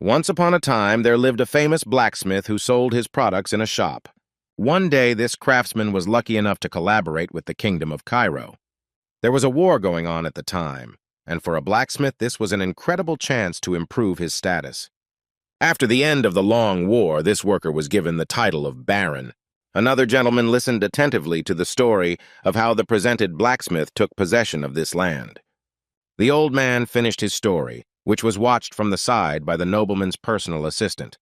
Once upon a time, there lived a famous blacksmith who sold his products in a shop. One day, this craftsman was lucky enough to collaborate with the Kingdom of Cairo. There was a war going on at the time, and for a blacksmith, this was an incredible chance to improve his status. After the end of the long war, this worker was given the title of Baron. Another gentleman listened attentively to the story of how the presented blacksmith took possession of this land. The old man finished his story, which was watched from the side by the nobleman's personal assistant.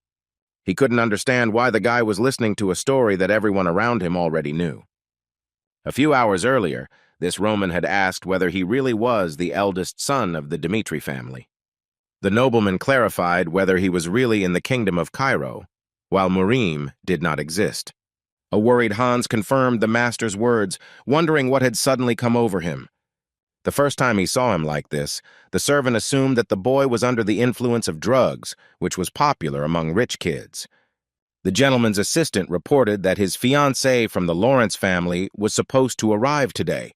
He couldn't understand why the guy was listening to a story that everyone around him already knew. A few hours earlier, this Roman had asked whether he really was the eldest son of the Dmitri family. The nobleman clarified whether he was really in the kingdom of Cairo, while Murim did not exist. A worried Hans confirmed the master's words, wondering what had suddenly come over him. The first time he saw him like this, the servant assumed that the boy was under the influence of drugs, which was popular among rich kids. The gentleman's assistant reported that his fiancée from the Lawrence family was supposed to arrive today.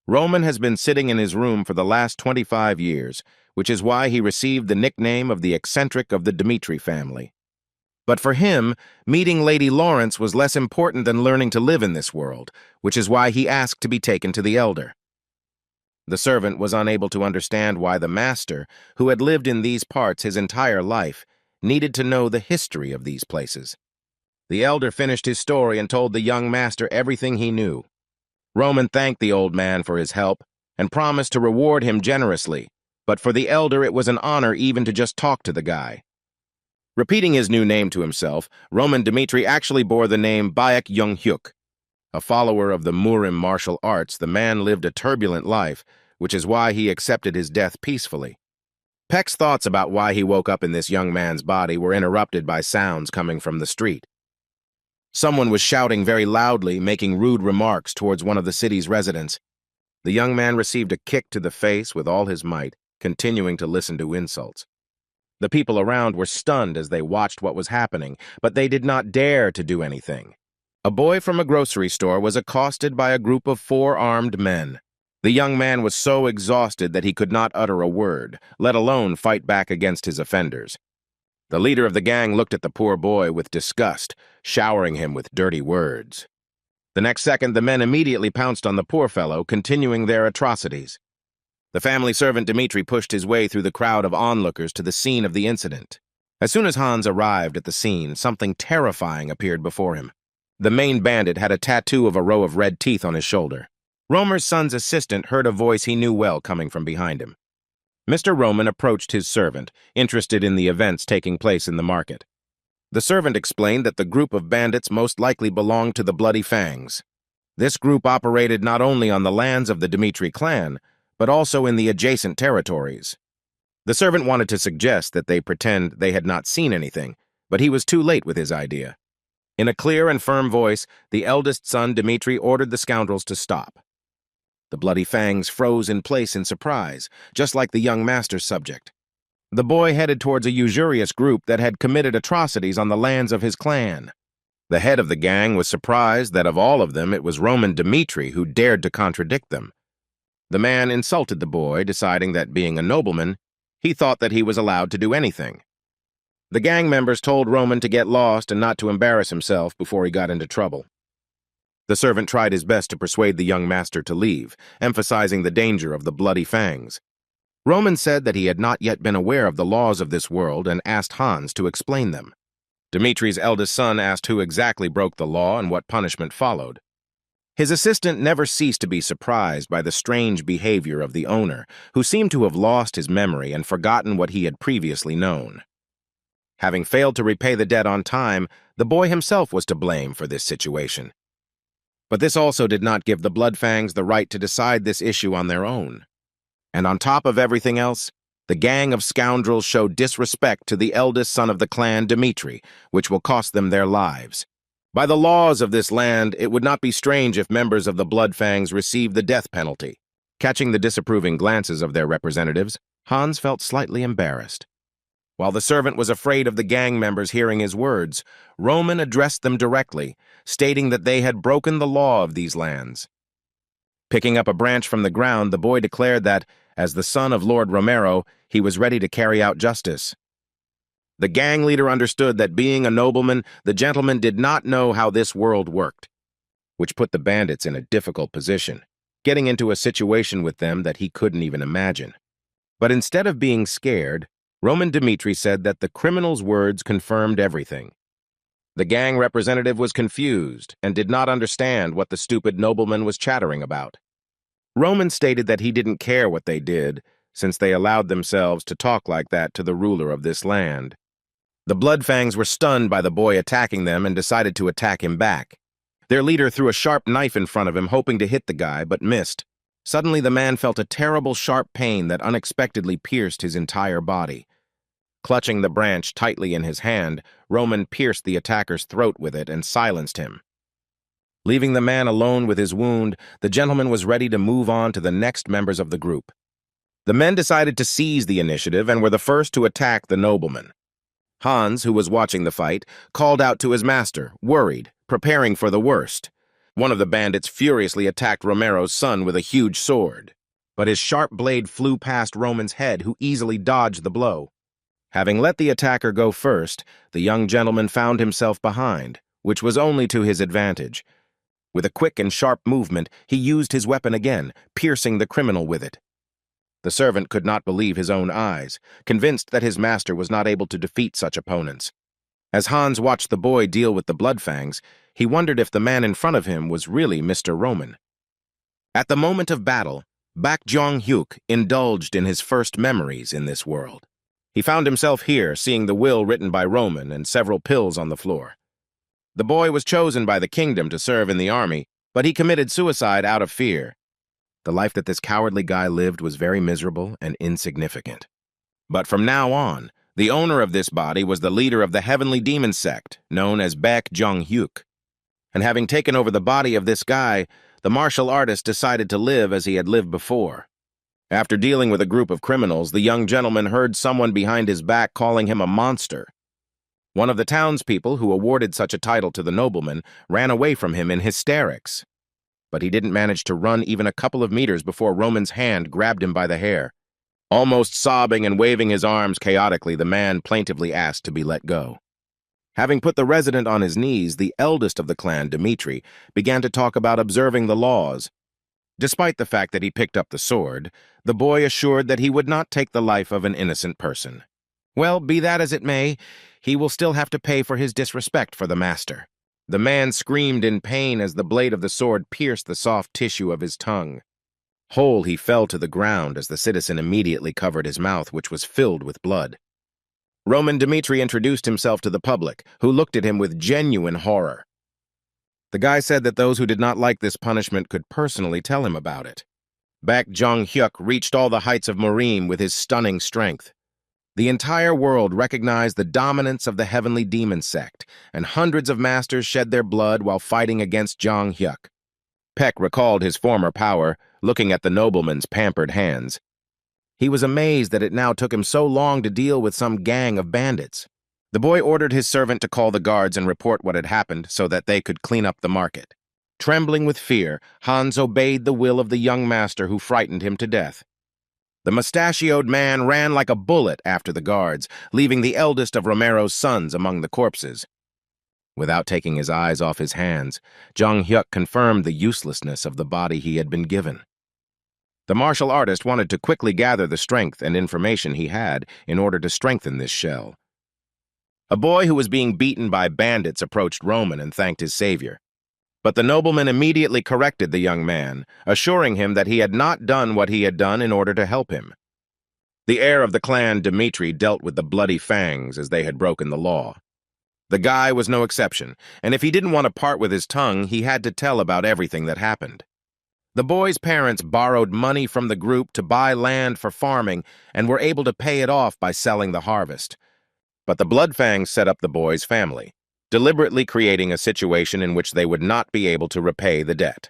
Roman has been sitting in his room for the last 25 years, which is why he received the nickname of the eccentric of the Dmitri family. But for him, meeting Lady Lawrence was less important than learning to live in this world, which is why he asked to be taken to the elder. The servant was unable to understand why the master, who had lived in these parts his entire life, needed to know the history of these places. The elder finished his story and told the young master everything he knew. Roman thanked the old man for his help and promised to reward him generously, but for the elder it was an honor even to just talk to the guy. Repeating his new name to himself, Roman Dmitri actually bore the name Baek Young-hyuk. A follower of the Murim martial arts, the man lived a turbulent life, which is why he accepted his death peacefully. Peck's thoughts about why he woke up in this young man's body were interrupted by sounds coming from the street. Someone was shouting very loudly, making rude remarks towards one of the city's residents. The young man received a kick to the face with all his might, continuing to listen to insults. The people around were stunned as they watched what was happening, but they did not dare to do anything. A boy from a grocery store was accosted by a group of 4 armed men. The young man was so exhausted that he could not utter a word, let alone fight back against his offenders. The leader of the gang looked at the poor boy with disgust, showering him with dirty words. The next second, the men immediately pounced on the poor fellow, continuing their atrocities. The family servant Dmitri pushed his way through the crowd of onlookers to the scene of the incident. As soon as Hans arrived at the scene, something terrifying appeared before him. The main bandit had a tattoo of a row of red teeth on his shoulder. Romer's son's assistant heard a voice he knew well coming from behind him. Mr. Roman approached his servant, interested in the events taking place in the market. The servant explained that the group of bandits most likely belonged to the Bloody Fangs. This group operated not only on the lands of the Dmitri clan, but also in the adjacent territories. The servant wanted to suggest that they pretend they had not seen anything, but he was too late with his idea. In a clear and firm voice, the eldest son, Dmitri, ordered the scoundrels to stop. The Bloody Fangs froze in place in surprise, just like the young master's subject. The boy headed towards a usurious group that had committed atrocities on the lands of his clan. The head of the gang was surprised that of all of them it was Roman Dmitri who dared to contradict them. The man insulted the boy, deciding that being a nobleman, he thought that he was allowed to do anything. The gang members told Roman to get lost and not to embarrass himself before he got into trouble. The servant tried his best to persuade the young master to leave, emphasizing the danger of the Bloody Fangs. Roman said that he had not yet been aware of the laws of this world and asked Hans to explain them. Dmitri's eldest son asked who exactly broke the law and what punishment followed. His assistant never ceased to be surprised by the strange behavior of the owner, who seemed to have lost his memory and forgotten what he had previously known. Having failed to repay the debt on time, the boy himself was to blame for this situation. But this also did not give the Bloodfangs the right to decide this issue on their own. And on top of everything else, the gang of scoundrels showed disrespect to the eldest son of the clan, Dmitri, which will cost them their lives. By the laws of this land, it would not be strange if members of the Bloodfangs received the death penalty. Catching the disapproving glances of their representatives, Hans felt slightly embarrassed. While the servant was afraid of the gang members hearing his words, Roman addressed them directly, stating that they had broken the law of these lands. Picking up a branch from the ground, the boy declared that, as the son of Lord Romero, he was ready to carry out justice. The gang leader understood that being a nobleman, the gentleman did not know how this world worked, which put the bandits in a difficult position, getting into a situation with them that he couldn't even imagine. But instead of being scared, Roman Dmitri said that the criminal's words confirmed everything. The gang representative was confused and did not understand what the stupid nobleman was chattering about. Roman stated that he didn't care what they did, since they allowed themselves to talk like that to the ruler of this land. The Bloodfangs were stunned by the boy attacking them and decided to attack him back. Their leader threw a sharp knife in front of him, hoping to hit the guy, but missed. Suddenly, the man felt a terrible sharp pain that unexpectedly pierced his entire body. Clutching the branch tightly in his hand, Roman pierced the attacker's throat with it and silenced him. Leaving the man alone with his wound, the gentleman was ready to move on to the next members of the group. The men decided to seize the initiative and were the first to attack the nobleman. Hans, who was watching the fight, called out to his master, worried, preparing for the worst. One of the bandits furiously attacked Romero's son with a huge sword, but his sharp blade flew past Roman's head, who easily dodged the blow. Having let the attacker go first, the young gentleman found himself behind, which was only to his advantage. With a quick and sharp movement, he used his weapon again, piercing the criminal with it. The servant could not believe his own eyes, convinced that his master was not able to defeat such opponents. As Hans watched the boy deal with the Bloodfangs, he wondered if the man in front of him was really Mr. Roman. At the moment of battle, Bak Jong-hyuk indulged in his first memories in this world. He found himself here, seeing the will written by Roman and several pills on the floor. The boy was chosen by the kingdom to serve in the army, but he committed suicide out of fear. The life that this cowardly guy lived was very miserable and insignificant. But from now on, the owner of this body was the leader of the heavenly demon sect, known as Bak Jong-hyuk. And having taken over the body of this guy, the martial artist decided to live as he had lived before. After dealing with a group of criminals, the young gentleman heard someone behind his back calling him a monster. One of the townspeople who awarded such a title to the nobleman ran away from him in hysterics. But he didn't manage to run even a couple of meters before Roman's hand grabbed him by the hair. Almost sobbing and waving his arms chaotically, the man plaintively asked to be let go. Having put the resident on his knees, the eldest of the clan, Dmitri, began to talk about observing the laws. Despite the fact that he picked up the sword, the boy assured that he would not take the life of an innocent person. Well, be that as it may, he will still have to pay for his disrespect for the master. The man screamed in pain as the blade of the sword pierced the soft tissue of his tongue. Whole, he fell to the ground as the citizen immediately covered his mouth, which was filled with blood. Roman Dmitri introduced himself to the public, who looked at him with genuine horror. The guy said that those who did not like this punishment could personally tell him about it. Bak Jong-hyuk reached all the heights of Morim with his stunning strength. The entire world recognized the dominance of the heavenly demon sect, and hundreds of masters shed their blood while fighting against Jong-hyuk. Peck recalled his former power, looking at the nobleman's pampered hands. He was amazed that it now took him so long to deal with some gang of bandits. The boy ordered his servant to call the guards and report what had happened so that they could clean up the market. Trembling with fear, Hans obeyed the will of the young master who frightened him to death. The mustachioed man ran like a bullet after the guards, leaving the eldest of Romero's sons among the corpses. Without taking his eyes off his hands, Jong-hyuk confirmed the uselessness of the body he had been given. The martial artist wanted to quickly gather the strength and information he had in order to strengthen this shell. A boy who was being beaten by bandits approached Roman and thanked his savior. But the nobleman immediately corrected the young man, assuring him that he had not done what he had done in order to help him. The heir of the clan, Dmitri, dealt with the bloody fangs as they had broken the law. The guy was no exception, and if he didn't want to part with his tongue, he had to tell about everything that happened. The boy's parents borrowed money from the group to buy land for farming and were able to pay it off by selling the harvest. But the Bloodfangs set up the boy's family, deliberately creating a situation in which they would not be able to repay the debt.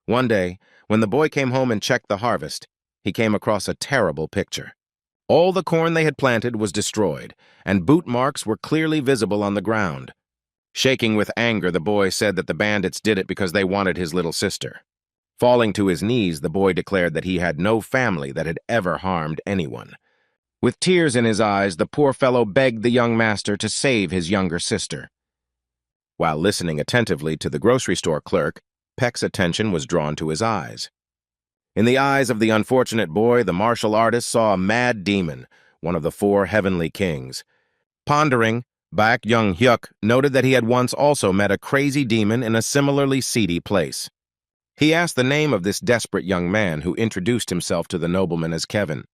One day, when the boy came home and checked the harvest, he came across a terrible picture. All the corn they had planted was destroyed, and boot marks were clearly visible on the ground. Shaking with anger, the boy said that the bandits did it because they wanted his little sister. Falling to his knees, the boy declared that he had no family that had ever harmed anyone. With tears in his eyes, the poor fellow begged the young master to save his younger sister. While listening attentively to the grocery store clerk, Peck's attention was drawn to his eyes. In the eyes of the unfortunate boy, the martial artist saw a mad demon, one of the four heavenly kings. Pondering, Baek Young-hyuk noted that he had once also met a crazy demon in a similarly seedy place. He asked the name of this desperate young man, who introduced himself to the nobleman as Kevin.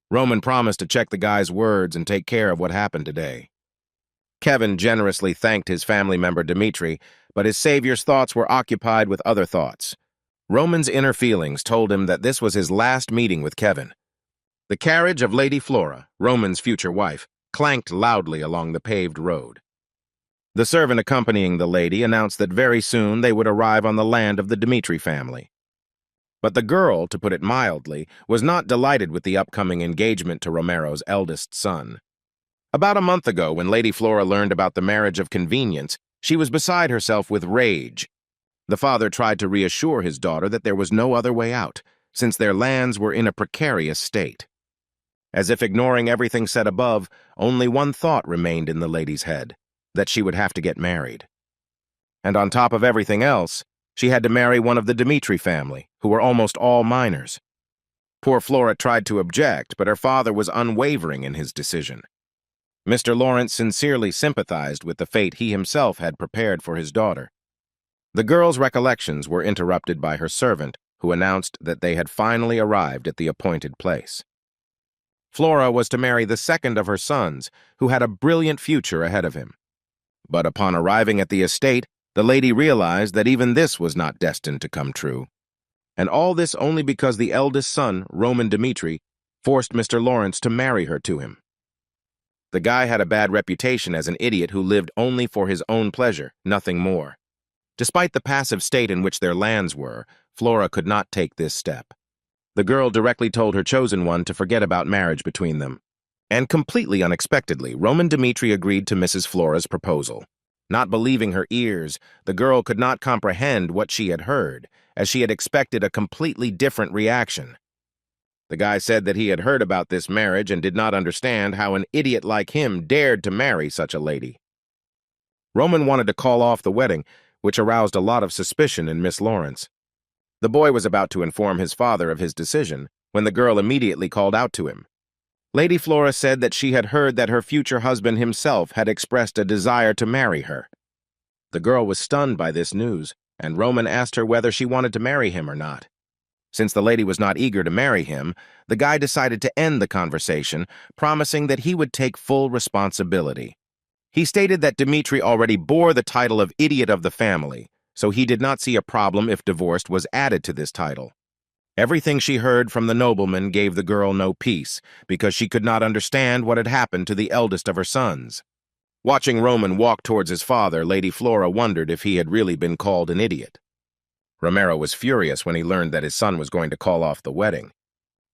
Roman promised to check the guy's words and take care of what happened today. Kevin generously thanked his family member Dmitri, but his savior's thoughts were occupied with other thoughts. Roman's inner feelings told him that this was his last meeting with Kevin. The carriage of Lady Flora, Roman's future wife, clanked loudly along the paved road. The servant accompanying the lady announced that very soon they would arrive on the land of the Dmitri family. But the girl, to put it mildly, was not delighted with the upcoming engagement to Romero's eldest son. About a month ago, when Lady Flora learned about the marriage of convenience, she was beside herself with rage. The father tried to reassure his daughter that there was no other way out, since their lands were in a precarious state. As if ignoring everything said above, only one thought remained in the lady's head, that she would have to get married. And on top of everything else, she had to marry one of the Dmitri family, who were almost all minors. Poor Flora tried to object, but her father was unwavering in his decision. Mr. Lawrence sincerely sympathized with the fate he himself had prepared for his daughter. The girl's recollections were interrupted by her servant, who announced that they had finally arrived at the appointed place. Flora was to marry the second of her sons, who had a brilliant future ahead of him. But upon arriving at the estate, the lady realized that even this was not destined to come true. And all this only because the eldest son, Roman Dmitri, forced Mr. Lawrence to marry her to him. The guy had a bad reputation as an idiot who lived only for his own pleasure, nothing more. Despite the passive state in which their lands were, Flora could not take this step. The girl directly told her chosen one to forget about marriage between them. And completely unexpectedly, Roman Dmitri agreed to Mrs. Flora's proposal. Not believing her ears, the girl could not comprehend what she had heard, as she had expected a completely different reaction. The guy said that he had heard about this marriage and did not understand how an idiot like him dared to marry such a lady. Roman wanted to call off the wedding, which aroused a lot of suspicion in Miss Lawrence. The boy was about to inform his father of his decision when the girl immediately called out to him. Lady Flora said that she had heard that her future husband himself had expressed a desire to marry her. The girl was stunned by this news, and Roman asked her whether she wanted to marry him or not. Since the lady was not eager to marry him, the guy decided to end the conversation, promising that he would take full responsibility. He stated that Dmitri already bore the title of Idiot of the Family, so he did not see a problem if divorce was added to this title. Everything she heard from the nobleman gave the girl no peace, because she could not understand what had happened to the eldest of her sons. Watching Roman walk towards his father, Lady Flora wondered if he had really been called an idiot. Romero was furious when he learned that his son was going to call off the wedding.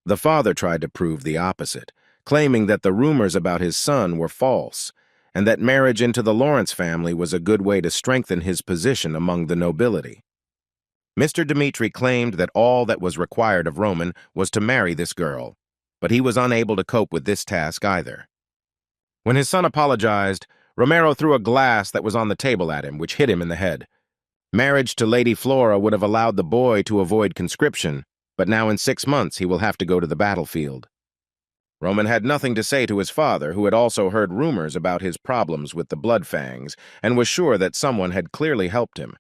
The father tried to prove the opposite, claiming that the rumors about his son were false, and that marriage into the Lawrence family was a good way to strengthen his position among the nobility. Mr. Dmitri claimed that all that was required of Roman was to marry this girl, but he was unable to cope with this task either. When his son apologized, Romero threw a glass that was on the table at him, which hit him in the head. Marriage to Lady Flora would have allowed the boy to avoid conscription, but now in 6 months he will have to go to the battlefield. Roman had nothing to say to his father, who had also heard rumors about his problems with the Bloodfangs, and was sure that someone had clearly helped him.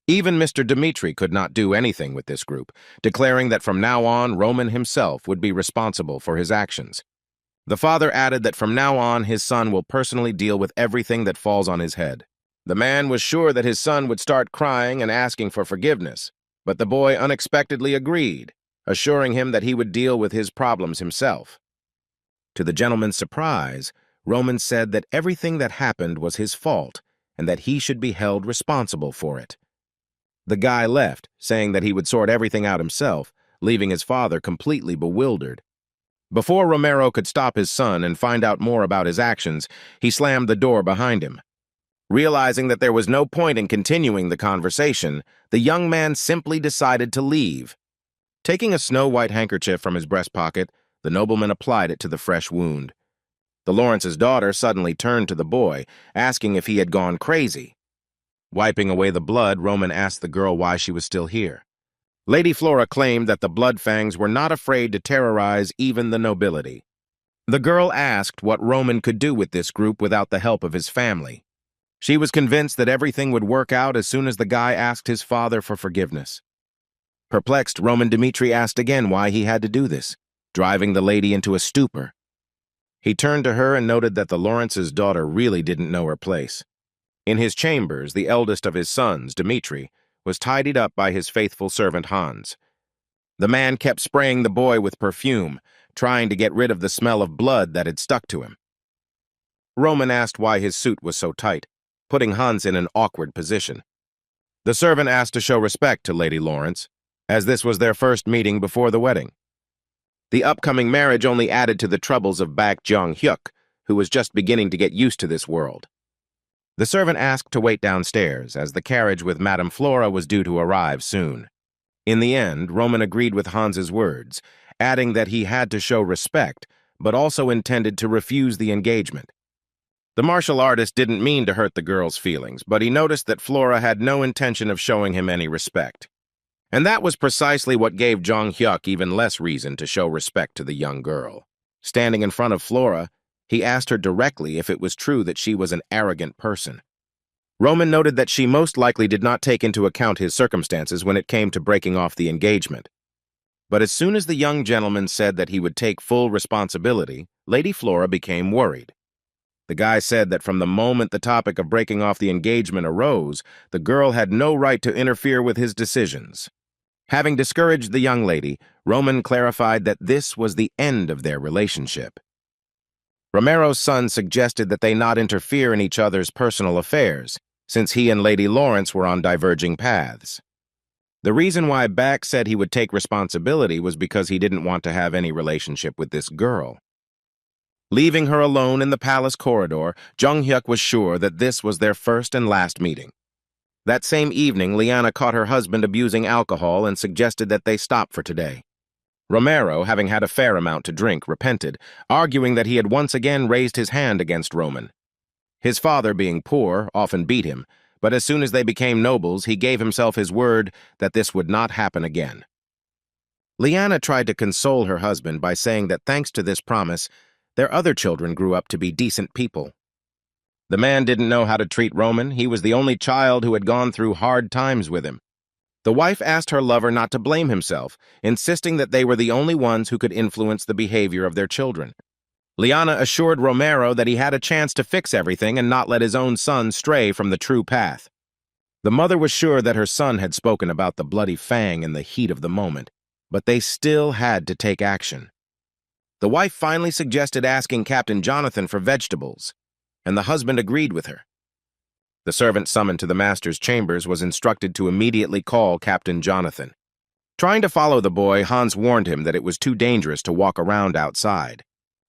Even Mr. Dmitri could not do anything with this group, declaring that from now on Roman himself would be responsible for his actions. The father added that from now on his son will personally deal with everything that falls on his head. The man was sure that his son would start crying and asking for forgiveness, but the boy unexpectedly agreed, assuring him that he would deal with his problems himself. To the gentleman's surprise, Roman said that everything that happened was his fault and that he should be held responsible for it. The guy left, saying that he would sort everything out himself, leaving his father completely bewildered. Before Romero could stop his son and find out more about his actions, he slammed the door behind him. Realizing that there was no point in continuing the conversation, the young man simply decided to leave. Taking a snow-white handkerchief from his breast pocket, The nobleman applied it to the fresh wound. The Lawrence's daughter suddenly turned to the boy, asking if he had gone crazy. Wiping away the blood, Roman asked the girl why she was still here. Lady Flora claimed that the Bloodfangs were not afraid to terrorize even the nobility. The girl asked what Roman could do with this group without the help of his family. She was convinced that everything would work out as soon as the guy asked his father for forgiveness. Perplexed, Roman Dmitri asked again why he had to do this, driving the lady into a stupor. He turned to her and noted that the Lawrence's daughter really didn't know her place. In his chambers, the eldest of his sons, Dmitri, was tidied up by his faithful servant Hans. The man kept spraying the boy with perfume, trying to get rid of the smell of blood that had stuck to him. Roman asked why his suit was so tight, putting Hans in an awkward position. The servant asked to show respect to Lady Lawrence, as this was their first meeting before the wedding. The upcoming marriage only added to the troubles of Bak Jong-hyuk, who was just beginning to get used to this world. The servant asked to wait downstairs, as the carriage with Madame Flora was due to arrive soon. In the end, Roman agreed with Hans's words, adding that he had to show respect, but also intended to refuse the engagement. The martial artist didn't mean to hurt the girl's feelings, but he noticed that Flora had no intention of showing him any respect. And that was precisely what gave Jong-hyuk even less reason to show respect to the young girl. Standing in front of Flora, he asked her directly if it was true that she was an arrogant person. Roman noted that she most likely did not take into account his circumstances when it came to breaking off the engagement. But as soon as the young gentleman said that he would take full responsibility, Lady Flora became worried. The guy said that from the moment the topic of breaking off the engagement arose, the girl had no right to interfere with his decisions. Having discouraged the young lady, Roman clarified that this was the end of their relationship. Romero's son suggested that they not interfere in each other's personal affairs, since he and Lady Lawrence were on diverging paths. The reason why Bak said he would take responsibility was because he didn't want to have any relationship with this girl. Leaving her alone in the palace corridor, Jong-hyuk was sure that this was their first and last meeting. That same evening, Liana caught her husband abusing alcohol and suggested that they stop for today. Romero, having had a fair amount to drink, repented, arguing that he had once again raised his hand against Roman. His father, being poor, often beat him, but as soon as they became nobles, he gave himself his word that this would not happen again. Liana tried to console her husband by saying that thanks to this promise, their other children grew up to be decent people. The man didn't know how to treat Roman. He was the only child who had gone through hard times with him. The wife asked her lover not to blame himself, insisting that they were the only ones who could influence the behavior of their children. Liana assured Romero that he had a chance to fix everything and not let his own son stray from the true path. The mother was sure that her son had spoken about the bloody fang in the heat of the moment, but they still had to take action. The wife finally suggested asking Captain Jonathan for vegetables, and the husband agreed with her. The servant summoned to the master's chambers was instructed to immediately call Captain Jonathan. Trying to follow the boy, Hans warned him that it was too dangerous to walk around outside.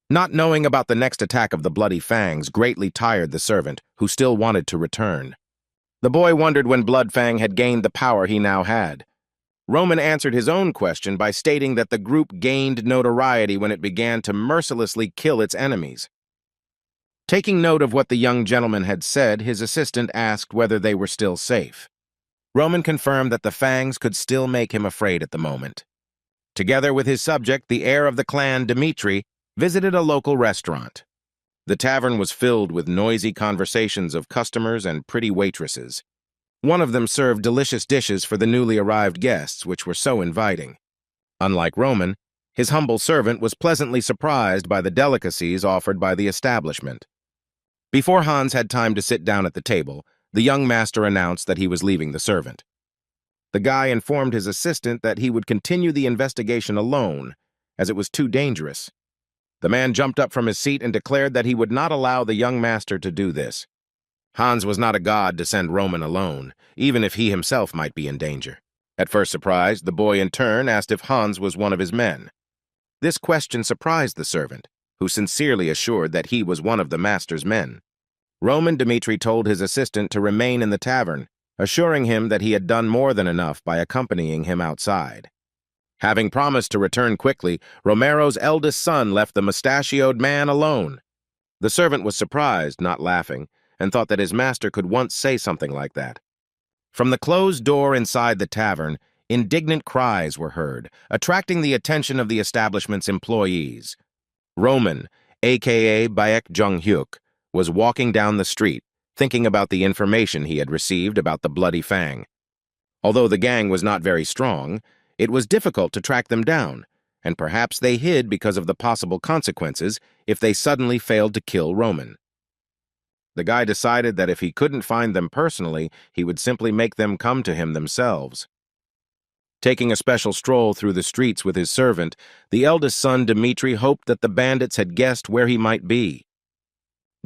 Not knowing about the next attack of the bloody fangs greatly tired the servant, who still wanted to return. The boy wondered when Bloodfang had gained the power he now had. Roman answered his own question by stating that the group gained notoriety when it began to mercilessly kill its enemies. Taking note of what the young gentleman had said, his assistant asked whether they were still safe. Roman confirmed that the fangs could still make him afraid at the moment. Together with his subject, the heir of the clan, Dmitri, visited a local restaurant. The tavern was filled with noisy conversations of customers and pretty waitresses. One of them served delicious dishes for the newly arrived guests, which were so inviting. Unlike Roman, his humble servant was pleasantly surprised by the delicacies offered by the establishment. Before Hans had time to sit down at the table, the young master announced that he was leaving the servant. The guy informed his assistant that he would continue the investigation alone, as it was too dangerous. The man jumped up from his seat and declared that he would not allow the young master to do this. Hans was not a god to send Roman alone, even if he himself might be in danger. At first surprised, the boy in turn asked if Hans was one of his men. This question surprised the servant, who sincerely assured that he was one of the master's men. Roman Dmitri told his assistant to remain in the tavern, assuring him that he had done more than enough by accompanying him outside. Having promised to return quickly, Romero's eldest son left the mustachioed man alone. The servant was surprised, not laughing, and thought that his master could once say something like that. From the closed door inside the tavern, indignant cries were heard, attracting the attention of the establishment's employees. Roman, a.k.a. Baek Jung-hyuk, was walking down the street, thinking about the information he had received about the Bloody Fang. Although the gang was not very strong, it was difficult to track them down, and perhaps they hid because of the possible consequences if they suddenly failed to kill Roman. The guy decided that if he couldn't find them personally, he would simply make them come to him themselves. Taking a special stroll through the streets with his servant, the eldest son Dmitri hoped that the bandits had guessed where he might be.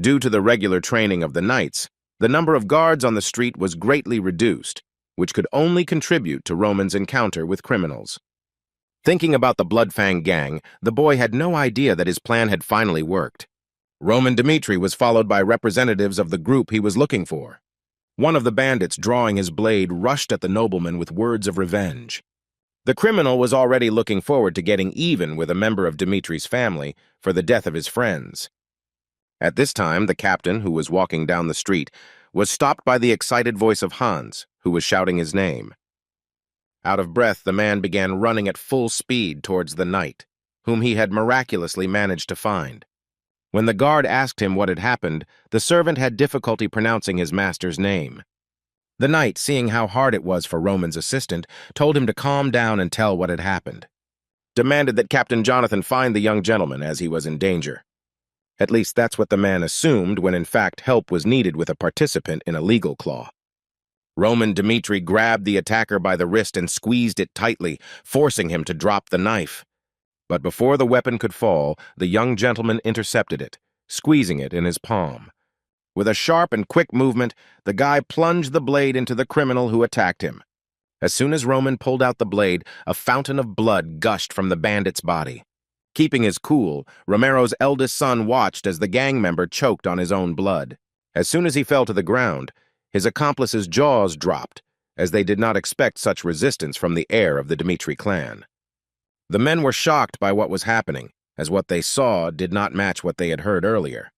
Due to the regular training of the knights, the number of guards on the street was greatly reduced, which could only contribute to Roman's encounter with criminals. Thinking about the Bloodfang gang, the boy had no idea that his plan had finally worked. Roman Dmitri was followed by representatives of the group he was looking for. One of the bandits, drawing his blade, rushed at the nobleman with words of revenge. The criminal was already looking forward to getting even with a member of Dmitri's family for the death of his friends. At this time, the captain, who was walking down the street, was stopped by the excited voice of Hans, who was shouting his name. Out of breath, the man began running at full speed towards the knight, whom he had miraculously managed to find. When the guard asked him what had happened, the servant had difficulty pronouncing his master's name. The knight, seeing how hard it was for Roman's assistant, told him to calm down and tell what had happened. Demanded that Captain Jonathan find the young gentleman, as he was in danger. At least that's what the man assumed, when in fact help was needed with a participant in a legal claw. Roman Dmitri grabbed the attacker by the wrist and squeezed it tightly, forcing him to drop the knife. But before the weapon could fall, the young gentleman intercepted it, squeezing it in his palm. With a sharp and quick movement, the guy plunged the blade into the criminal who attacked him. As soon as Roman pulled out the blade, a fountain of blood gushed from the bandit's body. Keeping his cool, Romero's eldest son watched as the gang member choked on his own blood. As soon as he fell to the ground, his accomplices' jaws dropped, as they did not expect such resistance from the heir of the Dmitri clan. The men were shocked by what was happening, as what they saw did not match what they had heard earlier.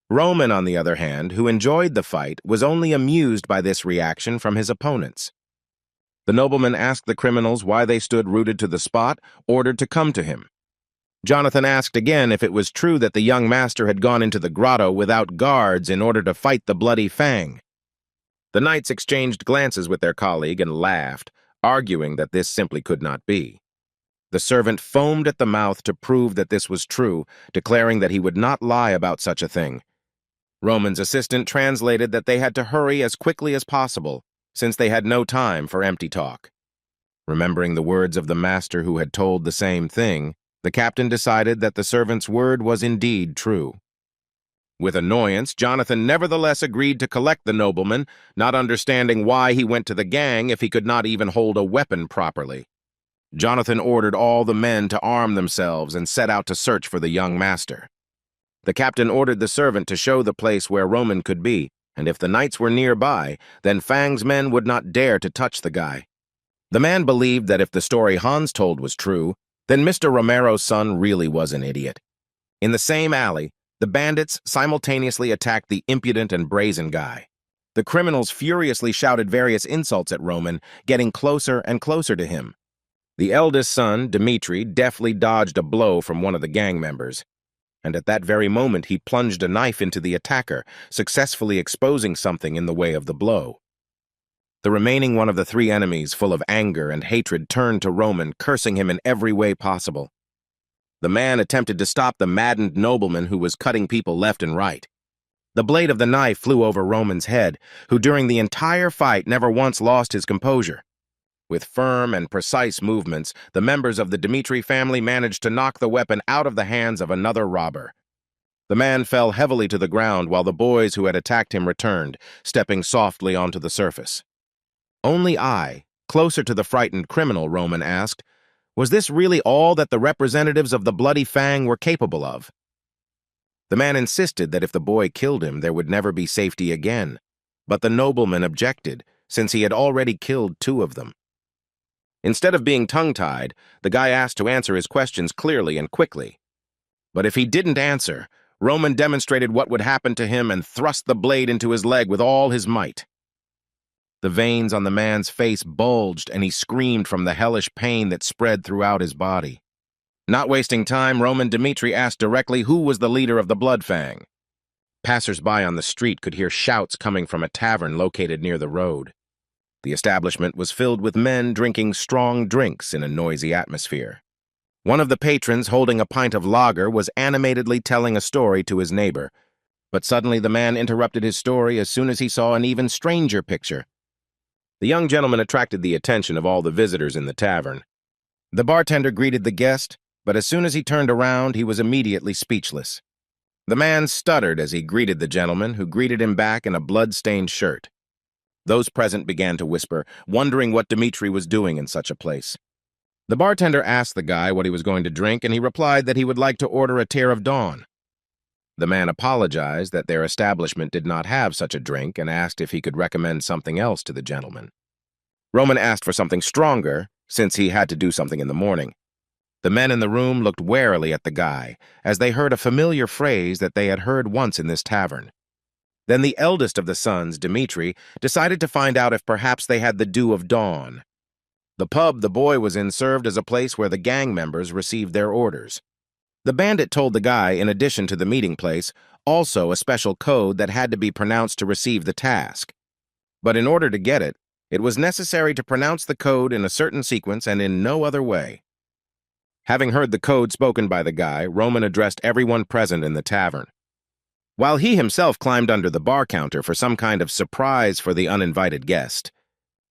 Roman, on the other hand, who enjoyed the fight, was only amused by this reaction from his opponents. The nobleman asked the criminals why they stood rooted to the spot, ordered to come to him. Jonathan asked again if it was true that the young master had gone into the grotto without guards in order to fight the Bloody Fang. The knights exchanged glances with their colleague and laughed, arguing that this simply could not be. The servant foamed at the mouth to prove that this was true, declaring that he would not lie about such a thing. Roman's assistant translated that they had to hurry as quickly as possible, since they had no time for empty talk. Remembering the words of the master who had told the same thing, the captain decided that the servant's word was indeed true. With annoyance, Jonathan nevertheless agreed to collect the nobleman, not understanding why he went to the gang if he could not even hold a weapon properly. Jonathan ordered all the men to arm themselves and set out to search for the young master. The captain ordered the servant to show the place where Roman could be, and if the knights were nearby, then Fang's men would not dare to touch the guy. The man believed that if the story Hans told was true, then Mr. Romero's son really was an idiot. In the same alley, the bandits simultaneously attacked the impudent and brazen guy. The criminals furiously shouted various insults at Roman, getting closer and closer to him. The eldest son, Dmitri, deftly dodged a blow from one of the gang members, and at that very moment he plunged a knife into the attacker, successfully exposing something in the way of the blow. The remaining one of the three enemies, full of anger and hatred, turned to Roman, cursing him in every way possible. The man attempted to stop the maddened nobleman who was cutting people left and right. The blade of the knife flew over Roman's head, who during the entire fight never once lost his composure. With firm and precise movements, the members of the Dmitri family managed to knock the weapon out of the hands of another robber. The man fell heavily to the ground while the boys who had attacked him returned, stepping softly onto the surface. Only I, closer to the frightened criminal, Roman asked, was this really all that the representatives of the Bloody Fang were capable of? The man insisted that if the boy killed him, there would never be safety again, but the nobleman objected, since he had already killed two of them. Instead of being tongue-tied, the guy asked to answer his questions clearly and quickly. But if he didn't answer, Roman demonstrated what would happen to him and thrust the blade into his leg with all his might. The veins on the man's face bulged, and he screamed from the hellish pain that spread throughout his body. Not wasting time, Roman Dmitri asked directly who was the leader of the Blood Fang. Passers-by on the street could hear shouts coming from a tavern located near the road. The establishment was filled with men drinking strong drinks in a noisy atmosphere. One of the patrons, holding a pint of lager, was animatedly telling a story to his neighbor. But suddenly the man interrupted his story as soon as he saw an even stranger picture. The young gentleman attracted the attention of all the visitors in the tavern. The bartender greeted the guest, but as soon as he turned around, he was immediately speechless. The man stuttered as he greeted the gentleman, who greeted him back in a blood-stained shirt. Those present began to whisper, wondering what Dmitri was doing in such a place. The bartender asked the guy what he was going to drink, and he replied that he would like to order a Tear of Dawn. The man apologized that their establishment did not have such a drink and asked if he could recommend something else to the gentleman. Roman asked for something stronger, since he had to do something in the morning. The men in the room looked warily at the guy, as they heard a familiar phrase that they had heard once in this tavern. Then the eldest of the sons, Dmitri, decided to find out if perhaps they had the Dew of Dawn. The pub the boy was in served as a place where the gang members received their orders. The bandit told the guy, in addition to the meeting place, also a special code that had to be pronounced to receive the task. But in order to get it, it was necessary to pronounce the code in a certain sequence and in no other way. Having heard the code spoken by the guy, Roman addressed everyone present in the tavern. While he himself climbed under the bar counter for some kind of surprise for the uninvited guest.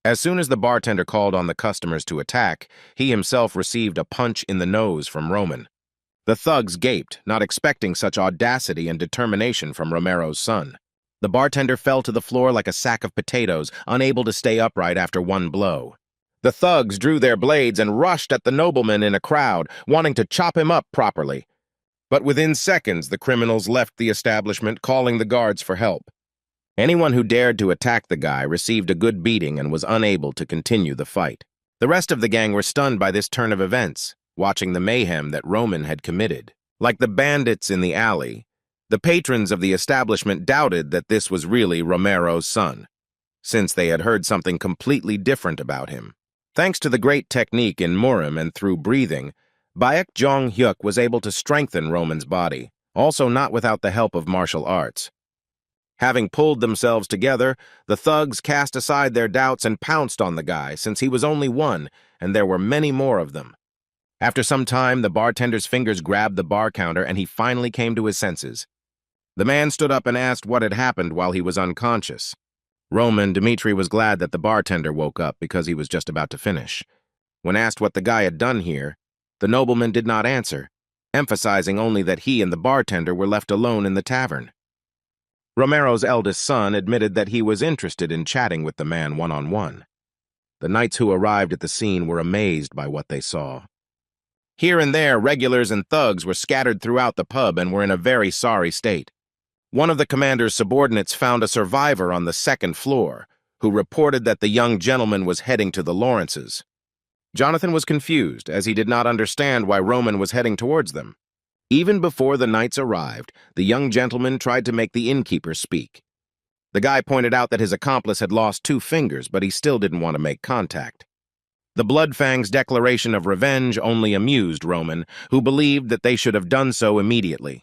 As soon as the bartender called on the customers to attack, he himself received a punch in the nose from Roman. The thugs gaped, not expecting such audacity and determination from Romero's son. The bartender fell to the floor like a sack of potatoes, unable to stay upright after one blow. The thugs drew their blades and rushed at the nobleman in a crowd, wanting to chop him up properly. But within seconds, the criminals left the establishment, calling the guards for help. Anyone who dared to attack the guy received a good beating and was unable to continue the fight. The rest of the gang were stunned by this turn of events, watching the mayhem that Roman had committed. Like the bandits in the alley, the patrons of the establishment doubted that this was really Romero's son, since they had heard something completely different about him. Thanks to the great technique in Murim and through breathing, Baek Jong-hyuk was able to strengthen Roman's body, also not without the help of martial arts. Having pulled themselves together, the thugs cast aside their doubts and pounced on the guy, since he was only one, and there were many more of them. After some time, the bartender's fingers grabbed the bar counter, and he finally came to his senses. The man stood up and asked what had happened while he was unconscious. Roman Dmitri was glad that the bartender woke up because he was just about to finish. When asked what the guy had done here, the nobleman did not answer, emphasizing only that he and the bartender were left alone in the tavern. Romero's eldest son admitted that he was interested in chatting with the man one-on-one. The knights who arrived at the scene were amazed by what they saw. Here and there, regulars and thugs were scattered throughout the pub and were in a very sorry state. One of the commander's subordinates found a survivor on the second floor, who reported that the young gentleman was heading to the Lawrences. Jonathan was confused, as he did not understand why Roman was heading towards them. Even before the knights arrived, the young gentleman tried to make the innkeeper speak. The guy pointed out that his accomplice had lost 2 fingers, but he still didn't want to make contact. The Bloodfang's declaration of revenge only amused Roman, who believed that they should have done so immediately.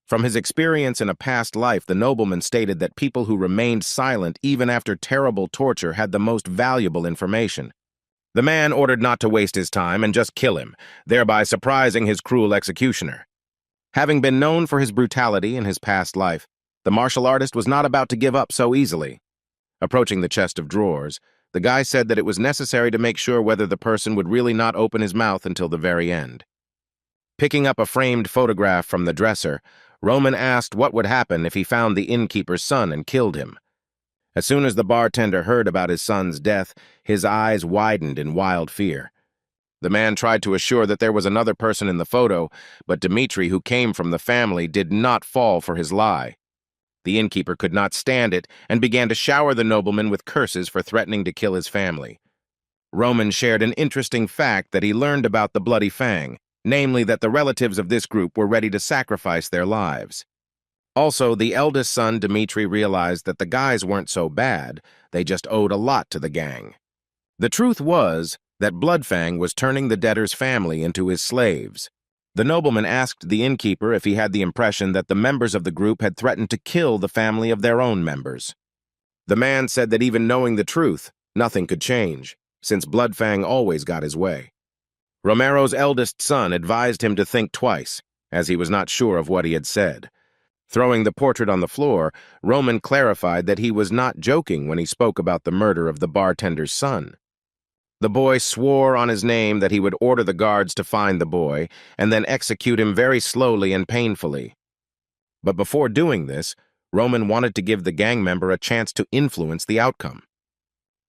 From his experience in a past life, the nobleman stated that people who remained silent even after terrible torture had the most valuable information. The man ordered not to waste his time and just kill him, thereby surprising his cruel executioner. Having been known for his brutality in his past life, the martial artist was not about to give up so easily. Approaching the chest of drawers, the guy said that it was necessary to make sure whether the person would really not open his mouth until the very end. Picking up a framed photograph from the dresser, Roman asked what would happen if he found the innkeeper's son and killed him. As soon as the bartender heard about his son's death, his eyes widened in wild fear. The man tried to assure that there was another person in the photo, but Dmitri, who came from the family, did not fall for his lie. The innkeeper could not stand it and began to shower the nobleman with curses for threatening to kill his family. Roman shared an interesting fact that he learned about the Bloody Fang, namely that the relatives of this group were ready to sacrifice their lives. Also, the eldest son, Dmitri, realized that the guys weren't so bad, they just owed a lot to the gang. The truth was that Bloodfang was turning the debtor's family into his slaves. The nobleman asked the innkeeper if he had the impression that the members of the group had threatened to kill the family of their own members. The man said that even knowing the truth, nothing could change, since Bloodfang always got his way. Romero's eldest son advised him to think twice, as he was not sure of what he had said. Throwing the portrait on the floor, Roman clarified that he was not joking when he spoke about the murder of the bartender's son. The boy swore on his name that he would order the guards to find the boy and then execute him very slowly and painfully. But before doing this, Roman wanted to give the gang member a chance to influence the outcome.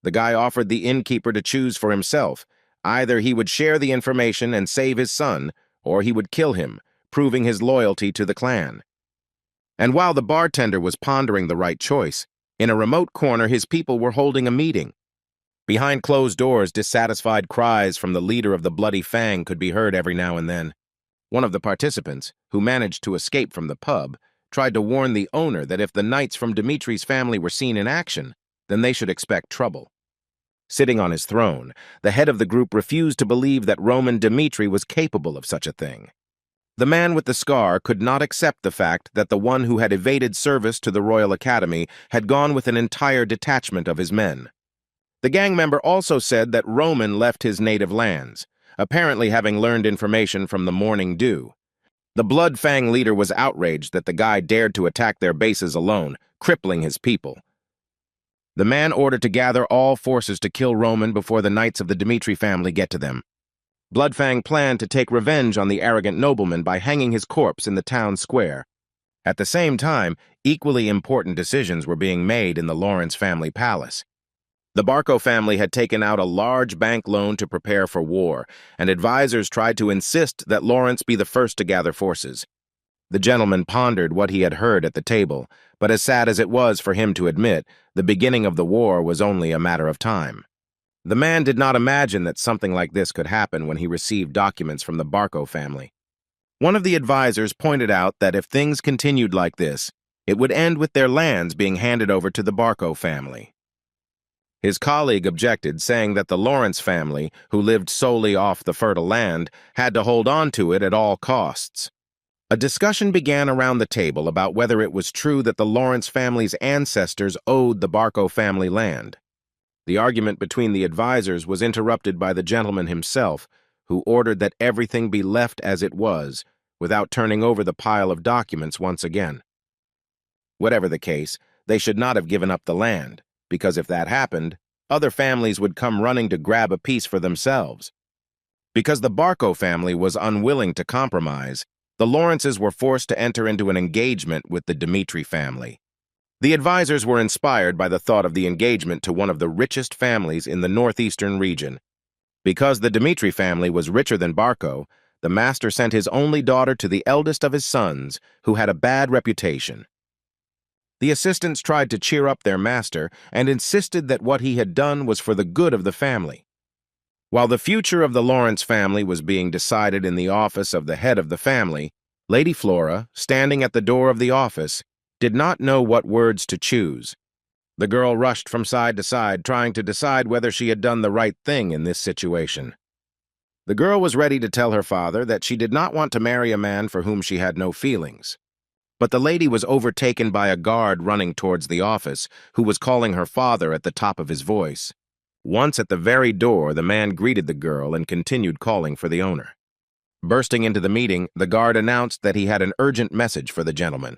The guy offered the innkeeper to choose for himself. Either he would share the information and save his son, or he would kill him, proving his loyalty to the clan. And while the bartender was pondering the right choice, in a remote corner his people were holding a meeting. Behind closed doors, dissatisfied cries from the leader of the Bloody Fang could be heard every now and then. One of the participants, who managed to escape from the pub, tried to warn the owner that if the knights from Dimitri's family were seen in action, then they should expect trouble. Sitting on his throne, the head of the group refused to believe that Roman Dmitri was capable of such a thing. The man with the scar could not accept the fact that the one who had evaded service to the Royal Academy had gone with an entire detachment of his men. The gang member also said that Roman left his native lands, apparently having learned information from the Morning Dew. The Blood Fang leader was outraged that the guy dared to attack their bases alone, crippling his people. The man ordered to gather all forces to kill Roman before the knights of the Dmitri family get to them. Bloodfang planned to take revenge on the arrogant nobleman by hanging his corpse in the town square. At the same time, equally important decisions were being made in the Lawrence family palace. The Barco family had taken out a large bank loan to prepare for war, and advisors tried to insist that Lawrence be the first to gather forces. The gentleman pondered what he had heard at the table, but as sad as it was for him to admit, the beginning of the war was only a matter of time. The man did not imagine that something like this could happen when he received documents from the Barco family. One of the advisors pointed out that if things continued like this, it would end with their lands being handed over to the Barco family. His colleague objected, saying that the Lawrence family, who lived solely off the fertile land, had to hold on to it at all costs. A discussion began around the table about whether it was true that the Lawrence family's ancestors owed the Barco family land. The argument between the advisors was interrupted by the gentleman himself, who ordered that everything be left as it was, without turning over the pile of documents once again. Whatever the case, they should not have given up the land, because if that happened, other families would come running to grab a piece for themselves. Because the Barco family was unwilling to compromise, the Lawrences were forced to enter into an engagement with the Dmitri family. The advisors were inspired by the thought of the engagement to one of the richest families in the northeastern region. Because the Dmitri family was richer than Barco, the master sent his only daughter to the eldest of his sons, who had a bad reputation. The assistants tried to cheer up their master and insisted that what he had done was for the good of the family. While the future of the Lawrence family was being decided in the office of the head of the family, Lady Flora, standing at the door of the office, did not know what words to choose. The girl rushed from side to side, trying to decide whether she had done the right thing in this situation. The girl was ready to tell her father that she did not want to marry a man for whom she had no feelings. But the lady was overtaken by a guard running towards the office, who was calling her father at the top of his voice. Once at the very door, the man greeted the girl and continued calling for the owner. Bursting into the meeting, the guard announced that he had an urgent message for the gentleman.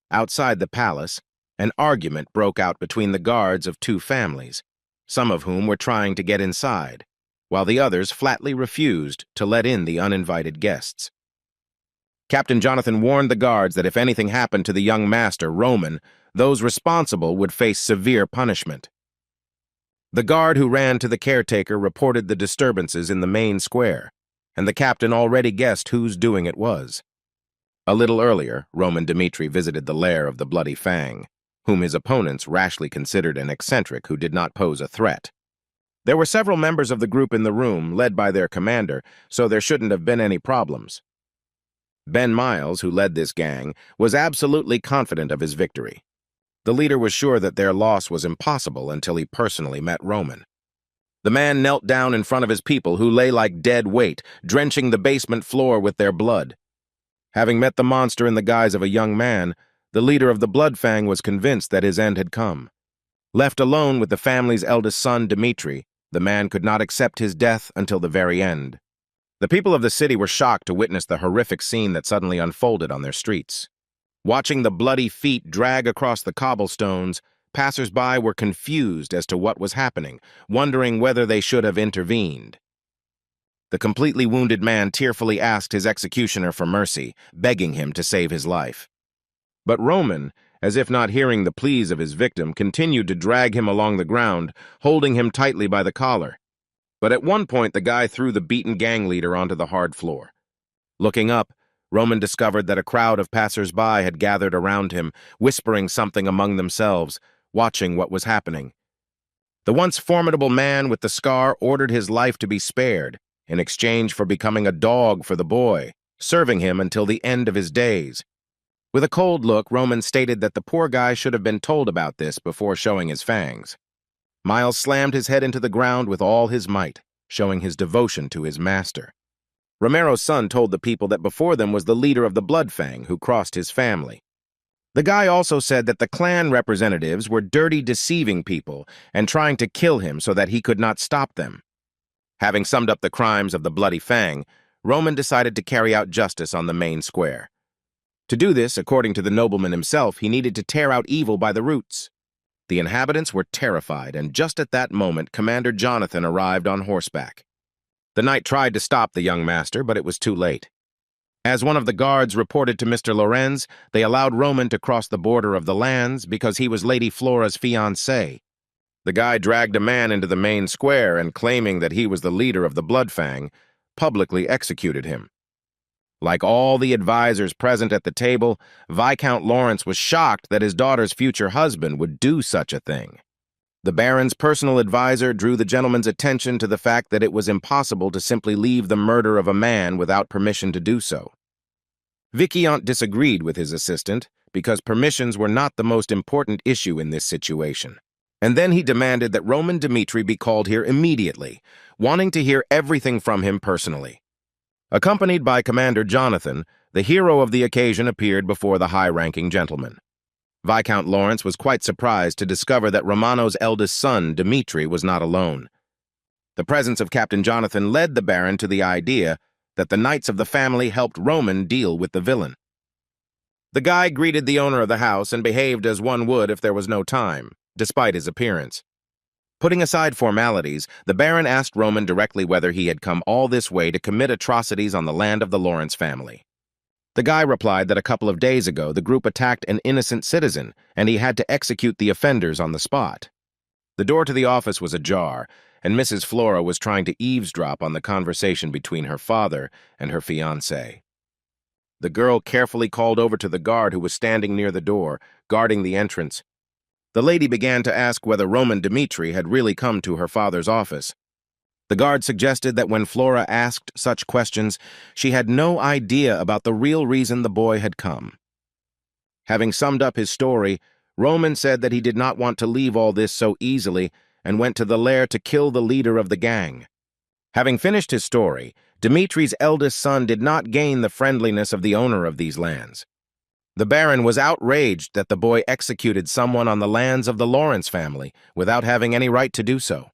Outside the palace, an argument broke out between the guards of two families, some of whom were trying to get inside, while the others flatly refused to let in the uninvited guests. Captain Jonathan warned the guards that if anything happened to the young master, Roman, those responsible would face severe punishment. The guard who ran to the caretaker reported the disturbances in the main square, and the captain already guessed whose doing it was. A little earlier, Roman Dmitri visited the lair of the Bloody Fang, whom his opponents rashly considered an eccentric who did not pose a threat. There were several members of the group in the room, led by their commander, so there shouldn't have been any problems. Ben Miles, who led this gang, was absolutely confident of his victory. The leader was sure that their loss was impossible until he personally met Roman. The man knelt down in front of his people, who lay like dead weight, drenching the basement floor with their blood. Having met the monster in the guise of a young man, the leader of the Blood Fang was convinced that his end had come. Left alone with the family's eldest son, Dmitri, the man could not accept his death until the very end. The people of the city were shocked to witness the horrific scene that suddenly unfolded on their streets. Watching the bloody feet drag across the cobblestones, passers-by were confused as to what was happening, wondering whether they should have intervened. The completely wounded man tearfully asked his executioner for mercy, begging him to save his life. But Roman, as if not hearing the pleas of his victim, continued to drag him along the ground, holding him tightly by the collar. But at one point, the guy threw the beaten gang leader onto the hard floor. Looking up, Roman discovered that a crowd of passers-by had gathered around him, whispering something among themselves, watching what was happening. The once formidable man with the scar ordered his life to be spared, in exchange for becoming a dog for the boy, serving him until the end of his days. With a cold look, Roman stated that the poor guy should have been told about this before showing his fangs. Miles slammed his head into the ground with all his might, showing his devotion to his master. Romero's son told the people that before them was the leader of the Blood Fang, who crossed his family. The guy also said that the clan representatives were dirty, deceiving people and trying to kill him so that he could not stop them. Having summed up the crimes of the Bloody Fang, Roman decided to carry out justice on the main square. To do this, according to the nobleman himself, he needed to tear out evil by the roots. The inhabitants were terrified, and just at that moment, Commander Jonathan arrived on horseback. The knight tried to stop the young master, but it was too late. As one of the guards reported to Mr. Lorenz, they allowed Roman to cross the border of the lands because he was Lady Flora's fiancé. The guy dragged a man into the main square and, claiming that he was the leader of the Blood Fang, publicly executed him. Like all the advisors present at the table, Viscount Lawrence was shocked that his daughter's future husband would do such a thing. The Baron's personal advisor drew the gentleman's attention to the fact that it was impossible to simply leave the murder of a man without permission to do so. Viscount disagreed with his assistant because permissions were not the most important issue in this situation. And then he demanded that Roman Dmitri be called here immediately, wanting to hear everything from him personally. Accompanied by Commander Jonathan, the hero of the occasion appeared before the high-ranking gentleman. Viscount Lawrence was quite surprised to discover that Romano's eldest son, Dmitri, was not alone. The presence of Captain Jonathan led the Baron to the idea that the knights of the family helped Roman deal with the villain. The guy greeted the owner of the house and behaved as one would if there was no time, despite his appearance. Putting aside formalities, the Baron asked Roman directly whether he had come all this way to commit atrocities on the land of the Lawrence family. The guy replied that a couple of days ago the group attacked an innocent citizen, and he had to execute the offenders on the spot. The door to the office was ajar, and Mrs. Flora was trying to eavesdrop on the conversation between her father and her fiancé. The girl carefully called over to the guard who was standing near the door, guarding the entrance. The lady began to ask whether Roman Dmitri had really come to her father's office. The guard suggested that when Flora asked such questions, she had no idea about the real reason the boy had come. Having summed up his story, Roman said that he did not want to leave all this so easily and went to the lair to kill the leader of the gang. Having finished his story, Dmitri's eldest son did not gain the friendliness of the owner of these lands. The Baron was outraged that the boy executed someone on the lands of the Lawrence family without having any right to do so.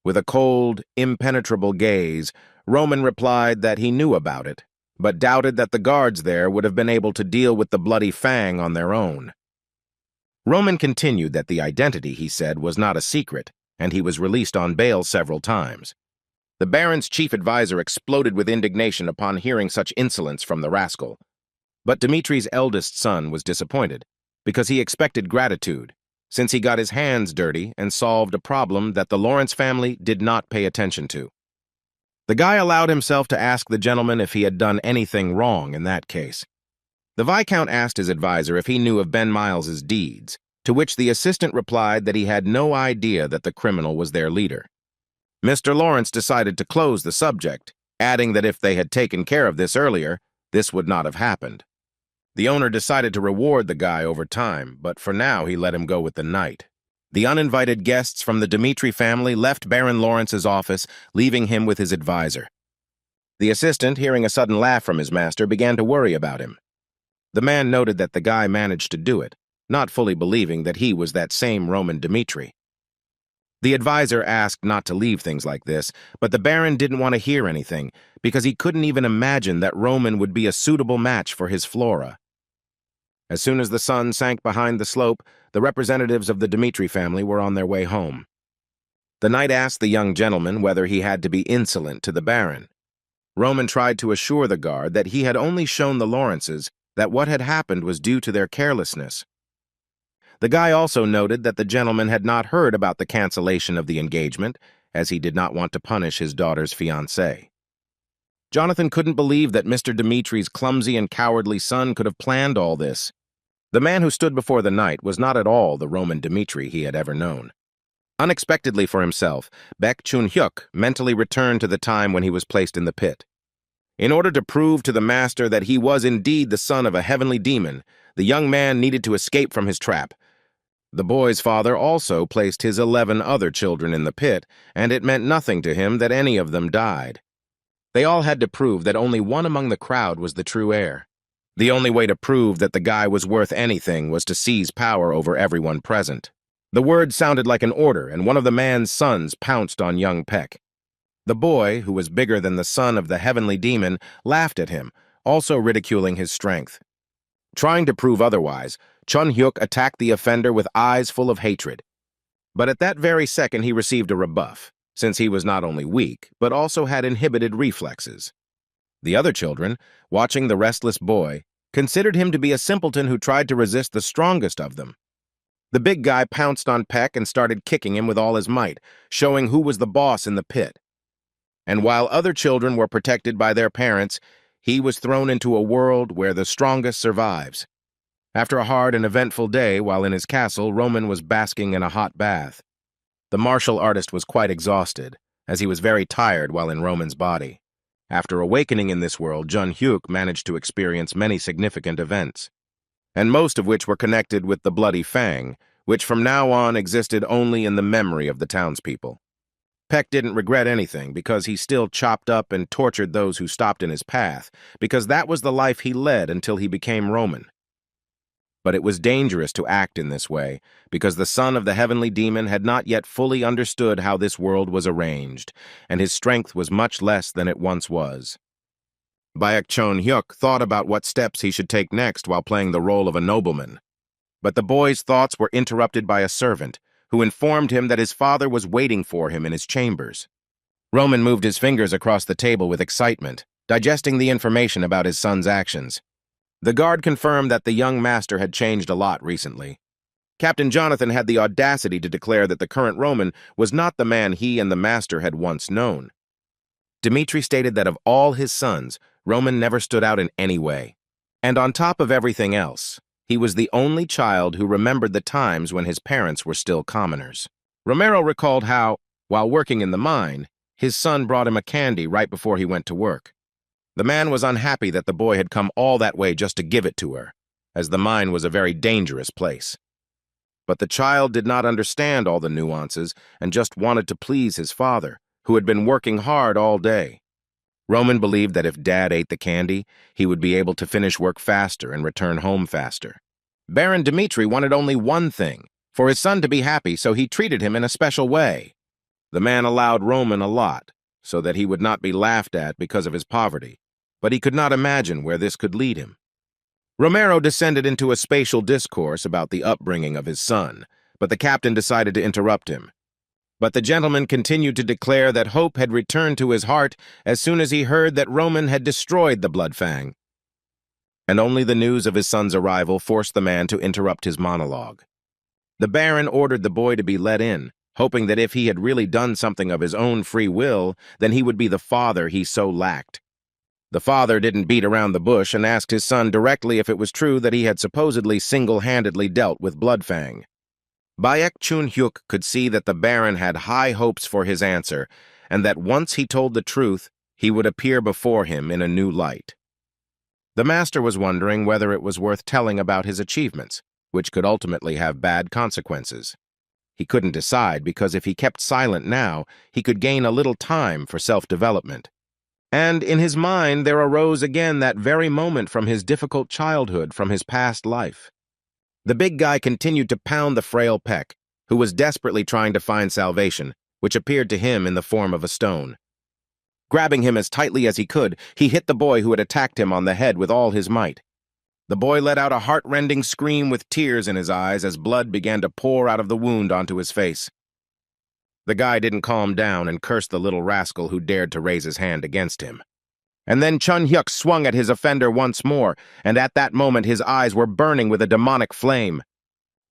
With a cold, impenetrable gaze, Roman replied that he knew about it, but doubted that the guards there would have been able to deal with the Bloody Fang on their own. Roman continued that the identity, he said, was not a secret, and he was released on bail several times. The Baron's chief advisor exploded with indignation upon hearing such insolence from the rascal. But Dmitri's eldest son was disappointed, because he expected gratitude, since he got his hands dirty and solved a problem that the Lawrence family did not pay attention to. The guy allowed himself to ask the gentleman if he had done anything wrong in that case. The Viscount asked his advisor if he knew of Ben Miles's deeds, to which the assistant replied that he had no idea that the criminal was their leader. Mr. Lawrence decided to close the subject, adding that if they had taken care of this earlier, this would not have happened. The owner decided to reward the guy over time, but for now he let him go with the night. The uninvited guests from the Dmitri family left Baron Lawrence's office, leaving him with his advisor. The assistant, hearing a sudden laugh from his master, began to worry about him. The man noted that the guy managed to do it, not fully believing that he was that same Roman Dmitri. The advisor asked not to leave things like this, but the Baron didn't want to hear anything, because he couldn't even imagine that Roman would be a suitable match for his Flora. As soon as the sun sank behind the slope, the representatives of the Dmitri family were on their way home. The knight asked the young gentleman whether he had to be insolent to the Baron. Roman tried to assure the guard that he had only shown the Lawrences that what had happened was due to their carelessness. The guy also noted that the gentleman had not heard about the cancellation of the engagement, as he did not want to punish his daughter's fiancé. Jonathan couldn't believe that Mr. Dimitri's clumsy and cowardly son could have planned all this. The man who stood before the knight was not at all the Roman Dmitri he had ever known. Unexpectedly for himself, Baek Chun-hyuk mentally returned to the time when he was placed in the pit. In order to prove to the master that he was indeed the son of a heavenly demon, the young man needed to escape from his trap. The boy's father also placed his 11 other children in the pit, and it meant nothing to him that any of them died. They all had to prove that only one among the crowd was the true heir. The only way to prove that the guy was worth anything was to seize power over everyone present. The word sounded like an order, and one of the man's sons pounced on young Peck. The boy, who was bigger than the son of the heavenly demon, laughed at him, also ridiculing his strength. Trying to prove otherwise, Chun-hyuk attacked the offender with eyes full of hatred. But at that very second he received a rebuff, since he was not only weak, but also had inhibited reflexes. The other children, watching the restless boy, considered him to be a simpleton who tried to resist the strongest of them. The big guy pounced on Peck and started kicking him with all his might, showing who was the boss in the pit. And while other children were protected by their parents, he was thrown into a world where the strongest survives. After a hard and eventful day while in his castle, Roman was basking in a hot bath. The martial artist was quite exhausted, as he was very tired while in Roman's body. After awakening in this world, Chun-hyuk managed to experience many significant events, and most of which were connected with the Bloody Fang, which from now on existed only in the memory of the townspeople. Peck didn't regret anything because he still chopped up and tortured those who stopped in his path, because that was the life he led until he became Roman. But it was dangerous to act in this way, because the son of the heavenly demon had not yet fully understood how this world was arranged, and his strength was much less than it once was. Baek Chun-hyuk thought about what steps he should take next while playing the role of a nobleman. But the boy's thoughts were interrupted by a servant, who informed him that his father was waiting for him in his chambers. Roman moved his fingers across the table with excitement, digesting the information about his son's actions. The guard confirmed that the young master had changed a lot recently. Captain Jonathan had the audacity to declare that the current Roman was not the man he and the master had once known. Dmitri stated that of all his sons, Roman never stood out in any way. And on top of everything else, he was the only child who remembered the times when his parents were still commoners. Romero recalled how, while working in the mine, his son brought him a candy right before he went to work. The man was unhappy that the boy had come all that way just to give it to her, as the mine was a very dangerous place. But the child did not understand all the nuances and just wanted to please his father, who had been working hard all day. Roman believed that if Dad ate the candy, he would be able to finish work faster and return home faster. Baron Dmitri wanted only one thing, for his son to be happy, so he treated him in a special way. The man allowed Roman a lot, so that he would not be laughed at because of his poverty, but he could not imagine where this could lead him. Romero descended into a spatial discourse about the upbringing of his son, but the captain decided to interrupt him. But the gentleman continued to declare that hope had returned to his heart as soon as he heard that Roman had destroyed the Blood Fang. And only the news of his son's arrival forced the man to interrupt his monologue. The Baron ordered the boy to be let in, hoping that if he had really done something of his own free will, then he would be the father he so lacked. The father didn't beat around the bush and asked his son directly if it was true that he had supposedly single-handedly dealt with Bloodfang. Baek Chun-hyuk could see that the Baron had high hopes for his answer, and that once he told the truth, he would appear before him in a new light. The master was wondering whether it was worth telling about his achievements, which could ultimately have bad consequences. He couldn't decide because if he kept silent now, he could gain a little time for self-development. And in his mind there arose again that very moment from his difficult childhood, from his past life. The big guy continued to pound the frail Peck, who was desperately trying to find salvation, which appeared to him in the form of a stone. Grabbing him as tightly as he could, he hit the boy who had attacked him on the head with all his might. The boy let out a heart-rending scream with tears in his eyes as blood began to pour out of the wound onto his face. The guy didn't calm down and cursed the little rascal who dared to raise his hand against him. And then Chun-hyuk swung at his offender once more, and at that moment his eyes were burning with a demonic flame.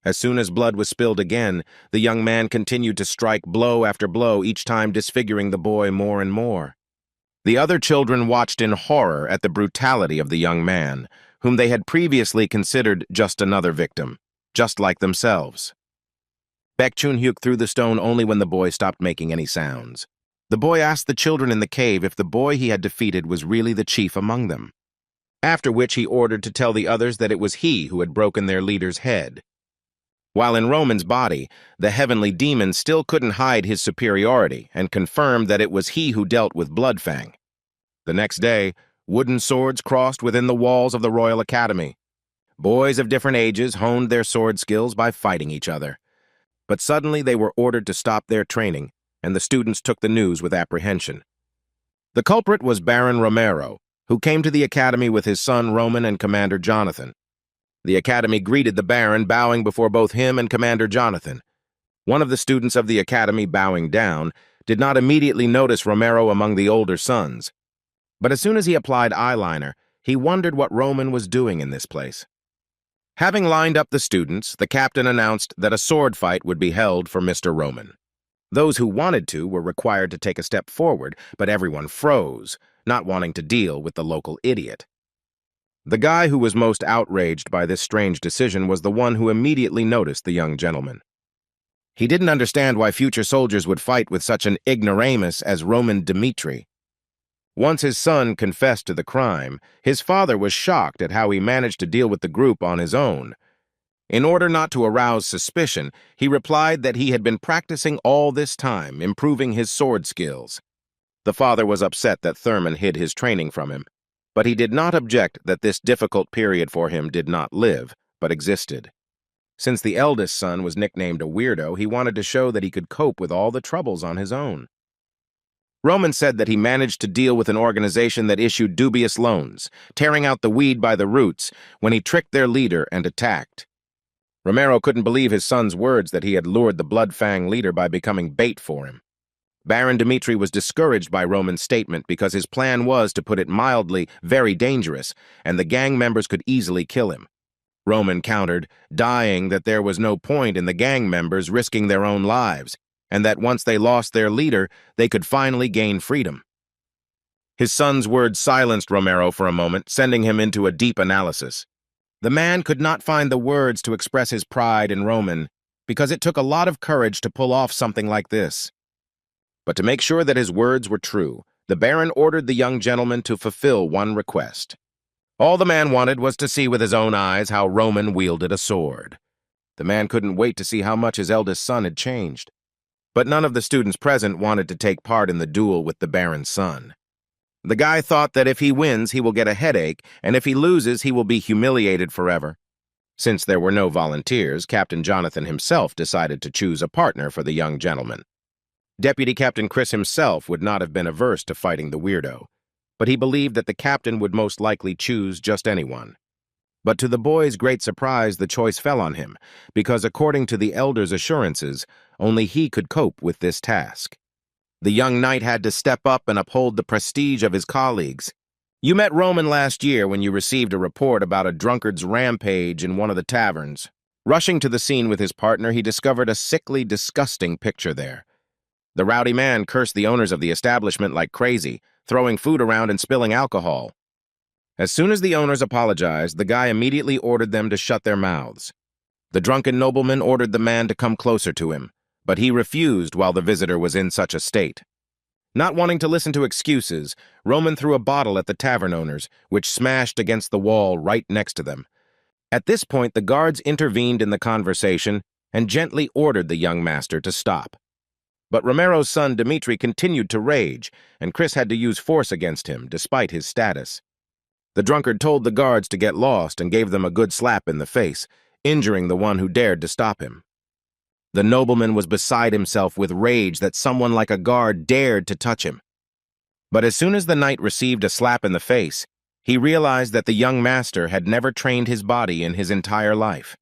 As soon as blood was spilled again, the young man continued to strike blow after blow, each time disfiguring the boy more and more. The other children watched in horror at the brutality of the young man, whom they had previously considered just another victim, just like themselves. Baek Chun-hyuk threw the stone only when the boy stopped making any sounds. The boy asked the children in the cave if the boy he had defeated was really the chief among them, after which he ordered to tell the others that it was he who had broken their leader's head. While in Roman's body, the heavenly demon still couldn't hide his superiority and confirmed that it was he who dealt with Bloodfang. The next day, wooden swords crossed within the walls of the Royal Academy. Boys of different ages honed their sword skills by fighting each other. But suddenly they were ordered to stop their training, and the students took the news with apprehension. The culprit was Baron Romero, who came to the academy with his son Roman and Commander Jonathan. The academy greeted the Baron, bowing before both him and Commander Jonathan. One of the students of the academy, bowing down, did not immediately notice Romero among the older sons. But as soon as he applied eyeliner, he wondered what Roman was doing in this place. Having lined up the students, the captain announced that a sword fight would be held for Mr. Roman. Those who wanted to were required to take a step forward, but everyone froze, not wanting to deal with the local idiot. The guy who was most outraged by this strange decision was the one who immediately noticed the young gentleman. He didn't understand why future soldiers would fight with such an ignoramus as Roman Dmitri. Once his son confessed to the crime, his father was shocked at how he managed to deal with the group on his own. In order not to arouse suspicion, he replied that he had been practicing all this time, improving his sword skills. The father was upset that Thurman hid his training from him, but he did not object that this difficult period for him did not live, but existed. Since the eldest son was nicknamed a weirdo, he wanted to show that he could cope with all the troubles on his own. Roman said that he managed to deal with an organization that issued dubious loans, tearing out the weed by the roots when he tricked their leader and attacked. Romero couldn't believe his son's words that he had lured the Bloodfang leader by becoming bait for him. Baron Dmitri was discouraged by Roman's statement because his plan was, to put it mildly, very dangerous, and the gang members could easily kill him. Roman countered, dying that there was no point in the gang members risking their own lives, and that once they lost their leader, they could finally gain freedom. His son's words silenced Romero for a moment, sending him into a deep analysis. The man could not find the words to express his pride in Roman, because it took a lot of courage to pull off something like this. But to make sure that his words were true, the Baron ordered the young gentleman to fulfill one request. All the man wanted was to see with his own eyes how Roman wielded a sword. The man couldn't wait to see how much his eldest son had changed. But none of the students present wanted to take part in the duel with the Baron's son. The guy thought that if he wins, he will get a headache, and if he loses, he will be humiliated forever. Since there were no volunteers, Captain Jonathan himself decided to choose a partner for the young gentleman. Deputy Captain Chris himself would not have been averse to fighting the weirdo, but he believed that the captain would most likely choose just anyone. But to the boy's great surprise, the choice fell on him, because according to the elder's assurances, only he could cope with this task. The young knight had to step up and uphold the prestige of his colleagues. You met Roman last year when you received a report about a drunkard's rampage in one of the taverns. Rushing to the scene with his partner, he discovered a sickly, disgusting picture there. The rowdy man cursed the owners of the establishment like crazy, throwing food around and spilling alcohol. As soon as the owners apologized, the guy immediately ordered them to shut their mouths. The drunken nobleman ordered the man to come closer to him, but he refused while the visitor was in such a state. Not wanting to listen to excuses, Roman threw a bottle at the tavern owners, which smashed against the wall right next to them. At this point, the guards intervened in the conversation and gently ordered the young master to stop. But Romero's son Dmitri continued to rage, and Chris had to use force against him, despite his status. The drunkard told the guards to get lost and gave them a good slap in the face, injuring the one who dared to stop him. The nobleman was beside himself with rage that someone like a guard dared to touch him. But as soon as the knight received a slap in the face, he realized that the young master had never trained his body in his entire life.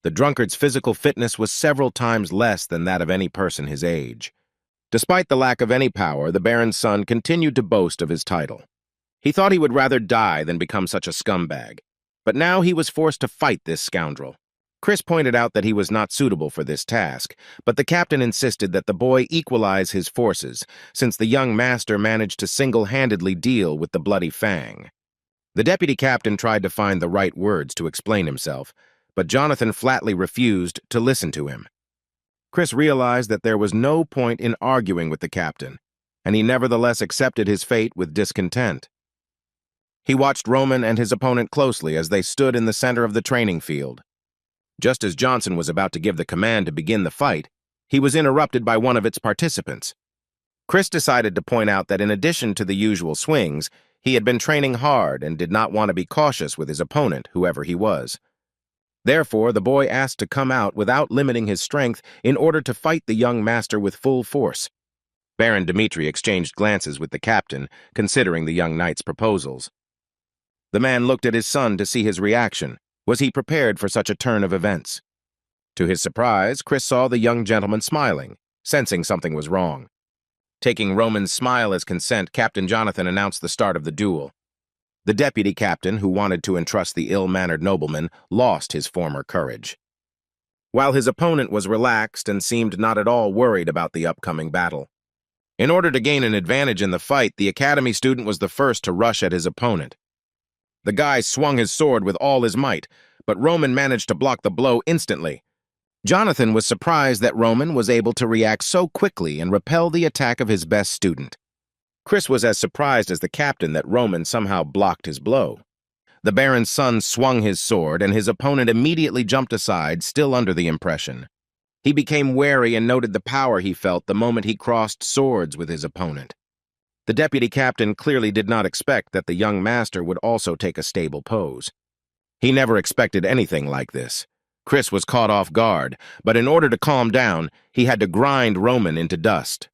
The drunkard's physical fitness was several times less than that of any person his age. Despite the lack of any power, the baron's son continued to boast of his title. He thought he would rather die than become such a scumbag, but now he was forced to fight this scoundrel. Chris pointed out that he was not suitable for this task, but the captain insisted that the boy equalize his forces, since the young master managed to single-handedly deal with the bloody Fang. The deputy captain tried to find the right words to explain himself, but Jonathan flatly refused to listen to him. Chris realized that there was no point in arguing with the captain, and he nevertheless accepted his fate with discontent. He watched Roman and his opponent closely as they stood in the center of the training field. Just as Johnson was about to give the command to begin the fight, he was interrupted by one of its participants. Chris decided to point out that in addition to the usual swings, he had been training hard and did not want to be cautious with his opponent, whoever he was. Therefore, the boy asked to come out without limiting his strength in order to fight the young master with full force. Baron Dmitri exchanged glances with the captain, considering the young knight's proposals. The man looked at his son to see his reaction. Was he prepared for such a turn of events? To his surprise, Chris saw the young gentleman smiling, sensing something was wrong. Taking Roman's smile as consent, Captain Jonathan announced the start of the duel. The deputy captain, who wanted to entrust the ill-mannered nobleman, lost his former courage. While his opponent was relaxed and seemed not at all worried about the upcoming battle. In order to gain an advantage in the fight, the academy student was the first to rush at his opponent. The guy swung his sword with all his might, but Roman managed to block the blow instantly. Jonathan was surprised that Roman was able to react so quickly and repel the attack of his best student. Chris was as surprised as the captain that Roman somehow blocked his blow. The baron's son swung his sword, and his opponent immediately jumped aside, still under the impression. He became wary and noted the power he felt the moment he crossed swords with his opponent. The deputy captain clearly did not expect that the young master would also take a stable pose. He never expected anything like this. Chris was caught off guard, but in order to calm down, he had to grind Roman into dust.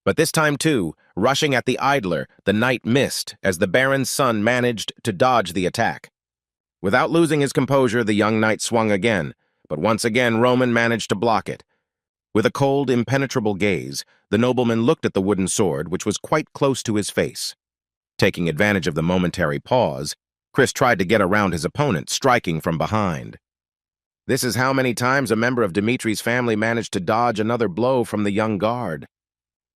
But this time, too, rushing at the idler, the knight missed as the baron's son managed to dodge the attack. Without losing his composure, the young knight swung again, but once again Roman managed to block it. With a cold, impenetrable gaze, the nobleman looked at the wooden sword, which was quite close to his face. Taking advantage of the momentary pause, Chris tried to get around his opponent, striking from behind. This is how many times a member of Dimitri's family managed to dodge another blow from the young guard.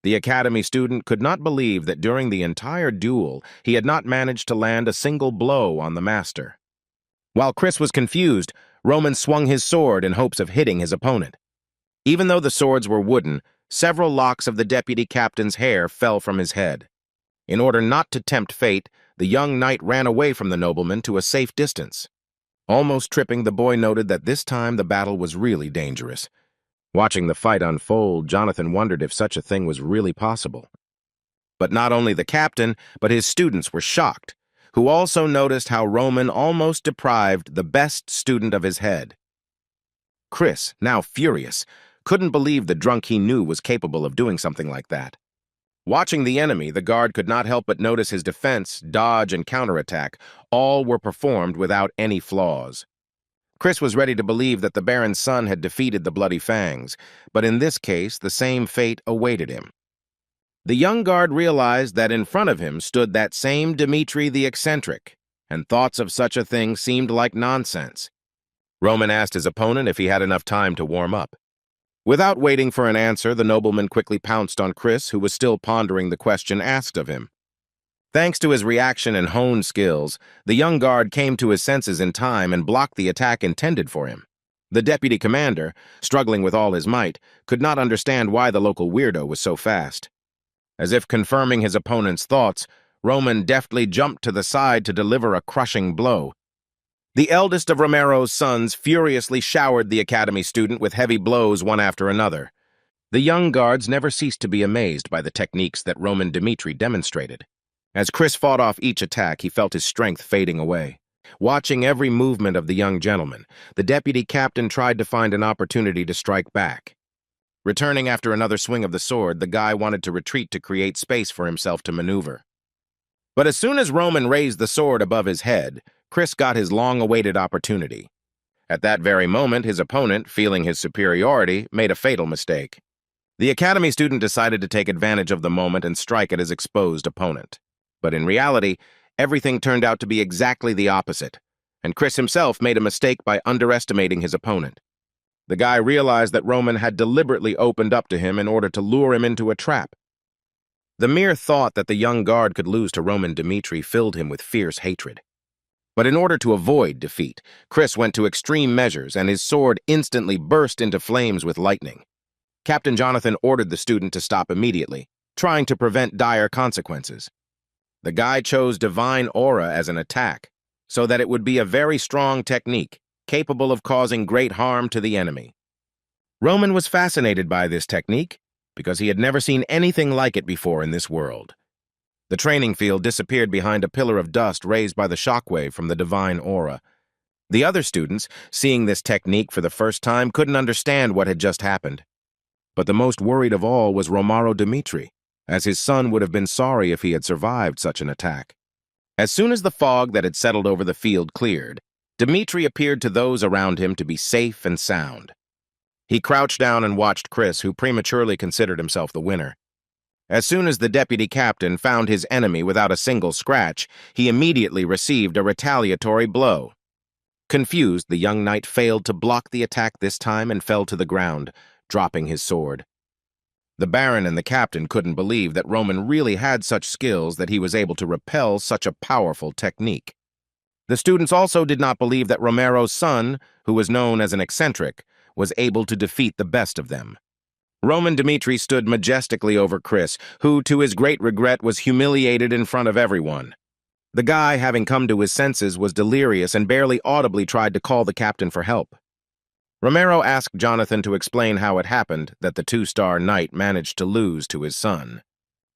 The academy student could not believe that during the entire duel he had not managed to land a single blow on the master. While Chris was confused, Roman swung his sword in hopes of hitting his opponent. Even though the swords were wooden, several locks of the deputy captain's hair fell from his head. In order not to tempt fate, the young knight ran away from the nobleman to a safe distance. Almost tripping, the boy noted that this time the battle was really dangerous. Watching the fight unfold, Jonathan wondered if such a thing was really possible. But not only the captain, but his students were shocked, who also noticed how Roman almost deprived the best student of his head. Chris, now furious, couldn't believe the drunk he knew was capable of doing something like that. Watching the enemy, the guard could not help but notice his defense, dodge, and counterattack all were performed without any flaws. Chris was ready to believe that the baron's son had defeated the Bloody Fangs, but in this case, the same fate awaited him. The young guard realized that in front of him stood that same Dmitri the eccentric, and thoughts of such a thing seemed like nonsense. Roman asked his opponent if he had enough time to warm up. Without waiting for an answer, the nobleman quickly pounced on Chris, who was still pondering the question asked of him. Thanks to his reaction and honed skills, the young guard came to his senses in time and blocked the attack intended for him. The deputy commander, struggling with all his might, could not understand why the local weirdo was so fast. As if confirming his opponent's thoughts, Roman deftly jumped to the side to deliver a crushing blow. The eldest of Romero's sons furiously showered the academy student with heavy blows one after another. The young guards never ceased to be amazed by the techniques that Roman Dmitri demonstrated. As Chris fought off each attack, he felt his strength fading away. Watching every movement of the young gentleman, the deputy captain tried to find an opportunity to strike back. Returning after another swing of the sword, the guy wanted to retreat to create space for himself to maneuver. But as soon as Roman raised the sword above his head, Chris got his long-awaited opportunity. At that very moment, his opponent, feeling his superiority, made a fatal mistake. The academy student decided to take advantage of the moment and strike at his exposed opponent. But in reality, everything turned out to be exactly the opposite, and Chris himself made a mistake by underestimating his opponent. The guy realized that Roman had deliberately opened up to him in order to lure him into a trap. The mere thought that the young guard could lose to Roman Dmitri filled him with fierce hatred. But in order to avoid defeat, Chris went to extreme measures, and his sword instantly burst into flames with lightning. Captain Jonathan ordered the student to stop immediately, trying to prevent dire consequences. The guy chose divine aura as an attack, so that it would be a very strong technique, capable of causing great harm to the enemy. Roman was fascinated by this technique because he had never seen anything like it before in this world. The training field disappeared behind a pillar of dust raised by the shockwave from the divine aura. The other students, seeing this technique for the first time, couldn't understand what had just happened. But the most worried of all was Romero Dmitri, as his son would have been sorry if he had survived such an attack. As soon as the fog that had settled over the field cleared, Dmitri appeared to those around him to be safe and sound. He crouched down and watched Chris, who prematurely considered himself the winner. As soon as the deputy captain found his enemy without a single scratch, he immediately received a retaliatory blow. Confused, the young knight failed to block the attack this time and fell to the ground, dropping his sword. The Baron and the captain couldn't believe that Roman really had such skills that he was able to repel such a powerful technique. The students also did not believe that Romero's son, who was known as an eccentric, was able to defeat the best of them. Roman Dmitri stood majestically over Chris, who, to his great regret, was humiliated in front of everyone. The guy, having come to his senses, was delirious and barely audibly tried to call the captain for help. Romero asked Jonathan to explain how it happened that the two-star knight managed to lose to his son.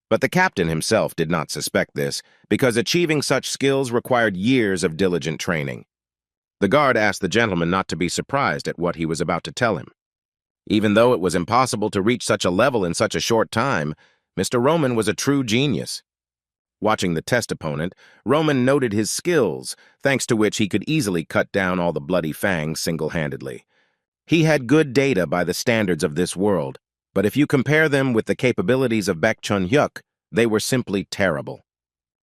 But the captain himself did not suspect this, because achieving such skills required years of diligent training. The guard asked the gentleman not to be surprised at what he was about to tell him. Even though it was impossible to reach such a level in such a short time, Mr. Roman was a true genius. Watching the test opponent, Roman noted his skills, thanks to which he could easily cut down all the bloody fangs single-handedly. He had good data by the standards of this world, but if you compare them with the capabilities of Baek Chun-hyuk, they were simply terrible.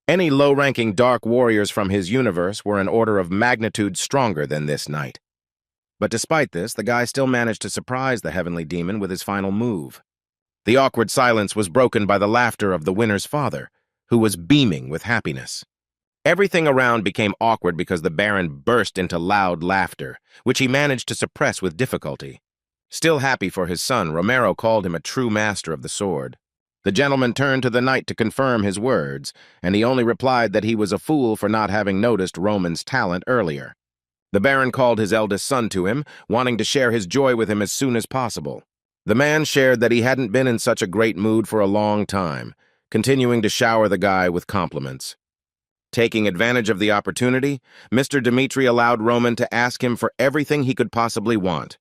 Any low-ranking dark warriors from his universe were an order of magnitude stronger than this knight. But despite this, the guy still managed to surprise the heavenly demon with his final move. The awkward silence was broken by the laughter of the winner's father, who was beaming with happiness. Everything around became awkward because the Baron burst into loud laughter, which he managed to suppress with difficulty. Still happy for his son, Romero called him a true master of the sword. The gentleman turned to the knight to confirm his words, and he only replied that he was a fool for not having noticed Roman's talent earlier. The Baron called his eldest son to him, wanting to share his joy with him as soon as possible. The man shared that he hadn't been in such a great mood for a long time, continuing to shower the guy with compliments. Taking advantage of the opportunity, Mr. Dmitri allowed Roman to ask him for everything he could possibly want.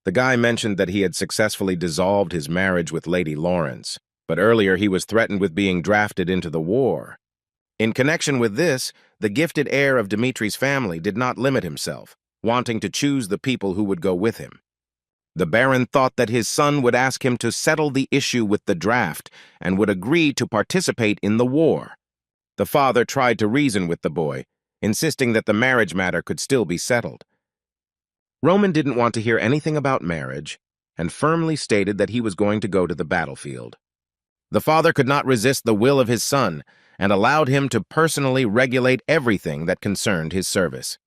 The guy mentioned that he had successfully dissolved his marriage with Lady Lawrence, but earlier he was threatened with being drafted into the war. In connection with this, the gifted heir of Dmitri's family did not limit himself, wanting to choose the people who would go with him. The Baron thought that his son would ask him to settle the issue with the draft and would agree to participate in the war. The father tried to reason with the boy, insisting that the marriage matter could still be settled. Roman didn't want to hear anything about marriage and firmly stated that he was going to go to the battlefield. The father could not resist the will of his son and allowed him to personally regulate everything that concerned his service.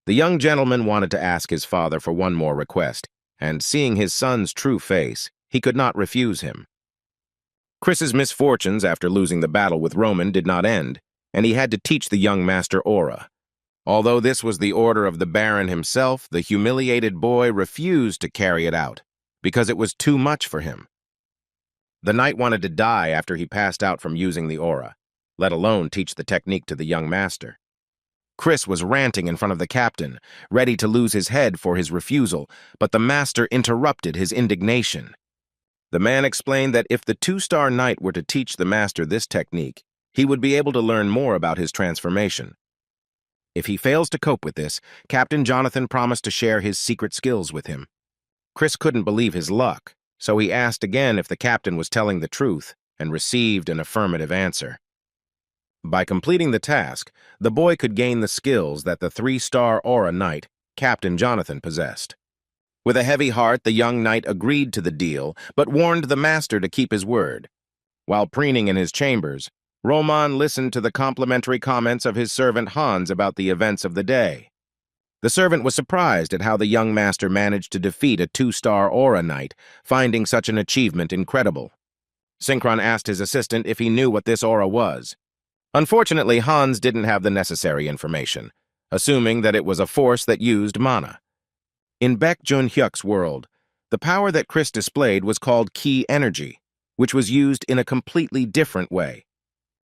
The young gentleman wanted to ask his father for one more request, and seeing his son's true face, he could not refuse him. Chris's misfortunes after losing the battle with Roman did not end, and he had to teach the young master aura. Although this was the order of the Baron himself, the humiliated boy refused to carry it out, because it was too much for him. The knight wanted to die after he passed out from using the aura, let alone teach the technique to the young master. Chris was ranting in front of the captain, ready to lose his head for his refusal, but the master interrupted his indignation. The man explained that if the two-star knight were to teach the master this technique, he would be able to learn more about his transformation. If he fails to cope with this, Captain Jonathan promised to share his secret skills with him. Chris couldn't believe his luck, so he asked again if the captain was telling the truth, and received an affirmative answer. By completing the task, the boy could gain the skills that the three-star aura knight, Captain Jonathan, possessed. With a heavy heart, the young knight agreed to the deal, but warned the master to keep his word. While preening in his chambers, Roman listened to the complimentary comments of his servant Hans about the events of the day. The servant was surprised at how the young master managed to defeat a two-star aura knight, finding such an achievement incredible. Synchron asked his assistant if he knew what this aura was. Unfortunately, Hans didn't have the necessary information, assuming that it was a force that used mana. In Baek Jun-hyuk's world, the power that Chris displayed was called Ki energy, which was used in a completely different way.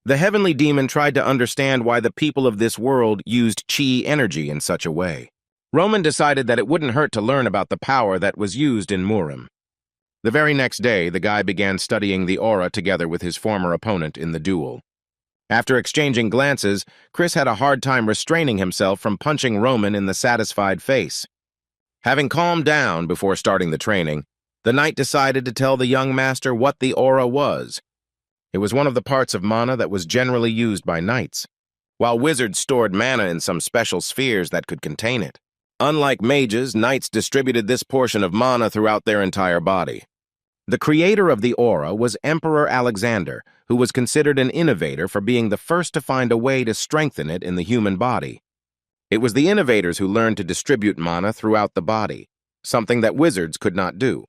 The heavenly demon tried to understand why the people of this world used Chi energy in such a way. Roman decided that it wouldn't hurt to learn about the power that was used in Murim. The very next day, the guy began studying the aura together with his former opponent in the duel. After exchanging glances, Chris had a hard time restraining himself from punching Roman in the satisfied face. Having calmed down before starting the training, the knight decided to tell the young master what the aura was. It was one of the parts of mana that was generally used by knights, while wizards stored mana in some special spheres that could contain it. Unlike mages, knights distributed this portion of mana throughout their entire body. The creator of the aura was Emperor Alexander, who was considered an innovator for being the first to find a way to strengthen it in the human body. It was the innovators who learned to distribute mana throughout the body, something that wizards could not do.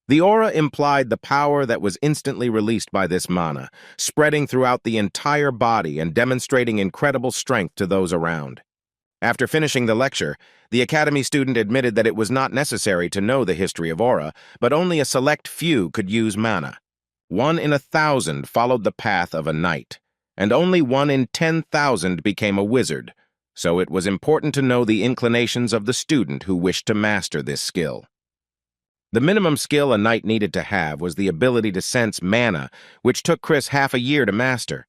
The aura implied the power that was instantly released by this mana, spreading throughout the entire body and demonstrating incredible strength to those around. After finishing the lecture, the academy student admitted that it was not necessary to know the history of aura, but only a select few could use mana. 1 in 1,000 followed the path of a knight, and only 1 in 10,000 became a wizard, so it was important to know the inclinations of the student who wished to master this skill. The minimum skill a knight needed to have was the ability to sense mana, which took Chris half a year to master.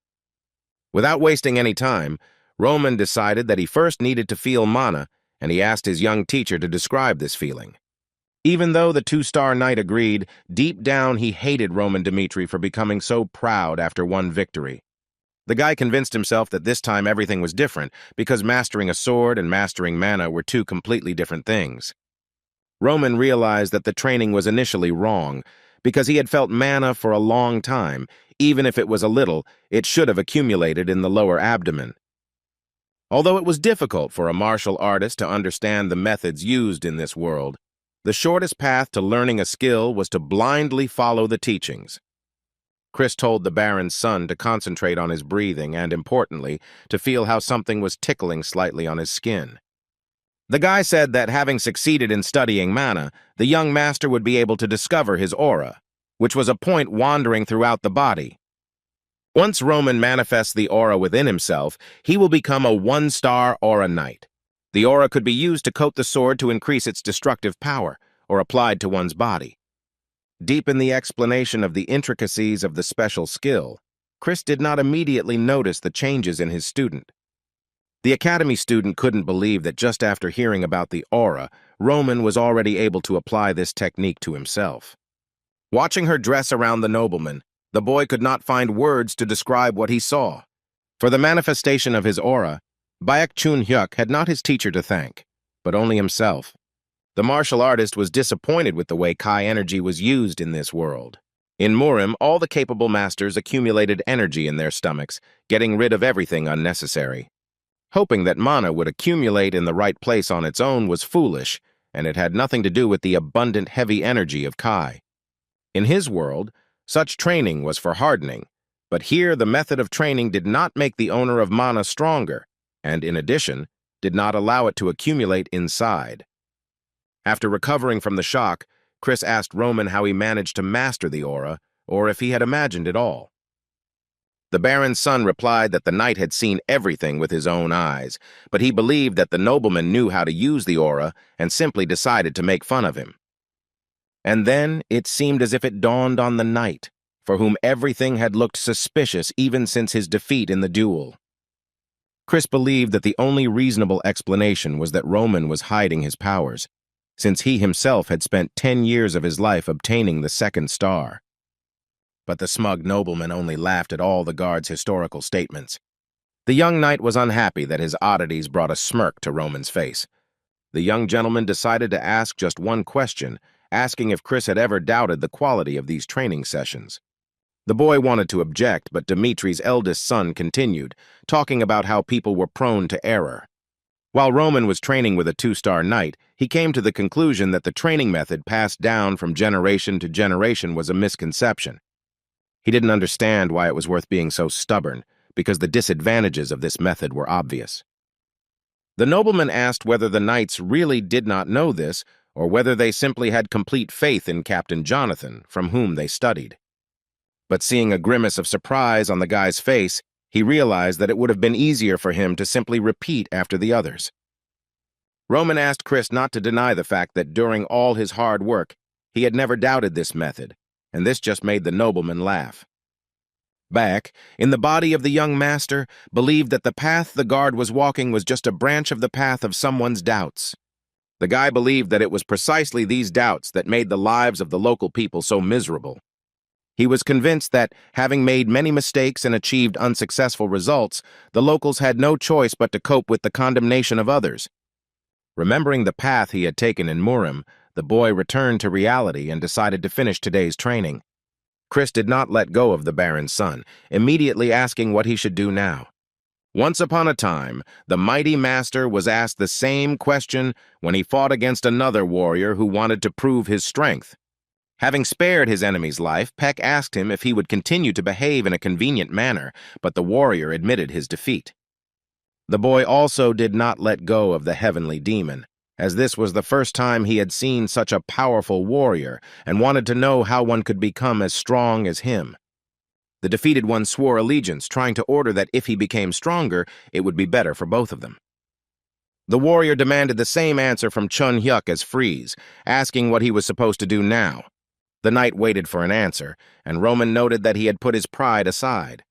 Without wasting any time, Roman decided that he first needed to feel mana, and he asked his young teacher to describe this feeling. Even though the two-star knight agreed, deep down he hated Roman Dmitri for becoming so proud after one victory. The guy convinced himself that this time everything was different, because mastering a sword and mastering mana were two completely different things. Roman realized that the training was initially wrong, because he had felt mana for a long time. Even if it was a little, it should have accumulated in the lower abdomen. Although it was difficult for a martial artist to understand the methods used in this world, the shortest path to learning a skill was to blindly follow the teachings. Chris told the Baron's son to concentrate on his breathing and, importantly, to feel how something was tickling slightly on his skin. The guy said that having succeeded in studying mana, the young master would be able to discover his aura, which was a point wandering throughout the body. Once Roman manifests the aura within himself, he will become a 1-star aura knight. The aura could be used to coat the sword to increase its destructive power, or applied to one's body. Deep in the explanation of the intricacies of the special skill, Chris did not immediately notice the changes in his student. The academy student couldn't believe that just after hearing about the aura, Roman was already able to apply this technique to himself. Watching her dress around the nobleman, the boy could not find words to describe what he saw. For the manifestation of his aura, Baek Jun-hyuk had not his teacher to thank, but only himself. The martial artist was disappointed with the way Kai energy was used in this world. In Murim, all the capable masters accumulated energy in their stomachs, getting rid of everything unnecessary. Hoping that mana would accumulate in the right place on its own was foolish, and it had nothing to do with the abundant heavy energy of Kai. In his world, such training was for hardening, but here the method of training did not make the owner of mana stronger, and in addition, did not allow it to accumulate inside. After recovering from the shock, Chris asked Roman how he managed to master the aura, or if he had imagined it all. The Baron's son replied that the knight had seen everything with his own eyes, but he believed that the nobleman knew how to use the aura and simply decided to make fun of him. And then it seemed as if it dawned on the knight, for whom everything had looked suspicious even since his defeat in the duel. Chris believed that the only reasonable explanation was that Roman was hiding his powers, since he himself had spent 10 years of his life obtaining the second star. But the smug nobleman only laughed at all the guard's historical statements. The young knight was unhappy that his oddities brought a smirk to Roman's face. The young gentleman decided to ask just one question, asking if Chris had ever doubted the quality of these training sessions. The boy wanted to object, but Dimitri's eldest son continued, talking about how people were prone to error. While Roman was training with a 2-star knight, he came to the conclusion that the training method passed down from generation to generation was a misconception. He didn't understand why it was worth being so stubborn, because the disadvantages of this method were obvious. The nobleman asked whether the knights really did not know this, or whether they simply had complete faith in Captain Jonathan, from whom they studied. But seeing a grimace of surprise on the guy's face, he realized that it would have been easier for him to simply repeat after the others. Roman asked Chris not to deny the fact that during all his hard work, he had never doubted this method, and this just made the nobleman laugh. Back, in the body of the young master, believed that the path the guard was walking was just a branch of the path of someone's doubts. The guy believed that it was precisely these doubts that made the lives of the local people so miserable. He was convinced that, having made many mistakes and achieved unsuccessful results, the locals had no choice but to cope with the condemnation of others. Remembering the path he had taken in Murim, the boy returned to reality and decided to finish today's training. Chris did not let go of the Baron's son, immediately asking what he should do now. Once upon a time, the mighty master was asked the same question when he fought against another warrior who wanted to prove his strength. Having spared his enemy's life, Peck asked him if he would continue to behave in a convenient manner, but the warrior admitted his defeat. The boy also did not let go of the heavenly demon, as this was the first time he had seen such a powerful warrior and wanted to know how one could become as strong as him. The defeated one swore allegiance, trying to order that if he became stronger, it would be better for both of them. The warrior demanded the same answer from Chun Hyuk as Freeze, asking what he was supposed to do now. The knight waited for an answer, and Roman noted that he had put his pride aside.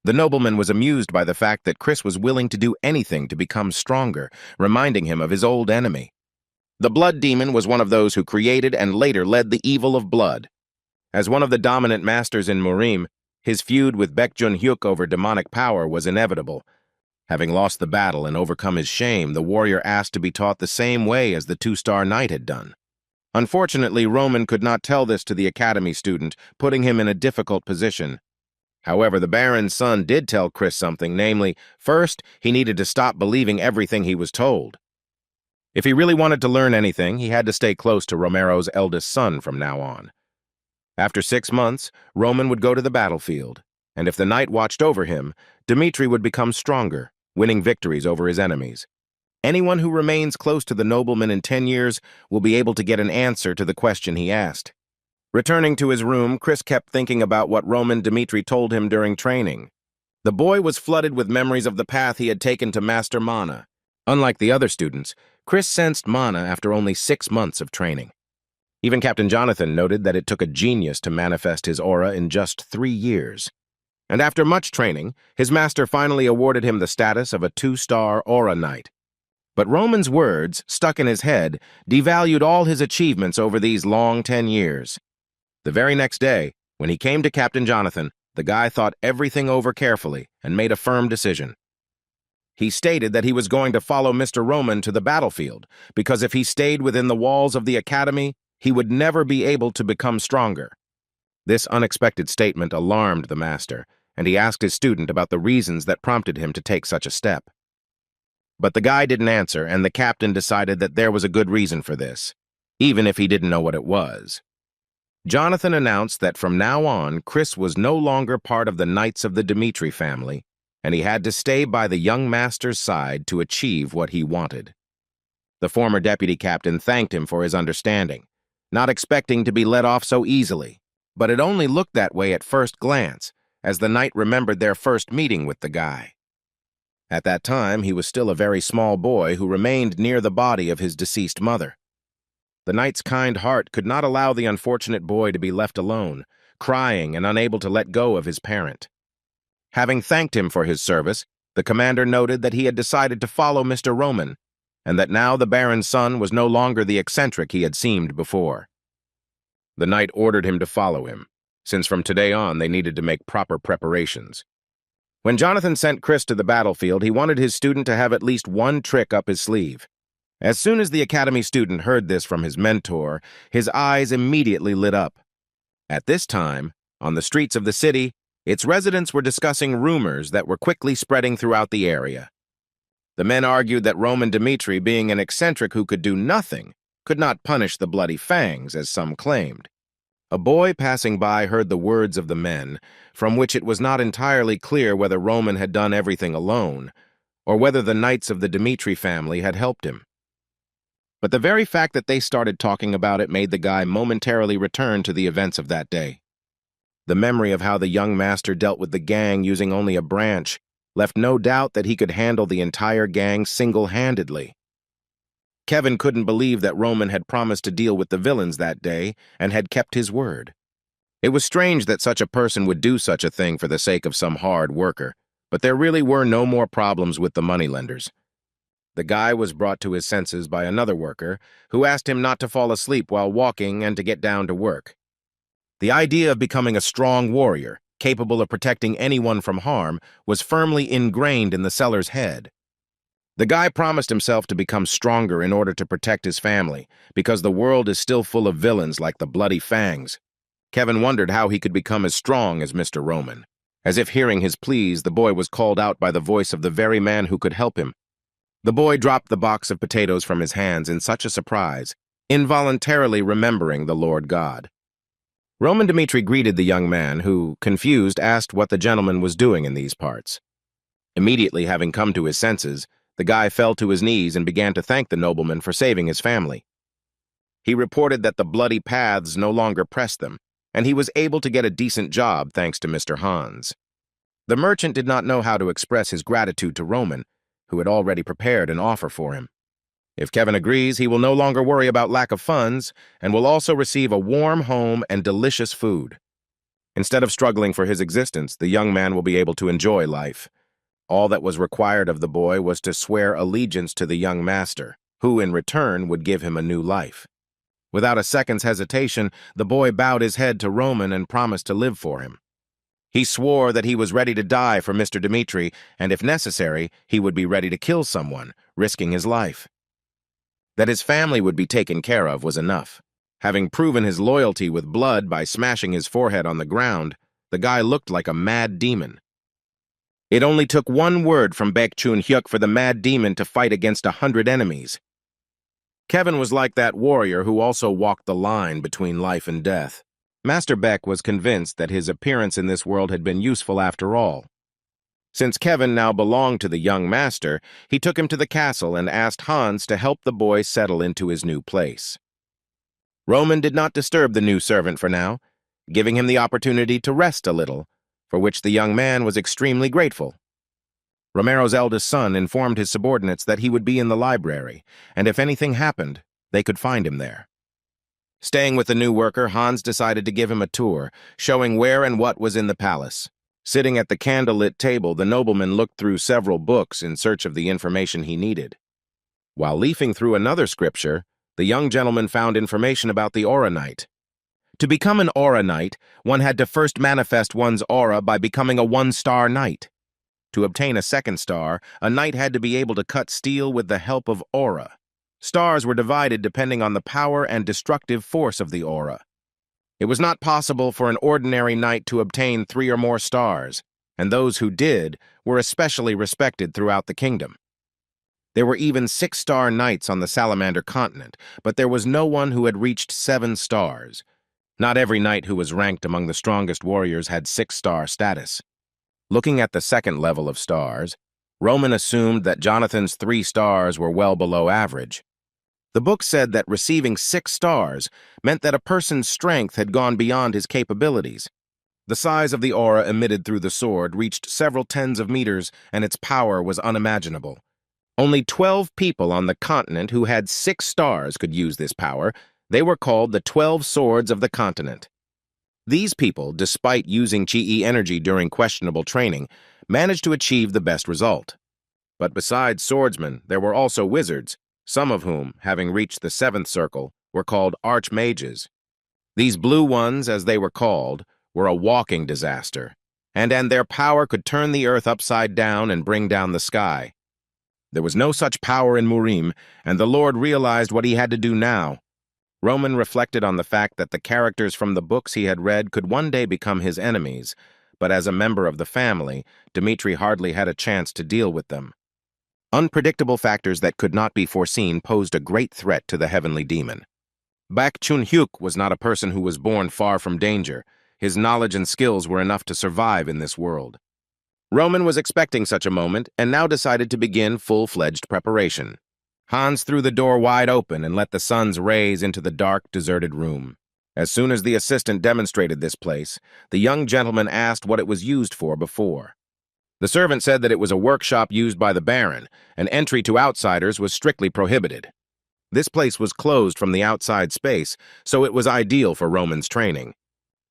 The nobleman was amused by the fact that Chris was willing to do anything to become stronger, reminding him of his old enemy. The blood demon was one of those who created and later led the evil of blood. As one of the dominant masters in Murim, his feud with Baekjun Hyuk over demonic power was inevitable. Having lost the battle and overcome his shame, the warrior asked to be taught the same way as the 2-star knight had done. Unfortunately, Roman could not tell this to the academy student, putting him in a difficult position. However, the Baron's son did tell Chris something, namely, first, he needed to stop believing everything he was told. If he really wanted to learn anything, he had to stay close to Romero's eldest son from now on. After 6 months, Roman would go to the battlefield, and if the knight watched over him, Dimitri would become stronger, winning victories over his enemies. Anyone who remains close to the nobleman in 10 years will be able to get an answer to the question he asked. Returning to his room, Chris kept thinking about what Roman Dimitri told him during training. The boy was flooded with memories of the path he had taken to master mana. Unlike the other students, Chris sensed mana after only 6 months of training. Even Captain Jonathan noted that it took a genius to manifest his aura in just 3 years. And after much training, his master finally awarded him the status of a 2-star aura knight. But Roman's words, stuck in his head, devalued all his achievements over these long 10 years. The very next day, when he came to Captain Jonathan, the guy thought everything over carefully and made a firm decision. He stated that he was going to follow Mr. Roman to the battlefield, because if he stayed within the walls of the academy, he would never be able to become stronger. This unexpected statement alarmed the master, and he asked his student about the reasons that prompted him to take such a step. But the guy didn't answer, and the captain decided that there was a good reason for this, even if he didn't know what it was. Jonathan announced that from now on, Chris was no longer part of the Knights of the Dimitri family, and he had to stay by the young master's side to achieve what he wanted. The former deputy captain thanked him for his understanding, not expecting to be let off so easily, but it only looked that way at first glance, as the knight remembered their first meeting with the guy. At that time, he was still a very small boy who remained near the body of his deceased mother. The knight's kind heart could not allow the unfortunate boy to be left alone, crying and unable to let go of his parent. Having thanked him for his service, the commander noted that he had decided to follow Mr. Roman, and that now the baron's son was no longer the eccentric he had seemed before. The knight ordered him to follow him, since from today on they needed to make proper preparations. When Jonathan sent Chris to the battlefield, he wanted his student to have at least one trick up his sleeve. As soon as the academy student heard this from his mentor, his eyes immediately lit up. At this time, on the streets of the city, its residents were discussing rumors that were quickly spreading throughout the area. The men argued that Roman Dimitri, being an eccentric who could do nothing, could not punish the bloody fangs, as some claimed. A boy passing by heard the words of the men, from which it was not entirely clear whether Roman had done everything alone, or whether the Knights of the Dimitri family had helped him. But the very fact that they started talking about it made the guy momentarily return to the events of that day. The memory of how the young master dealt with the gang using only a branch left no doubt that he could handle the entire gang single-handedly. Kevin couldn't believe that Roman had promised to deal with the villains that day and had kept his word. It was strange that such a person would do such a thing for the sake of some hard worker, but there really were no more problems with the moneylenders. The guy was brought to his senses by another worker, who asked him not to fall asleep while walking and to get down to work. The idea of becoming a strong warrior, capable of protecting anyone from harm, was firmly ingrained in the seller's head. The guy promised himself to become stronger in order to protect his family, because the world is still full of villains like the Bloody Fangs. Kevin wondered how he could become as strong as Mr. Roman. As if hearing his pleas, the boy was called out by the voice of the very man who could help him. The boy dropped the box of potatoes from his hands in such a surprise, involuntarily remembering the Lord God. Roman Dimitri greeted the young man, who, confused, asked what the gentleman was doing in these parts. Immediately having come to his senses, the guy fell to his knees and began to thank the nobleman for saving his family. He reported that the bloody paths no longer pressed them, and he was able to get a decent job thanks to Mr. Hans. The merchant did not know how to express his gratitude to Roman, who had already prepared an offer for him. If Kevin agrees, he will no longer worry about lack of funds and will also receive a warm home and delicious food. Instead of struggling for his existence, the young man will be able to enjoy life. All that was required of the boy was to swear allegiance to the young master, who in return would give him a new life. Without a second's hesitation, the boy bowed his head to Roman and promised to live for him. He swore that he was ready to die for Mr. Dimitri, and if necessary, he would be ready to kill someone, risking his life. That his family would be taken care of was enough. Having proven his loyalty with blood by smashing his forehead on the ground, the guy looked like a mad demon. It only took one word from Baek Chun-hyuk for the mad demon to fight against 100 enemies. Kevin was like that warrior who also walked the line between life and death. Master Beck was convinced that his appearance in this world had been useful after all. Since Kevin now belonged to the young master, he took him to the castle and asked Hans to help the boy settle into his new place. Roman did not disturb the new servant for now, giving him the opportunity to rest a little, for which the young man was extremely grateful. Romero's eldest son informed his subordinates that he would be in the library, and if anything happened, they could find him there. Staying with the new worker, Hans decided to give him a tour, showing where and what was in the palace. Sitting at the candlelit table, the nobleman looked through several books in search of the information he needed. While leafing through another scripture, the young gentleman found information about the Aura Knight. To become an Aura Knight, one had to first manifest one's aura by becoming a one-star knight. To obtain a second star, a knight had to be able to cut steel with the help of aura. Stars were divided depending on the power and destructive force of the aura. It was not possible for an ordinary knight to obtain 3 or more stars, and those who did were especially respected throughout the kingdom. There were even 6-star knights on the Salamander continent, but there was no one who had reached 7 stars. Not every knight who was ranked among the strongest warriors had 6-star status. Looking at the second level of stars, Roman assumed that Jonathan's 3 stars were well below average. The book said that receiving 6 stars meant that a person's strength had gone beyond his capabilities. The size of the aura emitted through the sword reached several tens of meters, and its power was unimaginable. Only 12 people on the continent who had 6 stars could use this power. They were called the 12 Swords of the Continent. These people, despite using Chi energy during questionable training, managed to achieve the best result. But besides swordsmen, there were also wizards, some of whom, having reached the 7th circle, were called archmages. These blue ones, as they were called, were a walking disaster, and their power could turn the earth upside down and bring down the sky. There was no such power in Murim, and the Lord realized what he had to do now. Roman reflected on the fact that the characters from the books he had read could one day become his enemies, but as a member of the family, Dmitri hardly had a chance to deal with them. Unpredictable factors that could not be foreseen posed a great threat to the heavenly demon. Bak Chun-hyuk was not a person who was born far from danger. His knowledge and skills were enough to survive in this world. Roman was expecting such a moment and now decided to begin full-fledged preparation. Hans threw the door wide open and let the sun's rays into the dark, deserted room. As soon as the assistant demonstrated this place, the young gentleman asked what it was used for before. The servant said that it was a workshop used by the Baron, and entry to outsiders was strictly prohibited. This place was closed from the outside space, so it was ideal for Roman's training.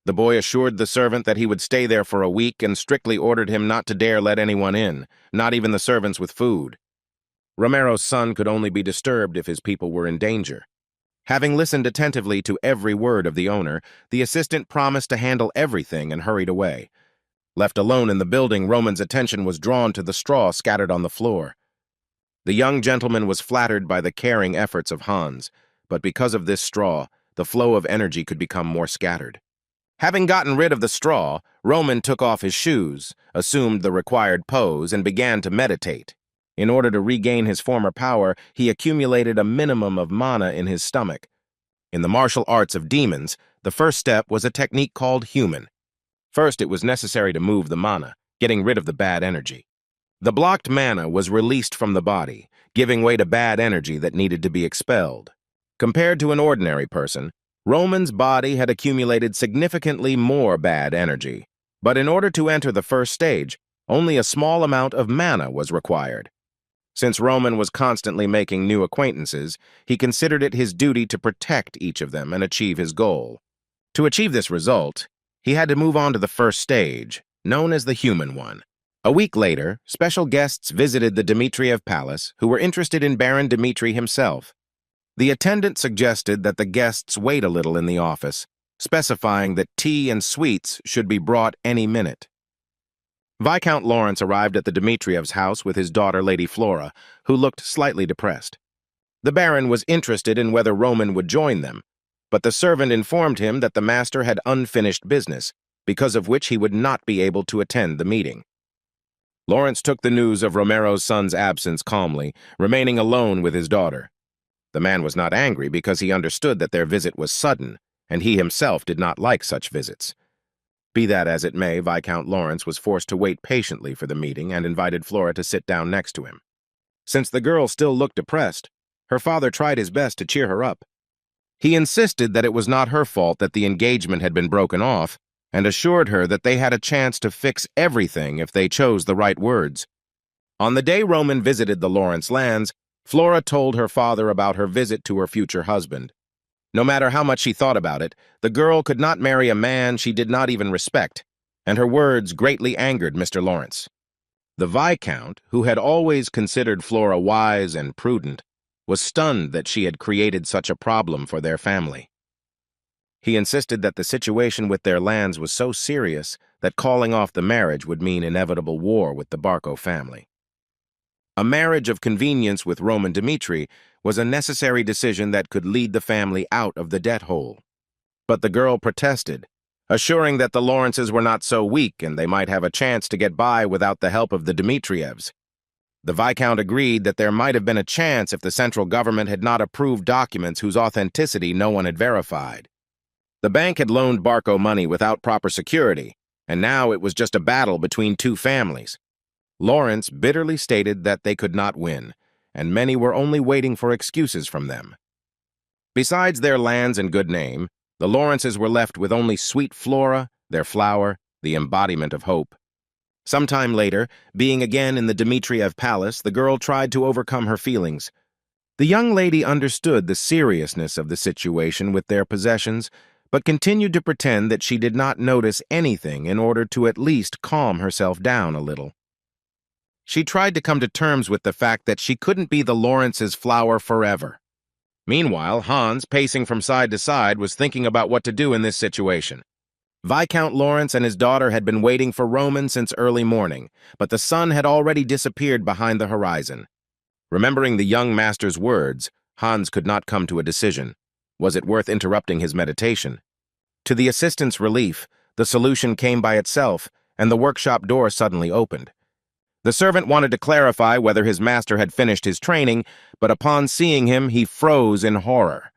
The boy assured the servant that he would stay there for a week and strictly ordered him not to dare let anyone in, not even the servants with food. Romero's son could only be disturbed if his people were in danger. Having listened attentively to every word of the owner, the assistant promised to handle everything and hurried away. Left alone in the building, Roman's attention was drawn to the straw scattered on the floor. The young gentleman was flattered by the caring efforts of Hans, but because of this straw, the flow of energy could become more scattered. Having gotten rid of the straw, Roman took off his shoes, assumed the required pose, and began to meditate. In order to regain his former power, he accumulated a minimum of mana in his stomach. In the martial arts of demons, the first step was a technique called human. First, it was necessary to move the mana, getting rid of the bad energy. The blocked mana was released from the body, giving way to bad energy that needed to be expelled. Compared to an ordinary person, Roman's body had accumulated significantly more bad energy, but in order to enter the first stage, only a small amount of mana was required. Since Roman was constantly making new acquaintances, he considered it his duty to protect each of them and achieve his goal. To achieve this result, he had to move on to the first stage, known as the human one. A week later, special guests visited the Dmitriev Palace who were interested in Baron Dmitri himself. The attendant suggested that the guests wait a little in the office, specifying that tea and sweets should be brought any minute. Viscount Lawrence arrived at the Dmitrievs' house with his daughter, Lady Flora, who looked slightly depressed. The Baron was interested in whether Roman would join them, but the servant informed him that the master had unfinished business, because of which he would not be able to attend the meeting. Lawrence took the news of Romero's son's absence calmly, remaining alone with his daughter. The man was not angry because he understood that their visit was sudden, and he himself did not like such visits. Be that as it may, Viscount Lawrence was forced to wait patiently for the meeting and invited Flora to sit down next to him. Since the girl still looked depressed, her father tried his best to cheer her up. He insisted that it was not her fault that the engagement had been broken off, and assured her that they had a chance to fix everything if they chose the right words. On the day Roman visited the Lawrence lands, Flora told her father about her visit to her future husband. No matter how much she thought about it, the girl could not marry a man she did not even respect, and her words greatly angered Mr. Lawrence. The Viscount, who had always considered Flora wise and prudent, was stunned that she had created such a problem for their family. He insisted that the situation with their lands was so serious that calling off the marriage would mean inevitable war with the Barco family. A marriage of convenience with Roman Dmitri was a necessary decision that could lead the family out of the debt hole. But the girl protested, assuring that the Lawrences were not so weak and they might have a chance to get by without the help of the Dmitrievs. The Viscount agreed that there might have been a chance if the central government had not approved documents whose authenticity no one had verified. The bank had loaned Barco money without proper security, and now it was just a battle between two families. Lawrence bitterly stated that they could not win, and many were only waiting for excuses from them. Besides their lands and good name, the Lawrences were left with only sweet Flora, their flower, the embodiment of hope. Sometime later, being again in the Dmitriev palace, the girl tried to overcome her feelings. The young lady understood the seriousness of the situation with their possessions, but continued to pretend that she did not notice anything in order to at least calm herself down a little. She tried to come to terms with the fact that she couldn't be the Lawrences' flower forever. Meanwhile, Hans, pacing from side to side, was thinking about what to do in this situation. Viscount Lawrence and his daughter had been waiting for Roman since early morning, but the sun had already disappeared behind the horizon. Remembering the young master's words, Hans could not come to a decision. Was it worth interrupting his meditation? To the assistant's relief, the solution came by itself, and the workshop door suddenly opened. The servant wanted to clarify whether his master had finished his training, but upon seeing him, he froze in horror.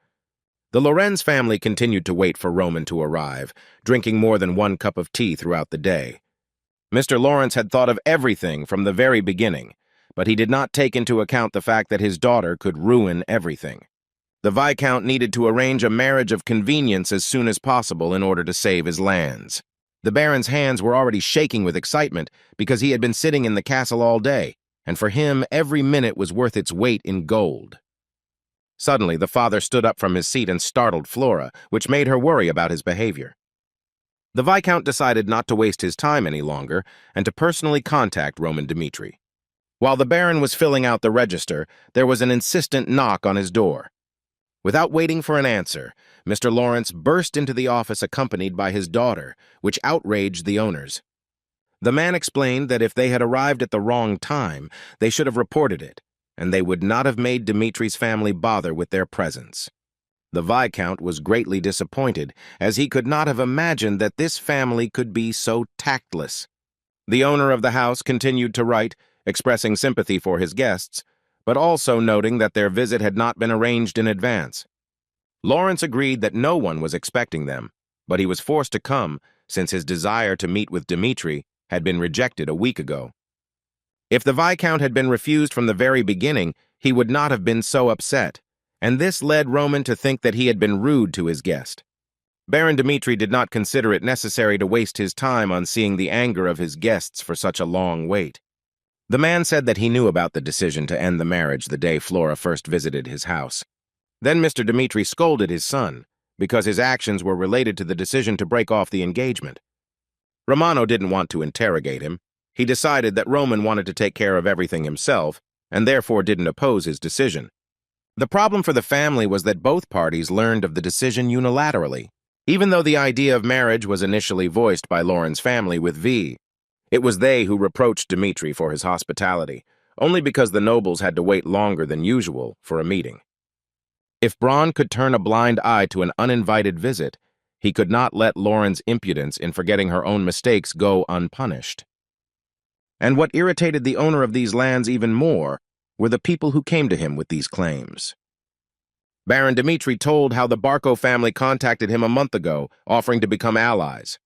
The Lorenz family continued to wait for Roman to arrive, drinking more than 1 cup of tea throughout the day. Mr. Lawrence had thought of everything from the very beginning, but he did not take into account the fact that his daughter could ruin everything. The Viscount needed to arrange a marriage of convenience as soon as possible in order to save his lands. The Baron's hands were already shaking with excitement because he had been sitting in the castle all day, and for him every minute was worth its weight in gold. Suddenly, the father stood up from his seat and startled Flora, which made her worry about his behavior. The Viscount decided not to waste his time any longer and to personally contact Roman Dmitri. While the Baron was filling out the register, there was an insistent knock on his door. Without waiting for an answer, Mr. Lawrence burst into the office accompanied by his daughter, which outraged the owners. The man explained that if they had arrived at the wrong time, they should have reported it, and they would not have made Dmitri's family bother with their presence. The Viscount was greatly disappointed, as he could not have imagined that this family could be so tactless. The owner of the house continued to write, expressing sympathy for his guests, but also noting that their visit had not been arranged in advance. Lawrence agreed that no one was expecting them, but he was forced to come since his desire to meet with Dmitri had been rejected a week ago. If the Viscount had been refused from the very beginning, he would not have been so upset, and this led Roman to think that he had been rude to his guest. Baron Dmitri did not consider it necessary to waste his time on seeing the anger of his guests for such a long wait. The man said that he knew about the decision to end the marriage the day Flora first visited his house. Then Mr. Dmitri scolded his son, because his actions were related to the decision to break off the engagement. Romano didn't want to interrogate him. He decided that Roman wanted to take care of everything himself, and therefore didn't oppose his decision. The problem for the family was that both parties learned of the decision unilaterally, even though the idea of marriage was initially voiced by Lauren's family with V. It was they who reproached Dmitri for his hospitality, only because the nobles had to wait longer than usual for a meeting. If Braun could turn a blind eye to an uninvited visit, he could not let Lauren's impudence in forgetting her own mistakes go unpunished. And what irritated the owner of these lands even more were the people who came to him with these claims. Baron Dmitri told how the Barco family contacted him a month ago, offering to become allies.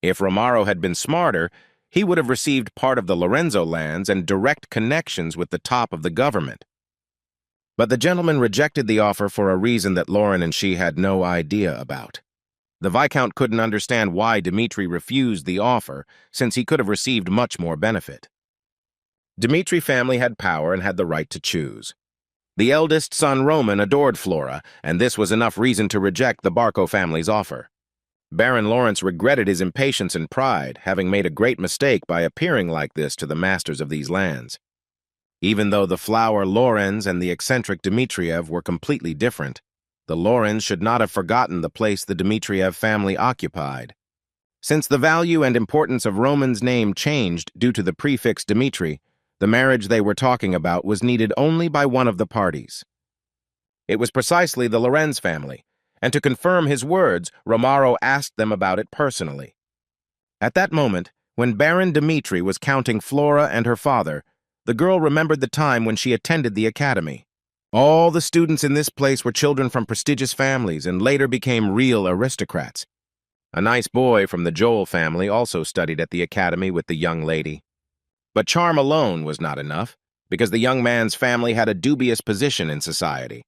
If Romaro had been smarter, he would have received part of the Lorenzo lands and direct connections with the top of the government. But the gentleman rejected the offer for a reason that Lauren and she had no idea about. The Viscount couldn't understand why Dmitri refused the offer, since he could have received much more benefit. Dmitri family had power and had the right to choose. The eldest son, Roman, adored Flora, and this was enough reason to reject the Barco family's offer. Baron Lawrence regretted his impatience and pride, having made a great mistake by appearing like this to the masters of these lands. Even though the flower Lorenz and the eccentric Dmitriev were completely different, the Lorenz should not have forgotten the place the Dmitriev family occupied. Since the value and importance of Roman's name changed due to the prefix Dmitri, the marriage they were talking about was needed only by one of the parties. It was precisely the Lorenz family, and to confirm his words, Romaro asked them about it personally. At that moment, when Baron Dmitri was counting Flora and her father, the girl remembered the time when she attended the academy. All the students in this place were children from prestigious families and later became real aristocrats. A nice boy from the Joel family also studied at the academy with the young lady. But charm alone was not enough, because the young man's family had a dubious position in society.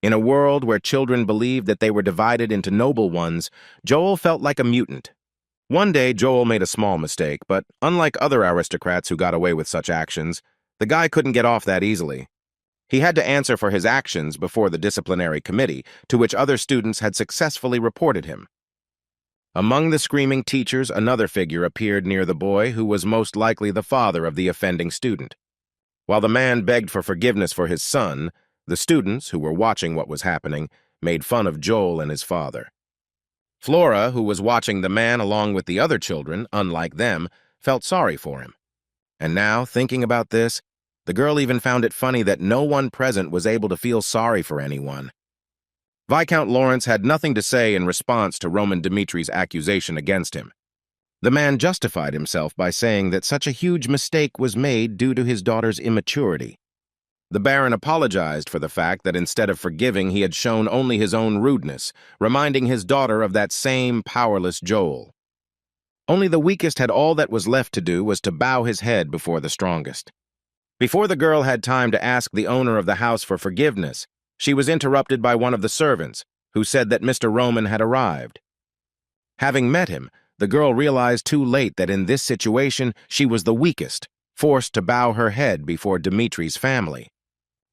In a world where children believed that they were divided into noble ones, Joel felt like a mutant. One day, Joel made a small mistake, but unlike other aristocrats who got away with such actions, the guy couldn't get off that easily. He had to answer for his actions before the disciplinary committee, to which other students had successfully reported him. Among the screaming teachers, another figure appeared near the boy who was most likely the father of the offending student. While the man begged for forgiveness for his son, the students, who were watching what was happening, made fun of Joel and his father. Flora, who was watching the man along with the other children, unlike them, felt sorry for him. And now, thinking about this, the girl even found it funny that no one present was able to feel sorry for anyone. Viscount Lawrence had nothing to say in response to Roman Dimitri's accusation against him. The man justified himself by saying that such a huge mistake was made due to his daughter's immaturity. The Baron apologized for the fact that instead of forgiving, he had shown only his own rudeness, reminding his daughter of that same powerless Joel. Only the weakest had all that was left to do was to bow his head before the strongest. Before the girl had time to ask the owner of the house for forgiveness, she was interrupted by one of the servants, who said that Mr. Roman had arrived. Having met him, the girl realized too late that in this situation she was the weakest, forced to bow her head before Dimitri's family.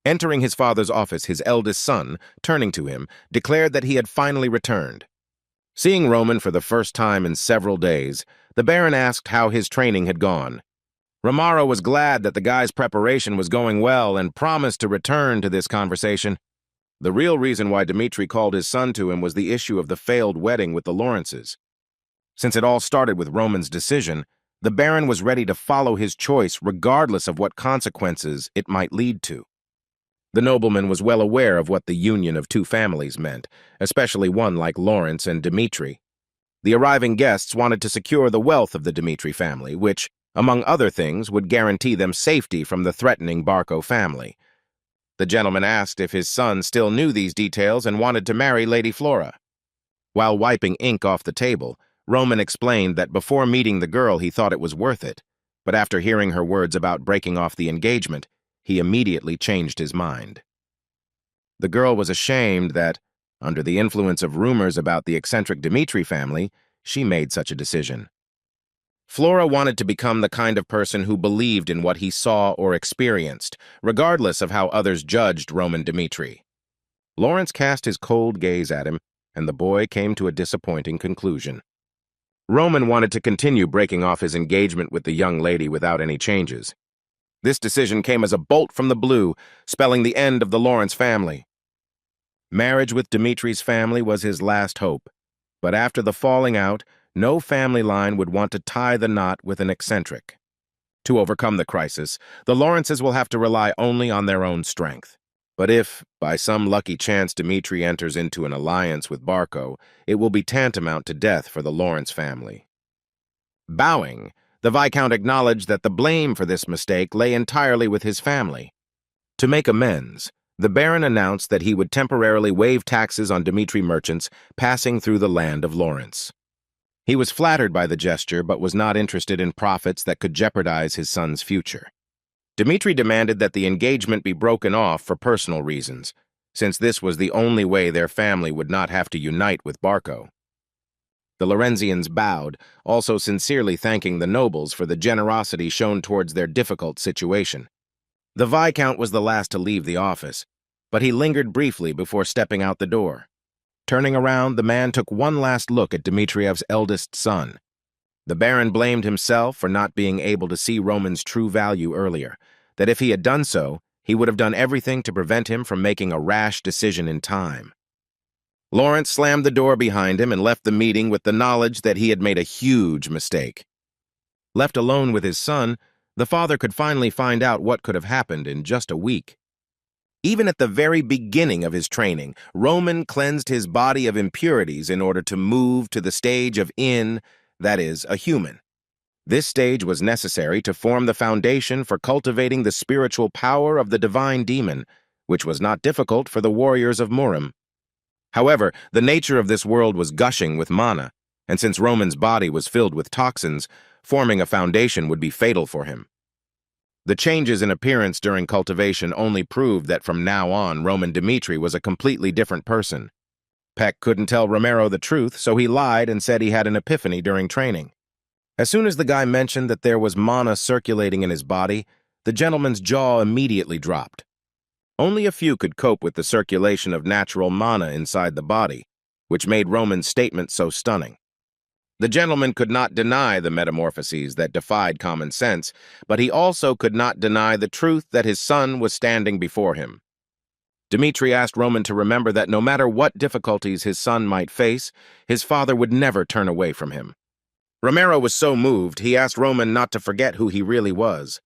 Entering his father's office, his eldest son, turning to him, declared that he had finally returned. Seeing Roman for the first time in several days, the Baron asked how his training had gone. Romaro was glad that the guy's preparation was going well and promised to return to this conversation. The real reason why Dimitri called his son to him was the issue of the failed wedding with the Lawrences. Since it all started with Roman's decision, the Baron was ready to follow his choice regardless of what consequences it might lead to. The nobleman was well aware of what the union of two families meant, especially one like Lawrence and Dimitri. The arriving guests wanted to secure the wealth of the Dimitri family, which, among other things, would guarantee them safety from the threatening Barco family. The gentleman asked if his son still knew these details and wanted to marry Lady Flora. While wiping ink off the table, Roman explained that before meeting the girl he thought it was worth it, but after hearing her words about breaking off the engagement, he immediately changed his mind. The girl was ashamed that, under the influence of rumors about the eccentric Dimitri family, she made such a decision. Flora wanted to become the kind of person who believed in what he saw or experienced, regardless of how others judged Roman Dimitri. Lawrence cast his cold gaze at him, and the boy came to a disappointing conclusion. Roman wanted to continue breaking off his engagement with the young lady without any changes. This decision came as a bolt from the blue, spelling the end of the Lawrence family. Marriage with Dimitri's family was his last hope, but after the falling out, no family line would want to tie the knot with an eccentric. To overcome the crisis, the Lawrences will have to rely only on their own strength. But if, by some lucky chance, Dimitri enters into an alliance with Barco, it will be tantamount to death for the Lawrence family. Bowing, the Viscount acknowledged that the blame for this mistake lay entirely with his family. To make amends, the Baron announced that he would temporarily waive taxes on Dimitri merchants passing through the land of Lawrence. He was flattered by the gesture but was not interested in profits that could jeopardize his son's future. Dimitri demanded that the engagement be broken off for personal reasons, since this was the only way their family would not have to unite with Barco. The Lorenzians bowed, also sincerely thanking the nobles for the generosity shown towards their difficult situation. The Viscount was the last to leave the office, but he lingered briefly before stepping out the door. Turning around, the man took one last look at Dmitriev's eldest son. The Baron blamed himself for not being able to see Roman's true value earlier, that if he had done so, he would have done everything to prevent him from making a rash decision in time. Lawrence slammed the door behind him and left the meeting with the knowledge that he had made a huge mistake. Left alone with his son, the father could finally find out what could have happened in just a week. Even at the very beginning of his training, Roman cleansed his body of impurities in order to move to the stage of that is, a human. This stage was necessary to form the foundation for cultivating the spiritual power of the divine demon, which was not difficult for the warriors of Murim. However, the nature of this world was gushing with mana, and since Roman's body was filled with toxins, forming a foundation would be fatal for him. The changes in appearance during cultivation only proved that from now on Roman Dimitri was a completely different person. Peck couldn't tell Romero the truth, so he lied and said he had an epiphany during training. As soon as the guy mentioned that there was mana circulating in his body, the gentleman's jaw immediately dropped. Only a few could cope with the circulation of natural mana inside the body, which made Roman's statement so stunning. The gentleman could not deny the metamorphoses that defied common sense, but he also could not deny the truth that his son was standing before him. Dimitri asked Roman to remember that no matter what difficulties his son might face, his father would never turn away from him. Romero was so moved, he asked Roman not to forget who he really was.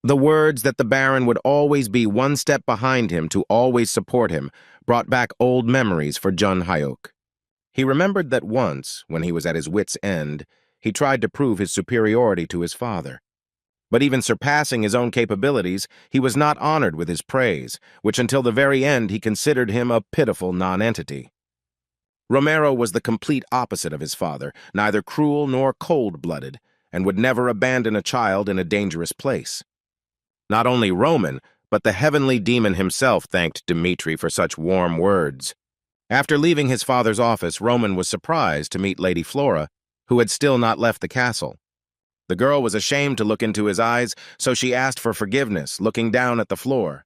The words that the Baron would always be one step behind him to always support him brought back old memories for Jun Hyuk. He remembered that once, when he was at his wits' end, he tried to prove his superiority to his father. But even surpassing his own capabilities, he was not honored with his praise, which until the very end he considered him a pitiful non-entity. Romero was the complete opposite of his father, neither cruel nor cold-blooded, and would never abandon a child in a dangerous place. Not only Roman, but the heavenly demon himself thanked Dimitri for such warm words. After leaving his father's office, Roman was surprised to meet Lady Flora, who had still not left the castle. The girl was ashamed to look into his eyes, so she asked for forgiveness, looking down at the floor.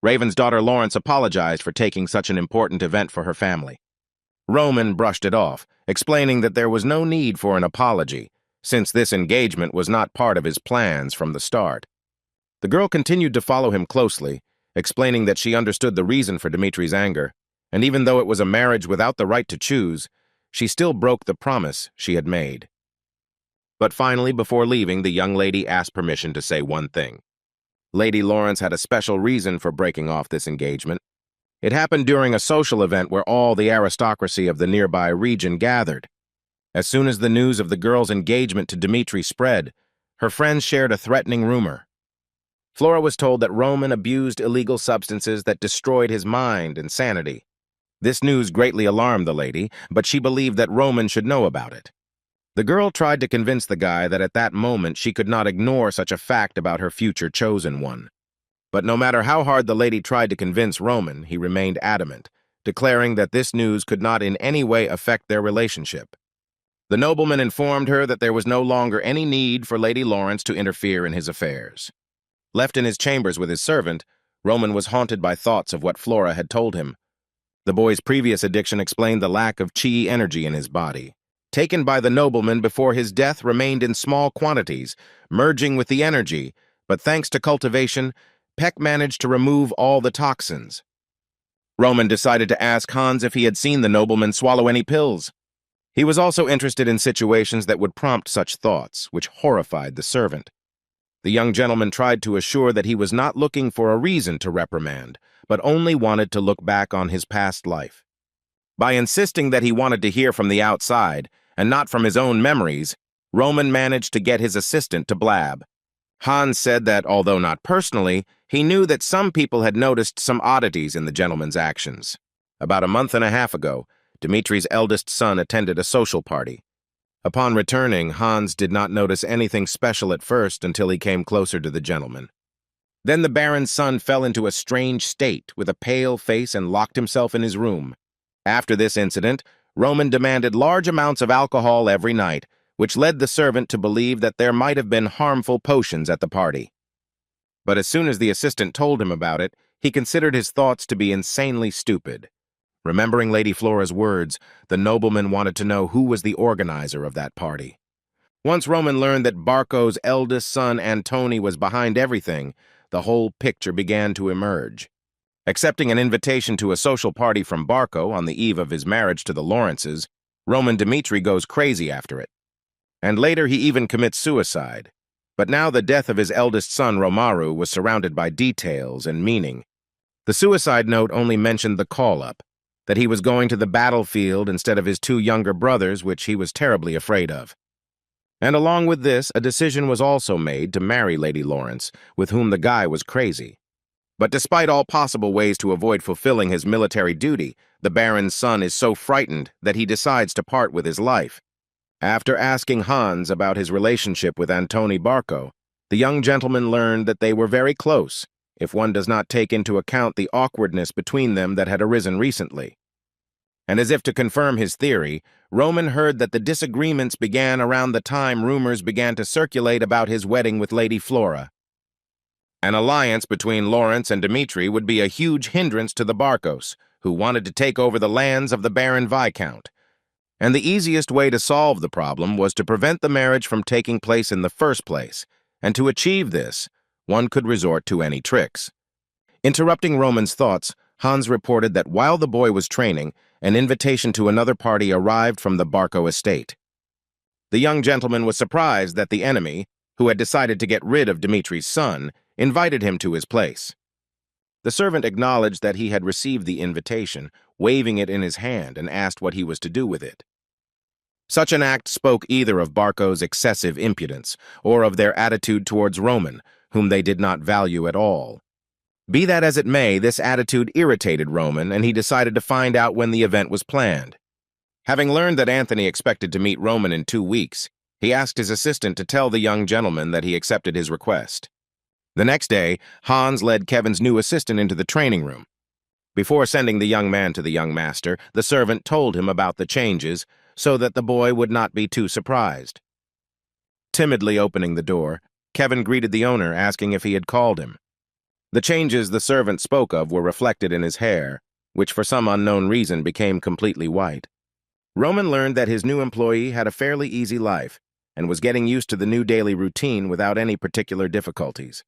Raven's daughter Lawrence apologized for taking such an important event for her family. Roman brushed it off, explaining that there was no need for an apology, since this engagement was not part of his plans from the start. The girl continued to follow him closely, explaining that she understood the reason for Dimitri's anger, and even though it was a marriage without the right to choose, she still broke the promise she had made. But finally, before leaving, the young lady asked permission to say one thing. Lady Lawrence had a special reason for breaking off this engagement. It happened during a social event where all the aristocracy of the nearby region gathered. As soon as the news of the girl's engagement to Dimitri spread, her friends shared a threatening rumor. Flora was told that Roman abused illegal substances that destroyed his mind and sanity. This news greatly alarmed the lady, but she believed that Roman should know about it. The girl tried to convince the guy that at that moment she could not ignore such a fact about her future chosen one. But no matter how hard the lady tried to convince Roman, he remained adamant, declaring that this news could not in any way affect their relationship. The nobleman informed her that there was no longer any need for Lady Lawrence to interfere in his affairs. Left in his chambers with his servant, Roman was haunted by thoughts of what Flora had told him. The boy's previous addiction explained the lack of chi energy in his body. Taken by the nobleman before his death remained in small quantities, merging with the energy, but thanks to cultivation, Peck managed to remove all the toxins. Roman decided to ask Hans if he had seen the nobleman swallow any pills. He was also interested in situations that would prompt such thoughts, which horrified the servant. The young gentleman tried to assure that he was not looking for a reason to reprimand, but only wanted to look back on his past life. By insisting that he wanted to hear from the outside, and not from his own memories, Roman managed to get his assistant to blab. Hans said that, although not personally, he knew that some people had noticed some oddities in the gentleman's actions. About a month and a half ago, Dimitri's eldest son attended a social party. Upon returning, Hans did not notice anything special at first until he came closer to the gentleman. Then the Baron's son fell into a strange state with a pale face and locked himself in his room. After this incident, Roman demanded large amounts of alcohol every night, which led the servant to believe that there might have been harmful potions at the party. But as soon as the assistant told him about it, he considered his thoughts to be insanely stupid. Remembering Lady Flora's words, the nobleman wanted to know who was the organizer of that party. Once Roman learned that Barco's eldest son, Antony, was behind everything, the whole picture began to emerge. Accepting an invitation to a social party from Barco on the eve of his marriage to the Lawrences, Roman Dimitri goes crazy after it. And later he even commits suicide. But now the death of his eldest son, Romaru, was surrounded by details and meaning. The suicide note only mentioned the call-up, that he was going to the battlefield instead of his two younger brothers, which he was terribly afraid of. And along with this, a decision was also made to marry Lady Lawrence, with whom the guy was crazy. But despite all possible ways to avoid fulfilling his military duty, the Baron's son is so frightened that he decides to part with his life. After asking Hans about his relationship with Antoni Barco, the young gentleman learned that they were very close, if one does not take into account the awkwardness between them that had arisen recently. And as if to confirm his theory, Roman heard that the disagreements began around the time rumors began to circulate about his wedding with Lady Flora. An alliance between Lawrence and Dmitri would be a huge hindrance to the Barcos, who wanted to take over the lands of the Baron Viscount. And the easiest way to solve the problem was to prevent the marriage from taking place in the first place, and to achieve this, one could resort to any tricks. Interrupting Roman's thoughts, Hans reported that while the boy was training, an invitation to another party arrived from the Barco estate. The young gentleman was surprised that the enemy, who had decided to get rid of Dmitri's son, invited him to his place. The servant acknowledged that he had received the invitation, waving it in his hand, and asked what he was to do with it. Such an act spoke either of Barco's excessive impudence or of their attitude towards Roman, whom they did not value at all. Be that as it may, this attitude irritated Roman, and he decided to find out when the event was planned. Having learned that Anthony expected to meet Roman in 2 weeks, he asked his assistant to tell the young gentleman that he accepted his request. The next day, Hans led Kevin's new assistant into the training room. Before sending the young man to the young master, the servant told him about the changes so that the boy would not be too surprised. Timidly opening the door, Kevin greeted the owner, asking if he had called him. The changes the servant spoke of were reflected in his hair, which for some unknown reason became completely white. Roman learned that his new employee had a fairly easy life and was getting used to the new daily routine without any particular difficulties.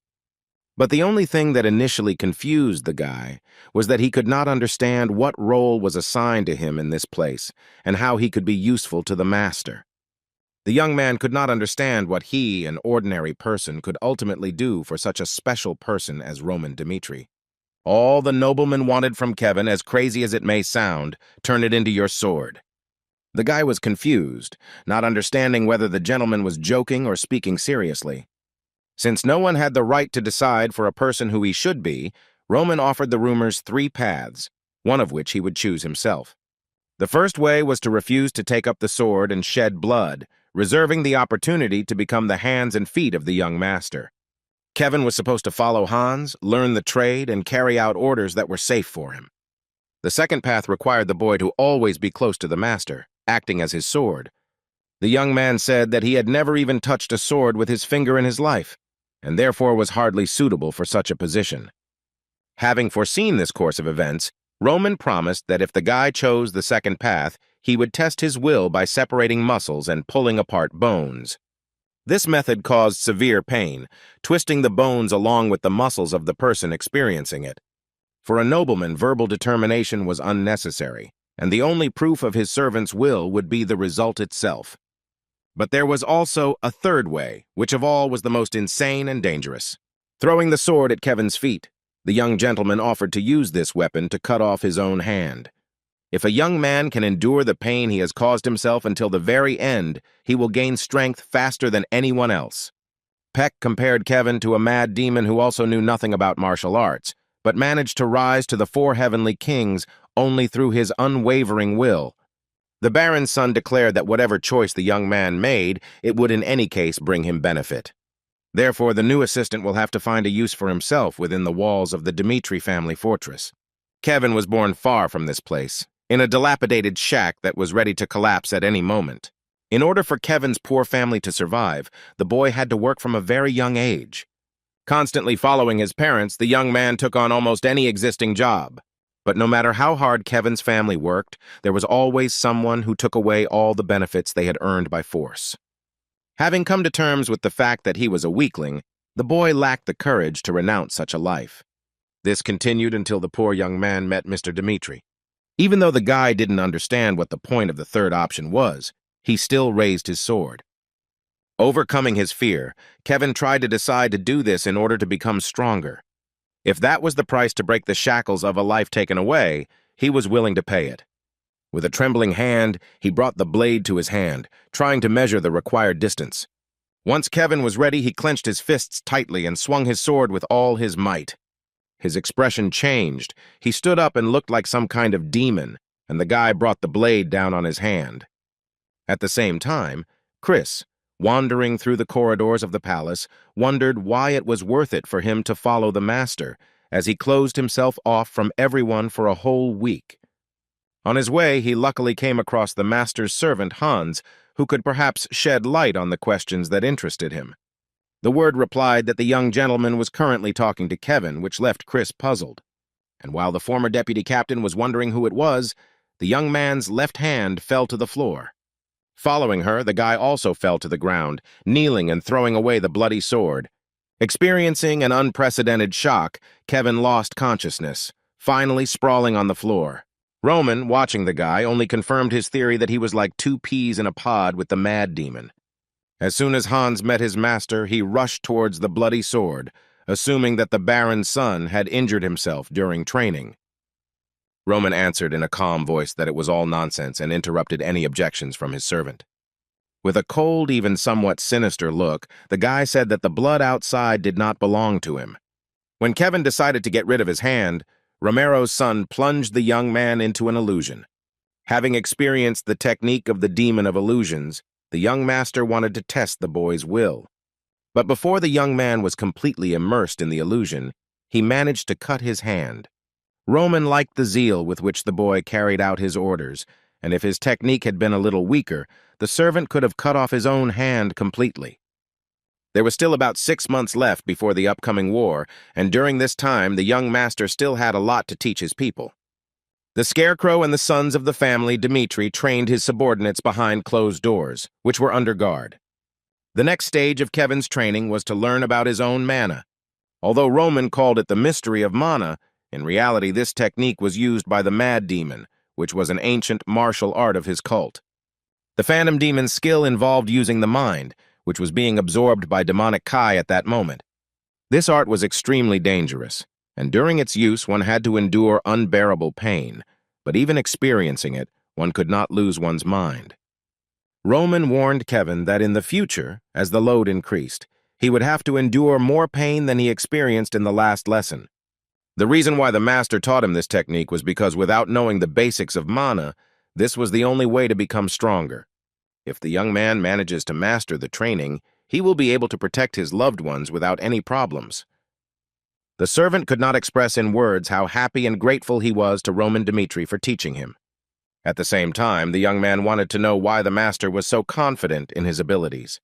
But the only thing that initially confused the guy was that he could not understand what role was assigned to him in this place and how he could be useful to the master. The young man could not understand what he, an ordinary person, could ultimately do for such a special person as Roman Dmitri. All the nobleman wanted from Kevin, as crazy as it may sound, turn it into your sword. The guy was confused, not understanding whether the gentleman was joking or speaking seriously. Since no one had the right to decide for a person who he should be, Roman offered the rumors 3 paths, one of which he would choose himself. The first way was to refuse to take up the sword and shed blood, reserving the opportunity to become the hands and feet of the young master. Kevin was supposed to follow Hans, learn the trade, and carry out orders that were safe for him. The second path required the boy to always be close to the master, acting as his sword. The young man said that he had never even touched a sword with his finger in his life, and therefore was hardly suitable for such a position. Having foreseen this course of events, Roman promised that if the guy chose the second path, he would test his will by separating muscles and pulling apart bones. This method caused severe pain, twisting the bones along with the muscles of the person experiencing it. For a nobleman, verbal determination was unnecessary, and the only proof of his servant's will would be the result itself. But there was also a third way, which of all was the most insane and dangerous. Throwing the sword at Kevin's feet, the young gentleman offered to use this weapon to cut off his own hand. If a young man can endure the pain he has caused himself until the very end, he will gain strength faster than anyone else. Peck compared Kevin to a mad demon who also knew nothing about martial arts, but managed to rise to the 4 heavenly kings only through his unwavering will. The Baron's son declared that whatever choice the young man made, it would in any case bring him benefit. Therefore, the new assistant will have to find a use for himself within the walls of the Dmitri family fortress. Kevin was born far from this place, in a dilapidated shack that was ready to collapse at any moment. In order for Kevin's poor family to survive, the boy had to work from a very young age. Constantly following his parents, the young man took on almost any existing job. But no matter how hard Kevin's family worked, there was always someone who took away all the benefits they had earned by force. Having come to terms with the fact that he was a weakling, the boy lacked the courage to renounce such a life. This continued until the poor young man met Mr. Dmitri. Even though the guy didn't understand what the point of the third option was, he still raised his sword. Overcoming his fear, Kevin tried to decide to do this in order to become stronger. If that was the price to break the shackles of a life taken away, he was willing to pay it. With a trembling hand, he brought the blade to his hand, trying to measure the required distance. Once Kevin was ready, he clenched his fists tightly and swung his sword with all his might. His expression changed. He stood up and looked like some kind of demon, and the guy brought the blade down on his hand. At the same time, Chris, wandering through the corridors of the palace, wondered why it was worth it for him to follow the master, as he closed himself off from everyone for a whole week. On his way, he luckily came across the master's servant, Hans, who could perhaps shed light on the questions that interested him. The word replied that the young gentleman was currently talking to Kevin, which left Chris puzzled. And while the former deputy captain was wondering who it was, the young man's left hand fell to the floor. Following her, the guy also fell to the ground, kneeling and throwing away the bloody sword. Experiencing an unprecedented shock, Kevin lost consciousness, finally sprawling on the floor. Roman, watching the guy, only confirmed his theory that he was like two peas in a pod with the mad demon. As soon as Hans met his master, he rushed towards the bloody sword, assuming that the Baron's son had injured himself during training. Roman answered in a calm voice that it was all nonsense and interrupted any objections from his servant. With a cold, even somewhat sinister look, the guy said that the blood outside did not belong to him. When Kevin decided to get rid of his hand, Romero's son plunged the young man into an illusion. Having experienced the technique of the demon of illusions, the young master wanted to test the boy's will. But before the young man was completely immersed in the illusion, he managed to cut his hand. Roman liked the zeal with which the boy carried out his orders, and if his technique had been a little weaker, the servant could have cut off his own hand completely. There was still about 6 months left before the upcoming war, and during this time the young master still had a lot to teach his people. The Scarecrow and the sons of the family, Dmitri, trained his subordinates behind closed doors, which were under guard. The next stage of Kevin's training was to learn about his own mana. Although Roman called it the mystery of mana, in reality this technique was used by the Mad Demon, which was an ancient martial art of his cult. The Phantom Demon's skill involved using the mind, which was being absorbed by demonic Kai at that moment. This art was extremely dangerous, and during its use one had to endure unbearable pain, but even experiencing it, one could not lose one's mind. Roman warned Kevin that in the future, as the load increased, he would have to endure more pain than he experienced in the last lesson. The reason why the master taught him this technique was because without knowing the basics of mana, this was the only way to become stronger. If the young man manages to master the training, he will be able to protect his loved ones without any problems. The servant could not express in words how happy and grateful he was to Roman Dmitri for teaching him. At the same time, the young man wanted to know why the master was so confident in his abilities.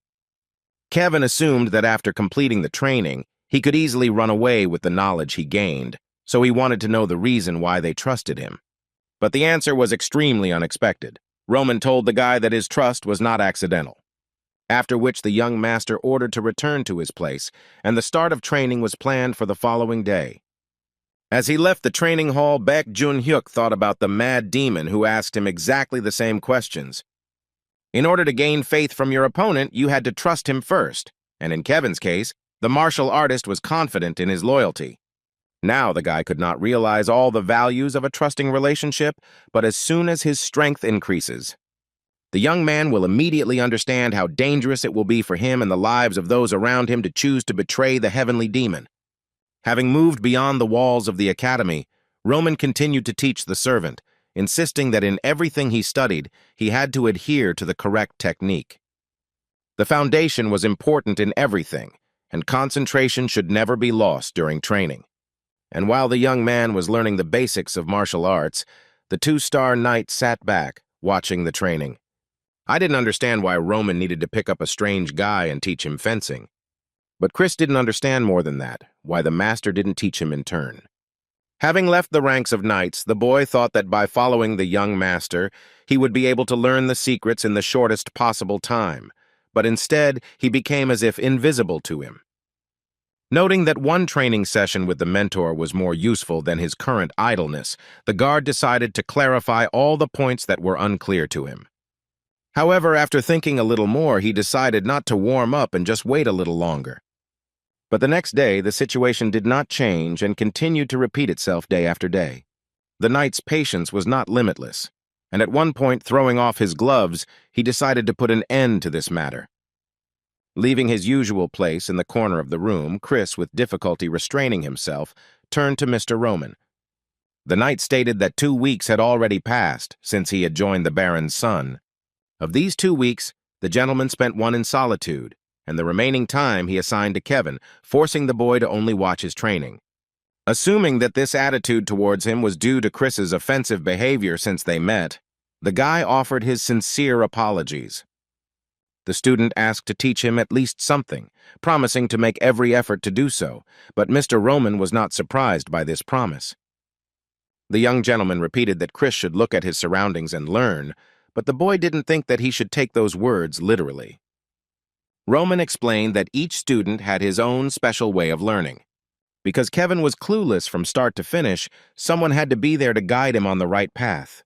Kevin assumed that after completing the training, he could easily run away with the knowledge he gained, so he wanted to know the reason why they trusted him. But the answer was extremely unexpected. Roman told the guy that his trust was not accidental. After which the young master ordered to return to his place, and the start of training was planned for the following day. As he left the training hall, Baek Jun-hyuk thought about the mad demon who asked him exactly the same questions. In order to gain faith from your opponent, you had to trust him first, and in Kevin's case, the martial artist was confident in his loyalty. Now the guy could not realize all the values of a trusting relationship, but as soon as his strength increases, the young man will immediately understand how dangerous it will be for him and the lives of those around him to choose to betray the heavenly demon. Having moved beyond the walls of the academy, Roman continued to teach the servant, insisting that in everything he studied, he had to adhere to the correct technique. The foundation was important in everything, and concentration should never be lost during training. And while the young man was learning the basics of martial arts, the two-star knight sat back, watching the training. I didn't understand why Roman needed to pick up a strange guy and teach him fencing. But Chris didn't understand more than that, why the master didn't teach him in turn. Having left the ranks of knights, the boy thought that by following the young master, he would be able to learn the secrets in the shortest possible time, but instead he became as if invisible to him. Noting that one training session with the mentor was more useful than his current idleness, the guard decided to clarify all the points that were unclear to him. However, after thinking a little more, he decided not to warm up and just wait a little longer. But the next day, the situation did not change and continued to repeat itself day after day. The knight's patience was not limitless. and at one point, throwing off his gloves, he decided to put an end to this matter. Leaving his usual place in the corner of the room, Chris, with difficulty restraining himself, turned to Mr. Roman. The knight stated that 2 weeks had already passed since he had joined the Baron's son. Of these 2 weeks, the gentleman spent one in solitude, and the remaining time he assigned to Kevin, forcing the boy to only watch his training. Assuming that this attitude towards him was due to Chris's offensive behavior since they met, the guy offered his sincere apologies. The student asked to teach him at least something, promising to make every effort to do so, but Mr. Roman was not surprised by this promise. The young gentleman repeated that Chris should look at his surroundings and learn, but the boy didn't think that he should take those words literally. Roman explained that each student had his own special way of learning. Because Kevin was clueless from start to finish, someone had to be there to guide him on the right path.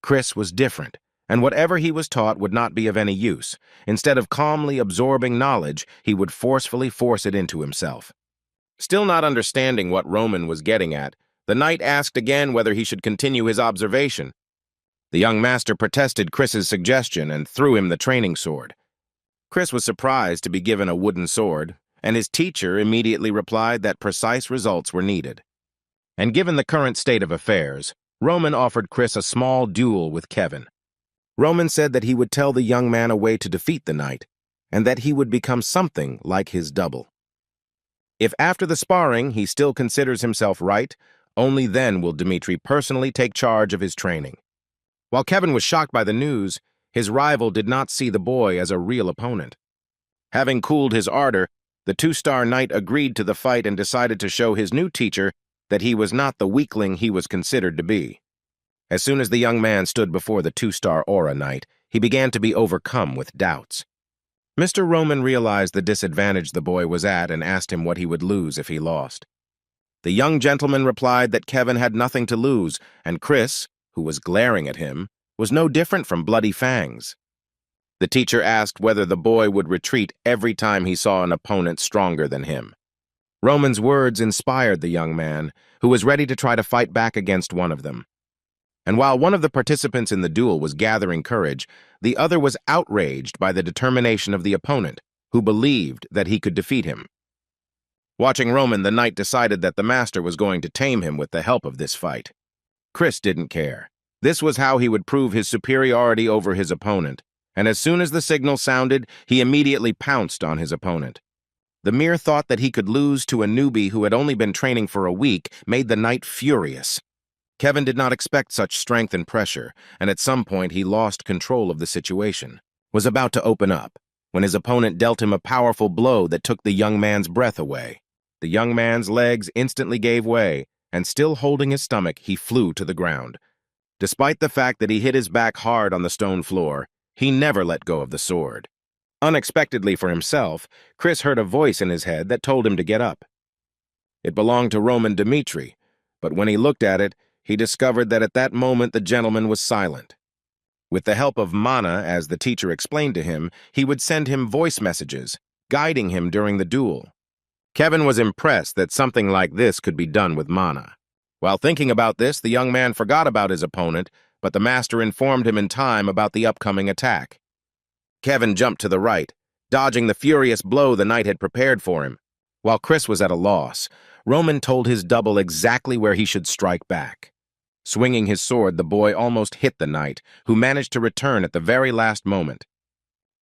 Chris was different, and whatever he was taught would not be of any use. Instead of calmly absorbing knowledge, he would forcefully force it into himself. Still not understanding what Roman was getting at, the knight asked again whether he should continue his observation. The young master protested Chris's suggestion and threw him the training sword. Chris was surprised to be given a wooden sword, and his teacher immediately replied that precise results were needed. And given the current state of affairs, Roman offered Chris a small duel with Kevin. Roman said that he would tell the young man a way to defeat the knight, and that he would become something like his double. If after the sparring he still considers himself right, only then will Dmitri personally take charge of his training. While Kevin was shocked by the news, his rival did not see the boy as a real opponent. Having cooled his ardor, the 2-star knight agreed to the fight and decided to show his new teacher that he was not the weakling he was considered to be. As soon as the young man stood before the 2-star aura knight, he began to be overcome with doubts. Mr. Roman realized the disadvantage the boy was at and asked him what he would lose if he lost. The young gentleman replied that Kevin had nothing to lose, and Chris, who was glaring at him, was no different from Bloody Fangs. The teacher asked whether the boy would retreat every time he saw an opponent stronger than him. Roman's words inspired the young man, who was ready to try to fight back against one of them. And while one of the participants in the duel was gathering courage, the other was outraged by the determination of the opponent, who believed that he could defeat him. Watching Roman, the knight decided that the master was going to tame him with the help of this fight. Chris didn't care. This was how he would prove his superiority over his opponent, and as soon as the signal sounded, he immediately pounced on his opponent. The mere thought that he could lose to a newbie who had only been training for a week made the knight furious. Kevin did not expect such strength and pressure, and at some point he lost control of the situation, was about to open up, when his opponent dealt him a powerful blow that took the young man's breath away. The young man's legs instantly gave way, and still holding his stomach, he flew to the ground. Despite the fact that he hit his back hard on the stone floor, he never let go of the sword. Unexpectedly for himself, Chris heard a voice in his head that told him to get up. It belonged to Roman Dmitri, but when he looked at it, he discovered that at that moment the gentleman was silent. With the help of Mana, as the teacher explained to him, he would send him voice messages, guiding him during the duel. Kevin was impressed that something like this could be done with Mana. While thinking about this, the young man forgot about his opponent, but the master informed him in time about the upcoming attack. Kevin jumped to the right, dodging the furious blow the knight had prepared for him. While Chris was at a loss, Roman told his double exactly where he should strike back. Swinging his sword, the boy almost hit the knight, who managed to return at the very last moment.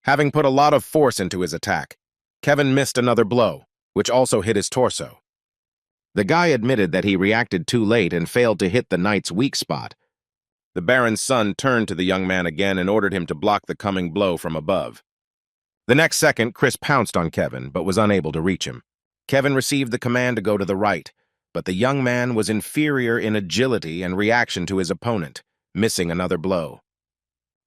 Having put a lot of force into his attack, Kevin missed another blow, which also hit his torso. The guy admitted that he reacted too late and failed to hit the knight's weak spot. The Baron's son turned to the young man again and ordered him to block the coming blow from above. The next second, Chris pounced on Kevin, but was unable to reach him. Kevin received the command to go to the right, but the young man was inferior in agility and reaction to his opponent, missing another blow.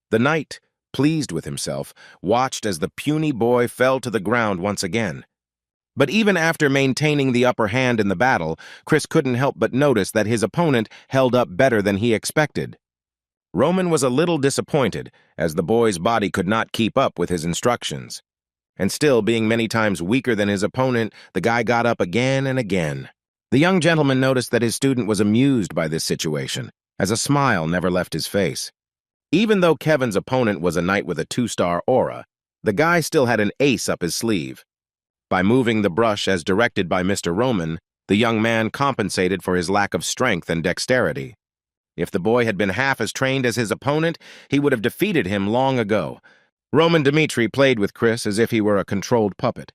The knight, pleased with himself, watched as the puny boy fell to the ground once again. But even after maintaining the upper hand in the battle, Chris couldn't help but notice that his opponent held up better than he expected. Roman was a little disappointed, as the boy's body could not keep up with his instructions. And still, being many times weaker than his opponent, the guy got up again and again. The young gentleman noticed that his student was amused by this situation, as a smile never left his face. Even though Kevin's opponent was a knight with a 2-star aura, the guy still had an ace up his sleeve. By moving the brush as directed by Mr. Roman, the young man compensated for his lack of strength and dexterity. If the boy had been half as trained as his opponent, he would have defeated him long ago. Roman Dmitri played with Chris as if he were a controlled puppet.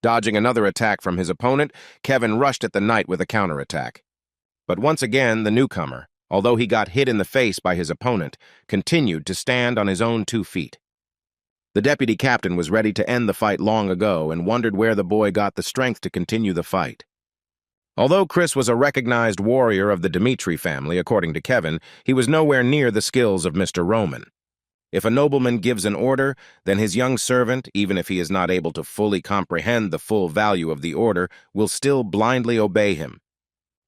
Dodging another attack from his opponent, Kevin rushed at the knight with a counterattack. But once again, the newcomer, although he got hit in the face by his opponent, continued to stand on his own 2 feet. The deputy captain was ready to end the fight long ago and wondered where the boy got the strength to continue the fight. Although Chris was a recognized warrior of the Dmitri family, according to Kevin, he was nowhere near the skills of Mr. Roman. If a nobleman gives an order, then his young servant, even if he is not able to fully comprehend the full value of the order, will still blindly obey him.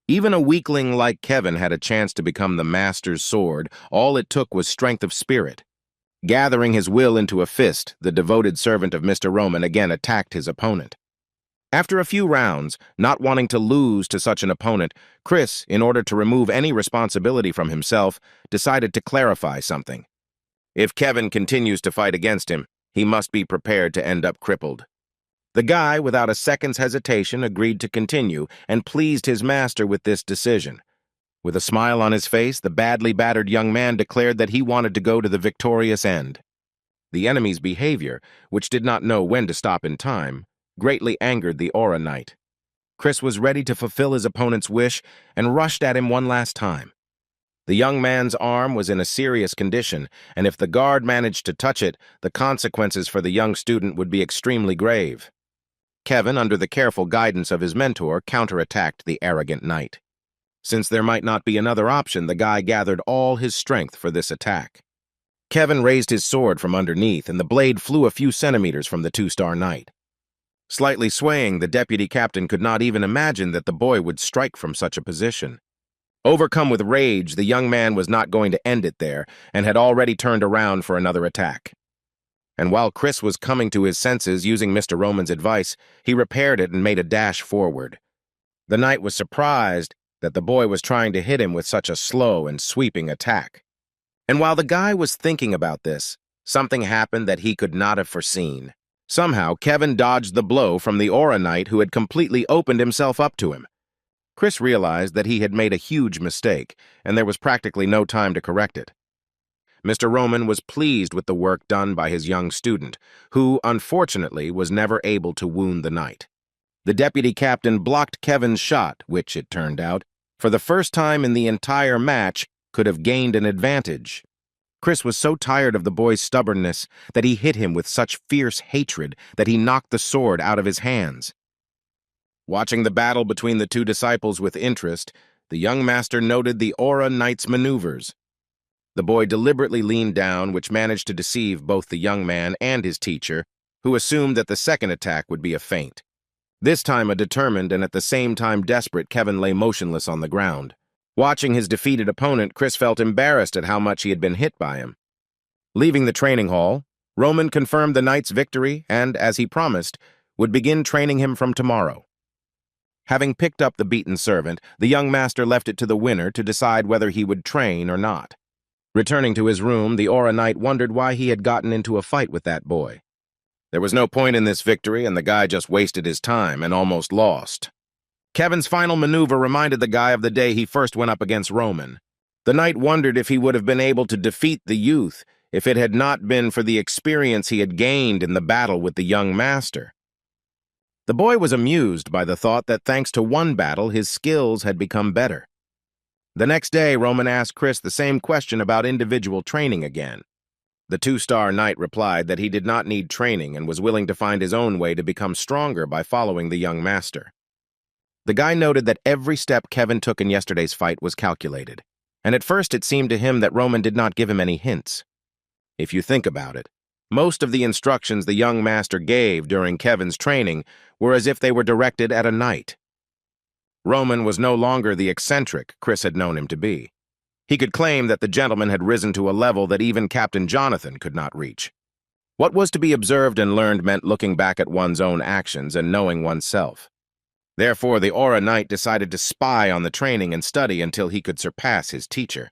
Even a weakling like Kevin had a chance to become the master's sword. All it took was strength of spirit. Gathering his will into a fist, the devoted servant of Mr. Roman again attacked his opponent. After a few rounds, not wanting to lose to such an opponent, Chris, in order to remove any responsibility from himself, decided to clarify something. If Kevin continues to fight against him, he must be prepared to end up crippled. The guy, without a second's hesitation, agreed to continue and pleased his master with this decision. With a smile on his face, the badly battered young man declared that he wanted to go to the victorious end. The enemy's behavior, which did not know when to stop in time, greatly angered the Aura Knight. Chris was ready to fulfill his opponent's wish and rushed at him one last time. The young man's arm was in a serious condition, and if the guard managed to touch it, the consequences for the young student would be extremely grave. Kevin, under the careful guidance of his mentor, counterattacked the arrogant knight. Since there might not be another option, the guy gathered all his strength for this attack. Kevin raised his sword from underneath, and the blade flew a few centimeters from the 2-star knight. Slightly swaying, the deputy captain could not even imagine that the boy would strike from such a position. Overcome with rage, the young man was not going to end it there, and had already turned around for another attack. And while Chris was coming to his senses using Mr. Roman's advice, he repaired it and made a dash forward. The knight was surprised that the boy was trying to hit him with such a slow and sweeping attack. And while the guy was thinking about this, something happened that he could not have foreseen. Somehow, Kevin dodged the blow from the Aura Knight who had completely opened himself up to him. Chris realized that he had made a huge mistake, and there was practically no time to correct it. Mr. Roman was pleased with the work done by his young student, who, unfortunately, was never able to wound the knight. The deputy captain blocked Kevin's shot, which, it turned out, for the first time in the entire match, could have gained an advantage. Chris was so tired of the boy's stubbornness that he hit him with such fierce hatred that he knocked the sword out of his hands. Watching the battle between the 2 disciples with interest, the young master noted the Aura Knight's maneuvers. The boy deliberately leaned down, which managed to deceive both the young man and his teacher, who assumed that the second attack would be a feint. This time, a determined and at the same time desperate Kevin lay motionless on the ground. Watching his defeated opponent, Chris felt embarrassed at how much he had been hit by him. Leaving the training hall, Roman confirmed the knight's victory and, as he promised, would begin training him from tomorrow. Having picked up the beaten servant, the young master left it to the winner to decide whether he would train or not. Returning to his room, the Aura Knight wondered why he had gotten into a fight with that boy. There was no point in this victory, and the guy just wasted his time and almost lost. Kevin's final maneuver reminded the guy of the day he first went up against Roman. The knight wondered if he would have been able to defeat the youth if it had not been for the experience he had gained in the battle with the young master. The boy was amused by the thought that thanks to one battle, his skills had become better. The next day, Roman asked Chris the same question about individual training again. The 2-star knight replied that he did not need training and was willing to find his own way to become stronger by following the young master. The guy noted that every step Kevin took in yesterday's fight was calculated, and at first it seemed to him that Roman did not give him any hints. If you think about it, most of the instructions the young master gave during Kevin's training were as if they were directed at a knight. Roman was no longer the eccentric Chris had known him to be. He could claim that the gentleman had risen to a level that even Captain Jonathan could not reach. What was to be observed and learned meant looking back at one's own actions and knowing oneself. Therefore, the Aura Knight decided to spy on the training and study until he could surpass his teacher.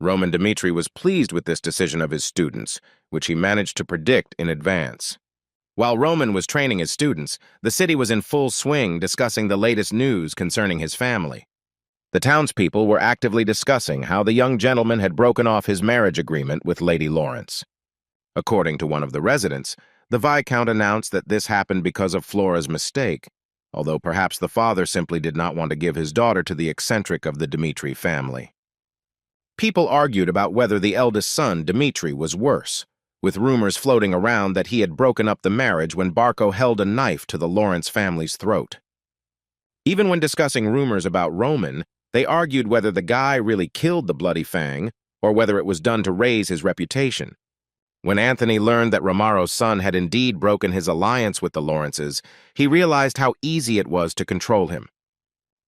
Roman Dmitri was pleased with this decision of his students, which he managed to predict in advance. While Roman was training his students, the city was in full swing discussing the latest news concerning his family. The townspeople were actively discussing how the young gentleman had broken off his marriage agreement with Lady Lawrence. According to one of the residents, the Viscount announced that this happened because of Flora's mistake, although perhaps the father simply did not want to give his daughter to the eccentric of the Dmitri family. People argued about whether the eldest son, Dmitri, was worse, with rumors floating around that he had broken up the marriage when Barco held a knife to the Lawrence family's throat. Even when discussing rumors about Roman, they argued whether the guy really killed the Bloody Fang or whether it was done to raise his reputation. When Anthony learned that Romaro's son had indeed broken his alliance with the Lawrences, he realized how easy it was to control him.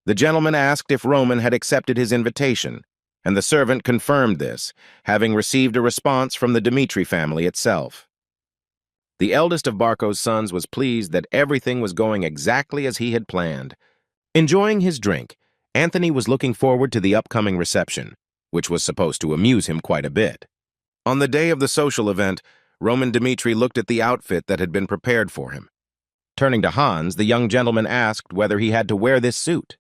The gentleman asked if Roman had accepted his invitation, and the servant confirmed this, having received a response from the Dmitri family itself. The eldest of Barco's sons was pleased that everything was going exactly as he had planned. Enjoying his drink, Anthony was looking forward to the upcoming reception, which was supposed to amuse him quite a bit. On the day of the social event, Roman Dmitri looked at the outfit that had been prepared for him. Turning to Hans, the young gentleman asked whether he had to wear this suit.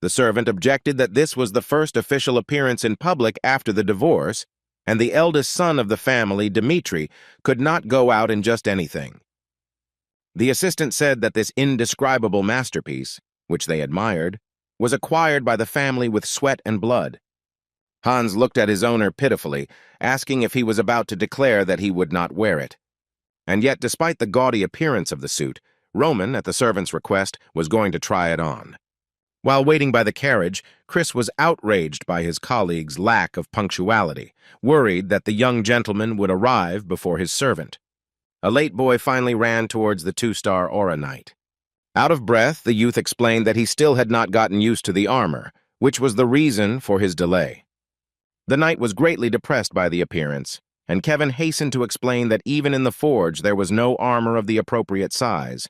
The servant objected that this was the first official appearance in public after the divorce, and the eldest son of the family, Dmitri, could not go out in just anything. The assistant said that this indescribable masterpiece, which they admired, was acquired by the family with sweat and blood. Hans looked at his owner pitifully, asking if he was about to declare that he would not wear it. And yet, despite the gaudy appearance of the suit, Roman, at the servant's request, was going to try it on. While waiting by the carriage, Chris was outraged by his colleague's lack of punctuality, worried that the young gentleman would arrive before his servant. A late boy finally ran towards the two-star Aura Knight. Out of breath, the youth explained that he still had not gotten used to the armor, which was the reason for his delay. The knight was greatly depressed by the appearance, and Kevin hastened to explain that even in the forge there was no armor of the appropriate size.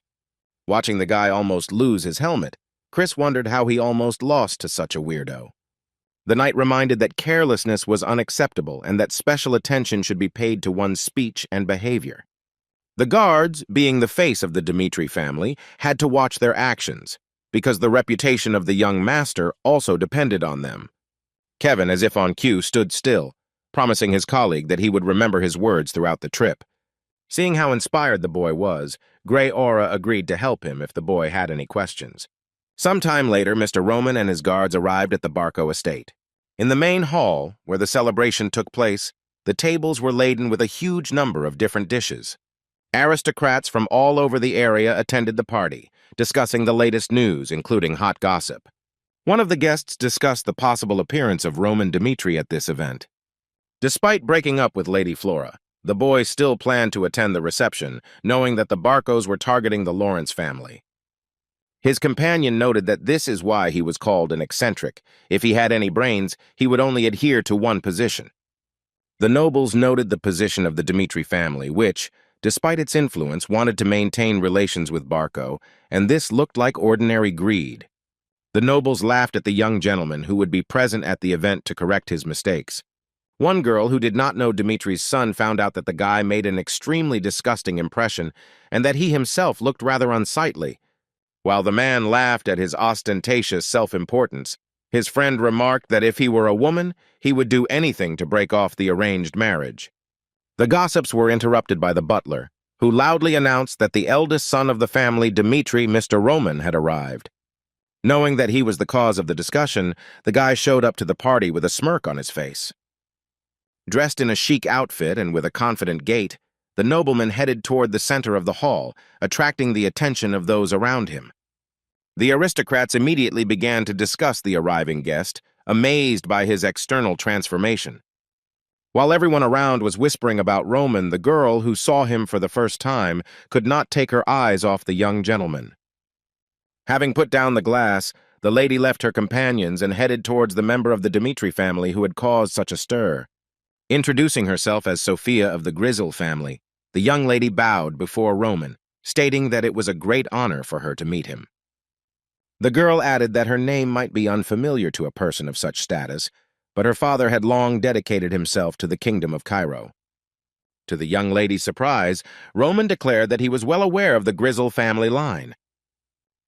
Watching the guy almost lose his helmet, Chris wondered how he almost lost to such a weirdo. The knight reminded that carelessness was unacceptable and that special attention should be paid to one's speech and behavior. The guards, being the face of the Dmitri family, had to watch their actions, because the reputation of the young master also depended on them. Kevin, as if on cue, stood still, promising his colleague that he would remember his words throughout the trip. Seeing how inspired the boy was, Grey Aura agreed to help him if the boy had any questions. Sometime later, Mr. Roman and his guards arrived at the Barco estate. In the main hall, where the celebration took place, the tables were laden with a huge number of different dishes. Aristocrats from all over the area attended the party, discussing the latest news, including hot gossip. One of the guests discussed the possible appearance of Roman Dmitri at this event. Despite breaking up with Lady Flora, the boy still planned to attend the reception, knowing that the Barcos were targeting the Lawrence family. His companion noted that this is why he was called an eccentric. If he had any brains, he would only adhere to one position. The nobles noted the position of the Dmitri family, which, despite its influence, wanted to maintain relations with Barco, and this looked like ordinary greed. The nobles laughed at the young gentleman who would be present at the event to correct his mistakes. One girl who did not know Dimitri's son found out that the guy made an extremely disgusting impression and that he himself looked rather unsightly. While the man laughed at his ostentatious self-importance, his friend remarked that if he were a woman, he would do anything to break off the arranged marriage. The gossips were interrupted by the butler, who loudly announced that the eldest son of the family, Dmitri, Mr. Roman, had arrived. Knowing that he was the cause of the discussion, the guy showed up to the party with a smirk on his face. Dressed in a chic outfit and with a confident gait, the nobleman headed toward the center of the hall, attracting the attention of those around him. The aristocrats immediately began to discuss the arriving guest, amazed by his external transformation. While everyone around was whispering about Roman, the girl, who saw him for the first time, could not take her eyes off the young gentleman. Having put down the glass, the lady left her companions and headed towards the member of the Dmitri family who had caused such a stir. Introducing herself as Sophia of the Grizzle family, the young lady bowed before Roman, stating that it was a great honor for her to meet him. The girl added that her name might be unfamiliar to a person of such status, but her father had long dedicated himself to the kingdom of Cairo. To the young lady's surprise, Roman declared that he was well aware of the Grizzle family line.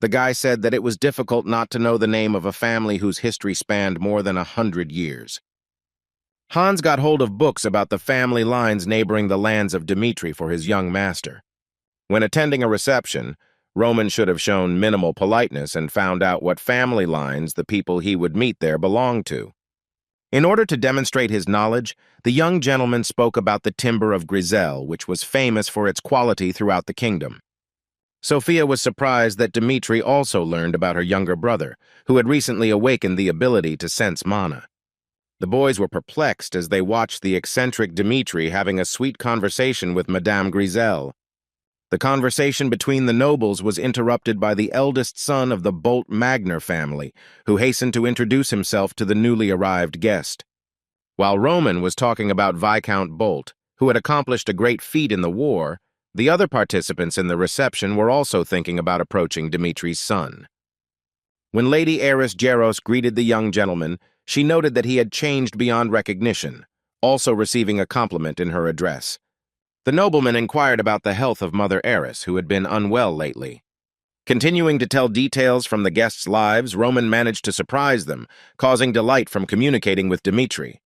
The guy said that it was difficult not to know the name of a family whose history spanned more than 100 years. Hans got hold of books about the family lines neighboring the lands of Dmitri for his young master. When attending a reception, Roman should have shown minimal politeness and found out what family lines the people he would meet there belonged to. In order to demonstrate his knowledge, the young gentleman spoke about the timber of Grizel, which was famous for its quality throughout the kingdom. Sophia was surprised that Dmitri also learned about her younger brother, who had recently awakened the ability to sense mana. The boys were perplexed as they watched the eccentric Dmitri having a sweet conversation with Madame Grizel. The conversation between the nobles was interrupted by the eldest son of the Bolt-Magner family, who hastened to introduce himself to the newly arrived guest. While Roman was talking about Viscount Bolt, who had accomplished a great feat in the war, the other participants in the reception were also thinking about approaching Dimitri's son. When Lady Heiress Jaros greeted the young gentleman, she noted that he had changed beyond recognition, also receiving a compliment in her address. The nobleman inquired about the health of Mother Heiress, who had been unwell lately. Continuing to tell details from the guests' lives, Roman managed to surprise them, causing delight from communicating with Dmitri.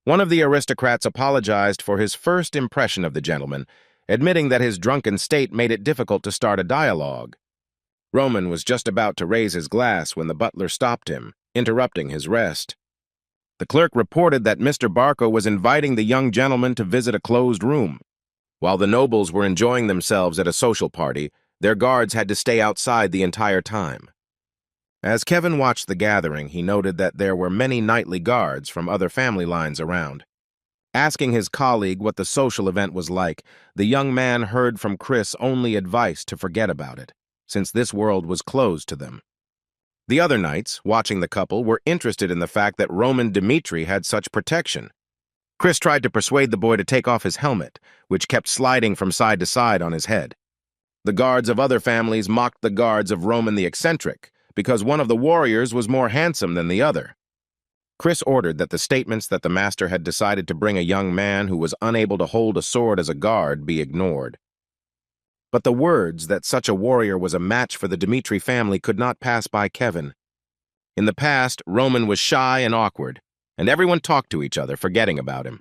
One of the aristocrats apologized for his first impression of the gentleman, admitting that his drunken state made it difficult to start a dialogue. Roman was just about to raise his glass when the butler stopped him, interrupting his rest. The clerk reported that Mr. Barco was inviting the young gentleman to visit a closed room. While the nobles were enjoying themselves at a social party, their guards had to stay outside the entire time. As Kevin watched the gathering, he noted that there were many knightly guards from other family lines around. Asking his colleague what the social event was like, the young man heard from Chris only advice to forget about it, since this world was closed to them. The other knights, watching the couple, were interested in the fact that Roman Dmitri had such protection. Chris tried to persuade the boy to take off his helmet, which kept sliding from side to side on his head. The guards of other families mocked the guards of Roman the eccentric, because one of the warriors was more handsome than the other. Chris ordered that the statements that the master had decided to bring a young man who was unable to hold a sword as a guard be ignored. But the words that such a warrior was a match for the Dmitri family could not pass by Kevin. In the past, Roman was shy and awkward, and everyone talked to each other, forgetting about him.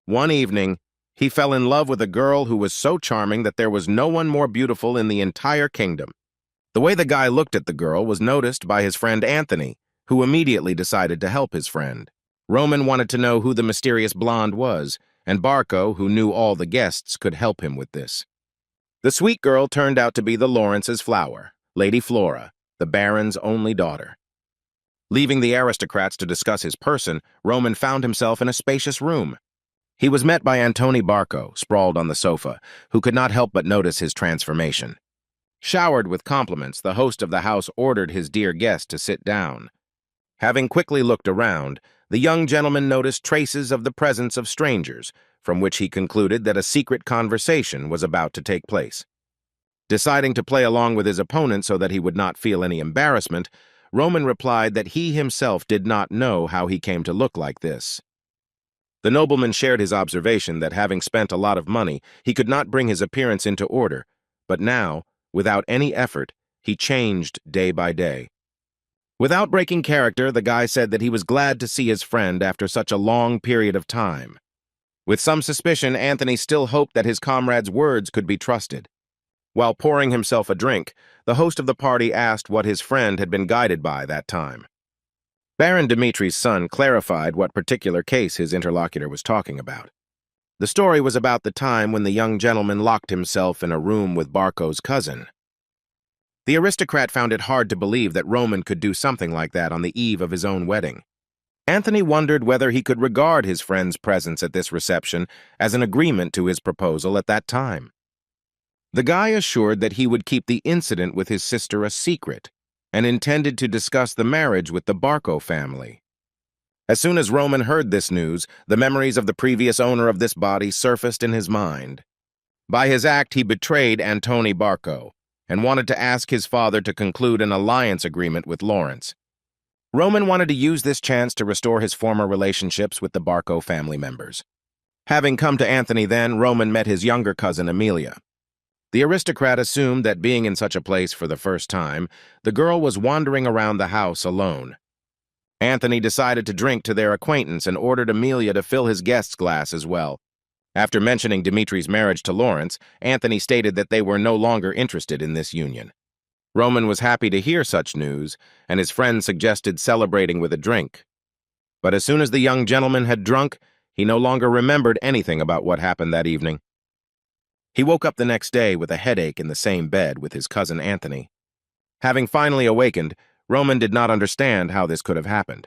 One evening, he fell in love with a girl who was so charming that there was no one more beautiful in the entire kingdom. The way the guy looked at the girl was noticed by his friend Anthony, who immediately decided to help his friend. Roman wanted to know who the mysterious blonde was, and Barco, who knew all the guests, could help him with this. The sweet girl turned out to be the Lawrence's flower, Lady Flora, the Baron's only daughter. Leaving the aristocrats to discuss his person, Roman found himself in a spacious room. He was met by Antoni Barco, sprawled on the sofa, who could not help but notice his transformation. Showered with compliments, the host of the house ordered his dear guest to sit down. Having quickly looked around, the young gentleman noticed traces of the presence of strangers, from which he concluded that a secret conversation was about to take place. Deciding to play along with his opponent so that he would not feel any embarrassment, Roman replied that he himself did not know how he came to look like this. The nobleman shared his observation that having spent a lot of money, he could not bring his appearance into order, but now, without any effort, he changed day by day. Without breaking character, the guy said that he was glad to see his friend after such a long period of time. With some suspicion, Anthony still hoped that his comrade's words could be trusted. While pouring himself a drink, the host of the party asked what his friend had been guided by that time. Baron Dimitri's son clarified what particular case his interlocutor was talking about. The story was about the time when the young gentleman locked himself in a room with Barco's cousin. The aristocrat found it hard to believe that Roman could do something like that on the eve of his own wedding. Anthony wondered whether he could regard his friend's presence at this reception as an agreement to his proposal at that time. The guy assured that he would keep the incident with his sister a secret and intended to discuss the marriage with the Barco family. As soon as Roman heard this news, the memories of the previous owner of this body surfaced in his mind. By his act, he betrayed Antoni Barco and wanted to ask his father to conclude an alliance agreement with Lawrence. Roman wanted to use this chance to restore his former relationships with the Barco family members. Having come to Anthony then, Roman met his younger cousin Amelia. The aristocrat assumed that being in such a place for the first time, the girl was wandering around the house alone. Anthony decided to drink to their acquaintance and ordered Amelia to fill his guest's glass as well. After mentioning Dimitri's marriage to Lawrence, Anthony stated that they were no longer interested in this union. Roman was happy to hear such news, and his friend suggested celebrating with a drink. But as soon as the young gentleman had drunk, he no longer remembered anything about what happened that evening. He woke up the next day with a headache in the same bed with his cousin Anthony. Having finally awakened, Roman did not understand how this could have happened.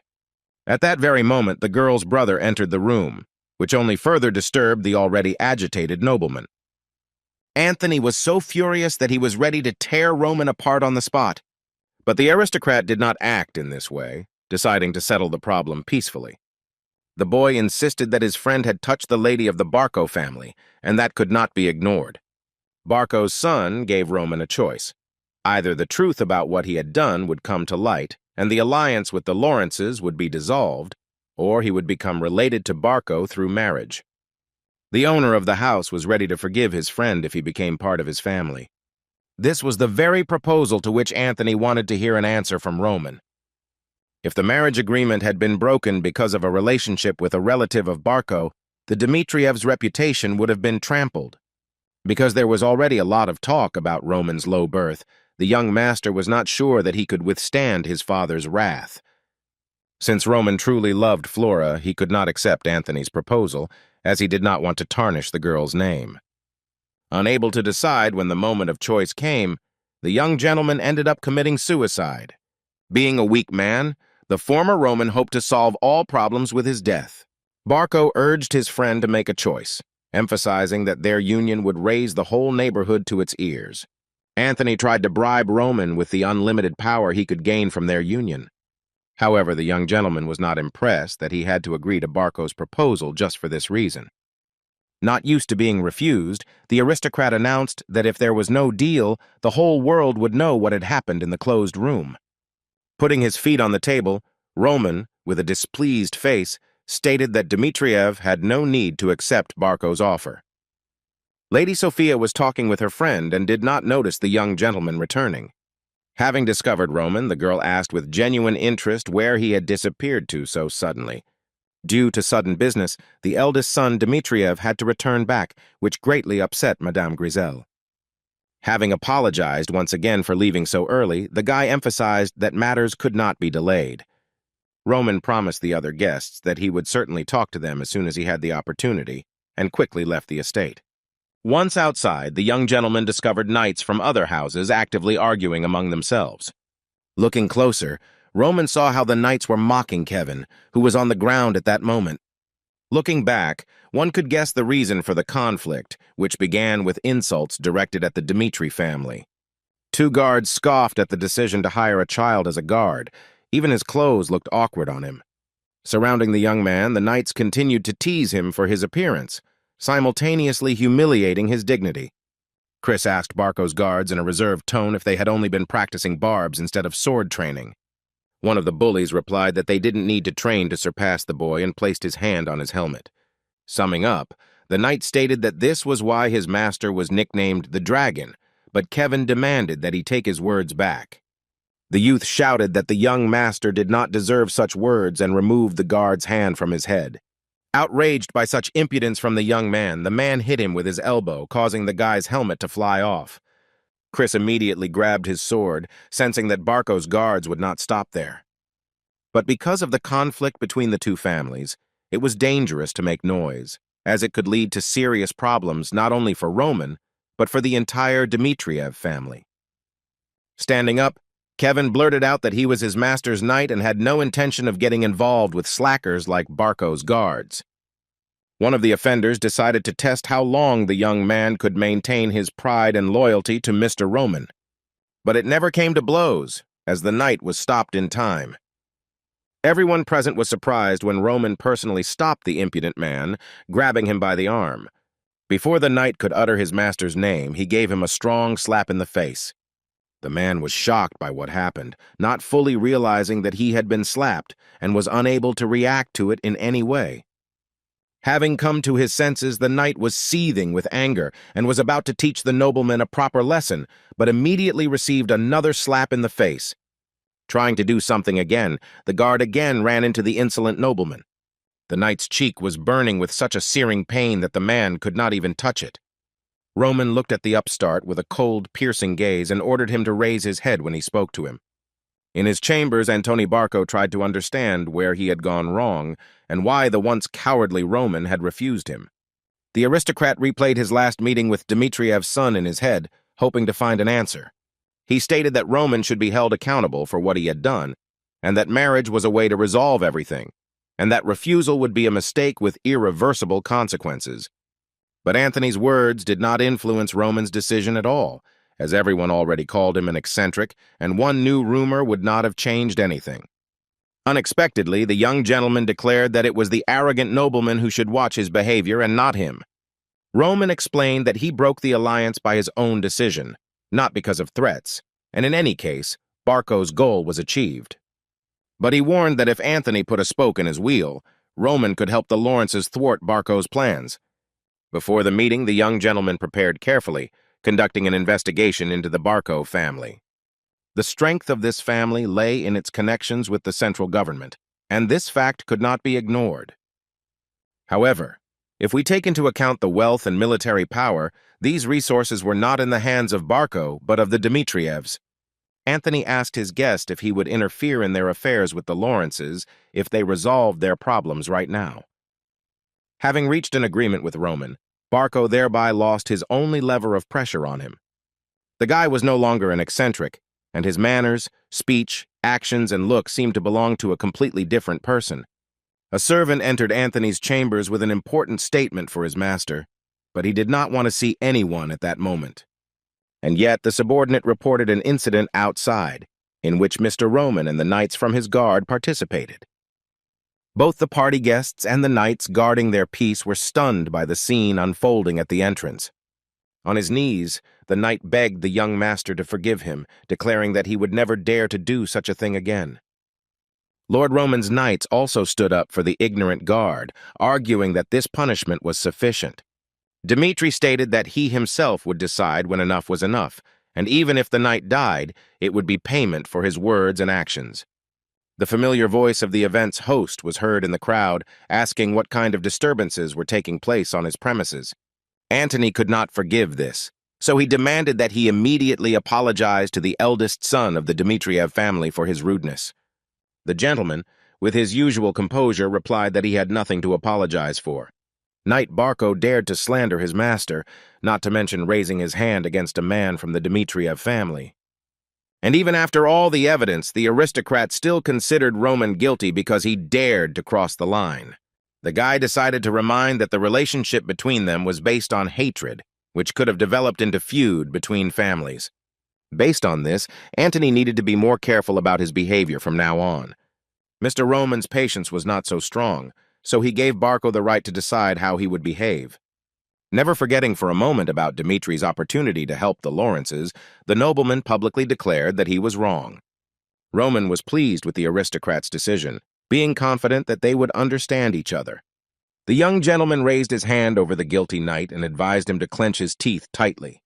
At that very moment, the girl's brother entered the room, which only further disturbed the already agitated nobleman. Anthony was so furious that he was ready to tear Roman apart on the spot. But the aristocrat did not act in this way, deciding to settle the problem peacefully. The boy insisted that his friend had touched the lady of the Barco family, and that could not be ignored. Barco's son gave Roman a choice. Either the truth about what he had done would come to light, and the alliance with the Lawrences would be dissolved, or he would become related to Barco through marriage. The owner of the house was ready to forgive his friend if he became part of his family. This was the very proposal to which Anthony wanted to hear an answer from Roman. If the marriage agreement had been broken because of a relationship with a relative of Barco, the Dmitriev's reputation would have been trampled. Because there was already a lot of talk about Roman's low birth, the young master was not sure that he could withstand his father's wrath. Since Roman truly loved Flora, he could not accept Anthony's proposal, as he did not want to tarnish the girl's name. Unable to decide when the moment of choice came, the young gentleman ended up committing suicide. Being a weak man, the former Roman hoped to solve all problems with his death. Barco urged his friend to make a choice, emphasizing that their union would raise the whole neighborhood to its ears. Anthony tried to bribe Roman with the unlimited power he could gain from their union. However, the young gentleman was not impressed that he had to agree to Barco's proposal just for this reason. Not used to being refused, the aristocrat announced that if there was no deal, the whole world would know what had happened in the closed room. Putting his feet on the table, Roman, with a displeased face, stated that Dmitriev had no need to accept Barco's offer. Lady Sophia was talking with her friend and did not notice the young gentleman returning. Having discovered Roman, the girl asked with genuine interest where he had disappeared to so suddenly. Due to sudden business, the eldest son Dmitriev had to return back, which greatly upset Madame Grisel. Having apologized once again for leaving so early, the guy emphasized that matters could not be delayed. Roman promised the other guests that he would certainly talk to them as soon as he had the opportunity, and quickly left the estate. Once outside, the young gentleman discovered knights from other houses actively arguing among themselves. Looking closer, Roman saw how the knights were mocking Kevin, who was on the ground at that moment. Looking back, one could guess the reason for the conflict, which began with insults directed at the Dmitri family. Two guards scoffed at the decision to hire a child as a guard. Even his clothes looked awkward on him. Surrounding the young man, the knights continued to tease him for his appearance, simultaneously humiliating his dignity. Chris asked Barco's guards in a reserved tone if they had only been practicing barbs instead of sword training. One of the bullies replied that they didn't need to train to surpass the boy and placed his hand on his helmet. Summing up, the knight stated that this was why his master was nicknamed the Dragon, but Kevin demanded that he take his words back. The youth shouted that the young master did not deserve such words and removed the guard's hand from his head. Outraged by such impudence from the young man, the man hit him with his elbow, causing the guy's helmet to fly off. Chris immediately grabbed his sword, sensing that Barco's guards would not stop there. But because of the conflict between the two families, it was dangerous to make noise, as it could lead to serious problems not only for Roman, but for the entire Dmitriev family. Standing up, Kevin blurted out that he was his master's knight and had no intention of getting involved with slackers like Barco's guards. One of the offenders decided to test how long the young man could maintain his pride and loyalty to Mr. Roman. But it never came to blows, as the knight was stopped in time. Everyone present was surprised when Roman personally stopped the impudent man, grabbing him by the arm. Before the knight could utter his master's name, he gave him a strong slap in the face. The man was shocked by what happened, not fully realizing that he had been slapped and was unable to react to it in any way. Having come to his senses, the knight was seething with anger and was about to teach the nobleman a proper lesson, but immediately received another slap in the face. Trying to do something again, the guard again ran into the insolent nobleman. The knight's cheek was burning with such a searing pain that the man could not even touch it. Roman looked at the upstart with a cold, piercing gaze and ordered him to raise his head when he spoke to him. In his chambers, Antoni Barco tried to understand where he had gone wrong and why the once cowardly Roman had refused him. The aristocrat replayed his last meeting with Dmitriev's son in his head, hoping to find an answer. He stated that Roman should be held accountable for what he had done, and that marriage was a way to resolve everything, and that refusal would be a mistake with irreversible consequences. But Anthony's words did not influence Roman's decision at all, as everyone already called him an eccentric, and one new rumor would not have changed anything. Unexpectedly, the young gentleman declared that it was the arrogant nobleman who should watch his behavior and not him. Roman explained that he broke the alliance by his own decision, not because of threats, and in any case, Barco's goal was achieved. But he warned that if Anthony put a spoke in his wheel, Roman could help the Lawrences thwart Barco's plans. Before the meeting, the young gentleman prepared carefully, conducting an investigation into the Barco family. The strength of this family lay in its connections with the central government, and this fact could not be ignored. However, if we take into account the wealth and military power, these resources were not in the hands of Barco, but of the Dmitrievs. Anthony asked his guest if he would interfere in their affairs with the Lawrences if they resolved their problems right now. Having reached an agreement with Roman, Barco thereby lost his only lever of pressure on him. The guy was no longer an eccentric, and his manners, speech, actions, and look seemed to belong to a completely different person. A servant entered Anthony's chambers with an important statement for his master, but he did not want to see anyone at that moment. And yet the subordinate reported an incident outside, in which Mr. Roman and the knights from his guard participated. Both the party guests and the knights guarding their peace were stunned by the scene unfolding at the entrance. On his knees, the knight begged the young master to forgive him, declaring that he would never dare to do such a thing again. Lord Roman's knights also stood up for the ignorant guard, arguing that this punishment was sufficient. Dmitri stated that he himself would decide when enough was enough, and even if the knight died, it would be payment for his words and actions. The familiar voice of the event's host was heard in the crowd, asking what kind of disturbances were taking place on his premises. Antony could not forgive this, so he demanded that he immediately apologize to the eldest son of the Dmitriev family for his rudeness. The gentleman, with his usual composure, replied that he had nothing to apologize for. Knight Barco dared to slander his master, not to mention raising his hand against a man from the Dmitriev family. And even after all the evidence, the aristocrat still considered Roman guilty because he dared to cross the line. The guy decided to remind that the relationship between them was based on hatred, which could have developed into feud between families. Based on this, Antony needed to be more careful about his behavior from now on. Mr. Roman's patience was not so strong, so he gave Barco the right to decide how he would behave. Never forgetting for a moment about Dmitri's opportunity to help the Lawrences, the nobleman publicly declared that he was wrong. Roman was pleased with the aristocrat's decision, being confident that they would understand each other. The young gentleman raised his hand over the guilty knight and advised him to clench his teeth tightly.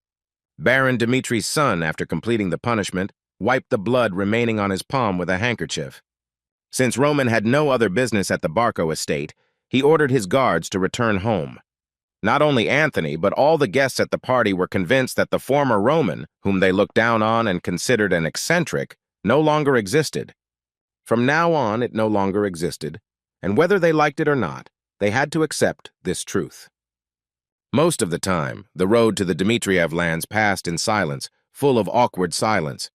Baron Dmitri's son, after completing the punishment, wiped the blood remaining on his palm with a handkerchief. Since Roman had no other business at the Barco estate, he ordered his guards to return home. Not only Anthony, but all the guests at the party were convinced that the former Roman, whom they looked down on and considered an eccentric, no longer existed. From now on, it no longer existed, and whether they liked it or not, they had to accept this truth. Most of the time, the road to the Dmitriev lands passed in silence, full of awkward silence.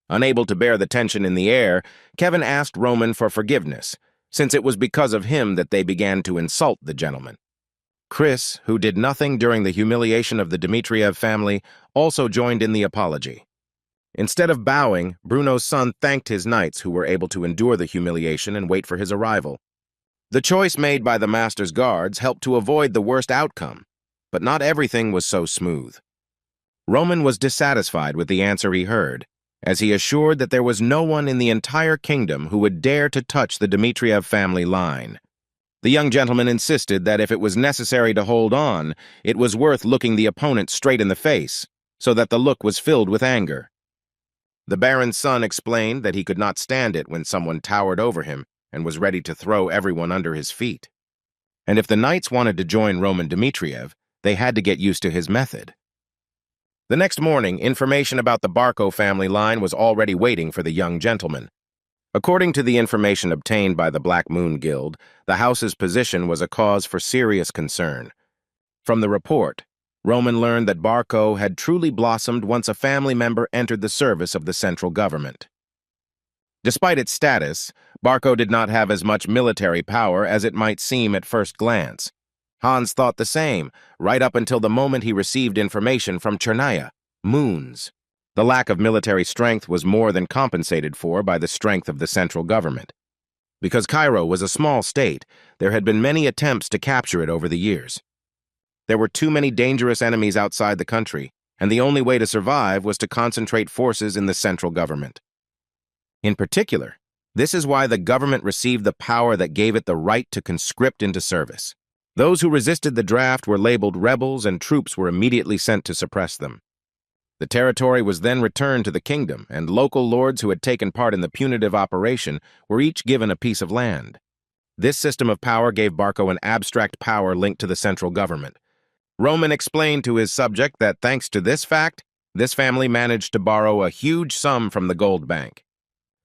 Unable to bear the tension in the air, Kevin asked Roman for forgiveness, since it was because of him that they began to insult the gentleman. Chris, who did nothing during the humiliation of the Dmitriev family, also joined in the apology. Instead of bowing, Bruno's son thanked his knights who were able to endure the humiliation and wait for his arrival. The choice made by the master's guards helped to avoid the worst outcome, but not everything was so smooth. Roman was dissatisfied with the answer he heard, as he assured that there was no one in the entire kingdom who would dare to touch the Dmitriev family line. The young gentleman insisted that if it was necessary to hold on, it was worth looking the opponent straight in the face, so that the look was filled with anger. The Baron's son explained that he could not stand it when someone towered over him and was ready to throw everyone under his feet. And if the knights wanted to join Roman Dmitriev, they had to get used to his method. The next morning, information about the Barco family line was already waiting for the young gentleman. According to the information obtained by the Black Moon Guild, the house's position was a cause for serious concern. From the report, Roman learned that Barco had truly blossomed once a family member entered the service of the central government. Despite its status, Barco did not have as much military power as it might seem at first glance. Hans thought the same, right up until the moment he received information from Chernaya, moons. The lack of military strength was more than compensated for by the strength of the central government. Because Cairo was a small state, there had been many attempts to capture it over the years. There were too many dangerous enemies outside the country, and the only way to survive was to concentrate forces in the central government. In particular, this is why the government received the power that gave it the right to conscript into service. Those who resisted the draft were labeled rebels, and troops were immediately sent to suppress them. The territory was then returned to the kingdom, and local lords who had taken part in the punitive operation were each given a piece of land. This system of power gave Barco an abstract power linked to the central government. Roman explained to his subject that thanks to this fact, this family managed to borrow a huge sum from the gold bank.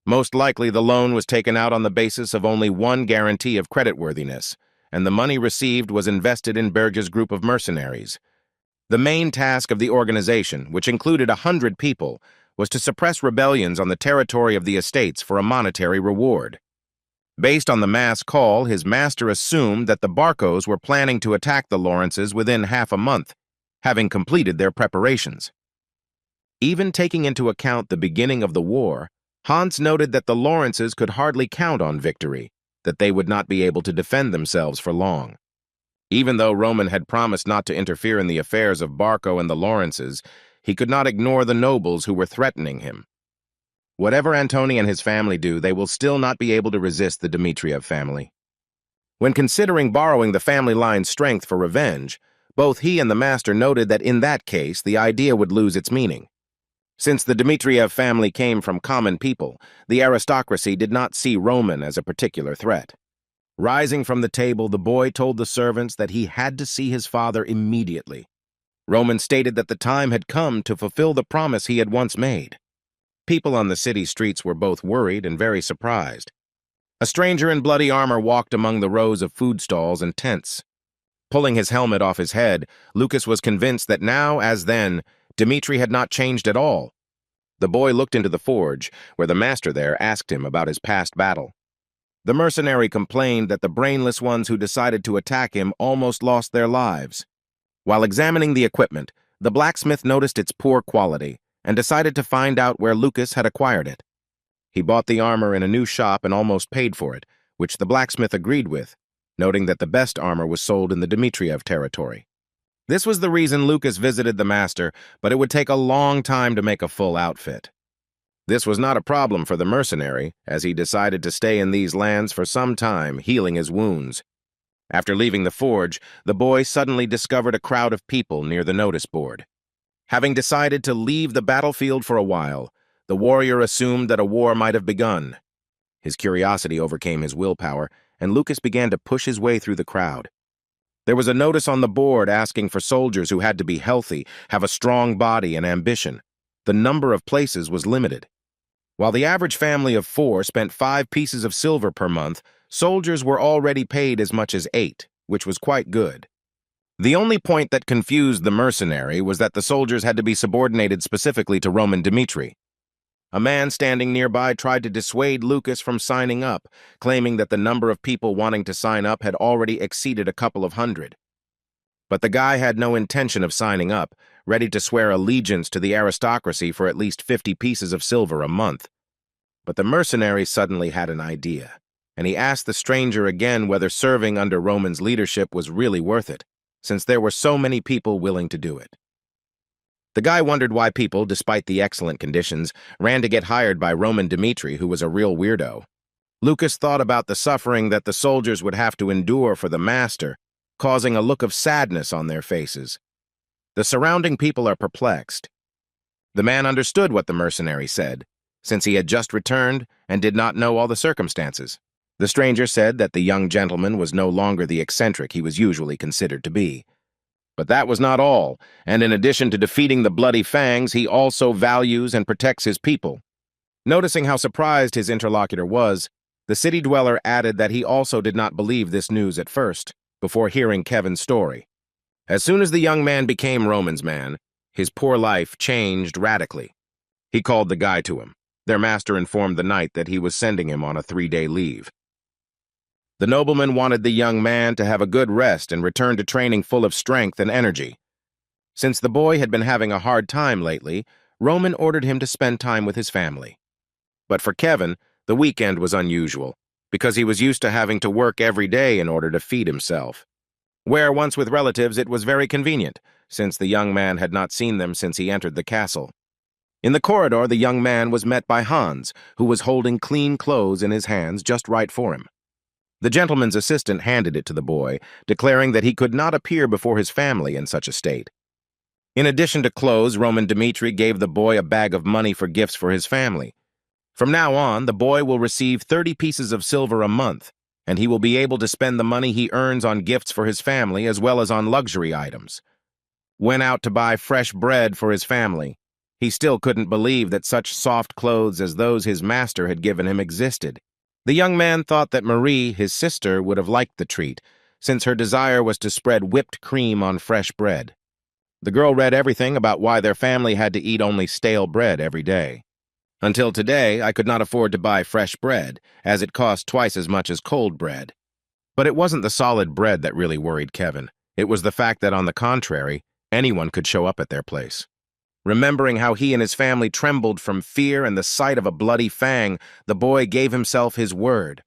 Most likely the loan was taken out on the basis of only one guarantee of creditworthiness, and the money received was invested in Berge's group of mercenaries. The main task of the organization, which included 100 people, was to suppress rebellions on the territory of the estates for a monetary reward. Based on the mass call, his master assumed that the Barcos were planning to attack the Lawrences within half a month, having completed their preparations. Even taking into account the beginning of the war, Hans noted that the Lawrences could hardly count on victory, that they would not be able to defend themselves for long. Even though Roman had promised not to interfere in the affairs of Barco and the Lawrences, he could not ignore the nobles who were threatening him. Whatever Antony and his family do, they will still not be able to resist the Dmitriev family. When considering borrowing the family line's strength for revenge, both he and the master noted that in that case the idea would lose its meaning. Since the Dmitriev family came from common people, the aristocracy did not see Roman as a particular threat. Rising from the table, the boy told the servants that he had to see his father immediately. Roman stated that the time had come to fulfill the promise he had once made. People on the city streets were both worried and very surprised. A stranger in bloody armor walked among the rows of food stalls and tents. Pulling his helmet off his head, Lucas was convinced that now, as then, Dmitri had not changed at all. The boy looked into the forge, where the master there asked him about his past battle. The mercenary complained that the brainless ones who decided to attack him almost lost their lives. While examining the equipment, the blacksmith noticed its poor quality and decided to find out where Lucas had acquired it. He bought the armor in a new shop and almost paid for it, which the blacksmith agreed with, noting that the best armor was sold in the Dmitriev territory. This was the reason Lucas visited the master, but it would take a long time to make a full outfit. This was not a problem for the mercenary, as he decided to stay in these lands for some time, healing his wounds. After leaving the forge, the boy suddenly discovered a crowd of people near the notice board. Having decided to leave the battlefield for a while, the warrior assumed that a war might have begun. His curiosity overcame his willpower, and Lucas began to push his way through the crowd. There was a notice on the board asking for soldiers who had to be healthy, have a strong body, and ambition. The number of places was limited. While the average family of 4 spent 5 pieces of silver per month, soldiers were already paid as much as 8, which was quite good. The only point that confused the mercenary was that the soldiers had to be subordinated specifically to Roman Dmitri. A man standing nearby tried to dissuade Lucas from signing up, claiming that the number of people wanting to sign up had already exceeded a couple of hundred. But the guy had no intention of signing up, ready to swear allegiance to the aristocracy for at least 50 pieces of silver a month. But the mercenary suddenly had an idea, and he asked the stranger again whether serving under Roman's leadership was really worth it, since there were so many people willing to do it. The guy wondered why people, despite the excellent conditions, ran to get hired by Roman Dmitri, who was a real weirdo. Lucas thought about the suffering that the soldiers would have to endure for the master, causing a look of sadness on their faces. The surrounding people are perplexed. The man understood what the mercenary said, since he had just returned and did not know all the circumstances. The stranger said that the young gentleman was no longer the eccentric he was usually considered to be. But that was not all, and in addition to defeating the Bloody Fangs, he also values and protects his people. Noticing how surprised his interlocutor was, the city dweller added that he also did not believe this news at first, before hearing Kevin's story. As soon as the young man became Roman's man, his poor life changed radically. He called the guy to him. Their master informed the knight that he was sending him on a 3-day leave. The nobleman wanted the young man to have a good rest and return to training full of strength and energy. Since the boy had been having a hard time lately, Roman ordered him to spend time with his family. But for Kevin, the weekend was unusual, because he was used to having to work every day in order to feed himself. Where once with relatives, it was very convenient, since the young man had not seen them since he entered the castle. In the corridor, the young man was met by Hans, who was holding clean clothes in his hands just right for him. The gentleman's assistant handed it to the boy, declaring that he could not appear before his family in such a state. In addition to clothes, Roman Dmitri gave the boy a bag of money for gifts for his family. From now on, the boy will receive 30 pieces of silver a month, and he will be able to spend the money he earns on gifts for his family as well as on luxury items. Went out to buy fresh bread for his family. He still couldn't believe that such soft clothes as those his master had given him existed. The young man thought that Marie, his sister, would have liked the treat, since her desire was to spread whipped cream on fresh bread. The girl read everything about why their family had to eat only stale bread every day. Until today, I could not afford to buy fresh bread, as it cost twice as much as cold bread. But it wasn't the solid bread that really worried Kevin. It was the fact that, on the contrary, anyone could show up at their place. Remembering how he and his family trembled from fear and the sight of a bloody fang, the boy gave himself his word.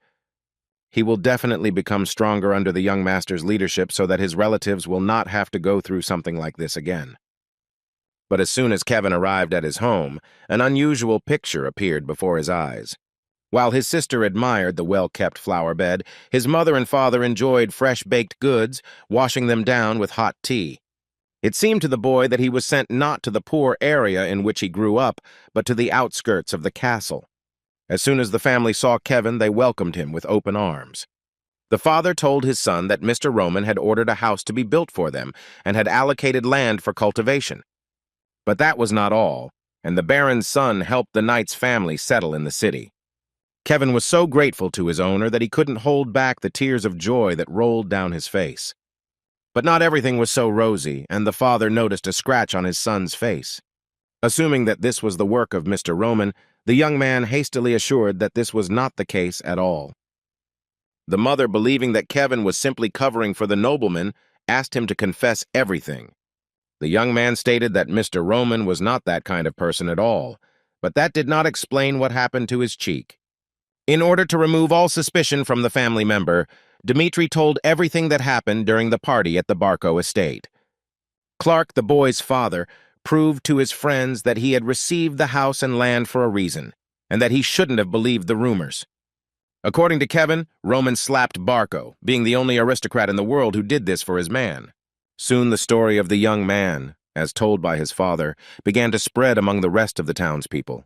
He will definitely become stronger under the young master's leadership so that his relatives will not have to go through something like this again. But as soon as Kevin arrived at his home, an unusual picture appeared before his eyes. While his sister admired the well-kept flower bed, his mother and father enjoyed fresh-baked goods, washing them down with hot tea. It seemed to the boy that he was sent not to the poor area in which he grew up, but to the outskirts of the castle. As soon as the family saw Kevin, they welcomed him with open arms. The father told his son that Mr. Roman had ordered a house to be built for them and had allocated land for cultivation. But that was not all, and the baron's son helped the knight's family settle in the city. Kevin was so grateful to his owner that he couldn't hold back the tears of joy that rolled down his face. But not everything was so rosy, and the father noticed a scratch on his son's face. Assuming that this was the work of Mr. Roman, the young man hastily assured that this was not the case at all. The mother, believing that Kevin was simply covering for the nobleman, asked him to confess everything. The young man stated that Mr. Roman was not that kind of person at all, but that did not explain what happened to his cheek. In order to remove all suspicion from the family member, Dmitri told everything that happened during the party at the Barco estate. Clark, the boy's father, proved to his friends that he had received the house and land for a reason, and that he shouldn't have believed the rumors. According to Kevin, Roman slapped Barco, being the only aristocrat in the world who did this for his man. Soon the story of the young man, as told by his father, began to spread among the rest of the townspeople.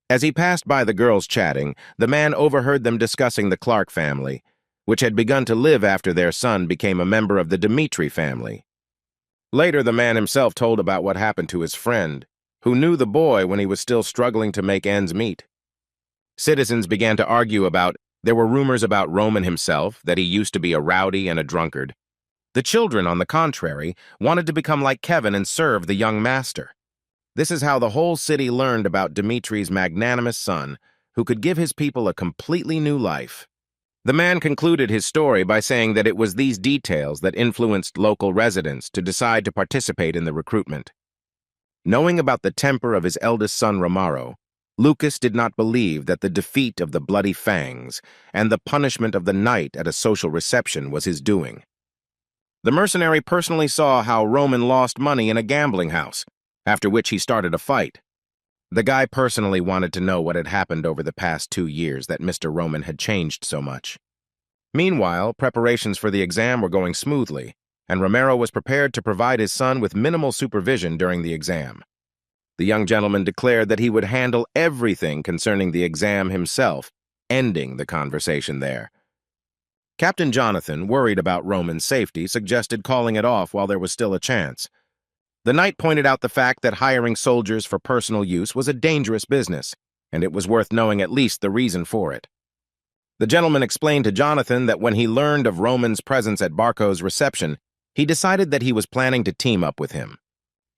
As he passed by the girls chatting, the man overheard them discussing the Clark family, which had begun to live after their son became a member of the Dmitri family. Later, the man himself told about what happened to his friend, who knew the boy when he was still struggling to make ends meet. Citizens began to argue about, there were rumors about Roman himself, that he used to be a rowdy and a drunkard. The children, on the contrary, wanted to become like Kevin and serve the young master. This is how the whole city learned about Dmitri's magnanimous son, who could give his people a completely new life. The man concluded his story by saying that it was these details that influenced local residents to decide to participate in the recruitment. Knowing about the temper of his eldest son, Romaro, Lucas did not believe that the defeat of the Bloody Fangs and the punishment of the knight at a social reception was his doing. The mercenary personally saw how Roman lost money in a gambling house, after which he started a fight. The guy personally wanted to know what had happened over the past 2 years that Mr. Roman had changed so much. Meanwhile, preparations for the exam were going smoothly, and Romero was prepared to provide his son with minimal supervision during the exam. The young gentleman declared that he would handle everything concerning the exam himself, ending the conversation there. Captain Jonathan, worried about Roman's safety, suggested calling it off while there was still a chance. The knight pointed out the fact that hiring soldiers for personal use was a dangerous business, and it was worth knowing at least the reason for it. The gentleman explained to Jonathan that when he learned of Roman's presence at Barco's reception, he decided that he was planning to team up with him.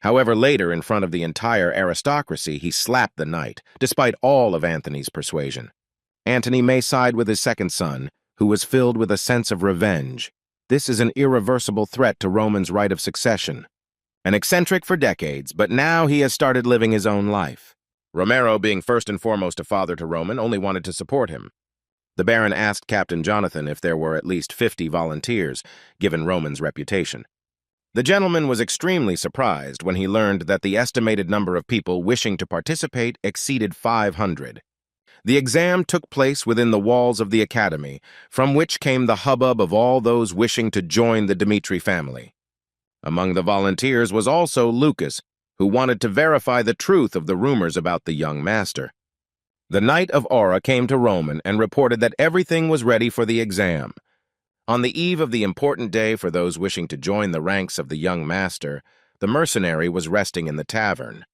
However, later, in front of the entire aristocracy, he slapped the knight, despite all of Anthony's persuasion. Antony may side with his second son, who was filled with a sense of revenge. This is an irreversible threat to Roman's right of succession. An eccentric for decades, but now he has started living his own life. Romero, being first and foremost a father to Roman, only wanted to support him. The Baron asked Captain Jonathan if there were at least 50 volunteers, given Roman's reputation. The gentleman was extremely surprised when he learned that the estimated number of people wishing to participate exceeded 500. The exam took place within the walls of the academy, from which came the hubbub of all those wishing to join the Dmitri family. Among the volunteers was also Lucas, who wanted to verify the truth of the rumors about the young master. The Knight of Aura came to Roman and reported that everything was ready for the exam. On the eve of the important day for those wishing to join the ranks of the young master, the mercenary was resting in the tavern.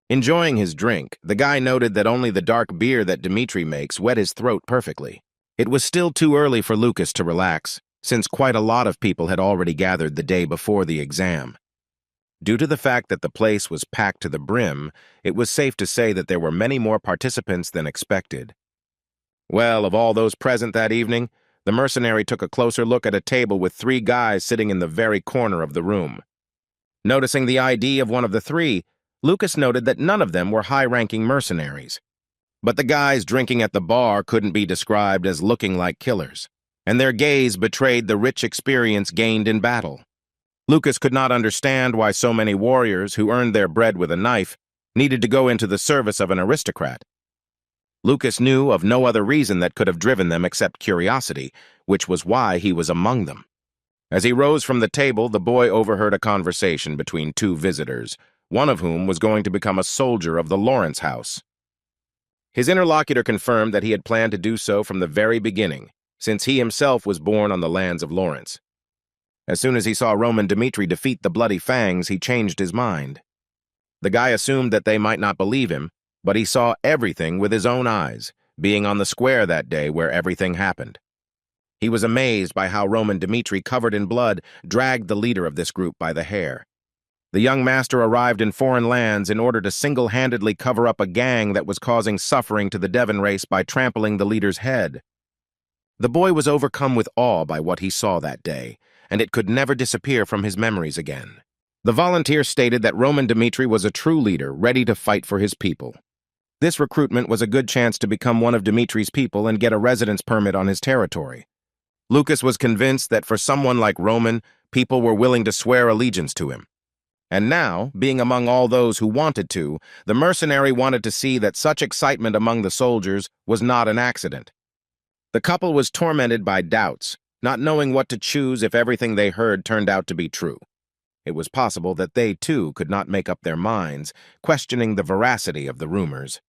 Enjoying his drink, the guy noted that only the dark beer that Dmitri makes wet his throat perfectly. It was still too early for Lucas to relax, since quite a lot of people had already gathered the day before the exam. Due to the fact that the place was packed to the brim, it was safe to say that there were many more participants than expected. Well, of all those present that evening, the mercenary took a closer look at a table with 3 guys sitting in the very corner of the room. Noticing the ID of one of the 3, Lucas noted that none of them were high-ranking mercenaries. But the guys drinking at the bar couldn't be described as looking like killers, and their gaze betrayed the rich experience gained in battle. Lucas could not understand why so many warriors who earned their bread with a knife needed to go into the service of an aristocrat. Lucas knew of no other reason that could have driven them except curiosity, which was why he was among them. As he rose from the table, the boy overheard a conversation between 2 visitors, one of whom was going to become a soldier of the Lawrence house. His interlocutor confirmed that he had planned to do so from the very beginning, since he himself was born on the lands of Lawrence. As soon as he saw Roman Dmitri defeat the Bloody Fangs, he changed his mind. The guy assumed that they might not believe him, but he saw everything with his own eyes, being on the square that day where everything happened. He was amazed by how Roman Dmitri, covered in blood, dragged the leader of this group by the hair. The young master arrived in foreign lands in order to single-handedly cover up a gang that was causing suffering to the Devon race by trampling the leader's head. The boy was overcome with awe by what he saw that day, and it could never disappear from his memories again. The volunteer stated that Roman Dmitri was a true leader, ready to fight for his people. This recruitment was a good chance to become one of Dmitri's people and get a residence permit on his territory. Lucas was convinced that for someone like Roman, people were willing to swear allegiance to him. And now, being among all those who wanted to, the mercenary wanted to see that such excitement among the soldiers was not an accident. The couple was tormented by doubts, not knowing what to choose if everything they heard turned out to be true. It was possible that they, too, could not make up their minds, questioning the veracity of the rumors.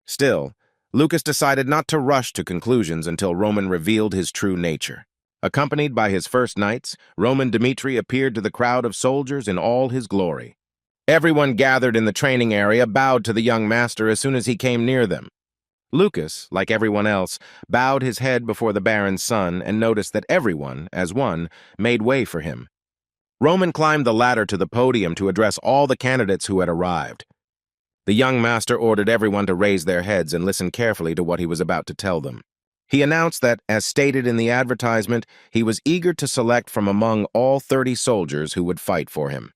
Still, Lucas decided not to rush to conclusions until Roman revealed his true nature. Accompanied by his first knights, Roman Dmitri appeared to the crowd of soldiers in all his glory. Everyone gathered in the training area bowed to the young master as soon as he came near them. Lucas, like everyone else, bowed his head before the Baron's son and noticed that everyone, as one, made way for him. Roman climbed the ladder to the podium to address all the candidates who had arrived. The young master ordered everyone to raise their heads and listen carefully to what he was about to tell them. He announced that, as stated in the advertisement, he was eager to select from among all 30 soldiers who would fight for him.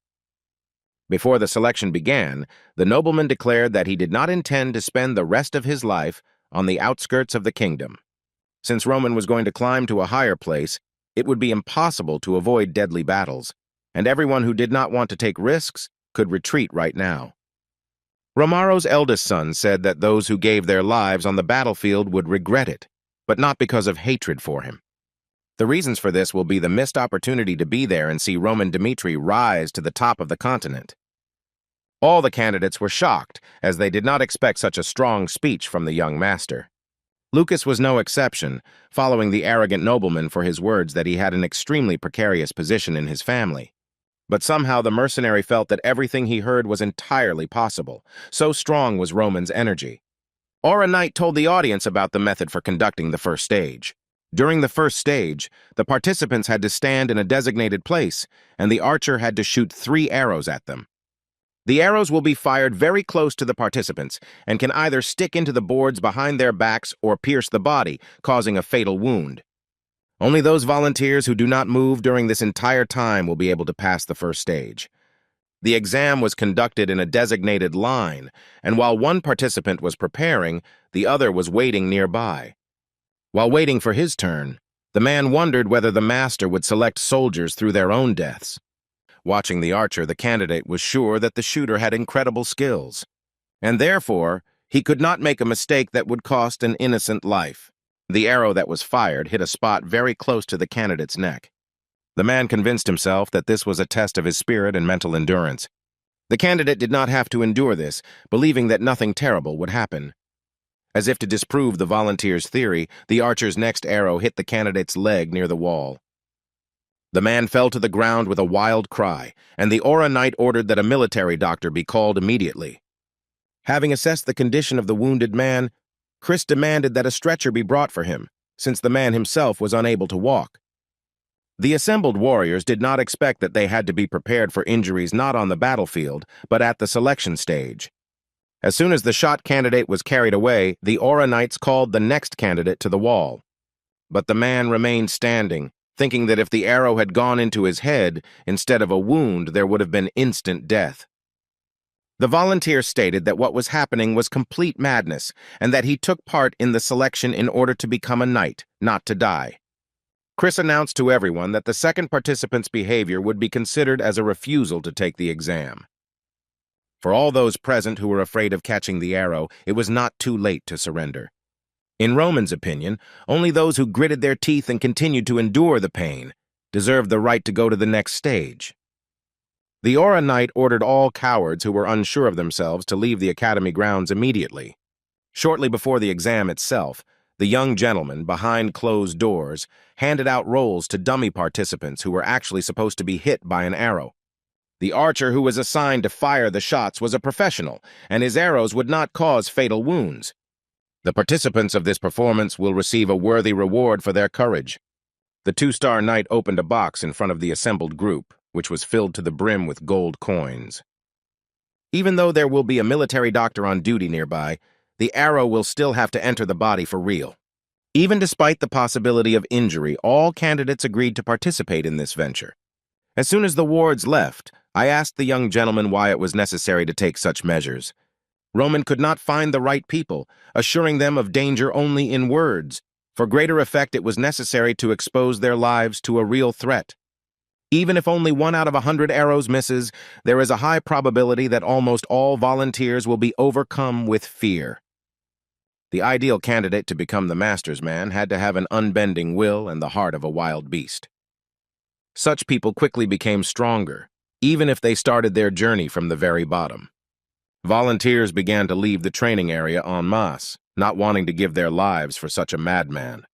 Before the selection began, the nobleman declared that he did not intend to spend the rest of his life on the outskirts of the kingdom. Since Roman was going to climb to a higher place, it would be impossible to avoid deadly battles, and everyone who did not want to take risks could retreat right now. Romaro's eldest son said that those who gave their lives on the battlefield would regret it, but not because of hatred for him. The reasons for this will be the missed opportunity to be there and see Roman Dmitri rise to the top of the continent. All the candidates were shocked, as they did not expect such a strong speech from the young master. Lucas was no exception, following the arrogant nobleman for his words that he had an extremely precarious position in his family. But somehow the mercenary felt that everything he heard was entirely possible. So strong was Roman's energy. Aura Knight told the audience about the method for conducting the first stage. During the first stage, the participants had to stand in a designated place, and the archer had to shoot 3 arrows at them. The arrows will be fired very close to the participants and can either stick into the boards behind their backs or pierce the body, causing a fatal wound. Only those volunteers who do not move during this entire time will be able to pass the first stage. The exam was conducted in a designated line, and while one participant was preparing, the other was waiting nearby. While waiting for his turn, the man wondered whether the master would select soldiers through their own deaths. Watching the archer, the candidate was sure that the shooter had incredible skills, and therefore he could not make a mistake that would cost an innocent life. The arrow that was fired hit a spot very close to the candidate's neck. The man convinced himself that this was a test of his spirit and mental endurance. The candidate did not have to endure this, believing that nothing terrible would happen. As if to disprove the volunteer's theory, the archer's next arrow hit the candidate's leg near the wall. The man fell to the ground with a wild cry, and the Aura Knight ordered that a military doctor be called immediately. Having assessed the condition of the wounded man, Chris demanded that a stretcher be brought for him, since the man himself was unable to walk. The assembled warriors did not expect that they had to be prepared for injuries not on the battlefield, but at the selection stage. As soon as the shot candidate was carried away, the Aura Knights called the next candidate to the wall. But the man remained standing, thinking that if the arrow had gone into his head instead of a wound, there would have been instant death. The volunteer stated that what was happening was complete madness, and that he took part in the selection in order to become a knight, not to die. Chris announced to everyone that the second participant's behavior would be considered as a refusal to take the exam. For all those present who were afraid of catching the arrow, it was not too late to surrender. In Roman's opinion, only those who gritted their teeth and continued to endure the pain deserved the right to go to the next stage. The Aura Knight ordered all cowards who were unsure of themselves to leave the academy grounds immediately. Shortly before the exam itself, the young gentleman, behind closed doors, handed out rolls to dummy participants who were actually supposed to be hit by an arrow. The archer who was assigned to fire the shots was a professional, and his arrows would not cause fatal wounds. The participants of this performance will receive a worthy reward for their courage. The 2-star knight opened a box in front of the assembled group, which was filled to the brim with gold coins. Even though there will be a military doctor on duty nearby, the arrow will still have to enter the body for real. Even despite the possibility of injury, all candidates agreed to participate in this venture. As soon as the wards left, I asked the young gentleman why it was necessary to take such measures. Roman could not find the right people, assuring them of danger only in words. For greater effect, it was necessary to expose their lives to a real threat. Even if only 1 out of 100 arrows misses, there is a high probability that almost all volunteers will be overcome with fear. The ideal candidate to become the master's man had to have an unbending will and the heart of a wild beast. Such people quickly became stronger, even if they started their journey from the very bottom. Volunteers began to leave the training area en masse, not wanting to give their lives for such a madman.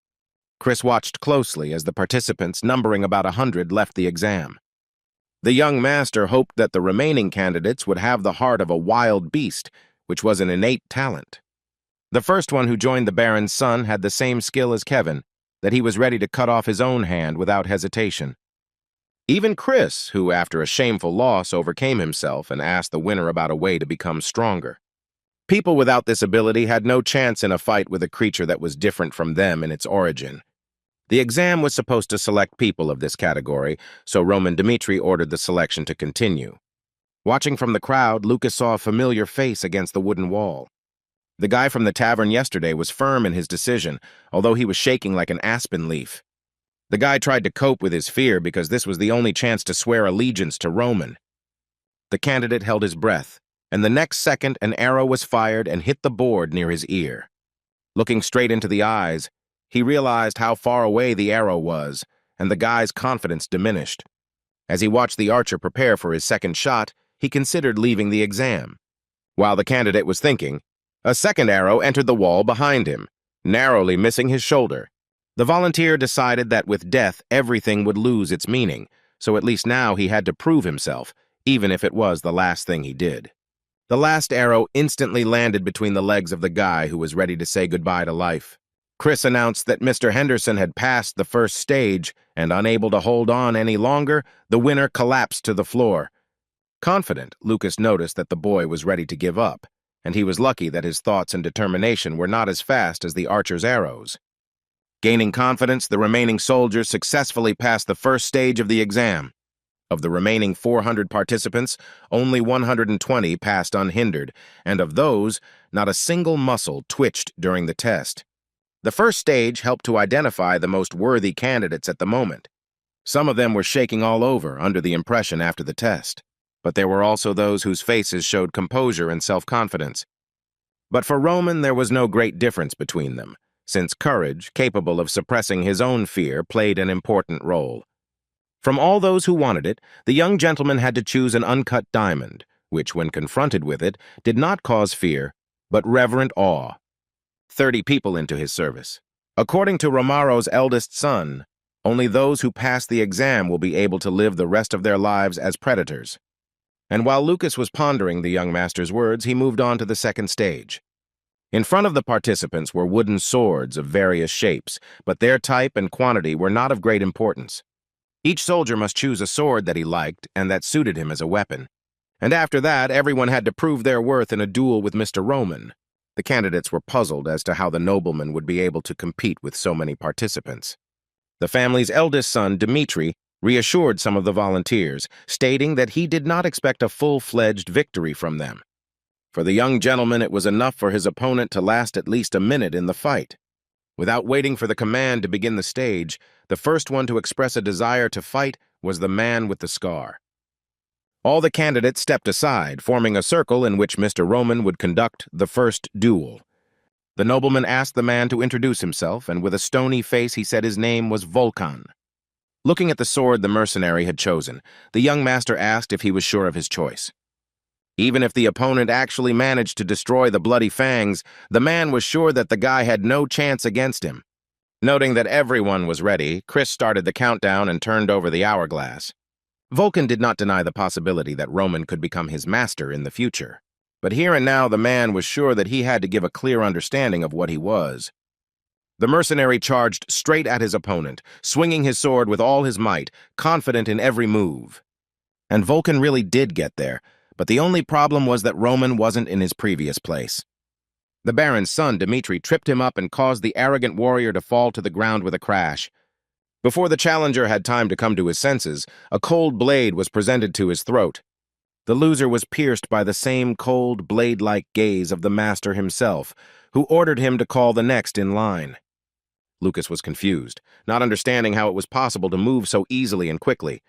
Chris watched closely as the participants, numbering about 100, left the exam. The young master hoped that the remaining candidates would have the heart of a wild beast, which was an innate talent. The first one who joined the Baron's son had the same skill as Kevin, that he was ready to cut off his own hand without hesitation. Even Chris, who after a shameful loss overcame himself and asked the winner about a way to become stronger. People without this ability had no chance in a fight with a creature that was different from them in its origin. The exam was supposed to select people of this category, so Roman Dmitri ordered the selection to continue. Watching from the crowd, Lucas saw a familiar face against the wooden wall. The guy from the tavern yesterday was firm in his decision, although he was shaking like an aspen leaf. The guy tried to cope with his fear because this was the only chance to swear allegiance to Roman. The candidate held his breath, and the next second an arrow was fired and hit the board near his ear. Looking straight into the eyes, he realized how far away the arrow was, and the guy's confidence diminished. As he watched the archer prepare for his second shot, he considered leaving the exam. While the candidate was thinking, a second arrow entered the wall behind him, narrowly missing his shoulder. The volunteer decided that with death everything would lose its meaning, so at least now he had to prove himself, even if it was the last thing he did. The last arrow instantly landed between the legs of the guy who was ready to say goodbye to life. Chris announced that Mr. Henderson had passed the first stage, and unable to hold on any longer, the winner collapsed to the floor. Confident, Lucas noticed that the boy was ready to give up, and he was lucky that his thoughts and determination were not as fast as the archer's arrows. Gaining confidence, the remaining soldiers successfully passed the first stage of the exam. Of the remaining 400 participants, only 120 passed unhindered, and of those, not a single muscle twitched during the test. The first stage helped to identify the most worthy candidates at the moment. Some of them were shaking all over under the impression after the test, but there were also those whose faces showed composure and self-confidence. But for Roman, there was no great difference between them, since courage, capable of suppressing his own fear, played an important role. From all those who wanted it, the young gentleman had to choose an uncut diamond, which, when confronted with it, did not cause fear, but reverent awe. 30 people into his service. According to Romaro's eldest son, only those who pass the exam will be able to live the rest of their lives as predators. And while Lucas was pondering the young master's words, he moved on to the second stage. In front of the participants were wooden swords of various shapes, but their type and quantity were not of great importance. Each soldier must choose a sword that he liked and that suited him as a weapon. And after that, everyone had to prove their worth in a duel with Mr. Roman. The candidates were puzzled as to how the nobleman would be able to compete with so many participants. The family's eldest son, Dmitri, reassured some of the volunteers, stating that he did not expect a full-fledged victory from them. For the young gentleman, it was enough for his opponent to last at least a minute in the fight. Without waiting for the command to begin the stage, the first one to express a desire to fight was the man with the scar. All the candidates stepped aside, forming a circle in which Mr. Roman would conduct the first duel. The nobleman asked the man to introduce himself, and with a stony face he said his name was Volkan. Looking at the sword the mercenary had chosen, the young master asked if he was sure of his choice. Even if the opponent actually managed to destroy the bloody fangs, the man was sure that the guy had no chance against him. Noting that everyone was ready, Chris started the countdown and turned over the hourglass. Vulcan did not deny the possibility that Roman could become his master in the future. But here and now the man was sure that he had to give a clear understanding of what he was. The mercenary charged straight at his opponent, swinging his sword with all his might, confident in every move. And Vulcan really did get there, but the only problem was that Roman wasn't in his previous place. The Baron's son, Dmitri, tripped him up and caused the arrogant warrior to fall to the ground with a crash. Before the challenger had time to come to his senses, a cold blade was presented to his throat. The loser was pierced by the same cold, blade-like gaze of the master himself, who ordered him to call the next in line. Lucas was confused, not understanding how it was possible to move so easily and quickly.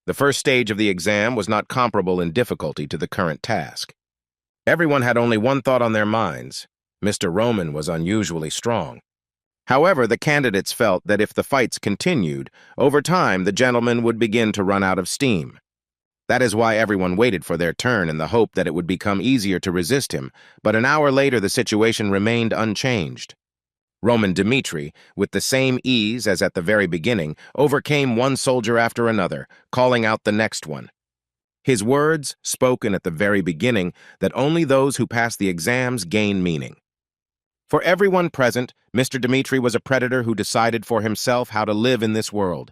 The first stage of the exam was not comparable in difficulty to the current task. Everyone had only one thought on their minds. Mr. Roman was unusually strong. However, the candidates felt that if the fights continued, over time the gentleman would begin to run out of steam. That is why everyone waited for their turn in the hope that it would become easier to resist him, but an hour later the situation remained unchanged. Roman Dmitri, with the same ease as at the very beginning, overcame one soldier after another, calling out the next one. His words, spoken at the very beginning, that only those who pass the exams gain meaning. For everyone present, Mr. Dmitri was a predator who decided for himself how to live in this world.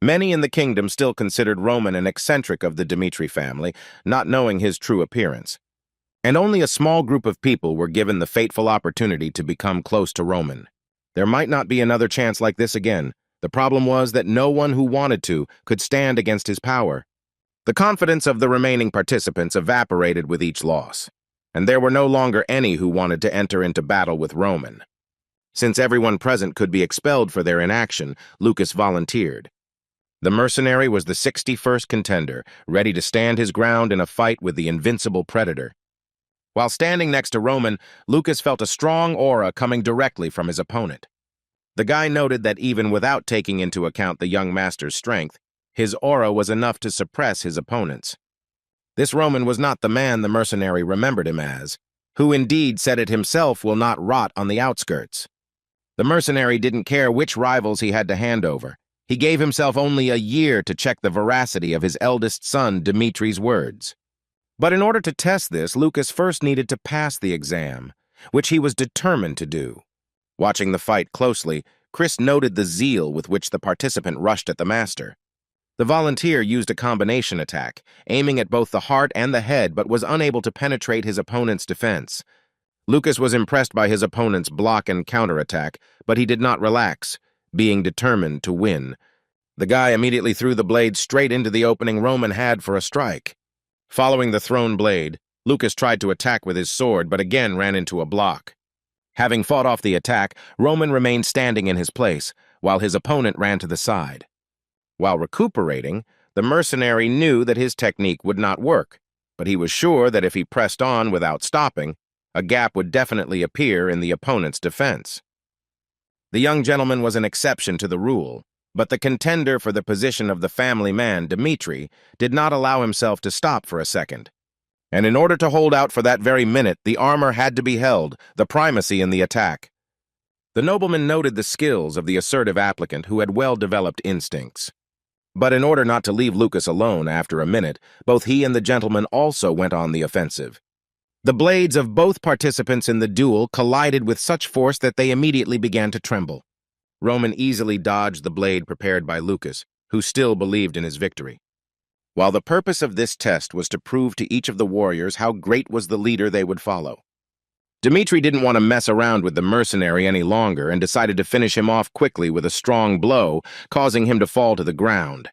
Many in the kingdom still considered Roman an eccentric of the Dmitri family, not knowing his true appearance. And only a small group of people were given the fateful opportunity to become close to Roman. There might not be another chance like this again. The problem was that no one who wanted to could stand against his power. The confidence of the remaining participants evaporated with each loss, and there were no longer any who wanted to enter into battle with Roman. Since everyone present could be expelled for their inaction, Lucas volunteered. The mercenary was the 61st contender, ready to stand his ground in a fight with the invincible predator. While standing next to Roman, Lucas felt a strong aura coming directly from his opponent. The guy noted that even without taking into account the young master's strength, his aura was enough to suppress his opponent's. This Roman was not the man the mercenary remembered him as, who indeed said it himself will not rot on the outskirts. The mercenary didn't care which rivals he had to hand over. He gave himself only a year to check the veracity of his eldest son Dimitri's words. But in order to test this, Lucas first needed to pass the exam, which he was determined to do. Watching the fight closely, Chris noted the zeal with which the participant rushed at the master. The volunteer used a combination attack, aiming at both the heart and the head, but was unable to penetrate his opponent's defense. Lucas was impressed by his opponent's block and counterattack, but he did not relax, being determined to win. The guy immediately threw the blade straight into the opening Roman had for a strike. Following the thrown blade, Lucas tried to attack with his sword, but again ran into a block. Having fought off the attack, Roman remained standing in his place, while his opponent ran to the side. While recuperating, the mercenary knew that his technique would not work, but he was sure that if he pressed on without stopping, a gap would definitely appear in the opponent's defense. The young gentleman was an exception to the rule, but the contender for the position of the family man, Dimitri, did not allow himself to stop for a second. And in order to hold out for that very minute, the armor had to be held, the primacy in the attack. The nobleman noted the skills of the assertive applicant who had well-developed instincts. But in order not to leave Lucas alone after a minute, both he and the gentleman also went on the offensive. The blades of both participants in the duel collided with such force that they immediately began to tremble. Roman easily dodged the blade prepared by Lucas, who still believed in his victory. While the purpose of this test was to prove to each of the warriors how great was the leader they would follow. Dimitri didn't want to mess around with the mercenary any longer and decided to finish him off quickly with a strong blow, causing him to fall to the ground.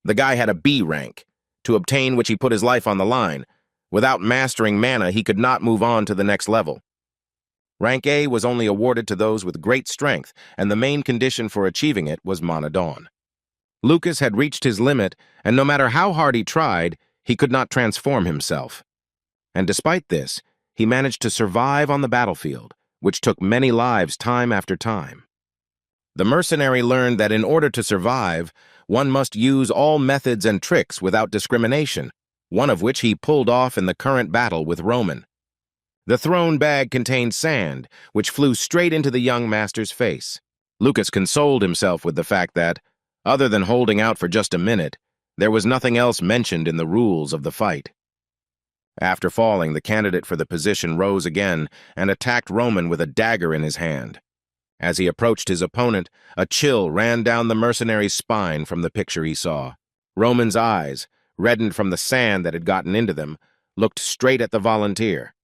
The guy had a B rank, to obtain which he put his life on the line. Without mastering mana, he could not move on to the next level. Rank A was only awarded to those with great strength, and the main condition for achieving it was mana dawn. Lucas had reached his limit, and no matter how hard he tried, he could not transform himself. And despite this, he managed to survive on the battlefield, which took many lives time after time. The mercenary learned that in order to survive, one must use all methods and tricks without discrimination, one of which he pulled off in the current battle with Roman. The thrown bag contained sand, which flew straight into the young master's face. Lucas consoled himself with the fact that, other than holding out for just a minute, there was nothing else mentioned in the rules of the fight. After falling, the candidate for the position rose again and attacked Roman with a dagger in his hand. As he approached his opponent, a chill ran down the mercenary's spine from the picture he saw. Roman's eyes, reddened from the sand that had gotten into them, looked straight at the volunteer.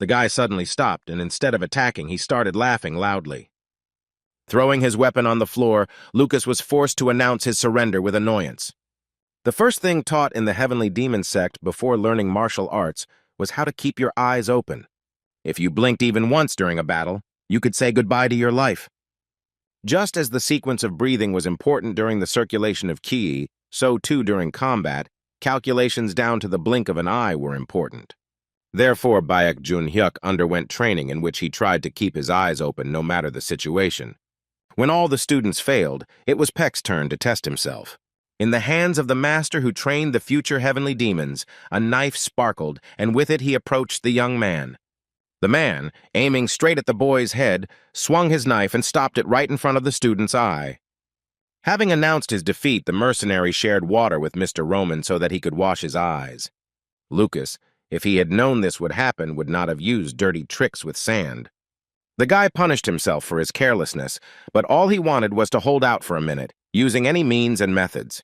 The guy suddenly stopped, and instead of attacking, he started laughing loudly. Throwing his weapon on the floor, Lucas was forced to announce his surrender with annoyance. The first thing taught in the Heavenly Demon sect before learning martial arts was how to keep your eyes open. If you blinked even once during a battle, you could say goodbye to your life. Just as the sequence of breathing was important during the circulation of ki, so too during combat, calculations down to the blink of an eye were important. Therefore, Baek Jun-hyuk underwent training in which he tried to keep his eyes open no matter the situation. When all the students failed, it was Peck's turn to test himself. In the hands of the master who trained the future heavenly demons, a knife sparkled, and with it he approached the young man. The man, aiming straight at the boy's head, swung his knife and stopped it right in front of the student's eye. Having announced his defeat, the mercenary shared water with Mr. Roman so that he could wash his eyes. Lucas, if he had known this would happen, would not have used dirty tricks with sand. The guy punished himself for his carelessness, but all he wanted was to hold out for a minute, using any means and methods.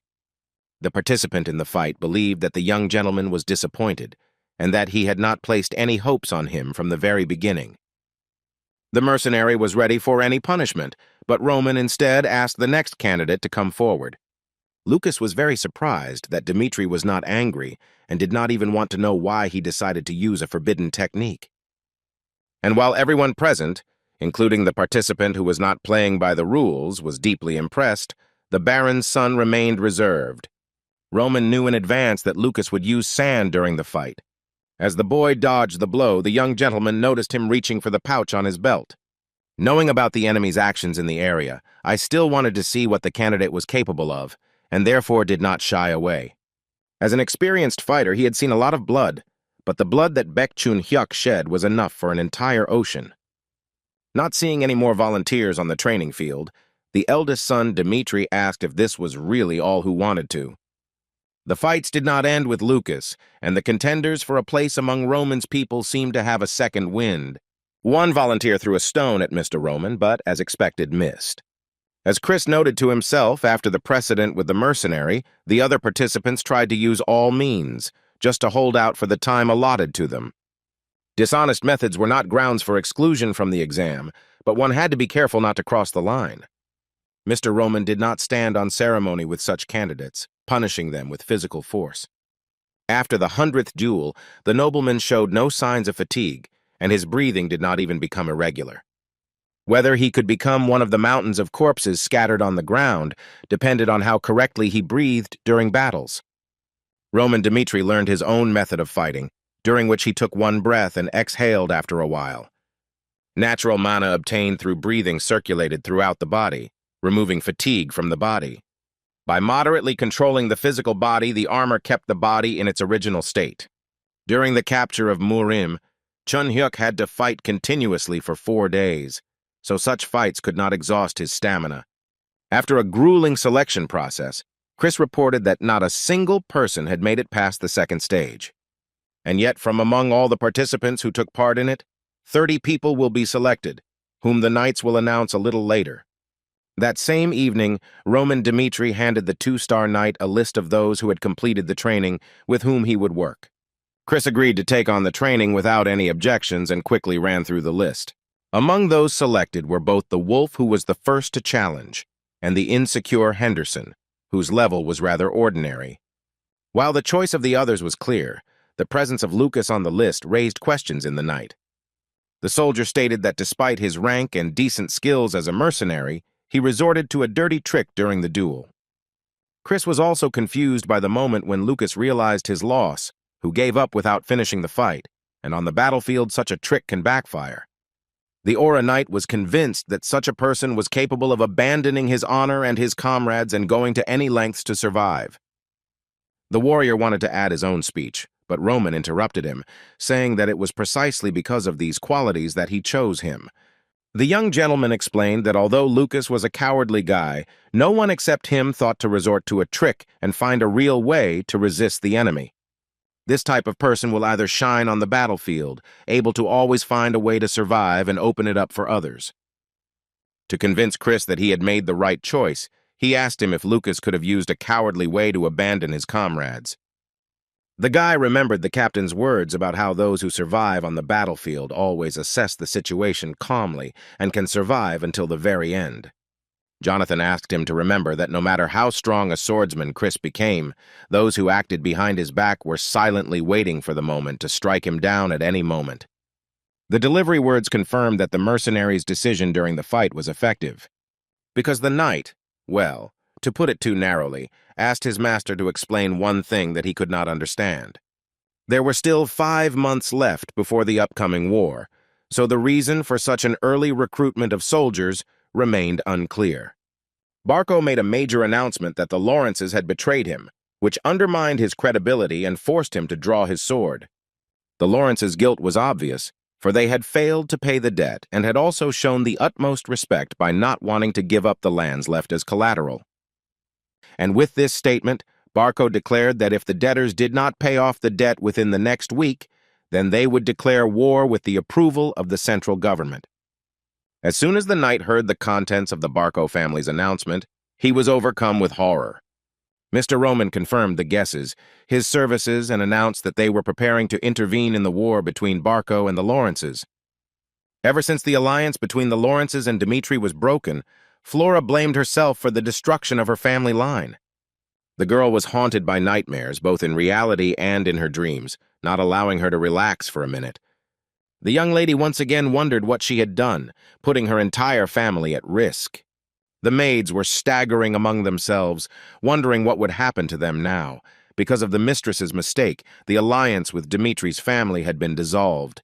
The participant in the fight believed that the young gentleman was disappointed, and that he had not placed any hopes on him from the very beginning. The mercenary was ready for any punishment, but Roman instead asked the next candidate to come forward. Lucas was very surprised that Dimitri was not angry and did not even want to know why he decided to use a forbidden technique. And while everyone present, including the participant who was not playing by the rules, was deeply impressed, the Baron's son remained reserved. Roman knew in advance that Lucas would use sand during the fight. As the boy dodged the blow, the young gentleman noticed him reaching for the pouch on his belt. Knowing about the enemy's actions in the area, I still wanted to see what the candidate was capable of, and therefore did not shy away. As an experienced fighter, he had seen a lot of blood, but the blood that Baek Chun-hyuk shed was enough for an entire ocean. Not seeing any more volunteers on the training field, the eldest son, Dmitri, asked if this was really all who wanted to. The fights did not end with Lucas, and the contenders for a place among Roman's people seemed to have a second wind. One volunteer threw a stone at Mr. Roman, but, as expected, missed. As Chris noted to himself after the precedent with the mercenary, the other participants tried to use all means, just to hold out for the time allotted to them. Dishonest methods were not grounds for exclusion from the exam, but one had to be careful not to cross the line. Mr. Roman did not stand on ceremony with such candidates, punishing them with physical force. After the 100th duel, the nobleman showed no signs of fatigue, and his breathing did not even become irregular. Whether he could become one of the mountains of corpses scattered on the ground depended on how correctly he breathed during battles. Roman Dmitri learned his own method of fighting, during which he took one breath and exhaled after a while. Natural mana obtained through breathing circulated throughout the body, removing fatigue from the body. By moderately controlling the physical body, the armor kept the body in its original state. During the capture of Murim, Chun-hyuk had to fight continuously for 4 days, so such fights could not exhaust his stamina. After a grueling selection process, Chris reported that not a single person had made it past the second stage. And yet, from among all the participants who took part in it, 30 people will be selected, whom the knights will announce a little later. That same evening, Roman Dmitri handed the 2-star knight a list of those who had completed the training with whom he would work. Chris agreed to take on the training without any objections and quickly ran through the list. Among those selected were both the wolf who was the first to challenge and the insecure Henderson, whose level was rather ordinary. While the choice of the others was clear, the presence of Lucas on the list raised questions in the night. The soldier stated that despite his rank and decent skills as a mercenary, he resorted to a dirty trick during the duel. Chris was also confused by the moment when Lucas realized his loss, who gave up without finishing the fight, and on the battlefield such a trick can backfire. The Aura Knight was convinced that such a person was capable of abandoning his honor and his comrades and going to any lengths to survive. The warrior wanted to add his own speech, but Roman interrupted him, saying that it was precisely because of these qualities that he chose him. The young gentleman explained that although Lucas was a cowardly guy, no one except him thought to resort to a trick and find a real way to resist the enemy. This type of person will either shine on the battlefield, able to always find a way to survive and open it up for others. To convince Chris that he had made the right choice, he asked him if Lucas could have used a cowardly way to abandon his comrades. The guy remembered the captain's words about how those who survive on the battlefield always assess the situation calmly and can survive until the very end. Jonathan asked him to remember that no matter how strong a swordsman Chris became, those who acted behind his back were silently waiting for the moment to strike him down at any moment. The delivery words confirmed that the mercenary's decision during the fight was effective. Because the knight, well, to put it too narrowly, asked his master to explain one thing that he could not understand. There were still 5 months left before the upcoming war, so the reason for such an early recruitment of soldiers remained unclear. Barco made a major announcement that the Lawrences had betrayed him, which undermined his credibility and forced him to draw his sword. The Lawrences' guilt was obvious, for they had failed to pay the debt and had also shown the utmost respect by not wanting to give up the lands left as collateral. And with this statement, Barco declared that if the debtors did not pay off the debt within the next week, then they would declare war with the approval of the central government. As soon as the knight heard the contents of the Barco family's announcement, he was overcome with horror. Mr. Roman confirmed the guesses, his services, and announced that they were preparing to intervene in the war between Barco and the Lawrences. Ever since the alliance between the Lawrences and Dmitri was broken, Flora blamed herself for the destruction of her family line. The girl was haunted by nightmares, both in reality and in her dreams, not allowing her to relax for a minute. The young lady once again wondered what she had done, putting her entire family at risk. The maids were staggering among themselves, wondering what would happen to them now, Because of the mistress's mistake, the alliance with Dimitri's family had been dissolved.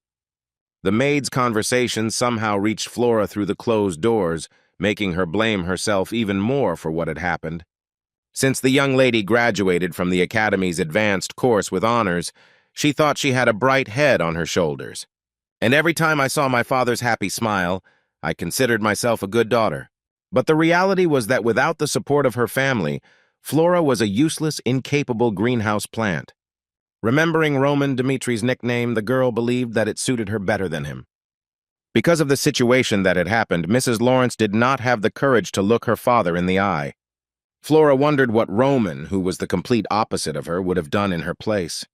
The maid's conversation somehow reached Flora through the closed doors, making her blame herself even more for what had happened. Since the young lady graduated from the Academy's advanced course with honors, she thought she had a bright head on her shoulders. And every time I saw my father's happy smile, I considered myself a good daughter. But the reality was that without the support of her family, Flora was a useless, incapable greenhouse plant. Remembering Roman Dimitri's nickname, the girl believed that it suited her better than him. Because of the situation that had happened, Mrs. Lawrence did not have the courage to look her father in the eye. Flora wondered what Roman, who was the complete opposite of her, would have done in her place.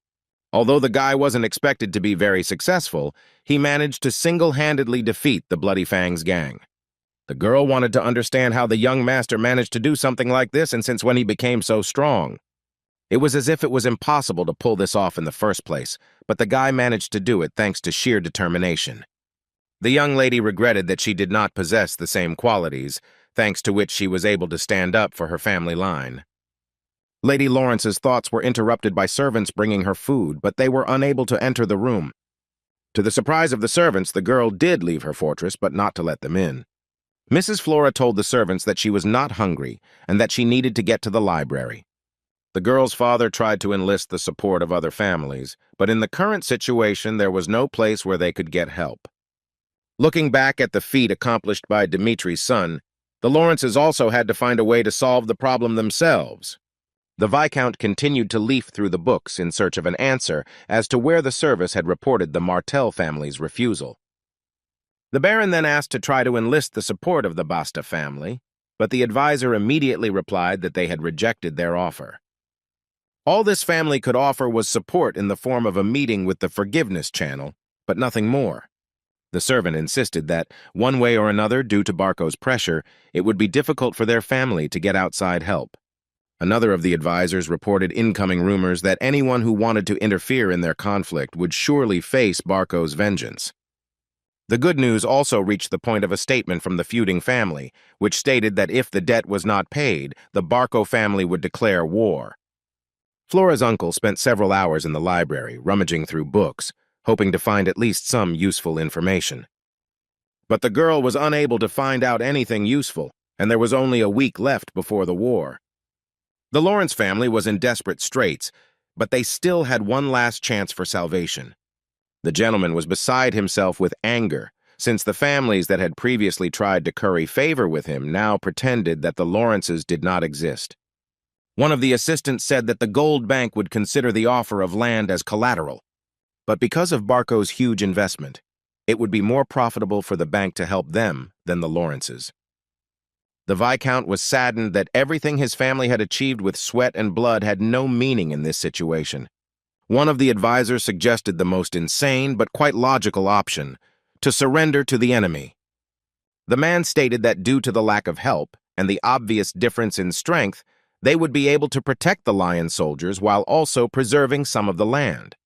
Although the guy wasn't expected to be very successful, he managed to single-handedly defeat the Bloody Fangs gang. The girl wanted to understand how the young master managed to do something like this and since when he became so strong. It was as if it was impossible to pull this off in the first place, but the guy managed to do it thanks to sheer determination. The young lady regretted that she did not possess the same qualities, thanks to which she was able to stand up for her family line. Lady Lawrence's thoughts were interrupted by servants bringing her food, but they were unable to enter the room. To the surprise of the servants, the girl did leave her fortress, but not to let them in. Mrs. Flora told the servants that she was not hungry and that she needed to get to the library. The girl's father tried to enlist the support of other families, but in the current situation there was no place where they could get help. Looking back at the feat accomplished by Dimitri's son, the Lawrences also had to find a way to solve the problem themselves. The Viscount continued to leaf through the books in search of an answer as to where the service had reported the Martel family's refusal. The Baron then asked to try to enlist the support of the Basta family, but the advisor immediately replied that they had rejected their offer. All this family could offer was support in the form of a meeting with the Forgiveness Channel, but nothing more. The servant insisted that, one way or another, due to Barco's pressure, it would be difficult for their family to get outside help. Another of the advisors reported incoming rumors that anyone who wanted to interfere in their conflict would surely face Barco's vengeance. The good news also reached the point of a statement from the feuding family, which stated that if the debt was not paid, the Barco family would declare war. Flora's uncle spent several hours in the library, rummaging through books, hoping to find at least some useful information. But the girl was unable to find out anything useful, and there was only a week left before the war. The Lawrence family was in desperate straits, but they still had one last chance for salvation. The gentleman was beside himself with anger, since the families that had previously tried to curry favor with him now pretended that the Lawrences did not exist. One of the assistants said that the Gold Bank would consider the offer of land as collateral, but because of Barco's huge investment, it would be more profitable for the bank to help them than the Lawrences. The Viscount was saddened that everything his family had achieved with sweat and blood had no meaning in this situation. One of the advisors suggested the most insane but quite logical option, to surrender to the enemy. The man stated that due to the lack of help and the obvious difference in strength, they would be able to protect the Lion soldiers while also preserving some of the land.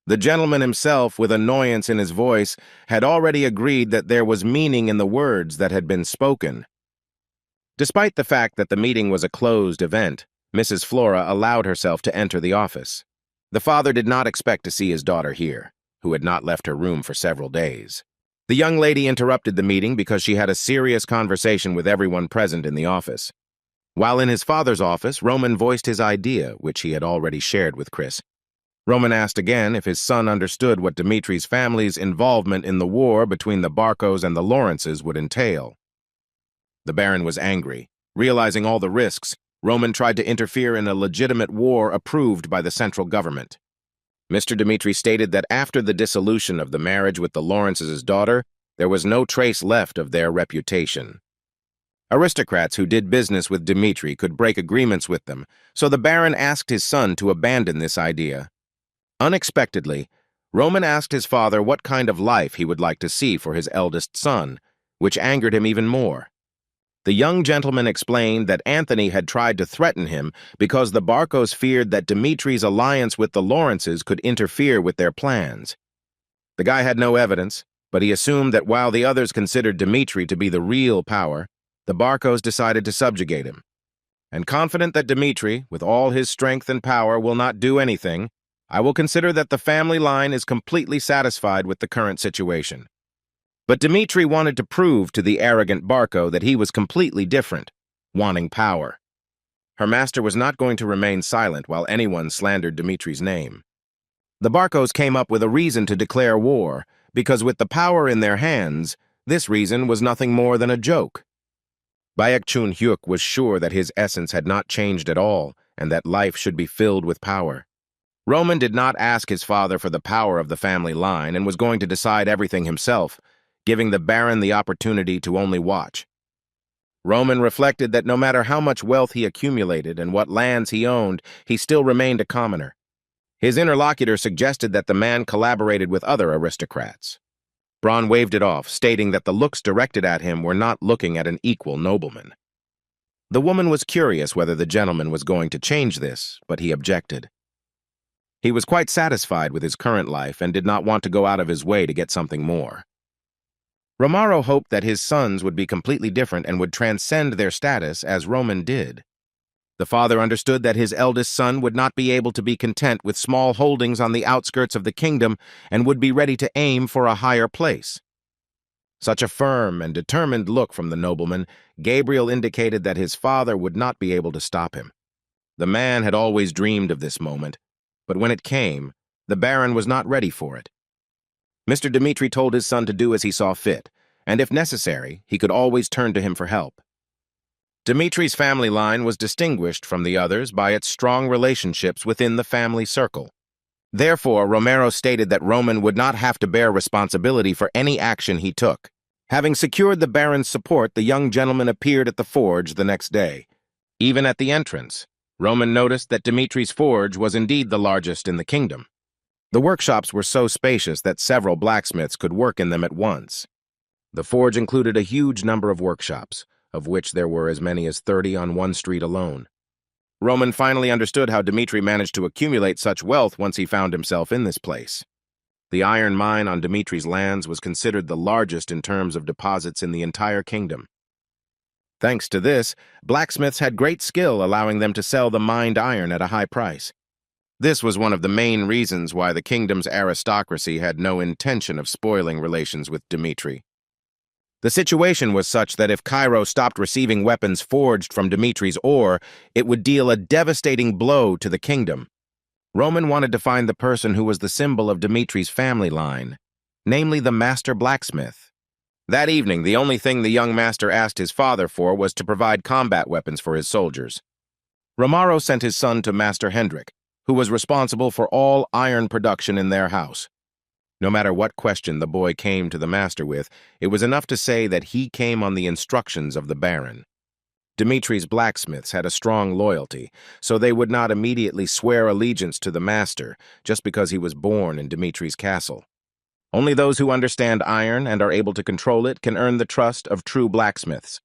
The gentleman himself, with annoyance in his voice, had already agreed that there was meaning in the words that had been spoken. Despite the fact that the meeting was a closed event, Mrs. Flora allowed herself to enter the office. The father did not expect to see his daughter here, who had not left her room for several days. The young lady interrupted the meeting because she had a serious conversation with everyone present in the office. While in his father's office, Roman voiced his idea, which he had already shared with Chris. Roman asked again if his son understood what Dimitri's family's involvement in the war between the Barcos and the Lawrences would entail. The Baron was angry. Realizing all the risks, Roman tried to interfere in a legitimate war approved by the central government. Mr. Dimitri stated that after the dissolution of the marriage with the Lawrences' daughter, there was no trace left of their reputation. Aristocrats who did business with Dimitri could break agreements with them, so the Baron asked his son to abandon this idea. Unexpectedly, Roman asked his father what kind of life he would like to see for his eldest son, which angered him even more. The young gentleman explained that Anthony had tried to threaten him because the Barcos feared that Dimitri's alliance with the Lawrences could interfere with their plans. The guy had no evidence, but he assumed that while the others considered Dimitri to be the real power, the Barcos decided to subjugate him. and confident that Dmitri, with all his strength and power, will not do anything, I will consider that the family line is completely satisfied with the current situation. But Dmitri wanted to prove to the arrogant Barco that he was completely different, wanting power. Her master was not going to remain silent while anyone slandered Dmitri's name. The Barcos came up with a reason to declare war, because with the power in their hands, this reason was nothing more than a joke. Baek Chun-hyuk was sure that his essence had not changed at all, and that life should be filled with power. Roman did not ask his father for the power of the family line and was going to decide everything himself, giving the Baron the opportunity to only watch. Roman reflected that no matter how much wealth he accumulated and what lands he owned, he still remained a commoner. His interlocutor suggested that the man collaborated with other aristocrats. Braun waved it off, stating that the looks directed at him were not looking at an equal nobleman. The woman was curious whether the gentleman was going to change this, but he objected. He was quite satisfied with his current life and did not want to go out of his way to get something more. Romaro hoped that his sons would be completely different and would transcend their status as Roman did. The father understood that his eldest son would not be able to be content with small holdings on the outskirts of the kingdom and would be ready to aim for a higher place. Such a firm and determined look from the nobleman, Gabriel indicated that his father would not be able to stop him. The man had always dreamed of this moment, but when it came, the Baron was not ready for it. Mr. Dmitri told his son to do as he saw fit, and if necessary, he could always turn to him for help. Dmitri's family line was distinguished from the others by its strong relationships within the family circle. Therefore, Romero stated that Roman would not have to bear responsibility for any action he took. Having secured the Baron's support, the young gentleman appeared at the forge the next day. Even at the entrance, Roman noticed that Dmitri's forge was indeed the largest in the kingdom. The workshops were so spacious that several blacksmiths could work in them at once. The forge included a huge number of workshops, of which there were as many as 30 on one street alone. Roman finally understood how Dmitri managed to accumulate such wealth once he found himself in this place. The iron mine on Dmitri's lands was considered the largest in terms of deposits in the entire kingdom. Thanks to this, blacksmiths had great skill, allowing them to sell the mined iron at a high price. This was one of the main reasons why the kingdom's aristocracy had no intention of spoiling relations with Dmitri. The situation was such that if Cairo stopped receiving weapons forged from Dmitri's ore, it would deal a devastating blow to the kingdom. Roman wanted to find the person who was the symbol of Dmitri's family line, namely the master blacksmith. That evening, the only thing the young master asked his father for was to provide combat weapons for his soldiers. Romaro sent his son to Master Hendrik, who was responsible for all iron production in their house. No matter what question the boy came to the master with, it was enough to say that he came on the instructions of the Baron. Dmitri's blacksmiths had a strong loyalty, so they would not immediately swear allegiance to the master just because he was born in Dmitri's castle. Only those who understand iron and are able to control it can earn the trust of true blacksmiths.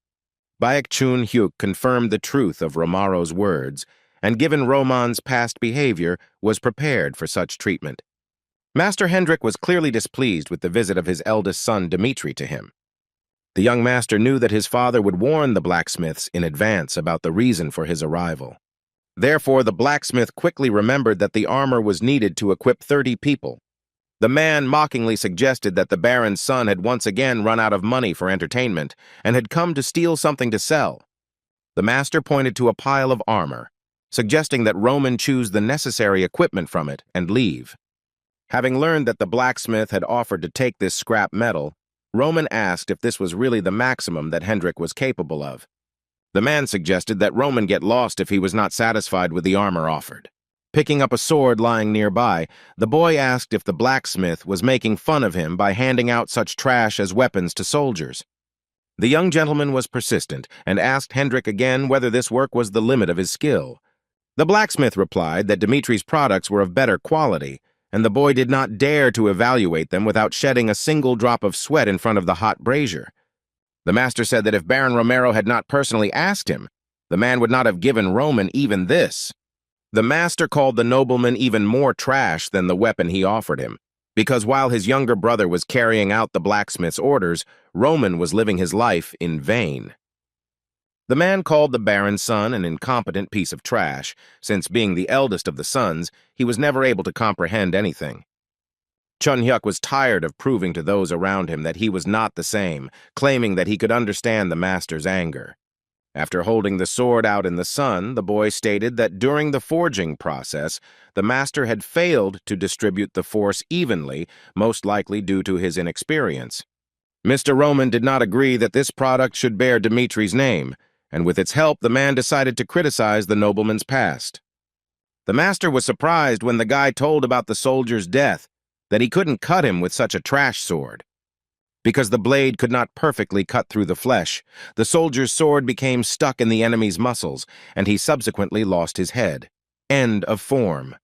Baek Chun-hyuk confirmed the truth of Romaro's words, and given Roman's past behavior, was prepared for such treatment. Master Hendrik was clearly displeased with the visit of his eldest son Dmitri to him. The young master knew that his father would warn the blacksmiths in advance about the reason for his arrival. Therefore, the blacksmith quickly remembered that the armor was needed to equip 30 people. The man mockingly suggested that the Baron's son had once again run out of money for entertainment and had come to steal something to sell. The master pointed to a pile of armor, suggesting that Roman choose the necessary equipment from it and leave. Having learned that the blacksmith had offered to take this scrap metal, Roman asked if this was really the maximum that Hendrik was capable of. The man suggested that Roman get lost if he was not satisfied with the armor offered. Picking up a sword lying nearby, the boy asked if the blacksmith was making fun of him by handing out such trash as weapons to soldiers. The young gentleman was persistent and asked Hendrik again whether this work was the limit of his skill. The blacksmith replied that Dmitri's products were of better quality, and the boy did not dare to evaluate them without shedding a single drop of sweat in front of the hot brazier. The master said that if Baron Romero had not personally asked him, the man would not have given Roman even this. The master called the nobleman even more trash than the weapon he offered him, because while his younger brother was carrying out the blacksmith's orders, Roman was living his life in vain. The man called the Baron's son an incompetent piece of trash, since being the eldest of the sons, he was never able to comprehend anything. Chun-hyuk was tired of proving to those around him that he was not the same, claiming that he could understand the master's anger. After holding the sword out in the sun, the boy stated that during the forging process, the master had failed to distribute the force evenly, most likely due to his inexperience. Mr. Roman did not agree that this product should bear Dimitri's name, and with its help, the man decided to criticize the nobleman's past. The master was surprised when the guy told about the soldier's death, that he couldn't cut him with such a trash sword. Because the blade could not perfectly cut through the flesh, the soldier's sword became stuck in the enemy's muscles, and he subsequently lost his head. End of form.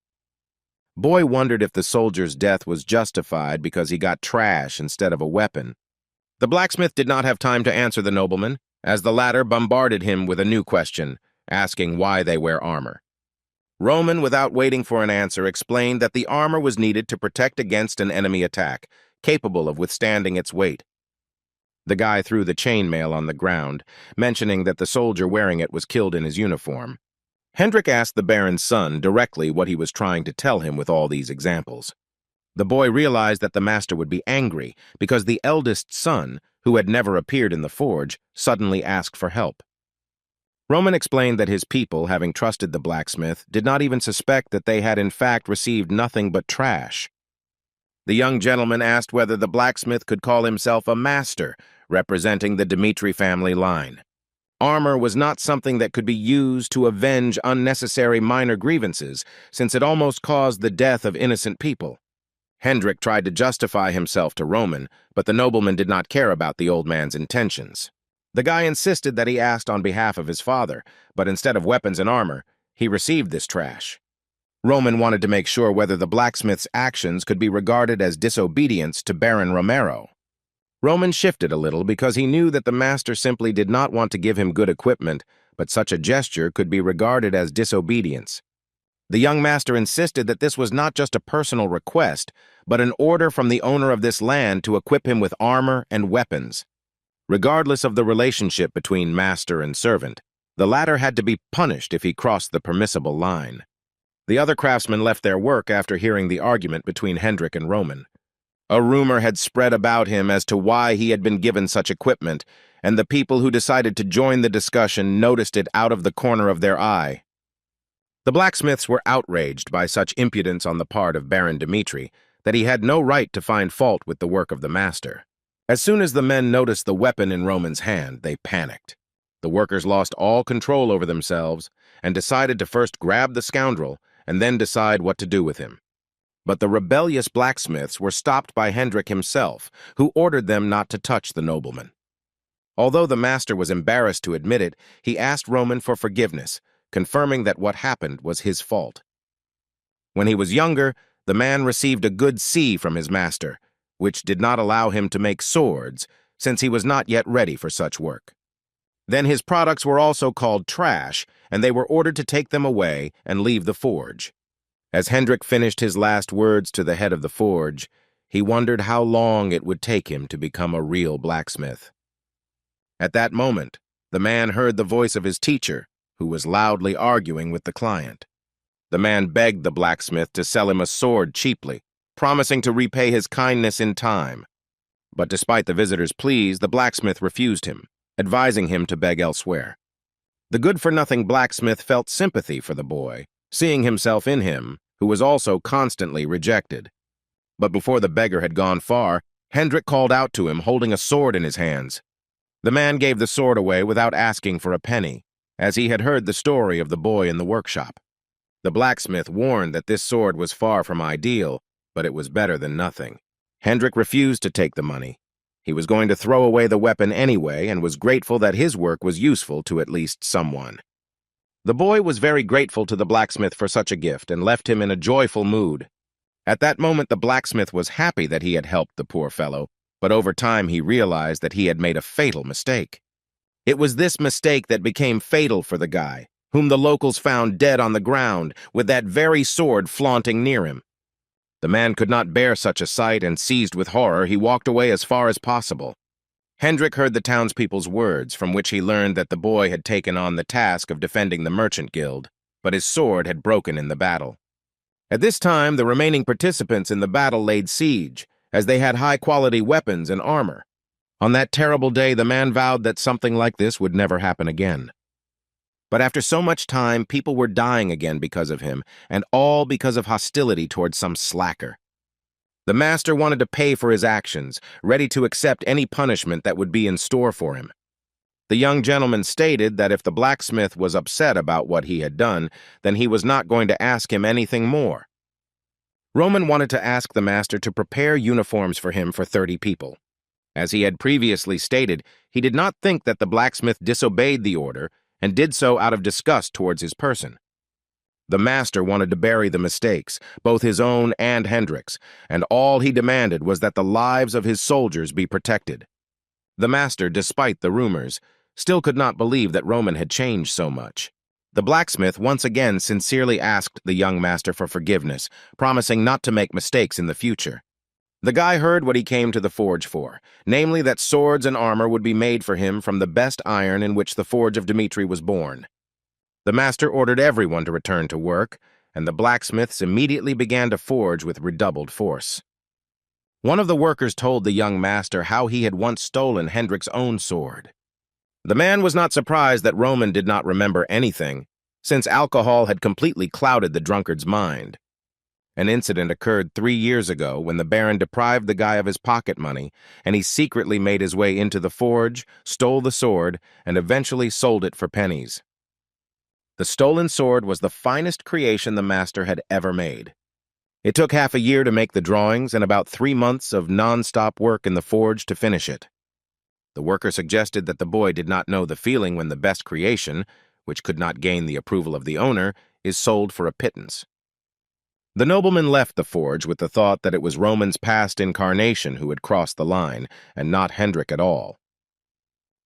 Boy wondered if the soldier's death was justified because he got trash instead of a weapon. The blacksmith did not have time to answer the nobleman, as the latter bombarded him with a new question, asking why they wear armor. Roman, without waiting for an answer, explained that the armor was needed to protect against an enemy attack, capable of withstanding its weight. The guy threw the chainmail on the ground, mentioning that the soldier wearing it was killed in his uniform. Hendrik asked the Baron's son directly what he was trying to tell him with all these examples. The boy realized that the master would be angry because the eldest son, who had never appeared in the forge, suddenly asked for help. Roman explained that his people, having trusted the blacksmith, did not even suspect that they had in fact received nothing but trash. The young gentleman asked whether the blacksmith could call himself a master, representing the Dimitri family line. Armor was not something that could be used to avenge unnecessary minor grievances, since it almost caused the death of innocent people. Hendrik tried to justify himself to Roman, but the nobleman did not care about the old man's intentions. The guy insisted that he asked on behalf of his father, but instead of weapons and armor, he received this trash. Roman wanted to make sure whether the blacksmith's actions could be regarded as disobedience to Baron Romero. Roman shifted a little because he knew that the master simply did not want to give him good equipment, but such a gesture could be regarded as disobedience. The young master insisted that this was not just a personal request, but an order from the owner of this land to equip him with armor and weapons. Regardless of the relationship between master and servant, the latter had to be punished if he crossed the permissible line. The other craftsmen left their work after hearing the argument between Hendrik and Roman. A rumor had spread about him as to why he had been given such equipment, and the people who decided to join the discussion noticed it out of the corner of their eye. The blacksmiths were outraged by such impudence on the part of Baron Dimitri that he had no right to find fault with the work of the master. As soon as the men noticed the weapon in Roman's hand, they panicked. The workers lost all control over themselves and decided to first grab the scoundrel and then decide what to do with him. But the rebellious blacksmiths were stopped by Hendrik himself, who ordered them not to touch the nobleman. Although the master was embarrassed to admit it, he asked Roman for forgiveness, confirming that what happened was his fault. When he was younger, the man received a good C from his master, which did not allow him to make swords, since he was not yet ready for such work. Then his products were also called trash, and they were ordered to take them away and leave the forge. As Hendrik finished his last words to the head of the forge, he wondered how long it would take him to become a real blacksmith. At that moment, the man heard the voice of his teacher, who was loudly arguing with the client. The man begged the blacksmith to sell him a sword cheaply, promising to repay his kindness in time. But despite the visitor's pleas, the blacksmith refused him, advising him to beg elsewhere. The good-for-nothing blacksmith felt sympathy for the boy, seeing himself in him, who was also constantly rejected. But before the beggar had gone far, Hendrik called out to him, holding a sword in his hands. The man gave the sword away without asking for a penny, as he had heard the story of the boy in the workshop. The blacksmith warned that this sword was far from ideal, but it was better than nothing. Hendrik refused to take the money. He was going to throw away the weapon anyway and was grateful that his work was useful to at least someone. The boy was very grateful to the blacksmith for such a gift and left him in a joyful mood. At that moment, the blacksmith was happy that he had helped the poor fellow, but over time he realized that he had made a fatal mistake. It was this mistake that became fatal for the guy, whom the locals found dead on the ground, with that very sword flaunting near him. The man could not bear such a sight, and seized with horror, he walked away as far as possible. Hendrik heard the townspeople's words, from which he learned that the boy had taken on the task of defending the merchant guild, but his sword had broken in the battle. At this time, the remaining participants in the battle laid siege, as they had high-quality weapons and armor. On that terrible day, the man vowed that something like this would never happen again. But after so much time, people were dying again because of him, and all because of hostility towards some slacker. The master wanted to pay for his actions, ready to accept any punishment that would be in store for him. The young gentleman stated that if the blacksmith was upset about what he had done, then he was not going to ask him anything more. Roman wanted to ask the master to prepare uniforms for him for 30 people. As he had previously stated, he did not think that the blacksmith disobeyed the order and did so out of disgust towards his person. The master wanted to bury the mistakes, both his own and Hendrik's, and all he demanded was that the lives of his soldiers be protected. The master, despite the rumors, still could not believe that Roman had changed so much. The blacksmith once again sincerely asked the young master for forgiveness, promising not to make mistakes in the future. The guy heard what he came to the forge for, namely that swords and armor would be made for him from the best iron in which the forge of Dmitri was born. The master ordered everyone to return to work, and the blacksmiths immediately began to forge with redoubled force. One of the workers told the young master how he had once stolen Hendrik's own sword. The man was not surprised that Roman did not remember anything, since alcohol had completely clouded the drunkard's mind. An incident occurred 3 years ago when the Baron deprived the guy of his pocket money, and he secretly made his way into the forge, stole the sword, and eventually sold it for pennies. The stolen sword was the finest creation the master had ever made. It took half a year to make the drawings and about 3 months of non-stop work in the forge to finish it. The worker suggested that the boy did not know the feeling when the best creation, which could not gain the approval of the owner, is sold for a pittance. The nobleman left the forge with the thought that it was Roman's past incarnation who had crossed the line, and not Hendrik at all.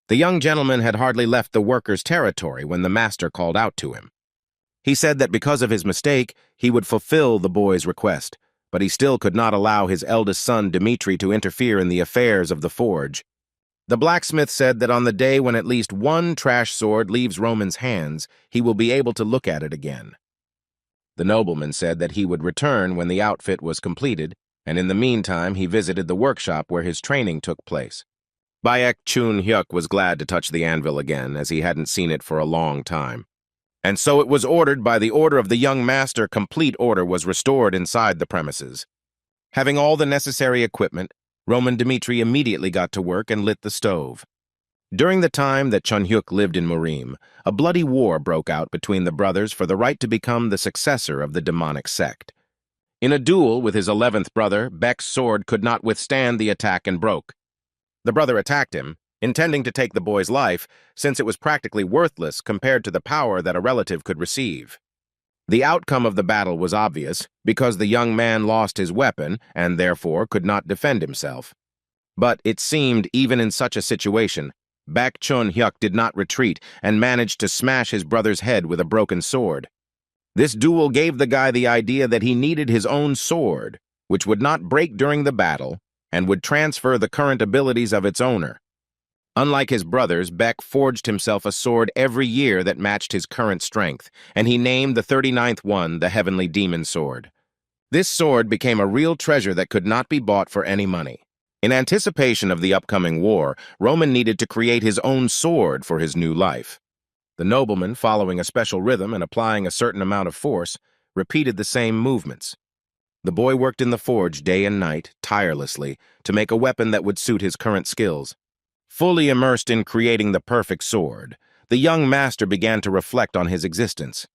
The young gentleman had hardly left the worker's territory when the master called out to him. He said that because of his mistake, he would fulfill the boy's request, but he still could not allow his eldest son Dmitri to interfere in the affairs of the forge. The blacksmith said that on the day when at least one trash sword leaves Roman's hands, he will be able to look at it again. The nobleman said that he would return when the outfit was completed, and in the meantime he visited the workshop where his training took place. Baek Chun-hyuk was glad to touch the anvil again, as he hadn't seen it for a long time. And so it was ordered by the order of the young master. Complete order was restored inside the premises. Having all the necessary equipment, Roman Dmitri immediately got to work and lit the stove. During the time that Chun-hyuk lived in Murim, a bloody war broke out between the brothers for the right to become the successor of the demonic sect. In a duel with his 11th brother, Baek's sword could not withstand the attack and broke. The brother attacked him, intending to take the boy's life, since it was practically worthless compared to the power that a relative could receive. The outcome of the battle was obvious, because the young man lost his weapon and therefore could not defend himself. But it seemed, even in such a situation, Baek Chun-hyuk did not retreat and managed to smash his brother's head with a broken sword. This duel gave the guy the idea that he needed his own sword, which would not break during the battle and would transfer the current abilities of its owner. Unlike his brothers, Baek forged himself a sword every year that matched his current strength, and he named the 39th one the Heavenly Demon Sword. This sword became a real treasure that could not be bought for any money. In anticipation of the upcoming war, Roman needed to create his own sword for his new life. The nobleman, following a special rhythm and applying a certain amount of force, repeated the same movements. The boy worked in the forge day and night, tirelessly, to make a weapon that would suit his current skills. Fully immersed in creating the perfect sword, the young master began to reflect on his existence.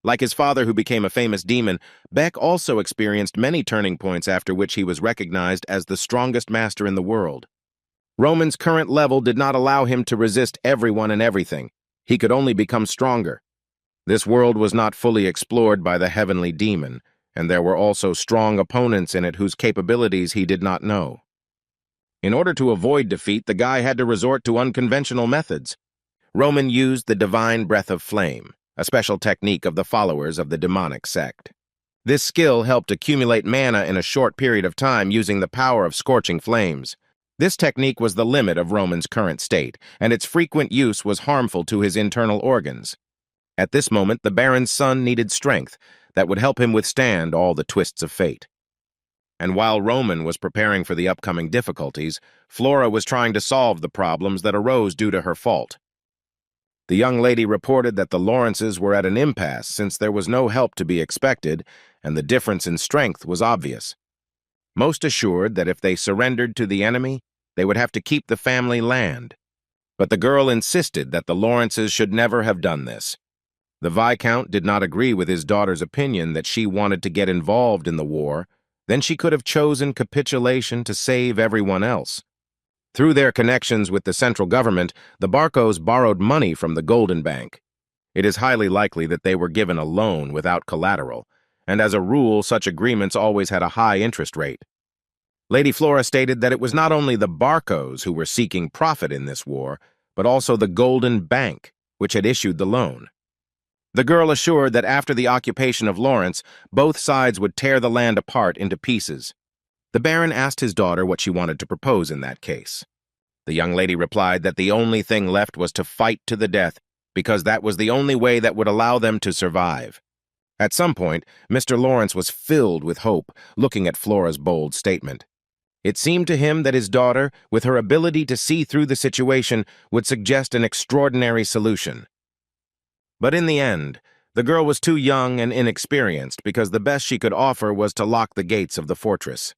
Like his father, who became a famous demon, Baek also experienced many turning points after which he was recognized as the strongest master in the world. Roman's current level did not allow him to resist everyone and everything. He could only become stronger. This world was not fully explored by the heavenly demon, and there were also strong opponents in it whose capabilities he did not know. In order to avoid defeat, the guy had to resort to unconventional methods. Roman used the divine breath of flame, a special technique of the followers of the demonic sect. This skill helped accumulate mana in a short period of time using the power of scorching flames. This technique was the limit of Roman's current state, and its frequent use was harmful to his internal organs. At this moment, the Baron's son needed strength that would help him withstand all the twists of fate. And while Roman was preparing for the upcoming difficulties, Flora was trying to solve the problems that arose due to her fault. The young lady reported that the Lawrences were at an impasse since there was no help to be expected, and the difference in strength was obvious. Most assured that if they surrendered to the enemy, they would have to keep the family land. But the girl insisted that the Lawrences should never have done this. The Viscount did not agree with his daughter's opinion that she wanted to get involved in the war. Then she could have chosen capitulation to save everyone else. Through their connections with the central government, the Barcos borrowed money from the Golden Bank. It is highly likely that they were given a loan without collateral, and as a rule, such agreements always had a high interest rate. Lady Flora stated that it was not only the Barcos who were seeking profit in this war, but also the Golden Bank, which had issued the loan. The girl assured that after the occupation of Lawrence, both sides would tear the land apart into pieces. The Baron asked his daughter what she wanted to propose in that case. The young lady replied that the only thing left was to fight to the death, because that was the only way that would allow them to survive. At some point, Mr. Lawrence was filled with hope, looking at Flora's bold statement. It seemed to him that his daughter, with her ability to see through the situation, would suggest an extraordinary solution. But in the end, the girl was too young and inexperienced because the best she could offer was to lock the gates of the fortress.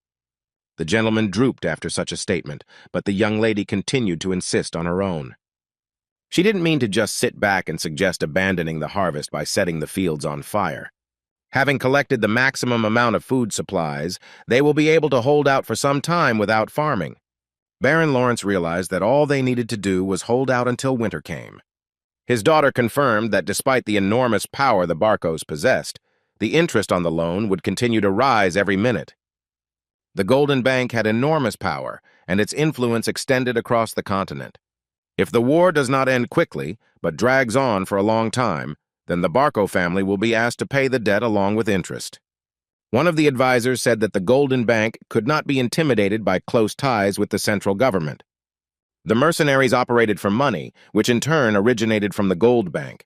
The gentleman drooped after such a statement, but the young lady continued to insist on her own. She didn't mean to just sit back and suggest abandoning the harvest by setting the fields on fire. Having collected the maximum amount of food supplies, they will be able to hold out for some time without farming. Baron Lawrence realized that all they needed to do was hold out until winter came. His daughter confirmed that despite the enormous power the Barcos possessed, the interest on the loan would continue to rise every minute. The Golden Bank had enormous power, and its influence extended across the continent. If the war does not end quickly, but drags on for a long time, then the Barco family will be asked to pay the debt along with interest. One of the advisors said that the Golden Bank could not be intimidated by close ties with the central government. The mercenaries operated for money, which in turn originated from the Gold Bank.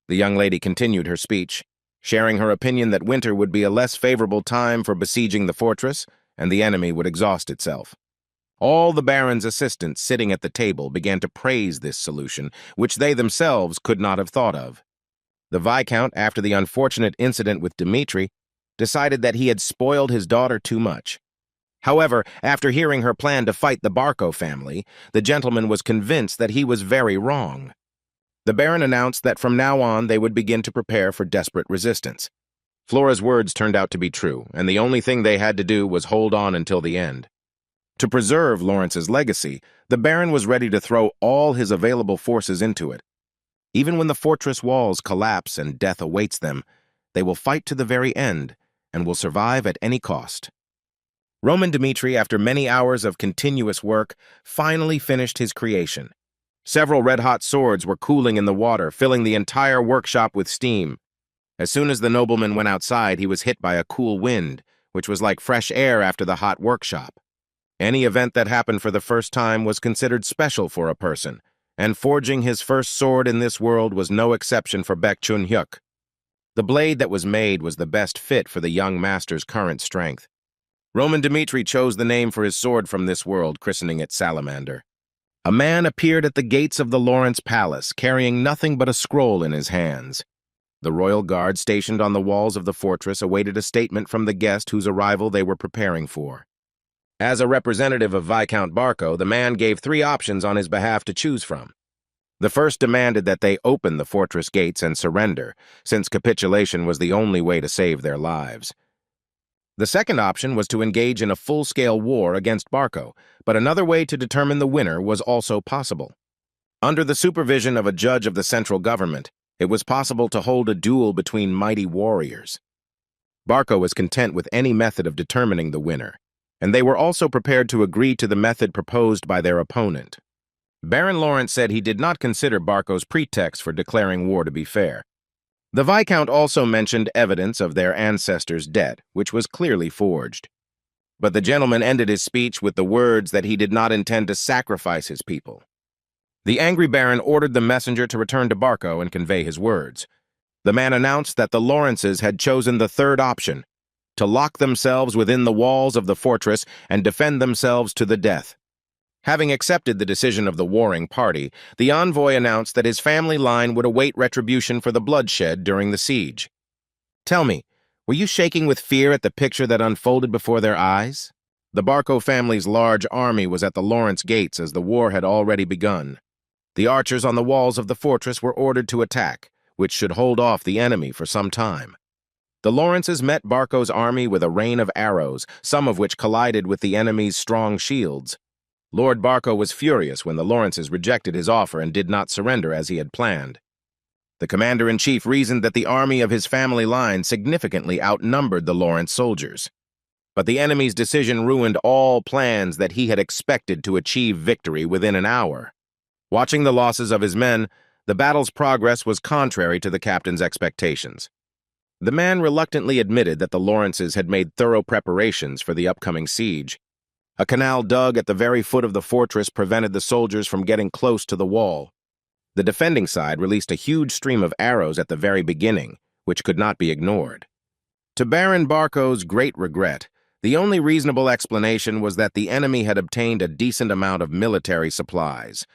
The young lady continued her speech, sharing her opinion that winter would be a less favorable time for besieging the fortress, and the enemy would exhaust itself. All the Baron's assistants sitting at the table began to praise this solution, which they themselves could not have thought of. The Viscount, after the unfortunate incident with Dmitri, decided that he had spoiled his daughter too much. However, after hearing her plan to fight the Barco family, the gentleman was convinced that he was very wrong. The Baron announced that from now on they would begin to prepare for desperate resistance. Flora's words turned out to be true, and the only thing they had to do was hold on until the end. To preserve Lawrence's legacy, the Baron was ready to throw all his available forces into it. Even when the fortress walls collapse and death awaits them, they will fight to the very end and will survive at any cost. Roman Dmitri, after many hours of continuous work, finally finished his creation. Several red-hot swords were cooling in the water, filling the entire workshop with steam. As soon as the nobleman went outside, he was hit by a cool wind, which was like fresh air after the hot workshop. Any event that happened for the first time was considered special for a person, and forging his first sword in this world was no exception for Baek Chun-hyuk. The blade that was made was the best fit for the young master's current strength. Roman Dmitri chose the name for his sword from this world, christening it Salamander. A man appeared at the gates of the Lawrence Palace, carrying nothing but a scroll in his hands. The royal guard stationed on the walls of the fortress awaited a statement from the guest whose arrival they were preparing for. As a representative of Viscount Barco, the man gave 3 options on his behalf to choose from. The first demanded that they open the fortress gates and surrender, since capitulation was the only way to save their lives. The second option was to engage in a full-scale war against Barco, but another way to determine the winner was also possible. Under the supervision of a judge of the central government, it was possible to hold a duel between mighty warriors. Barco was content with any method of determining the winner, and they were also prepared to agree to the method proposed by their opponent. Baron Lawrence said he did not consider Barco's pretext for declaring war to be fair. The Viscount also mentioned evidence of their ancestors' debt, which was clearly forged. But the gentleman ended his speech with the words that he did not intend to sacrifice his people. The angry baron ordered the messenger to return to Barco and convey his words. The man announced that the Lawrences had chosen the third option, to lock themselves within the walls of the fortress and defend themselves to the death. Having accepted the decision of the warring party, the envoy announced that his family line would await retribution for the bloodshed during the siege. Tell me, were you shaking with fear at the picture that unfolded before their eyes? The Barco family's large army was at the Lawrence gates as the war had already begun. The archers on the walls of the fortress were ordered to attack, which should hold off the enemy for some time. The Lawrences met Barco's army with a rain of arrows, some of which collided with the enemy's strong shields. Lord Barco was furious when the Lawrences rejected his offer and did not surrender as he had planned. The commander-in-chief reasoned that the army of his family line significantly outnumbered the Lawrence soldiers. But the enemy's decision ruined all plans that he had expected to achieve victory within an hour. Watching the losses of his men, the battle's progress was contrary to the captain's expectations. The man reluctantly admitted that the Lawrences had made thorough preparations for the upcoming siege. A canal dug at the very foot of the fortress prevented the soldiers from getting close to the wall. The defending side released a huge stream of arrows at the very beginning, which could not be ignored. To Baron Barco's great regret, the only reasonable explanation was that the enemy had obtained a decent amount of military supplies.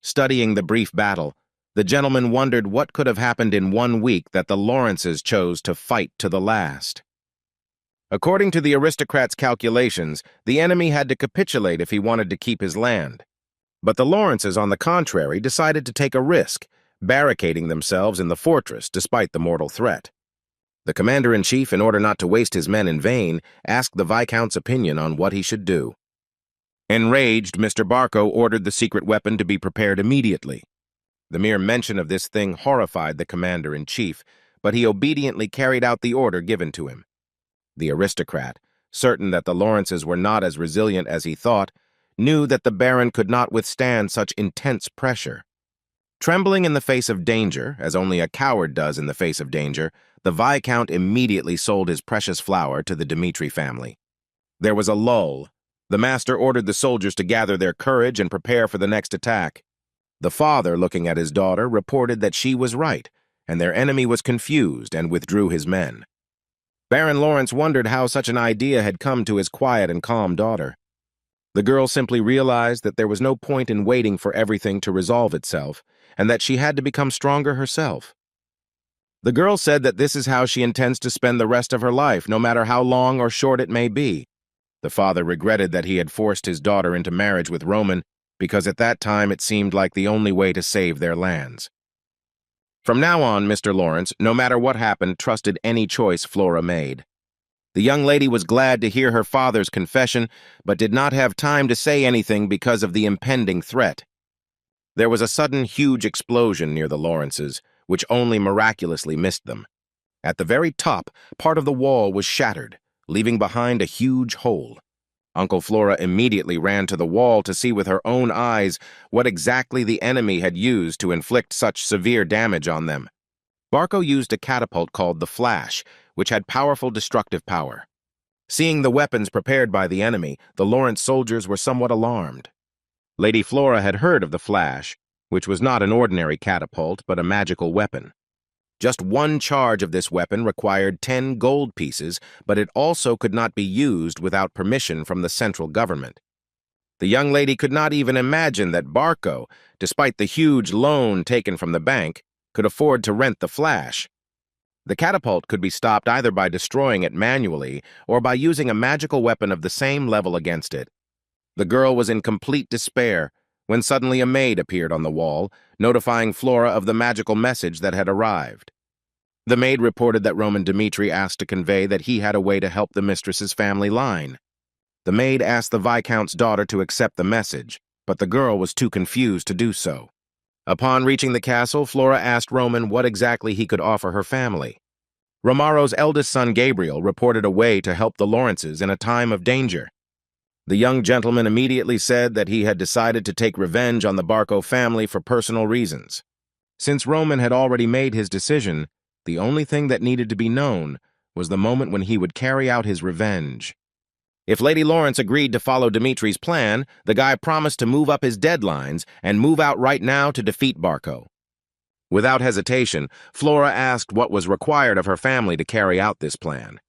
Studying the brief battle, the gentleman wondered what could have happened in 1 week that the Lawrences chose to fight to the last. According to the aristocrat's calculations, the enemy had to capitulate if he wanted to keep his land. But the Lawrences, on the contrary, decided to take a risk, barricading themselves in the fortress despite the mortal threat. The commander-in-chief, in order not to waste his men in vain, asked the Viscount's opinion on what he should do. Enraged, Mr. Barco ordered the secret weapon to be prepared immediately. The mere mention of this thing horrified the commander-in-chief, but he obediently carried out the order given to him. The aristocrat, certain that the Lawrences were not as resilient as he thought, knew that the baron could not withstand such intense pressure. Trembling in the face of danger, as only a coward does in the face of danger, the Viscount immediately sold his precious flower to the Dmitri family. There was a lull. The master ordered the soldiers to gather their courage and prepare for the next attack. The father, looking at his daughter, reported that she was right, and their enemy was confused and withdrew his men. Baron Lawrence wondered how such an idea had come to his quiet and calm daughter. The girl simply realized that there was no point in waiting for everything to resolve itself, and that she had to become stronger herself. The girl said that this is how she intends to spend the rest of her life, no matter how long or short it may be. The father regretted that he had forced his daughter into marriage with Roman, because at that time it seemed like the only way to save their lands. From now on, Mr. Lawrence, no matter what happened, trusted any choice Flora made. The young lady was glad to hear her father's confession, but did not have time to say anything because of the impending threat. There was a sudden huge explosion near the Lawrences, which only miraculously missed them. At the very top, part of the wall was shattered, leaving behind a huge hole. Uncle Flora immediately ran to the wall to see with her own eyes what exactly the enemy had used to inflict such severe damage on them. Barco used a catapult called the Flash, which had powerful destructive power. Seeing the weapons prepared by the enemy, the Lawrence soldiers were somewhat alarmed. Lady Flora had heard of the Flash, which was not an ordinary catapult but a magical weapon. Just one charge of this weapon required 10 gold pieces, but it also could not be used without permission from the central government. The young lady could not even imagine that Barco, despite the huge loan taken from the bank, could afford to rent the Flash. The catapult could be stopped either by destroying it manually or by using a magical weapon of the same level against it. The girl was in complete despair when suddenly a maid appeared on the wall, notifying Flora of the magical message that had arrived. The maid reported that Roman Dmitri asked to convey that he had a way to help the mistress's family line. The maid asked the Viscount's daughter to accept the message, but the girl was too confused to do so. Upon reaching the castle, Flora asked Roman what exactly he could offer her family. Romaro's eldest son, Gabriel, reported a way to help the Lawrences in a time of danger. The young gentleman immediately said that he had decided to take revenge on the Barco family for personal reasons. Since Roman had already made his decision, the only thing that needed to be known was the moment when he would carry out his revenge. If Lady Lawrence agreed to follow Dimitri's plan, the guy promised to move up his deadlines and move out right now to defeat Barco. Without hesitation, Flora asked what was required of her family to carry out this plan.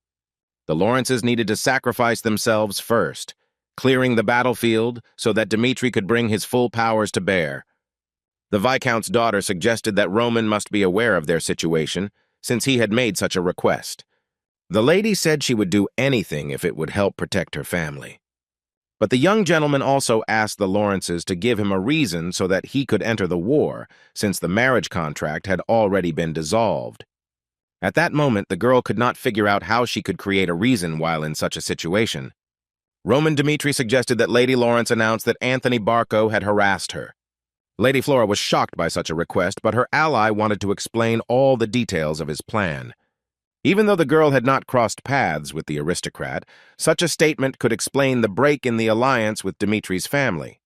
The Lawrences needed to sacrifice themselves first, clearing the battlefield so that Dimitri could bring his full powers to bear. The Viscount's daughter suggested that Roman must be aware of their situation, since he had made such a request. The lady said she would do anything if it would help protect her family. But the young gentleman also asked the Lawrences to give him a reason so that he could enter the war, since the marriage contract had already been dissolved. At that moment, the girl could not figure out how she could create a reason while in such a situation. Roman Dimitri suggested that Lady Lawrence announce that Anthony Barco had harassed her. Lady Flora was shocked by such a request, but her ally wanted to explain all the details of his plan. Even though the girl had not crossed paths with the aristocrat, such a statement could explain the break in the alliance with Dimitri's family.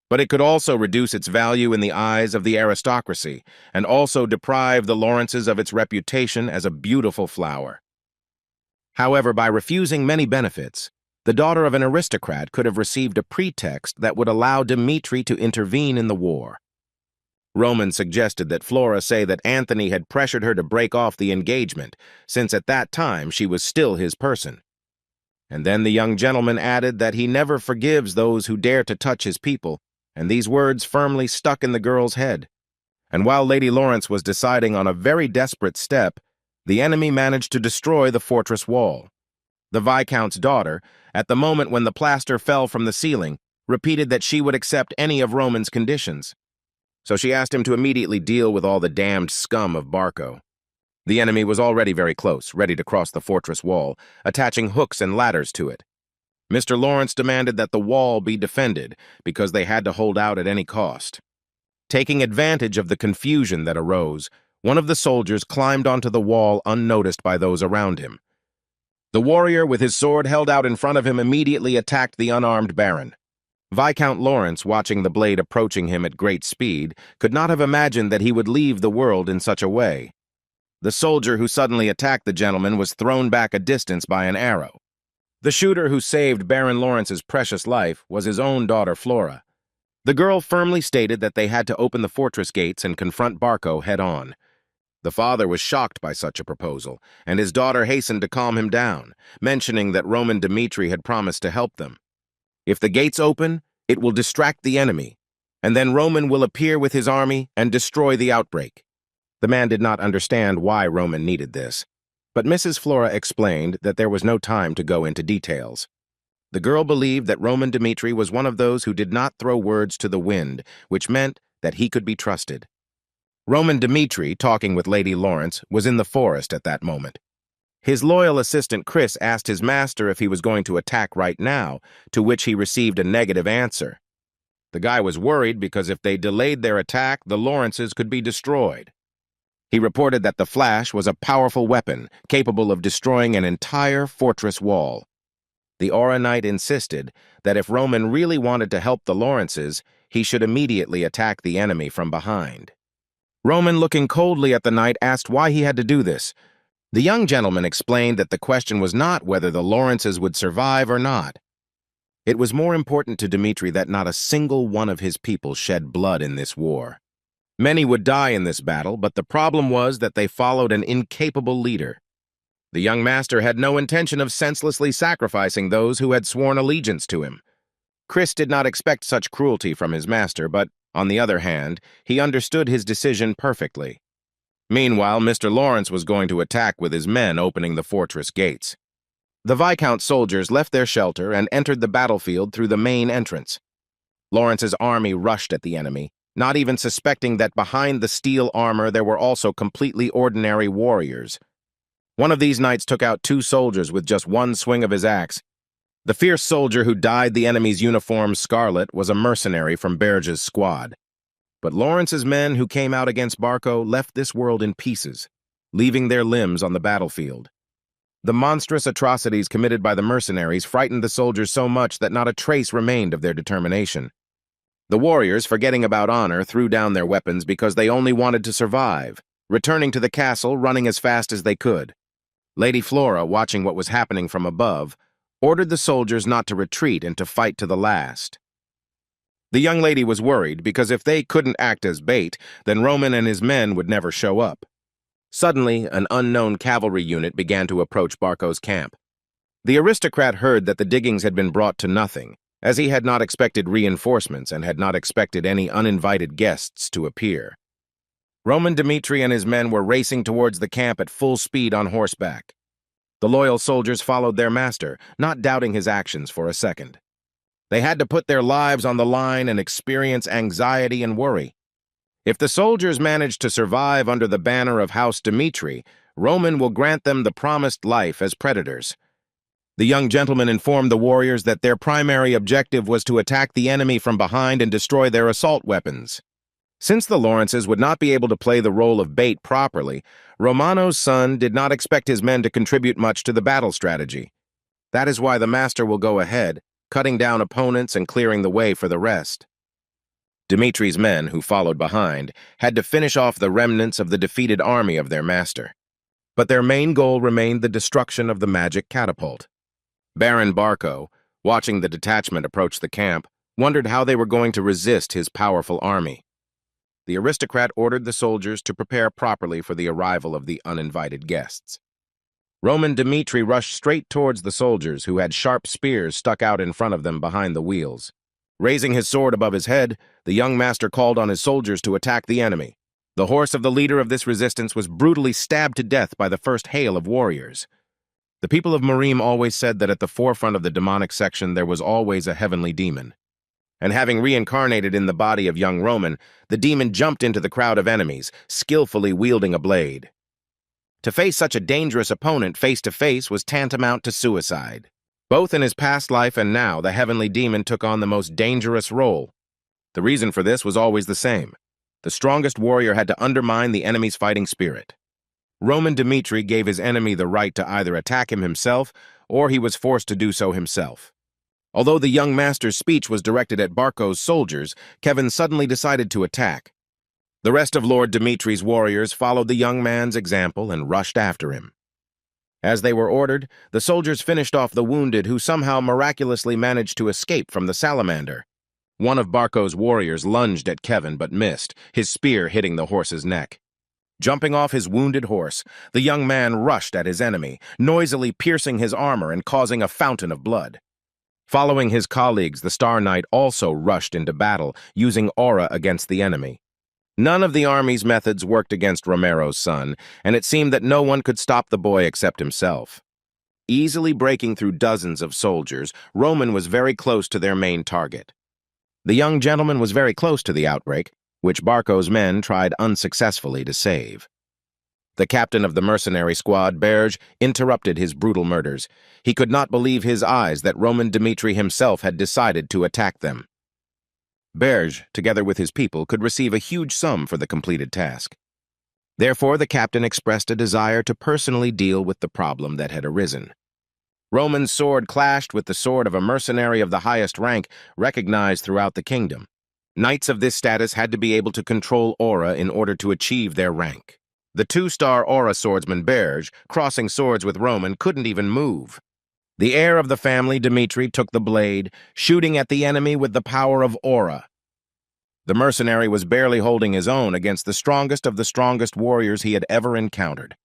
But it could also reduce its value in the eyes of the aristocracy, and also deprive the Lawrences of its reputation as a beautiful flower. However, by refusing many benefits, the daughter of an aristocrat could have received a pretext that would allow Dimitri to intervene in the war. Roman suggested that Flora say that Anthony had pressured her to break off the engagement, since at that time she was still his person. And then the young gentleman added that he never forgives those who dare to touch his people, and these words firmly stuck in the girl's head. And while Lady Lawrence was deciding on a very desperate step, the enemy managed to destroy the fortress wall. The Viscount's daughter, at the moment when the plaster fell from the ceiling, repeated that she would accept any of Roman's conditions. So she asked him to immediately deal with all the damned scum of Barco. The enemy was already very close, ready to cross the fortress wall, attaching hooks and ladders to it. Mr. Lawrence demanded that the wall be defended, because they had to hold out at any cost. Taking advantage of the confusion that arose, one of the soldiers climbed onto the wall unnoticed by those around him. The warrior, with his sword held out in front of him, immediately attacked the unarmed baron. Viscount Lawrence, watching the blade approaching him at great speed, could not have imagined that he would leave the world in such a way. The soldier who suddenly attacked the gentleman was thrown back a distance by an arrow. The shooter who saved Baron Lawrence's precious life was his own daughter Flora. The girl firmly stated that they had to open the fortress gates and confront Barco head-on. The father was shocked by such a proposal, and his daughter hastened to calm him down, mentioning that Roman Dimitri had promised to help them. If the gates open, it will distract the enemy, and then Roman will appear with his army and destroy the outbreak. The man did not understand why Roman needed this, but Mrs. Flora explained that there was no time to go into details. The girl believed that Roman Dimitri was one of those who did not throw words to the wind, which meant that he could be trusted. Roman Dimitri, talking with Lady Lawrence, was in the forest at that moment. His loyal assistant Chris asked his master if he was going to attack right now, to which he received a negative answer. The guy was worried because if they delayed their attack, the Lawrences could be destroyed. He reported that the flash was a powerful weapon, capable of destroying an entire fortress wall. The Aura Knight insisted that if Roman really wanted to help the Lawrences, he should immediately attack the enemy from behind. Roman, looking coldly at the knight, asked why he had to do this. The young gentleman explained that the question was not whether the Lawrences would survive or not. It was more important to Dimitri that not a single one of his people shed blood in this war. Many would die in this battle, but the problem was that they followed an incapable leader. The young master had no intention of senselessly sacrificing those who had sworn allegiance to him. Chris did not expect such cruelty from his master, but, on the other hand, he understood his decision perfectly. Meanwhile, Mr. Lawrence was going to attack with his men opening the fortress gates. The Viscount soldiers left their shelter and entered the battlefield through the main entrance. Lawrence's army rushed at the enemy, not even suspecting that behind the steel armor there were also completely ordinary warriors. One of these knights took out 2 soldiers with just one swing of his axe. The fierce soldier who dyed the enemy's uniform scarlet was a mercenary from Berge's squad. But Lawrence's men who came out against Barco left this world in pieces, leaving their limbs on the battlefield. The monstrous atrocities committed by the mercenaries frightened the soldiers so much that not a trace remained of their determination. The warriors, forgetting about honor, threw down their weapons because they only wanted to survive, returning to the castle running as fast as they could. Lady Flora, watching what was happening from above, ordered the soldiers not to retreat and to fight to the last. The young lady was worried because if they couldn't act as bait, then Roman and his men would never show up. Suddenly, an unknown cavalry unit began to approach Barco's camp. The aristocrat heard that the diggings had been brought to nothing, as he had not expected reinforcements and had not expected any uninvited guests to appear. Roman Dmitri and his men were racing towards the camp at full speed on horseback. The loyal soldiers followed their master, not doubting his actions for a second. They had to put their lives on the line and experience anxiety and worry. If the soldiers manage to survive under the banner of House Dmitri, Roman will grant them the promised life as predators. The young gentleman informed the warriors that their primary objective was to attack the enemy from behind and destroy their assault weapons. Since the Lawrences would not be able to play the role of bait properly, Romano's son did not expect his men to contribute much to the battle strategy. That is why the master will go ahead, cutting down opponents and clearing the way for the rest. Dimitri's men, who followed behind, had to finish off the remnants of the defeated army of their master. But their main goal remained the destruction of the magic catapult. Baron Barco, watching the detachment approach the camp, wondered how they were going to resist his powerful army. The aristocrat ordered the soldiers to prepare properly for the arrival of the uninvited guests. Roman Dmitri rushed straight towards the soldiers, who had sharp spears stuck out in front of them behind the wheels. Raising his sword above his head, the young master called on his soldiers to attack the enemy. The horse of the leader of this resistance was brutally stabbed to death by the first hail of warriors. The people of Merim always said that at the forefront of the demonic section there was always a heavenly demon. And having reincarnated in the body of young Roman, the demon jumped into the crowd of enemies, skillfully wielding a blade. To face such a dangerous opponent face to face was tantamount to suicide. Both in his past life and now, the heavenly demon took on the most dangerous role. The reason for this was always the same. The strongest warrior had to undermine the enemy's fighting spirit. Roman Dmitri gave his enemy the right to either attack him himself, or he was forced to do so himself. Although the young master's speech was directed at Barco's soldiers, Kevin suddenly decided to attack. The rest of Lord Dimitri's warriors followed the young man's example and rushed after him. As they were ordered, the soldiers finished off the wounded who somehow miraculously managed to escape from the salamander. One of Barco's warriors lunged at Kevin but missed, his spear hitting the horse's neck. Jumping off his wounded horse, the young man rushed at his enemy, noisily piercing his armor and causing a fountain of blood. Following his colleagues, the Star Knight also rushed into battle, using aura against the enemy. None of the army's methods worked against Romero's son, and it seemed that no one could stop the boy except himself. Easily breaking through dozens of soldiers, Roman was very close to their main target. The young gentleman was very close to the outbreak, which Barco's men tried unsuccessfully to save. The captain of the mercenary squad, Berge, interrupted his brutal murders. He could not believe his eyes that Roman Dmitri himself had decided to attack them. Berge, together with his people, could receive a huge sum for the completed task. Therefore, the captain expressed a desire to personally deal with the problem that had arisen. Roman's sword clashed with the sword of a mercenary of the highest rank, recognized throughout the kingdom. Knights of this status had to be able to control aura in order to achieve their rank. The two-star aura swordsman Berge, crossing swords with Roman, couldn't even move. The heir of the family, Dmitri, took the blade, shooting at the enemy with the power of aura. The mercenary was barely holding his own against the strongest of the strongest warriors he had ever encountered.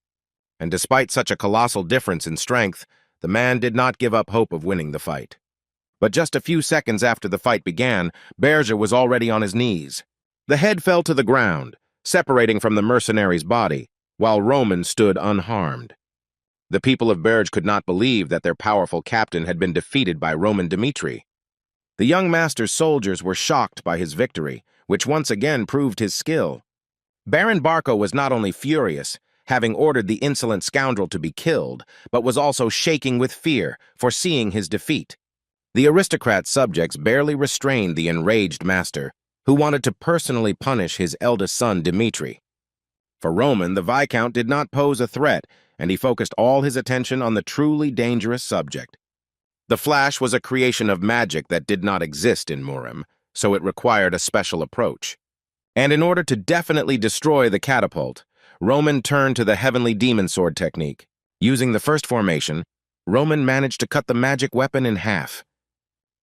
And despite such a colossal difference in strength, the man did not give up hope of winning the fight. But just a few seconds after the fight began, Berge was already on his knees. The head fell to the ground, separating from the mercenary's body, while Roman stood unharmed. The people of Berge could not believe that their powerful captain had been defeated by Roman Dmitri. The young master's soldiers were shocked by his victory, which once again proved his skill. Baron Barco was not only furious, having ordered the insolent scoundrel to be killed, but was also shaking with fear, foreseeing his defeat. The aristocrat's subjects barely restrained the enraged master, who wanted to personally punish his eldest son, Dmitri. For Roman, the Viscount did not pose a threat, and he focused all his attention on the truly dangerous subject. The flash was a creation of magic that did not exist in Merim, so it required a special approach. And in order to definitely destroy the catapult, Roman turned to the heavenly demon sword technique. Using the first formation, Roman managed to cut the magic weapon in half.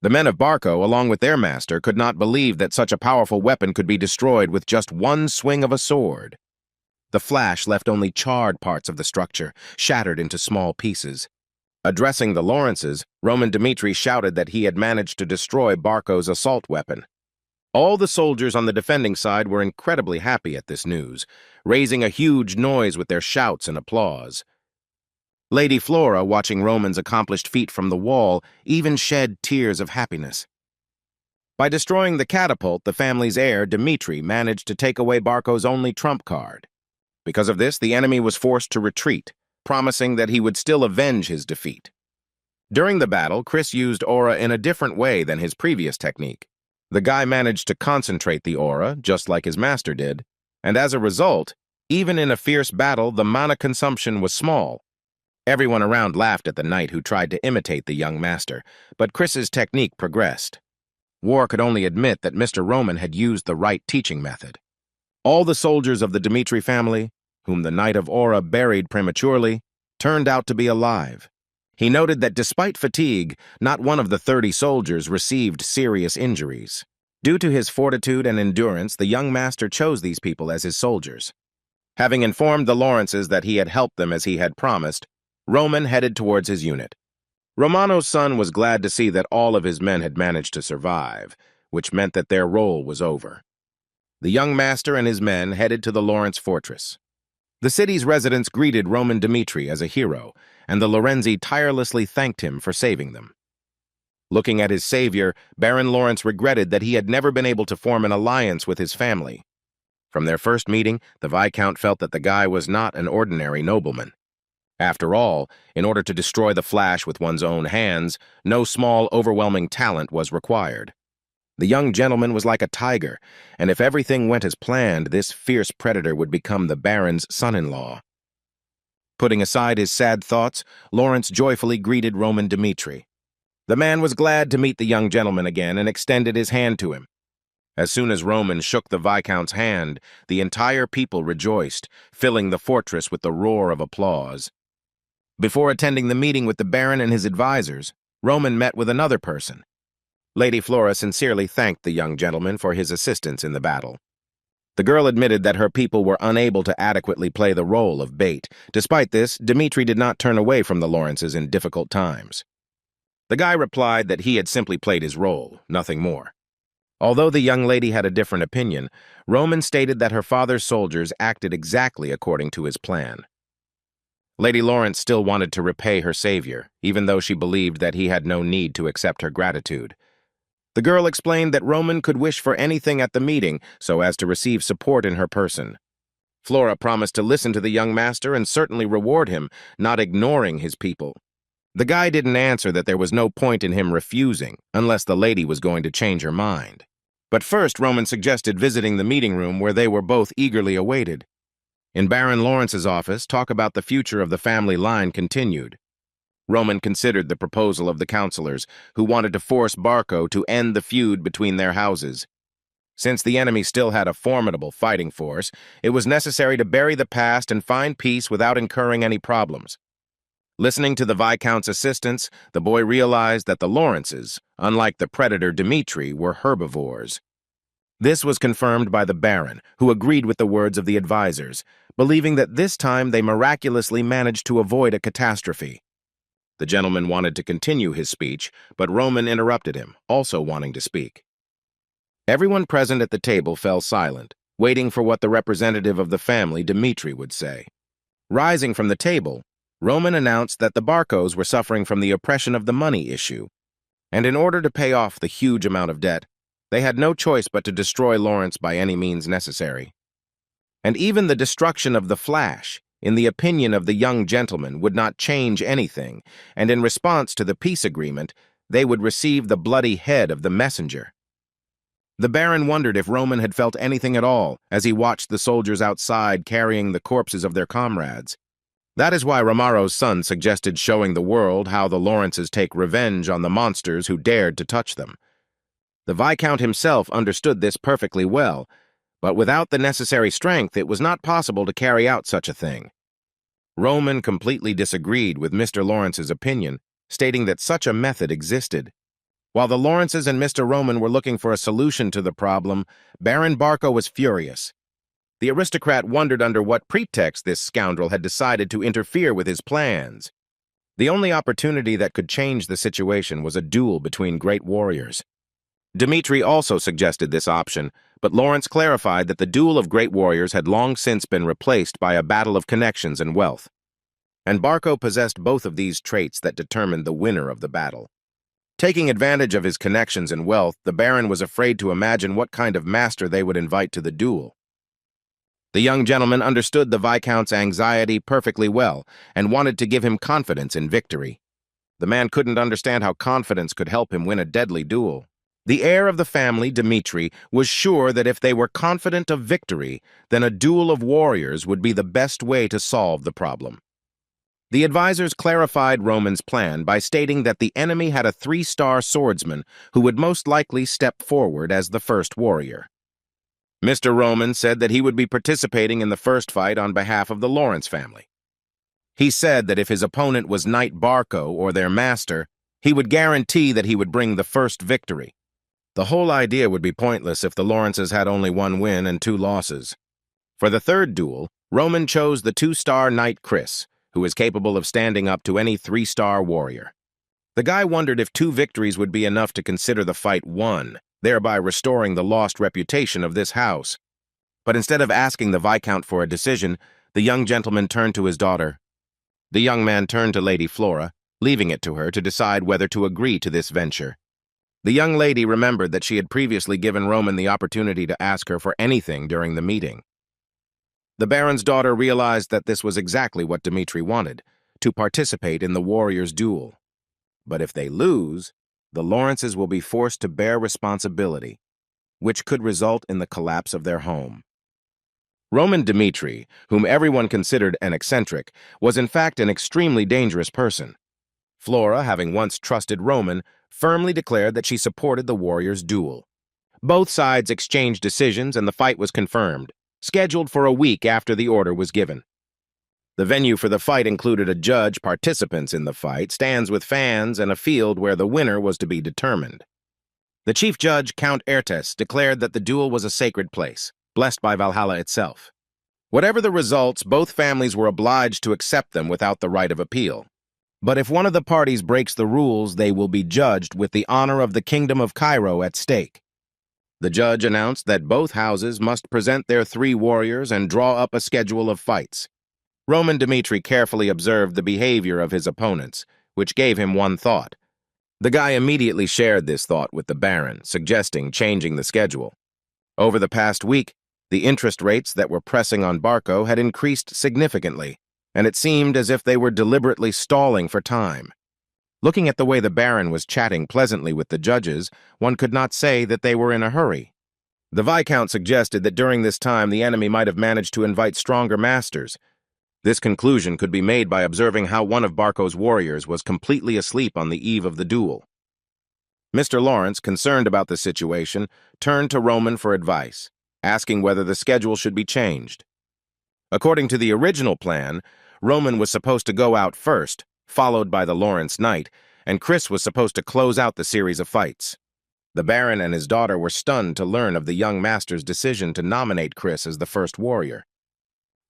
The men of Barco, along with their master, could not believe that such a powerful weapon could be destroyed with just one swing of a sword. The flash left only charred parts of the structure, shattered into small pieces. Addressing the Lawrences, Roman Dmitri shouted that he had managed to destroy Barco's assault weapon. All the soldiers on the defending side were incredibly happy at this news, raising a huge noise with their shouts and applause. Lady Flora, watching Roman's accomplished feat from the wall, even shed tears of happiness. By destroying the catapult, the family's heir, Dmitri, managed to take away Barco's only trump card. Because of this, the enemy was forced to retreat, promising that he would still avenge his defeat. During the battle, Chris used aura in a different way than his previous technique. The guy managed to concentrate the aura, just like his master did, and as a result, even in a fierce battle, the mana consumption was small. Everyone around laughed at the knight who tried to imitate the young master, but Chris's technique progressed. War could only admit that Mr. Roman had used the right teaching method. All the soldiers of the Dmitri family, whom the Knight of Aura buried prematurely, turned out to be alive. He noted that despite fatigue, not one of the 30 soldiers received serious injuries. Due to his fortitude and endurance, the young master chose these people as his soldiers. Having informed the Lawrences that he had helped them as he had promised, Roman headed towards his unit. Romano's son was glad to see that all of his men had managed to survive, which meant that their role was over. The young master and his men headed to the Lawrence fortress. The city's residents greeted Roman Dmitri as a hero, and the Lorenzi tirelessly thanked him for saving them. Looking at his savior, Baron Lawrence regretted that he had never been able to form an alliance with his family. From their first meeting, the Viscount felt that the guy was not an ordinary nobleman. After all, in order to destroy the Flash with one's own hands, no small, overwhelming talent was required. The young gentleman was like a tiger, and if everything went as planned, this fierce predator would become the Baron's son-in-law. Putting aside his sad thoughts, Lawrence joyfully greeted Roman Dmitri. The man was glad to meet the young gentleman again and extended his hand to him. As soon as Roman shook the Viscount's hand, the entire people rejoiced, filling the fortress with the roar of applause. Before attending the meeting with the Baron and his advisors, Roman met with another person. Lady Flora sincerely thanked the young gentleman for his assistance in the battle. The girl admitted that her people were unable to adequately play the role of bait. Despite this, Dmitri did not turn away from the Lawrences in difficult times. The guy replied that he had simply played his role, nothing more. Although the young lady had a different opinion, Roman stated that her father's soldiers acted exactly according to his plan. Lady Lawrence still wanted to repay her savior, even though she believed that he had no need to accept her gratitude. The girl explained that Roman could wish for anything at the meeting so as to receive support in her person. Flora promised to listen to the young master and certainly reward him, not ignoring his people. The guy didn't answer that there was no point in him refusing, unless the lady was going to change her mind. But first, Roman suggested visiting the meeting room where they were both eagerly awaited. In Baron Lawrence's office, talk about the future of the family line continued. Roman considered the proposal of the councilors, who wanted to force Barco to end the feud between their houses. Since the enemy still had a formidable fighting force, it was necessary to bury the past and find peace without incurring any problems. Listening to the Viscount's assistance, the boy realized that the Lawrences, unlike the predator Dmitri, were herbivores. This was confirmed by the Baron, who agreed with the words of the advisors, believing that this time they miraculously managed to avoid a catastrophe. The gentleman wanted to continue his speech, but Roman interrupted him, also wanting to speak. Everyone present at the table fell silent, waiting for what the representative of the family, Dmitri, would say. Rising from the table, Roman announced that the Barcos were suffering from the oppression of the money issue, and in order to pay off the huge amount of debt, they had no choice but to destroy Lawrence by any means necessary. And even the destruction of the Flash, in the opinion of the young gentleman, would not change anything, and in response to the peace agreement, they would receive the bloody head of the messenger. The Baron wondered if Roman had felt anything at all as he watched the soldiers outside carrying the corpses of their comrades. That is why Romaro's son suggested showing the world how the Lawrences take revenge on the monsters who dared to touch them. The Viscount himself understood this perfectly well, but without the necessary strength, it was not possible to carry out such a thing. Roman completely disagreed with Mr. Lawrence's opinion, stating that such a method existed. While the Lawrences and Mr. Roman were looking for a solution to the problem, Baron Barco was furious. The aristocrat wondered under what pretext this scoundrel had decided to interfere with his plans. The only opportunity that could change the situation was a duel between great warriors. Dmitri also suggested this option, but Lawrence clarified that the duel of great warriors had long since been replaced by a battle of connections and wealth. And Barco possessed both of these traits that determined the winner of the battle. Taking advantage of his connections and wealth, the Baron was afraid to imagine what kind of master they would invite to the duel. The young gentleman understood the Viscount's anxiety perfectly well and wanted to give him confidence in victory. The man couldn't understand how confidence could help him win a deadly duel. The heir of the family, Dmitri, was sure that if they were confident of victory, then a duel of warriors would be the best way to solve the problem. The advisors clarified Roman's plan by stating that the enemy had a 3-star swordsman who would most likely step forward as the first warrior. Mr. Roman said that he would be participating in the first fight on behalf of the Lawrence family. He said that if his opponent was Knight Barco or their master, he would guarantee that he would bring the first victory. The whole idea would be pointless if the Lawrences had only 1 win and 2 losses. For the third duel, Roman chose the 2-star Knight Chris, who is capable of standing up to any 3-star warrior. The guy wondered if 2 victories would be enough to consider the fight won, thereby restoring the lost reputation of this house. But instead of asking the Viscount for a decision, the young gentleman turned to his daughter. The young man turned to Lady Flora, leaving it to her to decide whether to agree to this venture. The young lady remembered that she had previously given Roman the opportunity to ask her for anything during the meeting. The Baron's daughter realized that this was exactly what Dmitri wanted, to participate in the warriors' duel. But if they lose, the Lawrences will be forced to bear responsibility, which could result in the collapse of their home. Roman Dmitri, whom everyone considered an eccentric, was in fact an extremely dangerous person. Flora, having once trusted Roman, firmly declared that she supported the warriors' duel. Both sides exchanged decisions and the fight was confirmed, scheduled for a week after the order was given. The venue for the fight included a judge, participants in the fight, stands with fans, and a field where the winner was to be determined. The chief judge, Count Ertes, declared that the duel was a sacred place, blessed by Valhalla itself. Whatever the results, both families were obliged to accept them without the right of appeal. But if one of the parties breaks the rules, they will be judged with the honor of the Kingdom of Cairo at stake. The judge announced that both houses must present their 3 warriors and draw up a schedule of fights. Roman Dmitri carefully observed the behavior of his opponents, which gave him one thought. The guy immediately shared this thought with the Baron, suggesting changing the schedule. Over the past week, the interest rates that were pressing on Barco had increased significantly, and it seemed as if they were deliberately stalling for time. Looking at the way the Baron was chatting pleasantly with the judges, one could not say that they were in a hurry. The Viscount suggested that during this time the enemy might have managed to invite stronger masters. This conclusion could be made by observing how one of Barco's warriors was completely asleep on the eve of the duel. Mr. Lawrence, concerned about the situation, turned to Roman for advice, asking whether the schedule should be changed. According to the original plan, Roman was supposed to go out first, followed by the Lawrence Knight, and Chris was supposed to close out the series of fights. The Baron and his daughter were stunned to learn of the young master's decision to nominate Chris as the first warrior.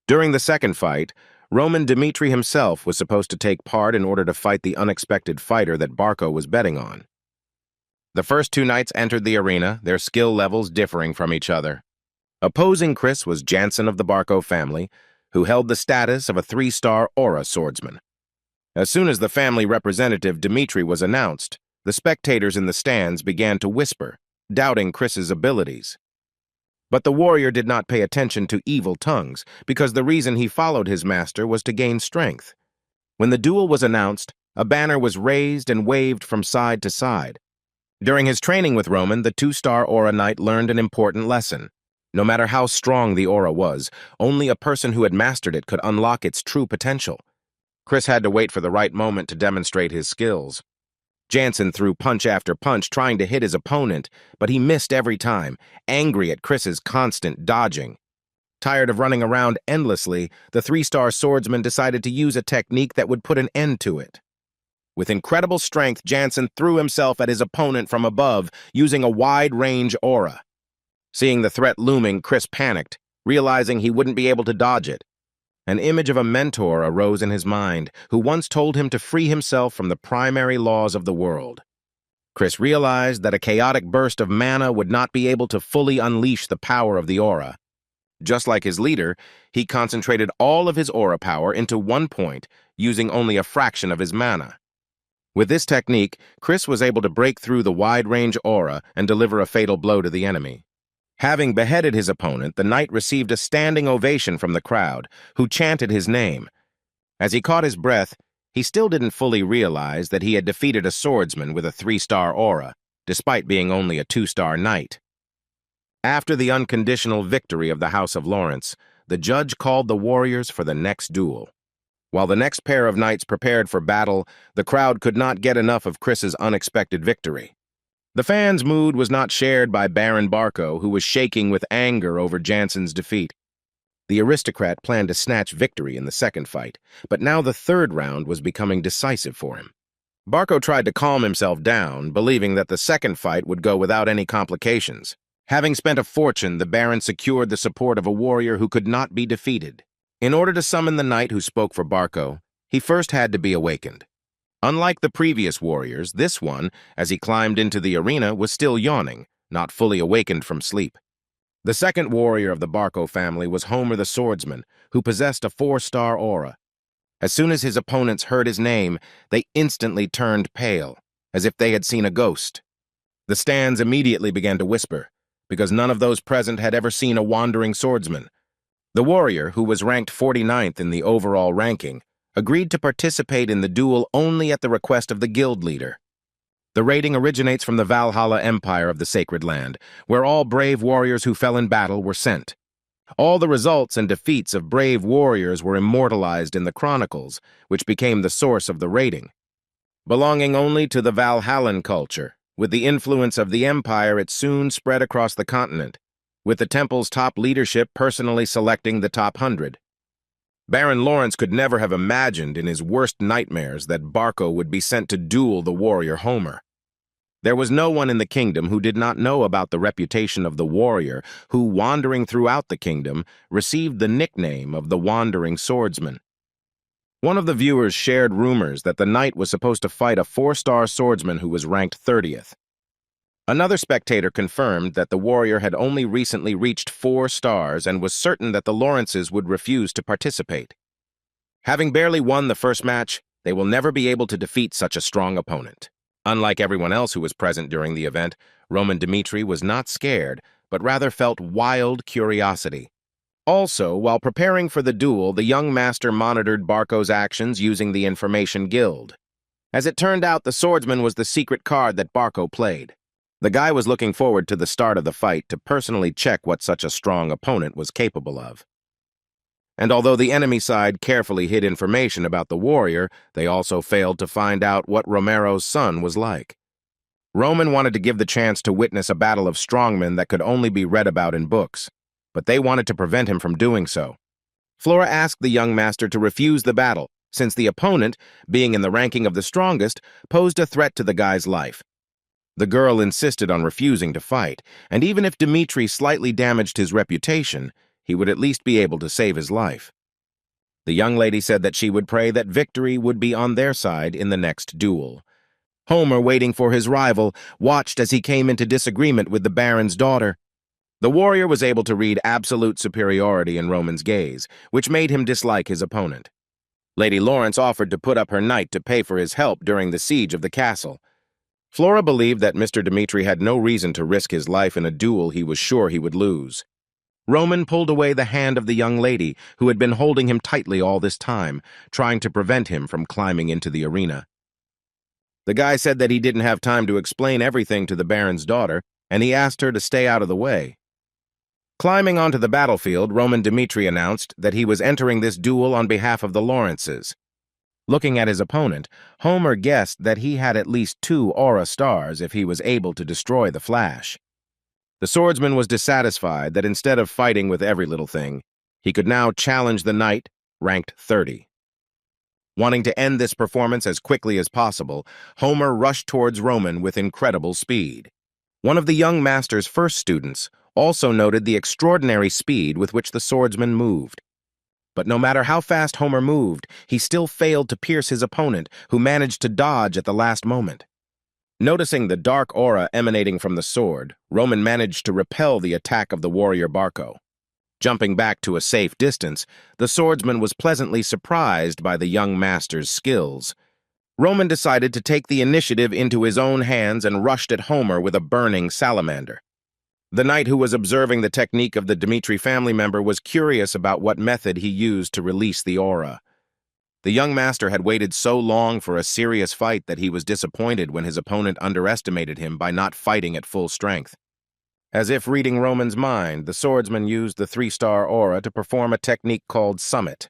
During the second fight, Roman Dmitri himself was supposed to take part in order to fight the unexpected fighter that Barco was betting on. The first 2 knights entered the arena, their skill levels differing from each other. Opposing Chris was Jansen of the Barco family, who held the status of a 3-star aura swordsman. As soon as the family representative Dmitri was announced, the spectators in the stands began to whisper, doubting Chris's abilities. But the warrior did not pay attention to evil tongues, because the reason he followed his master was to gain strength. When the duel was announced, a banner was raised and waved from side to side. During his training with Roman, the 2-star aura knight learned an important lesson. No matter how strong the aura was, only a person who had mastered it could unlock its true potential. Chris had to wait for the right moment to demonstrate his skills. Jansen threw punch after punch, trying to hit his opponent, but he missed every time, angry at Chris's constant dodging. Tired of running around endlessly, the three-star swordsman decided to use a technique that would put an end to it. With incredible strength, Jansen threw himself at his opponent from above, using a wide-range aura. Seeing the threat looming, Chris panicked, realizing he wouldn't be able to dodge it. An image of a mentor arose in his mind, who once told him to free himself from the primary laws of the world. Chris realized that a chaotic burst of mana would not be able to fully unleash the power of the aura. Just like his leader, he concentrated all of his aura power into one point, using only a fraction of his mana. With this technique, Chris was able to break through the wide-range aura and deliver a fatal blow to the enemy. Having beheaded his opponent, the knight received a standing ovation from the crowd, who chanted his name. As he caught his breath, he still didn't fully realize that he had defeated a swordsman with a 3-star aura, despite being only a 2-star knight. After the unconditional victory of the House of Lawrence, the judge called the warriors for the next duel. While the next pair of knights prepared for battle, the crowd could not get enough of Chris's unexpected victory. The fans' mood was not shared by Baron Barco, who was shaking with anger over Jansen's defeat. The aristocrat planned to snatch victory in the second fight, but now the third round was becoming decisive for him. Barco tried to calm himself down, believing that the second fight would go without any complications. Having spent a fortune, the Baron secured the support of a warrior who could not be defeated. In order to summon the knight who spoke for Barco, he first had to be awakened. Unlike the previous warriors, this one, as he climbed into the arena, was still yawning, not fully awakened from sleep. The second warrior of the Barco family was Homer the swordsman, who possessed a 4-star aura. As soon as his opponents heard his name, they instantly turned pale, as if they had seen a ghost. The stands immediately began to whisper, because none of those present had ever seen a wandering swordsman. The warrior, who was ranked 49th in the overall ranking, agreed to participate in the duel only at the request of the guild leader. The rating originates from the Valhalla Empire of the Sacred Land, where all brave warriors who fell in battle were sent. All the results and defeats of brave warriors were immortalized in the chronicles, which became the source of the rating. Belonging only to the Valhallan culture, with the influence of the empire, it soon spread across the continent, with the temple's top leadership personally selecting the top 100. Baron Lawrence could never have imagined in his worst nightmares that Barco would be sent to duel the warrior Homer. There was no one in the kingdom who did not know about the reputation of the warrior who, wandering throughout the kingdom, received the nickname of the Wandering Swordsman. One of the viewers shared rumors that the knight was supposed to fight a 4-star swordsman who was ranked 30th. Another spectator confirmed that the warrior had only recently reached 4 stars and was certain that the Lawrences would refuse to participate. Having barely won the first match, they will never be able to defeat such a strong opponent. Unlike everyone else who was present during the event, Roman Dmitri was not scared, but rather felt wild curiosity. Also, while preparing for the duel, the young master monitored Barco's actions using the Information Guild. As it turned out, the swordsman was the secret card that Barco played. The guy was looking forward to the start of the fight to personally check what such a strong opponent was capable of. And although the enemy side carefully hid information about the warrior, they also failed to find out what Romero's son was like. Roman wanted to give the chance to witness a battle of strongmen that could only be read about in books, but they wanted to prevent him from doing so. Flora asked the young master to refuse the battle, since the opponent, being in the ranking of the strongest, posed a threat to the guy's life. The girl insisted on refusing to fight, and even if Dmitri slightly damaged his reputation, he would at least be able to save his life. The young lady said that she would pray that victory would be on their side in the next duel. Homer, waiting for his rival, watched as he came into disagreement with the Baron's daughter. The warrior was able to read absolute superiority in Roman's gaze, which made him dislike his opponent. Lady Lawrence offered to put up her knight to pay for his help during the siege of the castle. Flora believed that Mr. Dmitri had no reason to risk his life in a duel he was sure he would lose. Roman pulled away the hand of the young lady, who had been holding him tightly all this time, trying to prevent him from climbing into the arena. The guy said that he didn't have time to explain everything to the Baron's daughter, and he asked her to stay out of the way. Climbing onto the battlefield, Roman Dmitri announced that he was entering this duel on behalf of the Lawrences. Looking at his opponent, Homer guessed that he had at least 2 aura stars if he was able to destroy the Flash. The swordsman was dissatisfied that instead of fighting with every little thing, He could now challenge the knight, ranked 30. Wanting to end this performance as quickly as possible, Homer rushed towards Roman with incredible speed. One of the young master's first students also noted the extraordinary speed with which the swordsman moved. But no matter how fast Homer moved, he still failed to pierce his opponent, who managed to dodge at the last moment. Noticing the dark aura emanating from the sword, Roman managed to repel the attack of the warrior Barco. Jumping back to a safe distance, the swordsman was pleasantly surprised by the young master's skills. Roman decided to take the initiative into his own hands and rushed at Homer with a burning salamander. The knight who was observing the technique of the Dmitri family member was curious about what method he used to release the aura. The young master had waited so long for a serious fight that he was disappointed when his opponent underestimated him by not fighting at full strength. As if reading Roman's mind, the swordsman used the 3-star aura to perform a technique called Summit.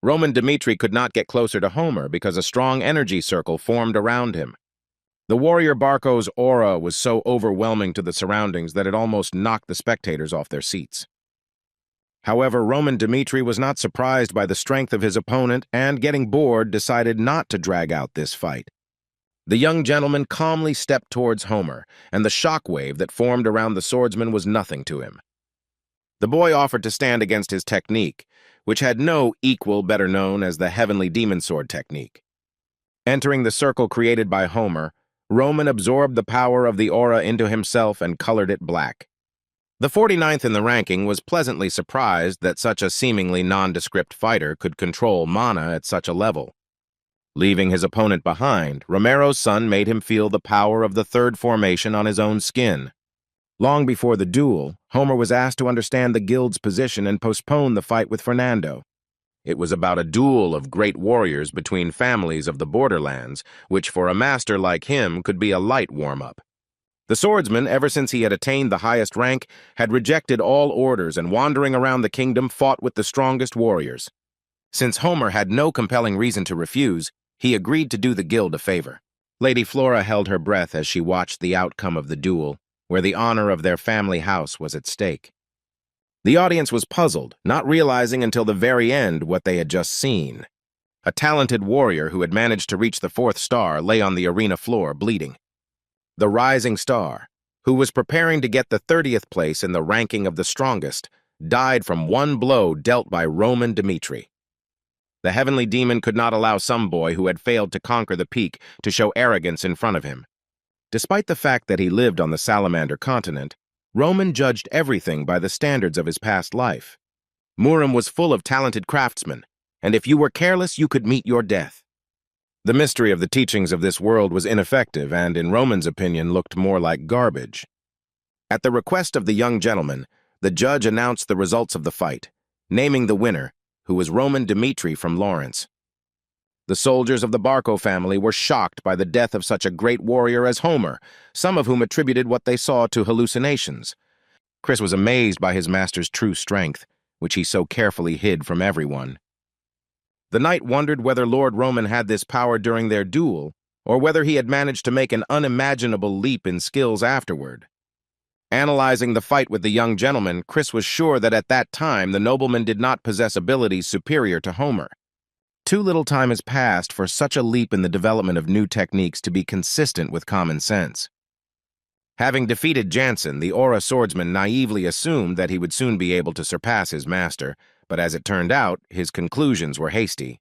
Roman Dmitri could not get closer to Homer because a strong energy circle formed around him. The warrior Barco's aura was so overwhelming to the surroundings that it almost knocked the spectators off their seats. However, Roman Dmitri was not surprised by the strength of his opponent and, getting bored, decided not to drag out this fight. The young gentleman calmly stepped towards Homer, and the shockwave that formed around the swordsman was nothing to him. The boy offered to stand against his technique, which had no equal better known as the Heavenly Demon Sword technique. Entering the circle created by Homer, Roman absorbed the power of the aura into himself and colored it black. The 49th in the ranking was pleasantly surprised that such a seemingly nondescript fighter could control mana at such a level. Leaving his opponent behind, Romero's son made him feel the power of the third formation on his own skin. Long before the duel, Homer was asked to understand the guild's position and postpone the fight with Fernando. It was about a duel of great warriors between families of the borderlands, which for a master like him could be a light warm-up. The swordsman, ever since he had attained the highest rank, had rejected all orders and, wandering around the kingdom, fought with the strongest warriors. Since Homer had no compelling reason to refuse, he agreed to do the guild a favor. Lady Flora held her breath as she watched the outcome of the duel, where the honor of their family house was at stake. The audience was puzzled, not realizing until the very end what they had just seen. A talented warrior who had managed to reach the 4th star lay on the arena floor, bleeding. The rising star, who was preparing to get the 30th place in the ranking of the strongest, died from one blow dealt by Roman Dmitri. The heavenly demon could not allow some boy who had failed to conquer the peak to show arrogance in front of him. Despite the fact that he lived on the Salamander continent, Roman judged everything by the standards of his past life. Murim was full of talented craftsmen, and if you were careless, you could meet your death. The mystery of the teachings of this world was ineffective and, in Roman's opinion, looked more like garbage. At the request of the young gentleman, the judge announced the results of the fight, naming the winner, who was Roman Dmitri from Lawrence. The soldiers of the Barco family were shocked by the death of such a great warrior as Homer, some of whom attributed what they saw to hallucinations. Chris was amazed by his master's true strength, which he so carefully hid from everyone. The knight wondered whether Lord Roman had this power during their duel, or whether he had managed to make an unimaginable leap in skills afterward. Analyzing the fight with the young gentleman, Chris was sure that at that time the nobleman did not possess abilities superior to Homer. Too little time has passed for such a leap in the development of new techniques to be consistent with common sense. Having defeated Jansen, the Aura swordsman naively assumed that he would soon be able to surpass his master, but as it turned out, his conclusions were hasty.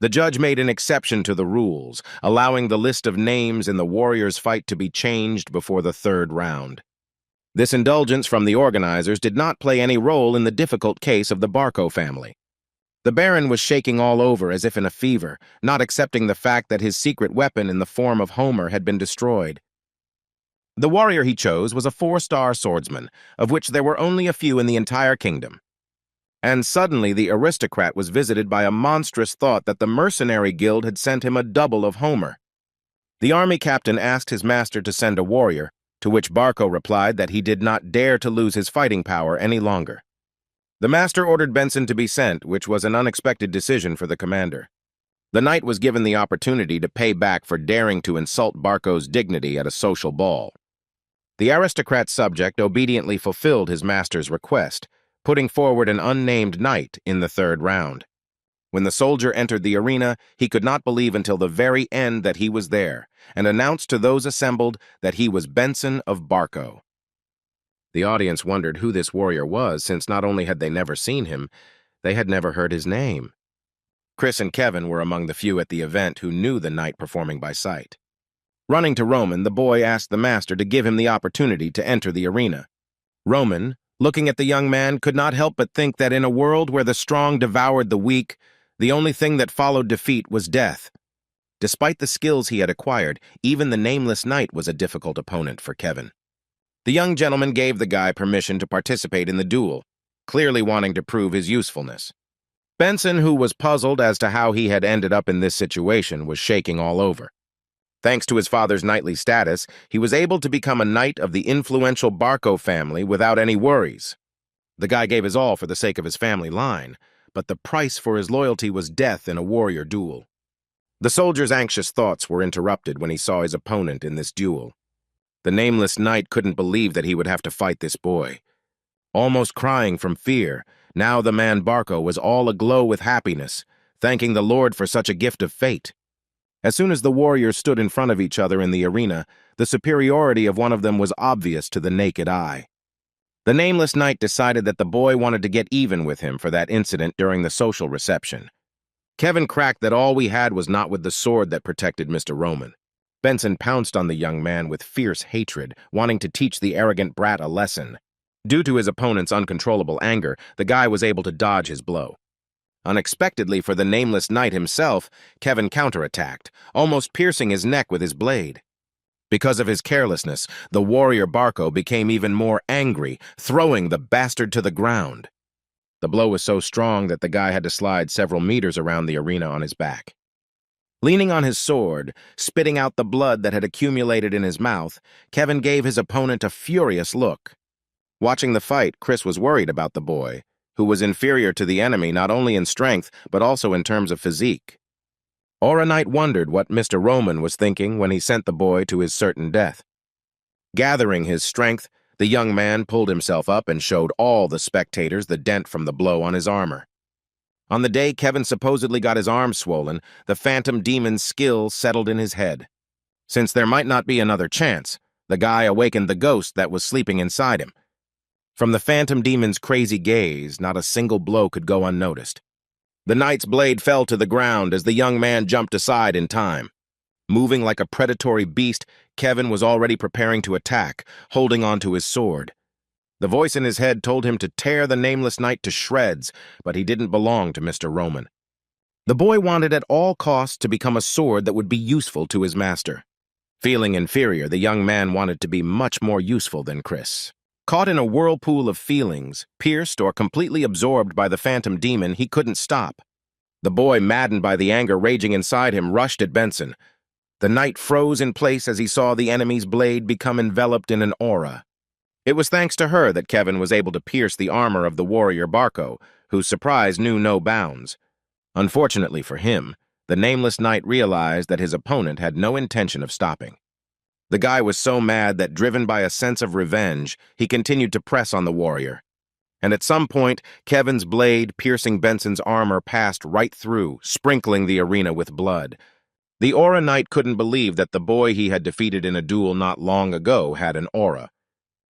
The judge made an exception to the rules, allowing the list of names in the warriors' fight to be changed before the 3rd round. This indulgence from the organizers did not play any role in the difficult case of the Barco family. The Baron was shaking all over as if in a fever, not accepting the fact that his secret weapon in the form of Homer had been destroyed. The warrior he chose was a 4-star swordsman, of which there were only a few in the entire kingdom. And suddenly the aristocrat was visited by a monstrous thought that the mercenary guild had sent him a double of Homer. The army captain asked his master to send a warrior, to which Barco replied that he did not dare to lose his fighting power any longer. The master ordered Benson to be sent, which was an unexpected decision for the commander. The knight was given the opportunity to pay back for daring to insult Barco's dignity at a social ball. The aristocrat's subject obediently fulfilled his master's request, putting forward an unnamed knight in the third round. When the soldier entered the arena, he could not believe until the very end that he was there, and announced to those assembled that he was Benson of Barco. The audience wondered who this warrior was, since not only had they never seen him, they had never heard his name. Chris and Kevin were among the few at the event who knew the knight performing by sight. Running to Roman, the boy asked the master to give him the opportunity to enter the arena. Roman, looking at the young man, could not help but think that in a world where the strong devoured the weak, the only thing that followed defeat was death. Despite the skills he had acquired, even the nameless knight was a difficult opponent for Kevin. The young gentleman gave the guy permission to participate in the duel, clearly wanting to prove his usefulness. Benson, who was puzzled as to how he had ended up in this situation, was shaking all over. Thanks to his father's knightly status, he was able to become a knight of the influential Barco family without any worries. The guy gave his all for the sake of his family line, but the price for his loyalty was death in a warrior duel. The soldier's anxious thoughts were interrupted when he saw his opponent in this duel. The nameless knight couldn't believe that he would have to fight this boy. Almost crying from fear, now the man Barco was all aglow with happiness, thanking the Lord for such a gift of fate. As soon as the warriors stood in front of each other in the arena, the superiority of one of them was obvious to the naked eye. The nameless knight decided that the boy wanted to get even with him for that incident during the social reception. Kevin cracked that all we had was not with the sword that protected Mr. Roman. Benson pounced on the young man with fierce hatred, wanting to teach the arrogant brat a lesson. Due to his opponent's uncontrollable anger, the guy was able to dodge his blow. Unexpectedly for the nameless knight himself, Kevin counterattacked, almost piercing his neck with his blade. Because of his carelessness, the warrior Barco became even more angry, throwing the bastard to the ground. The blow was so strong that the guy had to slide several meters around the arena on his back. Leaning on his sword, spitting out the blood that had accumulated in his mouth, Kevin gave his opponent a furious look. Watching the fight, Chris was worried about the boy, who was inferior to the enemy not only in strength but also in terms of physique. Aura Knight wondered what Mr. Roman was thinking when he sent the boy to his certain death. Gathering his strength, the young man pulled himself up and showed all the spectators the dent from the blow on his armor. On the day Kevin supposedly got his arm swollen, the phantom demon's skill settled in his head. Since there might not be another chance, the guy awakened the ghost that was sleeping inside him. From the phantom demon's crazy gaze, not a single blow could go unnoticed. The knight's blade fell to the ground as the young man jumped aside in time. Moving like a predatory beast, Kevin was already preparing to attack, holding onto his sword. The voice in his head told him to tear the nameless knight to shreds, but he didn't belong to Mr. Roman. The boy wanted at all costs to become a sword that would be useful to his master. Feeling inferior, the young man wanted to be much more useful than Chris. Caught in a whirlpool of feelings, pierced or completely absorbed by the phantom demon, he couldn't stop. The boy, maddened by the anger raging inside him, rushed at Benson. The knight froze in place as he saw the enemy's blade become enveloped in an aura. It was thanks to her that Kevin was able to pierce the armor of the warrior Barco, whose surprise knew no bounds. Unfortunately for him, the nameless knight realized that his opponent had no intention of stopping. The guy was so mad that, driven by a sense of revenge, he continued to press on the warrior. And at some point, Kevin's blade, piercing Benson's armor, passed right through, sprinkling the arena with blood. The Aura Knight couldn't believe that the boy he had defeated in a duel not long ago had an aura.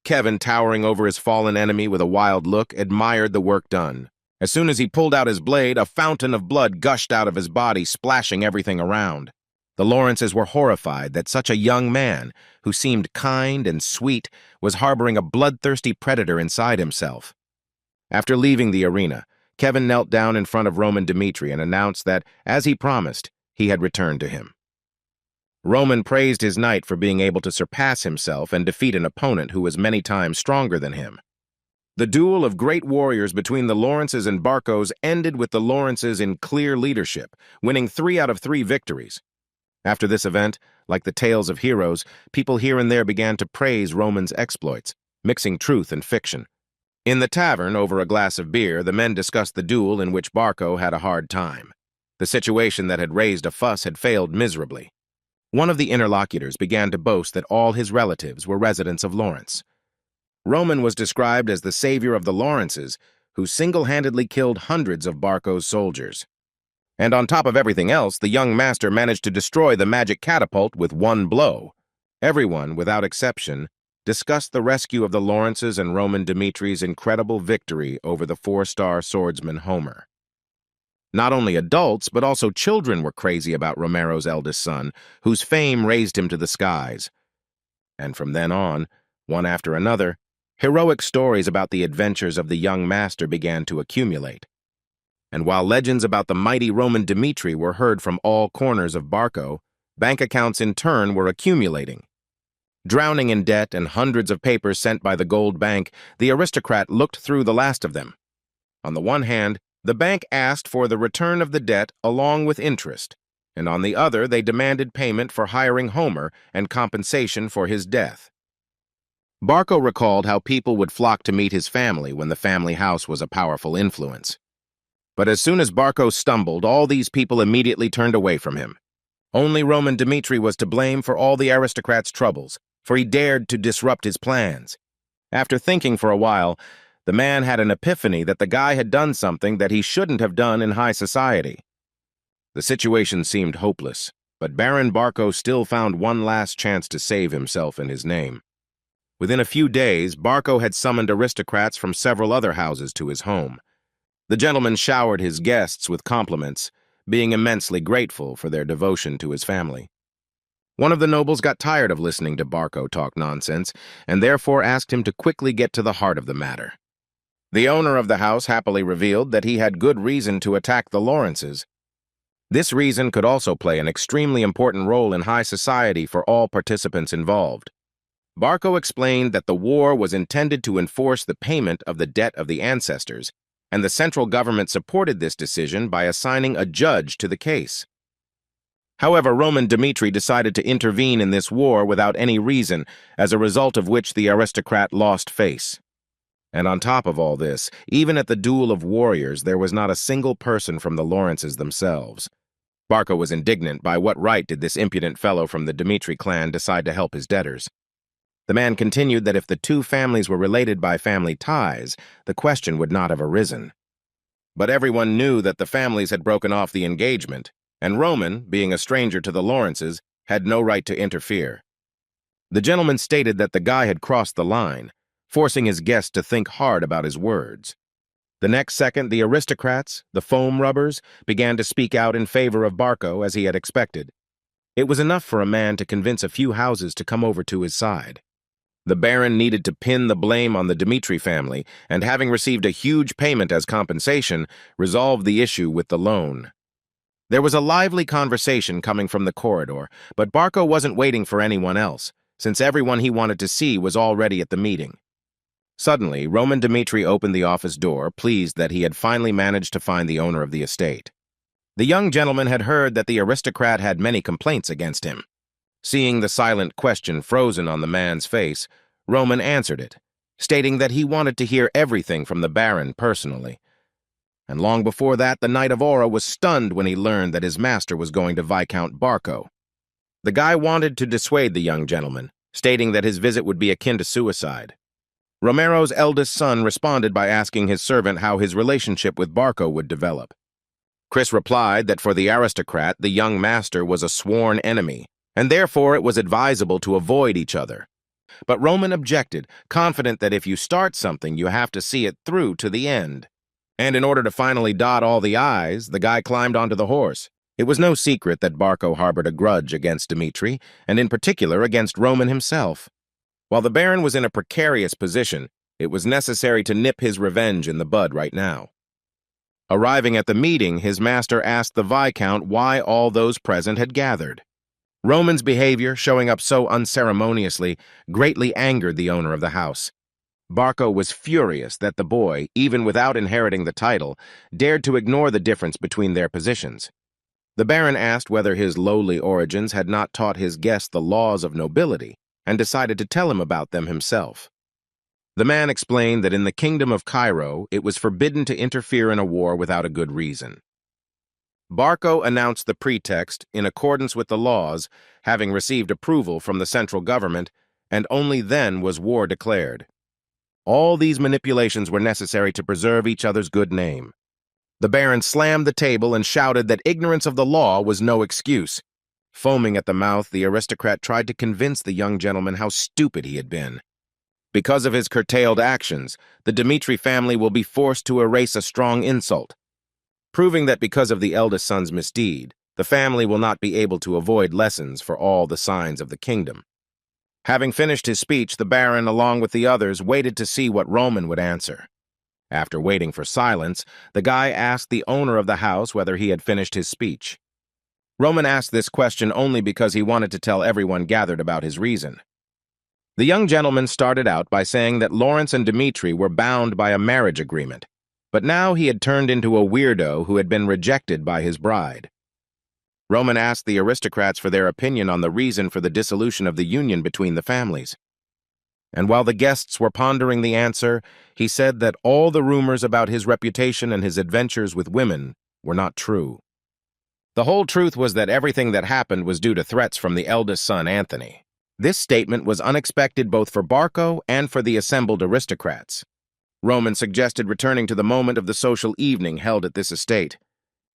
Kevin, towering over his fallen enemy with a wild look, admired the work done. As soon as he pulled out his blade, a fountain of blood gushed out of his body, splashing everything around. The Lawrences were horrified that such a young man, who seemed kind and sweet, was harboring a bloodthirsty predator inside himself. After leaving the arena, Kevin knelt down in front of Roman Dmitri and announced that, as he promised, he had returned to him. Roman praised his knight for being able to surpass himself and defeat an opponent who was many times stronger than him. The duel of great warriors between the Lawrences and Barcos ended with the Lawrences in clear leadership, winning 3 out of 3 victories. After this event, like the tales of heroes, people here and there began to praise Roman's exploits, mixing truth and fiction. In the tavern, over a glass of beer, the men discussed the duel in which Barco had a hard time. The situation that had raised a fuss had failed miserably. One of the interlocutors began to boast that all his relatives were residents of Lawrence. Roman was described as the savior of the Lawrences, who single-handedly killed hundreds of Barco's soldiers. And on top of everything else, the young master managed to destroy the magic catapult with one blow. Everyone, without exception, discussed the rescue of the Lawrences and Roman Dimitri's incredible victory over the four-star swordsman Homer. Not only adults, but also children were crazy about Romero's eldest son, whose fame raised him to the skies. And from then on, one after another, heroic stories about the adventures of the young master began to accumulate. And while legends about the mighty Roman Dimitri were heard from all corners of Barco, bank accounts in turn were accumulating. Drowning in debt and hundreds of papers sent by the gold bank, the aristocrat looked through the last of them. On the one hand, the bank asked for the return of the debt along with interest, and on the other they demanded payment for hiring Homer and compensation for his death. Barco recalled how people would flock to meet his family when the family house was a powerful influence. But as soon as Barco stumbled, all these people immediately turned away from him. Only Roman Dimitri was to blame for all the aristocrat's troubles, for he dared to disrupt his plans. After thinking for a while, the man had an epiphany that the guy had done something that he shouldn't have done in high society. The situation seemed hopeless, but Baron Barco still found one last chance to save himself and his name. Within a few days, Barco had summoned aristocrats from several other houses to his home. The gentleman showered his guests with compliments, being immensely grateful for their devotion to his family. One of the nobles got tired of listening to Barco talk nonsense, and therefore asked him to quickly get to the heart of the matter. The owner of the house happily revealed that he had good reason to attack the Lawrences. This reason could also play an extremely important role in high society for all participants involved. Barco explained that the war was intended to enforce the payment of the debt of the ancestors, and the central government supported this decision by assigning a judge to the case. However, Roman Dimitri decided to intervene in this war without any reason, as a result of which the aristocrat lost face. And on top of all this, even at the duel of warriors, there was not a single person from the Lawrences themselves. Barco was indignant. By what right did this impudent fellow from the Dimitri clan decide to help his debtors? The man continued that if the two families were related by family ties, the question would not have arisen. But everyone knew that the families had broken off the engagement, and Roman, being a stranger to the Lawrences, had no right to interfere. The gentleman stated that the guy had crossed the line, forcing his guest to think hard about his words. The next second, the aristocrats, the foam rubbers, began to speak out in favor of Barco as he had expected. It was enough for a man to convince a few houses to come over to his side. The Baron needed to pin the blame on the Dimitri family, and having received a huge payment as compensation, resolved the issue with the loan. There was a lively conversation coming from the corridor, but Barco wasn't waiting for anyone else, since everyone he wanted to see was already at the meeting. Suddenly, Roman Dimitri opened the office door, pleased that he had finally managed to find the owner of the estate. The young gentleman had heard that the aristocrat had many complaints against him. Seeing the silent question frozen on the man's face, Roman answered it, stating that he wanted to hear everything from the Baron personally. And long before that, the Knight of Aura was stunned when he learned that his master was going to Viscount Barco. The guy wanted to dissuade the young gentleman, stating that his visit would be akin to suicide. Romero's eldest son responded by asking his servant how his relationship with Barco would develop. Chris replied that for the aristocrat, the young master was a sworn enemy, and therefore it was advisable to avoid each other. But Roman objected, confident that if you start something, you have to see it through to the end. And in order to finally dot all the I's, the guy climbed onto the horse. It was no secret that Barco harbored a grudge against Dimitri, and in particular against Roman himself. While the Baron was in a precarious position, it was necessary to nip his revenge in the bud right now. Arriving at the meeting, his master asked the Viscount why all those present had gathered. Roman's behavior, showing up so unceremoniously, greatly angered the owner of the house. Barco was furious that the boy, even without inheriting the title, dared to ignore the difference between their positions. The Baron asked whether his lowly origins had not taught his guest the laws of nobility, and decided to tell him about them himself. The man explained that in the kingdom of Cairo, it was forbidden to interfere in a war without a good reason. Barco announced the pretext in accordance with the laws, having received approval from the central government, and only then was war declared. All these manipulations were necessary to preserve each other's good name. The Baron slammed the table and shouted that ignorance of the law was no excuse. Foaming at the mouth, the aristocrat tried to convince the young gentleman how stupid he had been. Because of his curtailed actions, the Dmitri family will be forced to erase a strong insult, proving that because of the eldest son's misdeed, the family will not be able to avoid lessons for all the signs of the kingdom. Having finished his speech, the Baron, along with the others, waited to see what Roman would answer. After waiting for silence, the guy asked the owner of the house whether he had finished his speech. Roman asked this question only because he wanted to tell everyone gathered about his reason. The young gentleman started out by saying that Lawrence and Dmitri were bound by a marriage agreement, but now he had turned into a weirdo who had been rejected by his bride. Roman asked the aristocrats for their opinion on the reason for the dissolution of the union between the families. And while the guests were pondering the answer, he said that all the rumors about his reputation and his adventures with women were not true. The whole truth was that everything that happened was due to threats from the eldest son, Anthony. This statement was unexpected both for Barco and for the assembled aristocrats. Roman suggested returning to the moment of the social evening held at this estate.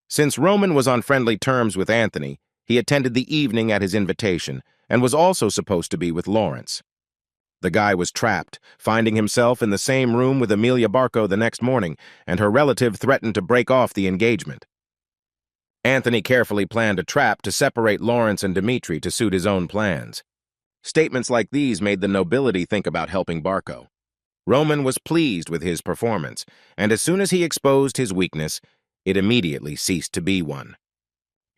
Since Roman was on friendly terms with Anthony, he attended the evening at his invitation and was also supposed to be with Lawrence. The guy was trapped, finding himself in the same room with Emilia Barco the next morning, and her relative threatened to break off the engagement. Anthony carefully planned a trap to separate Lawrence and Dmitri to suit his own plans. Statements like these made the nobility think about helping Barco. Roman was pleased with his performance, and as soon as he exposed his weakness, it immediately ceased to be one.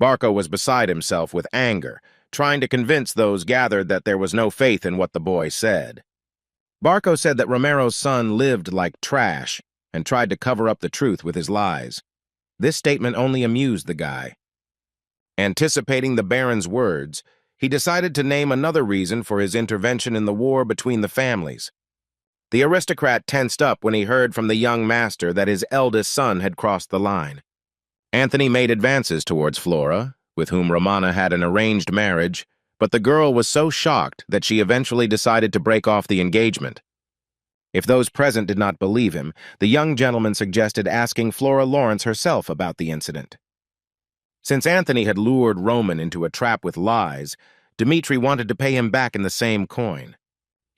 Barco was beside himself with anger, trying to convince those gathered that there was no faith in what the boy said. Barco said that Romero's son lived like trash and tried to cover up the truth with his lies. This statement only amused the guy. Anticipating the Baron's words, he decided to name another reason for his intervention in the war between the families. The aristocrat tensed up when he heard from the young master that his eldest son had crossed the line. Anthony made advances towards Flora, with whom Romana had an arranged marriage, but the girl was so shocked that she eventually decided to break off the engagement. If those present did not believe him, the young gentleman suggested asking Flora Lawrence herself about the incident. Since Anthony had lured Roman into a trap with lies, Dmitri wanted to pay him back in the same coin.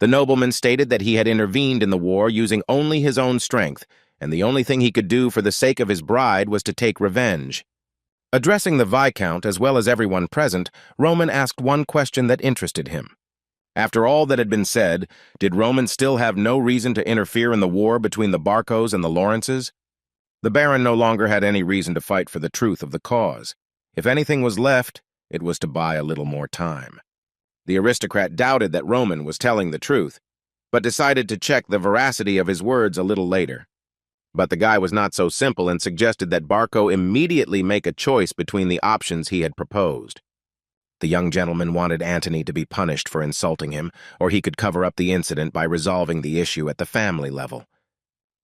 The nobleman stated that he had intervened in the war using only his own strength, and the only thing he could do for the sake of his bride was to take revenge. Addressing the Viscount as well as everyone present, Roman asked one question that interested him. After all that had been said, did Roman still have no reason to interfere in the war between the Barcos and the Lawrences? The Baron no longer had any reason to fight for the truth of the cause. If anything was left, it was to buy a little more time. The aristocrat doubted that Roman was telling the truth, but decided to check the veracity of his words a little later. But the guy was not so simple and suggested that Barco immediately make a choice between the options he had proposed. The young gentleman wanted Anthony to be punished for insulting him, or he could cover up the incident by resolving the issue at the family level.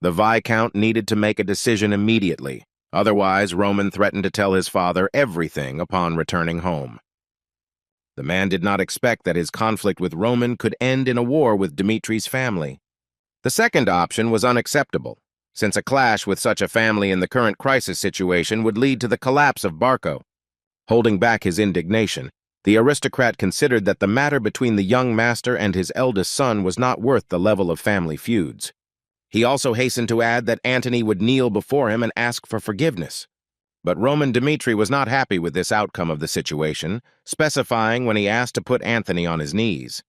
The Viscount needed to make a decision immediately, otherwise Roman threatened to tell his father everything upon returning home. The man did not expect that his conflict with Roman could end in a war with Dmitri's family. The second option was unacceptable, since a clash with such a family in the current crisis situation would lead to the collapse of Barco. Holding back his indignation, the aristocrat considered that the matter between the young master and his eldest son was not worth the level of family feuds. He also hastened to add that Anthony would kneel before him and ask for forgiveness. But Roman Dmitri was not happy with this outcome of the situation, specifying when he asked to put Anthony on his knees.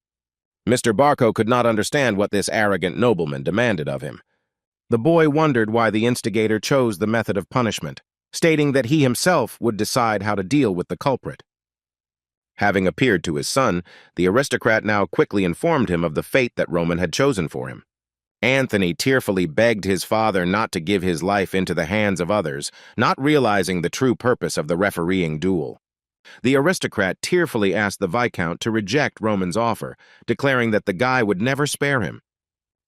Mr. Barco could not understand what this arrogant nobleman demanded of him. The boy wondered why the instigator chose the method of punishment, stating that he himself would decide how to deal with the culprit. Having appeared to his son, the aristocrat now quickly informed him of the fate that Roman had chosen for him. Anthony tearfully begged his father not to give his life into the hands of others, not realizing the true purpose of the refereeing duel. The aristocrat tearfully asked the Viscount to reject Roman's offer, declaring that the guy would never spare him.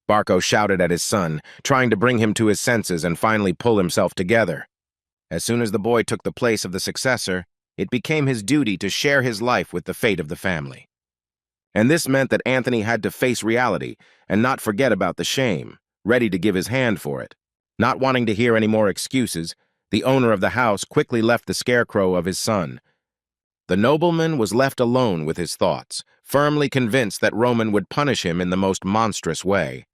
Barco shouted at his son, trying to bring him to his senses and finally pull himself together. As soon as the boy took the place of the successor, it became his duty to share his life with the fate of the family. And this meant that Anthony had to face reality and not forget about the shame, ready to give his hand for it. Not wanting to hear any more excuses, the owner of the house quickly left the scarecrow of his son. The nobleman was left alone with his thoughts, firmly convinced that Roman would punish him in the most monstrous way.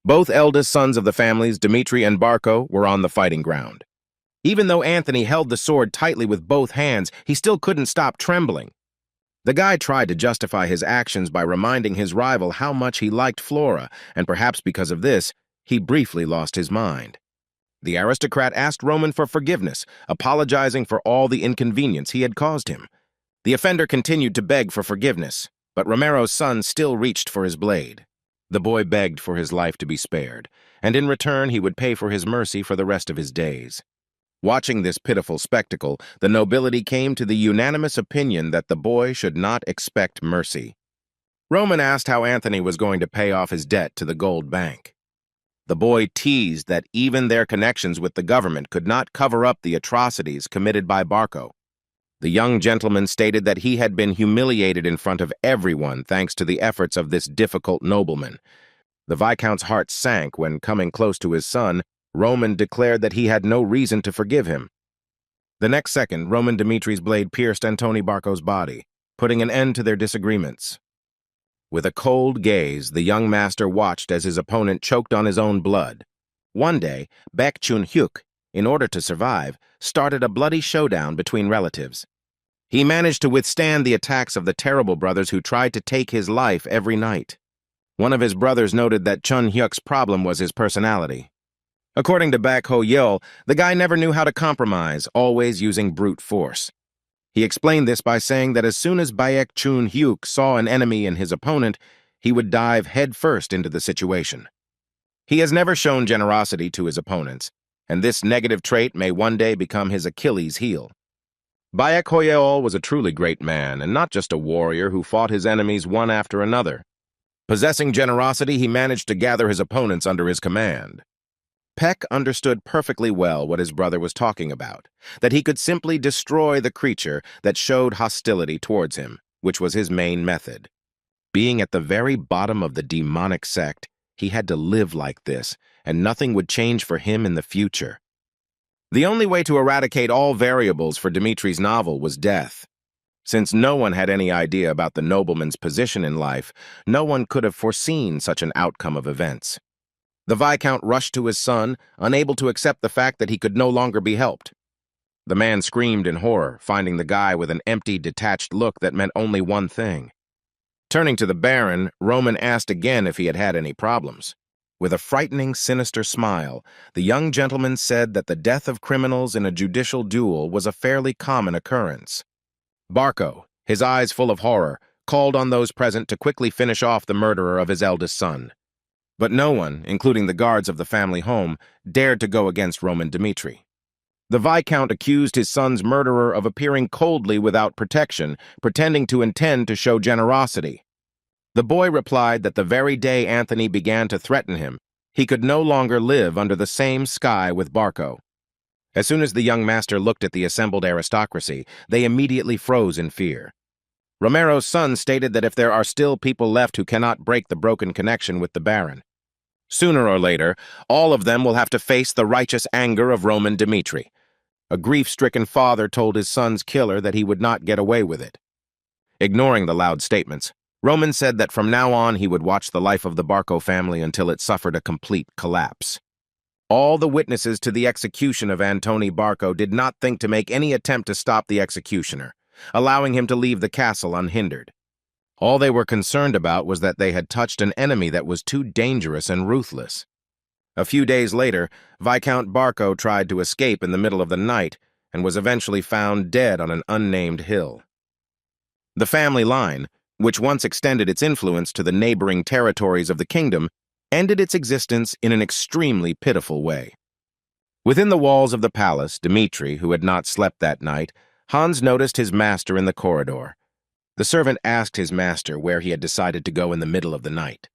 Both eldest sons of the families, Dmitri and Barco, were on the fighting ground. Even though Anthony held the sword tightly with both hands, he still couldn't stop trembling. The guy tried to justify his actions by reminding his rival how much he liked Flora, and perhaps because of this, he briefly lost his mind. The aristocrat asked Roman for forgiveness, apologizing for all the inconvenience he had caused him. The offender continued to beg for forgiveness, but Romero's son still reached for his blade. The boy begged for his life to be spared, and in return he would pay for his mercy for the rest of his days. Watching this pitiful spectacle, the nobility came to the unanimous opinion that the boy should not expect mercy. Roman asked how Anthony was going to pay off his debt to the gold bank. The boy teased that even their connections with the government could not cover up the atrocities committed by Barco. The young gentleman stated that he had been humiliated in front of everyone thanks to the efforts of this difficult nobleman. The Viscount's heart sank when, coming close to his son, Roman declared that he had no reason to forgive him. The next second, Roman Dimitri's blade pierced Antoni Barco's body, putting an end to their disagreements. With a cold gaze, the young master watched as his opponent choked on his own blood. One day, Baek Chun-hyuk, in order to survive, started a bloody showdown between relatives. He managed to withstand the attacks of the terrible brothers who tried to take his life every night. One of his brothers noted that Chun-hyuk's problem was his personality. According to Baek Ho-yeol, the guy never knew how to compromise, always using brute force. He explained this by saying that as soon as Baek Chun-hyuk saw an enemy in his opponent, he would dive headfirst into the situation. He has never shown generosity to his opponents, and this negative trait may one day become his Achilles' heel. Baek Ho-yeol was a truly great man, and not just a warrior who fought his enemies one after another. Possessing generosity, he managed to gather his opponents under his command. Peck understood perfectly well what his brother was talking about, that he could simply destroy the creature that showed hostility towards him, which was his main method. Being at the very bottom of the demonic sect, he had to live like this, and nothing would change for him in the future. The only way to eradicate all variables for Dimitri's novel was death. Since no one had any idea about the nobleman's position in life, no one could have foreseen such an outcome of events. The Viscount rushed to his son, unable to accept the fact that he could no longer be helped. The man screamed in horror, finding the guy with an empty, detached look that meant only one thing. Turning to the Baron, Roman asked again if he had had any problems. With a frightening, sinister smile, the young gentleman said that the death of criminals in a judicial duel was a fairly common occurrence. Barco, his eyes full of horror, called on those present to quickly finish off the murderer of his eldest son. But no one, including the guards of the family home, dared to go against Roman Dmitri. The Viscount accused his son's murderer of appearing coldly without protection, pretending to intend to show generosity. The boy replied that the very day Anthony began to threaten him, he could no longer live under the same sky with Barco. As soon as the young master looked at the assembled aristocracy, they immediately froze in fear. Romero's son stated that if there are still people left who cannot break the broken connection with the Baron, sooner or later, all of them will have to face the righteous anger of Roman Dmitri. A grief-stricken father told his son's killer that he would not get away with it. Ignoring the loud statements, Roman said that from now on he would watch the life of the Barco family until it suffered a complete collapse. All the witnesses to the execution of Antoni Barco did not think to make any attempt to stop the executioner, allowing him to leave the castle unhindered. All they were concerned about was that they had touched an enemy that was too dangerous and ruthless. A few days later, Viscount Barco tried to escape in the middle of the night and was eventually found dead on an unnamed hill. The family line, which once extended its influence to the neighboring territories of the kingdom, ended its existence in an extremely pitiful way. Within the walls of the palace, Dmitri, who had not slept that night, Hans noticed his master in the corridor. The servant asked his master where he had decided to go in the middle of the night.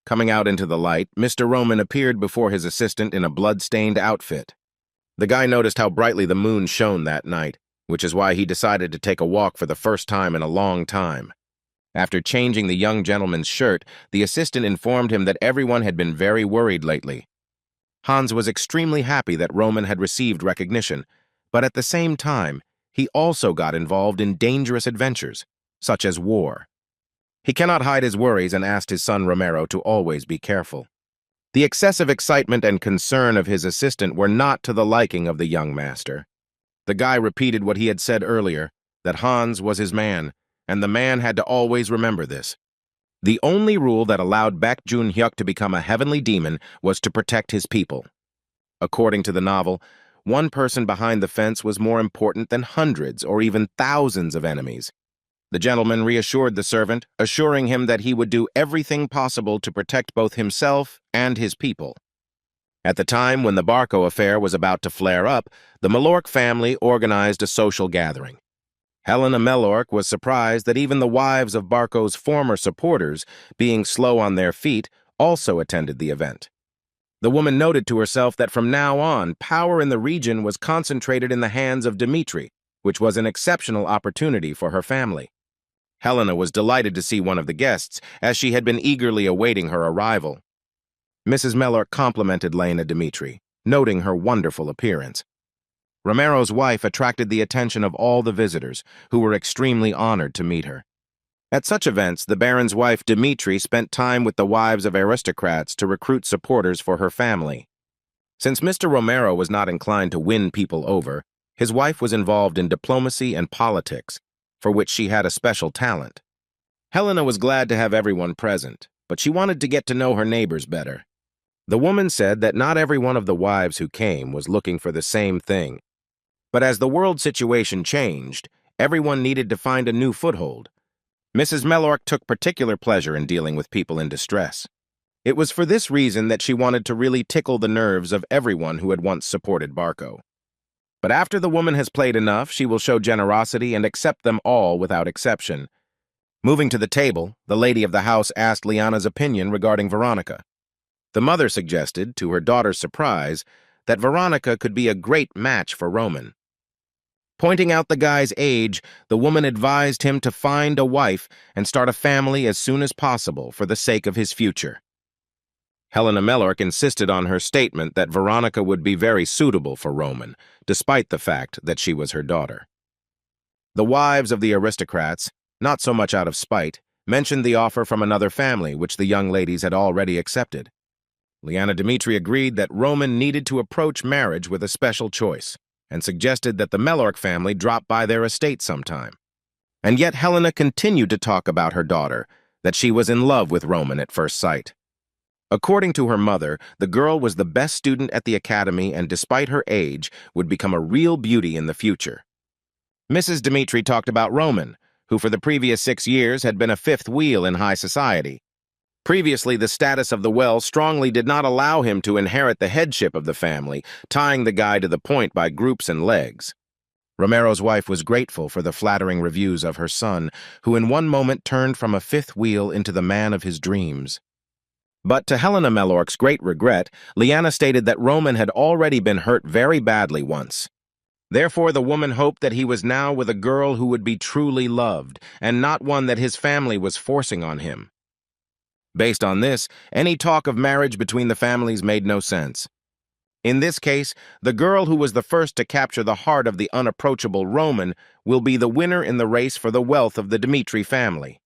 Coming out into the light, Mr. Roman appeared before his assistant in a blood-stained outfit. The guy noticed how brightly the moon shone that night, which is why he decided to take a walk for the first time in a long time. After changing the young gentleman's shirt, the assistant informed him that everyone had been very worried lately. Hans was extremely happy that Roman had received recognition, but at the same time, he also got involved in dangerous adventures, such as war. He cannot hide his worries and asked his son Romero to always be careful. The excessive excitement and concern of his assistant were not to the liking of the young master. The guy repeated what he had said earlier, that Hans was his man, and the man had to always remember this. The only rule that allowed Baek Jun-hyuk to become a heavenly demon was to protect his people. According to the novel, one person behind the fence was more important than hundreds or even thousands of enemies. The gentleman reassured the servant, assuring him that he would do everything possible to protect both himself and his people. At the time when the Barco affair was about to flare up, the Malork family organized a social gathering. Helena Melork was surprised that even the wives of Barco's former supporters, being slow on their feet, also attended the event. The woman noted to herself that from now on, power in the region was concentrated in the hands of Dmitri, which was an exceptional opportunity for her family. Helena was delighted to see one of the guests, as she had been eagerly awaiting her arrival. Mrs. Melork complimented Lena Dmitri, noting her wonderful appearance. Romero's wife attracted the attention of all the visitors, who were extremely honored to meet her. At such events, the Baron's wife Dmitri spent time with the wives of aristocrats to recruit supporters for her family. Since Mr. Romero was not inclined to win people over, his wife was involved in diplomacy and politics, for which she had a special talent. Helena was glad to have everyone present, but she wanted to get to know her neighbors better. The woman said that not every one of the wives who came was looking for the same thing. But as the world situation changed, everyone needed to find a new foothold. Mrs. Melork took particular pleasure in dealing with people in distress. It was for this reason that she wanted to really tickle the nerves of everyone who had once supported Barco. But after the woman has played enough, she will show generosity and accept them all without exception. Moving to the table, the lady of the house asked Liana's opinion regarding Veronica. The mother suggested, to her daughter's surprise, that Veronica could be a great match for Roman. Pointing out the guy's age, the woman advised him to find a wife and start a family as soon as possible for the sake of his future. Helena Melork insisted on her statement that Veronica would be very suitable for Roman, despite the fact that she was her daughter. The wives of the aristocrats, not so much out of spite, mentioned the offer from another family which the young ladies had already accepted. Liana Dmitri agreed that Roman needed to approach marriage with a special choice, and suggested that the Melork family drop by their estate sometime. And yet Helena continued to talk about her daughter, that she was in love with Roman at first sight. According to her mother, the girl was the best student at the academy and despite her age, would become a real beauty in the future. Mrs. Dmitri talked about Roman, who for the previous 6 years had been a fifth wheel in high society. Previously, the status of the well strongly did not allow him to inherit the headship of the family, tying the guy to the point by groups and legs. Romero's wife was grateful for the flattering reviews of her son, who in one moment turned from a fifth wheel into the man of his dreams. But to Helena Melork's great regret, Liana stated that Roman had already been hurt very badly once. Therefore, the woman hoped that he was now with a girl who would be truly loved, and not one that his family was forcing on him. Based on this, any talk of marriage between the families made no sense. In this case, the girl who was the first to capture the heart of the unapproachable Roman will be the winner in the race for the wealth of the Dmitri family.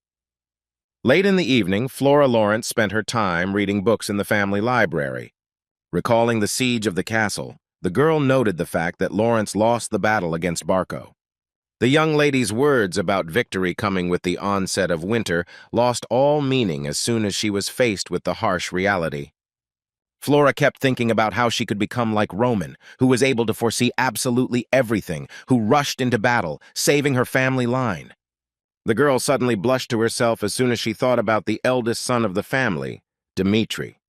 Late in the evening, Flora Lawrence spent her time reading books in the family library. Recalling the siege of the castle, the girl noted the fact that Lawrence lost the battle against Barco. The young lady's words about victory coming with the onset of winter lost all meaning as soon as she was faced with the harsh reality. Flora kept thinking about how she could become like Roman, who was able to foresee absolutely everything, who rushed into battle, saving her family line. The girl suddenly blushed to herself as soon as she thought about the eldest son of the family, Dmitri.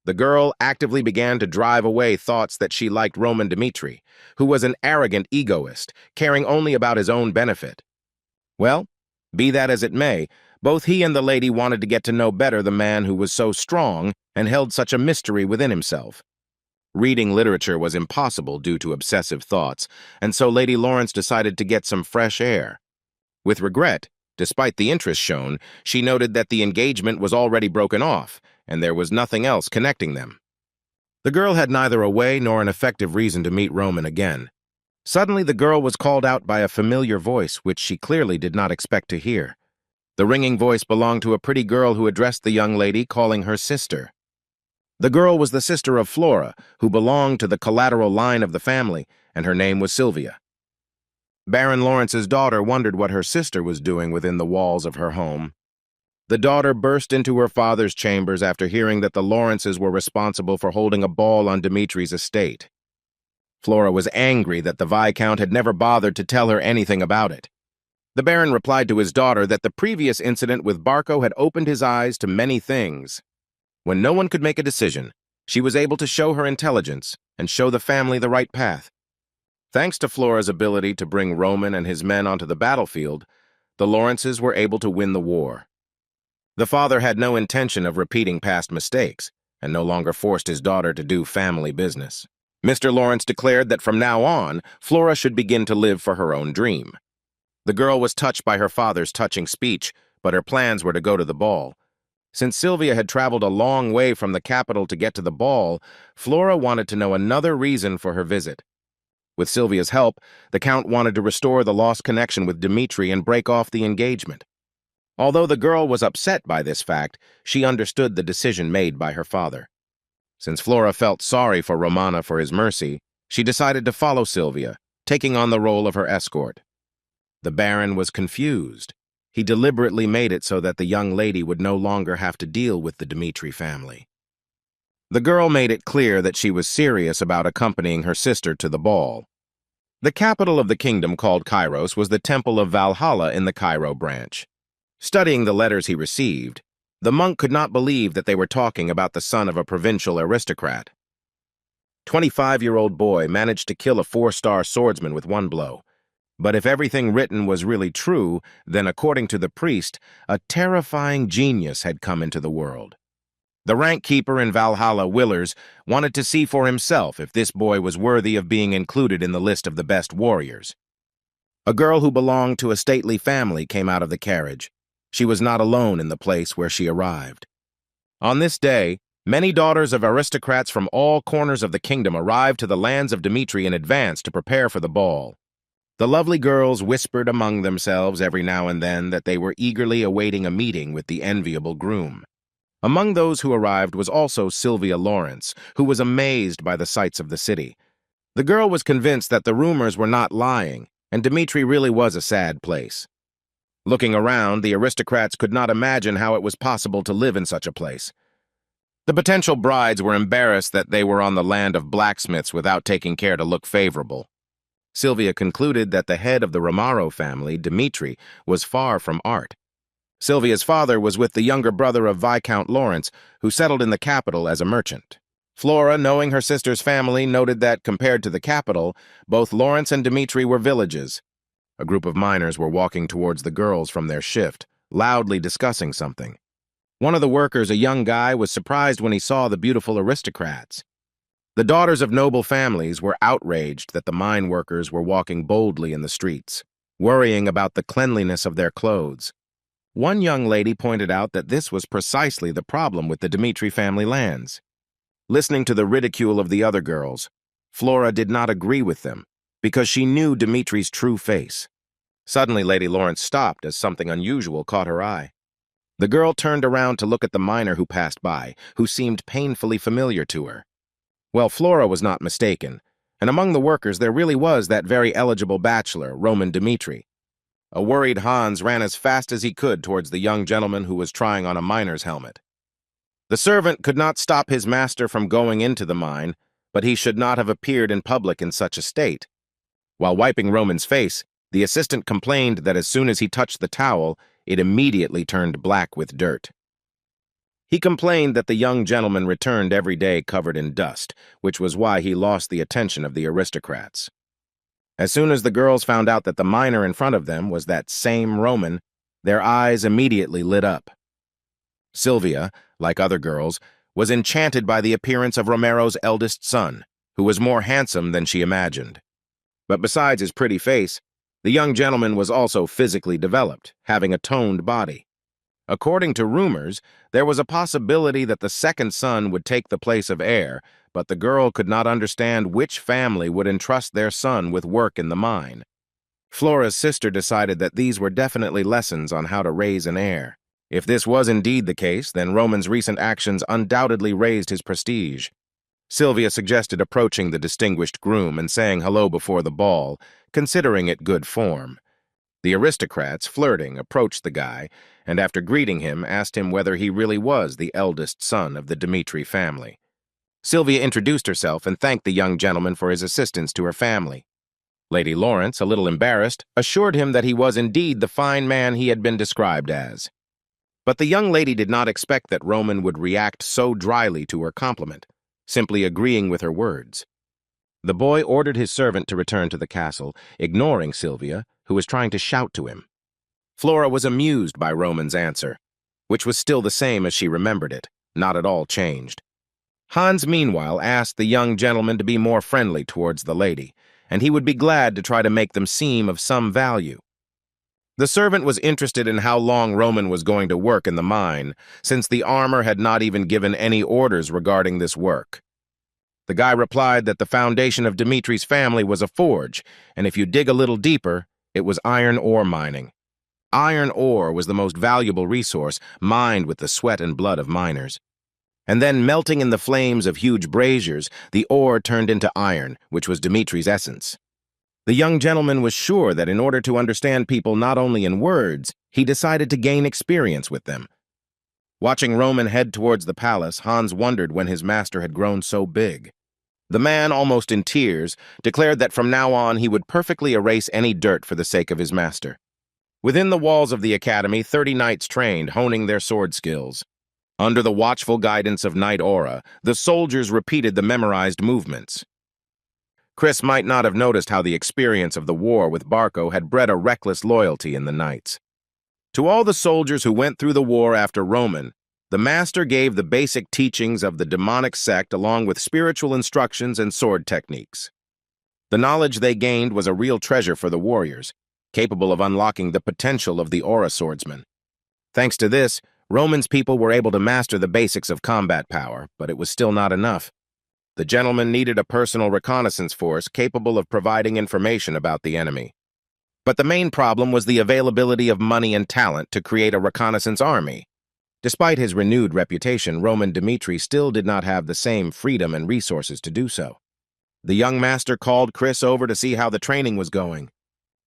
The girl actively began to drive away thoughts that she liked Roman Dmitri, who was an arrogant egoist, caring only about his own benefit. Well, be that as it may, both he and the lady wanted to get to know better the man who was so strong and held such a mystery within himself. Reading literature was impossible due to obsessive thoughts, and so Lady Lawrence decided to get some fresh air. With regret, Despite the interest shown, she noted that the engagement was already broken off, and there was nothing else connecting them. The girl had neither a way nor an effective reason to meet Roman again. Suddenly, the girl was called out by a familiar voice, which she clearly did not expect to hear. The ringing voice belonged to a pretty girl who addressed the young lady, calling her sister. The girl was the sister of Flora, who belonged to the collateral line of the family, and her name was Sylvia. Baron Lawrence's daughter wondered what her sister was doing within the walls of her home. The daughter burst into her father's chambers after hearing that the Lawrences were responsible for holding a ball on Dimitri's estate. Flora was angry that the Viscount had never bothered to tell her anything about it. The Baron replied to his daughter that the previous incident with Barco had opened his eyes to many things. When no one could make a decision, she was able to show her intelligence and show the family the right path. Thanks to Flora's ability to bring Roman and his men onto the battlefield, the Lawrences were able to win the war. The father had no intention of repeating past mistakes and no longer forced his daughter to do family business. Mr. Lawrence declared that from now on, Flora should begin to live for her own dream. The girl was touched by her father's touching speech, but her plans were to go to the ball. Since Sylvia had traveled a long way from the capital to get to the ball, Flora wanted to know another reason for her visit. With Sylvia's help, the Count wanted to restore the lost connection with Dimitri and break off the engagement. Although the girl was upset by this fact, she understood the decision made by her father. Since Flora felt sorry for Romana for his mercy, she decided to follow Sylvia, taking on the role of her escort. The Baron was confused. He deliberately made it so that the young lady would no longer have to deal with the Dimitri family. The girl made it clear that she was serious about accompanying her sister to the ball. The capital of the kingdom, called Kairos, was the Temple of Valhalla in the Cairo branch. Studying the letters he received, the monk could not believe that they were talking about the son of a provincial aristocrat. 25-year-old boy managed to kill a 4-star swordsman with one blow. But if everything written was really true, then according to the priest, a terrifying genius had come into the world. The rank keeper in Valhalla, Willers, wanted to see for himself if this boy was worthy of being included in the list of the best warriors. A girl who belonged to a stately family came out of the carriage. She was not alone in the place where she arrived. On this day, many daughters of aristocrats from all corners of the kingdom arrived to the lands of Dimitri in advance to prepare for the ball. The lovely girls whispered among themselves every now and then that they were eagerly awaiting a meeting with the enviable groom. Among those who arrived was also Sylvia Lawrence, who was amazed by the sights of the city. The girl was convinced that the rumors were not lying, and Dimitri really was a sad place. Looking around, the aristocrats could not imagine how it was possible to live in such a place. The potential brides were embarrassed that they were on the land of blacksmiths without taking care to look favorable. Sylvia concluded that the head of the Romaro family, Dimitri, was far from art. Sylvia's father was with the younger brother of Viscount Lawrence, who settled in the capital as a merchant. Flora, knowing her sister's family, noted that, compared to the capital, both Lawrence and Dimitri were villages. A group of miners were walking towards the girls from their shift, loudly discussing something. One of the workers, a young guy, was surprised when he saw the beautiful aristocrats. The daughters of noble families were outraged that the mine workers were walking boldly in the streets, worrying about the cleanliness of their clothes. One young lady pointed out that this was precisely the problem with the Dimitri family lands. Listening to the ridicule of the other girls, Flora did not agree with them because she knew Dimitri's true face. Suddenly, Lady Lawrence stopped as something unusual caught her eye. The girl turned around to look at the miner who passed by, who seemed painfully familiar to her. Well, Flora was not mistaken, and among the workers there really was that very eligible bachelor, Roman Dimitri. A worried Hans ran as fast as he could towards the young gentleman who was trying on a miner's helmet. The servant could not stop his master from going into the mine, but he should not have appeared in public in such a state. While wiping Roman's face, the assistant complained that as soon as he touched the towel, it immediately turned black with dirt. He complained that the young gentleman returned every day covered in dust, which was why he lost the attention of the aristocrats. As soon as the girls found out that the miner in front of them was that same Roman, their eyes immediately lit up. Sylvia, like other girls, was enchanted by the appearance of Romero's eldest son, who was more handsome than she imagined. But besides his pretty face, The young gentleman was also physically developed, having a toned body. According to rumors, there was a possibility that the second son would take the place of Heir, but the girl could not understand which family would entrust their son with work in the mine. Flora's sister decided that these were definitely lessons on how to raise an heir. If this was indeed the case, then Roman's recent actions undoubtedly raised his prestige. Sylvia suggested approaching the distinguished groom and saying hello before the ball, considering it good form. The aristocrats, flirting, approached the guy, and after greeting him, asked him whether he really was the eldest son of the Dmitri family. Sylvia introduced herself and thanked the young gentleman for his assistance to her family. Lady Lawrence, a little embarrassed, assured him that he was indeed the fine man he had been described as. But the young lady did not expect that Roman would react so dryly to her compliment, simply agreeing with her words. The boy ordered his servant to return to the castle, ignoring Sylvia, who was trying to shout to him. Flora was amused by Roman's answer, which was still the same as she remembered it, not at all changed. Hans, meanwhile, asked the young gentleman to be more friendly towards the lady, and he would be glad to try to make them seem of some value. The servant was interested in how long Roman was going to work in the mine, since the armor had not even given any orders regarding this work. The guy replied that the foundation of Dimitri's family was a forge, and if you dig a little deeper, it was iron ore mining. Iron ore was the most valuable resource, mined with the sweat and blood of miners. And then, melting in the flames of huge braziers, the ore turned into iron, which was Dimitri's essence. The young gentleman was sure that in order to understand people not only in words, he decided to gain experience with them. Watching Roman head towards the palace, Hans wondered when his master had grown so big. The man, almost in tears, declared that from now on he would perfectly erase any dirt for the sake of his master. Within the walls of the academy, 30 knights trained, honing their sword skills. Under the watchful guidance of Knight Aura, the soldiers repeated the memorized movements. Chris might not have noticed how the experience of the war with Barco had bred a reckless loyalty in the knights. To all the soldiers who went through the war after Roman, the master gave the basic teachings of the demonic sect along with spiritual instructions and sword techniques. The knowledge they gained was a real treasure for the warriors, capable of unlocking the potential of the Aura swordsman. Thanks to this, Roman's people were able to master the basics of combat power, but it was still not enough. The gentleman needed a personal reconnaissance force capable of providing information about the enemy. But the main problem was the availability of money and talent to create a reconnaissance army. Despite his renewed reputation, Roman Dmitri still did not have the same freedom and resources to do so. The young master called Chris over to see how the training was going.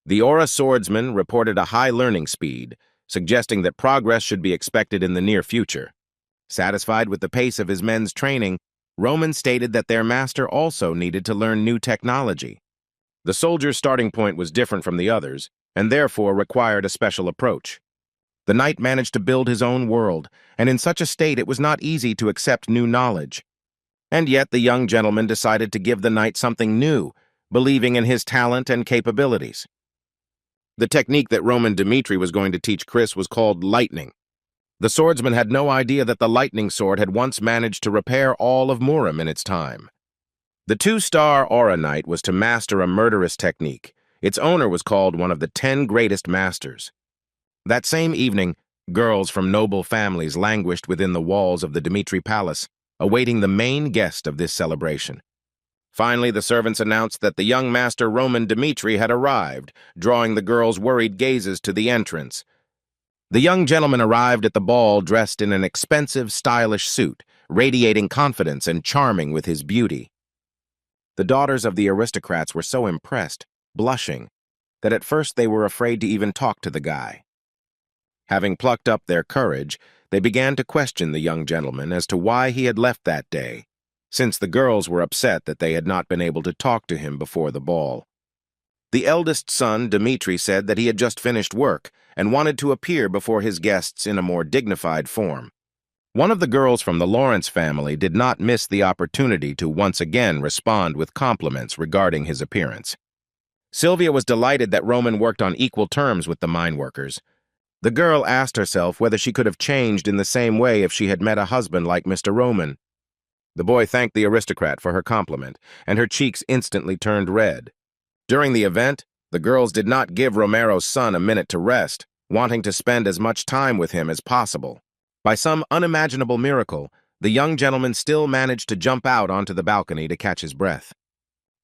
The Aura swordsman reported a high learning speed, suggesting that progress should be expected in the near future. Satisfied with the pace of his men's training, Roman stated that their master also needed to learn new technology. The soldier's starting point was different from the others, and therefore required a special approach. The knight managed to build his own world, and in such a state it was not easy to accept new knowledge. And yet the young gentleman decided to give the knight something new, believing in his talent and capabilities. The technique that Roman Dmitri was going to teach Chris was called lightning. The swordsman had no idea that the lightning sword had once managed to repair all of Murim in its time. The 2-star Aura Knight was to master a murderous technique. Its owner was called one of the 10 greatest masters. That same evening, girls from noble families languished within the walls of the Dmitri Palace, awaiting the main guest of this celebration. Finally, the servants announced that the young master Roman Dmitri had arrived, drawing the girls' worried gazes to the entrance. The young gentleman arrived at the ball dressed in an expensive, stylish suit, radiating confidence and charming with his beauty. The daughters of the aristocrats were so impressed, blushing, that at first they were afraid to even talk to the guy. Having plucked up their courage, they began to question the young gentleman as to why he had left that day, since the girls were upset that they had not been able to talk to him before the ball. The eldest son, Dmitri, said that he had just finished work and wanted to appear before his guests in a more dignified form. One of the girls from the Lawrence family did not miss the opportunity to once again respond with compliments regarding his appearance. Sylvia was delighted that Roman worked on equal terms with the mine workers. The girl asked herself whether she could have changed in the same way if she had met a husband like Mr. Roman. The boy thanked the aristocrat for her compliment, and her cheeks instantly turned red. During the event, The girls did not give Romero's son a minute to rest, wanting to spend as much time with him as possible. By some unimaginable miracle, the young gentleman still managed to jump out onto the balcony to catch his breath.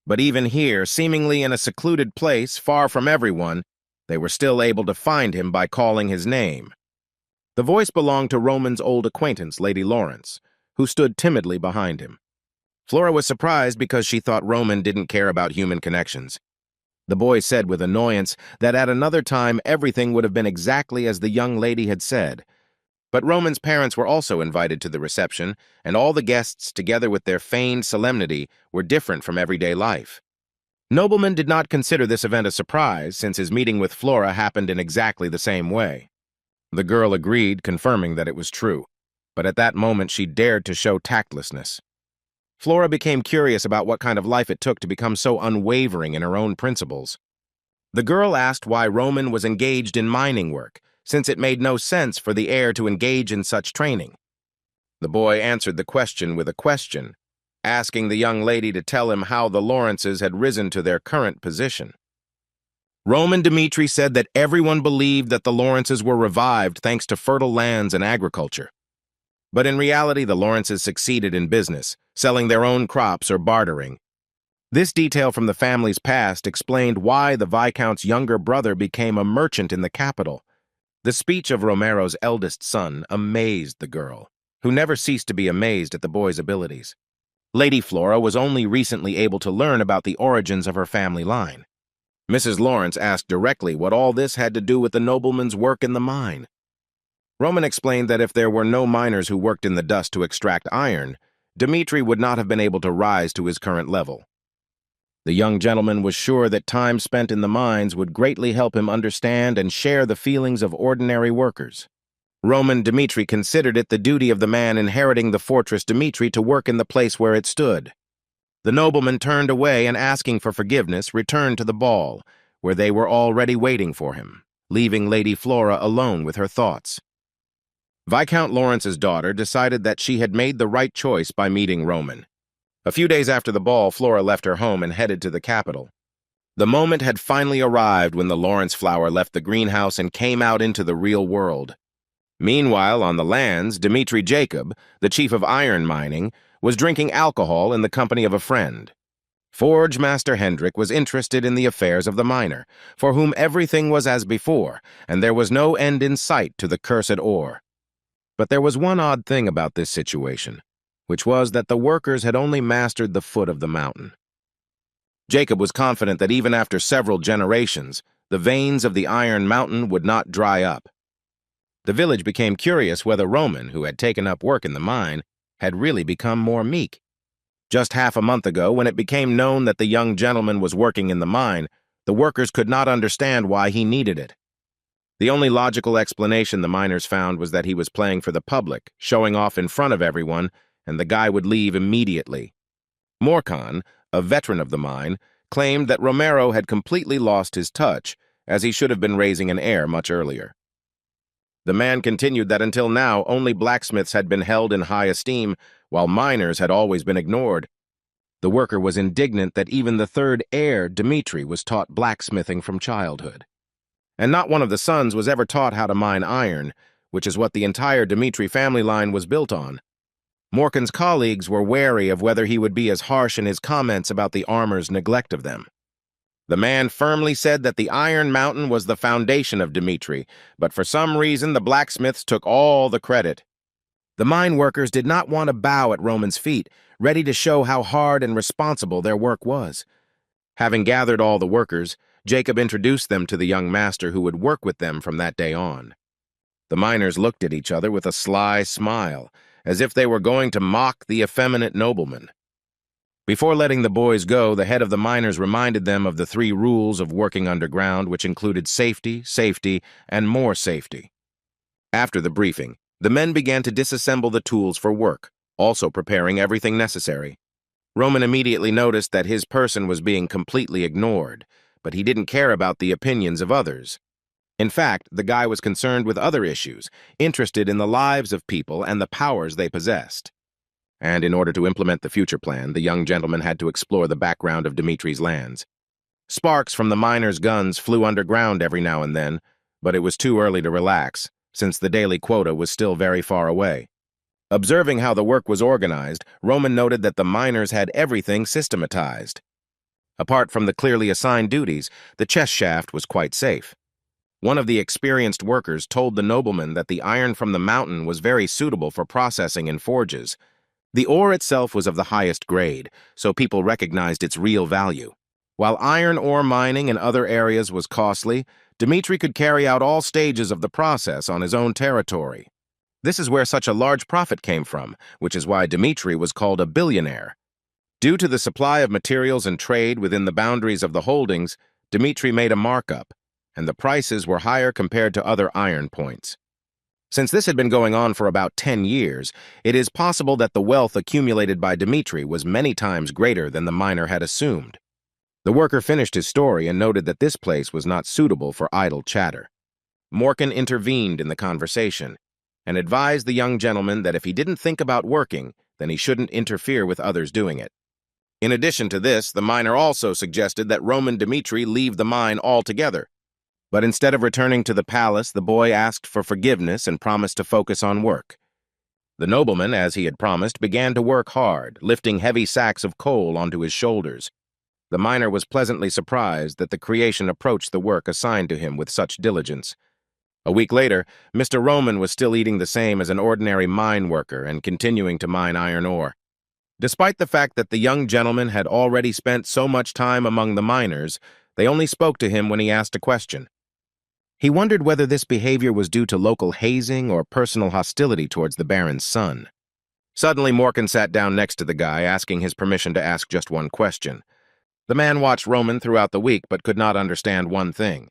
But even here, seemingly in a secluded place, far from everyone, they were still able to find him by calling his name. The voice belonged to Roman's old acquaintance, Lady Lawrence, who stood timidly behind him. Flora was surprised because she thought Roman didn't care about human connections. The boy said with annoyance that at another time everything would have been exactly as the young lady had said. But Roman's parents were also invited to the reception, and all the guests, together with their feigned solemnity, were different from everyday life. Nobleman did not consider this event a surprise, since his meeting with Flora happened in exactly the same way. The girl agreed, confirming that it was true, but at that moment she dared to show tactlessness. Flora became curious about what kind of life it took to become so unwavering in her own principles. The girl asked why Roman was engaged in mining work, since it made no sense for the heir to engage in such training. The boy answered the question with a question, asking the young lady to tell him how the Lawrences had risen to their current position. Roman Dmitri said that everyone believed that the Lawrences were revived thanks to fertile lands and agriculture. But in reality, the Lawrences succeeded in business, selling their own crops or bartering. This detail from the family's past explained why the Viscount's younger brother became a merchant in the capital. The speech of Romero's eldest son amazed the girl, who never ceased to be amazed at the boy's abilities. Lady Flora was only recently able to learn about the origins of her family line. Mrs. Lawrence asked directly what all this had to do with the nobleman's work in the mine. Roman explained that if there were no miners who worked in the dust to extract iron, Dmitri would not have been able to rise to his current level. The young gentleman was sure that time spent in the mines would greatly help him understand and share the feelings of ordinary workers. Roman Dmitri considered it the duty of the man inheriting the fortress Dmitri to work in the place where it stood. The nobleman turned away and, asking for forgiveness, returned to the ball, where they were already waiting for him, leaving Lady Flora alone with her thoughts. Viscount Lawrence's daughter decided that she had made the right choice by meeting Roman. A few days after the ball, Flora left her home and headed to the capital. The moment had finally arrived when the Lawrence flower left the greenhouse and came out into the real world. Meanwhile, on the lands, Dmitri Jacob, the chief of iron mining, was drinking alcohol in the company of a friend. Forge Master Hendrik was interested in the affairs of the miner, for whom everything was as before, and there was no end in sight to the cursed ore. But there was one odd thing about this situation, which was that the workers had only mastered the foot of the mountain. Jacob was confident that even after several generations, the veins of the iron mountain would not dry up. The village became curious whether Roman, who had taken up work in the mine, had really become more meek. Just half a month ago, when it became known that the young gentleman was working in the mine, the workers could not understand why he needed it. The only logical explanation the miners found was that he was playing for the public, showing off in front of everyone, and the guy would leave immediately. Morkan, a veteran of the mine, claimed that Romero had completely lost his touch, as he should have been raising an heir much earlier. The man continued that until now only blacksmiths had been held in high esteem, while miners had always been ignored. The worker was indignant that even the third heir, Dmitri, was taught blacksmithing from childhood. And not one of the sons was ever taught how to mine iron, which is what the entire Dmitri family line was built on. Morkan's colleagues were wary of whether he would be as harsh in his comments about the armor's neglect of them. The man firmly said that the Iron Mountain was the foundation of Dmitri, but for some reason the blacksmiths took all the credit. The mine workers did not want to bow at Roman's feet, ready to show how hard and responsible their work was. Having gathered all the workers, Jacob introduced them to the young master who would work with them from that day on. The miners looked at each other with a sly smile, as if they were going to mock the effeminate nobleman. Before letting the boys go, the head of the miners reminded them of the 3 rules of working underground, which included safety, safety, and more safety. After the briefing, the men began to disassemble the tools for work, also preparing everything necessary. Roman immediately noticed that his person was being completely ignored, but he didn't care about the opinions of others. In fact, the guy was concerned with other issues, interested in the lives of people and the powers they possessed. And in order to implement the future plan, the young gentleman had to explore the background of Dmitri's lands. Sparks from the miners' guns flew underground every now and then, but it was too early to relax, since the daily quota was still very far away. Observing how the work was organized, Roman noted that the miners had everything systematized. Apart from the clearly assigned duties, the chest shaft was quite safe. One of the experienced workers told the nobleman that the iron from the mountain was very suitable for processing in forges. The ore itself was of the highest grade, so people recognized its real value. While iron ore mining in other areas was costly, Dmitri could carry out all stages of the process on his own territory. This is where such a large profit came from, which is why Dmitri was called a billionaire. Due to the supply of materials and trade within the boundaries of the holdings, Dmitri made a markup, and the prices were higher compared to other iron points. Since this had been going on for about 10 years, it is possible that the wealth accumulated by Dmitri was many times greater than the miner had assumed. The worker finished his story and noted that this place was not suitable for idle chatter. Morkan intervened in the conversation and advised the young gentleman that if he didn't think about working, then he shouldn't interfere with others doing it. In addition to this, the miner also suggested that Roman Dmitri leave the mine altogether. But instead of returning to the palace, the boy asked for forgiveness and promised to focus on work. The nobleman, as he had promised, began to work hard, lifting heavy sacks of coal onto his shoulders. The miner was pleasantly surprised that the creation approached the work assigned to him with such diligence. A week later, Mr. Roman was still eating the same as an ordinary mine worker and continuing to mine iron ore. Despite the fact that the young gentleman had already spent so much time among the miners, they only spoke to him when he asked a question. He wondered whether this behavior was due to local hazing or personal hostility towards the Baron's son. Suddenly, Morkan sat down next to the guy, asking his permission to ask just one question. The man watched Roman throughout the week but could not understand one thing.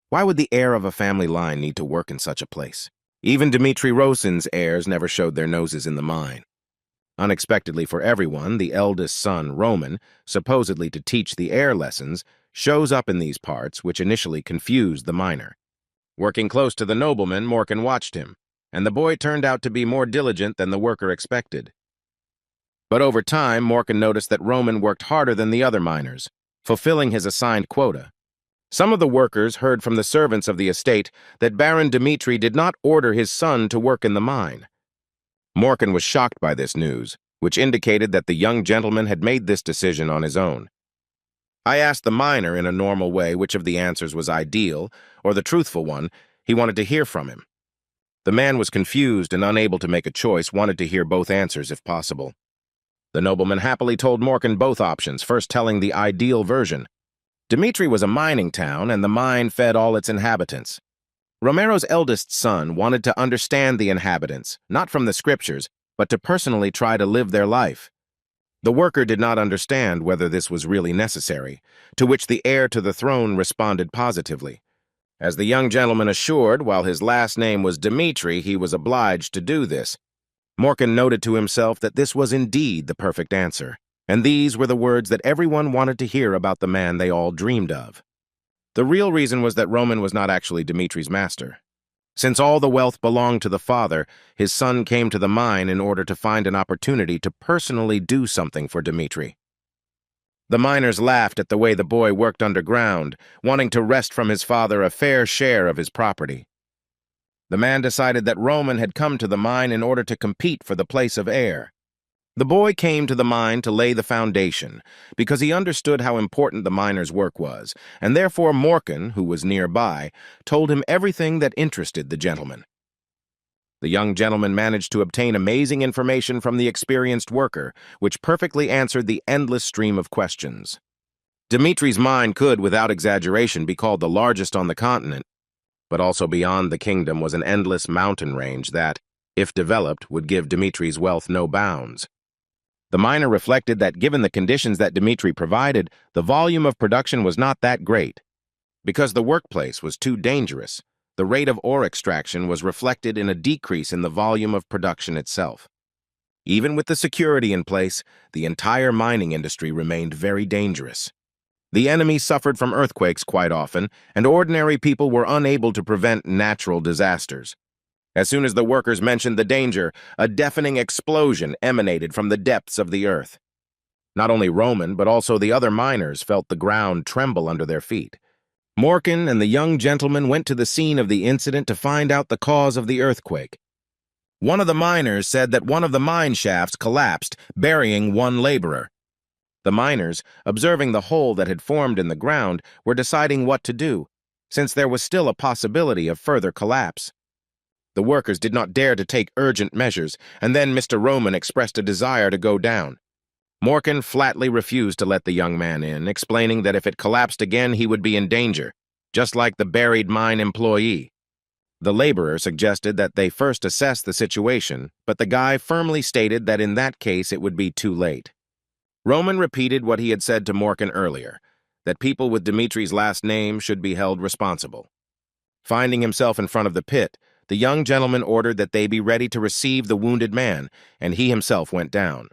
Why would the heir of a family line need to work in such a place? Even Dmitri Rosin's heirs never showed their noses in the mine. Unexpectedly for everyone, the eldest son, Roman, supposedly to teach the heir lessons, shows up in these parts, which initially confused the miner. Working close to the nobleman, Morkan watched him, and the boy turned out to be more diligent than the worker expected. But over time, Morkan noticed that Roman worked harder than the other miners, fulfilling his assigned quota. Some of the workers heard from the servants of the estate that Baron Dmitri did not order his son to work in the mine. Morkan was shocked by this news, which indicated that the young gentleman had made this decision on his own. I asked the miner in a normal way which of the answers was ideal, or the truthful one. He wanted to hear from him. The man was confused and unable to make a choice, wanted to hear both answers if possible. The nobleman happily told Morkan both options, first telling the ideal version. Dmitri was a mining town, and the mine fed all its inhabitants. Romero's eldest son wanted to understand the inhabitants, not from the scriptures, but to personally try to live their life. The worker did not understand whether this was really necessary, to which the heir to the throne responded positively. As the young gentleman assured, while his last name was Dmitri, he was obliged to do this. Morkan noted to himself that this was indeed the perfect answer, and these were the words that everyone wanted to hear about the man they all dreamed of. The real reason was that Roman was not actually Dmitri's master. Since all the wealth belonged to the father, his son came to the mine in order to find an opportunity to personally do something for Dmitri. The miners laughed at the way the boy worked underground, wanting to wrest from his father a fair share of his property. The man decided that Roman had come to the mine in order to compete for the place of heir. The boy came to the mine to lay the foundation, because he understood how important the miner's work was, and therefore Morkan, who was nearby, told him everything that interested the gentleman. The young gentleman managed to obtain amazing information from the experienced worker, which perfectly answered the endless stream of questions. Dmitri's mine could, without exaggeration, be called the largest on the continent, but also beyond the kingdom was an endless mountain range that, if developed, would give Dmitri's wealth no bounds. The miner reflected that given the conditions that Dmitri provided, the volume of production was not that great. Because the workplace was too dangerous, the rate of ore extraction was reflected in a decrease in the volume of production itself. Even with the security in place, the entire mining industry remained very dangerous. The enemy suffered from earthquakes quite often, and ordinary people were unable to prevent natural disasters. As soon as the workers mentioned the danger, a deafening explosion emanated from the depths of the earth. Not only Roman, but also the other miners felt the ground tremble under their feet. Morkan and the young gentleman went to the scene of the incident to find out the cause of the earthquake. One of the miners said that one of the mine shafts collapsed, burying one laborer. The miners, observing the hole that had formed in the ground, were deciding what to do, since there was still a possibility of further collapse. The workers did not dare to take urgent measures, and then Mr. Roman expressed a desire to go down. Morkan flatly refused to let the young man in, explaining that if it collapsed again he would be in danger, just like the buried mine employee. The laborer suggested that they first assess the situation, but the guy firmly stated that in that case it would be too late. Roman repeated what he had said to Morkan earlier, that people with Dimitri's last name should be held responsible. Finding himself in front of the pit, the young gentleman ordered that they be ready to receive the wounded man, and he himself went down.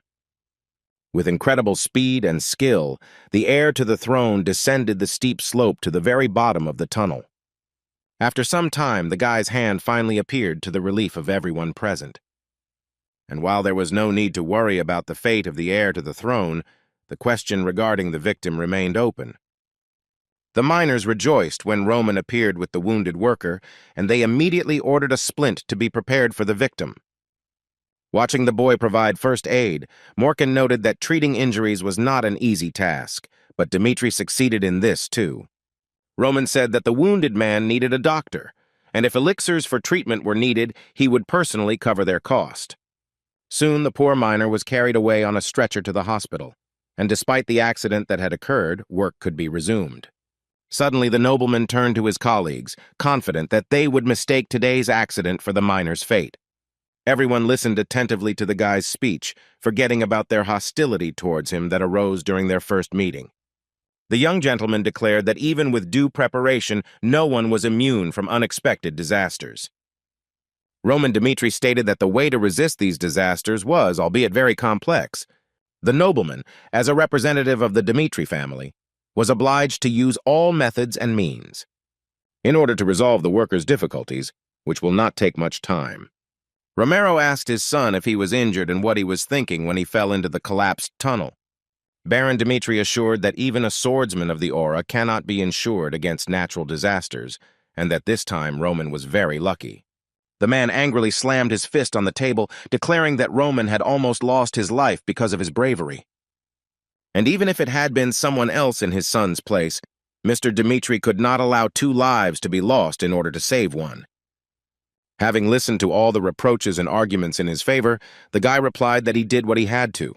With incredible speed and skill, the heir to the throne descended the steep slope to the very bottom of the tunnel. After some time, the guy's hand finally appeared to the relief of everyone present. And while there was no need to worry about the fate of the heir to the throne, the question regarding the victim remained open. The miners rejoiced when Roman appeared with the wounded worker, and they immediately ordered a splint to be prepared for the victim. Watching the boy provide first aid, Morkan noted that treating injuries was not an easy task, but Dimitri succeeded in this too. Roman said that the wounded man needed a doctor, and if elixirs for treatment were needed, he would personally cover their cost. Soon the poor miner was carried away on a stretcher to the hospital, and despite the accident that had occurred, work could be resumed. Suddenly the nobleman turned to his colleagues, confident that they would mistake today's accident for the miner's fate. Everyone listened attentively to the guy's speech, forgetting about their hostility towards him that arose during their first meeting. The young gentleman declared that even with due preparation, no one was immune from unexpected disasters. Roman Dimitri stated that the way to resist these disasters was, albeit very complex. The nobleman, as a representative of the Dimitri family, was obliged to use all methods and means in order to resolve the workers' difficulties, which will not take much time. Romero asked his son if he was injured and what he was thinking when he fell into the collapsed tunnel. Baron Dimitri assured that even a swordsman of the aura cannot be insured against natural disasters, and that this time Roman was very lucky. The man angrily slammed his fist on the table, declaring that Roman had almost lost his life because of his bravery. And even if it had been someone else in his son's place, Mr. Dimitri could not allow 2 lives to be lost in order to save one. Having listened to all the reproaches and arguments in his favor, the guy replied that he did what he had to.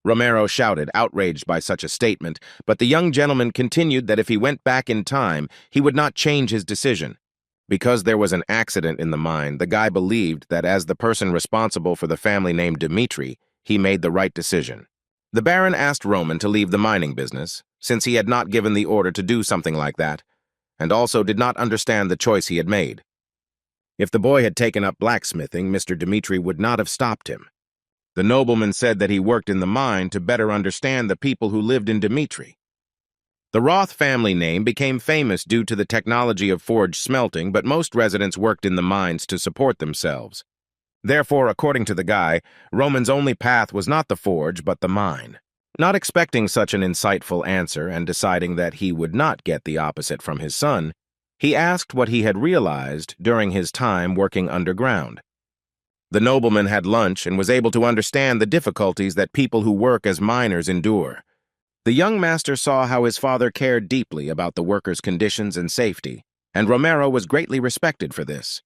Romero shouted, outraged by such a statement, but the young gentleman continued that if he went back in time, he would not change his decision. Because there was an accident in the mine, the guy believed that as the person responsible for the family name Dimitri, he made the right decision. The Baron asked Roman to leave the mining business, since he had not given the order to do something like that, and also did not understand the choice he had made. If the boy had taken up blacksmithing, Mr. Dimitri would not have stopped him. The nobleman said that he worked in the mine to better understand the people who lived in Dimitri. The Roth family name became famous due to the technology of forged smelting, but most residents worked in the mines to support themselves. Therefore, according to the guy, Roman's only path was not the forge, but the mine. Not expecting such an insightful answer and deciding that he would not get the opposite from his son, he asked what he had realized during his time working underground. The nobleman had lunch and was able to understand the difficulties that people who work as miners endure. The young master saw how his father cared deeply about the workers' conditions and safety, and Romero was greatly respected for this.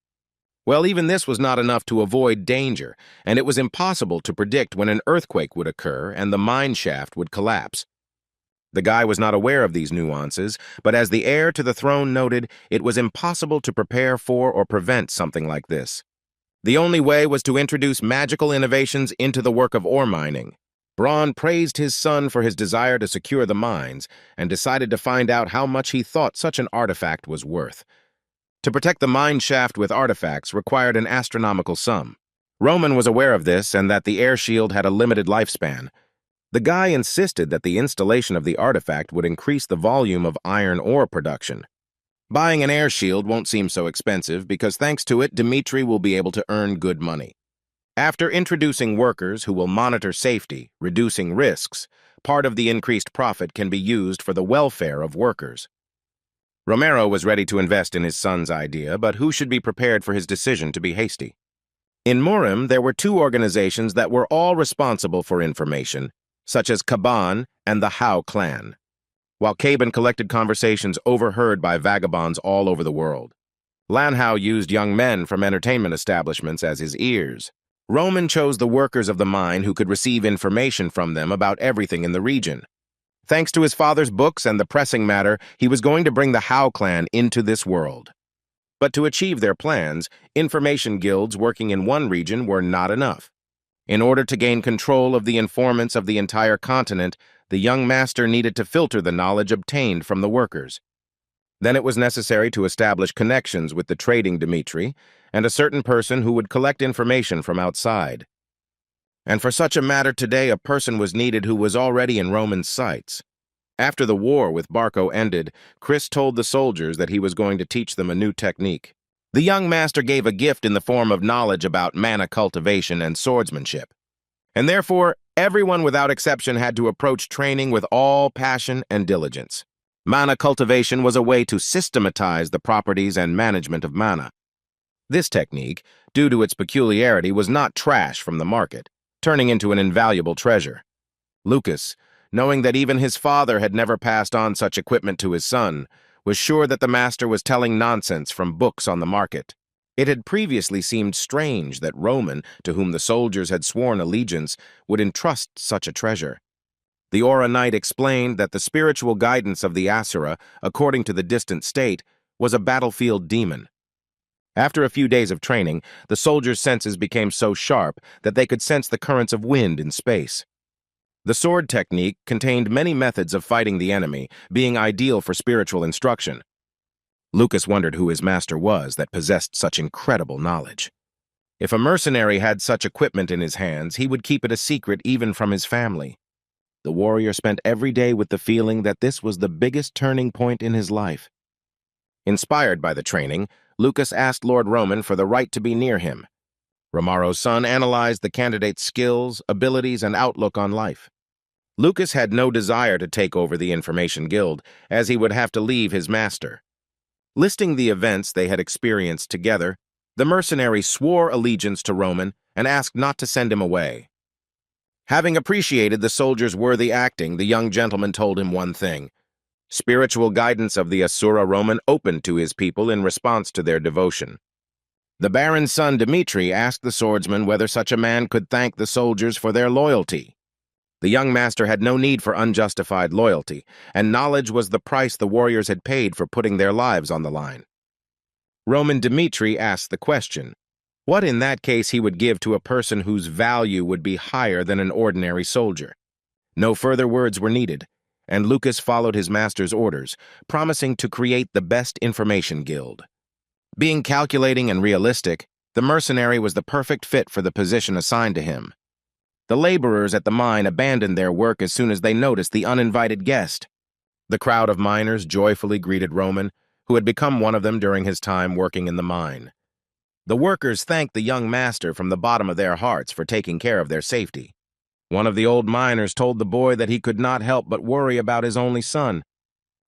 Well, even this was not enough to avoid danger, and it was impossible to predict when an earthquake would occur and the mine shaft would collapse. The guy was not aware of these nuances, but as the heir to the throne noted, it was impossible to prepare for or prevent something like this. The only way was to introduce magical innovations into the work of ore mining. Braun praised his son for his desire to secure the mines and decided to find out how much he thought such an artifact was worth. To protect the mine shaft with artifacts required an astronomical sum. Roman was aware of this and that the air shield had a limited lifespan. The guy insisted that the installation of the artifact would increase the volume of iron ore production. Buying an air shield won't seem so expensive because thanks to it, Dimitri will be able to earn good money. After introducing workers who will monitor safety, reducing risks, part of the increased profit can be used for the welfare of workers. Romero was ready to invest in his son's idea, but who should be prepared for his decision to be hasty? In Murim, there were two organizations that were all responsible for information, such as Kaban and the Hao clan, while Caban collected conversations overheard by vagabonds all over the world. Lanhao used young men from entertainment establishments as his ears. Roman chose the workers of the mine who could receive information from them about everything in the region. Thanks to his father's books and the pressing matter, he was going to bring the Hao clan into this world. But to achieve their plans, information guilds working in one region were not enough. In order to gain control of the informants of the entire continent, the young master needed to filter the knowledge obtained from the workers. Then it was necessary to establish connections with the trading Dmitri and a certain person who would collect information from outside. And for such a matter today, a person was needed who was already in Roman sights. After the war with Barco ended, Chris told the soldiers that he was going to teach them a new technique. The young master gave a gift in the form of knowledge about mana cultivation and swordsmanship. And therefore, everyone without exception had to approach training with all passion and diligence. Mana cultivation was a way to systematize the properties and management of mana. This technique, due to its peculiarity, was not trash from the market, turning into an invaluable treasure. Lucas, knowing that even his father had never passed on such equipment to his son, was sure that the master was telling nonsense from books on the market. It had previously seemed strange that Roman, to whom the soldiers had sworn allegiance, would entrust such a treasure. The Aura Knight explained that the spiritual guidance of the Asura, according to the distant state, was a battlefield demon. After a few days of training, the soldiers' senses became so sharp that they could sense the currents of wind in space. The sword technique contained many methods of fighting the enemy, being ideal for spiritual instruction. Lucas wondered who his master was that possessed such incredible knowledge. If a mercenary had such equipment in his hands, he would keep it a secret even from his family. The warrior spent every day with the feeling that this was the biggest turning point in his life. Inspired by the training, Lucas asked Lord Roman for the right to be near him. Romaro's son analyzed the candidate's skills, abilities, and outlook on life. Lucas had no desire to take over the Information Guild, as he would have to leave his master. Listing the events they had experienced together, the mercenary swore allegiance to Roman and asked not to send him away. Having appreciated the soldier's worthy acting, the young gentleman told him one thing. Spiritual guidance of the Asura Roman opened to his people in response to their devotion. The baron's son Dmitri asked the swordsman whether such a man could thank the soldiers for their loyalty. The young master had no need for unjustified loyalty, and knowledge was the price the warriors had paid for putting their lives on the line. Roman Dmitri asked the question, what in that case he would give to a person whose value would be higher than an ordinary soldier. No further words were needed, and Lucas followed his master's orders, promising to create the best information guild. Being calculating and realistic, the mercenary was the perfect fit for the position assigned to him. The laborers at the mine abandoned their work as soon as they noticed the uninvited guest. The crowd of miners joyfully greeted Roman, who had become one of them during his time working in the mine. The workers thanked the young master from the bottom of their hearts for taking care of their safety. One of the old miners told the boy that he could not help but worry about his only son.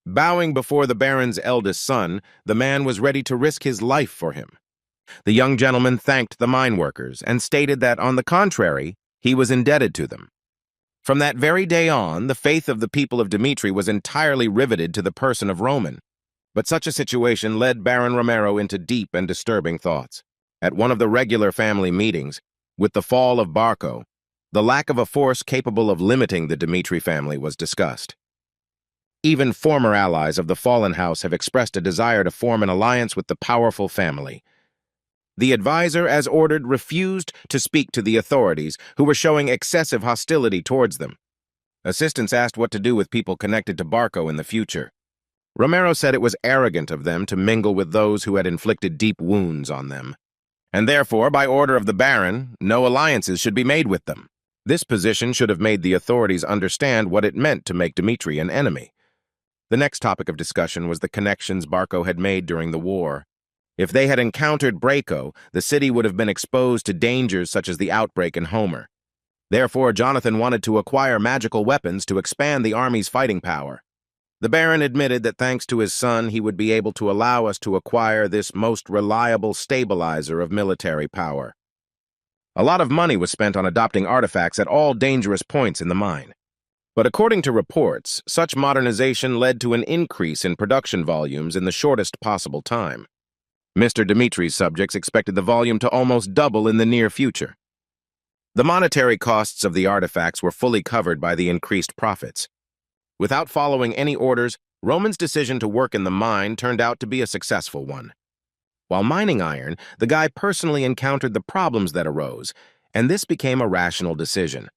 Bowing before the baron's eldest son, the man was ready to risk his life for him. The young gentleman thanked the mine workers and stated that, on the contrary, he was indebted to them. From that very day on, the faith of the people of Dmitri was entirely riveted to the person of Roman. But such a situation led Baron Romero into deep and disturbing thoughts. At one of the regular family meetings, with the fall of Barco, the lack of a force capable of limiting the Dmitri family was discussed. Even former allies of the fallen house have expressed a desire to form an alliance with the powerful family. The advisor, as ordered, refused to speak to the authorities, who were showing excessive hostility towards them. Assistants asked what to do with people connected to Barco in the future. Romero said it was arrogant of them to mingle with those who had inflicted deep wounds on them, and therefore, by order of the Baron, no alliances should be made with them. This position should have made the authorities understand what it meant to make Dmitri an enemy. The next topic of discussion was the connections Barco had made during the war. If they had encountered Braco, the city would have been exposed to dangers such as the outbreak in Homer. Therefore, Jonathan wanted to acquire magical weapons to expand the army's fighting power. The Baron admitted that thanks to his son, he would be able to allow us to acquire this most reliable stabilizer of military power. A lot of money was spent on adopting artifacts at all dangerous points in the mine. But according to reports, such modernization led to an increase in production volumes in the shortest possible time. Mr. Dimitri's subjects expected the volume to almost double in the near future. The monetary costs of the artifacts were fully covered by the increased profits. Without following any orders, Roman's decision to work in the mine turned out to be a successful one. While mining iron, the guy personally encountered the problems that arose, and this became a rational decision.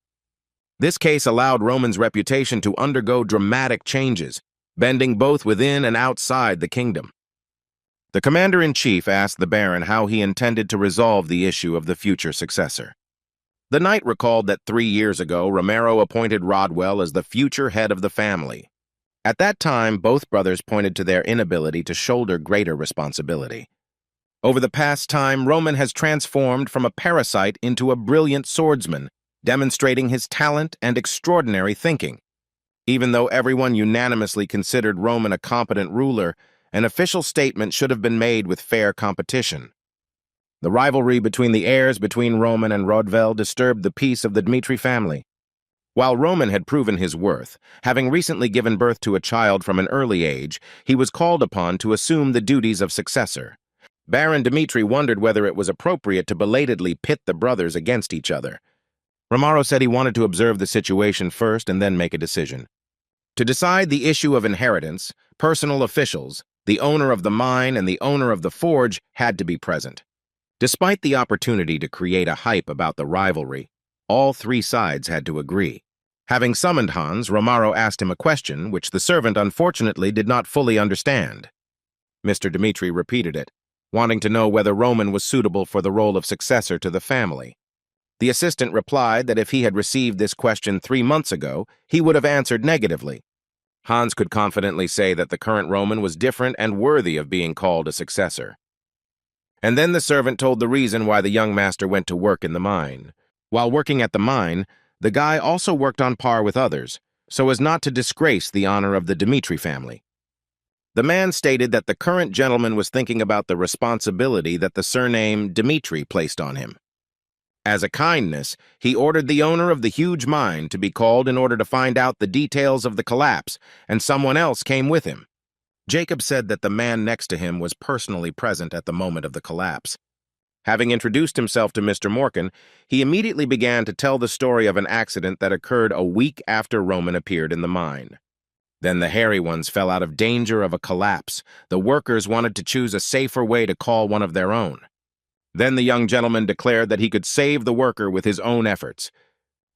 This case allowed Roman's reputation to undergo dramatic changes, bending both within and outside the kingdom. The commander-in-chief asked the Baron how he intended to resolve the issue of the future successor. The knight recalled that 3 years ago, Romero appointed Rodwell as the future head of the family. At that time, both brothers pointed to their inability to shoulder greater responsibility. Over the past time, Roman has transformed from a parasite into a brilliant swordsman, demonstrating his talent and extraordinary thinking. Even though everyone unanimously considered Roman a competent ruler, an official statement should have been made with fair competition. The rivalry between the heirs between Roman and Rodwell disturbed the peace of the Dmitri family. While Roman had proven his worth, having recently given birth to a child from an early age, he was called upon to assume the duties of successor. Baron Dmitri wondered whether it was appropriate to belatedly pit the brothers against each other. Romero said he wanted to observe the situation first and then make a decision. To decide the issue of inheritance, personal officials, the owner of the mine and the owner of the forge had to be present. Despite the opportunity to create a hype about the rivalry, all 3 sides had to agree. Having summoned Hans, Romero asked him a question which the servant unfortunately did not fully understand. Mr. Dmitri repeated it, wanting to know whether Roman was suitable for the role of successor to the family. The assistant replied that if he had received this question 3 months ago, he would have answered negatively. Hans could confidently say that the current Roman was different and worthy of being called a successor. And then the servant told the reason why the young master went to work in the mine. While working at the mine, the guy also worked on par with others, so as not to disgrace the honor of the Dmitri family. The man stated that the current gentleman was thinking about the responsibility that the surname Dmitri placed on him. As a kindness, he ordered the owner of the huge mine to be called in order to find out the details of the collapse, and someone else came with him. Jacob said that the man next to him was personally present at the moment of the collapse. Having introduced himself to Mr. Morkan, he immediately began to tell the story of an accident that occurred a week after Roman appeared in the mine. Then the hairy ones fell out of danger of a collapse. The workers wanted to choose a safer way to call one of their own. Then the young gentleman declared that he could save the worker with his own efforts.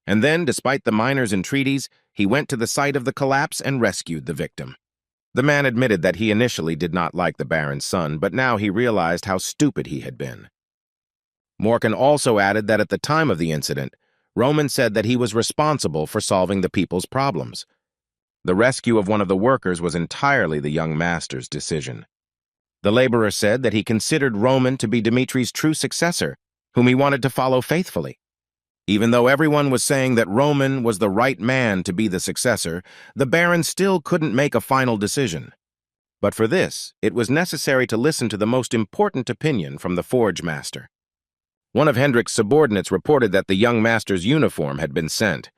And then, despite the miners' entreaties, he went to the site of the collapse and rescued the victim. The man admitted that he initially did not like the Baron's son, but now he realized how stupid he had been. Morkan also added that at the time of the incident, Roman said that he was responsible for solving the people's problems. The rescue of one of the workers was entirely the young master's decision. The laborer said that he considered Roman to be Dimitri's true successor, whom he wanted to follow faithfully. Even though everyone was saying that Roman was the right man to be the successor, the Baron still couldn't make a final decision. But for this, it was necessary to listen to the most important opinion from the forge master. One of Hendrik's subordinates reported that the young master's uniform had been sent.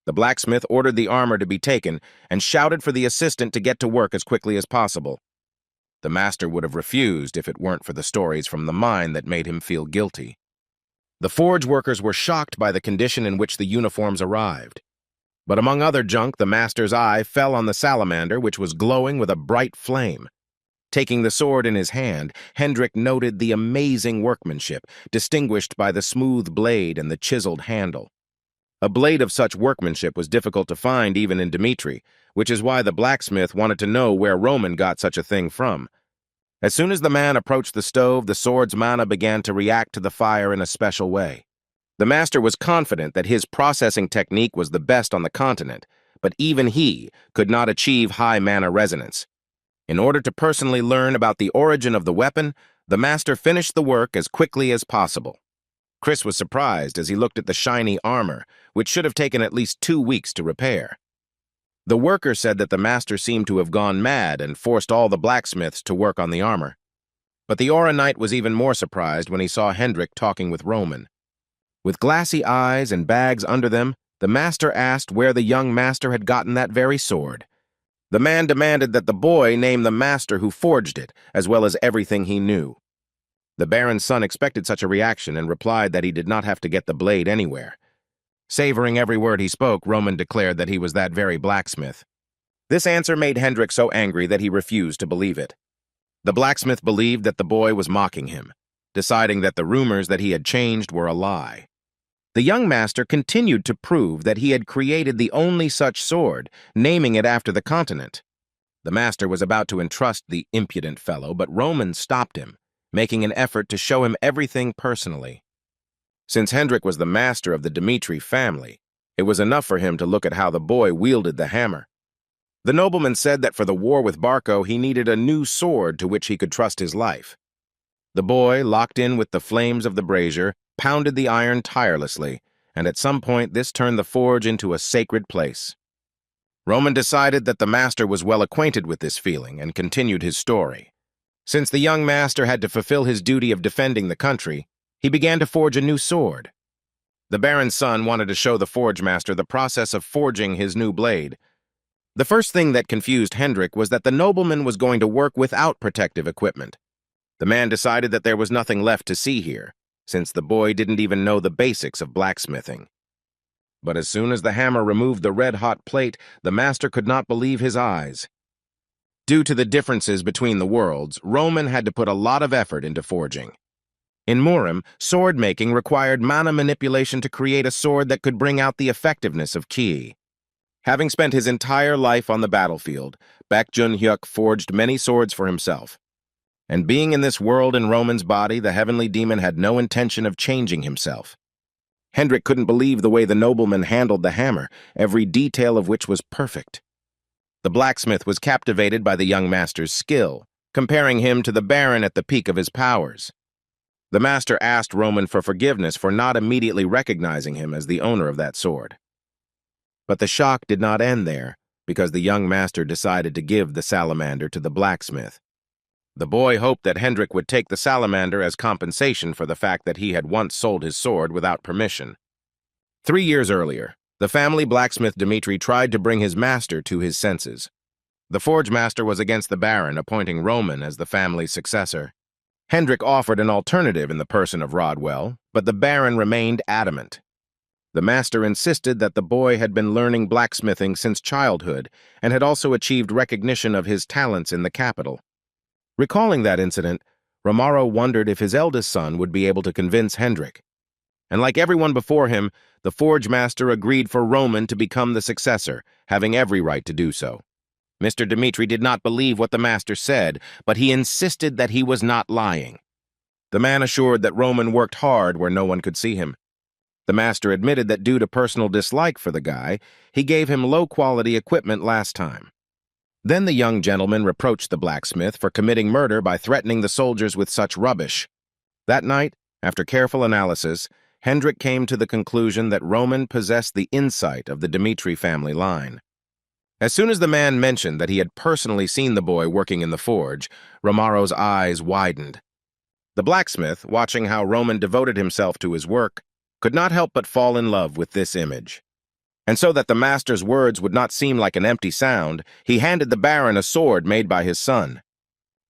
The blacksmith ordered the armor to be taken and shouted for the assistant to get to work as quickly as possible. The master would have refused if it weren't for the stories from the mine that made him feel guilty. The forge workers were shocked by the condition in which the uniforms arrived. But among other junk, the master's eye fell on the salamander, which was glowing with a bright flame. Taking the sword in his hand, Hendrik noted the amazing workmanship, distinguished by the smooth blade and the chiseled handle. A blade of such workmanship was difficult to find even in Dmitri, which is why the blacksmith wanted to know where Roman got such a thing from. As soon as the man approached the stove, the sword's mana began to react to the fire in a special way. The master was confident that his processing technique was the best on the continent, but even he could not achieve high mana resonance. In order to personally learn about the origin of the weapon, the master finished the work as quickly as possible. Chris was surprised as he looked at the shiny armor, which should have taken at least 2 weeks to repair. The worker said that the master seemed to have gone mad and forced all the blacksmiths to work on the armor. But the Aura Knight was even more surprised when he saw Hendrik talking with Roman. With glassy eyes and bags under them, the master asked where the young master had gotten that very sword. The man demanded that the boy name the master who forged it, as well as everything he knew. The Baron's son expected such a reaction and replied that he did not have to get the blade anywhere. Savoring every word he spoke, Roman declared that he was that very blacksmith. This answer made Hendrik so angry that he refused to believe it. The blacksmith believed that the boy was mocking him, deciding that the rumors that he had changed were a lie. The young master continued to prove that he had created the only such sword, naming it after the continent. The master was about to entrust the impudent fellow, but Roman stopped him, making an effort to show him everything personally. Since Hendrik was the master of the Dmitri family, it was enough for him to look at how the boy wielded the hammer. The nobleman said that for the war with Barco, he needed a new sword to which he could trust his life. The boy, locked in with the flames of the brazier, pounded the iron tirelessly, and at some point this turned the forge into a sacred place. Roman decided that the master was well acquainted with this feeling and continued his story. Since the young master had to fulfill his duty of defending the country, he began to forge a new sword. The Baron's son wanted to show the forge master the process of forging his new blade. The first thing that confused Hendrik was that the nobleman was going to work without protective equipment. The man decided that there was nothing left to see here, since the boy didn't even know the basics of blacksmithing. But as soon as the hammer removed the red-hot plate, the master could not believe his eyes. Due to the differences between the worlds, Roman had to put a lot of effort into forging. In Murim, sword-making required mana manipulation to create a sword that could bring out the effectiveness of ki. Having spent his entire life on the battlefield, Baek Jun-hyuk forged many swords for himself. And being in this world in Roman's body, the heavenly demon had no intention of changing himself. Hendrik couldn't believe the way the nobleman handled the hammer, every detail of which was perfect. The blacksmith was captivated by the young master's skill, comparing him to the Baron at the peak of his powers. The master asked Roman for forgiveness for not immediately recognizing him as the owner of that sword. But the shock did not end there, because the young master decided to give the salamander to the blacksmith. The boy hoped that Hendrik would take the salamander as compensation for the fact that he had once sold his sword without permission. 3 years earlier, the family blacksmith Dmitri tried to bring his master to his senses. The forge master was against the Baron, appointing Roman as the family's successor. Hendrik offered an alternative in the person of Rodwell, but the Baron remained adamant. The master insisted that the boy had been learning blacksmithing since childhood and had also achieved recognition of his talents in the capital. Recalling that incident, Romaro wondered if his eldest son would be able to convince Hendrik. And like everyone before him, the forge master agreed for Roman to become the successor, having every right to do so. Mr. Dmitri did not believe what the master said, but he insisted that he was not lying. The man assured that Roman worked hard where no one could see him. The master admitted that due to personal dislike for the guy, he gave him low-quality equipment last time. Then the young gentleman reproached the blacksmith for committing murder by threatening the soldiers with such rubbish. That night, after careful analysis, Hendrik came to the conclusion that Roman possessed the insight of the Dmitri family line. As soon as the man mentioned that he had personally seen the boy working in the forge, Romaro's eyes widened. The blacksmith, watching how Roman devoted himself to his work, could not help but fall in love with this image. And so that the master's words would not seem like an empty sound, he handed the Baron a sword made by his son.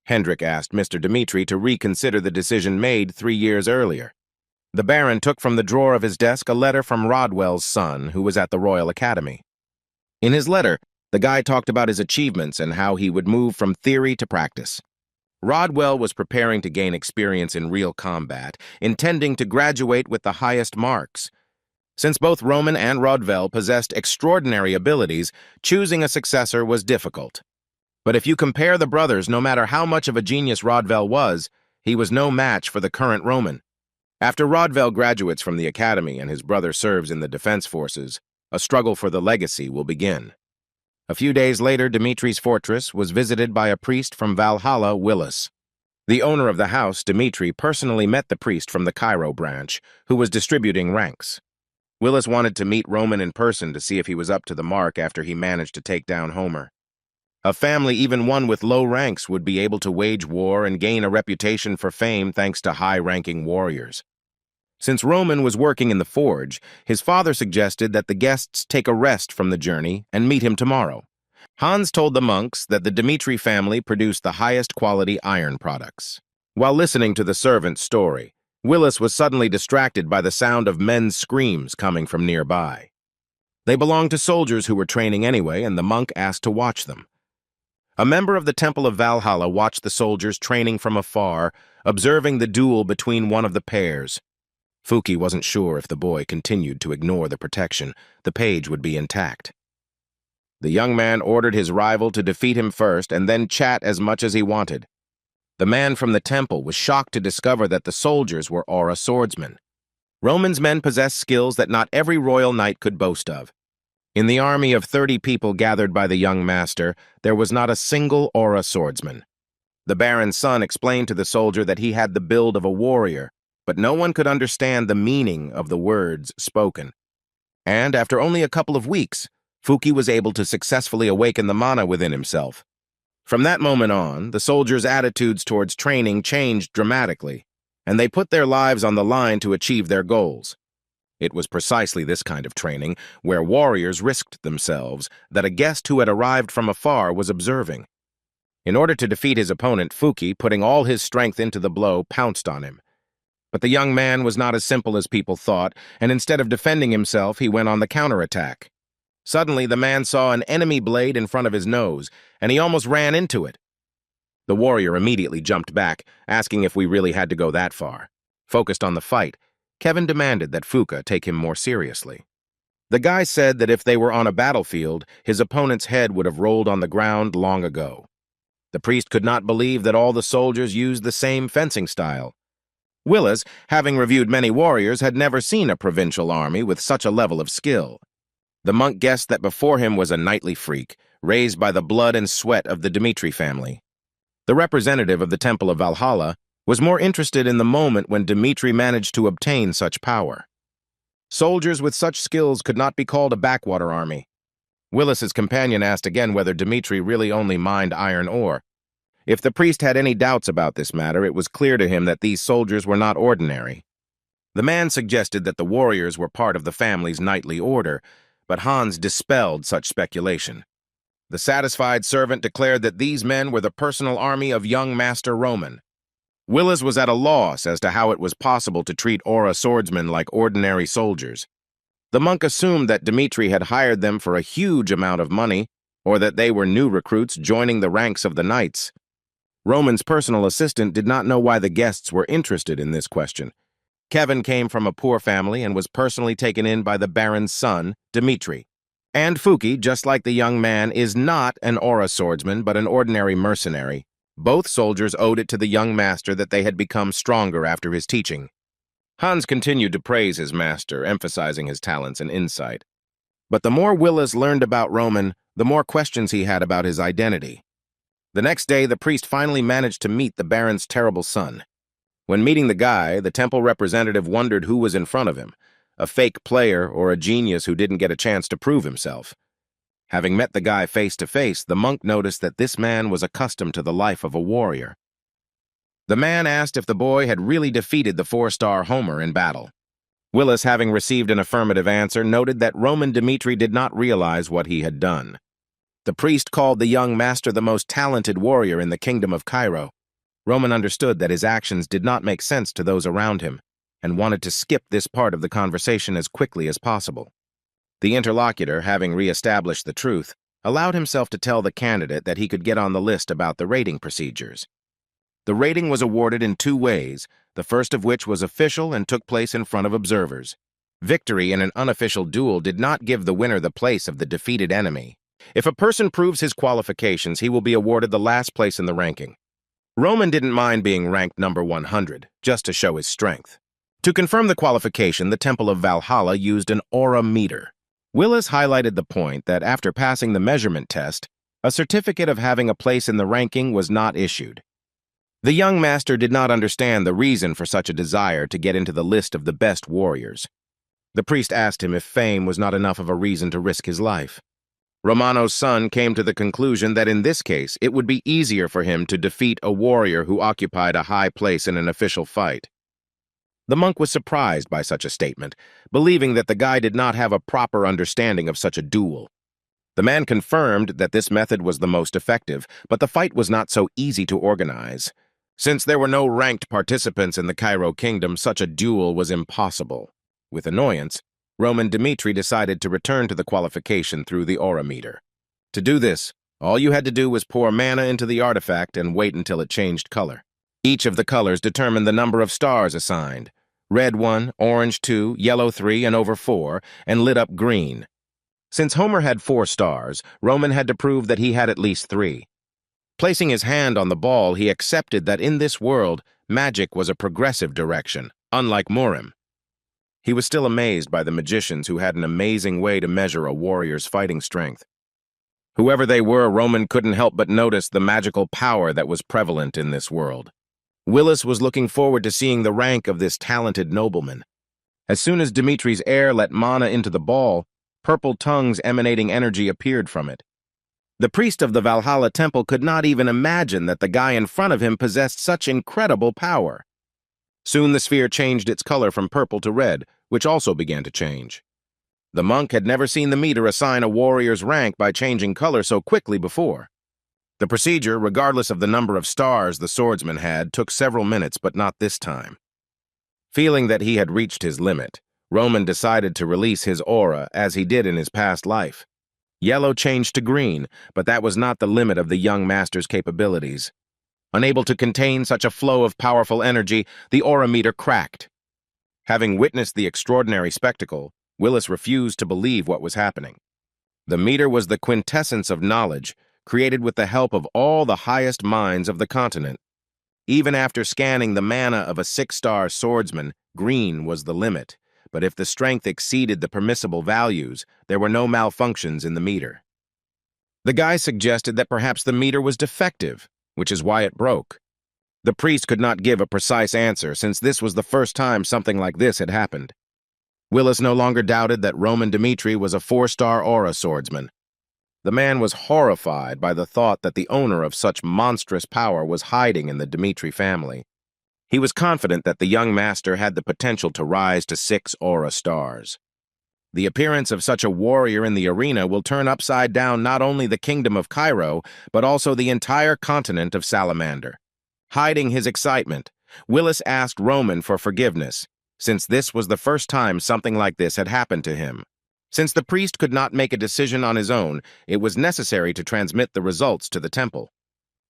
Hendrik asked Mr. Dmitri to reconsider the decision made 3 years earlier. The Baron took from the drawer of his desk a letter from Rodwell's son, who was at the Royal Academy. In his letter, the guy talked about his achievements and how he would move from theory to practice. Rodwell was preparing to gain experience in real combat, intending to graduate with the highest marks. Since both Roman and Rodwell possessed extraordinary abilities, choosing a successor was difficult. But if you compare the brothers, no matter how much of a genius Rodwell was, he was no match for the current Roman. After Rodwell graduates from the academy and his brother serves in the defense forces, a struggle for the legacy will begin. A few days later, Dimitri's fortress was visited by a priest from Valhalla, Willis. The owner of the house, Dmitri, personally met the priest from the Cairo branch, who was distributing ranks. Willis wanted to meet Roman in person to see if he was up to the mark after he managed to take down Homer. A family, even one with low ranks, would be able to wage war and gain a reputation for fame thanks to high-ranking warriors. Since Roman was working in the forge, his father suggested that the guests take a rest from the journey and meet him tomorrow. Hans told the monks that the Dmitri family produced the highest quality iron products. While listening to the servant's story, Willis was suddenly distracted by the sound of men's screams coming from nearby. They belonged to soldiers who were training anyway, and the monk asked to watch them. A member of the Temple of Valhalla watched the soldiers training from afar, observing the duel between one of the pairs. Fuki wasn't sure if the boy continued to ignore the protection, the page would be intact. The young man ordered his rival to defeat him first and then chat as much as he wanted. The man from the temple was shocked to discover that the soldiers were aura swordsmen. Roman's men possessed skills that not every royal knight could boast of. In the army of 30 people gathered by the young master, there was not a single aura swordsman. The baron's son explained to the soldier that he had the build of a warrior, but no one could understand the meaning of the words spoken. And after only a couple of weeks, Fuki was able to successfully awaken the mana within himself. From that moment on, the soldiers' attitudes towards training changed dramatically, and they put their lives on the line to achieve their goals. It was precisely this kind of training, where warriors risked themselves, that a guest who had arrived from afar was observing. In order to defeat his opponent, Fuki, putting all his strength into the blow, pounced on him. But the young man was not as simple as people thought, and instead of defending himself, he went on the counterattack. Suddenly, the man saw an enemy blade in front of his nose, and he almost ran into it. The warrior immediately jumped back, asking if we really had to go that far. Focused on the fight, Kevin demanded that Fuka take him more seriously. The guy said that if they were on a battlefield, his opponent's head would have rolled on the ground long ago. The priest could not believe that all the soldiers used the same fencing style. Willis, having reviewed many warriors, had never seen a provincial army with such a level of skill. The monk guessed that before him was a knightly freak, raised by the blood and sweat of the Dmitri family. The representative of the Temple of Valhalla was more interested in the moment when Dmitri managed to obtain such power. Soldiers with such skills could not be called a backwater army. Willis's companion asked again whether Dmitri really only mined iron ore. If the priest had any doubts about this matter, it was clear to him that these soldiers were not ordinary. The man suggested that the warriors were part of the family's knightly order, but Hans dispelled such speculation. The satisfied servant declared that these men were the personal army of young Master Roman. Willis was at a loss as to how it was possible to treat aura swordsmen like ordinary soldiers. The monk assumed that Dmitri had hired them for a huge amount of money, or that they were new recruits joining the ranks of the knights. Roman's personal assistant did not know why the guests were interested in this question. Kevin came from a poor family and was personally taken in by the baron's son, Dmitri. And Fuki, just like the young man, is not an aura swordsman but an ordinary mercenary. Both soldiers owed it to the young master that they had become stronger after his teaching. Hans continued to praise his master, emphasizing his talents and insight. But the more Willis learned about Roman, the more questions he had about his identity. The next day, the priest finally managed to meet the baron's terrible son. When meeting the guy, the temple representative wondered who was in front of him, a fake player or a genius who didn't get a chance to prove himself. Having met the guy face to face, the monk noticed that this man was accustomed to the life of a warrior. The man asked if the boy had really defeated the 4-star Homer in battle. Willis, having received an affirmative answer, noted that Roman Dmitri did not realize what he had done. The priest called the young master the most talented warrior in the kingdom of Cairo. Roman understood that his actions did not make sense to those around him, and wanted to skip this part of the conversation as quickly as possible. The interlocutor, having re-established the truth, allowed himself to tell the candidate that he could get on the list about the rating procedures. The rating was awarded in 2 ways, the first of which was official and took place in front of observers. Victory in an unofficial duel did not give the winner the place of the defeated enemy. If a person proves his qualifications, he will be awarded the last place in the ranking. Roman didn't mind being ranked number 100, just to show his strength. To confirm the qualification, the Temple of Valhalla used an aura meter. Willis highlighted the point that after passing the measurement test, a certificate of having a place in the ranking was not issued. The young master did not understand the reason for such a desire to get into the list of the best warriors. The priest asked him if fame was not enough of a reason to risk his life. Romano's son came to the conclusion that in this case it would be easier for him to defeat a warrior who occupied a high place in an official fight. The monk was surprised by such a statement, believing that the guy did not have a proper understanding of such a duel. The man confirmed that this method was the most effective, but the fight was not so easy to organize. Since there were no ranked participants in the Cairo kingdom, such a duel was impossible. With annoyance, Roman Dmitri decided to return to the qualification through the aura meter. To do this, all you had to do was pour mana into the artifact and wait until it changed color. Each of the colors determined the number of stars assigned: red 1, orange 2, yellow 3, and over 4, and lit up green. Since Homer had 4 stars, Roman had to prove that he had at least 3. Placing his hand on the ball, he accepted that in this world, magic was a progressive direction, unlike Murim. He was still amazed by the magicians who had an amazing way to measure a warrior's fighting strength. Whoever they were, Roman couldn't help but notice the magical power that was prevalent in this world. Willis was looking forward to seeing the rank of this talented nobleman. As soon as Dimitri's heir let mana into the ball, purple tongues emanating energy appeared from it. The priest of the Valhalla temple could not even imagine that the guy in front of him possessed such incredible power. Soon the sphere changed its color from purple to red, which also began to change. The monk had never seen the meter assign a warrior's rank by changing color so quickly before. The procedure, regardless of the number of stars the swordsman had, took several minutes, but not this time. Feeling that he had reached his limit, Roman decided to release his aura as he did in his past life. Yellow changed to green, but that was not the limit of the young master's capabilities. Unable to contain such a flow of powerful energy, the aura meter cracked. Having witnessed the extraordinary spectacle, Willis refused to believe what was happening. The meter was the quintessence of knowledge, created with the help of all the highest minds of the continent. Even after scanning the mana of a 6-star swordsman, green was the limit, but if the strength exceeded the permissible values, there were no malfunctions in the meter. The guy suggested that perhaps the meter was defective, which is why it broke. The priest could not give a precise answer, since this was the first time something like this had happened. Willis no longer doubted that Roman Dmitri was a 4-star aura swordsman. The man was horrified by the thought that the owner of such monstrous power was hiding in the Dmitri family. He was confident that the young master had the potential to rise to 6 aura stars. The appearance of such a warrior in the arena will turn upside down not only the kingdom of Cairo, but also the entire continent of Salamander. Hiding his excitement, Willis asked Roman for forgiveness, since this was the first time something like this had happened to him. Since the priest could not make a decision on his own, it was necessary to transmit the results to the temple.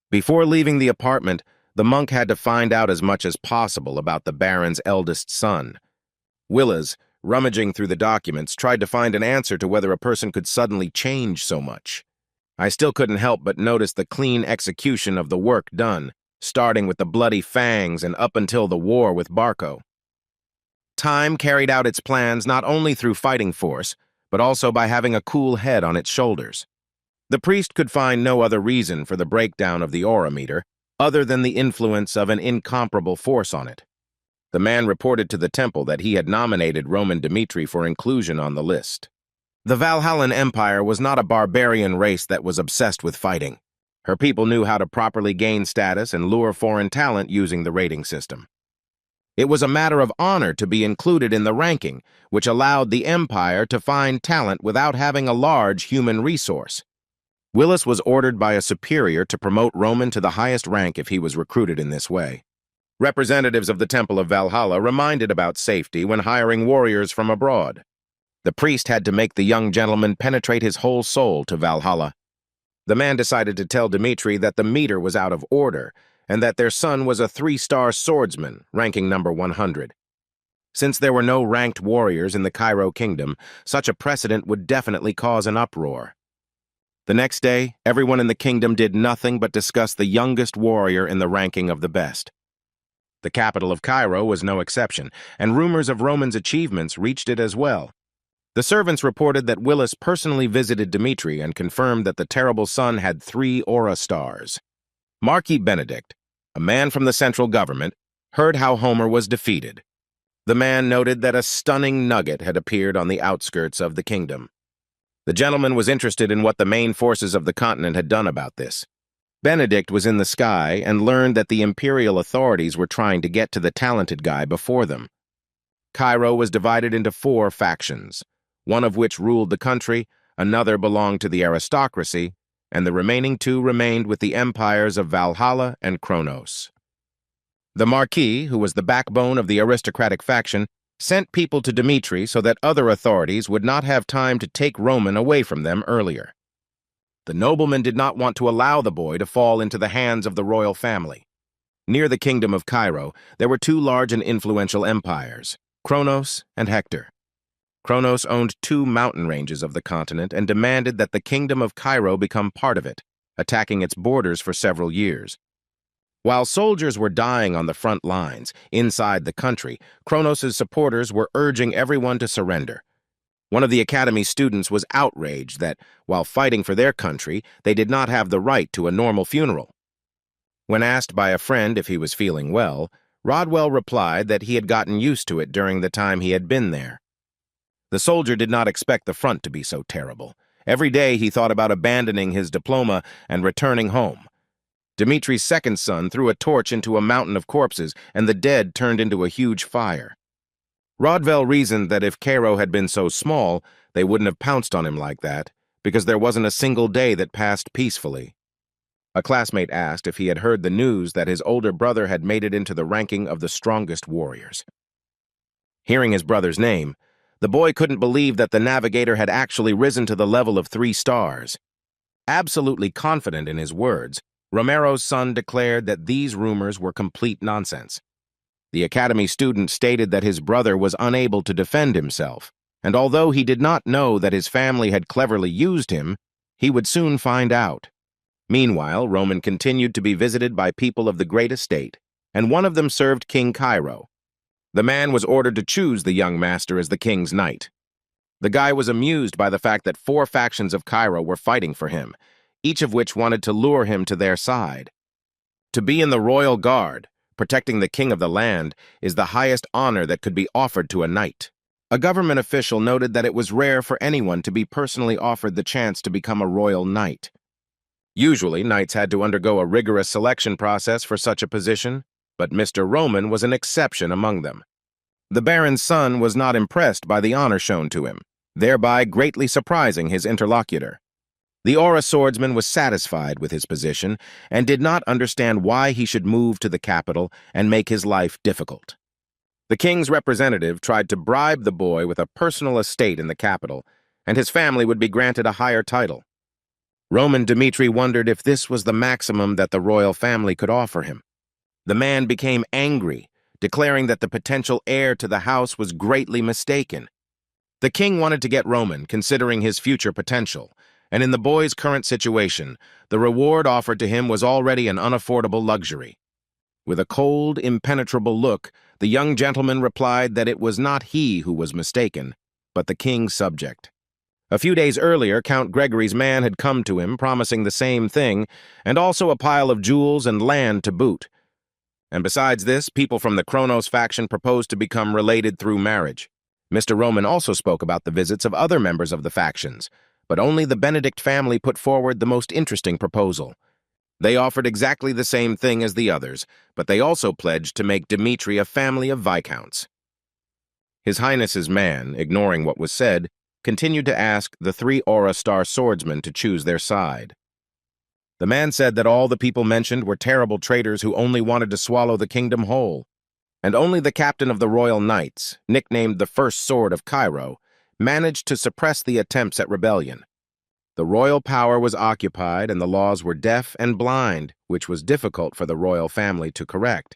Before leaving the apartment, the monk had to find out as much as possible about the Baron's eldest son. Willis, rummaging through the documents, tried to find an answer to whether a person could suddenly change so much. I still couldn't help but notice the clean execution of the work done, starting with the bloody fangs and up until the war with Barco. Time carried out its plans not only through fighting force, but also by having a cool head on its shoulders. The priest could find no other reason for the breakdown of the aura meter, other than the influence of an incomparable force on it. The man reported to the temple that he had nominated Roman Dmitri for inclusion on the list. The Valhallan Empire was not a barbarian race that was obsessed with fighting. Her people knew how to properly gain status and lure foreign talent using the rating system. It was a matter of honor to be included in the ranking, which allowed the empire to find talent without having a large human resource. Willis was ordered by a superior to promote Roman to the highest rank if he was recruited in this way. Representatives of the Temple of Valhalla reminded about safety when hiring warriors from abroad. The priest had to make the young gentleman penetrate his whole soul to Valhalla. The man decided to tell Dmitri that the meter was out of order, and that their son was a 3-star swordsman, ranking number 100. Since there were no ranked warriors in the Cairo kingdom, such a precedent would definitely cause an uproar. The next day, everyone in the kingdom did nothing but discuss the youngest warrior in the ranking of the best. The capital of Cairo was no exception, and rumors of Roman's achievements reached it as well. The servants reported that Willis personally visited Dmitri and confirmed that the terrible son had 3 aura stars. Marquis Benedict, a man from the central government, heard how Homer was defeated. The man noted that a stunning nugget had appeared on the outskirts of the kingdom. The gentleman was interested in what the main forces of the continent had done about this. Benedict was in the sky and learned that the imperial authorities were trying to get to the talented guy before them. Cairo was divided into 4 factions, one of which ruled the country, another belonged to the aristocracy, and the remaining 2 remained with the empires of Valhalla and Kronos. The Marquis, who was the backbone of the aristocratic faction, sent people to Dmitri so that other authorities would not have time to take Roman away from them earlier. The nobleman did not want to allow the boy to fall into the hands of the royal family. Near the kingdom of Cairo, there were 2 large and influential empires, Kronos and Hector. Kronos owned 2 mountain ranges of the continent and demanded that the kingdom of Cairo become part of it, attacking its borders for several years. While soldiers were dying on the front lines, inside the country, Kronos' supporters were urging everyone to surrender. One of the academy students was outraged that, while fighting for their country, they did not have the right to a normal funeral. When asked by a friend if he was feeling well, Rodwell replied that he had gotten used to it during the time he had been there. The soldier did not expect the front to be so terrible. Every day he thought about abandoning his diploma and returning home. Dimitri's second son threw a torch into a mountain of corpses, and the dead turned into a huge fire. Rodwell reasoned that if Cairo had been so small, they wouldn't have pounced on him like that, because there wasn't a single day that passed peacefully. A classmate asked if he had heard the news that his older brother had made it into the ranking of the strongest warriors. Hearing his brother's name, the boy couldn't believe that the navigator had actually risen to the level of 3 stars. Absolutely confident in his words, Romero's son declared that these rumors were complete nonsense. The academy student stated that his brother was unable to defend himself, and although he did not know that his family had cleverly used him, he would soon find out. Meanwhile, Roman continued to be visited by people of the great estate, and one of them served King Cairo. The man was ordered to choose the young master as the king's knight. The guy was amused by the fact that 4 factions of Cairo were fighting for him, each of which wanted to lure him to their side. To be in the royal guard, protecting the king of the land, is the highest honor that could be offered to a knight. A government official noted that it was rare for anyone to be personally offered the chance to become a royal knight. Usually, knights had to undergo a rigorous selection process for such a position, but Mr. Roman was an exception among them. The baron's son was not impressed by the honor shown to him, thereby greatly surprising his interlocutor. The Aura swordsman was satisfied with his position and did not understand why he should move to the capital and make his life difficult. The king's representative tried to bribe the boy with a personal estate in the capital, and his family would be granted a higher title. Roman Dmitri wondered if this was the maximum that the royal family could offer him. The man became angry, declaring that the potential heir to the house was greatly mistaken. The king wanted to get Roman, considering his future potential, and in the boy's current situation, the reward offered to him was already an unaffordable luxury. With a cold, impenetrable look, the young gentleman replied that it was not he who was mistaken, but the king's subject. A few days earlier, Count Gregory's man had come to him promising the same thing, and also a pile of jewels and land to boot. And besides this, people from the Kronos faction proposed to become related through marriage. Mr. Roman also spoke about the visits of other members of the factions, but only the Benedict family put forward the most interesting proposal. They offered exactly the same thing as the others, but they also pledged to make Dmitri a family of viscounts. His Highness's man, ignoring what was said, continued to ask the 3 Aura Star swordsmen to choose their side. The man said that all the people mentioned were terrible traitors who only wanted to swallow the kingdom whole, and only the captain of the Royal Knights, nicknamed the First Sword of Cairo, managed to suppress the attempts at rebellion. The royal power was occupied and the laws were deaf and blind, which was difficult for the royal family to correct.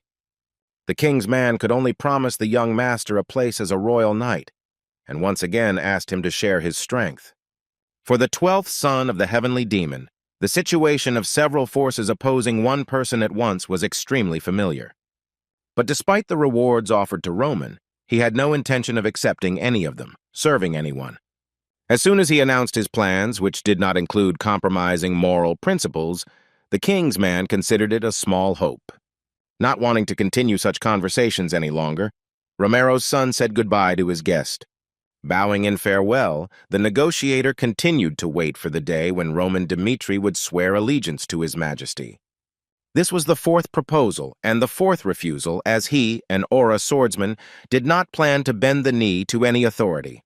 The king's man could only promise the young master a place as a royal knight, and once again asked him to share his strength. For the 12th son of the heavenly demon, the situation of several forces opposing one person at once was extremely familiar. But despite the rewards offered to Roman, he had no intention of accepting any of them, serving anyone. As soon as he announced his plans, which did not include compromising moral principles, the king's man considered it a small hope. Not wanting to continue such conversations any longer, Romero's son said goodbye to his guest. Bowing in farewell, the negotiator continued to wait for the day when Roman Dmitri would swear allegiance to His Majesty. This was the fourth proposal and the fourth refusal, as he, an Aura swordsman, did not plan to bend the knee to any authority.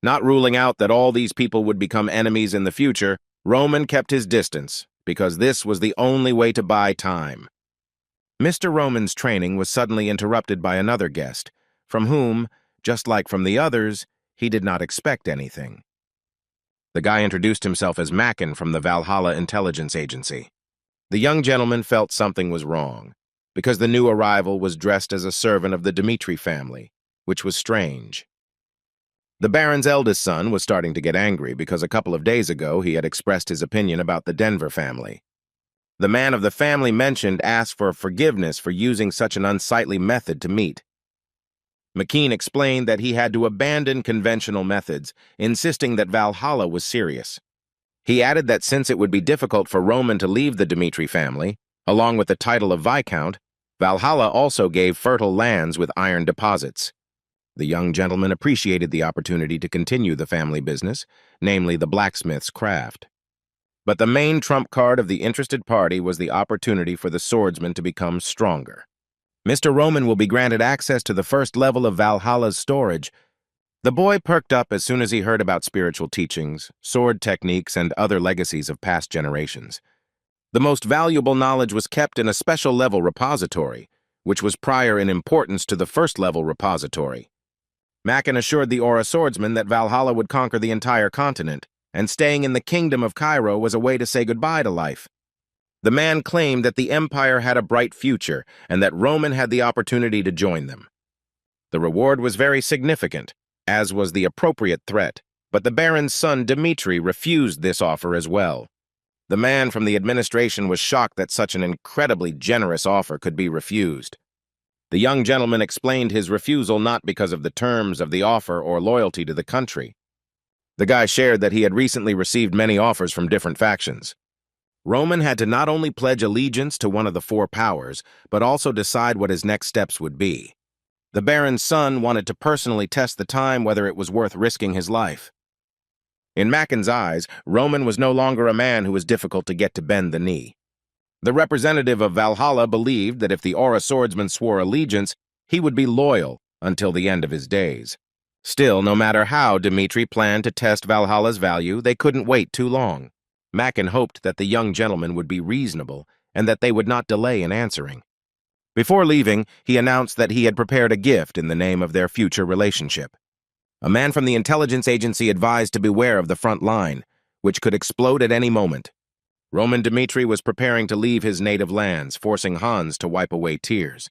Not ruling out that all these people would become enemies in the future, Roman kept his distance, because this was the only way to buy time. Mr. Roman's training was suddenly interrupted by another guest, from whom, just like from the others, he did not expect anything. The guy introduced himself as Mackin from the Valhalla Intelligence Agency. The young gentleman felt something was wrong, because the new arrival was dressed as a servant of the Dmitri family, which was strange. The Baron's eldest son was starting to get angry because a couple of days ago he had expressed his opinion about the Denver family. The man of the family mentioned asked for forgiveness for using such an unsightly method to meet. McKean explained that he had to abandon conventional methods, insisting that Valhalla was serious. He added that since it would be difficult for Roman to leave the Dmitri family, along with the title of Viscount, Valhalla also gave fertile lands with iron deposits. The young gentleman appreciated the opportunity to continue the family business, namely the blacksmith's craft. But the main trump card of the interested party was the opportunity for the swordsman to become stronger. Mr. Roman will be granted access to the first level of Valhalla's storage. The boy perked up as soon as he heard about spiritual teachings, sword techniques, and other legacies of past generations. The most valuable knowledge was kept in a special level repository, which was prior in importance to the first level repository. Mackin assured the Aura swordsman that Valhalla would conquer the entire continent, and staying in the kingdom of Cairo was a way to say goodbye to life. The man claimed that the empire had a bright future and that Roman had the opportunity to join them. The reward was very significant, as was the appropriate threat, but the Baron's son Dmitri refused this offer as well. The man from the administration was shocked that such an incredibly generous offer could be refused. The young gentleman explained his refusal not because of the terms of the offer or loyalty to the country. The guy shared that he had recently received many offers from different factions. Roman had to not only pledge allegiance to one of the four powers, but also decide what his next steps would be. The Baron's son wanted to personally test the time whether it was worth risking his life. In Mackin's eyes, Roman was no longer a man who was difficult to get to bend the knee. The representative of Valhalla believed that if the Aura swordsman swore allegiance, he would be loyal until the end of his days. Still, no matter how Dmitri planned to test Valhalla's value, they couldn't wait too long. Mackin hoped that the young gentleman would be reasonable and that they would not delay in answering. Before leaving, he announced that he had prepared a gift in the name of their future relationship. A man from the intelligence agency advised to beware of the front line, which could explode at any moment. Roman Dmitri was preparing to leave his native lands, forcing Hans to wipe away tears.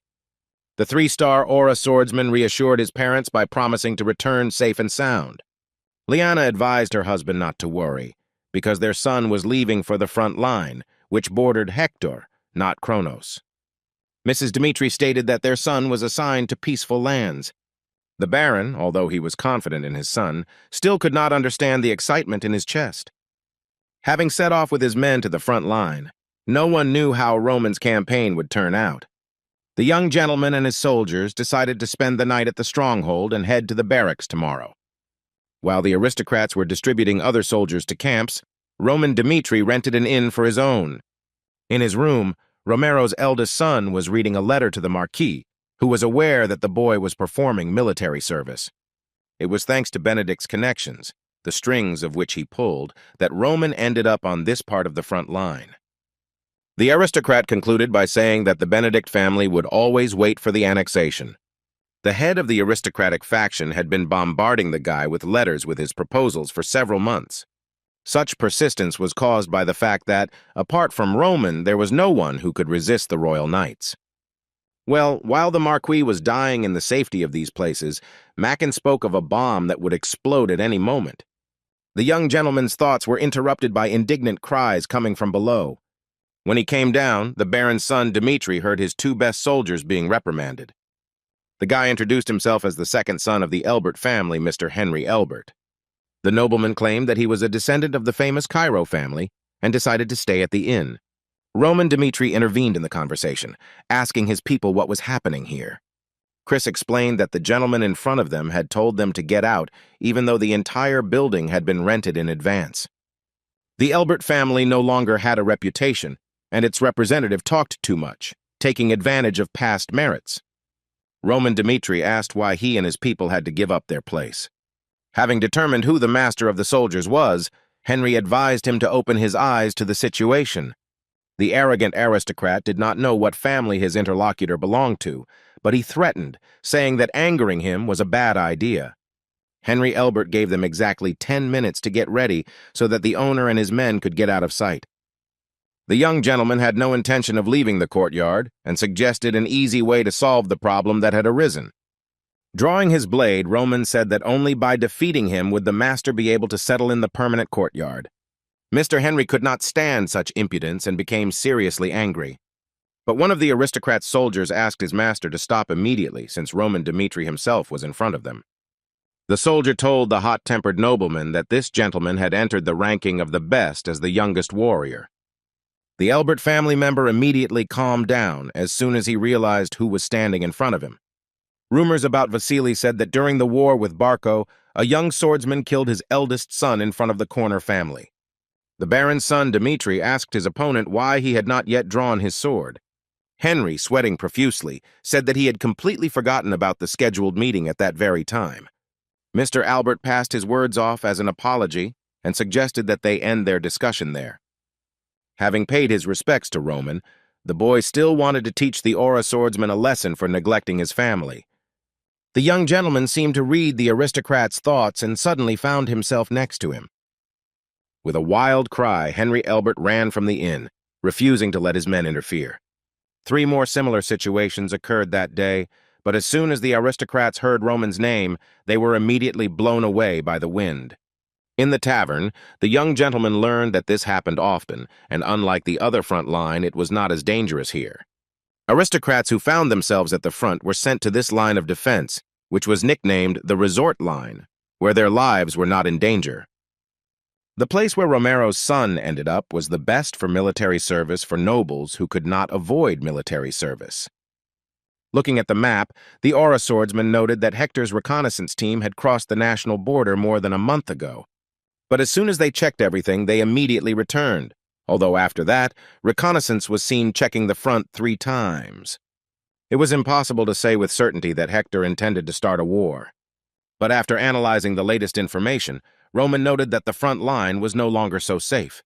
The three-star Aura swordsman reassured his parents by promising to return safe and sound. Liana advised her husband not to worry, because their son was leaving for the front line, which bordered Hector, not Kronos. Mrs. Dmitri stated that their son was assigned to peaceful lands. The Baron, although he was confident in his son, still could not understand the excitement in his chest. Having set off with his men to the front line, no one knew how Roman's campaign would turn out. The young gentleman and his soldiers decided to spend the night at the stronghold and head to the barracks tomorrow. While the aristocrats were distributing other soldiers to camps, Roman Dmitri rented an inn for his own. In his room, Romero's eldest son was reading a letter to the Marquis, who was aware that the boy was performing military service. It was thanks to Benedict's connections, the strings of which he pulled, that Roman ended up on this part of the front line. The aristocrat concluded by saying that the Benedict family would always wait for the annexation. The head of the aristocratic faction had been bombarding the guy with letters with his proposals for several months. Such persistence was caused by the fact that, apart from Roman, there was no one who could resist the royal knights. Well, while the Marquis was dying in the safety of these places, Mackin spoke of a bomb that would explode at any moment. The young gentleman's thoughts were interrupted by indignant cries coming from below. When he came down, the Baron's son Dmitri heard his two best soldiers being reprimanded. The guy introduced himself as the second son of the Elbert family, Mr. Henry Elbert. The nobleman claimed that he was a descendant of the famous Cairo family and decided to stay at the inn. Roman Dmitri intervened in the conversation, asking his people what was happening here. Chris explained that the gentleman in front of them had told them to get out, even though the entire building had been rented in advance. The Elbert family no longer had a reputation, and its representative talked too much, taking advantage of past merits. Roman Dmitri asked why he and his people had to give up their place. Having determined who the master of the soldiers was, Henry advised him to open his eyes to the situation. The arrogant aristocrat did not know what family his interlocutor belonged to, but he threatened, saying that angering him was a bad idea. Henry Elbert gave them exactly 10 minutes to get ready so that the owner and his men could get out of sight. The young gentleman had no intention of leaving the courtyard and suggested an easy way to solve the problem that had arisen. Drawing his blade, Roman said that only by defeating him would the master be able to settle in the permanent courtyard. Mr. Henry could not stand such impudence and became seriously angry. But one of the aristocrat's soldiers asked his master to stop immediately since Roman Dmitri himself was in front of them. The soldier told the hot-tempered nobleman that this gentleman had entered the ranking of the best as the youngest warrior. The Elbert family member immediately calmed down as soon as he realized who was standing in front of him. Rumors about Vasily said that during the war with Barco, a young swordsman killed his eldest son in front of the Corner family. The Baron's son, Dmitri, asked his opponent why he had not yet drawn his sword. Henry, sweating profusely, said that he had completely forgotten about the scheduled meeting at that very time. Mr. Albert passed his words off as an apology and suggested that they end their discussion there. Having paid his respects to Roman, the boy still wanted to teach the Aura swordsman a lesson for neglecting his family. The young gentleman seemed to read the aristocrat's thoughts and suddenly found himself next to him. With a wild cry, Henry Elbert ran from the inn, refusing to let his men interfere. 3 more similar situations occurred that day, but as soon as the aristocrats heard Roman's name, they were immediately blown away by the wind. In the tavern, the young gentleman learned that this happened often, and unlike the other front line, it was not as dangerous here. Aristocrats who found themselves at the front were sent to this line of defense, which was nicknamed the resort line, where their lives were not in danger. The place where Romero's son ended up was the best for military service for nobles who could not avoid military service. Looking at the map, the Aura swordsman noted that Hector's reconnaissance team had crossed the national border more than a month ago. But as soon as they checked everything, they immediately returned, although after that, reconnaissance was seen checking the front 3 times. It was impossible to say with certainty that Hector intended to start a war. But after analyzing the latest information, Roman noted that the front line was no longer so safe.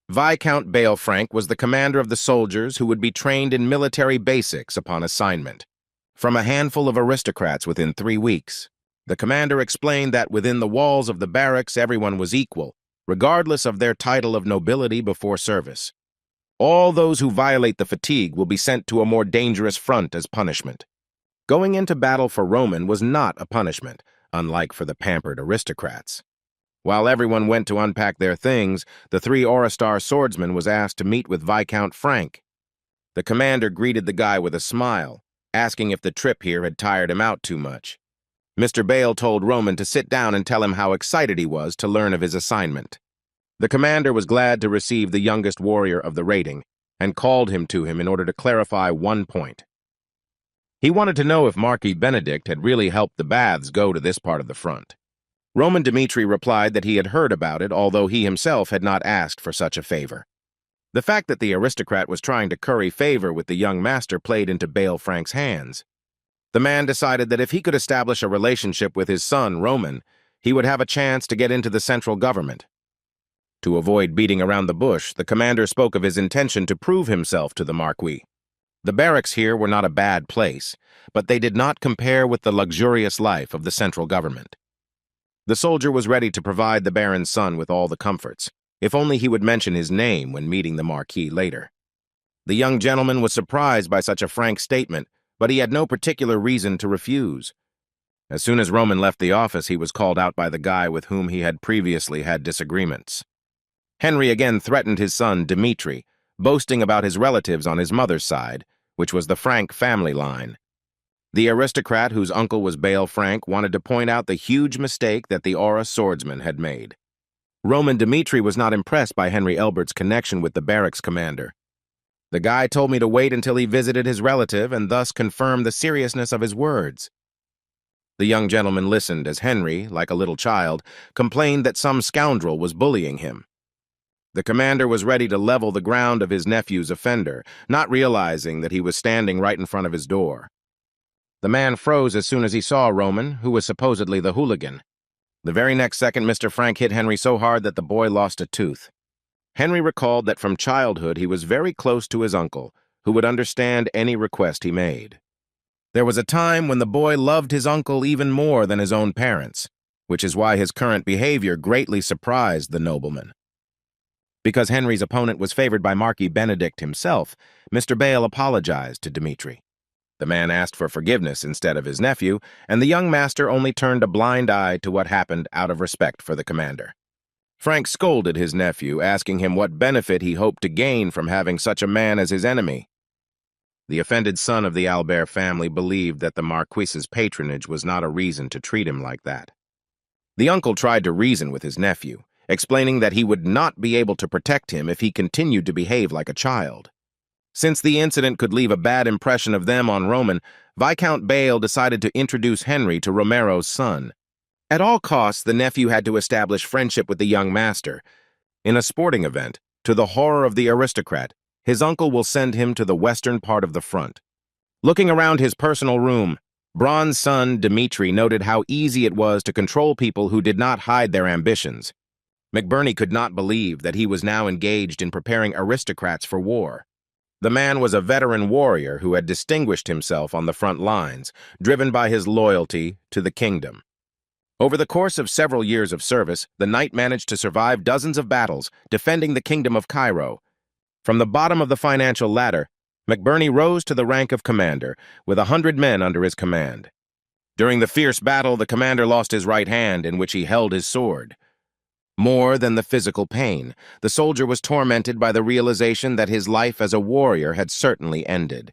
Viscount Balefranc was the commander of the soldiers who would be trained in military basics upon assignment. From a handful of aristocrats within 3 weeks, the commander explained that within the walls of the barracks everyone was equal, regardless of their title of nobility before service. All those who violate the fatigue will be sent to a more dangerous front as punishment. Going into battle for Roman was not a punishment, unlike for the pampered aristocrats. While everyone went to unpack their things, the 3 Aurastar swordsmen was asked to meet with Viscount Frank. The commander greeted the guy with a smile, asking if the trip here had tired him out too much. Mr. Bale told Roman to sit down and tell him how excited he was to learn of his assignment. The commander was glad to receive the youngest warrior of the rating and called him to him in order to clarify one point. He wanted to know if Marquis Benedict had really helped the Baths go to this part of the front. Roman Dmitri replied that he had heard about it, although he himself had not asked for such a favor. The fact that the aristocrat was trying to curry favor with the young master played into Balefranc's hands. The man decided that if he could establish a relationship with his son, Roman, he would have a chance to get into the central government. To avoid beating around the bush, the commander spoke of his intention to prove himself to the Marquis. The barracks here were not a bad place, but they did not compare with the luxurious life of the central government. The soldier was ready to provide the Baron's son with all the comforts, if only he would mention his name when meeting the Marquis later. The young gentleman was surprised by such a frank statement, but he had no particular reason to refuse. As soon as Roman left the office, he was called out by the guy with whom he had previously had disagreements. Henry again threatened his son, Dmitri, boasting about his relatives on his mother's side, which was the Frank family line. The aristocrat whose uncle was Balefranc wanted to point out the huge mistake that the Aura swordsman had made. Roman Dmitri was not impressed by Henry Elbert's connection with the barracks commander. The guy told me to wait until he visited his relative and thus confirmed the seriousness of his words. The young gentleman listened as Henry, like a little child, complained that some scoundrel was bullying him. The commander was ready to level the ground of his nephew's offender, not realizing that he was standing right in front of his door. The man froze as soon as he saw Roman, who was supposedly the hooligan. The very next second, Mr. Frank hit Henry so hard that the boy lost a tooth. Henry recalled that from childhood he was very close to his uncle, who would understand any request he made. There was a time when the boy loved his uncle even more than his own parents, which is why his current behavior greatly surprised the nobleman. Because Henry's opponent was favored by Marquis Benedict himself, Mr. Bale apologized to Dmitri. The man asked for forgiveness instead of his nephew, and the young master only turned a blind eye to what happened out of respect for the commander. Frank scolded his nephew, asking him what benefit he hoped to gain from having such a man as his enemy. The offended son of the Albert family believed that the Marquis's patronage was not a reason to treat him like that. The uncle tried to reason with his nephew, explaining that he would not be able to protect him if he continued to behave like a child. Since the incident could leave a bad impression of them on Roman, Viscount Bale decided to introduce Henry to Romero's son. At all costs, the nephew had to establish friendship with the young master. In a sporting event, to the horror of the aristocrat, his uncle will send him to the western part of the front. Looking around his personal room, Braun's son, Dmitri, noted how easy it was to control people who did not hide their ambitions. McBurney could not believe that he was now engaged in preparing aristocrats for war. The man was a veteran warrior who had distinguished himself on the front lines, driven by his loyalty to the kingdom. Over the course of several years of service, the knight managed to survive dozens of battles, defending the kingdom of Cairo. From the bottom of the financial ladder, McBurney rose to the rank of commander, with 100 men under his command. During the fierce battle, the commander lost his right hand, in which he held his sword. More than the physical pain, the soldier was tormented by the realization that his life as a warrior had certainly ended.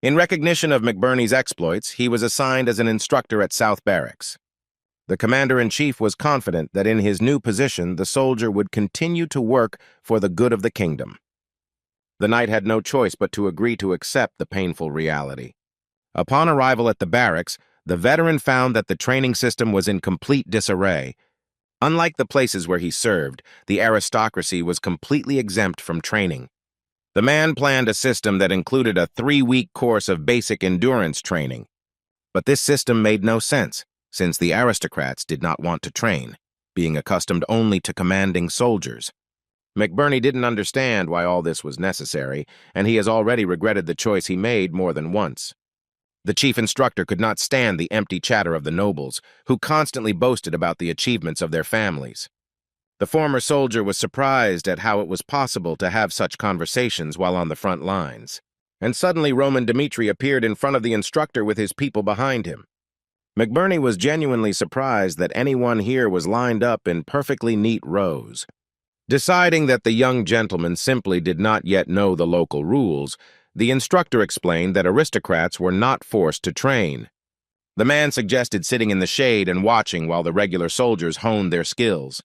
In recognition of McBurney's exploits, he was assigned as an instructor at South Barracks. The commander-in-chief was confident that in his new position the soldier would continue to work for the good of the kingdom. The knight had no choice but to agree to accept the painful reality. Upon arrival at the barracks, the veteran found that the training system was in complete disarray. Unlike the places where he served, the aristocracy was completely exempt from training. The man planned a system that included a 3-week course of basic endurance training. But this system made no sense, since the aristocrats did not want to train, being accustomed only to commanding soldiers. McBurney didn't understand why all this was necessary, and he has already regretted the choice he made more than once. The chief instructor could not stand the empty chatter of the nobles, who constantly boasted about the achievements of their families. The former soldier was surprised at how it was possible to have such conversations while on the front lines. And suddenly Roman Dmitri appeared in front of the instructor with his people behind him. McBurney was genuinely surprised that anyone here was lined up in perfectly neat rows. Deciding that the young gentleman simply did not yet know the local rules, the instructor explained that aristocrats were not forced to train. The man suggested sitting in the shade and watching while the regular soldiers honed their skills.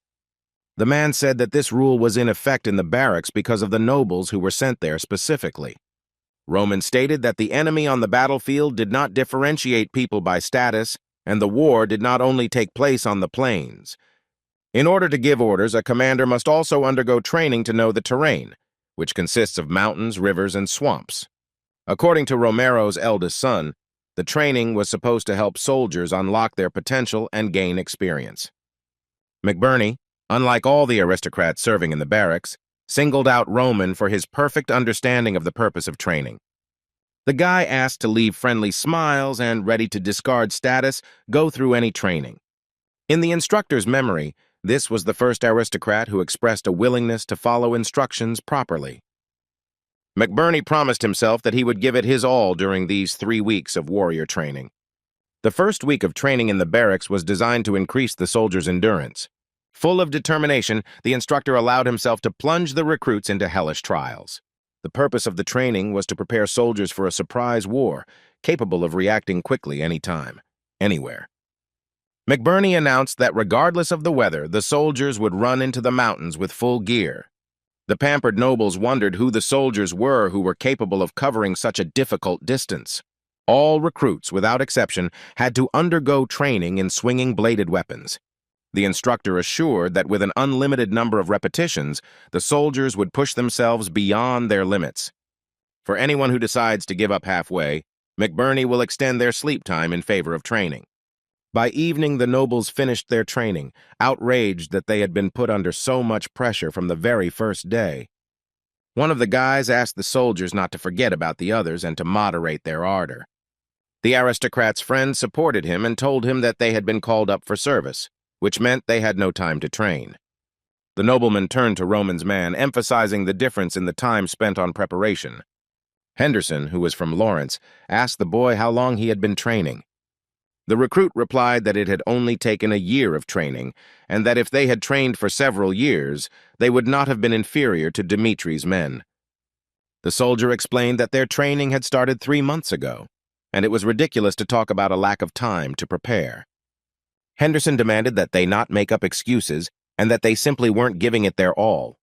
The man said that this rule was in effect in the barracks because of the nobles who were sent there specifically. Roman stated that the enemy on the battlefield did not differentiate people by status, and the war did not only take place on the plains. In order to give orders, a commander must also undergo training to know the terrain, which consists of mountains, rivers, and swamps. According to Romero's eldest son, the training was supposed to help soldiers unlock their potential and gain experience. McBurney, unlike all the aristocrats serving in the barracks, singled out Roman for his perfect understanding of the purpose of training. The guy asked to leave friendly smiles and, ready to discard status, go through any training. In the instructor's memory, this was the first aristocrat who expressed a willingness to follow instructions properly. McBurney promised himself that he would give it his all during these 3 weeks of warrior training. The first week of training in the barracks was designed to increase the soldiers' endurance. Full of determination, the instructor allowed himself to plunge the recruits into hellish trials. The purpose of the training was to prepare soldiers for a surprise war, capable of reacting quickly anytime, anywhere. McBurney announced that regardless of the weather, the soldiers would run into the mountains with full gear. The pampered nobles wondered who the soldiers were who were capable of covering such a difficult distance. All recruits, without exception, had to undergo training in swinging bladed weapons. The instructor assured that with an unlimited number of repetitions, the soldiers would push themselves beyond their limits. For anyone who decides to give up halfway, McBurney will extend their sleep time in favor of training. By evening, the nobles finished their training, outraged that they had been put under so much pressure from the very first day. One of the guys asked the soldiers not to forget about the others and to moderate their ardor. The aristocrat's friends supported him and told him that they had been called up for service, which meant they had no time to train. The nobleman turned to Roman's man, emphasizing the difference in the time spent on preparation. Henderson, who was from Lawrence, asked the boy how long he had been training. The recruit replied that it had only taken a year of training, and that if they had trained for several years, they would not have been inferior to Dimitri's men. The soldier explained that their training had started 3 months ago, and it was ridiculous to talk about a lack of time to prepare. Henderson demanded that they not make up excuses and that they simply weren't giving it their all.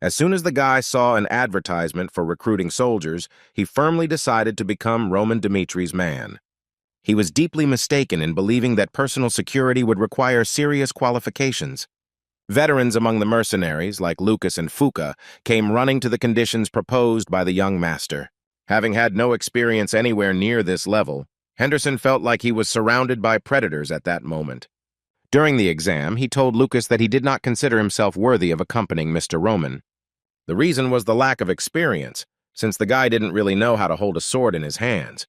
As soon as the guy saw an advertisement for recruiting soldiers, he firmly decided to become Roman Dimitri's man. He was deeply mistaken in believing that personal security would require serious qualifications. Veterans among the mercenaries, like Lucas and Fuca, came running to the conditions proposed by the young master. Having had no experience anywhere near this level, Henderson felt like he was surrounded by predators at that moment. During the exam, he told Lucas that he did not consider himself worthy of accompanying Mr. Roman. The reason was the lack of experience, since the guy didn't really know how to hold a sword in his hands.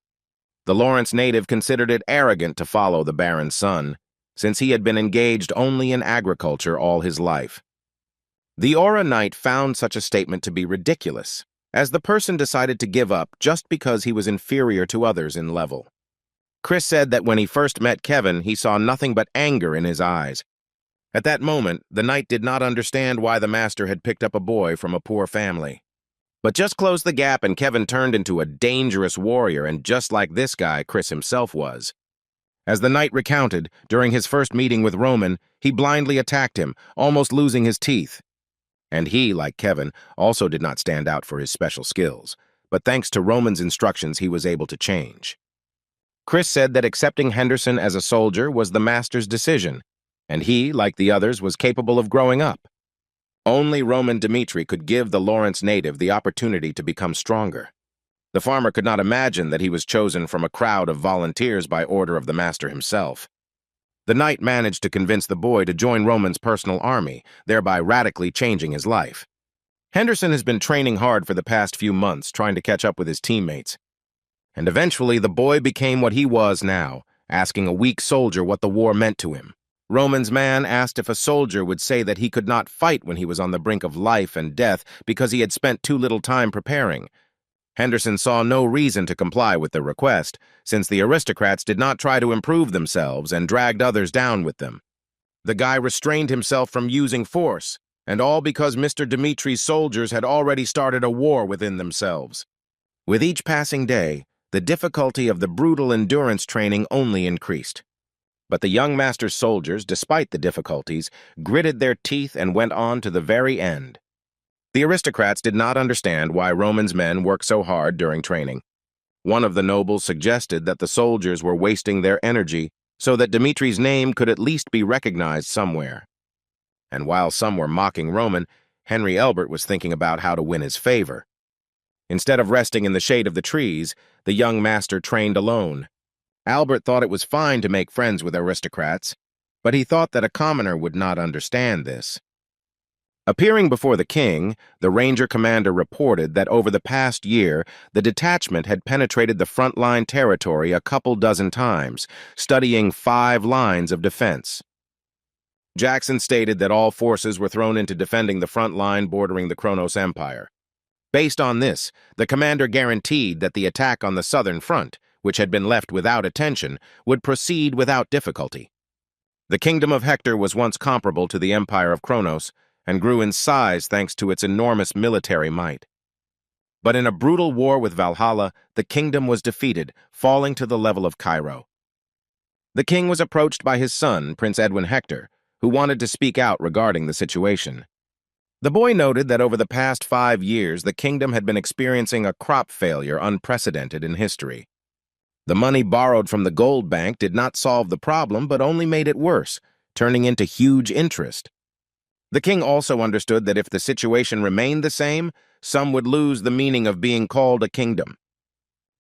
The Lawrence native considered it arrogant to follow the Baron's son, since he had been engaged only in agriculture all his life. The Aura Knight found such a statement to be ridiculous, as the person decided to give up just because he was inferior to others in level. Chris said that when he first met Kevin, he saw nothing but anger in his eyes. At that moment, the knight did not understand why the master had picked up a boy from a poor family. But just closed the gap and Kevin turned into a dangerous warrior, and just like this guy, Chris himself was. As the knight recounted, during his first meeting with Roman, he blindly attacked him, almost losing his teeth. And he, like Kevin, also did not stand out for his special skills, but thanks to Roman's instructions he was able to change. Chris said that accepting Henderson as a soldier was the master's decision, and he, like the others, was capable of growing up. Only Roman Dimitri could give the Lawrence native the opportunity to become stronger. The farmer could not imagine that he was chosen from a crowd of volunteers by order of the master himself. The knight managed to convince the boy to join Roman's personal army, thereby radically changing his life. Henderson has been training hard for the past few months, trying to catch up with his teammates. And eventually the boy became what he was now, asking a weak soldier what the war meant to him. Roman's man asked if a soldier would say that he could not fight when he was on the brink of life and death because he had spent too little time preparing. Henderson saw no reason to comply with the request, since the aristocrats did not try to improve themselves and dragged others down with them. The guy restrained himself from using force, and all because Mr. Dimitri's soldiers had already started a war within themselves. With each passing day, the difficulty of the brutal endurance training only increased. But the young master's soldiers, despite the difficulties, gritted their teeth and went on to the very end. The aristocrats did not understand why Roman's men worked so hard during training. One of the nobles suggested that the soldiers were wasting their energy so that Dimitri's name could at least be recognized somewhere. And while some were mocking Roman, Henry Elbert was thinking about how to win his favor. Instead of resting in the shade of the trees, the young master trained alone. Albert thought it was fine to make friends with aristocrats, but he thought that a commoner would not understand this. Appearing before the king, the ranger commander reported that over the past year, the detachment had penetrated the front-line territory a couple dozen times, studying 5 lines of defense. Jackson stated that all forces were thrown into defending the front line bordering the Kronos Empire. Based on this, the commander guaranteed that the attack on the southern front, which had been left without attention, would proceed without difficulty. The kingdom of Hector was once comparable to the empire of Kronos, and grew in size thanks to its enormous military might. But in a brutal war with Valhalla, the kingdom was defeated, falling to the level of Cairo. The king was approached by his son, Prince Edwin Hector, who wanted to speak out regarding the situation. The boy noted that over the past 5 years, the kingdom had been experiencing a crop failure unprecedented in history. The money borrowed from the gold bank did not solve the problem, but only made it worse, turning into huge interest. The king also understood that if the situation remained the same, some would lose the meaning of being called a kingdom.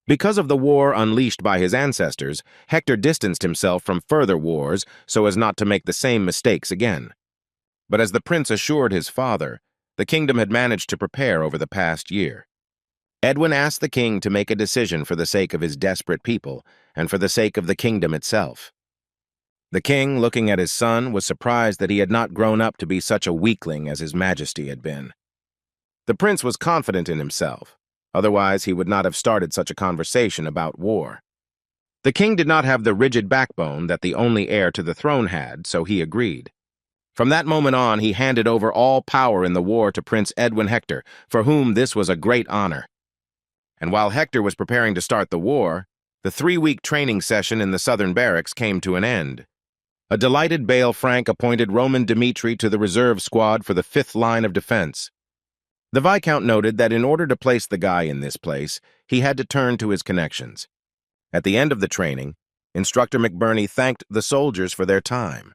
Because of the war unleashed by his ancestors, Hector distanced himself from further wars so as not to make the same mistakes again. But as the prince assured his father, the kingdom had managed to prepare over the past year. Edwin asked the king to make a decision for the sake of his desperate people and for the sake of the kingdom itself. The king, looking at his son, was surprised that he had not grown up to be such a weakling as his majesty had been. The prince was confident in himself, otherwise he would not have started such a conversation about war. The king did not have the rigid backbone that the only heir to the throne had, so he agreed. From that moment on, he handed over all power in the war to Prince Edwin Hector, for whom this was a great honor. And while Hector was preparing to start the war, the 3-week training session in the southern barracks came to an end. A delighted Bale Frank appointed Roman Dmitri to the reserve squad for the 5th line of defense. The Viscount noted that in order to place the guy in this place, he had to turn to his connections. At the end of the training, Instructor McBurney thanked the soldiers for their time.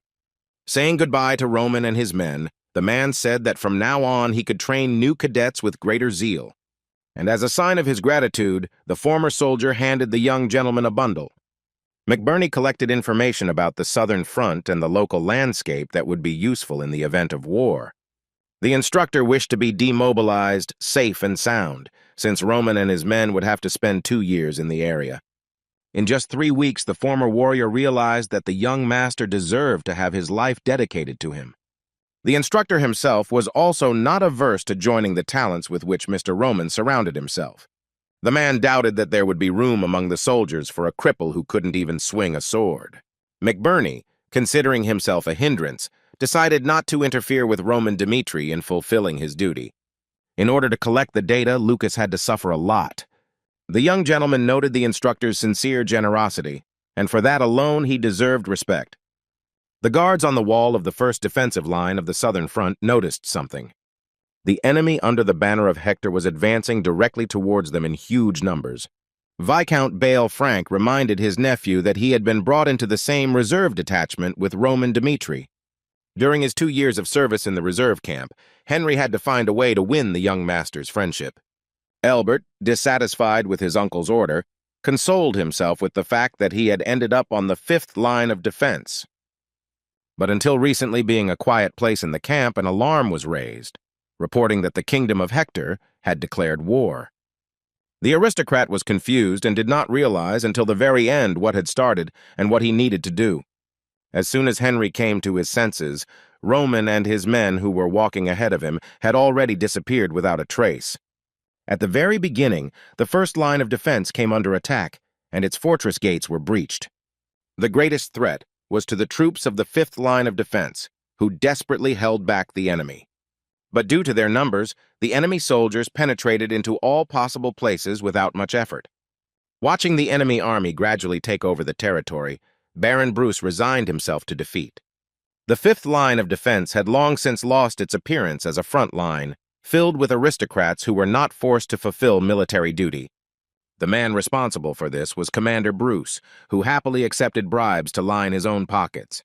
Saying goodbye to Roman and his men, the man said that from now on he could train new cadets with greater zeal. And as a sign of his gratitude, the former soldier handed the young gentleman a bundle. McBurney collected information about the southern front and the local landscape that would be useful in the event of war. The instructor wished to be demobilized, safe and sound, since Roman and his men would have to spend 2 years in the area. In just 3 weeks, the former warrior realized that the young master deserved to have his life dedicated to him. The instructor himself was also not averse to joining the talents with which Mr. Roman surrounded himself. The man doubted that there would be room among the soldiers for a cripple who couldn't even swing a sword. McBurney, considering himself a hindrance, decided not to interfere with Roman Dmitri in fulfilling his duty. In order to collect the data, Lucas had to suffer a lot. The young gentleman noted the instructor's sincere generosity, and for that alone he deserved respect. The guards on the wall of the first defensive line of the southern front noticed something. The enemy under the banner of Hector was advancing directly towards them in huge numbers. Viscount Bale Frank reminded his nephew that he had been brought into the same reserve detachment with Roman Dmitri. During his 2 years of service in the reserve camp, Henry had to find a way to win the young master's friendship. Albert, dissatisfied with his uncle's order, consoled himself with the fact that he had ended up on the 5th line of defense. But until recently being a quiet place in the camp, an alarm was raised, reporting that the kingdom of Hector had declared war. The aristocrat was confused and did not realize until the very end what had started and what he needed to do. As soon as Henry came to his senses, Roman and his men who were walking ahead of him had already disappeared without a trace. At the very beginning, the first line of defense came under attack, and its fortress gates were breached. The greatest threat was to the troops of the 5th line of defense, who desperately held back the enemy. But due to their numbers, the enemy soldiers penetrated into all possible places without much effort. Watching the enemy army gradually take over the territory, Baron Bruce resigned himself to defeat. The 5th line of defense had long since lost its appearance as a front line, filled with aristocrats who were not forced to fulfill military duty. The man responsible for this was Commander Bruce, who happily accepted bribes to line his own pockets.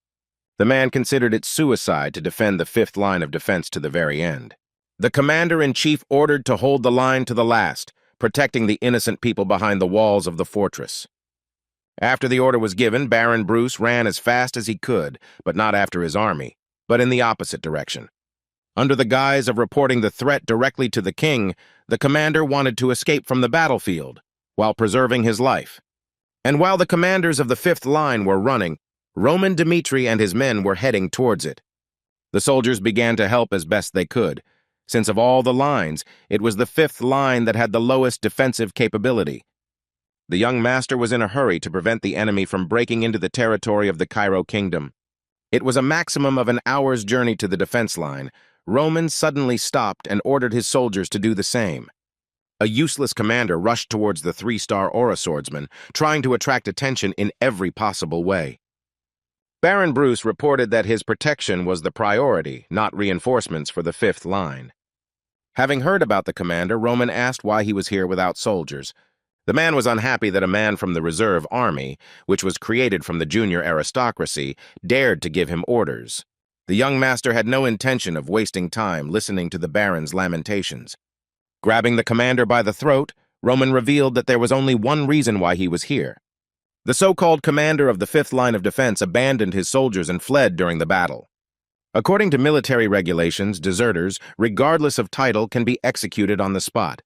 The man considered it suicide to defend the 5th line of defense to the very end. The commander-in-chief ordered to hold the line to the last, protecting the innocent people behind the walls of the fortress. After the order was given, Baron Bruce ran as fast as he could, but not after his army, but in the opposite direction. Under the guise of reporting the threat directly to the king, the commander wanted to escape from the battlefield, while preserving his life. And while the commanders of the 5th line were running, Roman Dmitri and his men were heading towards it. The soldiers began to help as best they could, since of all the lines, it was the 5th line that had the lowest defensive capability. The young master was in a hurry to prevent the enemy from breaking into the territory of the Cairo kingdom. It was a maximum of an hour's journey to the defense line. Roman suddenly stopped and ordered his soldiers to do the same. A useless commander rushed towards the 3-star Aura swordsman, trying to attract attention in every possible way. Baron Bruce reported that his protection was the priority, not reinforcements for the fifth line. Having heard about the commander, Roman asked why he was here without soldiers. The man was unhappy that a man from the reserve army, which was created from the junior aristocracy, dared to give him orders. The young master had no intention of wasting time listening to the baron's lamentations. Grabbing the commander by the throat, Roman revealed that there was only one reason why he was here. The so-called commander of the fifth line of defense abandoned his soldiers and fled during the battle. According to military regulations, deserters, regardless of title, can be executed on the spot.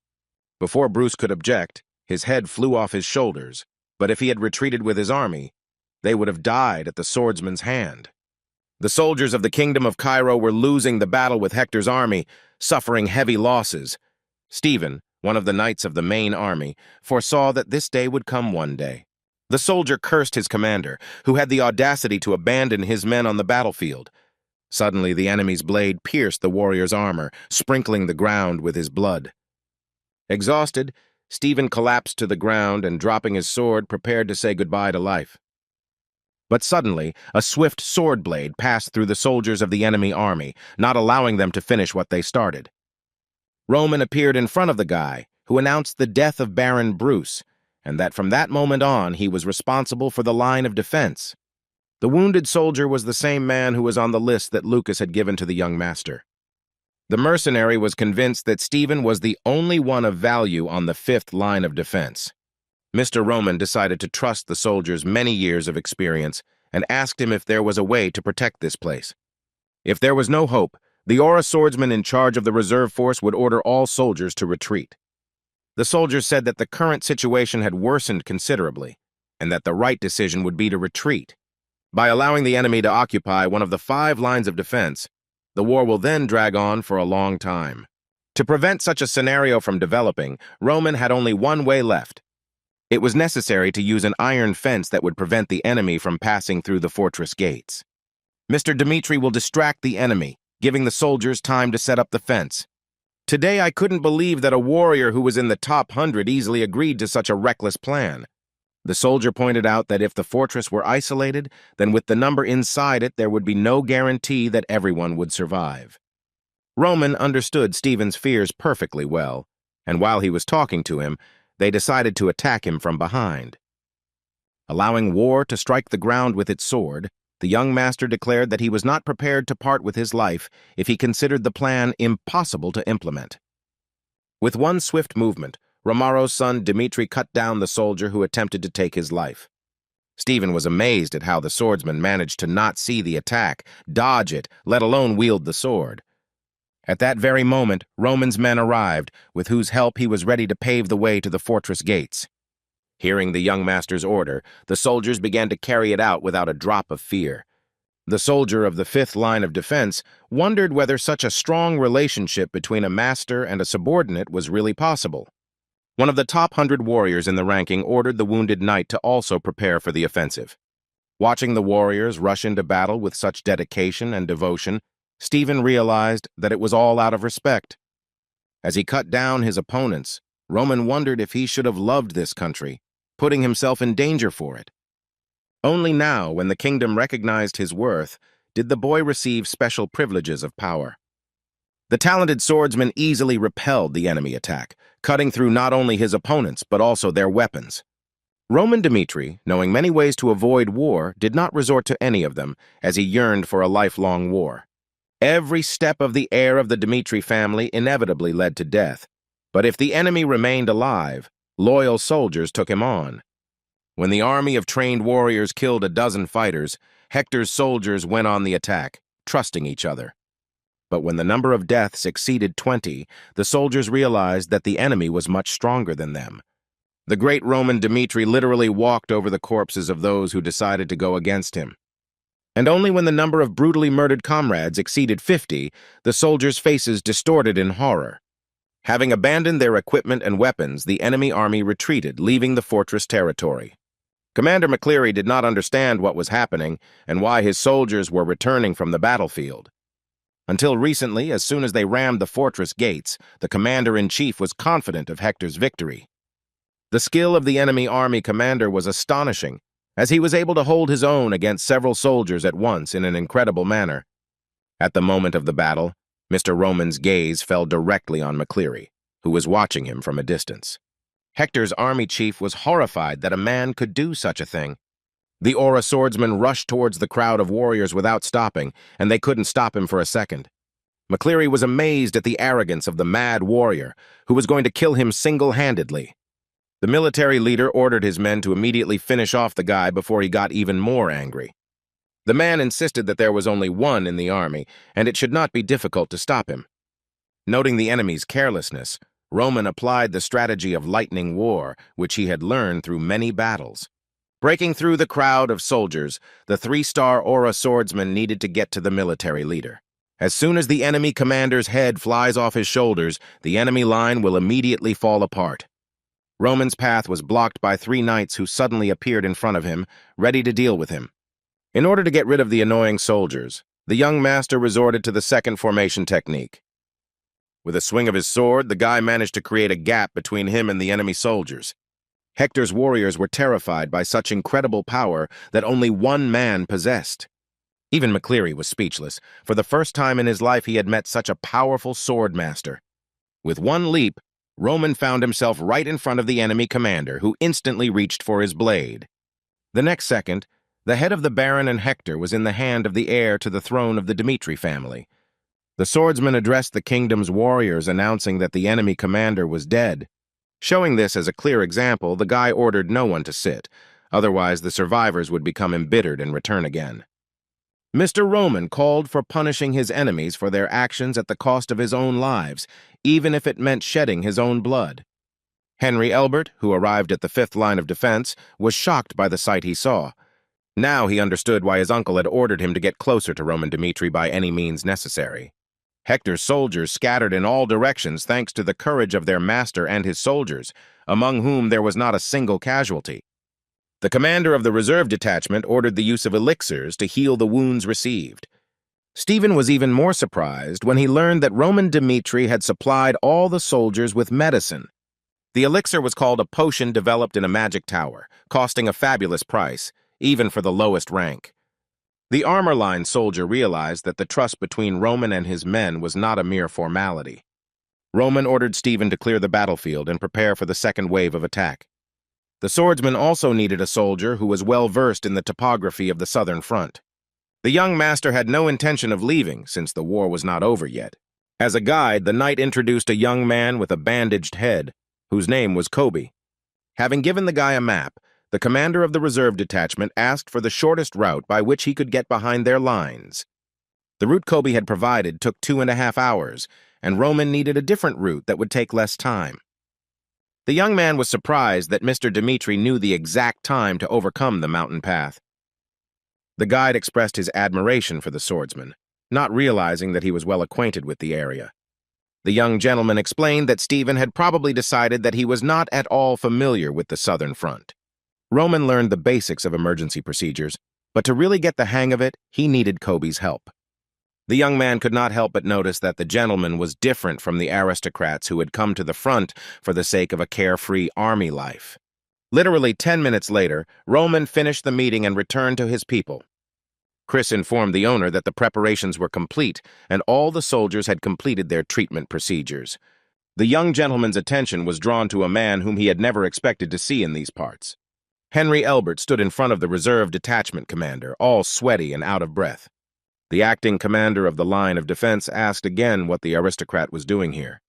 Before Bruce could object, his head flew off his shoulders, but if he had retreated with his army, they would have died at the swordsman's hand. The soldiers of the Kingdom of Cairo were losing the battle with Hector's army, suffering heavy losses. Stephen, one of the knights of the main army, foresaw that this day would come one day. The soldier cursed his commander, who had the audacity to abandon his men on the battlefield. Suddenly, the enemy's blade pierced the warrior's armor, sprinkling the ground with his blood. Exhausted, Stephen collapsed to the ground and, dropping his sword, prepared to say goodbye to life. But suddenly, a swift sword blade passed through the soldiers of the enemy army, not allowing them to finish what they started. Roman appeared in front of the guy, who announced the death of Baron Bruce, and that from that moment on he was responsible for the line of defense. The wounded soldier was the same man who was on the list that Lucas had given to the young master. The mercenary was convinced that Stephen was the only one of value on the fifth line of defense. Mr. Roman decided to trust the soldier's many years of experience and asked him if there was a way to protect this place. If there was no hope, the Aura swordsman in charge of the reserve force would order all soldiers to retreat. The soldier said that the current situation had worsened considerably, and that the right decision would be to retreat. By allowing the enemy to occupy one of the 5 lines of defense, the war will then drag on for a long time. To prevent such a scenario from developing, Roman had only one way left. It was necessary to use an iron fence that would prevent the enemy from passing through the fortress gates. Mr. Dmitri will distract the enemy, giving the soldiers time to set up the fence. Today I couldn't believe that a warrior who was in the top 100 easily agreed to such a reckless plan. The soldier pointed out that if the fortress were isolated, then with the number inside it there would be no guarantee that everyone would survive. Roman understood Stephen's fears perfectly well, and while he was talking to him, they decided to attack him from behind. Allowing war to strike the ground with its sword, the young master declared that he was not prepared to part with his life if he considered the plan impossible to implement. With one swift movement, Romaro's son Dmitri cut down the soldier who attempted to take his life. Stephen was amazed at how the swordsman managed to not see the attack, dodge it, let alone wield the sword. At that very moment, Roman's men arrived, with whose help he was ready to pave the way to the fortress gates. Hearing the young master's order, the soldiers began to carry it out without a drop of fear. The soldier of the fifth line of defense wondered whether such a strong relationship between a master and a subordinate was really possible. One of the top 100 warriors in the ranking ordered the wounded knight to also prepare for the offensive. Watching the warriors rush into battle with such dedication and devotion, Stephen realized that it was all out of respect. As he cut down his opponents, Roman wondered if he should have loved this country, putting himself in danger for it. Only now, when the kingdom recognized his worth, did the boy receive special privileges of power. The talented swordsman easily repelled the enemy attack, cutting through not only his opponents but also their weapons. Roman Dmitri, knowing many ways to avoid war, did not resort to any of them, as he yearned for a lifelong war. Every step of the heir of the Dmitri family inevitably led to death, but if the enemy remained alive, loyal soldiers took him on. When the army of trained warriors killed a dozen fighters, Hector's soldiers went on the attack, trusting each other. But when the number of deaths exceeded 20, the soldiers realized that the enemy was much stronger than them. The great Roman Dmitri literally walked over the corpses of those who decided to go against him. And only when the number of brutally murdered comrades exceeded 50, the soldiers' faces distorted in horror. Having abandoned their equipment and weapons, the enemy army retreated, leaving the fortress territory. Commander McCleary did not understand what was happening and why his soldiers were returning from the battlefield. Until recently, as soon as they rammed the fortress gates, the commander-in-chief was confident of Hector's victory. The skill of the enemy army commander was astonishing, as he was able to hold his own against several soldiers at once in an incredible manner. At the moment of the battle, Mr. Roman's gaze fell directly on McCleary, who was watching him from a distance. Hector's army chief was horrified that a man could do such a thing. The Aura swordsman rushed towards the crowd of warriors without stopping, and they couldn't stop him for a second. McCleary was amazed at the arrogance of the mad warrior, who was going to kill him single-handedly. The military leader ordered his men to immediately finish off the guy before he got even more angry. The man insisted that there was only one in the army, and it should not be difficult to stop him. Noting the enemy's carelessness, Roman applied the strategy of lightning war, which he had learned through many battles. Breaking through the crowd of soldiers, the three-star Aura swordsman needed to get to the military leader. As soon as the enemy commander's head flies off his shoulders, the enemy line will immediately fall apart. Roman's path was blocked by 3 knights who suddenly appeared in front of him, ready to deal with him. In order to get rid of the annoying soldiers, the young master resorted to the second formation technique. With a swing of his sword, the guy managed to create a gap between him and the enemy soldiers. Hector's warriors were terrified by such incredible power that only one man possessed. Even McCleary was speechless. For the first time in his life, he had met such a powerful sword master. With one leap, Roman found himself right in front of the enemy commander, who instantly reached for his blade. The next second, the head of the Baron and Hector was in the hand of the heir to the throne of the Dmitri family. The swordsman addressed the kingdom's warriors, announcing that the enemy commander was dead. Showing this as a clear example, the guy ordered no one to sit, otherwise the survivors would become embittered and return again. Mr. Roman called for punishing his enemies for their actions at the cost of his own lives, even if it meant shedding his own blood. Henry Elbert, who arrived at the 5th line of defense, was shocked by the sight he saw. Now he understood why his uncle had ordered him to get closer to Roman Dmitri by any means necessary. Hector's soldiers scattered in all directions thanks to the courage of their master and his soldiers, among whom there was not a single casualty. The commander of the reserve detachment ordered the use of elixirs to heal the wounds received. Stephen was even more surprised when he learned that Roman Dmitri had supplied all the soldiers with medicine. The elixir was called a potion developed in a magic tower, costing a fabulous price, even for the lowest rank. The armor-line soldier realized that the trust between Roman and his men was not a mere formality. Roman ordered Stephen to clear the battlefield and prepare for the second wave of attack. The swordsman also needed a soldier who was well-versed in the topography of the southern front. The young master had no intention of leaving, since the war was not over yet. As a guide, the knight introduced a young man with a bandaged head, whose name was Kobe. Having given the guy a map, the commander of the reserve detachment asked for the shortest route by which he could get behind their lines. The route Kobe had provided took 2.5 hours, and Roman needed a different route that would take less time. The young man was surprised that Mr. Dmitri knew the exact time to overcome the mountain path. The guide expressed his admiration for the swordsman, not realizing that he was well acquainted with the area. The young gentleman explained that Stephen had probably decided that he was not at all familiar with the southern front. Roman learned the basics of emergency procedures, but to really get the hang of it, he needed Kobe's help. The young man could not help but notice that the gentleman was different from the aristocrats who had come to the front for the sake of a carefree army life. Literally 10 minutes later, Roman finished the meeting and returned to his people. Chris informed the owner that the preparations were complete and all the soldiers had completed their treatment procedures. The young gentleman's attention was drawn to a man whom he had never expected to see in these parts. Henry Elbert stood in front of the reserve detachment commander, all sweaty and out of breath. The acting commander of the line of defense asked again what the aristocrat was doing here.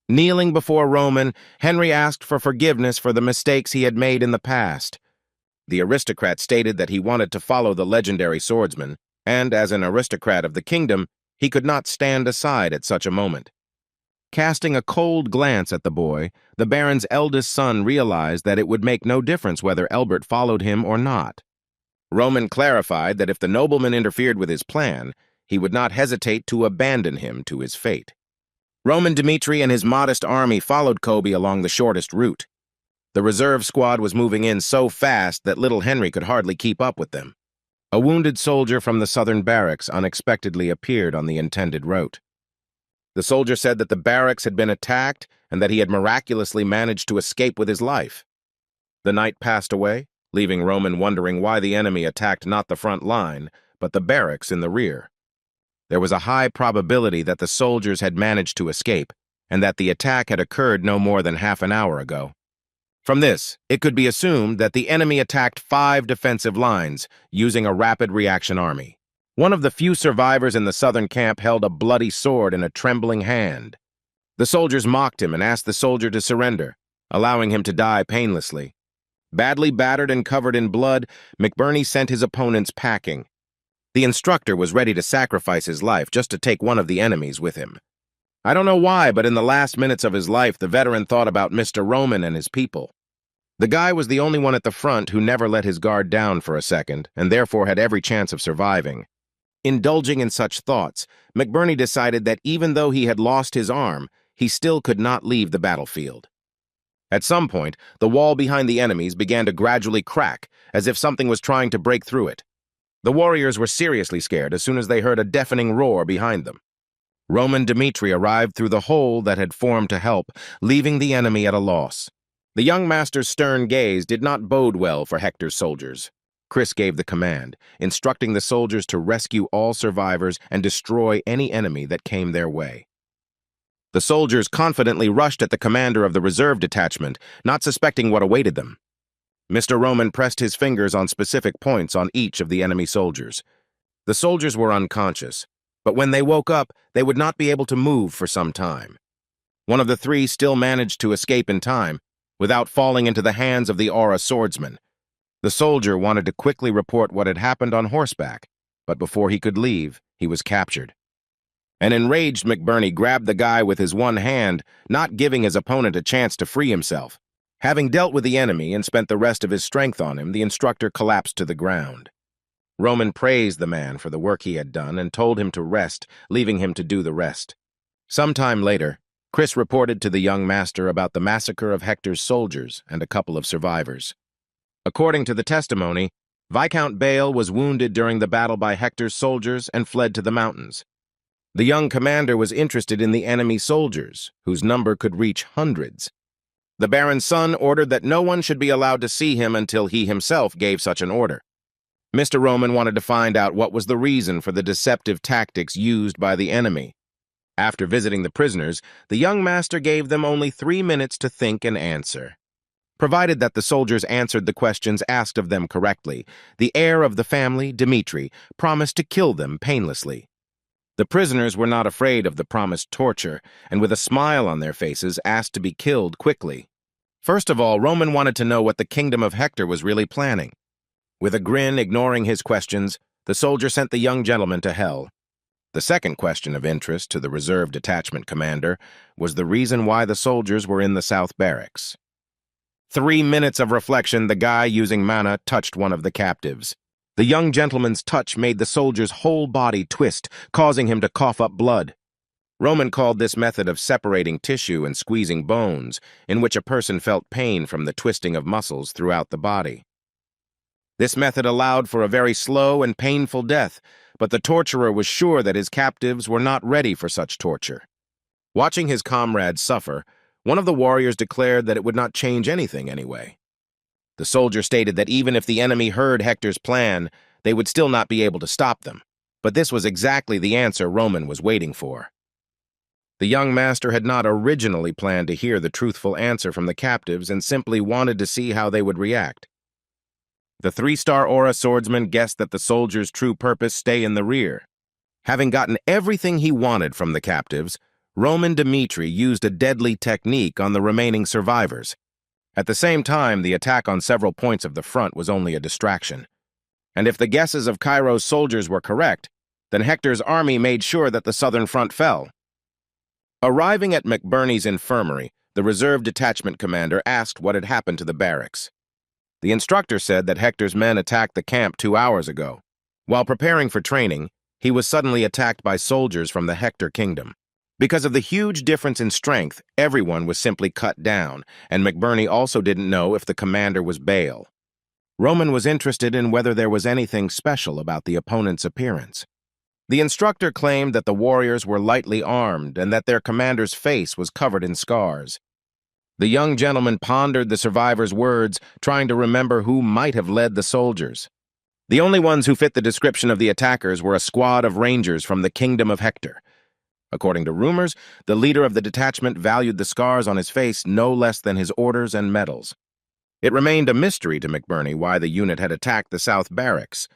Kneeling before Roman, Henry asked for forgiveness for the mistakes he had made in the past. The aristocrat stated that he wanted to follow the legendary swordsman, and as an aristocrat of the kingdom, he could not stand aside at such a moment. Casting a cold glance at the boy, the Baron's eldest son realized that it would make no difference whether Elbert followed him or not. Roman clarified that if the nobleman interfered with his plan, he would not hesitate to abandon him to his fate. Roman Dmitri and his modest army followed Kobe along the shortest route. The reserve squad was moving in so fast that little Henry could hardly keep up with them. A wounded soldier from the southern barracks unexpectedly appeared on the intended route. The soldier said that the barracks had been attacked and that he had miraculously managed to escape with his life. The knight passed away, leaving Roman wondering why the enemy attacked not the front line, but the barracks in the rear. There was a high probability that the soldiers had managed to escape, and that the attack had occurred no more than half an hour ago. From this, it could be assumed that the enemy attacked 5 defensive lines, using a rapid reaction army. One of the few survivors in the southern camp held a bloody sword in a trembling hand. The soldiers mocked him and asked the soldier to surrender, allowing him to die painlessly. Badly battered and covered in blood, McBurney sent his opponents packing. The instructor was ready to sacrifice his life just to take one of the enemies with him. I don't know why, but in the last minutes of his life, the veteran thought about Mr. Roman and his people. The guy was the only one at the front who never let his guard down for a second, and therefore had every chance of surviving. Indulging in such thoughts, McBurney decided that even though he had lost his arm, he still could not leave the battlefield. At some point, the wall behind the enemies began to gradually crack, as if something was trying to break through it. The warriors were seriously scared as soon as they heard a deafening roar behind them. Roman Dmitri arrived through the hole that had formed to help, leaving the enemy at a loss. The young master's stern gaze did not bode well for Hector's soldiers. Chris gave the command, instructing the soldiers to rescue all survivors and destroy any enemy that came their way. The soldiers confidently rushed at the commander of the reserve detachment, not suspecting what awaited them. Mr. Roman pressed his fingers on specific points on each of the enemy soldiers. The soldiers were unconscious, but when they woke up, they would not be able to move for some time. One of the 3 still managed to escape in time, without falling into the hands of the Aura swordsman. The soldier wanted to quickly report what had happened on horseback, but before he could leave, he was captured. An enraged McBurney grabbed the guy with his one hand, not giving his opponent a chance to free himself. Having dealt with the enemy and spent the rest of his strength on him, the instructor collapsed to the ground. Roman praised the man for the work he had done and told him to rest, leaving him to do the rest. Sometime later, Chris reported to the young master about the massacre of Hector's soldiers and a couple of survivors. According to the testimony, Viscount Bale was wounded during the battle by Hector's soldiers and fled to the mountains. The young commander was interested in the enemy soldiers, whose number could reach hundreds. The Baron's son ordered that no one should be allowed to see him until he himself gave such an order. Mr. Roman wanted to find out what was the reason for the deceptive tactics used by the enemy. After visiting the prisoners, the young master gave them only 3 minutes to think and answer. Provided that the soldiers answered the questions asked of them correctly, the heir of the family, Dmitri, promised to kill them painlessly. The prisoners were not afraid of the promised torture, and with a smile on their faces asked to be killed quickly. First of all, Roman wanted to know what the kingdom of Hector was really planning. With a grin ignoring his questions, the soldier sent the young gentleman to hell. The second question of interest to the reserve detachment commander was the reason why the soldiers were in the South Barracks. 3 minutes of reflection, the guy using mana touched one of the captives. The young gentleman's touch made the soldier's whole body twist, causing him to cough up blood. Roman called this method of separating tissue and squeezing bones, in which a person felt pain from the twisting of muscles throughout the body. This method allowed for a very slow and painful death, but the torturer was sure that his captives were not ready for such torture. Watching his comrades suffer, one of the warriors declared that it would not change anything anyway. The soldier stated that even if the enemy heard Hector's plan, they would still not be able to stop them, but this was exactly the answer Roman was waiting for. The young master had not originally planned to hear the truthful answer from the captives and simply wanted to see how they would react. The 3-star Aura swordsman guessed that the soldier's true purpose stay in the rear. Having gotten everything he wanted from the captives, Roman Dmitri used a deadly technique on the remaining survivors. At the same time, the attack on several points of the front was only a distraction. And if the guesses of Cairo's soldiers were correct, then Hector's army made sure that the southern front fell. Arriving at McBurney's infirmary, the reserve detachment commander asked what had happened to the barracks. The instructor said that Hector's men attacked the camp 2 hours ago. While preparing for training, he was suddenly attacked by soldiers from the Hector kingdom. Because of the huge difference in strength, everyone was simply cut down, and McBurney also didn't know if the commander was Bale. Roman was interested in whether there was anything special about the opponent's appearance. The instructor claimed that the warriors were lightly armed and that their commander's face was covered in scars. The young gentleman pondered the survivor's words, trying to remember who might have led the soldiers. The only ones who fit the description of the attackers were a squad of rangers from the kingdom of Hector. According to rumors, the leader of the detachment valued the scars on his face no less than his orders and medals. It remained a mystery to McBurney why the unit had attacked the South Barracks.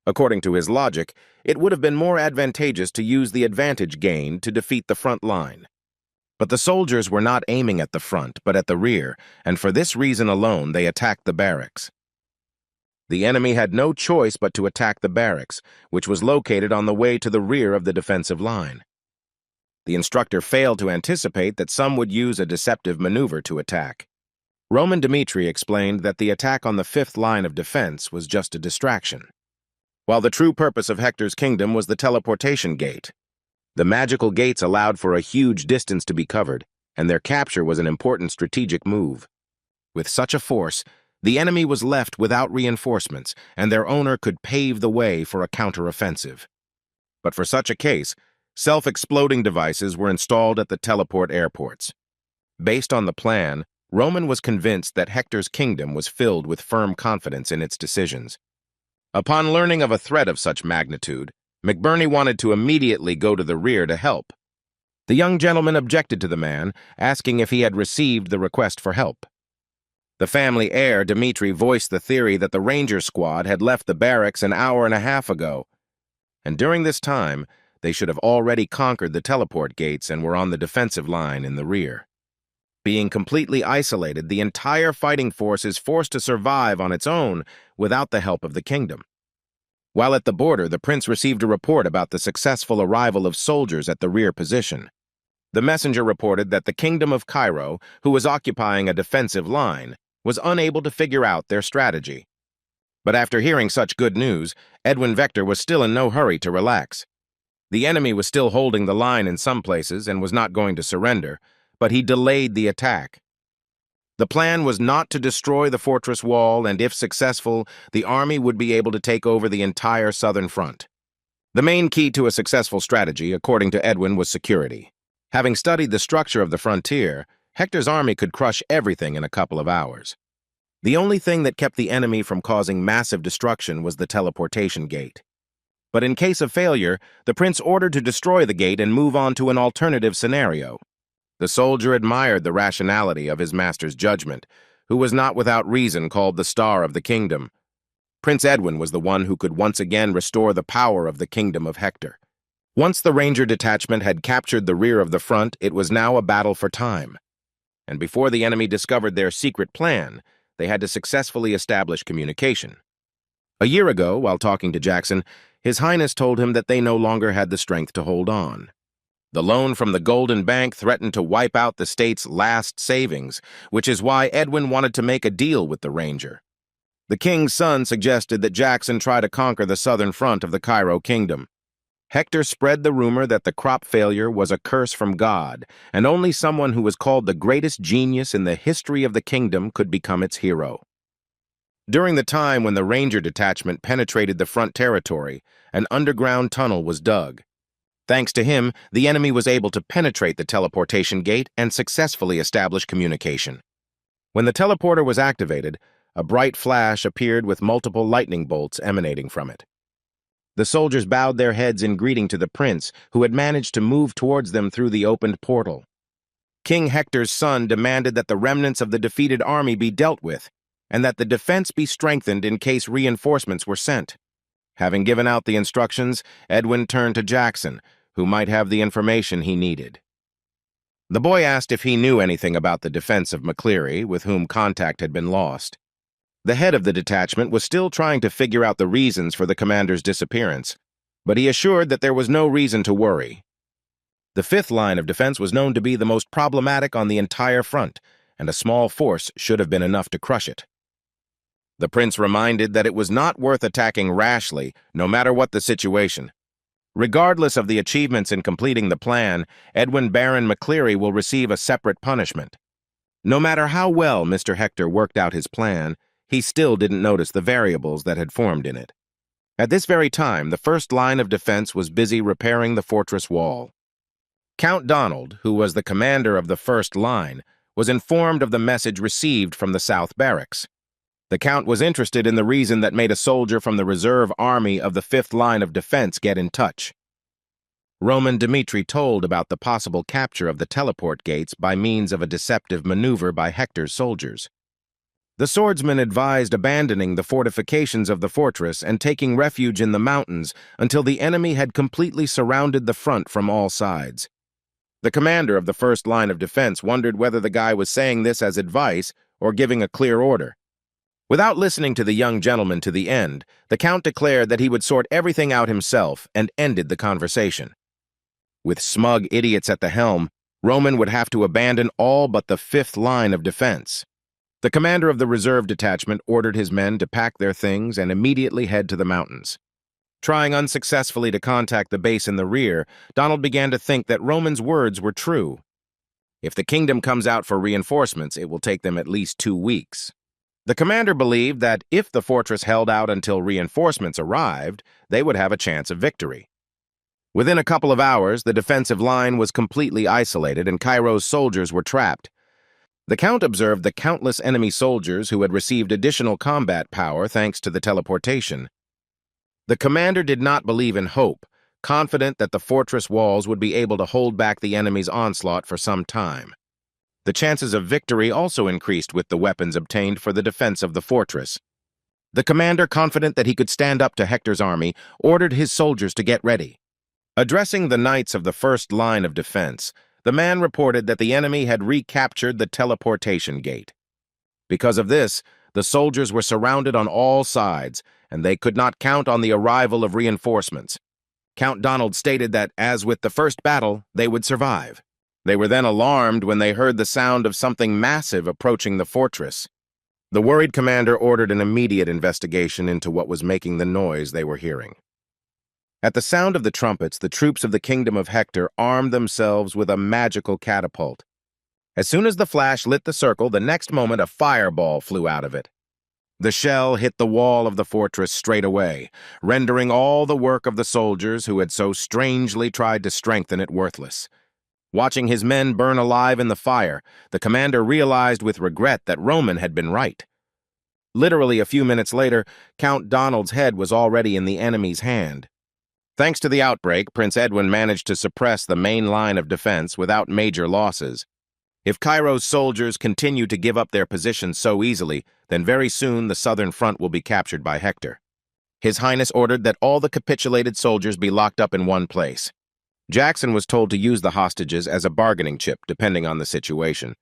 According to his logic, it would have been more advantageous to use the advantage gained to defeat the front line. But the soldiers were not aiming at the front, but at the rear, and for this reason alone they attacked the barracks. The enemy had no choice but to attack the barracks, which was located on the way to the rear of the defensive line. The instructor failed to anticipate that some would use a deceptive maneuver to attack. Roman Dmitri explained that the attack on the fifth line of defense was just a distraction, while the true purpose of Hector's kingdom was the teleportation gate. The magical gates allowed for a huge distance to be covered, and their capture was an important strategic move. With such a force, the enemy was left without reinforcements, and their owner could pave the way for a counteroffensive. But for such a case, self-exploding devices were installed at the teleport airports. Based on the plan, Roman was convinced that Hector's kingdom was filled with firm confidence in its decisions. Upon learning of a threat of such magnitude, McBurney wanted to immediately go to the rear to help. The young gentleman objected to the man, asking if he had received the request for help. The family heir, Dmitri, voiced the theory that the ranger squad had left the barracks an hour and a half ago, and during this time, they should have already conquered the teleport gates and were on the defensive line in the rear. Being completely isolated, the entire fighting force is forced to survive on its own without the help of the kingdom. While at the border, the prince received a report about the successful arrival of soldiers at the rear position. The messenger reported that the kingdom of Cairo, who was occupying a defensive line, was unable to figure out their strategy. But after hearing such good news, Edwin Vector was still in no hurry to relax. The enemy was still holding the line in some places and was not going to surrender, but he delayed the attack. The plan was not to destroy the fortress wall, and if successful, the army would be able to take over the entire southern front. The main key to a successful strategy, according to Edwin, was security. Having studied the structure of the frontier, Hector's army could crush everything in a couple of hours. The only thing that kept the enemy from causing massive destruction was the teleportation gate. But in case of failure, the prince ordered to destroy the gate and move on to an alternative scenario. The soldier admired the rationality of his master's judgment, who was not without reason called the Star of the Kingdom. Prince Edwin was the one who could once again restore the power of the kingdom of Hector. Once the ranger detachment had captured the rear of the front, it was now a battle for time. And before the enemy discovered their secret plan, they had to successfully establish communication. A year ago, while talking to Jackson, His Highness told him that they no longer had the strength to hold on. The loan from the Golden Bank threatened to wipe out the state's last savings, which is why Edwin wanted to make a deal with the ranger. The king's son suggested that Jackson try to conquer the southern front of the Cairo kingdom. Hector spread the rumor that the crop failure was a curse from God, and only someone who was called the greatest genius in the history of the kingdom could become its hero. During the time when the ranger detachment penetrated the front territory, an underground tunnel was dug. Thanks to him, the enemy was able to penetrate the teleportation gate and successfully establish communication. When the teleporter was activated, a bright flash appeared with multiple lightning bolts emanating from it. The soldiers bowed their heads in greeting to the prince, who had managed to move towards them through the opened portal. King Hector's son demanded that the remnants of the defeated army be dealt with, and that the defense be strengthened in case reinforcements were sent. Having given out the instructions, Edwin turned to Jackson, who might have the information he needed. The boy asked if he knew anything about the defense of McCleary, with whom contact had been lost. The head of the detachment was still trying to figure out the reasons for the commander's disappearance, but he assured that there was no reason to worry. The fifth line of defense was known to be the most problematic on the entire front, and a small force should have been enough to crush it. The prince reminded that it was not worth attacking rashly, no matter what the situation. Regardless of the achievements in completing the plan, Edwin Baron McCleary will receive a separate punishment. No matter how well Mr. Hector worked out his plan, he still didn't notice the variables that had formed in it. At this very time, the first line of defense was busy repairing the fortress wall. Count Donald, who was the commander of the first line, was informed of the message received from the South Barracks. The Count was interested in the reason that made a soldier from the reserve army of the 5th line of defense get in touch. Roman Dmitri told about the possible capture of the teleport gates by means of a deceptive maneuver by Hector's soldiers. The swordsman advised abandoning the fortifications of the fortress and taking refuge in the mountains until the enemy had completely surrounded the front from all sides. The commander of the 1st line of defense wondered whether the guy was saying this as advice or giving a clear order. Without listening to the young gentleman to the end, the Count declared that he would sort everything out himself and ended the conversation. With smug idiots at the helm, Roman would have to abandon all but the 5th line of defense. The commander of the reserve detachment ordered his men to pack their things and immediately head to the mountains. Trying unsuccessfully to contact the base in the rear, Donald began to think that Roman's words were true. If the kingdom comes out for reinforcements, it will take them at least 2 weeks. The commander believed that if the fortress held out until reinforcements arrived, they would have a chance of victory. Within a couple of hours, the defensive line was completely isolated and Cairo's soldiers were trapped. The Count observed the countless enemy soldiers who had received additional combat power thanks to the teleportation. The commander did not believe in hope, confident that the fortress walls would be able to hold back the enemy's onslaught for some time. The chances of victory also increased with the weapons obtained for the defense of the fortress. The commander, confident that he could stand up to Hector's army, ordered his soldiers to get ready. Addressing the knights of the 1st line of defense, the man reported that the enemy had recaptured the teleportation gate. Because of this, the soldiers were surrounded on all sides, and they could not count on the arrival of reinforcements. Count Donald stated that, as with the first battle, they would survive. They were then alarmed when they heard the sound of something massive approaching the fortress. The worried commander ordered an immediate investigation into what was making the noise they were hearing. At the sound of the trumpets, the troops of the kingdom of Hector armed themselves with a magical catapult. As soon as the flash lit the circle, the next moment a fireball flew out of it. The shell hit the wall of the fortress straight away, rendering all the work of the soldiers who had so strangely tried to strengthen it worthless. Watching his men burn alive in the fire, the commander realized with regret that Roman had been right. Literally a few minutes later, Count Donald's head was already in the enemy's hand. Thanks to the outbreak, Prince Edwin managed to suppress the main line of defense without major losses. If Cairo's soldiers continue to give up their positions so easily, then very soon the southern front will be captured by Hector. His Highness ordered that all the capitulated soldiers be locked up in one place. Jackson was told to use the hostages as a bargaining chip, depending on the situation.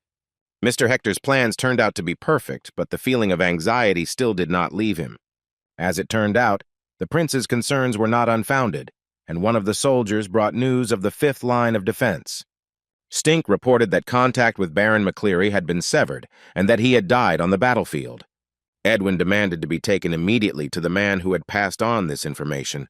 Mr. Hector's plans turned out to be perfect, but the feeling of anxiety still did not leave him. As it turned out, the prince's concerns were not unfounded, and one of the soldiers brought news of the 5th line of defense. Stink reported that contact with Baron McCleary had been severed and that he had died on the battlefield. Edwin demanded to be taken immediately to the man who had passed on this information.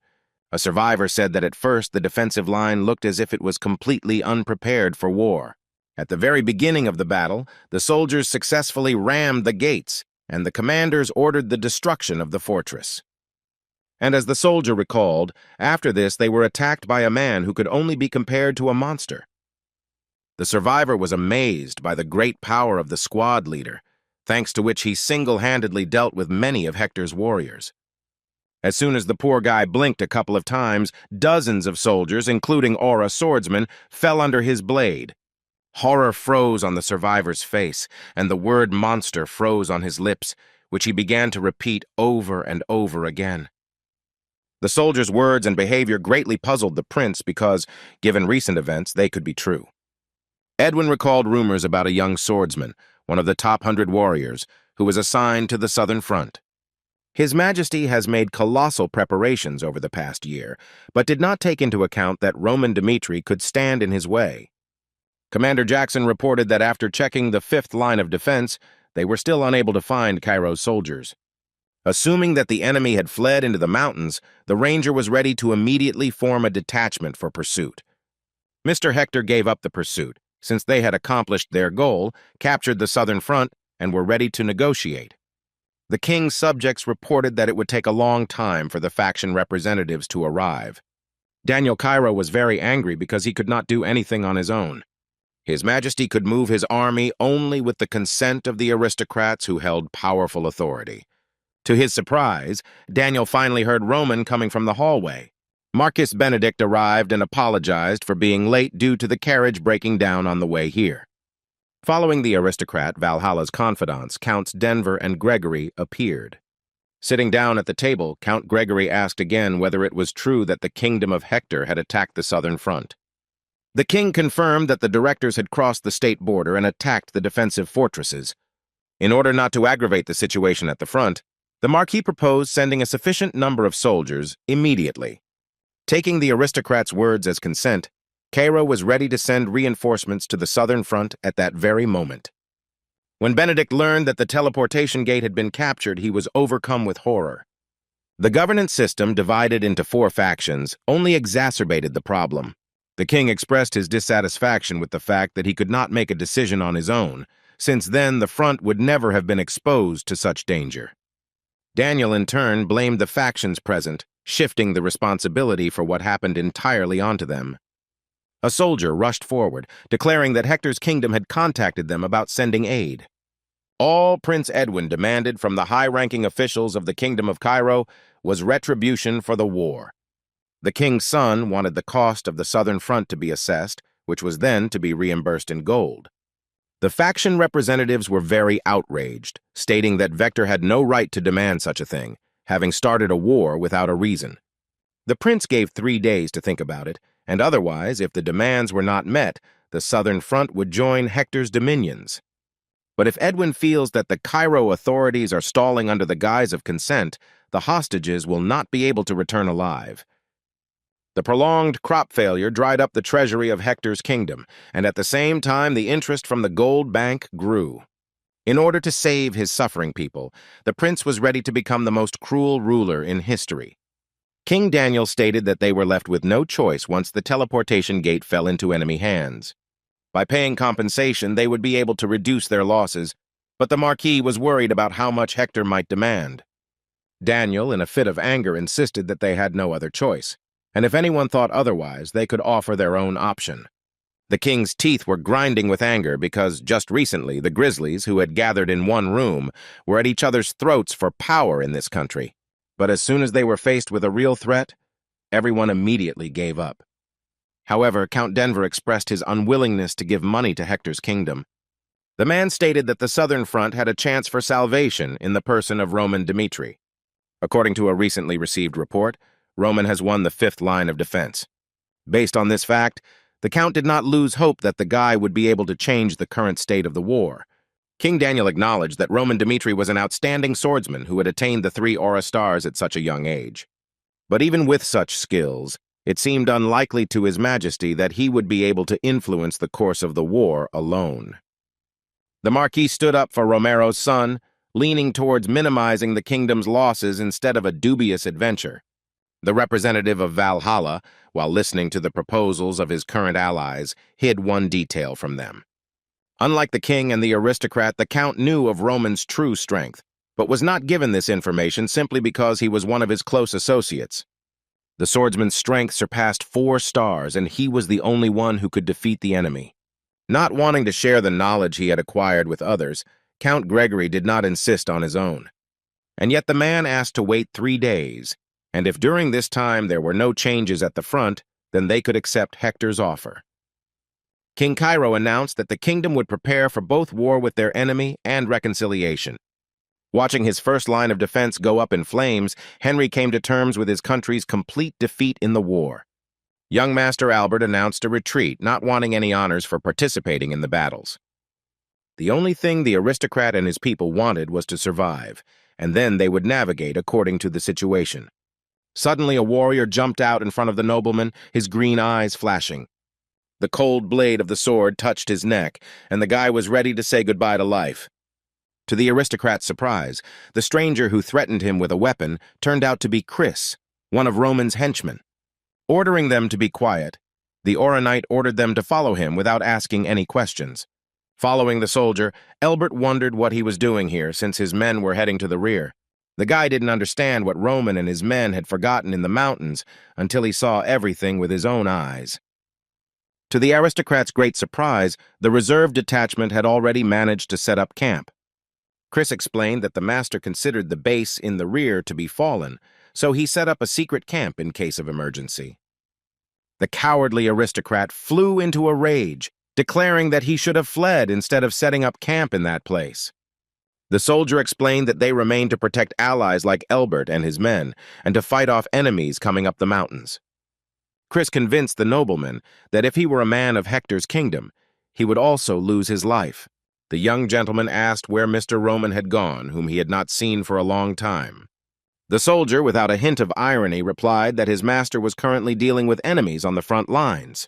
A survivor said that at first the defensive line looked as if it was completely unprepared for war. At the very beginning of the battle, the soldiers successfully rammed the gates, and the commanders ordered the destruction of the fortress. And as the soldier recalled, after this they were attacked by a man who could only be compared to a monster. The survivor was amazed by the great power of the squad leader, thanks to which he single-handedly dealt with many of Hector's warriors. As soon as the poor guy blinked a couple of times, dozens of soldiers, including Aura swordsmen, fell under his blade. Horror froze on the survivor's face, and the word monster froze on his lips, which he began to repeat over and over again. The soldier's words and behavior greatly puzzled the prince because, given recent events, they could be true. Edwin recalled rumors about a young swordsman, one of the top 100 warriors, who was assigned to the southern front. His Majesty has made colossal preparations over the past year, but did not take into account that Roman Dmitri could stand in his way. Commander Jackson reported that after checking the 5th line of defense, they were still unable to find Cairo's soldiers. Assuming that the enemy had fled into the mountains, the ranger was ready to immediately form a detachment for pursuit. Mr. Hector gave up the pursuit, since they had accomplished their goal, captured the southern front, and were ready to negotiate. The king's subjects reported that it would take a long time for the faction representatives to arrive. Daniel Cairo was very angry because he could not do anything on his own. His Majesty could move his army only with the consent of the aristocrats who held powerful authority. To his surprise, Daniel finally heard Roman coming from the hallway. Marcus Benedict arrived and apologized for being late due to the carriage breaking down on the way here. Following the aristocrat, Valhalla's confidants, Counts Denver and Gregory, appeared. Sitting down at the table, Count Gregory asked again whether it was true that the kingdom of Hector had attacked the southern front. The king confirmed that the directors had crossed the state border and attacked the defensive fortresses. In order not to aggravate the situation at the front, the Marquis proposed sending a sufficient number of soldiers immediately. Taking the aristocrats' words as consent, Cairo was ready to send reinforcements to the southern front at that very moment. When Benedict learned that the teleportation gate had been captured, he was overcome with horror. The governance system, divided into 4 factions, only exacerbated the problem. The king expressed his dissatisfaction with the fact that he could not make a decision on his own, since then the front would never have been exposed to such danger. Daniel, in turn, blamed the factions present, shifting the responsibility for what happened entirely onto them. A soldier rushed forward, declaring that Hector's kingdom had contacted them about sending aid. All Prince Edwin demanded from the high-ranking officials of the Kingdom of Cairo was retribution for the war. The king's son wanted the cost of the southern front to be assessed, which was then to be reimbursed in gold. The faction representatives were very outraged, stating that Hector had no right to demand such a thing, having started a war without a reason. The prince gave 3 days to think about it, and otherwise, if the demands were not met, the southern front would join Hector's dominions. But if Edwin feels that the Cairo authorities are stalling under the guise of consent, the hostages will not be able to return alive. The prolonged crop failure dried up the treasury of Hector's kingdom, and at the same time the interest from the gold bank grew. In order to save his suffering people, the prince was ready to become the most cruel ruler in history. King Daniel stated that they were left with no choice once the teleportation gate fell into enemy hands. By paying compensation, they would be able to reduce their losses, but the Marquis was worried about how much Hector might demand. Daniel, in a fit of anger, insisted that they had no other choice, and if anyone thought otherwise, they could offer their own option. The king's teeth were grinding with anger because just recently the Grizzlies, who had gathered in one room, were at each other's throats for power in this country. But as soon as they were faced with a real threat, everyone immediately gave up. However, Count Denver expressed his unwillingness to give money to Hector's kingdom. The man stated that the southern front had a chance for salvation in the person of Roman Dmitri. According to a recently received report, Roman has won the 5th line of defense. Based on this fact, the Count did not lose hope that the guy would be able to change the current state of the war. King Daniel acknowledged that Roman Dmitri was an outstanding swordsman who had attained the 3 Aura stars at such a young age. But even with such skills, it seemed unlikely to His Majesty that he would be able to influence the course of the war alone. The Marquis stood up for Romero's son, leaning towards minimizing the kingdom's losses instead of a dubious adventure. The representative of Valhalla, while listening to the proposals of his current allies, hid one detail from them. Unlike the king and the aristocrat, the Count knew of Roman's true strength, but was not given this information simply because he was one of his close associates. The swordsman's strength surpassed 4 stars, and he was the only one who could defeat the enemy. Not wanting to share the knowledge he had acquired with others, Count Gregory did not insist on his own. And yet the man asked to wait 3 days, and if during this time there were no changes at the front, then they could accept Hector's offer. King Cairo announced that the kingdom would prepare for both war with their enemy and reconciliation. Watching his first line of defense go up in flames, Henry came to terms with his country's complete defeat in the war. Young Master Albert announced a retreat, not wanting any honors for participating in the battles. The only thing the aristocrat and his people wanted was to survive, and then they would navigate according to the situation. Suddenly a warrior jumped out in front of the nobleman, his green eyes flashing. The cold blade of the sword touched his neck, and the guy was ready to say goodbye to life. To the aristocrat's surprise, the stranger who threatened him with a weapon turned out to be Chris, one of Roman's henchmen. Ordering them to be quiet, the Aura Knight ordered them to follow him without asking any questions. Following the soldier, Elbert wondered what he was doing here since his men were heading to the rear. The guy didn't understand what Roman and his men had forgotten in the mountains until he saw everything with his own eyes. To the aristocrats' great surprise, the reserve detachment had already managed to set up camp. Chris explained that the master considered the base in the rear to be fallen, so he set up a secret camp in case of emergency. The cowardly aristocrat flew into a rage, declaring that he should have fled instead of setting up camp in that place. The soldier explained that they remained to protect allies like Elbert and his men, and to fight off enemies coming up the mountains. Chris convinced the nobleman that if he were a man of Hector's kingdom, he would also lose his life. The young gentleman asked where Mr. Roman had gone, whom he had not seen for a long time. The soldier, without a hint of irony, replied that his master was currently dealing with enemies on the front lines.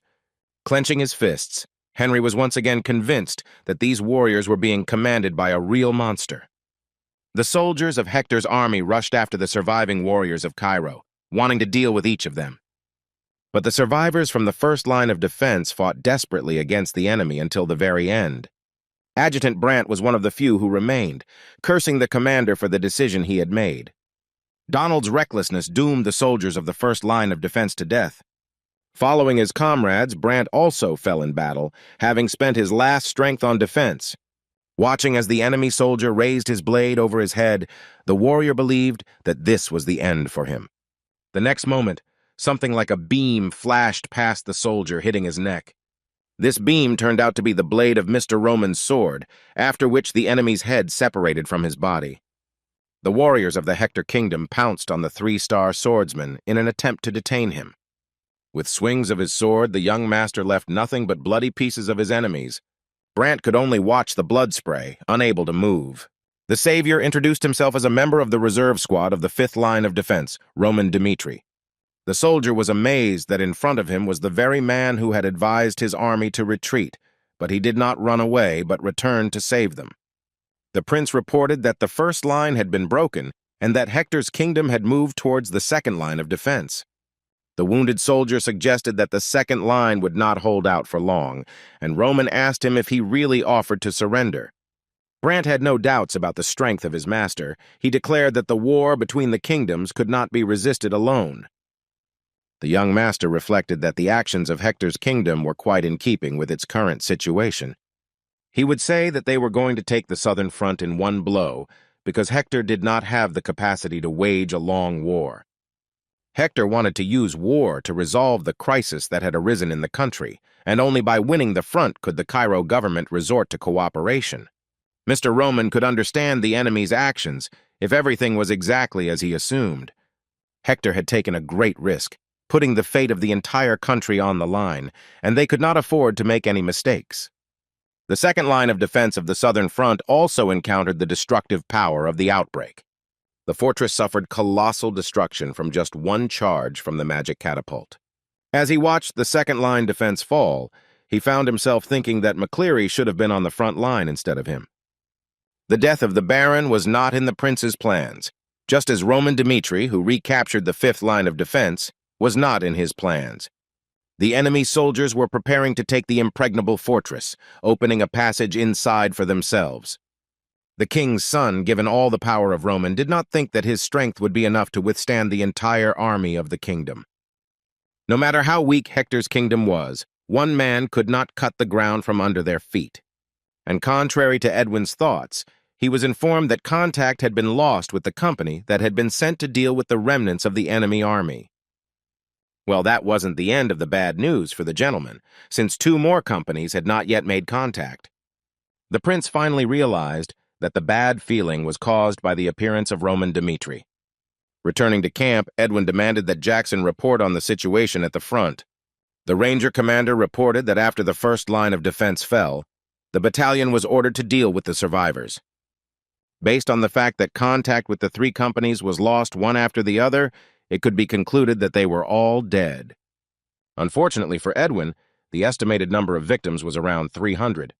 Clenching his fists, Henry was once again convinced that these warriors were being commanded by a real monster. The soldiers of Hector's army rushed after the surviving warriors of Cairo, wanting to deal with each of them. But the survivors from the first line of defense fought desperately against the enemy until the very end. Adjutant Brant was one of the few who remained, cursing the commander for the decision he had made. Donald's recklessness doomed the soldiers of the first line of defense to death. Following his comrades, Brant also fell in battle, having spent his last strength on defense. Watching as the enemy soldier raised his blade over his head, the warrior believed that this was the end for him. The next moment, something like a beam flashed past the soldier, hitting his neck. This beam turned out to be the blade of Mr. Roman's sword, after which the enemy's head separated from his body. The warriors of the Hector kingdom pounced on the three-star swordsman in an attempt to detain him. With swings of his sword, the young master left nothing but bloody pieces of his enemies. Brant could only watch the blood spray, unable to move. The savior introduced himself as a member of the reserve squad of the fifth line of defense, Roman Dmitri. The soldier was amazed that in front of him was the very man who had advised his army to retreat, but he did not run away but returned to save them. The prince reported that the first line had been broken and that Hector's kingdom had moved towards the second line of defense. The wounded soldier suggested that the second line would not hold out for long, and Roman asked him if he really offered to surrender. Brant had no doubts about the strength of his master. He declared that the war between the kingdoms could not be resisted alone. The young master reflected that the actions of Hector's kingdom were quite in keeping with its current situation. He would say that they were going to take the southern front in one blow because Hector did not have the capacity to wage a long war. Hector wanted to use war to resolve the crisis that had arisen in the country, and only by winning the front could the Cairo government resort to cooperation. Mr. Roman could understand the enemy's actions if everything was exactly as he assumed. Hector had taken a great risk, putting the fate of the entire country on the line, and they could not afford to make any mistakes. The second line of defense of the southern front also encountered the destructive power of the outbreak. The fortress suffered colossal destruction from just one charge from the magic catapult. As he watched the second line defense fall, he found himself thinking that McCleary should have been on the front line instead of him. The death of the Baron was not in the prince's plans, just as Roman Dmitri, who recaptured the fifth line of defense, was not in his plans. The enemy soldiers were preparing to take the impregnable fortress, opening a passage inside for themselves. The king's son, given all the power of Roman, did not think that his strength would be enough to withstand the entire army of the kingdom. No matter how weak Hector's kingdom was, one man could not cut the ground from under their feet. And contrary to Edwin's thoughts, he was informed that contact had been lost with the company that had been sent to deal with the remnants of the enemy army. Well, that wasn't the end of the bad news for the gentleman, since two more companies had not yet made contact. The prince finally realized that the bad feeling was caused by the appearance of Roman Dmitri. Returning to camp, Edwin demanded that Jackson report on the situation at the front. The ranger commander reported that after the first line of defense fell, the battalion was ordered to deal with the survivors. Based on the fact that contact with the three companies was lost one after the other, it could be concluded that they were all dead. Unfortunately for Edwin, the estimated number of victims was around 300.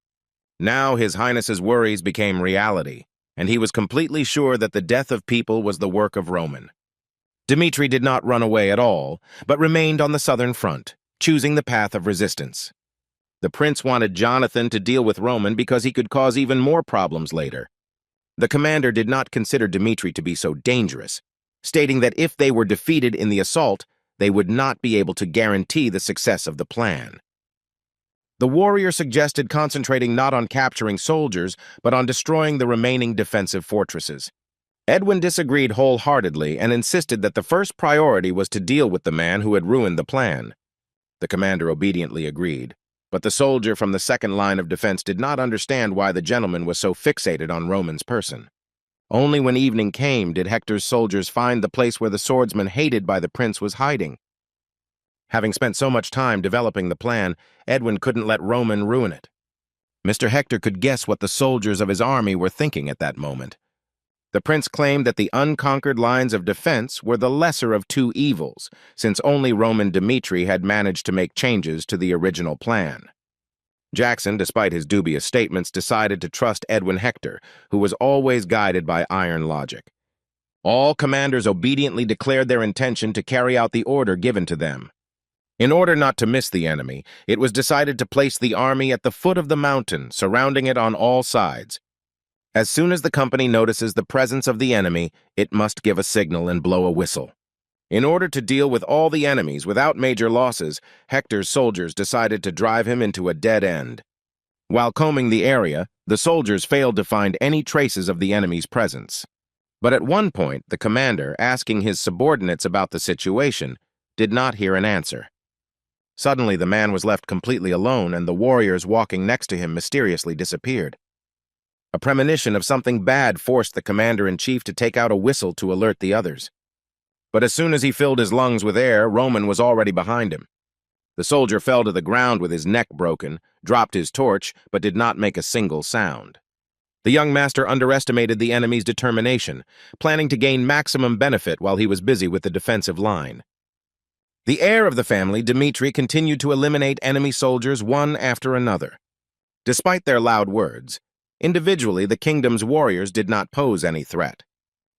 Now His Highness's worries became reality, and he was completely sure that the death of people was the work of Roman. Dmitri did not run away at all, but remained on the southern front, choosing the path of resistance. The prince wanted Jonathan to deal with Roman because he could cause even more problems later. The commander did not consider Dmitri to be so dangerous, stating that if they were defeated in the assault, they would not be able to guarantee the success of the plan. The warrior suggested concentrating not on capturing soldiers, but on destroying the remaining defensive fortresses. Edwin disagreed wholeheartedly and insisted that the first priority was to deal with the man who had ruined the plan. The commander obediently agreed, but the soldier from the second line of defense did not understand why the gentleman was so fixated on Roman's person. Only when evening came did Hector's soldiers find the place where the swordsman hated by the prince was hiding. Having spent so much time developing the plan, Edwin couldn't let Roman ruin it. Mr. Hector could guess what the soldiers of his army were thinking at that moment. The prince claimed that the unconquered lines of defense were the lesser of two evils, since only Roman Dmitri had managed to make changes to the original plan. Jackson, despite his dubious statements, decided to trust Edwin Hector, who was always guided by iron logic. All commanders obediently declared their intention to carry out the order given to them. In order not to miss the enemy, it was decided to place the army at the foot of the mountain, surrounding it on all sides. As soon as the company notices the presence of the enemy, it must give a signal and blow a whistle. In order to deal with all the enemies without major losses, Hector's soldiers decided to drive him into a dead end. While combing the area, the soldiers failed to find any traces of the enemy's presence. But at one point, the commander, asking his subordinates about the situation, did not hear an answer. Suddenly, the man was left completely alone, and the warriors walking next to him mysteriously disappeared. A premonition of something bad forced the commander-in-chief to take out a whistle to alert the others. But as soon as he filled his lungs with air, Roman was already behind him. The soldier fell to the ground with his neck broken, dropped his torch, but did not make a single sound. The young master underestimated the enemy's determination, planning to gain maximum benefit while he was busy with the defensive line. The heir of the family, Dmitri, continued to eliminate enemy soldiers one after another. Despite their loud words, individually, the kingdom's warriors did not pose any threat.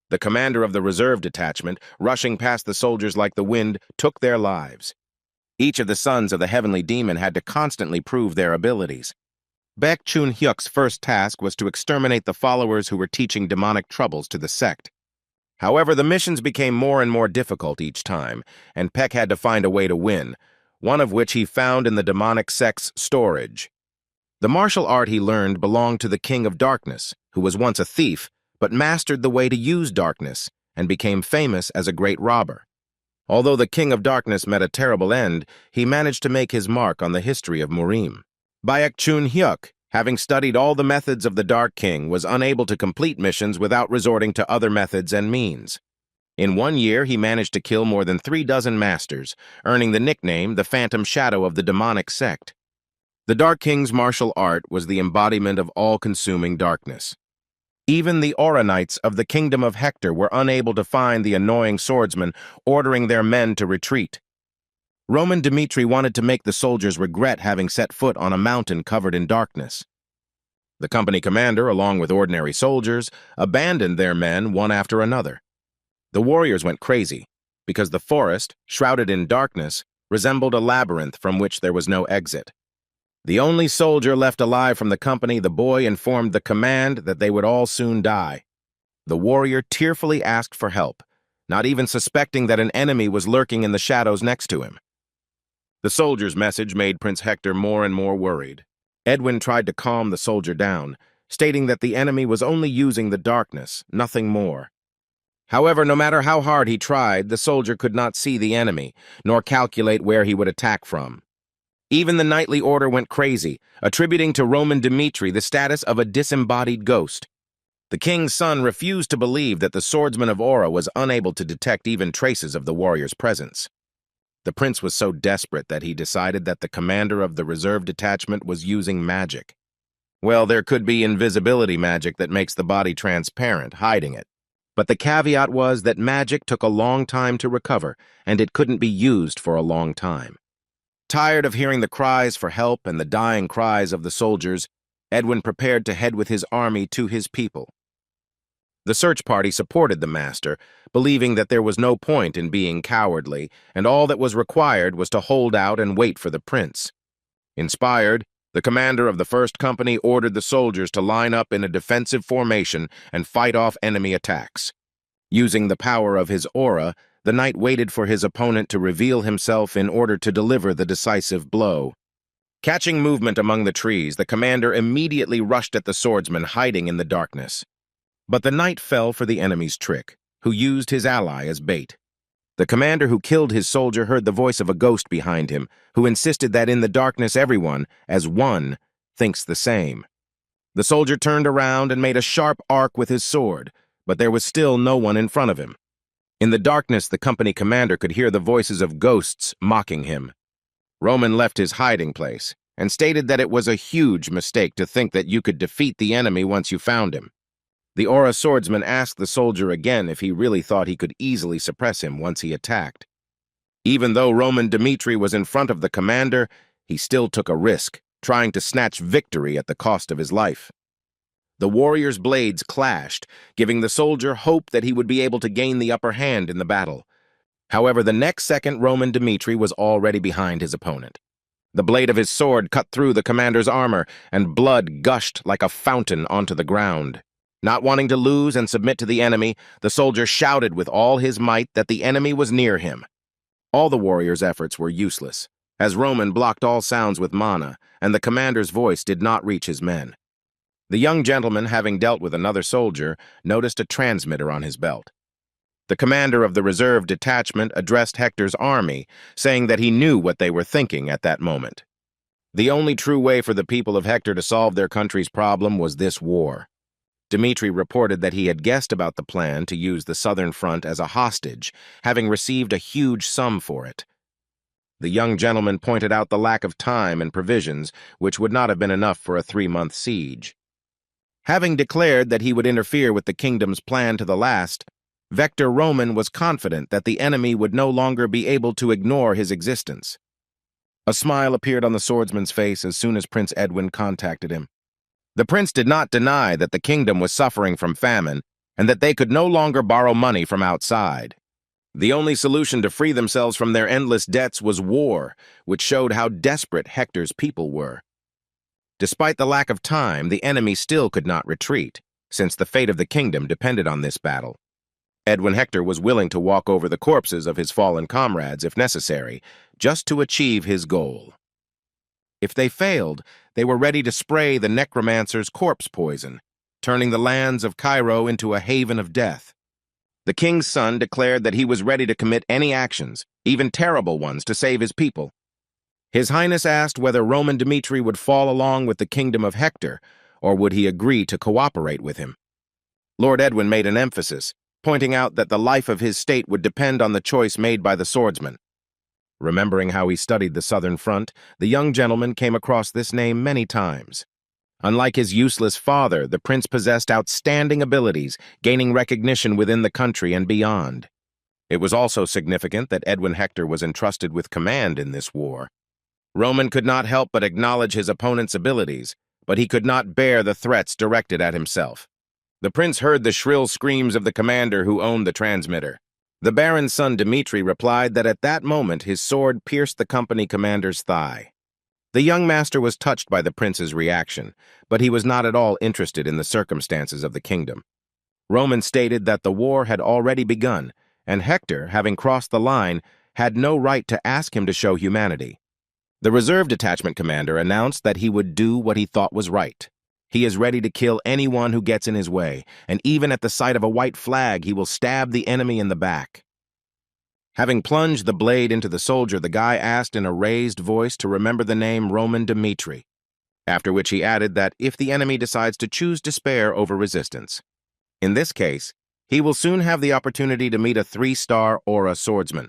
The commander of the reserve detachment, rushing past the soldiers like the wind, took their lives. Each of the sons of the heavenly demon had to constantly prove their abilities. Baek Chun-hyuk's first task was to exterminate the followers who were teaching demonic troubles to the sect. However, the missions became more and more difficult each time, and Peck had to find a way to win, one of which he found in the demonic sect's storage. The martial art he learned belonged to the King of Darkness, who was once a thief, but mastered the way to use darkness and became famous as a great robber. Although the King of Darkness met a terrible end, he managed to make his mark on the history of Murim. Baek Chun-hyuk, having studied all the methods of the Dark King, was unable to complete missions without resorting to other methods and means. In 1 year, he managed to kill more than 36 masters, earning the nickname the Phantom Shadow of the demonic sect. The Dark King's martial art was the embodiment of all-consuming darkness. Even the Aura Knights of the Kingdom of Hector were unable to find the annoying swordsman, ordering their men to retreat. Roman Dmitri wanted to make the soldiers regret having set foot on a mountain covered in darkness. The company commander, along with ordinary soldiers, abandoned their men one after another. The warriors went crazy, because the forest, shrouded in darkness, resembled a labyrinth from which there was no exit. The only soldier left alive from the company, the boy informed the command that they would all soon die. The warrior tearfully asked for help, not even suspecting that an enemy was lurking in the shadows next to him. The soldier's message made Prince Hector more and more worried. Edwin tried to calm the soldier down, stating that the enemy was only using the darkness, nothing more. However, no matter how hard he tried, the soldier could not see the enemy, nor calculate where he would attack from. Even the knightly order went crazy, attributing to Roman Dmitri the status of a disembodied ghost. The king's son refused to believe that the swordsman of Aura was unable to detect even traces of the warrior's presence. The prince was so desperate that he decided that the commander of the reserve detachment was using magic. Well, there could be invisibility magic that makes the body transparent, hiding it. But the caveat was that magic took a long time to recover, and it couldn't be used for a long time. Tired of hearing the cries for help and the dying cries of the soldiers, Edwin prepared to head with his army to his people. The search party supported the master, believing that there was no point in being cowardly, and all that was required was to hold out and wait for the prince. Inspired, the commander of the first company ordered the soldiers to line up in a defensive formation and fight off enemy attacks. Using the power of his aura, the knight waited for his opponent to reveal himself in order to deliver the decisive blow. Catching movement among the trees, the commander immediately rushed at the swordsman hiding in the darkness. But the knight fell for the enemy's trick, who used his ally as bait. The commander who killed his soldier heard the voice of a ghost behind him, who insisted that in the darkness everyone, as one, thinks the same. The soldier turned around and made a sharp arc with his sword, but there was still no one in front of him. In the darkness, the company commander could hear the voices of ghosts mocking him. Roman left his hiding place and stated that it was a huge mistake to think that you could defeat the enemy once you found him. The Aura swordsman asked the soldier again if he really thought he could easily suppress him once he attacked. Even though Roman Dmitri was in front of the commander, he still took a risk, trying to snatch victory at the cost of his life. The warrior's blades clashed, giving the soldier hope that he would be able to gain the upper hand in the battle. However, the next second, Roman Dmitri was already behind his opponent. The blade of his sword cut through the commander's armor, and blood gushed like a fountain onto the ground. Not wanting to lose and submit to the enemy, the soldier shouted with all his might that the enemy was near him. All the warrior's efforts were useless, as Roman blocked all sounds with mana, and the commander's voice did not reach his men. The young gentleman, having dealt with another soldier, noticed a transmitter on his belt. The commander of the reserve detachment addressed Hector's army, saying that he knew what they were thinking at that moment. The only true way for the people of Hector to solve their country's problem was this war. Dmitri reported that he had guessed about the plan to use the southern front as a hostage, having received a huge sum for it. The young gentleman pointed out the lack of time and provisions, which would not have been enough for a 3-month siege. Having declared that he would interfere with the kingdom's plan to the last, Vector Roman was confident that the enemy would no longer be able to ignore his existence. A smile appeared on the swordsman's face as soon as Prince Edwin contacted him. The prince did not deny that the kingdom was suffering from famine and that they could no longer borrow money from outside. The only solution to free themselves from their endless debts was war, which showed how desperate Hector's people were. Despite the lack of time, the enemy still could not retreat, since the fate of the kingdom depended on this battle. Edwin Hector was willing to walk over the corpses of his fallen comrades if necessary, just to achieve his goal. If they failed, they were ready to spray the necromancer's corpse poison, turning the lands of Cairo into a haven of death. The king's son declared that he was ready to commit any actions, even terrible ones, to save his people. His Highness asked whether Roman Dmitri would fall along with the kingdom of Hector, or would he agree to cooperate with him. Lord Edwin made an emphasis, pointing out that the life of his state would depend on the choice made by the swordsman. Remembering how he studied the southern front, the young gentleman came across this name many times. Unlike his useless father, the prince possessed outstanding abilities, gaining recognition within the country and beyond. It was also significant that Edwin Hector was entrusted with command in this war. Roman could not help but acknowledge his opponent's abilities, but he could not bear the threats directed at himself. The prince heard the shrill screams of the commander who owned the transmitter. The baron's son Dmitri replied that at that moment his sword pierced the company commander's thigh. The young master was touched by the prince's reaction, but he was not at all interested in the circumstances of the kingdom. Roman stated that the war had already begun, and Hector, having crossed the line, had no right to ask him to show humanity. The reserve detachment commander announced that he would do what he thought was right. He is ready to kill anyone who gets in his way, and even at the sight of a white flag, he will stab the enemy in the back. Having plunged the blade into the soldier, the guy asked in a raised voice to remember the name Roman Dmitri, after which he added that if the enemy decides to choose despair over resistance, in this case, he will soon have the opportunity to meet a 3-star Aura swordsman.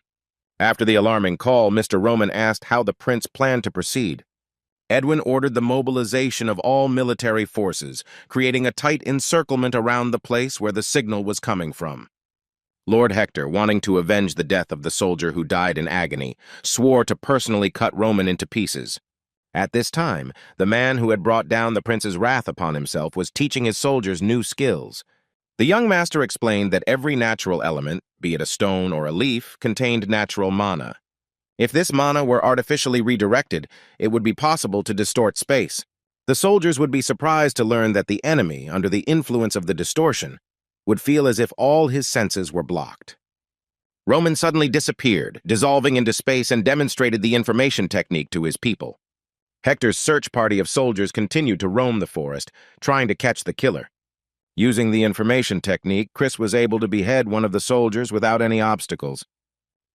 After the alarming call, Mr. Roman asked how the prince planned to proceed. Edwin ordered the mobilization of all military forces, creating a tight encirclement around the place where the signal was coming from. Lord Hector, wanting to avenge the death of the soldier who died in agony, swore to personally cut Roman into pieces. At this time, the man who had brought down the prince's wrath upon himself was teaching his soldiers new skills. The young master explained that every natural element, be it a stone or a leaf, contained natural mana. If this mana were artificially redirected, it would be possible to distort space. The soldiers would be surprised to learn that the enemy, under the influence of the distortion, would feel as if all his senses were blocked. Roman suddenly disappeared, dissolving into space, and demonstrated the information technique to his people. Hector's search party of soldiers continued to roam the forest, trying to catch the killer. Using the information technique, Chris was able to behead one of the soldiers without any obstacles.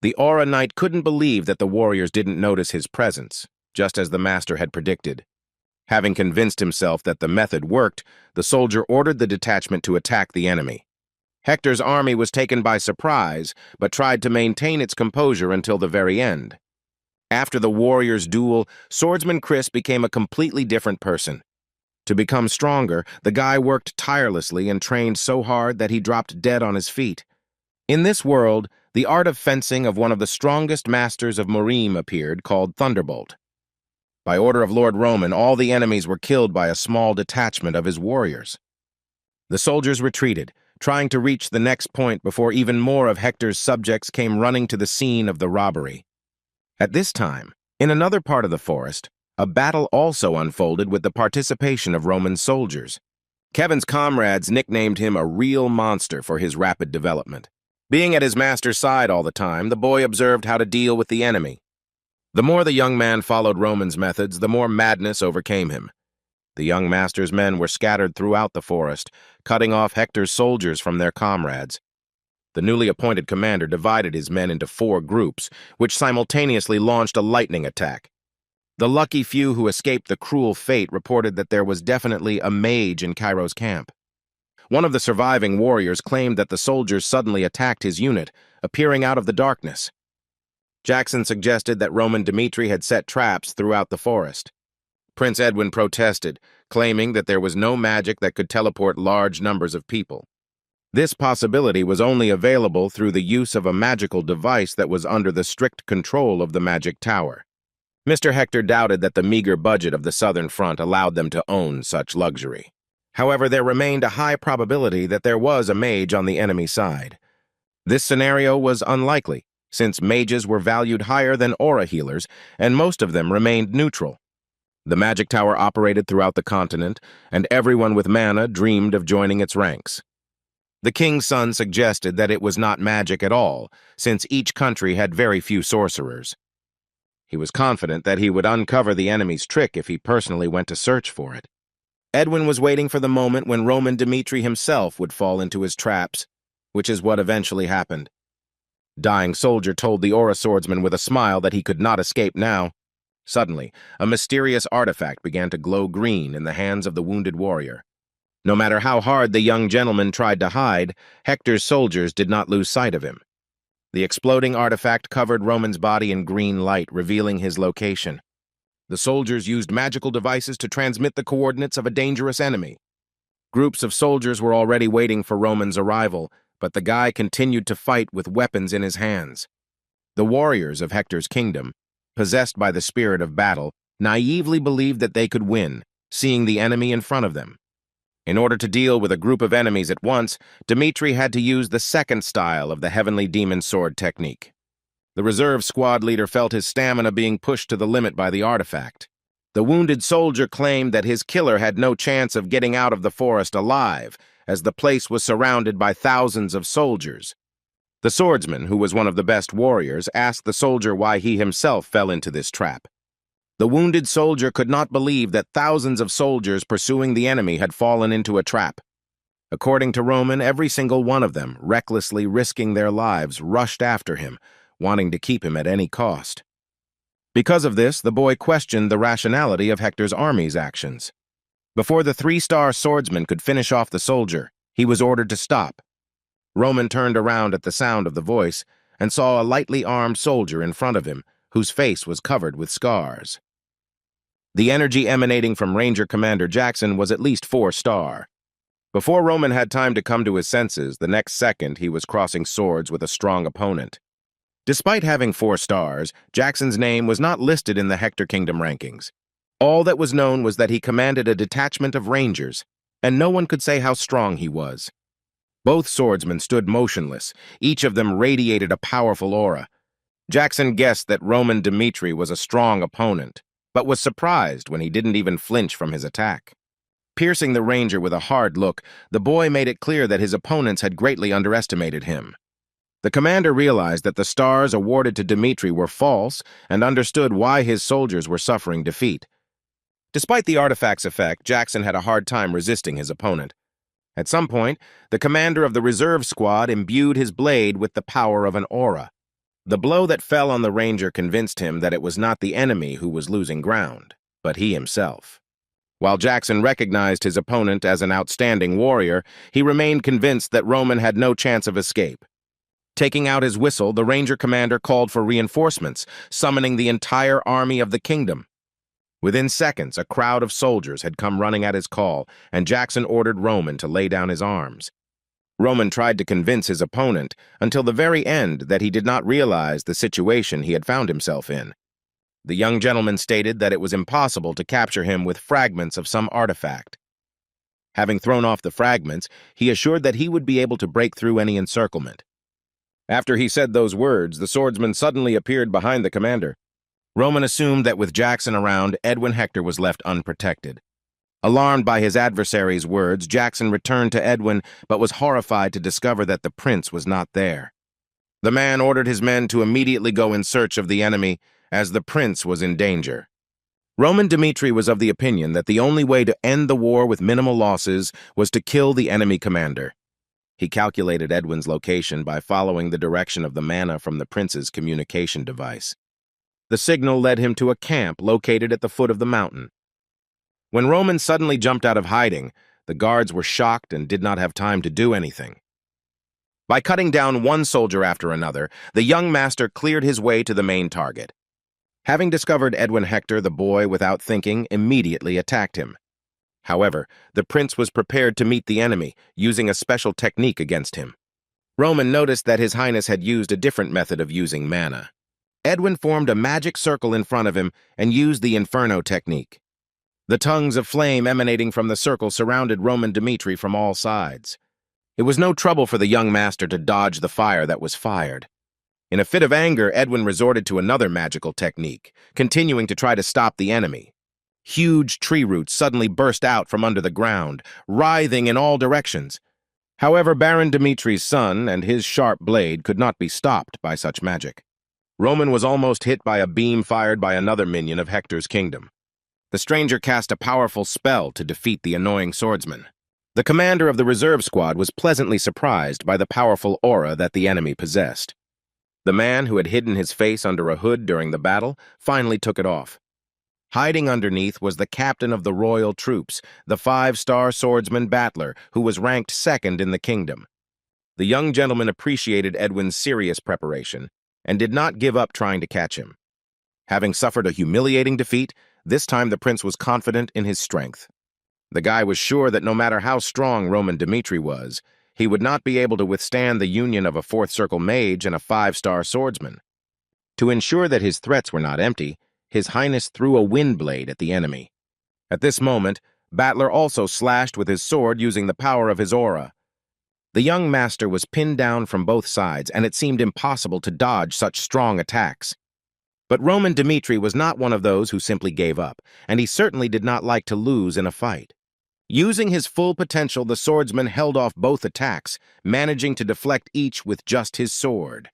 The Aura Knight couldn't believe that the warriors didn't notice his presence, just as the master had predicted. Having convinced himself that the method worked, the soldier ordered the detachment to attack the enemy. Hector's army was taken by surprise, but tried to maintain its composure until the very end. After the warriors' duel, swordsman Chris became a completely different person. To become stronger, the guy worked tirelessly and trained so hard that he dropped dead on his feet. In this world, the art of fencing of one of the strongest masters of Morim appeared, called Thunderbolt. By order of Lord Roman, all the enemies were killed by a small detachment of his warriors. The soldiers retreated, trying to reach the next point before even more of Hector's subjects came running to the scene of the robbery. At this time, in another part of the forest, a battle also unfolded with the participation of Roman soldiers. Kevin's comrades nicknamed him a real monster for his rapid development. Being at his master's side all the time, the boy observed how to deal with the enemy. The more the young man followed Roman's methods, the more madness overcame him. The young master's men were scattered throughout the forest, cutting off Hector's soldiers from their comrades. The newly appointed commander divided his men into 4 groups, which simultaneously launched a lightning attack. The lucky few who escaped the cruel fate reported that there was definitely a mage in Cairo's camp. One of the surviving warriors claimed that the soldiers suddenly attacked his unit, appearing out of the darkness. Jackson suggested that Roman Dmitri had set traps throughout the forest. Prince Edwin protested, claiming that there was no magic that could teleport large numbers of people. This possibility was only available through the use of a magical device that was under the strict control of the magic tower. Mr. Hector doubted that the meager budget of the Southern Front allowed them to own such luxury. However, there remained a high probability that there was a mage on the enemy side. This scenario was unlikely, since mages were valued higher than aura healers, and most of them remained neutral. The magic tower operated throughout the continent, and everyone with mana dreamed of joining its ranks. The king's son suggested that it was not magic at all, since each country had very few sorcerers. He was confident that he would uncover the enemy's trick if he personally went to search for it. Edwin was waiting for the moment when Roman Dmitri himself would fall into his traps, which is what eventually happened. Dying soldier told the aura swordsman with a smile that he could not escape now. Suddenly, a mysterious artifact began to glow green in the hands of the wounded warrior. No matter how hard the young gentleman tried to hide, Hector's soldiers did not lose sight of him. The exploding artifact covered Roman's body in green light, revealing his location. The soldiers used magical devices to transmit the coordinates of a dangerous enemy. Groups of soldiers were already waiting for Roman's arrival, but the guy continued to fight with weapons in his hands. The warriors of Hector's kingdom, possessed by the spirit of battle, naively believed that they could win, seeing the enemy in front of them. In order to deal with a group of enemies at once, Dmitri had to use the second style of the Heavenly Demon Sword technique. The reserve squad leader felt his stamina being pushed to the limit by the artifact. The wounded soldier claimed that his killer had no chance of getting out of the forest alive, as the place was surrounded by thousands of soldiers. The swordsman, who was one of the best warriors, asked the soldier why he himself fell into this trap. The wounded soldier could not believe that thousands of soldiers pursuing the enemy had fallen into a trap. According to Roman, every single one of them, recklessly risking their lives, rushed after him, wanting to keep him at any cost. Because of this, the boy questioned the rationality of Hector's army's actions. Before the 3-star swordsman could finish off the soldier, he was ordered to stop. Roman turned around at the sound of the voice and saw a lightly armed soldier in front of him, whose face was covered with scars. The energy emanating from Ranger Commander Jackson was at least 4-star. Before Roman had time to come to his senses, the next second he was crossing swords with a strong opponent. Despite having 4 stars, Jackson's name was not listed in the Hector Kingdom rankings. All that was known was that he commanded a detachment of rangers, and no one could say how strong he was. Both swordsmen stood motionless, each of them radiated a powerful aura. Jackson guessed that Roman Dmitri was a strong opponent, but was surprised when he didn't even flinch from his attack. Piercing the ranger with a hard look, the boy made it clear that his opponents had greatly underestimated him. The commander realized that the stars awarded to Dmitri were false and understood why his soldiers were suffering defeat. Despite the artifact's effect, Jackson had a hard time resisting his opponent. At some point, the commander of the reserve squad imbued his blade with the power of an aura. The blow that fell on the ranger convinced him that it was not the enemy who was losing ground, but he himself. While Jackson recognized his opponent as an outstanding warrior, he remained convinced that Roman had no chance of escape. Taking out his whistle, the ranger commander called for reinforcements, summoning the entire army of the kingdom. Within seconds, a crowd of soldiers had come running at his call, and Jackson ordered Roman to lay down his arms. Roman tried to convince his opponent until the very end that he did not realize the situation he had found himself in. The young gentleman stated that it was impossible to capture him with fragments of some artifact. Having thrown off the fragments, he assured that he would be able to break through any encirclement. After he said those words, the swordsman suddenly appeared behind the commander. Roman assumed that with Jackson around, Edwin Hector was left unprotected. Alarmed by his adversary's words, Jackson returned to Edwin, but was horrified to discover that the prince was not there. The man ordered his men to immediately go in search of the enemy, as the prince was in danger. Roman Dmitri was of the opinion that the only way to end the war with minimal losses was to kill the enemy commander. He calculated Edwin's location by following the direction of the mana from the prince's communication device. The signal led him to a camp located at the foot of the mountain. When Roman suddenly jumped out of hiding, the guards were shocked and did not have time to do anything. By cutting down one soldier after another, the young master cleared his way to the main target. Having discovered Edwin Hector, the boy, without thinking, immediately attacked him. However, the prince was prepared to meet the enemy, using a special technique against him. Roman noticed that His Highness had used a different method of using mana. Edwin formed a magic circle in front of him and used the Inferno technique. The tongues of flame emanating from the circle surrounded Roman Dmitri from all sides. It was no trouble for the young master to dodge the fire that was fired. In a fit of anger, Edwin resorted to another magical technique, continuing to try to stop the enemy. Huge tree roots suddenly burst out from under the ground, writhing in all directions. However, Baron Dimitri's son and his sharp blade could not be stopped by such magic. Roman was almost hit by a beam fired by another minion of Hector's kingdom. The stranger cast a powerful spell to defeat the annoying swordsman. The commander of the reserve squad was pleasantly surprised by the powerful aura that the enemy possessed. The man who had hidden his face under a hood during the battle finally took it off. Hiding underneath was the captain of the royal troops, the 5-star swordsman Battler, who was ranked second in the kingdom. The young gentleman appreciated Edwin's serious preparation and did not give up trying to catch him. Having suffered a humiliating defeat, this time the prince was confident in his strength. The guy was sure that no matter how strong Roman Dmitri was, he would not be able to withstand the union of a 4th circle mage and a 5-star swordsman. To ensure that his threats were not empty, His Highness threw a wind blade at the enemy. At this moment, Battler also slashed with his sword using the power of his aura. The young master was pinned down from both sides, and it seemed impossible to dodge such strong attacks. But Roman Dmitri was not one of those who simply gave up, and he certainly did not like to lose in a fight. Using his full potential, the swordsman held off both attacks, managing to deflect each with just his sword.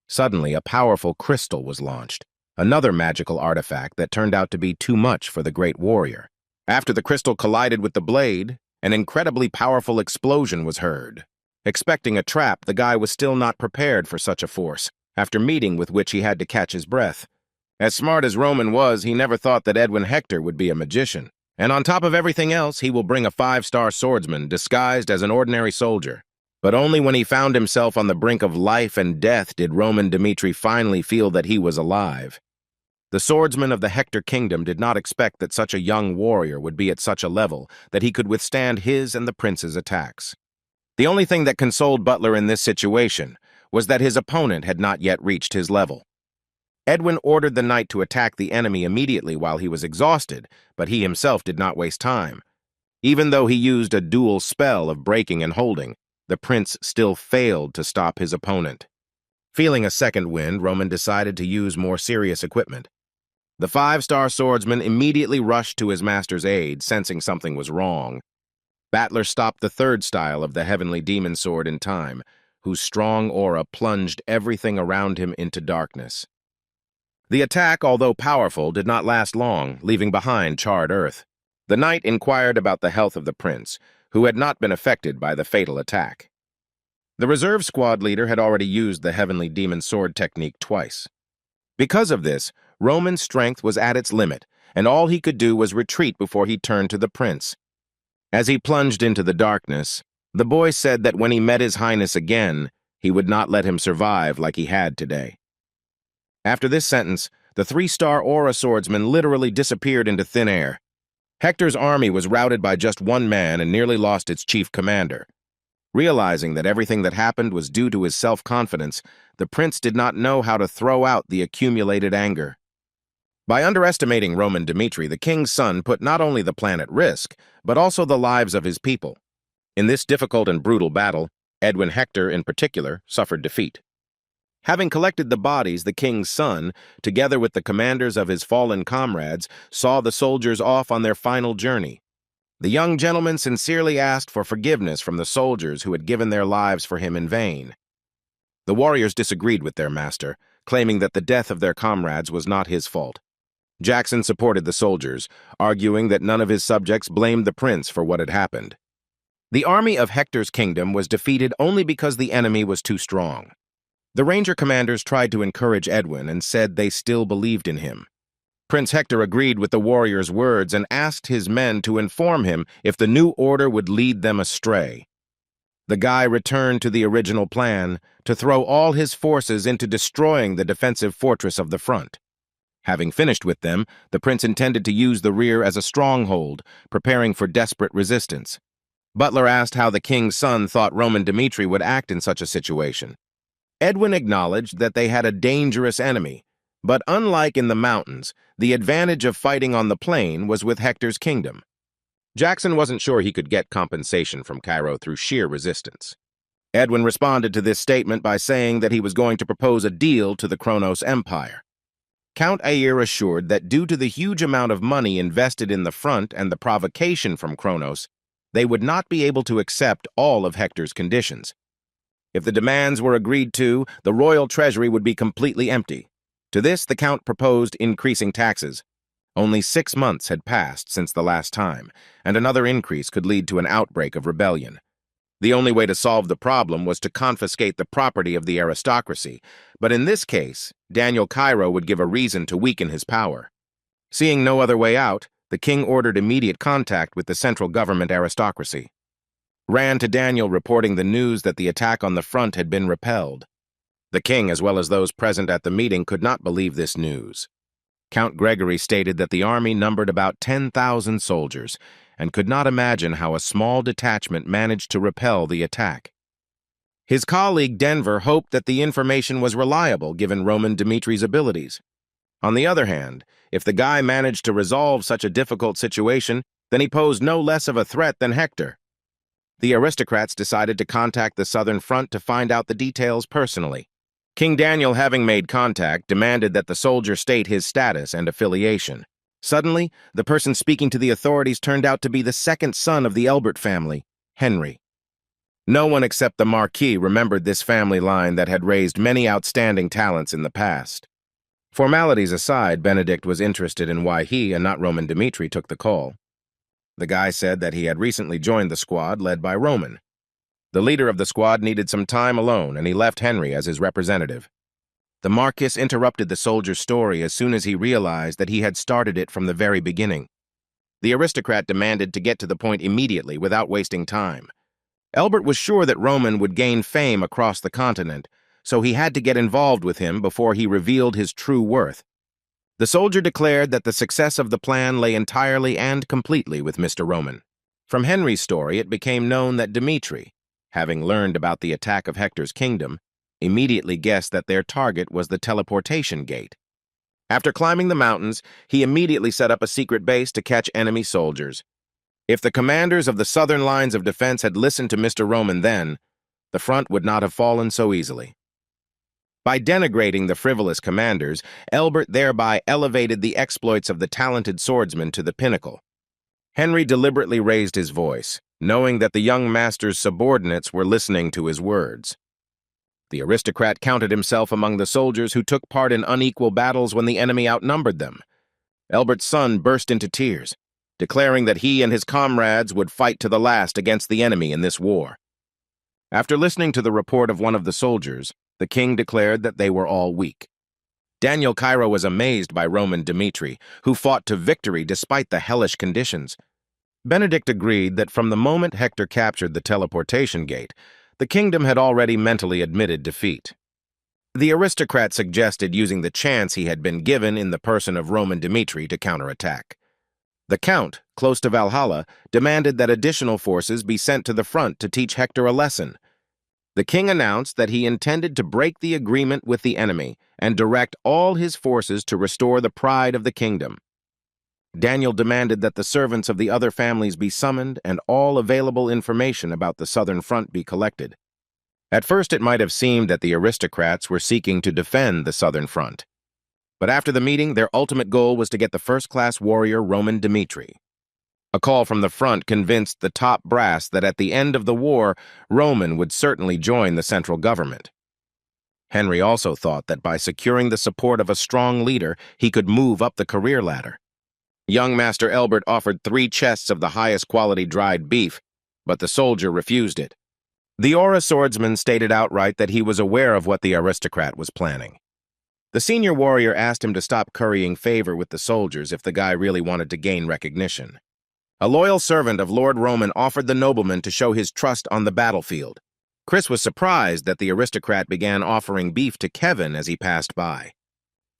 Suddenly, a powerful crystal was launched, another magical artifact that turned out to be too much for the great warrior. After the crystal collided with the blade, an incredibly powerful explosion was heard. Expecting a trap, the guy was still not prepared for such a force, after meeting with which he had to catch his breath. As smart as Roman was, he never thought that Edwin Hector would be a magician. And on top of everything else, he will bring a 5-star swordsman disguised as an ordinary soldier. But only when he found himself on the brink of life and death did Roman Dmitri finally feel that he was alive. The swordsman of the Hector kingdom did not expect that such a young warrior would be at such a level that he could withstand his and the prince's attacks. The only thing that consoled Butler in this situation was that his opponent had not yet reached his level. Edwin ordered the knight to attack the enemy immediately while he was exhausted, but he himself did not waste time. Even though he used a dual spell of breaking and holding, the prince still failed to stop his opponent. Feeling a second wind, Roman decided to use more serious equipment. The 5-star swordsman immediately rushed to his master's aid, sensing something was wrong. Battler stopped the 3rd style of the heavenly demon sword in time, whose strong aura plunged everything around him into darkness. The attack, although powerful, did not last long, leaving behind charred earth. The knight inquired about the health of the prince, who had not been affected by the fatal attack. The reserve squad leader had already used the heavenly demon sword technique twice. Because of this, Roman's strength was at its limit, and all he could do was retreat before he turned to the prince. As he plunged into the darkness, the boy said that when he met His Highness again, he would not let him survive like he had today. After this sentence, the three-star aura swordsman literally disappeared into thin air. Hector's army was routed by just one man and nearly lost its chief commander. Realizing that everything that happened was due to his self-confidence, the prince did not know how to throw out the accumulated anger. By underestimating Roman Dmitri, the king's son put not only the plan at risk, but also the lives of his people. In this difficult and brutal battle, Edwin Hector, in particular, suffered defeat. Having collected the bodies, the king's son, together with the commanders of his fallen comrades, saw the soldiers off on their final journey. The young gentleman sincerely asked for forgiveness from the soldiers who had given their lives for him in vain. The warriors disagreed with their master, claiming that the death of their comrades was not his fault. Jackson supported the soldiers, arguing that none of his subjects blamed the prince for what had happened. The army of Hector's kingdom was defeated only because the enemy was too strong. The ranger commanders tried to encourage Edwin and said they still believed in him. Prince Hector agreed with the warrior's words and asked his men to inform him if the new order would lead them astray. The guy returned to the original plan to throw all his forces into destroying the defensive fortress of the front. Having finished with them, the prince intended to use the rear as a stronghold, preparing for desperate resistance. Butler asked how the king's son thought Roman Dmitri would act in such a situation. Edwin acknowledged that they had a dangerous enemy, but unlike in the mountains, the advantage of fighting on the plain was with Hector's kingdom. Jackson wasn't sure he could get compensation from Cairo through sheer resistance. Edwin responded to this statement by saying that he was going to propose a deal to the Kronos Empire. Count Heir assured that due to the huge amount of money invested in the front and the provocation from Kronos, they would not be able to accept all of Hector's conditions. If the demands were agreed to, the royal treasury would be completely empty. To this, the Count proposed increasing taxes. Only 6 months had passed since the last time, and another increase could lead to an outbreak of rebellion. The only way to solve the problem was to confiscate the property of the aristocracy, but in this case, Daniel Cairo would give a reason to weaken his power. Seeing no other way out, the king ordered immediate contact with the central government aristocracy. Ran to Daniel reporting the news that the attack on the front had been repelled. The king, as well as those present at the meeting, could not believe this news. Count Gregory stated that the army numbered about 10,000 soldiers and could not imagine how a small detachment managed to repel the attack. His colleague Denver hoped that the information was reliable given Roman Dmitri's abilities. On the other hand, if the guy managed to resolve such a difficult situation, then he posed no less of a threat than Hector. The aristocrats decided to contact the southern front to find out the details personally. King Daniel, having made contact, demanded that the soldier state his status and affiliation. Suddenly, the person speaking to the authorities turned out to be the second son of the Elbert family, Henry. No one except the Marquis remembered this family line that had raised many outstanding talents in the past. Formalities aside, Benedict was interested in why he and not Roman Dmitri took the call. The guy said that he had recently joined the squad led by Roman. The leader of the squad needed some time alone, and he left Henry as his representative. The Marquis interrupted the soldier's story as soon as he realized that he had started it from the very beginning. The aristocrat demanded to get to the point immediately without wasting time. Elbert was sure that Roman would gain fame across the continent, so he had to get involved with him before he revealed his true worth. The soldier declared that the success of the plan lay entirely and completely with Mr. Roman. From Henry's story, it became known that Dmitri, having learned about the attack of Hector's kingdom, immediately guessed that their target was the teleportation gate. After climbing the mountains, he immediately set up a secret base to catch enemy soldiers. If the commanders of the southern lines of defense had listened to Mr. Roman then, the front would not have fallen so easily. By denigrating the frivolous commanders, Elbert thereby elevated the exploits of the talented swordsman to the pinnacle. Henry deliberately raised his voice, knowing that the young master's subordinates were listening to his words. The aristocrat counted himself among the soldiers who took part in unequal battles when the enemy outnumbered them. Elbert's son burst into tears, declaring that he and his comrades would fight to the last against the enemy in this war. After listening to the report of one of the soldiers, the king declared that they were all weak. Daniel Cairo was amazed by Roman Dmitri, who fought to victory despite the hellish conditions. Benedict agreed that from the moment Hector captured the teleportation gate, the kingdom had already mentally admitted defeat. The aristocrat suggested using the chance he had been given in the person of Roman Dmitri to counterattack. The count, close to Valhalla, demanded that additional forces be sent to the front to teach Hector a lesson. The king announced that he intended to break the agreement with the enemy and direct all his forces to restore the pride of the kingdom. Daniel demanded that the servants of the other families be summoned and all available information about the southern front be collected. At first, it might have seemed that the aristocrats were seeking to defend the southern front. But after the meeting, their ultimate goal was to get the first-class warrior Roman Dmitri. A call from the front convinced the top brass that at the end of the war, Roman would certainly join the central government. Henry also thought that by securing the support of a strong leader, he could move up the career ladder. Young Master Elbert offered 3 chests of the highest quality dried beef, but the soldier refused it. The Aura swordsman stated outright that he was aware of what the aristocrat was planning. The senior warrior asked him to stop currying favor with the soldiers if the guy really wanted to gain recognition. A loyal servant of Lord Roman offered the nobleman to show his trust on the battlefield. Chris was surprised that the aristocrat began offering beef to Kevin as he passed by.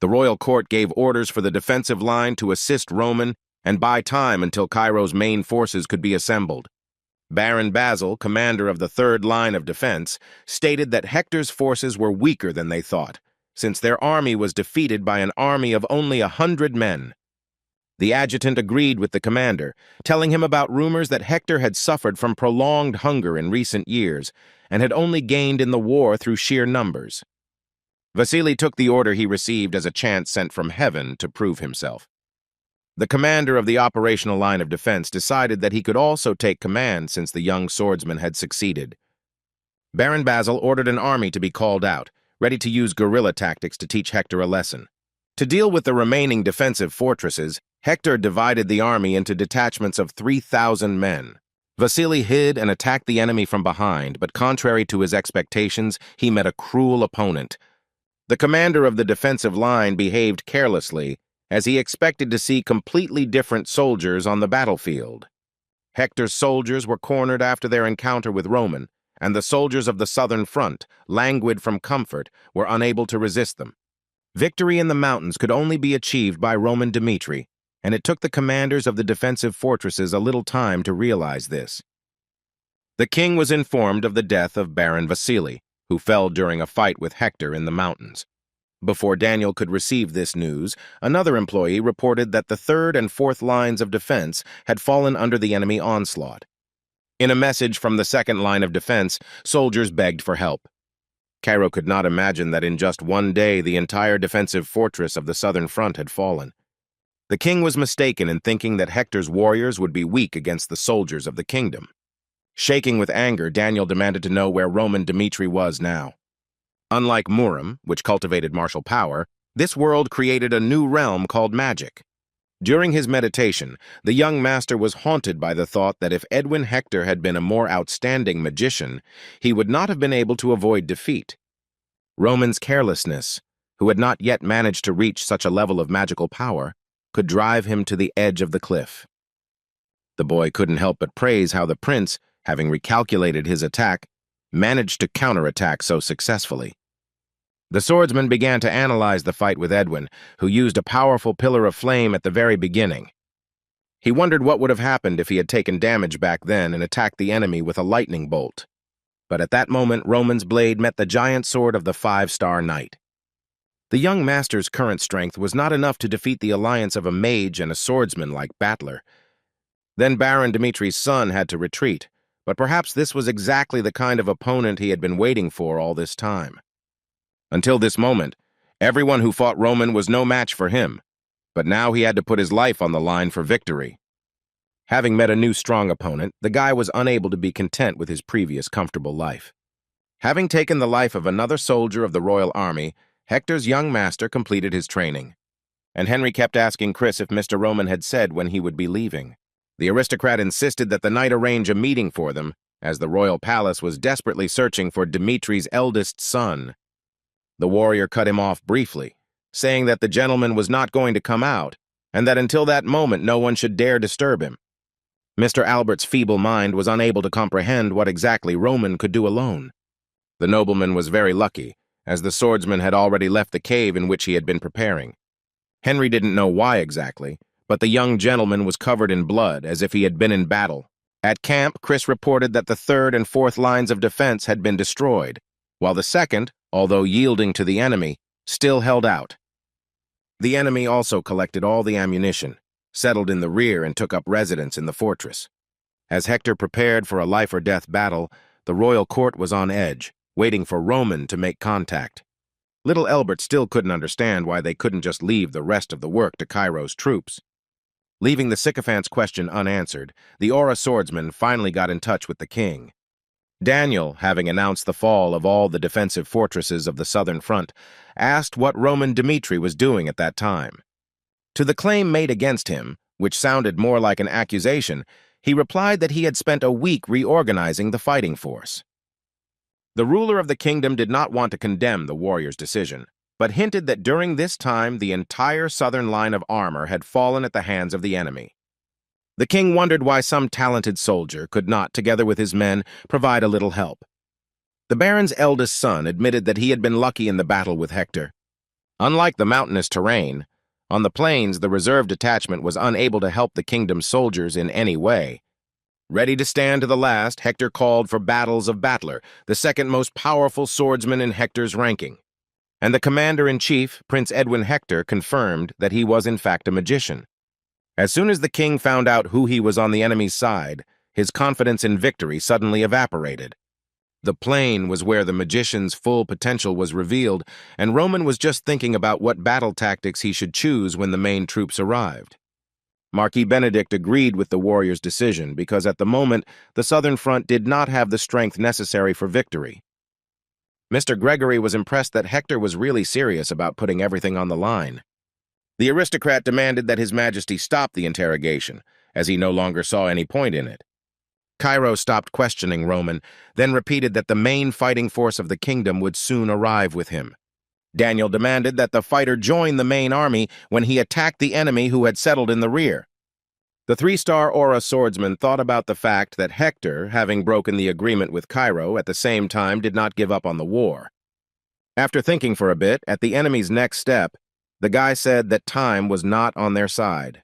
The royal court gave orders for the defensive line to assist Roman and buy time until Cairo's main forces could be assembled. Baron Basil, commander of the third line of defense, stated that Hector's forces were weaker than they thought, since their army was defeated by an army of only 100 men. The adjutant agreed with the commander, telling him about rumors that Hector had suffered from prolonged hunger in recent years and had only gained in the war through sheer numbers. Vasily took the order he received as a chance sent from heaven to prove himself. The commander of the operational line of defense decided that he could also take command since the young swordsman had succeeded. Baron Basil ordered an army to be called out, ready to use guerrilla tactics to teach Hector a lesson. To deal with the remaining defensive fortresses, Hector divided the army into detachments of 3,000 men. Vasily hid and attacked the enemy from behind, but contrary to his expectations, he met a cruel opponent. The commander of the defensive line behaved carelessly, as he expected to see completely different soldiers on the battlefield. Hector's soldiers were cornered after their encounter with Roman, and the soldiers of the southern front, languid from comfort, were unable to resist them. Victory in the mountains could only be achieved by Roman Dmitri, and it took the commanders of the defensive fortresses a little time to realize this. The king was informed of the death of Baron Vasily, who fell during a fight with Hector in the mountains. Before Daniel could receive this news, another employee reported that the third and fourth lines of defense had fallen under the enemy onslaught. In a message from the second line of defense, soldiers begged for help. Cairo could not imagine that in just one day the entire defensive fortress of the southern front had fallen. The king was mistaken in thinking that Hector's warriors would be weak against the soldiers of the kingdom. Shaking with anger, Daniel demanded to know where Roman Dmitri was now. Unlike Murim, which cultivated martial power, this world created a new realm called magic. During his meditation, the young master was haunted by the thought that if Edwin Hector had been a more outstanding magician, he would not have been able to avoid defeat. Roman's carelessness, who had not yet managed to reach such a level of magical power, could drive him to the edge of the cliff. The boy couldn't help but praise how the prince, having recalculated his attack, managed to counterattack so successfully. The swordsman began to analyze the fight with Edwin, who used a powerful pillar of flame at the very beginning. He wondered what would have happened if he had taken damage back then and attacked the enemy with a lightning bolt. But at that moment, Roman's blade met the giant sword of the 5-star knight. The young master's current strength was not enough to defeat the alliance of a mage and a swordsman like Battler. Then Baron Dimitri's son had to retreat, but perhaps this was exactly the kind of opponent he had been waiting for all this time. Until this moment, everyone who fought Roman was no match for him, but now he had to put his life on the line for victory. Having met a new strong opponent, the guy was unable to be content with his previous comfortable life. Having taken the life of another soldier of the royal army, Hector's young master completed his training. And Henry kept asking Chris if Mr. Roman had said when he would be leaving. The aristocrat insisted that the knight arrange a meeting for them, as the royal palace was desperately searching for Dimitri's eldest son. The warrior cut him off briefly, saying that the gentleman was not going to come out, and that until that moment no one should dare disturb him. Mr. Albert's feeble mind was unable to comprehend what exactly Roman could do alone. The nobleman was very lucky, as the swordsman had already left the cave in which he had been preparing. Henry didn't know why exactly, but the young gentleman was covered in blood, as if he had been in battle. At camp, Chris reported that the third and fourth lines of defense had been destroyed, while the second, although yielding to the enemy, still held out. The enemy also collected all the ammunition, settled in the rear, and took up residence in the fortress. As Hector prepared for a life-or-death battle, the royal court was on edge, waiting for Roman to make contact. Little Elbert still couldn't understand why they couldn't just leave the rest of the work to Cairo's troops. Leaving the sycophant's question unanswered, the Aura swordsman finally got in touch with the king. Daniel, having announced the fall of all the defensive fortresses of the southern front, asked what Roman Dimitri was doing at that time. To the claim made against him, which sounded more like an accusation, he replied that he had spent a week reorganizing the fighting force. The ruler of the kingdom did not want to condemn the warrior's decision, but hinted that during this time the entire southern line of armor had fallen at the hands of the enemy. The king wondered why some talented soldier could not, together with his men, provide a little help. The baron's eldest son admitted that he had been lucky in the battle with Hector. Unlike the mountainous terrain, on the plains the reserve detachment was unable to help the kingdom's soldiers in any way. Ready to stand to the last, Hector called for Battles of Battler, the second most powerful swordsman in Hector's ranking. And the commander-in-chief, Prince Edwin Hector, confirmed that he was in fact a magician. As soon as the king found out who he was on the enemy's side, his confidence in victory suddenly evaporated. The plain was where the magician's full potential was revealed, and Roman was just thinking about what battle tactics he should choose when the main troops arrived. Marquis Benedict agreed with the warrior's decision because at the moment the southern front did not have the strength necessary for victory. Mr. Gregory was impressed that Hector was really serious about putting everything on the line. The aristocrat demanded that His Majesty stop the interrogation, as he no longer saw any point in it. Cairo stopped questioning Roman, then repeated that the main fighting force of the kingdom would soon arrive with him. Daniel demanded that the fighter join the main army when he attacked the enemy who had settled in the rear. The three-star Aura swordsman thought about the fact that Hector, having broken the agreement with Cairo, at the same time did not give up on the war. After thinking for a bit, at the enemy's next step, the guy said that time was not on their side.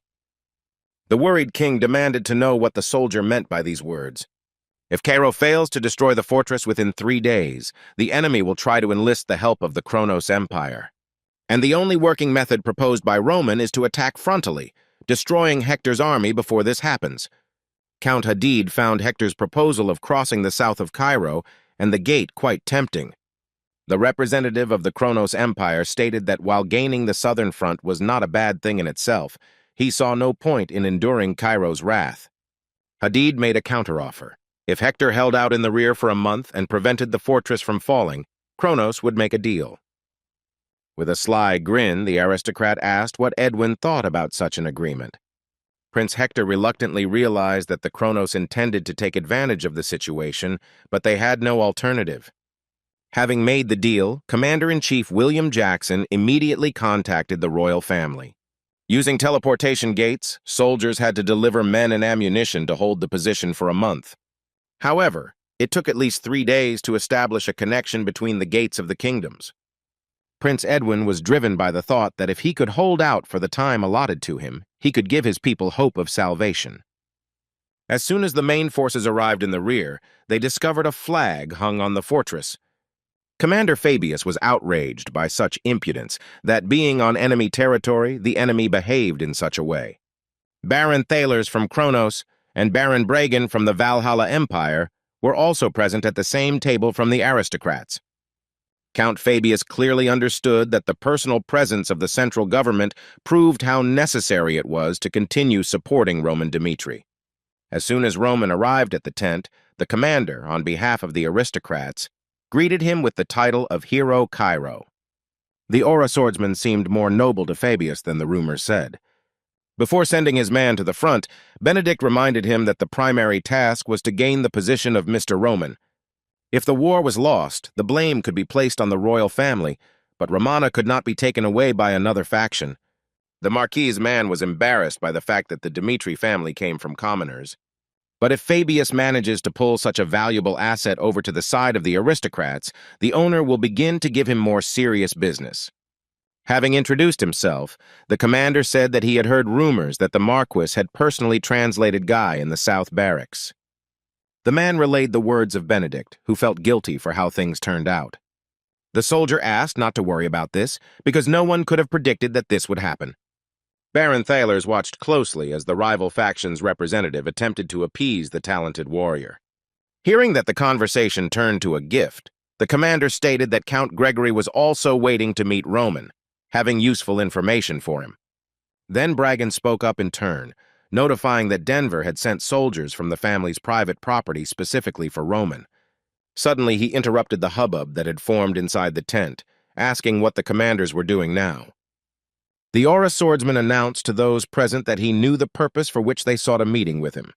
The worried king demanded to know what the soldier meant by these words. If Cairo fails to destroy the fortress within 3 days, the enemy will try to enlist the help of the Kronos Empire. And the only working method proposed by Roman is to attack frontally, destroying Hector's army before this happens. Count Hadid found Hector's proposal of crossing the south of Cairo and the gate quite tempting. The representative of the Kronos Empire stated that while gaining the southern front was not a bad thing in itself, he saw no point in enduring Cairo's wrath. Hadid made a counteroffer. If Hector held out in the rear for a month and prevented the fortress from falling, Kronos would make a deal. With a sly grin, the aristocrat asked what Edwin thought about such an agreement. Prince Hector reluctantly realized that the Kronos intended to take advantage of the situation, but they had no alternative. Having made the deal, Commander-in-Chief William Jackson immediately contacted the royal family. Using teleportation gates, soldiers had to deliver men and ammunition to hold the position for a month. However, it took at least 3 days to establish a connection between the gates of the kingdoms. Prince Edwin was driven by the thought that if he could hold out for the time allotted to him, he could give his people hope of salvation. As soon as the main forces arrived in the rear, they discovered a flag hung on the fortress. Commander Fabius was outraged by such impudence that, being on enemy territory, the enemy behaved in such a way. Baron Thalers from Kronos and Baron Bragan from the Valhalla Empire were also present at the same table from the aristocrats. Count Fabius clearly understood that the personal presence of the central government proved how necessary it was to continue supporting Roman Dimitri. As soon as Roman arrived at the tent, the commander, on behalf of the aristocrats, greeted him with the title of Hero Cairo. The Aura swordsman seemed more noble to Fabius than the rumors said. Before sending his man to the front, Benedict reminded him that the primary task was to gain the position of Mr. Roman. If the war was lost, the blame could be placed on the royal family, but Romana could not be taken away by another faction. The Marquis's man was embarrassed by the fact that the Dimitri family came from commoners. But if Fabius manages to pull such a valuable asset over to the side of the aristocrats, the owner will begin to give him more serious business. Having introduced himself, the commander said that he had heard rumors that the Marquis had personally translated Guy in the South Barracks. The man relayed the words of Benedict, who felt guilty for how things turned out. The soldier asked not to worry about this, because no one could have predicted that this would happen. Baron Thalers watched closely as the rival faction's representative attempted to appease the talented warrior. Hearing that the conversation turned to a gift, the commander stated that Count Gregory was also waiting to meet Roman, having useful information for him. Then Bragan spoke up in turn, notifying that Denver had sent soldiers from the family's private property specifically for Roman. Suddenly, he interrupted the hubbub that had formed inside the tent, asking what the commanders were doing now. The Aura swordsman announced to those present that he knew the purpose for which they sought a meeting with him.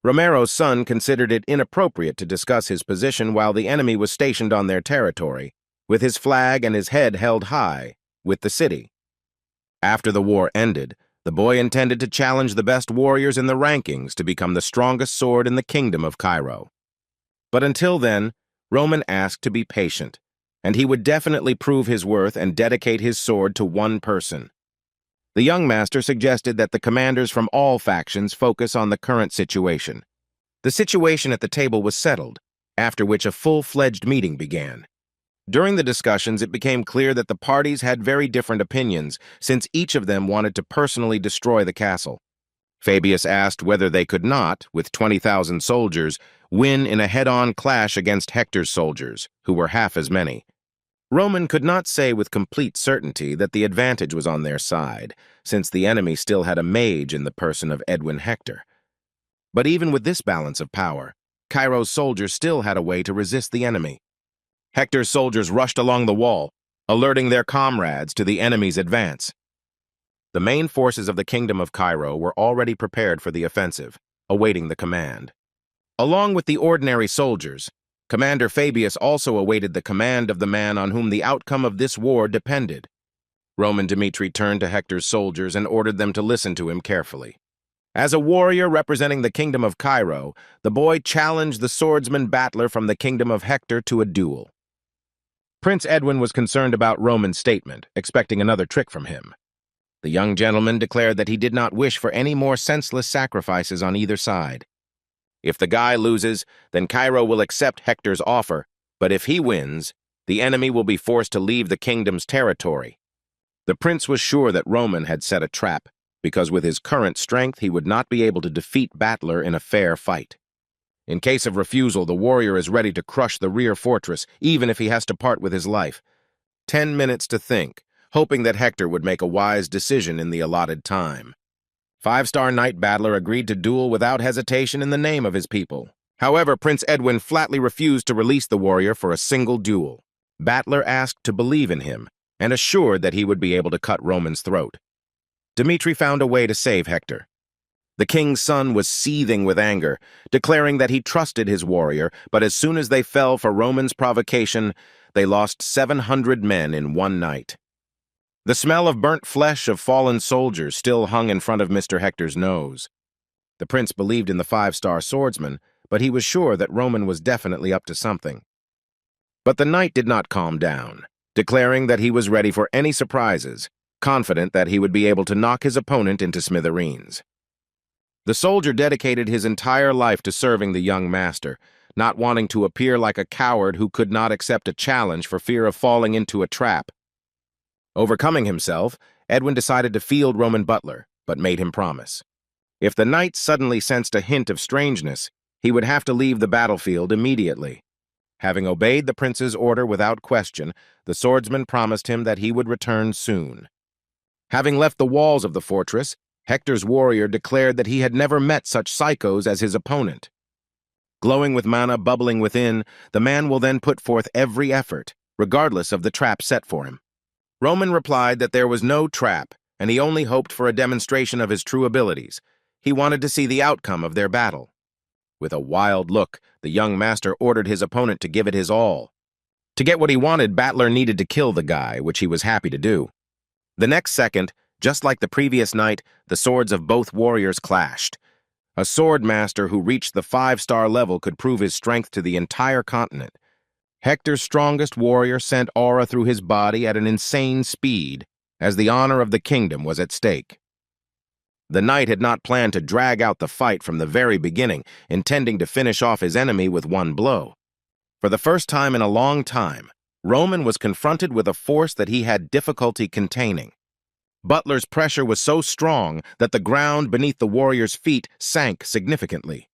Romero's son considered it inappropriate to discuss his position while the enemy was stationed on their territory, with his flag and his head held high, with the city. After the war ended, the boy intended to challenge the best warriors in the rankings to become the strongest sword in the kingdom of Cairo. But until then, Roman asked to be patient, and he would definitely prove his worth and dedicate his sword to one person. The young master suggested that the commanders from all factions focus on the current situation. The situation at the table was settled, after which a full-fledged meeting began. During the discussions, it became clear that the parties had very different opinions, since each of them wanted to personally destroy the castle. Fabius asked whether they could not, with 20,000 soldiers, win in a head-on clash against Hector's soldiers, who were half as many. Roman could not say with complete certainty that the advantage was on their side, since the enemy still had a mage in the person of Edwin Hector. But even with this balance of power, Cairo's soldiers still had a way to resist the enemy. Hector's soldiers rushed along the wall, alerting their comrades to the enemy's advance. The main forces of the Kingdom of Cairo were already prepared for the offensive, awaiting the command. Along with the ordinary soldiers, Commander Fabius also awaited the command of the man on whom the outcome of this war depended. Roman Dimitri turned to Hector's soldiers and ordered them to listen to him carefully. As a warrior representing the Kingdom of Cairo, the boy challenged the swordsman battler from the Kingdom of Hector to a duel. Prince Edwin was concerned about Roman's statement, expecting another trick from him. The young gentleman declared that he did not wish for any more senseless sacrifices on either side. If the guy loses, then Cairo will accept Hector's offer, but if he wins, the enemy will be forced to leave the kingdom's territory. The prince was sure that Roman had set a trap, because with his current strength he would not be able to defeat Battler in a fair fight. In case of refusal, the warrior is ready to crush the rear fortress, even if he has to part with his life. 10 minutes to think, hoping that Hector would make a wise decision in the allotted time. 5-star Knight Battler agreed to duel without hesitation in the name of his people. However, Prince Edwin flatly refused to release the warrior for a single duel. Battler asked to believe in him, and assured that he would be able to cut Roman's throat. Dimitri found a way to save Hector. The king's son was seething with anger, declaring that he trusted his warrior, but as soon as they fell for Roman's provocation, they lost 700 men in one night. The smell of burnt flesh of fallen soldiers still hung in front of Mr. Hector's nose. The prince believed in the 5-star swordsman, but he was sure that Roman was definitely up to something. But the knight did not calm down, declaring that he was ready for any surprises, confident that he would be able to knock his opponent into smithereens. The soldier dedicated his entire life to serving the young master, not wanting to appear like a coward who could not accept a challenge for fear of falling into a trap. Overcoming himself, Edwin decided to field Roman Butler, but made him promise. If the knight suddenly sensed a hint of strangeness, he would have to leave the battlefield immediately. Having obeyed the prince's order without question, the swordsman promised him that he would return soon. Having left the walls of the fortress, Hector's warrior declared that he had never met such psychos as his opponent. Glowing with mana bubbling within, the man will then put forth every effort, regardless of the trap set for him. Roman replied that there was no trap, and he only hoped for a demonstration of his true abilities. He wanted to see the outcome of their battle. With a wild look, the young master ordered his opponent to give it his all. To get what he wanted, Battler needed to kill the guy, which he was happy to do. The next second, just like the previous night, the swords of both warriors clashed. A sword master who reached the 5-star level could prove his strength to the entire continent. Hector's strongest warrior sent aura through his body at an insane speed, as the honor of the kingdom was at stake. The knight had not planned to drag out the fight from the very beginning, intending to finish off his enemy with one blow. For the first time in a long time, Roman was confronted with a force that he had difficulty containing. Butler's pressure was so strong that the ground beneath the warrior's feet sank significantly.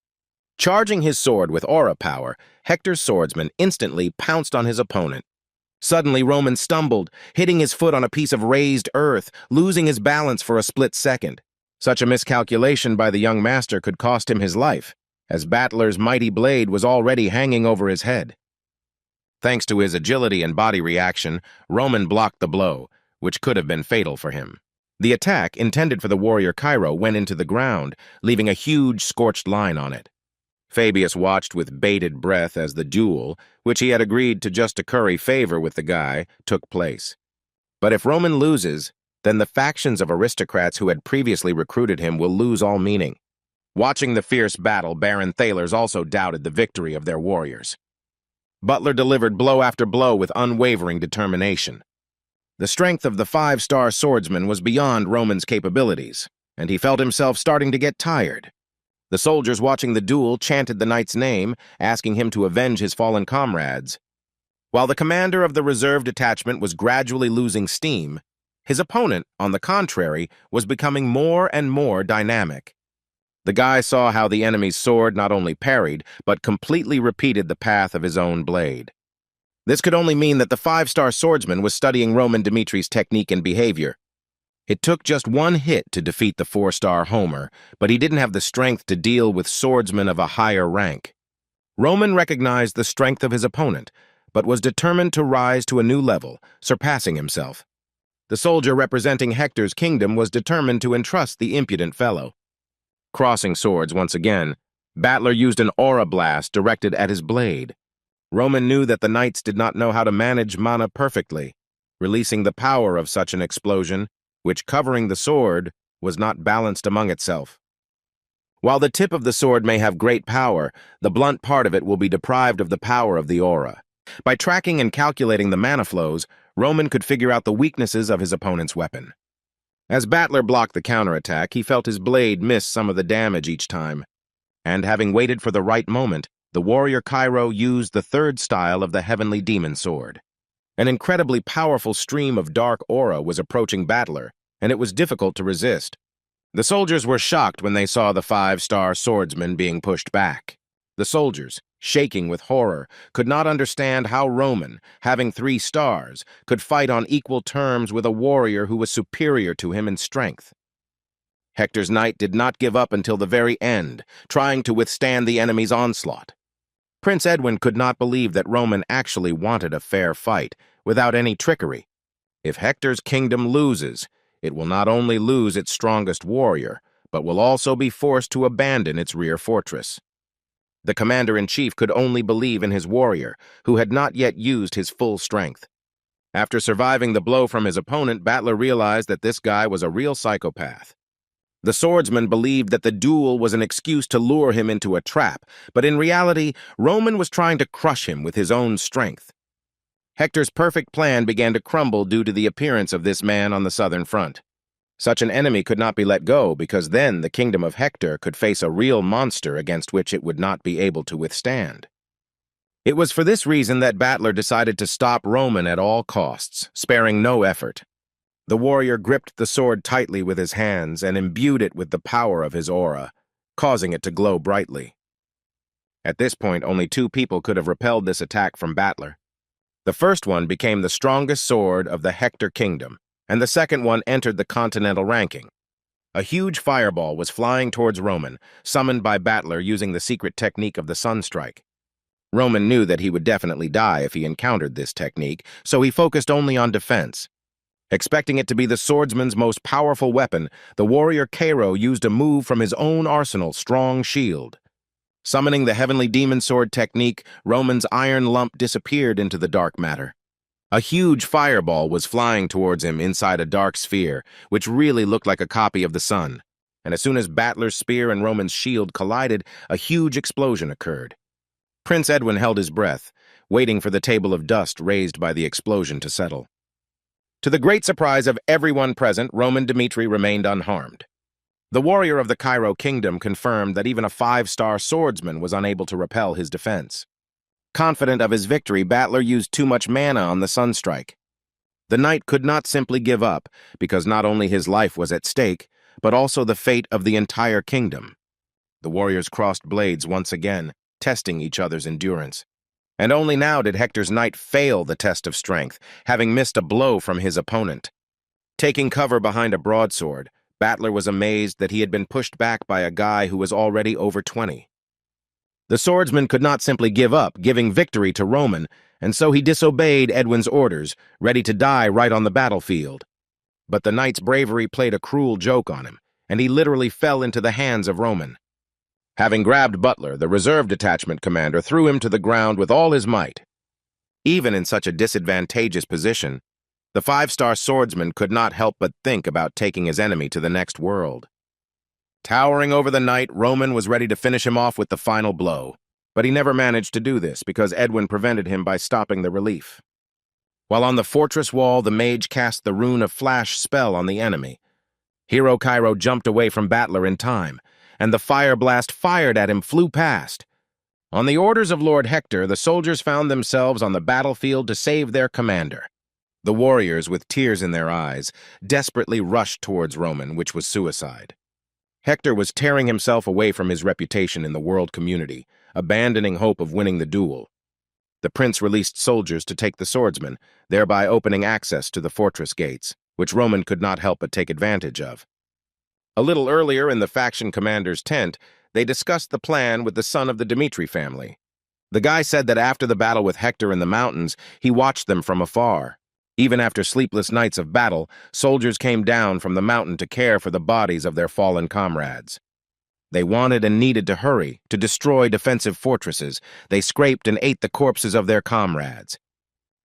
Charging his sword with aura power, Hector's swordsman instantly pounced on his opponent. Suddenly, Roman stumbled, hitting his foot on a piece of raised earth, losing his balance for a split second. Such a miscalculation by the young master could cost him his life, as Battler's mighty blade was already hanging over his head. Thanks to his agility and body reaction, Roman blocked the blow, which could have been fatal for him. The attack, intended for the warrior Cairo, went into the ground, leaving a huge scorched line on it. Fabius watched with bated breath as the duel, which he had agreed to just to curry favor with the guy, took place. But if Roman loses, then the factions of aristocrats who had previously recruited him will lose all meaning. Watching the fierce battle, Baron Thalers also doubted the victory of their warriors. Butler delivered blow after blow with unwavering determination. The strength of the 5-star swordsman was beyond Roman's capabilities, and he felt himself starting to get tired. The soldiers watching the duel chanted the knight's name, asking him to avenge his fallen comrades. While the commander of the reserve detachment was gradually losing steam, his opponent, on the contrary, was becoming more and more dynamic. The guy saw how the enemy's sword not only parried, but completely repeated the path of his own blade. This could only mean that the 5-star swordsman was studying Roman Dimitri's technique and behavior. It took just one hit to defeat the 4-star Homer, but he didn't have the strength to deal with swordsmen of a higher rank. Roman recognized the strength of his opponent, but was determined to rise to a new level, surpassing himself. The soldier representing Hector's kingdom was determined to entrust the impudent fellow. Crossing swords once again, Battler used an aura blast directed at his blade. Roman knew that the knights did not know how to manage mana perfectly, releasing the power of such an explosion, which, covering the sword, was not balanced among itself. While the tip of the sword may have great power, the blunt part of it will be deprived of the power of the aura. By tracking and calculating the mana flows, Roman could figure out the weaknesses of his opponent's weapon. As Battler blocked the counterattack, he felt his blade miss some of the damage each time. And having waited for the right moment, the warrior Cairo used the 3rd style of the heavenly demon sword. An incredibly powerful stream of dark aura was approaching Battler, and it was difficult to resist. The soldiers were shocked when they saw the 5-star swordsman being pushed back. The soldiers, shaking with horror, could not understand how Roman, having 3 stars, could fight on equal terms with a warrior who was superior to him in strength. Hector's knight did not give up until the very end, trying to withstand the enemy's onslaught. Prince Edwin could not believe that Roman actually wanted a fair fight, without any trickery. If Hector's kingdom loses, it will not only lose its strongest warrior, but will also be forced to abandon its rear fortress. The commander-in-chief could only believe in his warrior, who had not yet used his full strength. After surviving the blow from his opponent, Battler realized that this guy was a real psychopath. The swordsman believed that the duel was an excuse to lure him into a trap, but in reality, Roman was trying to crush him with his own strength. Hector's perfect plan began to crumble due to the appearance of this man on the southern front. Such an enemy could not be let go, because then the kingdom of Hector could face a real monster against which it would not be able to withstand. It was for this reason that Battler decided to stop Roman at all costs, sparing no effort. The warrior gripped the sword tightly with his hands and imbued it with the power of his aura, causing it to glow brightly. At this point, only 2 people could have repelled this attack from Battler. The first one became the strongest sword of the Hector kingdom, and the second one entered the continental ranking. A huge fireball was flying towards Roman, summoned by Battler using the secret technique of the sunstrike. Roman knew that he would definitely die if he encountered this technique, so he focused only on defense. Expecting it to be the swordsman's most powerful weapon, the warrior Heir used a move from his own arsenal, Strong Shield. Summoning the heavenly demon sword technique, Roman's iron lump disappeared into the dark matter. A huge fireball was flying towards him inside a dark sphere, which really looked like a copy of the sun. And as soon as Battler's spear and Roman's shield collided, a huge explosion occurred. Prince Edwin held his breath, waiting for the table of dust raised by the explosion to settle. To the great surprise of everyone present, Roman Dmitri remained unharmed. The warrior of the Cairo kingdom confirmed that even a 5-star swordsman was unable to repel his defense. Confident of his victory, Battler used too much mana on the sunstrike. The knight could not simply give up, because not only his life was at stake, but also the fate of the entire kingdom. The warriors crossed blades once again, testing each other's endurance. And only now did Hector's knight fail the test of strength, having missed a blow from his opponent. Taking cover behind a broadsword, Battler was amazed that he had been pushed back by a guy who was already over 20. The swordsman could not simply give up, giving victory to Roman, and so he disobeyed Edwin's orders, ready to die right on the battlefield. But the knight's bravery played a cruel joke on him, and he literally fell into the hands of Roman. Having grabbed Butler, the reserve detachment commander threw him to the ground with all his might. Even in such a disadvantageous position, the 5-star swordsman could not help but think about taking his enemy to the next world. Towering over the knight, Roman was ready to finish him off with the final blow, but he never managed to do this because Edwin prevented him by stopping the relief. While on the fortress wall, the mage cast the rune of flash spell on the enemy. Hero Cairo jumped away from Battler in time, and the fire blast fired at him flew past. On the orders of Lord Hector, the soldiers found themselves on the battlefield to save their commander. The warriors, with tears in their eyes, desperately rushed towards Roman, which was suicide. Hector was tearing himself away from his reputation in the world community, abandoning hope of winning the duel. The prince released soldiers to take the swordsman, thereby opening access to the fortress gates, which Roman could not help but take advantage of. A little earlier in the faction commander's tent, they discussed the plan with the son of the Dmitri family. The guy said that after the battle with Hector in the mountains, he watched them from afar. Even after sleepless nights of battle, soldiers came down from the mountain to care for the bodies of their fallen comrades. They wanted and needed to hurry, to destroy defensive fortresses. They scraped and ate the corpses of their comrades.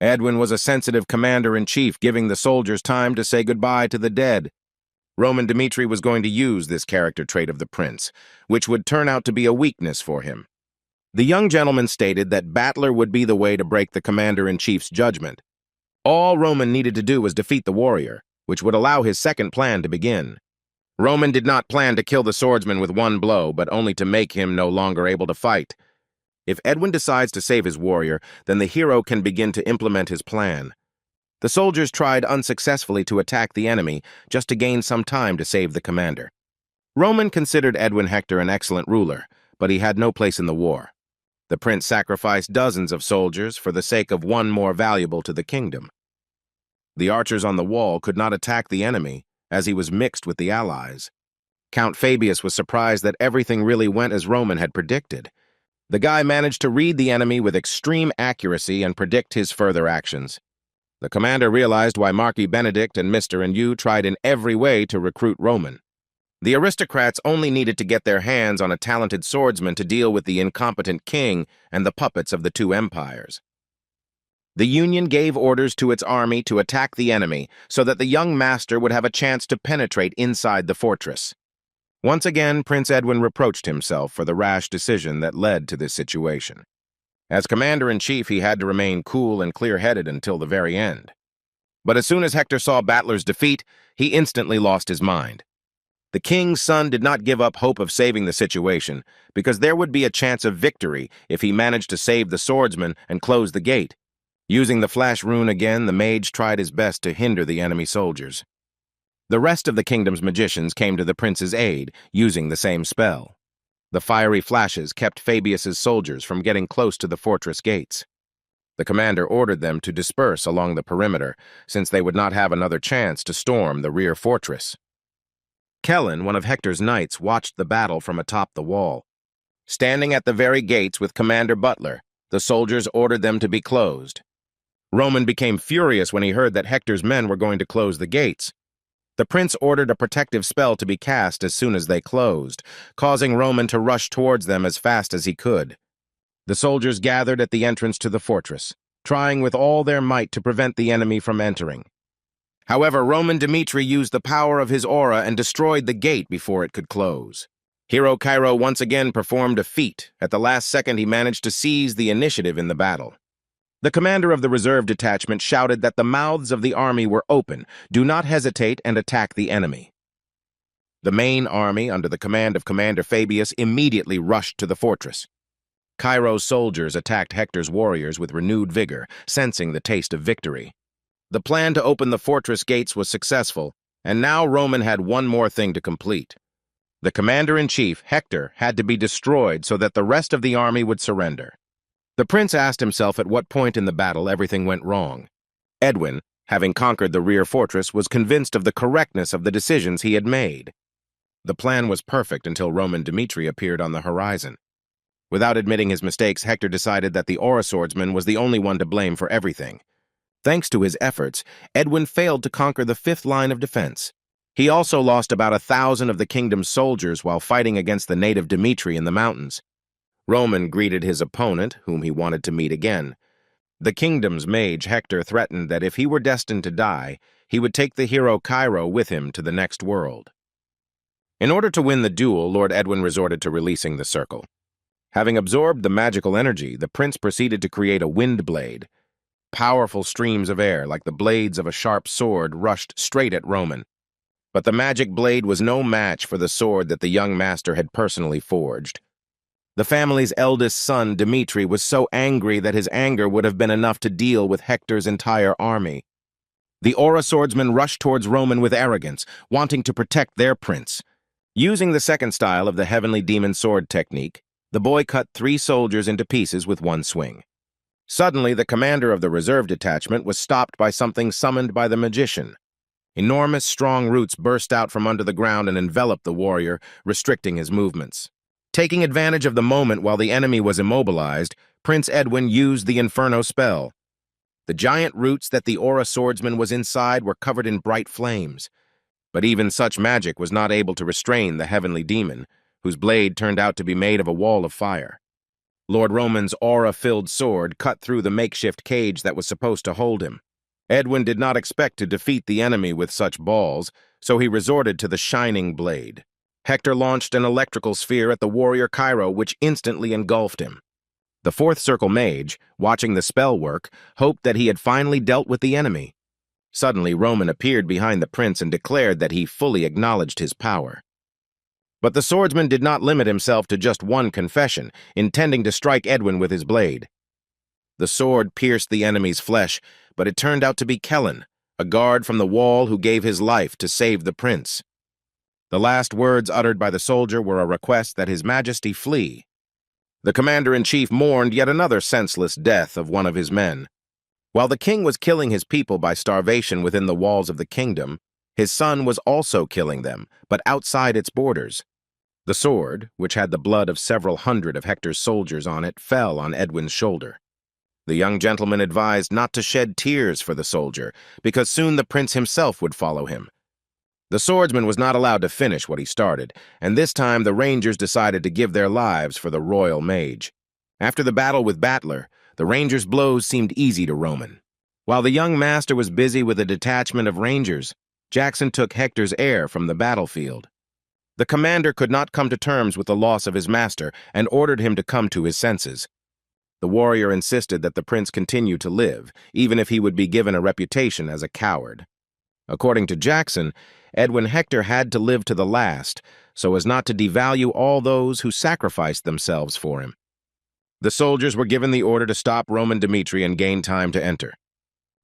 Edwin was a sensitive commander-in-chief, giving the soldiers time to say goodbye to the dead. Roman Dmitri was going to use this character trait of the prince, which would turn out to be a weakness for him. The young gentleman stated that Battler would be the way to break the commander-in-chief's judgment. All Roman needed to do was defeat the warrior, which would allow his second plan to begin. Roman did not plan to kill the swordsman with one blow, but only to make him no longer able to fight. If Edwin decides to save his warrior, then the hero can begin to implement his plan. The soldiers tried unsuccessfully to attack the enemy, just to gain some time to save the commander. Roman considered Edwin Hector an excellent ruler, but he had no place in the war. The prince sacrificed dozens of soldiers for the sake of one more valuable to the kingdom. The archers on the wall could not attack the enemy, as he was mixed with the allies. Count Fabius was surprised that everything really went as Roman had predicted. The guy managed to read the enemy with extreme accuracy and predict his further actions. The commander realized why Marquis Benedict and Mr. and Yu tried in every way to recruit Roman. The aristocrats only needed to get their hands on a talented swordsman to deal with the incompetent king and the puppets of the two empires. The Union gave orders to its army to attack the enemy so that the young master would have a chance to penetrate inside the fortress. Once again, Prince Edwin reproached himself for the rash decision that led to this situation. As commander-in-chief, he had to remain cool and clear-headed until the very end. But as soon as Hector saw Battler's defeat, he instantly lost his mind. The king's son did not give up hope of saving the situation, because there would be a chance of victory if he managed to save the swordsman and close the gate. Using the flash rune again, the mage tried his best to hinder the enemy soldiers. The rest of the kingdom's magicians came to the prince's aid, using the same spell. The fiery flashes kept Fabius's soldiers from getting close to the fortress gates. The commander ordered them to disperse along the perimeter, since they would not have another chance to storm the rear fortress. Kellen, one of Hector's knights, watched the battle from atop the wall. Standing at the very gates with Commander Butler, the soldiers ordered them to be closed. Roman became furious when he heard that Hector's men were going to close the gates. The prince ordered a protective spell to be cast as soon as they closed, causing Roman to rush towards them as fast as he could. The soldiers gathered at the entrance to the fortress, trying with all their might to prevent the enemy from entering. However, Roman Dmitri used the power of his aura and destroyed the gate before it could close. Hero Cairo once again performed a feat. At the last second, he managed to seize the initiative in the battle. The commander of the reserve detachment shouted that the mouths of the army were open. Do not hesitate and attack the enemy. The main army, under the command of Commander Fabius, immediately rushed to the fortress. Cairo's soldiers attacked Hector's warriors with renewed vigor, sensing the taste of victory. The plan to open the fortress gates was successful, and now Roman had one more thing to complete. The commander-in-chief, Hector, had to be destroyed so that the rest of the army would surrender. The prince asked himself at what point in the battle everything went wrong. Edwin, having conquered the rear fortress, was convinced of the correctness of the decisions he had made. The plan was perfect until Roman Dmitri appeared on the horizon. Without admitting his mistakes, Hector decided that the Aura Swordsman was the only one to blame for everything. Thanks to his efforts, Edwin failed to conquer the fifth line of defense. He also lost about 1,000 of the kingdom's soldiers while fighting against the native Dmitri in the mountains. Roman greeted his opponent, whom he wanted to meet again. The kingdom's mage, Hector, threatened that if he were destined to die, he would take the hero Cairo with him to the next world. In order to win the duel, Lord Edwin resorted to releasing the circle. Having absorbed the magical energy, the prince proceeded to create a wind blade. Powerful streams of air, like the blades of a sharp sword, rushed straight at Roman. But the magic blade was no match for the sword that the young master had personally forged. The family's eldest son, Dmitri, was so angry that his anger would have been enough to deal with Hector's entire army. The Aura Swordsman rushed towards Roman with arrogance, wanting to protect their prince. Using the second style of the Heavenly Demon Sword technique, the boy cut 3 soldiers into pieces with one swing. Suddenly, the commander of the reserve detachment was stopped by something summoned by the magician. Enormous, strong roots burst out from under the ground and enveloped the warrior, restricting his movements. Taking advantage of the moment while the enemy was immobilized, Prince Edwin used the Inferno spell. The giant roots that the Aura Swordsman was inside were covered in bright flames. But even such magic was not able to restrain the heavenly demon, whose blade turned out to be made of a wall of fire. Lord Roman's aura-filled sword cut through the makeshift cage that was supposed to hold him. Edwin did not expect to defeat the enemy with such balls, so he resorted to the shining blade. Hector launched an electrical sphere at the warrior Cairo, which instantly engulfed him. The fourth circle mage, watching the spell work, hoped that he had finally dealt with the enemy. Suddenly, Roman appeared behind the prince and declared that he fully acknowledged his power. But the swordsman did not limit himself to just one confession, intending to strike Edwin with his blade. The sword pierced the enemy's flesh, but it turned out to be Kellen, a guard from the wall who gave his life to save the prince. The last words uttered by the soldier were a request that His Majesty flee. The commander-in-chief mourned yet another senseless death of one of his men. While the king was killing his people by starvation within the walls of the kingdom, his son was also killing them, but outside its borders. The sword, which had the blood of several hundred of Hector's soldiers on it, fell on Edwin's shoulder. The young gentleman advised not to shed tears for the soldier, because soon the prince himself would follow him. The swordsman was not allowed to finish what he started, and this time the Rangers decided to give their lives for the royal mage. After the battle with Battler, the Rangers' blows seemed easy to Roman. While the young master was busy with a detachment of Rangers, Jackson took Hector's heir from the battlefield. The commander could not come to terms with the loss of his master and ordered him to come to his senses. The warrior insisted that the prince continue to live, even if he would be given a reputation as a coward. According to Jackson, Edwin Hector had to live to the last, so as not to devalue all those who sacrificed themselves for him. The soldiers were given the order to stop Roman Dmitri and gain time to enter.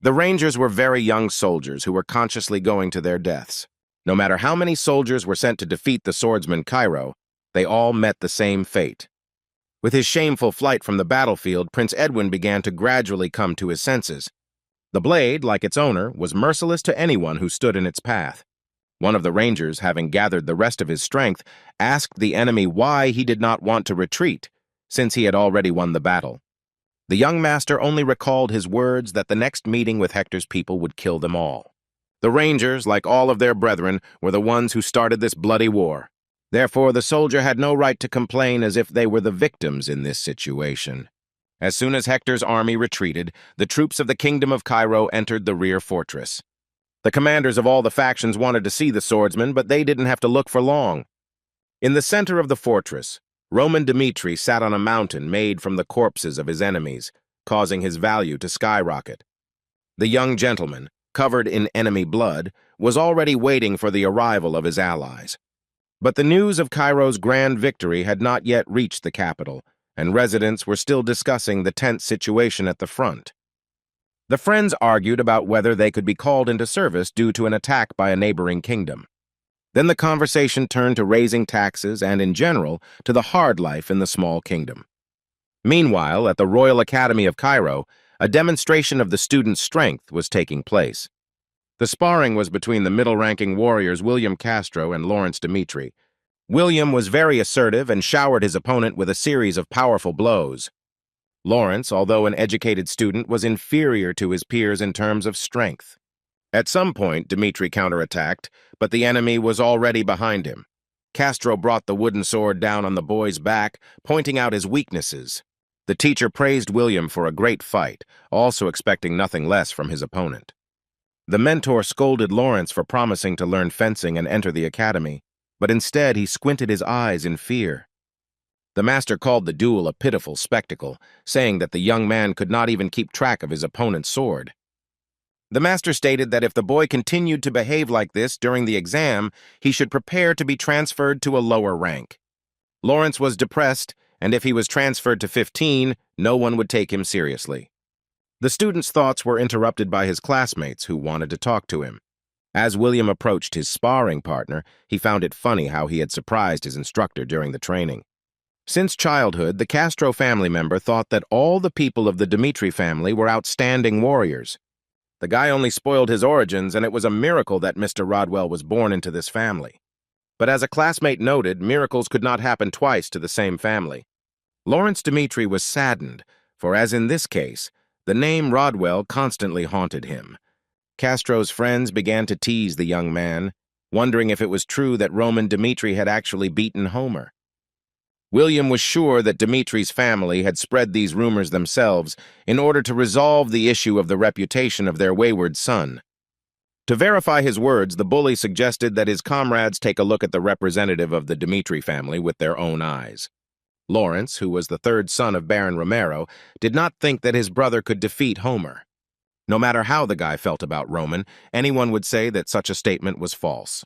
The Rangers were very young soldiers who were consciously going to their deaths. No matter how many soldiers were sent to defeat the swordsman Cairo, they all met the same fate. With his shameful flight from the battlefield, Prince Edwin began to gradually come to his senses. The blade, like its owner, was merciless to anyone who stood in its path. One of the rangers, having gathered the rest of his strength, asked the enemy why he did not want to retreat, since he had already won the battle. The young master only recalled his words that the next meeting with Hector's people would kill them all. The rangers, like all of their brethren, were the ones who started this bloody war. Therefore, the soldier had no right to complain as if they were the victims in this situation. As soon as Hector's army retreated, the troops of the kingdom of Cairo entered the rear fortress. The commanders of all the factions wanted to see the swordsman, but they didn't have to look for long. In the center of the fortress, Roman Dmitri sat on a mountain made from the corpses of his enemies, causing his value to skyrocket. The young gentleman, covered in enemy blood, was already waiting for the arrival of his allies. But the news of Cairo's grand victory had not yet reached the capital, and residents were still discussing the tense situation at the front. The friends argued about whether they could be called into service due to an attack by a neighboring kingdom. Then the conversation turned to raising taxes and, in general, to the hard life in the small kingdom. Meanwhile, at the Royal Academy of Cairo, a demonstration of the students' strength was taking place. The sparring was between the middle-ranking warriors William Castro and Lawrence Dmitri. William was very assertive and showered his opponent with a series of powerful blows. Lawrence, although an educated student, was inferior to his peers in terms of strength. At some point, Dmitri counterattacked, but the enemy was already behind him. Castro brought the wooden sword down on the boy's back, pointing out his weaknesses. The teacher praised William for a great fight, also expecting nothing less from his opponent. The mentor scolded Lawrence for promising to learn fencing and enter the academy, but instead he squinted his eyes in fear. The master called the duel a pitiful spectacle, saying that the young man could not even keep track of his opponent's sword. The master stated that if the boy continued to behave like this during the exam, he should prepare to be transferred to a lower rank. Lawrence was depressed, and if he was transferred to 15, no one would take him seriously. The student's thoughts were interrupted by his classmates who wanted to talk to him. As William approached his sparring partner, he found it funny how he had surprised his instructor during the training. Since childhood, the Castro family member thought that all the people of the Dmitri family were outstanding warriors. The guy only spoiled his origins, and it was a miracle that Mr. Rodwell was born into this family. But as a classmate noted, miracles could not happen twice to the same family. Lawrence Dmitri was saddened, for as in this case, the name Rodwell constantly haunted him. Castro's friends began to tease the young man, wondering if it was true that Roman Dmitri had actually beaten Homer. William was sure that Dmitri's family had spread these rumors themselves in order to resolve the issue of the reputation of their wayward son. To verify his words, the bully suggested that his comrades take a look at the representative of the Dmitri family with their own eyes. Lawrence, who was the third son of Baron Romero, did not think that his brother could defeat Homer. No matter how the guy felt about Roman, anyone would say that such a statement was false.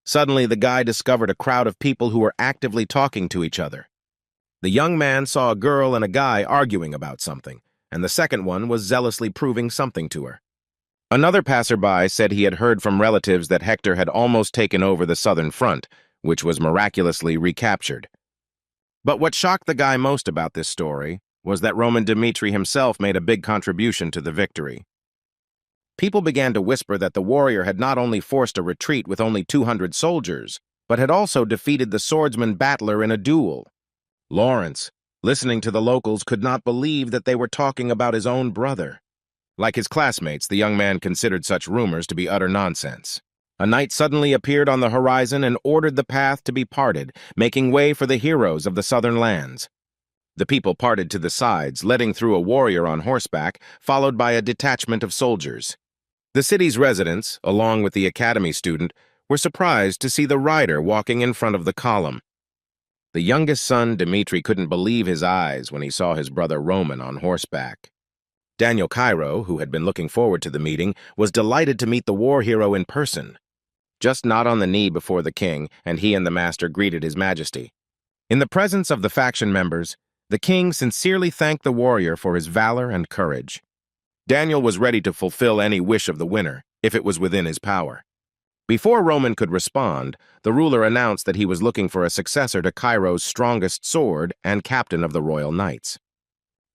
Suddenly, the guy discovered a crowd of people who were actively talking to each other. The young man saw a girl and a guy arguing about something, and the second one was zealously proving something to her. Another passerby said he had heard from relatives that Hector had almost taken over the southern front, which was miraculously recaptured. But what shocked the guy most about this story was that Roman Dmitri himself made a big contribution to the victory. People began to whisper that the warrior had not only forced a retreat with only 200 soldiers, but had also defeated the swordsman battler in a duel. Lawrence, listening to the locals, could not believe that they were talking about his own brother. Like his classmates, the young man considered such rumors to be utter nonsense. A knight suddenly appeared on the horizon and ordered the path to be parted, making way for the heroes of the southern lands. The people parted to the sides, letting through a warrior on horseback, followed by a detachment of soldiers. The city's residents, along with the academy student, were surprised to see the rider walking in front of the column. The youngest son, Dmitri, couldn't believe his eyes when he saw his brother Roman on horseback. Daniel Cairo, who had been looking forward to the meeting, was delighted to meet the war hero in person. Just not on the knee before the king, and he and the master greeted his majesty. In the presence of the faction members, the king sincerely thanked the warrior for his valor and courage. Daniel was ready to fulfill any wish of the winner, if it was within his power. Before Roman could respond, the ruler announced that he was looking for a successor to Cairo's strongest sword and captain of the royal knights.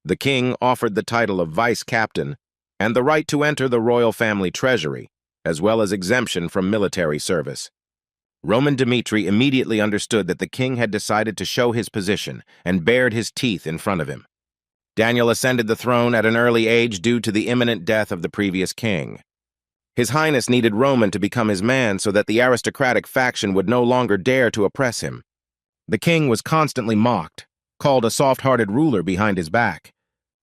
The king offered the title of vice-captain and the right to enter the royal family treasury, as well as exemption from military service. Roman Dmitri immediately understood that the king had decided to show his position and bared his teeth in front of him. Daniel ascended the throne at an early age due to the imminent death of the previous king. His Highness needed Roman to become his man so that the aristocratic faction would no longer dare to oppress him. The king was constantly mocked, called a soft-hearted ruler behind his back.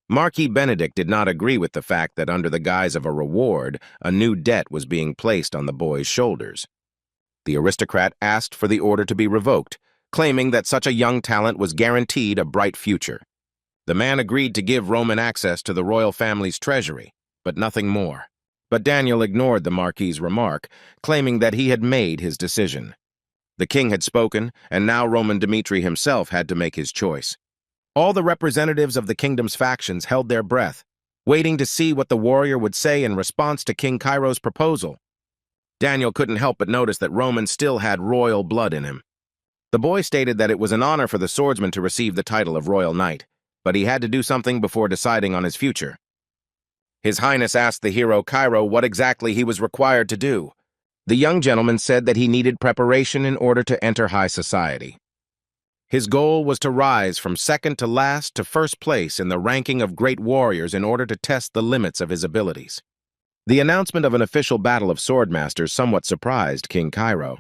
Marquis Benedict did not agree with the fact that under the guise of a reward, a new debt was being placed on the boy's shoulders. The aristocrat asked for the order to be revoked, claiming that such a young talent was guaranteed a bright future. The man agreed to give Roman access to the royal family's treasury, but nothing more. But Daniel ignored the Marquis's remark, claiming that he had made his decision. The king had spoken, and now Roman Dmitri himself had to make his choice. All the representatives of the kingdom's factions held their breath, waiting to see what the warrior would say in response to King Cairo's proposal. Daniel couldn't help but notice that Roman still had royal blood in him. The boy stated that it was an honor for the swordsman to receive the title of Royal Knight, but he had to do something before deciding on his future. His Highness asked the hero Cairo what exactly he was required to do. The young gentleman said that he needed preparation in order to enter high society. His goal was to rise from second to last to first place in the ranking of great warriors in order to test the limits of his abilities. The announcement of an official battle of swordmasters somewhat surprised King Cairo.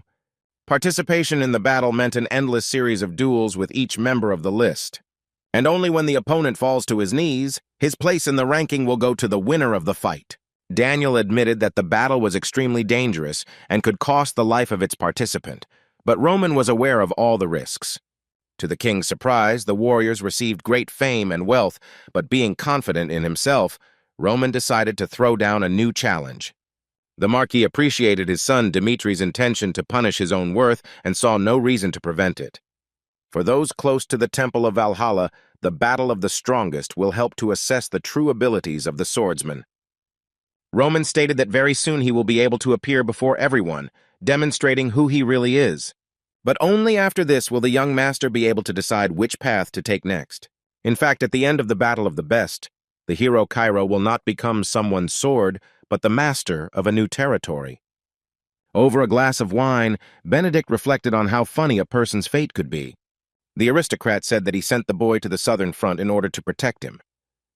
Participation in the battle meant an endless series of duels with each member of the list. And only when the opponent falls to his knees, his place in the ranking will go to the winner of the fight. Daniel admitted that the battle was extremely dangerous and could cost the life of its participant, but Roman was aware of all the risks. To the king's surprise, the warriors received great fame and wealth, but being confident in himself, Roman decided to throw down a new challenge. The Marquis appreciated his son Dimitri's intention to punish his own worth and saw no reason to prevent it. For those close to the Temple of Valhalla, the battle of the strongest will help to assess the true abilities of the swordsman. Roman stated that very soon he will be able to appear before everyone, demonstrating who he really is. But only after this will the young master be able to decide which path to take next. In fact, at the end of the Battle of the Best, the hero Cairo will not become someone's sword, but the master of a new territory. Over a glass of wine, Benedict reflected on how funny a person's fate could be. The aristocrat said that he sent the boy to the southern front in order to protect him,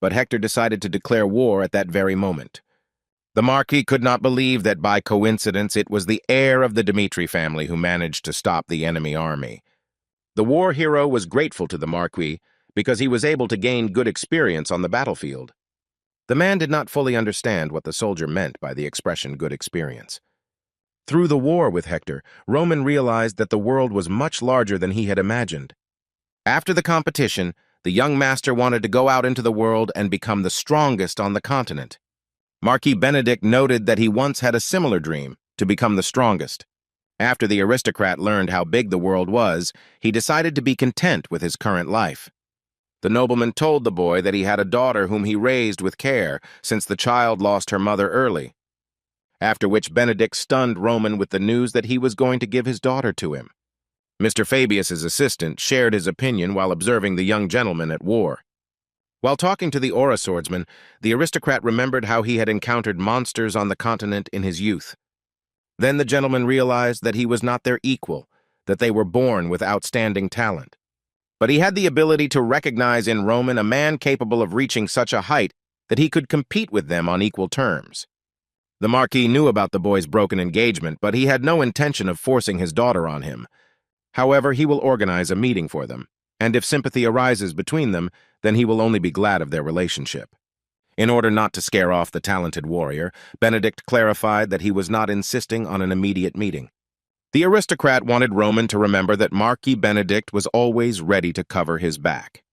but Hector decided to declare war at that very moment. The Marquis could not believe that by coincidence it was the heir of the Dmitri family who managed to stop the enemy army. The war hero was grateful to the Marquis because he was able to gain good experience on the battlefield. The man did not fully understand what the soldier meant by the expression good experience. Through the war with Hector, Roman realized that the world was much larger than he had imagined. After the competition, the young master wanted to go out into the world and become the strongest on the continent. Marquis Benedict noted that he once had a similar dream, to become the strongest. After the aristocrat learned how big the world was, he decided to be content with his current life. The nobleman told the boy that he had a daughter whom he raised with care, since the child lost her mother early. After which Benedict stunned Roman with the news that he was going to give his daughter to him. Mr. Fabius's assistant shared his opinion while observing the young gentleman at war. While talking to the aura swordsman, the aristocrat remembered how he had encountered monsters on the continent in his youth. Then the gentleman realized that he was not their equal, that they were born with outstanding talent. But he had the ability to recognize in Roman a man capable of reaching such a height that he could compete with them on equal terms. The Marquis knew about the boy's broken engagement, but he had no intention of forcing his daughter on him. However, he will organize a meeting for them, and if sympathy arises between them, then he will only be glad of their relationship. In order not to scare off the talented warrior, Benedict clarified that he was not insisting on an immediate meeting. The aristocrat wanted Roman to remember that Marquis Benedict was always ready to cover his back.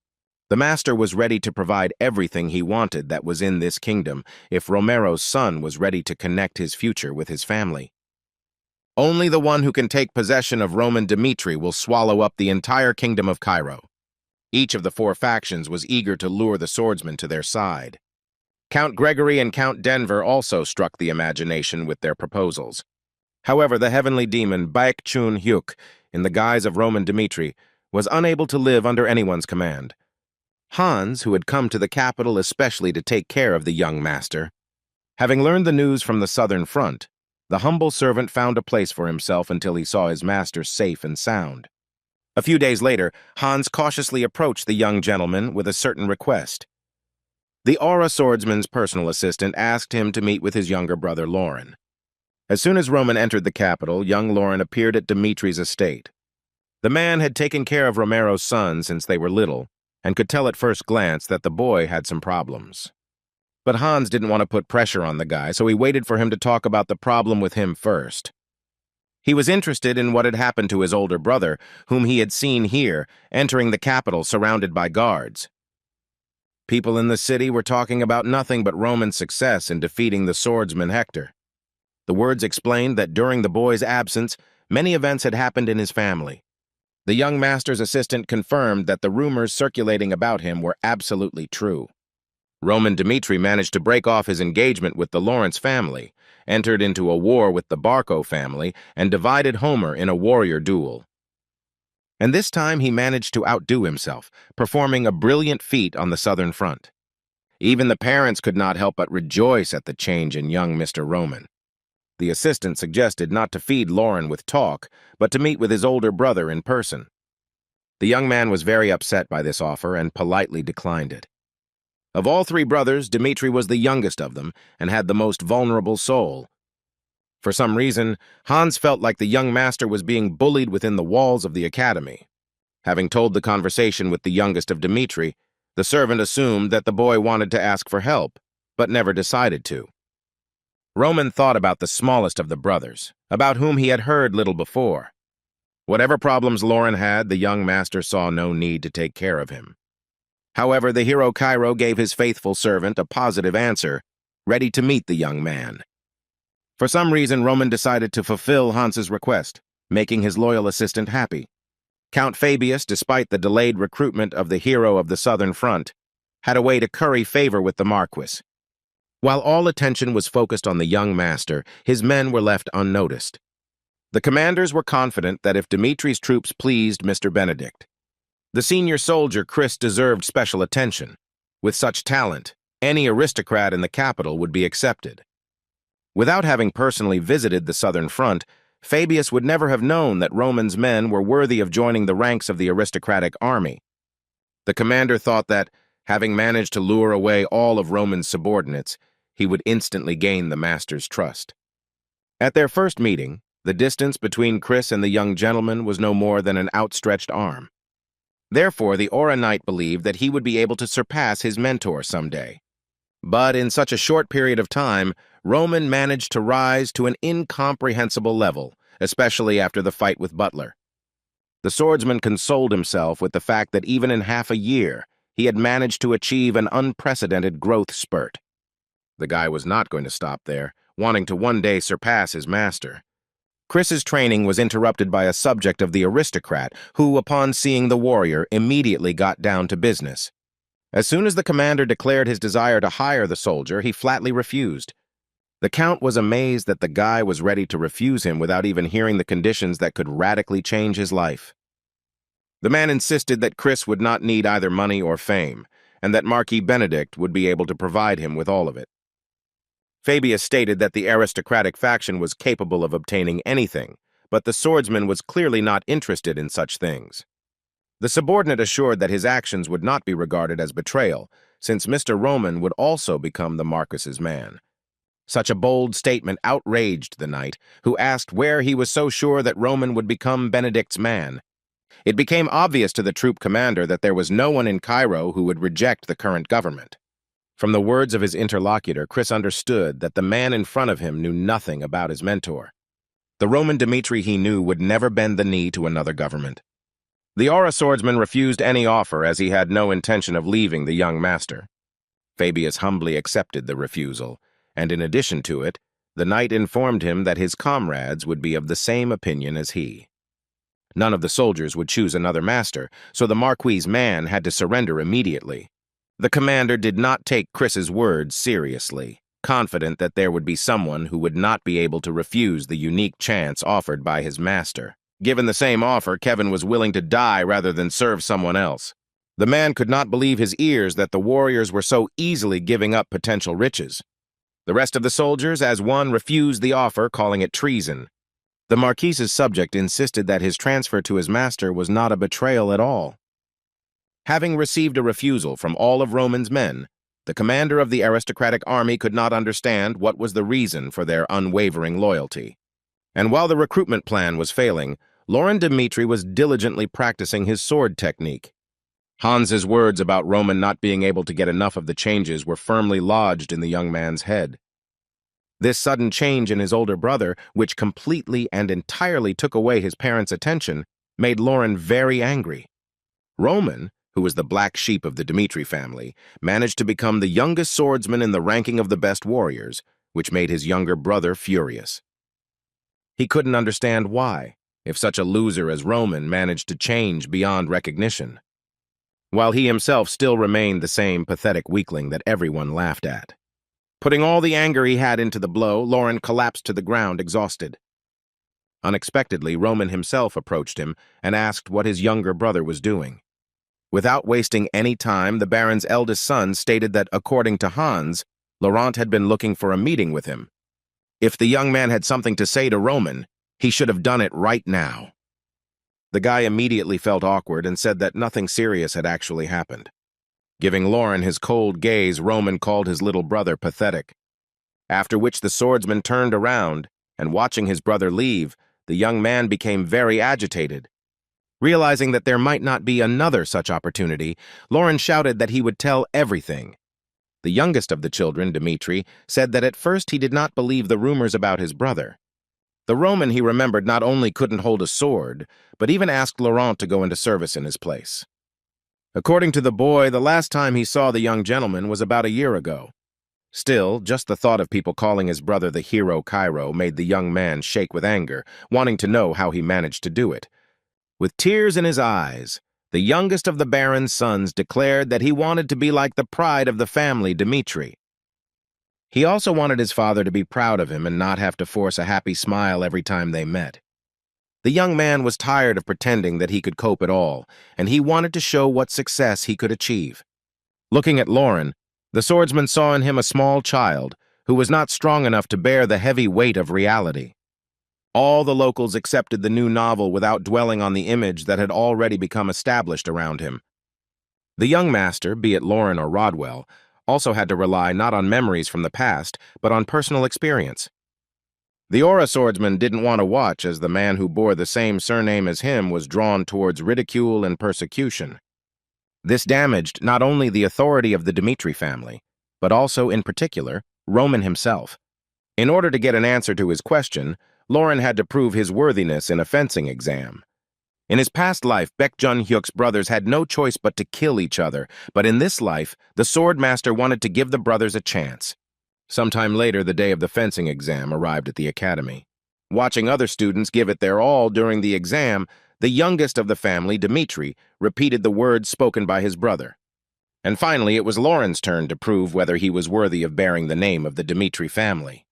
The master was ready to provide everything he wanted that was in this kingdom if Romero's son was ready to connect his future with his family. Only the one who can take possession of Roman Dmitri will swallow up the entire kingdom of Cairo. Each of the four factions was eager to lure the swordsman to their side. Count Gregory and Count Denver also struck the imagination with their proposals. However, the heavenly demon Baek Chun Hyuk, in the guise of Roman Dmitri, was unable to live under anyone's command. Hans, who had come to the capital especially to take care of the young master, having learned the news from the southern front, The humble servant found a place for himself until he saw his master safe and sound. A few days later, Hans cautiously approached the young gentleman with a certain request. The Aura swordsman's personal assistant asked him to meet with his younger brother, Lauren. As soon as Roman entered the capital, young Lauren appeared at Dimitri's estate. The man had taken care of Romero's son since they were little, and could tell at first glance that the boy had some problems. But Hans didn't want to put pressure on the guy, so he waited for him to talk about the problem with him first. He was interested in what had happened to his older brother, whom he had seen here, entering the capital surrounded by guards. People in the city were talking about nothing but Roman's success in defeating the swordsman Hector. The words explained that during the boy's absence, many events had happened in his family. The young master's assistant confirmed that the rumors circulating about him were absolutely true. Roman Dimitri managed to break off his engagement with the Lawrence family, entered into a war with the Barco family, and divided Homer in a warrior duel. And this time he managed to outdo himself, performing a brilliant feat on the southern front. Even the parents could not help but rejoice at the change in young Mr. Roman. The assistant suggested not to feed Lauren with talk, but to meet with his older brother in person. The young man was very upset by this offer and politely declined it. Of all three brothers, Dimitri was the youngest of them and had the most vulnerable soul. For some reason, Hans felt like the young master was being bullied within the walls of the academy. Having told the conversation with the youngest of Dimitri, the servant assumed that the boy wanted to ask for help, but never decided to. Roman thought about the smallest of the brothers, about whom he had heard little before. Whatever problems Lauren had, the young master saw no need to take care of him. However, the hero Cairo gave his faithful servant a positive answer, ready to meet the young man. For some reason, Roman decided to fulfill Hans's request, making his loyal assistant happy. Count Fabius, despite the delayed recruitment of the hero of the Southern Front, had a way to curry favor with the Marquis. While all attention was focused on the young master, his men were left unnoticed. The commanders were confident that if Dimitri's troops pleased Mr. Benedict, the senior soldier Chris deserved special attention. With such talent, any aristocrat in the capital would be accepted. Without having personally visited the Southern Front, Fabius would never have known that Roman's men were worthy of joining the ranks of the aristocratic army. The commander thought that, having managed to lure away all of Roman's subordinates, he would instantly gain the master's trust. At their first meeting, the distance between Chris and the young gentleman was no more than an outstretched arm. Therefore, the Aura Knight believed that he would be able to surpass his mentor someday. But in such a short period of time, Roman managed to rise to an incomprehensible level, especially after the fight with Butler. The swordsman consoled himself with the fact that even in half a year, he had managed to achieve an unprecedented growth spurt. The guy was not going to stop there, wanting to one day surpass his master. Chris's training was interrupted by a subject of the aristocrat who, upon seeing the warrior, immediately got down to business. As soon as the commander declared his desire to hire the soldier, he flatly refused. The count was amazed that the guy was ready to refuse him without even hearing the conditions that could radically change his life. The man insisted that Chris would not need either money or fame, and that Marquis Benedict would be able to provide him with all of it. Fabius stated that the aristocratic faction was capable of obtaining anything, but the swordsman was clearly not interested in such things. The subordinate assured that his actions would not be regarded as betrayal, since Mr. Roman would also become the Marquis's man. Such a bold statement outraged the knight, who asked where he was so sure that Roman would become Benedict's man. It became obvious to the troop commander that there was no one in Cairo who would reject the current government. From the words of his interlocutor, Chris understood that the man in front of him knew nothing about his mentor. The Roman Dimitri he knew would never bend the knee to another government. The Aura swordsman refused any offer as he had no intention of leaving the young master. Fabius humbly accepted the refusal, and in addition to it, the knight informed him that his comrades would be of the same opinion as he. None of the soldiers would choose another master, so the Marquis's man had to surrender immediately. The commander did not take Chris's words seriously, confident that there would be someone who would not be able to refuse the unique chance offered by his master. Given the same offer, Kevin was willing to die rather than serve someone else. The man could not believe his ears that the warriors were so easily giving up potential riches. The rest of the soldiers, as one, refused the offer, calling it treason. The Marquise's subject insisted that his transfer to his master was not a betrayal at all. Having received a refusal from all of Roman's men, the commander of the aristocratic army could not understand what was the reason for their unwavering loyalty. And while the recruitment plan was failing, Laurent Dmitri was diligently practicing his sword technique. Hans's words about Roman not being able to get enough of the changes were firmly lodged in the young man's head. This sudden change in his older brother, which completely and entirely took away his parents' attention, made Laurent very angry. Roman, who was the black sheep of the Dmitri family, managed to become the youngest swordsman in the ranking of the best warriors, which made his younger brother furious. He couldn't understand why, if such a loser as Roman managed to change beyond recognition, while he himself still remained the same pathetic weakling that everyone laughed at. Putting all the anger he had into the blow, Laurent collapsed to the ground, exhausted. Unexpectedly, Roman himself approached him and asked what his younger brother was doing. Without wasting any time, the Baron's eldest son stated that, according to Hans, Laurent had been looking for a meeting with him. If the young man had something to say to Roman, he should have done it right now. The guy immediately felt awkward and said that nothing serious had actually happened. Giving Laurent his cold gaze, Roman called his little brother pathetic. After which the swordsman turned around, and watching his brother leave, the young man became very agitated. Realizing that there might not be another such opportunity, Laurent shouted that he would tell everything. The youngest of the children, Dmitri, said that at first he did not believe the rumors about his brother. The Roman, he remembered, not only couldn't hold a sword, but even asked Laurent to go into service in his place. According to the boy, the last time he saw the young gentleman was about a year ago. Still, just the thought of people calling his brother the hero Cairo made the young man shake with anger, wanting to know how he managed to do it. With tears in his eyes, the youngest of the Baron's sons declared that he wanted to be like the pride of the family, Dmitri. He also wanted his father to be proud of him and not have to force a happy smile every time they met. The young man was tired of pretending that he could cope at all, and he wanted to show what success he could achieve. Looking at Laurent, the swordsman saw in him a small child who was not strong enough to bear the heavy weight of reality. All the locals accepted the new novel without dwelling on the image that had already become established around him. The young master, be it Laurent or Rodwell, also had to rely not on memories from the past, but on personal experience. The Aura swordsman didn't want to watch as the man who bore the same surname as him was drawn towards ridicule and persecution. This damaged not only the authority of the Dmitri family, but also, in particular, Roman himself. In order to get an answer to his question, Laurent had to prove his worthiness in a fencing exam. In his past life, Baek Jun-hyuk's brothers had no choice but to kill each other, but in this life, the swordmaster wanted to give the brothers a chance. Sometime later, the day of the fencing exam arrived at the academy. Watching other students give it their all during the exam, the youngest of the family, Dmitri, repeated the words spoken by his brother. And finally, it was Laurent's turn to prove whether he was worthy of bearing the name of the Dmitri family.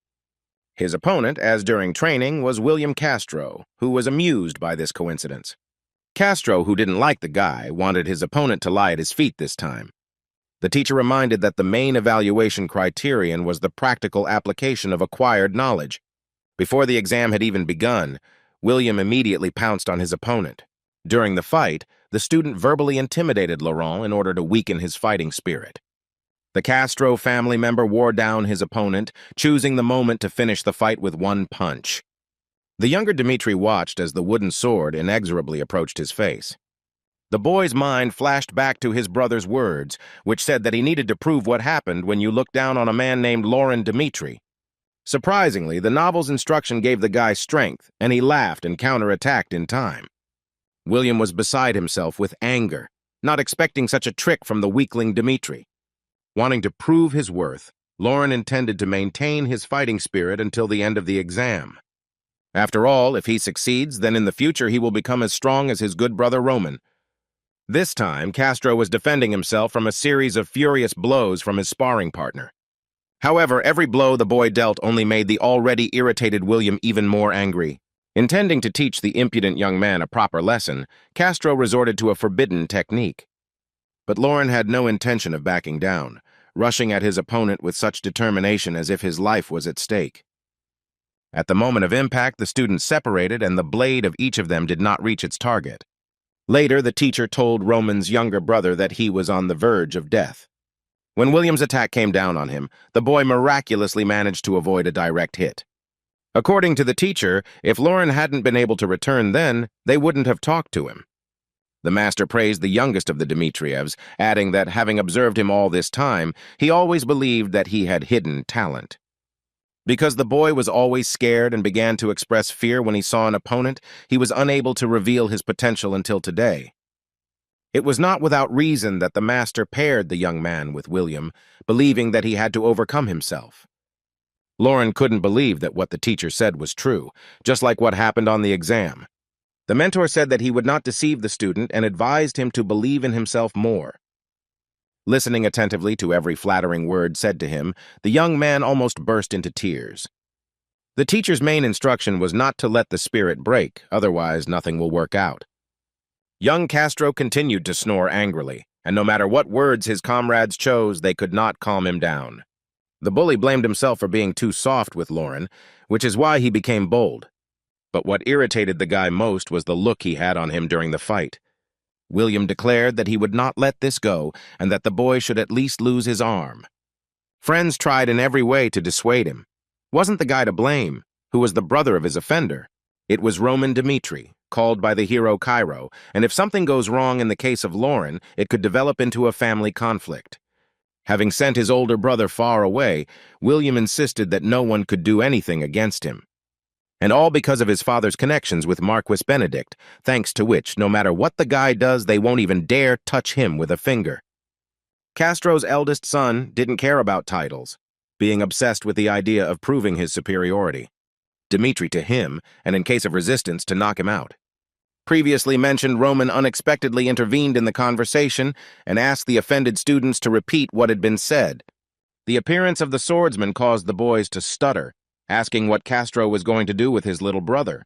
His opponent, as during training, was William Castro, who was amused by this coincidence. Castro, who didn't like the guy, wanted his opponent to lie at his feet this time. The teacher reminded that the main evaluation criterion was the practical application of acquired knowledge. Before the exam had even begun, William immediately pounced on his opponent. During the fight, the student verbally intimidated Laurent in order to weaken his fighting spirit. The Castro family member wore down his opponent, choosing the moment to finish the fight with one punch. The younger Dmitri watched as the wooden sword inexorably approached his face. The boy's mind flashed back to his brother's words, which said that he needed to prove what happened when you look down on a man named Laurent Dmitri. Surprisingly, the novel's instruction gave the guy strength, and he laughed and counterattacked in time. William was beside himself with anger, not expecting such a trick from the weakling Dmitri. Wanting to prove his worth, Laurent intended to maintain his fighting spirit until the end of the exam. After all, if he succeeds, then in the future he will become as strong as his good brother Roman. This time, Castro was defending himself from a series of furious blows from his sparring partner. However, every blow the boy dealt only made the already irritated William even more angry. Intending to teach the impudent young man a proper lesson, Castro resorted to a forbidden technique. But Laurent had no intention of backing down. rushing at his opponent with such determination as if his life was at stake. At the moment of impact, the students separated and the blade of each of them did not reach its target. Later, the teacher told Roman's younger brother that he was on the verge of death. When William's attack came down on him, the boy miraculously managed to avoid a direct hit. According to the teacher, if Lauren hadn't been able to return then, they wouldn't have talked to him. The master praised the youngest of the Dmitrievs, adding that having observed him all this time, he always believed that he had hidden talent. Because the boy was always scared and began to express fear when he saw an opponent, he was unable to reveal his potential until today. It was not without reason that the master paired the young man with William, believing that he had to overcome himself. Lauren couldn't believe that what the teacher said was true, just like what happened on the exam. The mentor said that he would not deceive the student and advised him to believe in himself more. Listening attentively to every flattering word said to him, the young man almost burst into tears. The teacher's main instruction was not to let the spirit break, otherwise nothing will work out. Young Castro continued to snore angrily, and no matter what words his comrades chose, they could not calm him down. The bully blamed himself for being too soft with Lauren, which is why he became bold. But what irritated the guy most was the look he had on him during the fight. William declared that he would not let this go and that the boy should at least lose his arm. Friends tried in every way to dissuade him. Wasn't the guy to blame, who was the brother of his offender? It was Roman Dmitri, called by the hero Cairo, and if something goes wrong in the case of Lauren, it could develop into a family conflict. Having sent his older brother far away, William insisted that no one could do anything against him. And all because of his father's connections with Marquis Benedict, thanks to which, no matter what the guy does, they won't even dare touch him with a finger. Castro's eldest son didn't care about titles, being obsessed with the idea of proving his superiority. Dmitri to him, and in case of resistance, to knock him out. Previously mentioned Roman unexpectedly intervened in the conversation and asked the offended students to repeat what had been said. The appearance of the swordsman caused the boys to stutter, asking what Castro was going to do with his little brother.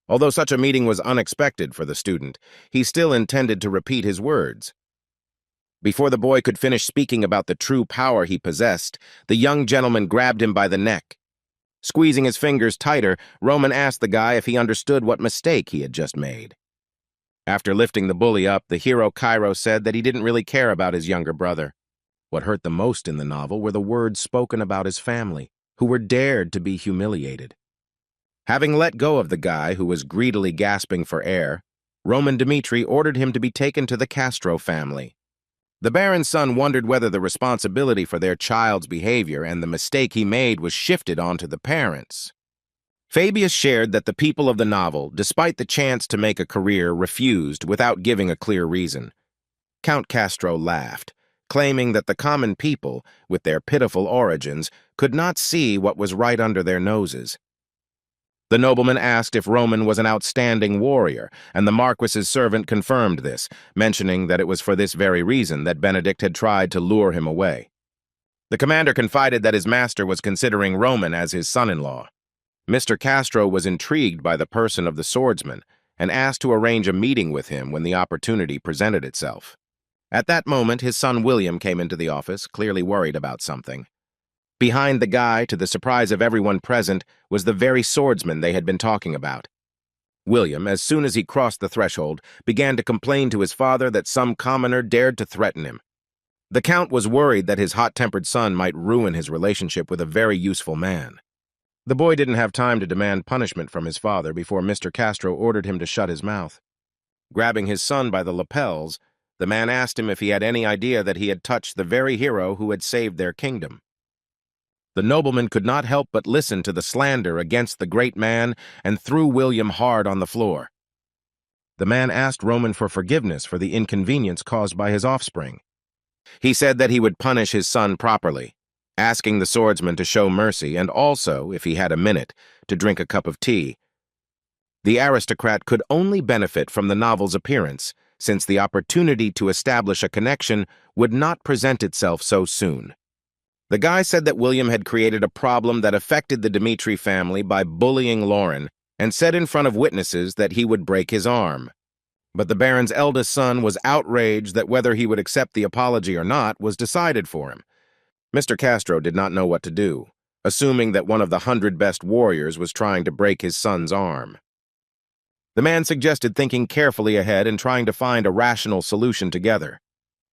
Although such a meeting was unexpected for the student, he still intended to repeat his words. Before the boy could finish speaking about the true power he possessed, the young gentleman grabbed him by the neck. Squeezing his fingers tighter, Roman asked the guy if he understood what mistake he had just made. After lifting the bully up, the hero Cairo said that he didn't really care about his younger brother. What hurt the most in the novel were the words spoken about his family, who were dared to be humiliated. Having let go of the guy who was greedily gasping for air, Roman Dmitri ordered him to be taken to the Castro family. The Baron's son wondered whether the responsibility for their child's behavior and the mistake he made was shifted onto the parents. Fabius shared that the people of the novel, despite the chance to make a career, refused without giving a clear reason. Count Castro laughed, claiming that the common people, with their pitiful origins, could not see what was right under their noses. The nobleman asked if Roman was an outstanding warrior, and the Marquis's servant confirmed this, mentioning that it was for this very reason that Benedict had tried to lure him away. The commander confided that his master was considering Roman as his son-in-law. Mr. Castro was intrigued by the person of the swordsman and asked to arrange a meeting with him when the opportunity presented itself. At that moment, his son William came into the office, clearly worried about something. Behind the guy, to the surprise of everyone present, was the very swordsman they had been talking about. William, as soon as he crossed the threshold, began to complain to his father that some commoner dared to threaten him. The Count was worried that his hot-tempered son might ruin his relationship with a very useful man. The boy didn't have time to demand punishment from his father before Mr. Castro ordered him to shut his mouth. Grabbing his son by the lapels, the man asked him if he had any idea that he had touched the very hero who had saved their kingdom. The nobleman could not help but listen to the slander against the great man and threw William hard on the floor. The man asked Roman for forgiveness for the inconvenience caused by his offspring. He said that he would punish his son properly, asking the swordsman to show mercy and also, if he had a minute, to drink a cup of tea. The aristocrat could only benefit from the novel's appearance, since the opportunity to establish a connection would not present itself so soon. The guy said that William had created a problem that affected the Dmitri family by bullying Lauren and said in front of witnesses that he would break his arm. But the Baron's eldest son was outraged that whether he would accept the apology or not was decided for him. Mr. Castro did not know what to do, assuming that one of the 100 best warriors was trying to break his son's arm. The man suggested thinking carefully ahead and trying to find a rational solution together.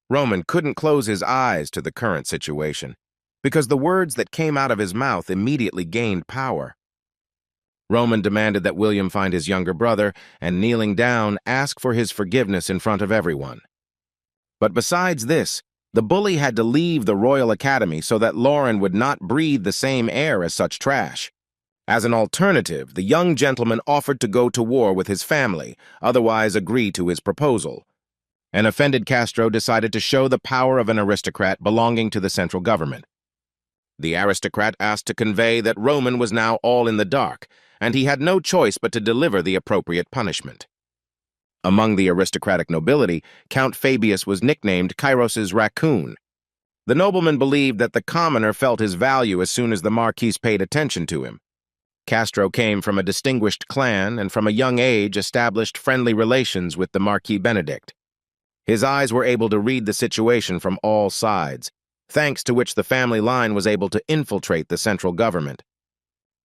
Roman couldn't close his eyes to the current situation, because the words that came out of his mouth immediately gained power. Roman demanded that William find his younger brother and, kneeling down, ask for his forgiveness in front of everyone. But besides this, the bully had to leave the Royal Academy so that Lauren would not breathe the same air as such trash. As an alternative, the young gentleman offered to go to war with his family, otherwise agree to his proposal. An offended Castro decided to show the power of an aristocrat belonging to the central government. The aristocrat asked to convey that Roman was now all in the dark, and he had no choice but to deliver the appropriate punishment. Among the aristocratic nobility, Count Fabius was nicknamed Kairos's raccoon. The nobleman believed that the commoner felt his value as soon as the Marquis paid attention to him. Castro came from a distinguished clan and from a young age established friendly relations with the Marquis Benedict. His eyes were able to read the situation from all sides, thanks to which the family line was able to infiltrate the central government.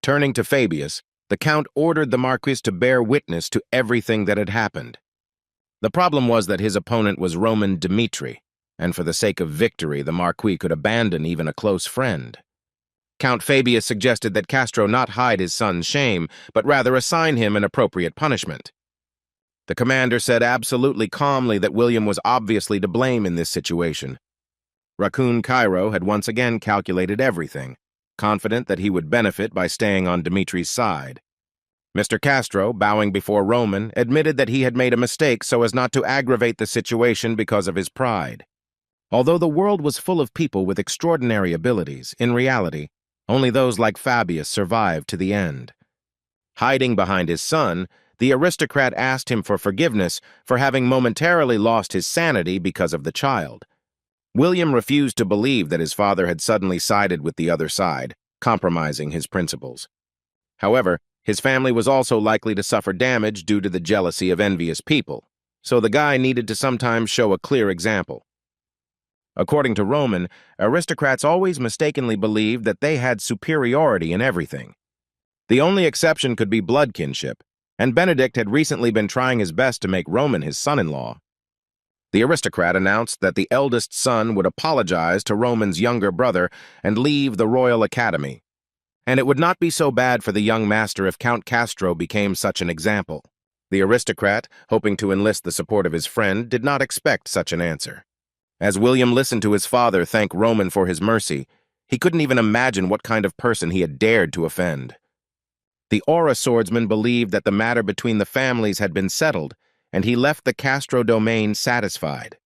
Turning to Fabius, the Count ordered the Marquis to bear witness to everything that had happened. The problem was that his opponent was Roman Dmitri, and for the sake of victory, the Marquis could abandon even a close friend. Count Fabius suggested that Castro not hide his son's shame, but rather assign him an appropriate punishment. The commander said absolutely calmly that William was obviously to blame in this situation. Raccoon Cairo had once again calculated everything, confident that he would benefit by staying on Dimitri's side. Mr. Castro, bowing before Roman, admitted that he had made a mistake so as not to aggravate the situation because of his pride. Although the world was full of people with extraordinary abilities, in reality, only those like Fabius survived to the end. Hiding behind his son, the aristocrat asked him for forgiveness for having momentarily lost his sanity because of the child. William refused to believe that his father had suddenly sided with the other side, compromising his principles. However, his family was also likely to suffer damage due to the jealousy of envious people, so the guy needed to sometimes show a clear example. According to Roman, aristocrats always mistakenly believed that they had superiority in everything. The only exception could be blood kinship, and Benedict had recently been trying his best to make Roman his son-in-law. The aristocrat announced that the eldest son would apologize to Roman's younger brother and leave the Royal Academy, and it would not be so bad for the young master if Count Castro became such an example. The aristocrat, hoping to enlist the support of his friend, did not expect such an answer. As William listened to his father thank Roman for his mercy, he couldn't even imagine what kind of person he had dared to offend. The Aura swordsman believed that the matter between the families had been settled, and he left the Castro domain satisfied.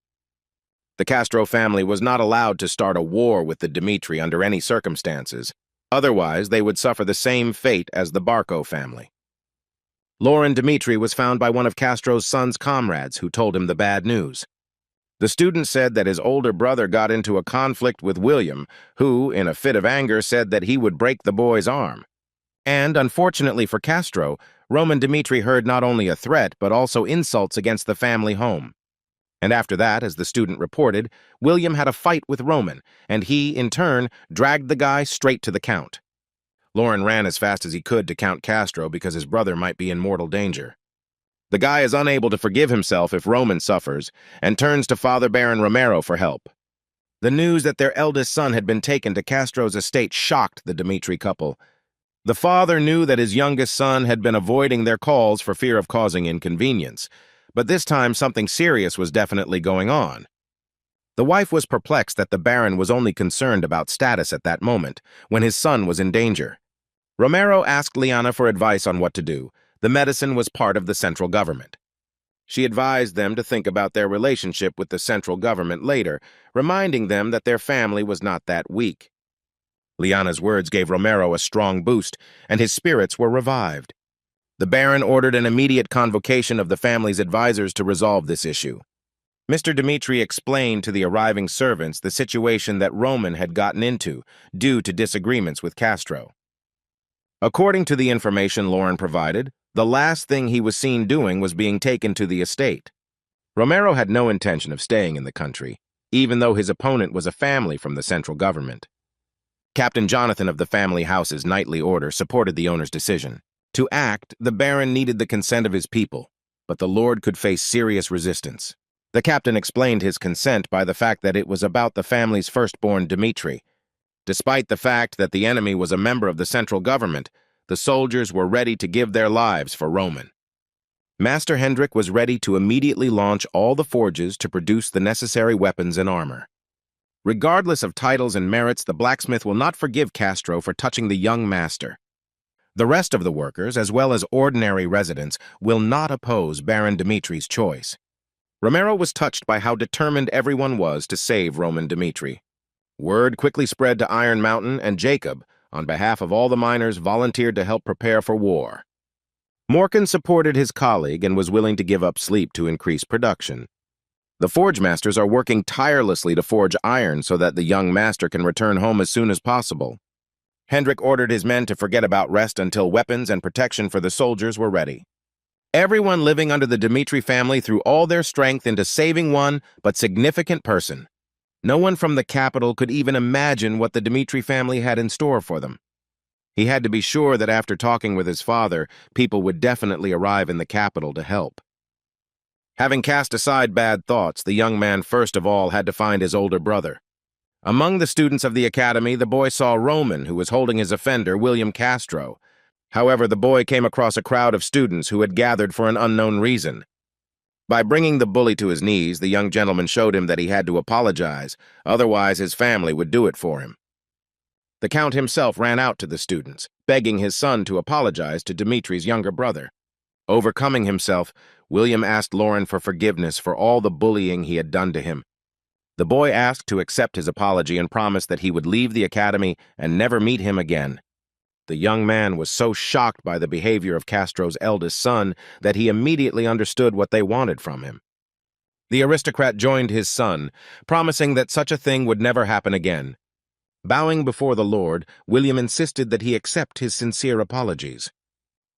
The Castro family was not allowed to start a war with the Dmitri under any circumstances. Otherwise, they would suffer the same fate as the Barco family. Lauren Dmitri was found by one of Castro's son's comrades who told him the bad news. The student said that his older brother got into a conflict with William, who, in a fit of anger, said that he would break the boy's arm. And, unfortunately for Castro, Roman Dmitri heard not only a threat, but also insults against the family home. And after that, as the student reported, William had a fight with Roman, and he, in turn, dragged the guy straight to the Count. Lauren ran as fast as he could to Count Castro because his brother might be in mortal danger. The guy is unable to forgive himself if Roman suffers, and turns to Father Baron Romero for help. The news that their eldest son had been taken to Castro's estate shocked the Dmitri couple. The father knew that his youngest son had been avoiding their calls for fear of causing inconvenience, but this time something serious was definitely going on. The wife was perplexed that the Baron was only concerned about status at that moment, when his son was in danger. Romero asked Liana for advice on what to do. The medicine was part of the central government. She advised them to think about their relationship with the central government later, reminding them that their family was not that weak. Liana's words gave Romero a strong boost, and his spirits were revived. The Baron ordered an immediate convocation of the family's advisors to resolve this issue. Mr. Dmitri explained to the arriving servants the situation that Roman had gotten into due to disagreements with Castro. According to the information Lauren provided, the last thing he was seen doing was being taken to the estate. Romero had no intention of staying in the country, even though his opponent was a family from the central government. Captain Jonathan of the family house's knightly order supported the owner's decision. To act, the Baron needed the consent of his people, but the Lord could face serious resistance. The captain explained his consent by the fact that it was about the family's firstborn Dmitri. Despite the fact that the enemy was a member of the central government, the soldiers were ready to give their lives for Roman. Master Hendrik was ready to immediately launch all the forges to produce the necessary weapons and armor. Regardless of titles and merits, the blacksmith will not forgive Castro for touching the young master. The rest of the workers, as well as ordinary residents, will not oppose Baron Dimitri's choice. Romero was touched by how determined everyone was to save Roman Dmitri. Word quickly spread to Iron Mountain, and Jacob, on behalf of all the miners, volunteered to help prepare for war. Morkan supported his colleague and was willing to give up sleep to increase production. The forge masters are working tirelessly to forge iron so that the young master can return home as soon as possible. Hendrik ordered his men to forget about rest until weapons and protection for the soldiers were ready. Everyone living under the Dmitri family threw all their strength into saving one but significant person. No one from the capital could even imagine what the Dmitri family had in store for them. He had to be sure that after talking with his father, people would definitely arrive in the capital to help. Having cast aside bad thoughts, the young man first of all had to find his older brother. Among the students of the academy, the boy saw Roman, who was holding his offender, William Castro. However, the boy came across a crowd of students who had gathered for an unknown reason. By bringing the bully to his knees, the young gentleman showed him that he had to apologize, otherwise his family would do it for him. The Count himself ran out to the students, begging his son to apologize to Dimitri's younger brother. Overcoming himself, William asked Lauren for forgiveness for all the bullying he had done to him. The boy asked to accept his apology and promised that he would leave the academy and never meet him again. The young man was so shocked by the behavior of Castro's eldest son that he immediately understood what they wanted from him. The aristocrat joined his son, promising that such a thing would never happen again. Bowing before the Lord, William insisted that he accept his sincere apologies.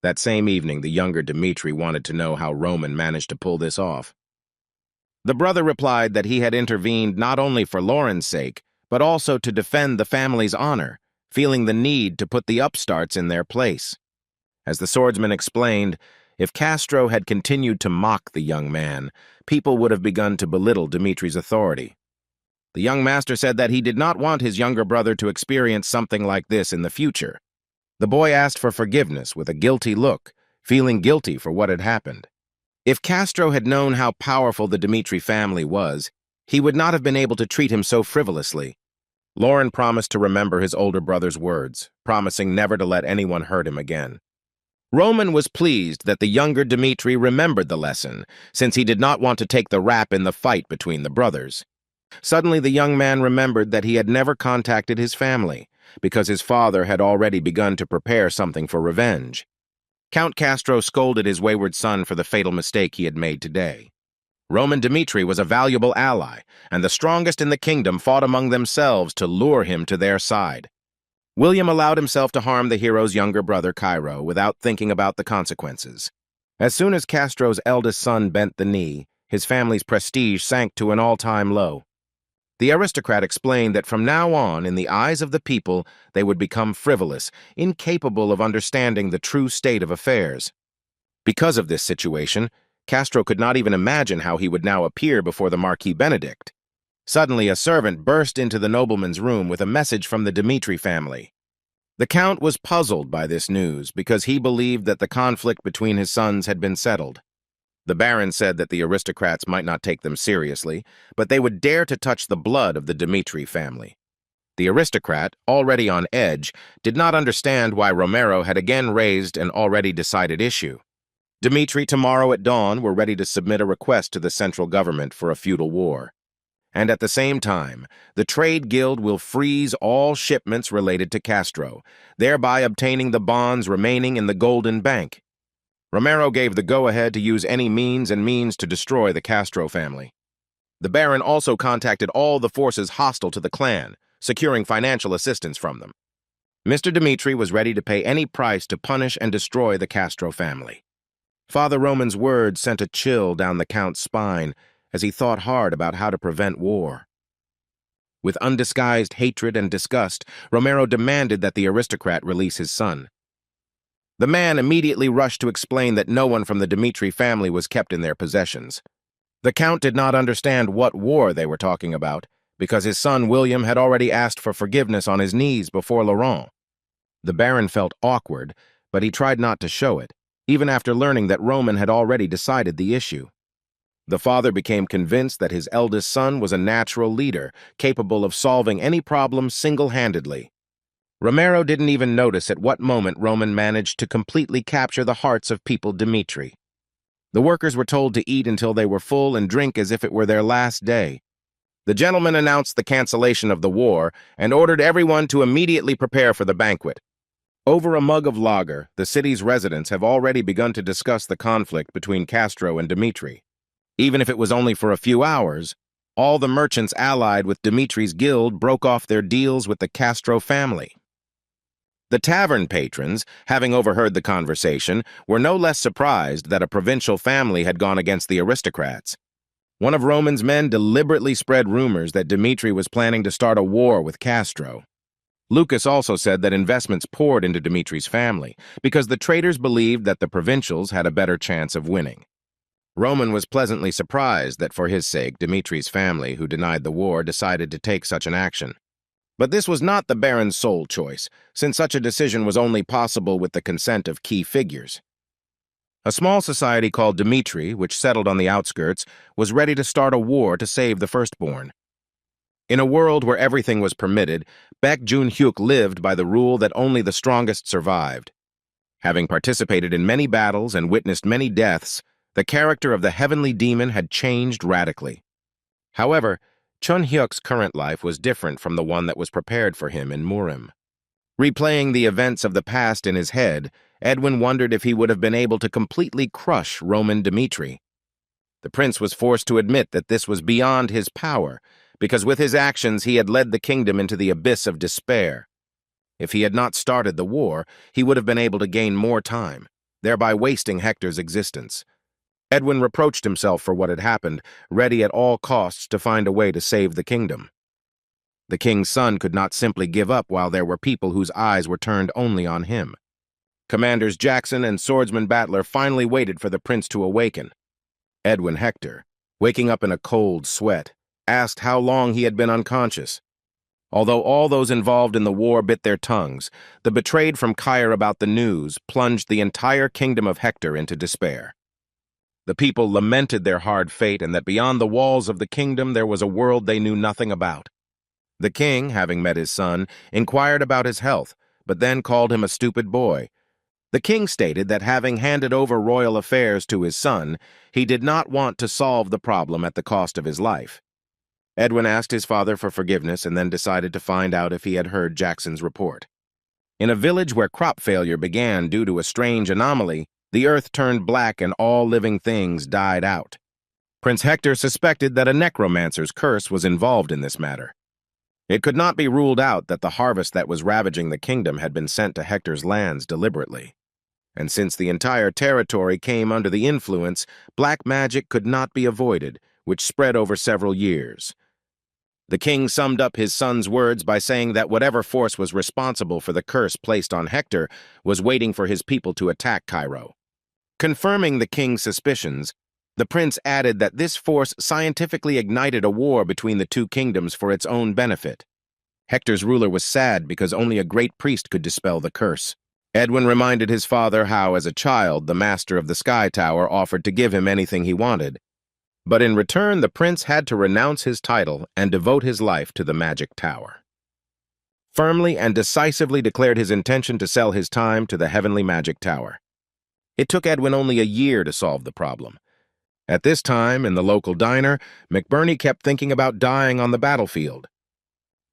That same evening, the younger Dmitri wanted to know how Roman managed to pull this off. The brother replied that he had intervened not only for Lauren's sake, but also to defend the family's honor, feeling the need to put the upstarts in their place. As the swordsman explained, if Castro had continued to mock the young man, people would have begun to belittle Dimitri's authority. The young master said that he did not want his younger brother to experience something like this in the future. The boy asked for forgiveness with a guilty look, feeling guilty for what had happened. If Castro had known how powerful the Dmitri family was, he would not have been able to treat him so frivolously. Lauren promised to remember his older brother's words, promising never to let anyone hurt him again. Roman was pleased that the younger Dmitri remembered the lesson, since he did not want to take the rap in the fight between the brothers. Suddenly, the young man remembered that he had never contacted his family, because his father had already begun to prepare something for revenge. Count Castro scolded his wayward son for the fatal mistake he had made today. Roman Dmitri was a valuable ally, and the strongest in the kingdom fought among themselves to lure him to their side. William allowed himself to harm the hero's younger brother, Cairo, without thinking about the consequences. As soon as Castro's eldest son bent the knee, his family's prestige sank to an all-time low. The aristocrat explained that from now on, in the eyes of the people, they would become frivolous, incapable of understanding the true state of affairs. Because of this situation, Castro could not even imagine how he would now appear before the Marquis Benedict. Suddenly, a servant burst into the nobleman's room with a message from the Dmitri family. The Count was puzzled by this news because he believed that the conflict between his sons had been settled. The Baron said that the aristocrats might not take them seriously, but they would dare to touch the blood of the Dmitri family. The aristocrat, already on edge, did not understand why Romero had again raised an already decided issue. Dmitri tomorrow at dawn were ready to submit a request to the central government for a feudal war. And at the same time, the Trade Guild will freeze all shipments related to Castro, thereby obtaining the bonds remaining in the Golden Bank. Romero gave the go-ahead to use any means to destroy the Castro family. The Baron also contacted all the forces hostile to the clan, securing financial assistance from them. Mr. Dmitri was ready to pay any price to punish and destroy the Castro family. Father Roman's words sent a chill down the Count's spine as he thought hard about how to prevent war. With undisguised hatred and disgust, Romero demanded that the aristocrat release his son. The man immediately rushed to explain that no one from the Dmitri family was kept in their possessions. The Count did not understand what war they were talking about, because his son William had already asked for forgiveness on his knees before Laurent. The Baron felt awkward, but he tried not to show it, even after learning that Roman had already decided the issue. The father became convinced that his eldest son was a natural leader, capable of solving any problem single-handedly. Romero didn't even notice at what moment Roman managed to completely capture the hearts of people Dmitri. The workers were told to eat until they were full and drink as if it were their last day. The gentleman announced the cancellation of the war and ordered everyone to immediately prepare for the banquet. Over a mug of lager, the city's residents have already begun to discuss the conflict between Castro and Dmitri. Even if it was only for a few hours, all the merchants allied with Dmitri's guild broke off their deals with the Castro family. The tavern patrons, having overheard the conversation, were no less surprised that a provincial family had gone against the aristocrats. One of Roman's men deliberately spread rumors that Dmitri was planning to start a war with Castro. Lucas also said that investments poured into Dmitri's family because the traders believed that the provincials had a better chance of winning. Roman was pleasantly surprised that for his sake, Dmitri's family, who denied the war, decided to take such an action. But this was not the Baron's sole choice, since such a decision was only possible with the consent of key figures. A small society called Dmitri, which settled on the outskirts, was ready to start a war to save the firstborn. In a world where everything was permitted, Baek Jun-hyuk lived by the rule that only the strongest survived. Having participated in many battles and witnessed many deaths, the character of the heavenly demon had changed radically. However, Chun-hyuk's current life was different from the one that was prepared for him in Murim. Replaying the events of the past in his head, Edwin wondered if he would have been able to completely crush Roman Dmitri. The prince was forced to admit that this was beyond his power, because with his actions he had led the kingdom into the abyss of despair. If he had not started the war, he would have been able to gain more time, thereby wasting Hector's existence. Edwin reproached himself for what had happened, ready at all costs to find a way to save the kingdom. The king's son could not simply give up while there were people whose eyes were turned only on him. Commanders Jackson and swordsman Battler finally waited for the prince to awaken. Edwin Hector, waking up in a cold sweat, asked how long he had been unconscious. Although all those involved in the war bit their tongues, the betrayed from Heir about the news plunged the entire kingdom of Hector into despair. The people lamented their hard fate and that beyond the walls of the kingdom there was a world they knew nothing about. The king, having met his son, inquired about his health, but then called him a stupid boy. The king stated that having handed over royal affairs to his son, he did not want to solve the problem at the cost of his life. Edwin asked his father for forgiveness and then decided to find out if he had heard Jackson's report. In a village where crop failure began due to a strange anomaly, the earth turned black and all living things died out. Prince Hector suspected that a necromancer's curse was involved in this matter. It could not be ruled out that the harvest that was ravaging the kingdom had been sent to Hector's lands deliberately. And since the entire territory came under the influence, black magic could not be avoided, which spread over several years. The king summed up his son's words by saying that whatever force was responsible for the curse placed on Hector was waiting for his people to attack Cairo. Confirming the king's suspicions, the prince added that this force scientifically ignited a war between the two kingdoms for its own benefit. Hector's ruler was sad because only a great priest could dispel the curse. Edwin reminded his father how, as a child, the master of the Sky Tower offered to give him anything he wanted. But in return, the prince had to renounce his title and devote his life to the magic tower. Firmly and decisively declared his intention to sell his time to the heavenly magic tower. It took Edwin only a year to solve the problem. At this time, in the local diner, McBurney kept thinking about dying on the battlefield.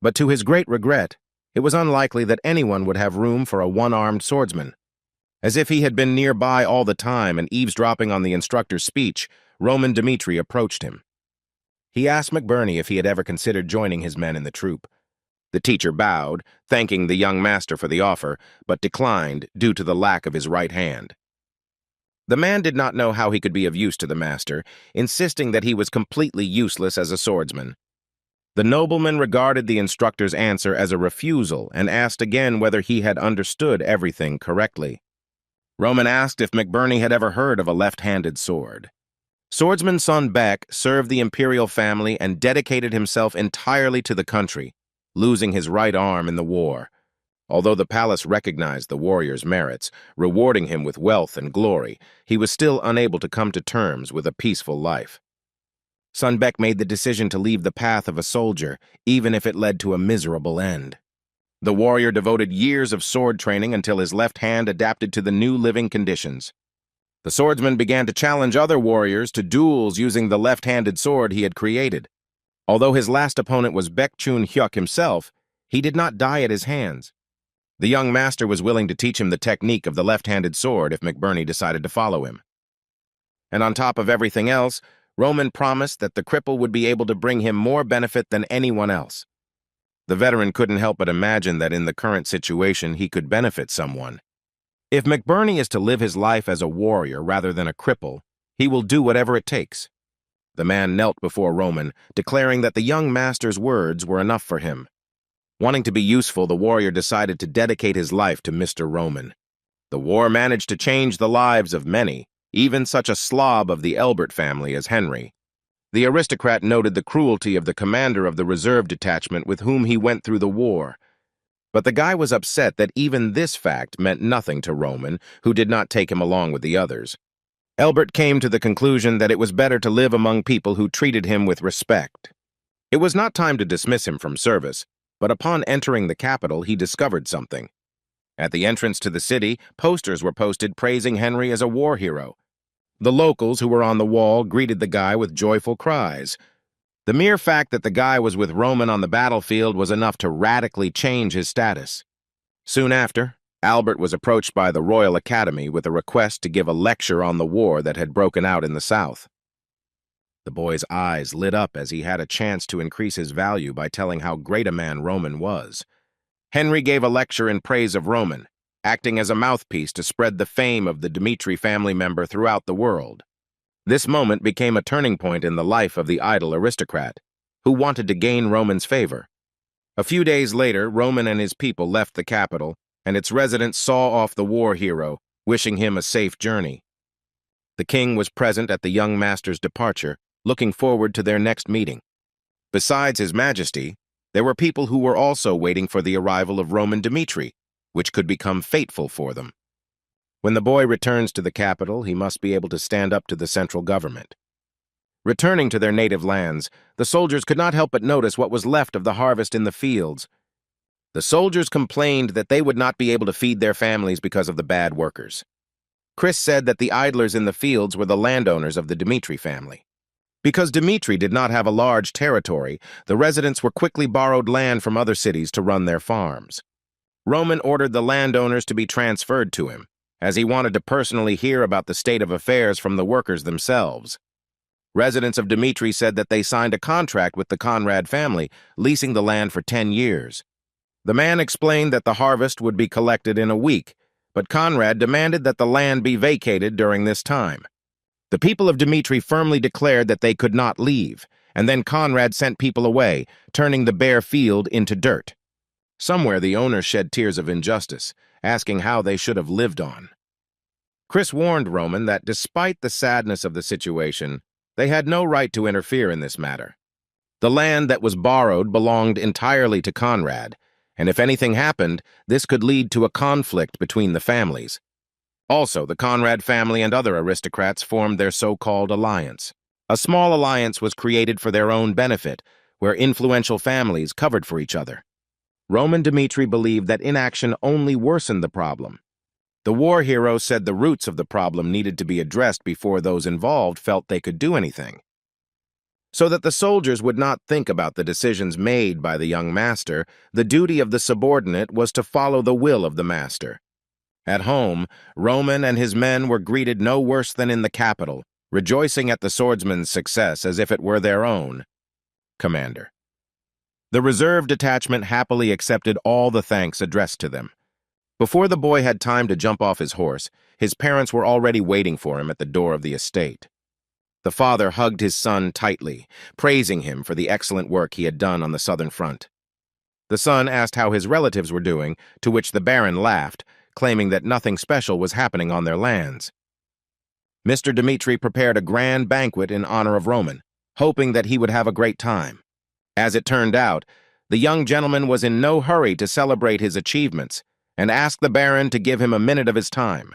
But to his great regret, it was unlikely that anyone would have room for a one-armed swordsman. As if he had been nearby all the time and eavesdropping on the instructor's speech, Roman Dmitri approached him. He asked McBurney if he had ever considered joining his men in the troop. The teacher bowed, thanking the young master for the offer, but declined due to the lack of his right hand. The man did not know how he could be of use to the master, insisting that he was completely useless as a swordsman. The nobleman regarded the instructor's answer as a refusal and asked again whether he had understood everything correctly. Roman asked if McBurney had ever heard of a left-handed sword. Swordsman Sun Baek served the imperial family and dedicated himself entirely to the country, losing his right arm in the war. Although the palace recognized the warrior's merits, rewarding him with wealth and glory, he was still unable to come to terms with a peaceful life. Sun Baek made the decision to leave the path of a soldier, even if it led to a miserable end. The warrior devoted years of sword training until his left hand adapted to the new living conditions. The swordsman began to challenge other warriors to duels using the left-handed sword he had created. Although his last opponent was Baek Chun-hyuk himself, he did not die at his hands. The young master was willing to teach him the technique of the left-handed sword if McBurney decided to follow him. And on top of everything else, Roman promised that the cripple would be able to bring him more benefit than anyone else. The veteran couldn't help but imagine that in the current situation he could benefit someone. If McBurney is to live his life as a warrior rather than a cripple, he will do whatever it takes. The man knelt before Roman, declaring that the young master's words were enough for him. Wanting to be useful, the warrior decided to dedicate his life to Mr. Roman. The war managed to change the lives of many, even such a slob of the Elbert family as Henry. The aristocrat noted the cruelty of the commander of the reserve detachment with whom he went through the war. But the guy was upset that even this fact meant nothing to Roman, who did not take him along with the others. Elbert came to the conclusion that it was better to live among people who treated him with respect. It was not time to dismiss him from service, but upon entering the capital, he discovered something. At the entrance to the city, posters were posted praising Henry as a war hero. The locals who were on the wall greeted the guy with joyful cries. The mere fact that the guy was with Roman on the battlefield was enough to radically change his status. Soon after, Albert was approached by the Royal Academy with a request to give a lecture on the war that had broken out in the South. The boy's eyes lit up as he had a chance to increase his value by telling how great a man Roman was. Henry gave a lecture in praise of Roman, acting as a mouthpiece to spread the fame of the Dmitri family member throughout the world. This moment became a turning point in the life of the idle aristocrat, who wanted to gain Roman's favor. A few days later, Roman and his people left the capital, and its residents saw off the war hero, wishing him a safe journey. The king was present at the young master's departure, looking forward to their next meeting. Besides His Majesty, there were people who were also waiting for the arrival of Roman Dmitri, which could become fateful for them. When the boy returns to the capital, he must be able to stand up to the central government. Returning to their native lands, the soldiers could not help but notice what was left of the harvest in the fields. The soldiers complained that they would not be able to feed their families because of the bad workers. Chris said that the idlers in the fields were the landowners of the Dmitri family. Because Dmitri did not have a large territory, the residents were quickly borrowed land from other cities to run their farms. Roman ordered the landowners to be transferred to him, as he wanted to personally hear about the state of affairs from the workers themselves. Residents of Dmitri said that they signed a contract with the Conrad family, leasing the land for 10 years. The man explained that the harvest would be collected in a week, but Conrad demanded that the land be vacated during this time. The people of Dmitri firmly declared that they could not leave, and then Conrad sent people away, turning the bare field into dirt. Somewhere the owners shed tears of injustice, asking how they should have lived on. Chris warned Roman that despite the sadness of the situation, they had no right to interfere in this matter. The land that was borrowed belonged entirely to Conrad, and if anything happened, this could lead to a conflict between the families. Also, the Conrad family and other aristocrats formed their so-called alliance. A small alliance was created for their own benefit, where influential families covered for each other. Roman Dmitri believed that inaction only worsened the problem. The war hero said the roots of the problem needed to be addressed before those involved felt they could do anything. So that the soldiers would not think about the decisions made by the young master, the duty of the subordinate was to follow the will of the master. At home, Roman and his men were greeted no worse than in the capital, rejoicing at the swordsman's success as if it were their own. Commander. The reserve detachment happily accepted all the thanks addressed to them. Before the boy had time to jump off his horse, his parents were already waiting for him at the door of the estate. The father hugged his son tightly, praising him for the excellent work he had done on the southern front. The son asked how his relatives were doing, to which the Baron laughed, claiming that nothing special was happening on their lands. Mr. Dmitri prepared a grand banquet in honor of Roman, hoping that he would have a great time. As it turned out, the young gentleman was in no hurry to celebrate his achievements and asked the Baron to give him a minute of his time.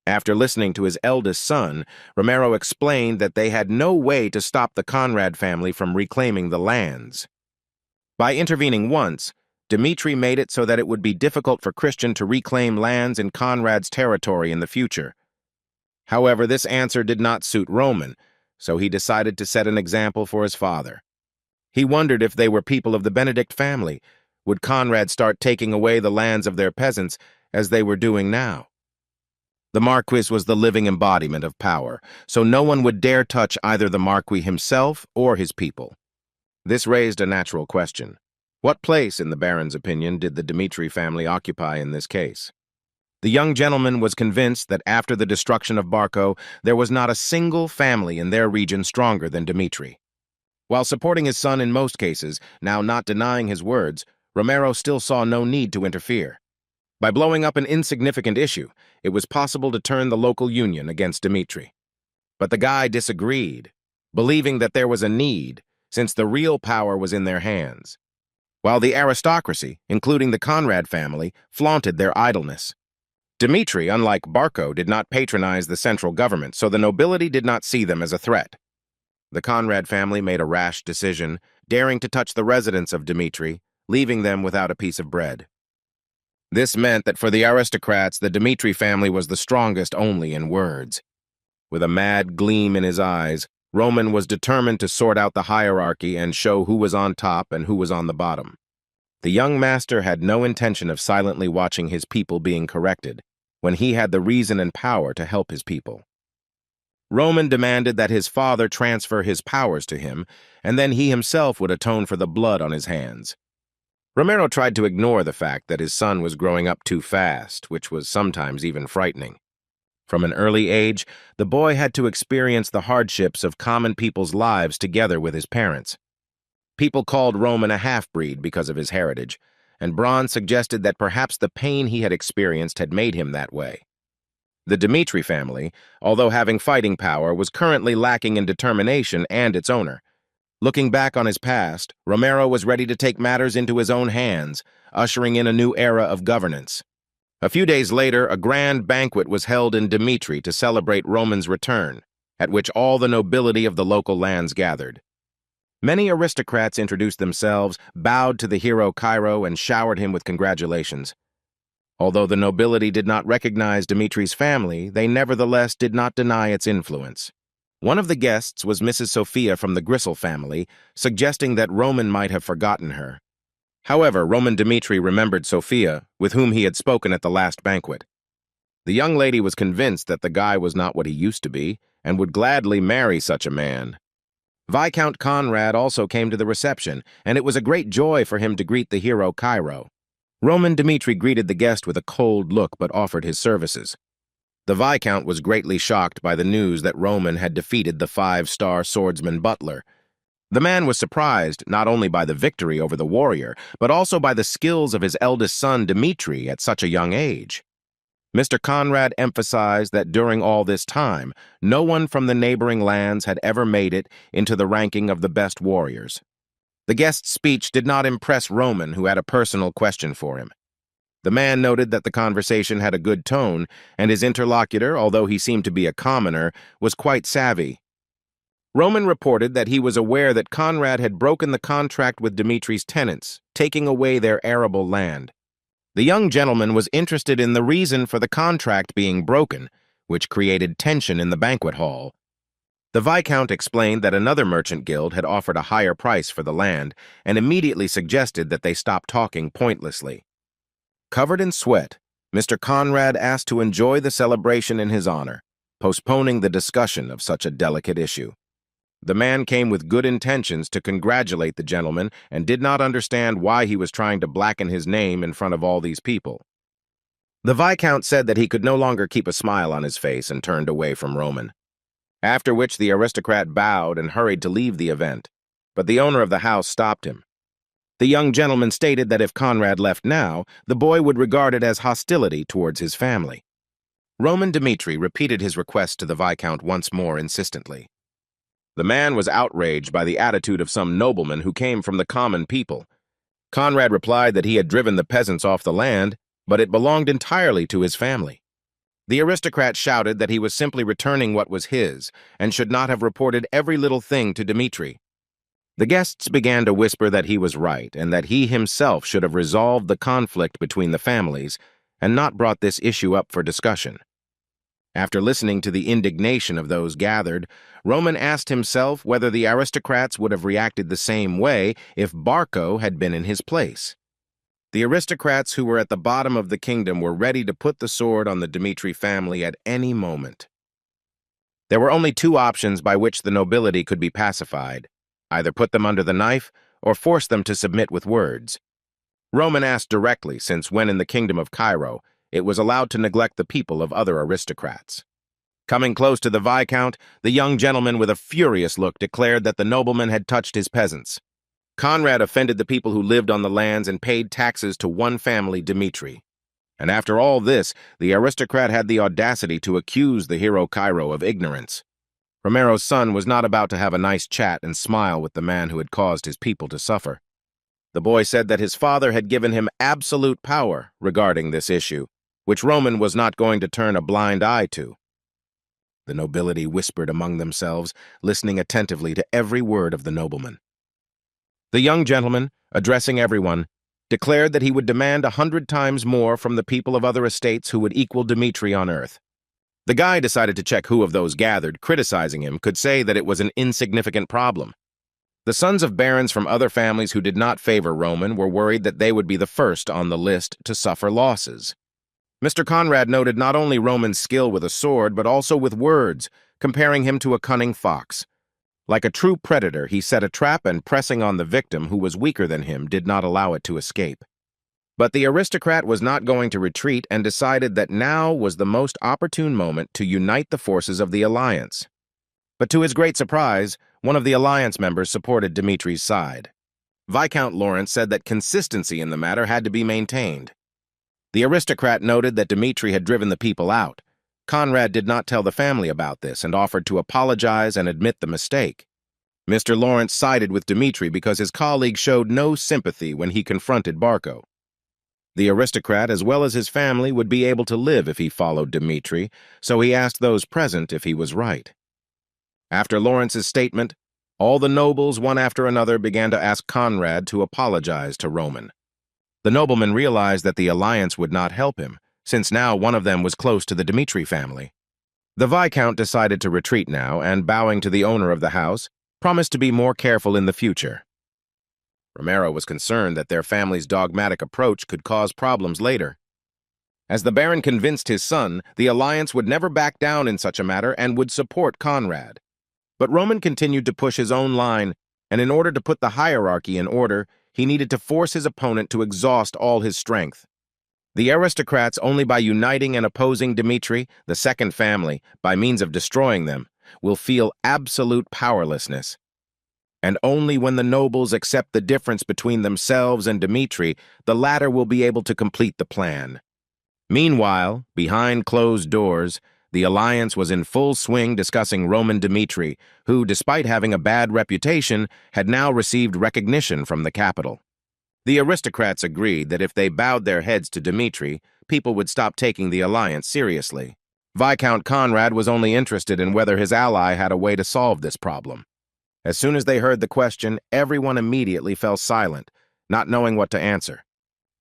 After listening to his eldest son, Romero explained that they had no way to stop the Conrad family from reclaiming the lands. By intervening once, Dmitri made it so that it would be difficult for Christian to reclaim lands in Conrad's territory in the future. However, this answer did not suit Roman, so he decided to set an example for his father. He wondered if they were people of the Benedict family. Would Conrad start taking away the lands of their peasants as they were doing now? The Marquis was the living embodiment of power, so no one would dare touch either the Marquis himself or his people. This raised a natural question. What place, in the Baron's opinion, did the Dmitri family occupy in this case? The young gentleman was convinced that after the destruction of Barco, there was not a single family in their region stronger than Dmitri. While supporting his son in most cases, now not denying his words, Romero still saw no need to interfere. By blowing up an insignificant issue, it was possible to turn the local union against Dmitri. But the guy disagreed, believing that there was a need, since the real power was in their hands. While the aristocracy, including the Conrad family, flaunted their idleness. Dmitri, unlike Barco, did not patronize the central government, so the nobility did not see them as a threat. The Conrad family made a rash decision, daring to touch the residents of Dmitri, leaving them without a piece of bread. This meant that for the aristocrats, the Dmitri family was the strongest only in words. With a mad gleam in his eyes, Roman was determined to sort out the hierarchy and show who was on top and who was on the bottom. The young master had no intention of silently watching his people being corrected, when he had the reason and power to help his people. Roman demanded that his father transfer his powers to him, and then he himself would atone for the blood on his hands. Romero tried to ignore the fact that his son was growing up too fast, which was sometimes even frightening. From an early age, the boy had to experience the hardships of common people's lives together with his parents. People called Roman a half-breed because of his heritage, and Braun suggested that perhaps the pain he had experienced had made him that way. The Dmitri family, although having fighting power, was currently lacking in determination and its owner. Looking back on his past, Romero was ready to take matters into his own hands, ushering in a new era of governance. A few days later, a grand banquet was held in Dmitri to celebrate Roman's return, at which all the nobility of the local lands gathered. Many aristocrats introduced themselves, bowed to the hero Cairo, and showered him with congratulations. Although the nobility did not recognize Dmitri's family, they nevertheless did not deny its influence. One of the guests was Mrs. Sophia from the Grisel family, suggesting that Roman might have forgotten her. However, Roman Dmitri remembered Sophia, with whom he had spoken at the last banquet. The young lady was convinced that the guy was not what he used to be, and would gladly marry such a man. Viscount Conrad also came to the reception, and it was a great joy for him to greet the hero Cairo. Roman Dmitri greeted the guest with a cold look but offered his services. The Viscount was greatly shocked by the news that Roman had defeated the 5-star swordsman Butler. The man was surprised not only by the victory over the warrior, but also by the skills of his eldest son Dmitri at such a young age. Mr. Conrad emphasized that during all this time, no one from the neighboring lands had ever made it into the ranking of the best warriors. The guest's speech did not impress Roman, who had a personal question for him. The man noted that the conversation had a good tone, and his interlocutor, although he seemed to be a commoner, was quite savvy. Roman reported that he was aware that Conrad had broken the contract with Dmitri's tenants, taking away their arable land. The young gentleman was interested in the reason for the contract being broken, which created tension in the banquet hall. The Viscount explained that another merchant guild had offered a higher price for the land and immediately suggested that they stop talking pointlessly. Covered in sweat, Mr. Conrad asked to enjoy the celebration in his honor, postponing the discussion of such a delicate issue. The man came with good intentions to congratulate the gentleman and did not understand why he was trying to blacken his name in front of all these people. The Viscount said that he could no longer keep a smile on his face and turned away from Roman. after which the aristocrat bowed and hurried to leave the event. But the owner of the house stopped him. The young gentleman stated that if Conrad left now, the boy would regard it as hostility towards his family. Roman Dmitri repeated his request to the Viscount once more insistently. The man was outraged by the attitude of some nobleman who came from the common people. Conrad replied that he had driven the peasants off the land, but it belonged entirely to his family. The aristocrat shouted that he was simply returning what was his and should not have reported every little thing to Dmitri. The guests began to whisper that he was right and that he himself should have resolved the conflict between the families and not brought this issue up for discussion. After listening to the indignation of those gathered, Roman asked himself whether the aristocrats would have reacted the same way if Barco had been in his place. The aristocrats who were at the bottom of the kingdom were ready to put the sword on the Dmitri family at any moment. There were only two options by which the nobility could be pacified: either put them under the knife or force them to submit with words. Roman asked directly, since when in the kingdom of Cairo, it was allowed to neglect the people of other aristocrats. Coming close to the Viscount, the young gentleman with a furious look declared that the nobleman had touched his peasants. Conrad offended the people who lived on the lands and paid taxes to one family, Dmitri. And after all this, the aristocrat had the audacity to accuse the hero Cairo of ignorance. Romero's son was not about to have a nice chat and smile with the man who had caused his people to suffer. The boy said that his father had given him absolute power regarding this issue, which Roman was not going to turn a blind eye to. The nobility whispered among themselves, listening attentively to every word of the nobleman. The young gentleman, addressing everyone, declared that he would demand 100 times more from the people of other estates who would equal Dmitri on earth. The guy decided to check who of those gathered, criticizing him, could say that it was an insignificant problem. The sons of barons from other families who did not favor Roman were worried that they would be the first on the list to suffer losses. Mr. Conrad noted not only Roman's skill with a sword, but also with words, comparing him to a cunning fox. Like a true predator, he set a trap and, pressing on the victim who was weaker than him, did not allow it to escape. But the aristocrat was not going to retreat and decided that now was the most opportune moment to unite the forces of the alliance. But to his great surprise, one of the alliance members supported Dmitri's side. Viscount Lawrence said that consistency in the matter had to be maintained. The aristocrat noted that Dmitri had driven the people out. Conrad did not tell the family about this and offered to apologize and admit the mistake. Mr. Lawrence sided with Dmitri because his colleague showed no sympathy when he confronted Barco. The aristocrat, as well as his family, would be able to live if he followed Dmitri, so he asked those present if he was right. After Lawrence's statement, all the nobles, one after another, began to ask Conrad to apologize to Roman. The nobleman realized that the alliance would not help him, since now one of them was close to the Dmitri family. The Viscount decided to retreat now and, bowing to the owner of the house, promised to be more careful in the future. Romero was concerned that their family's dogmatic approach could cause problems later. As the Baron convinced his son, the alliance would never back down in such a matter and would support Conrad. But Roman continued to push his own line, and in order to put the hierarchy in order, he needed to force his opponent to exhaust all his strength. The aristocrats, only by uniting and opposing Dmitri, the second family, by means of destroying them, will feel absolute powerlessness. And only when the nobles accept the difference between themselves and Dmitri, the latter will be able to complete the plan. Meanwhile, behind closed doors, the alliance was in full swing discussing Roman Dmitri, who, despite having a bad reputation, had now received recognition from the capital. The aristocrats agreed that if they bowed their heads to Dmitri, people would stop taking the alliance seriously. Viscount Conrad was only interested in whether his ally had a way to solve this problem. As soon as they heard the question, everyone immediately fell silent, not knowing what to answer.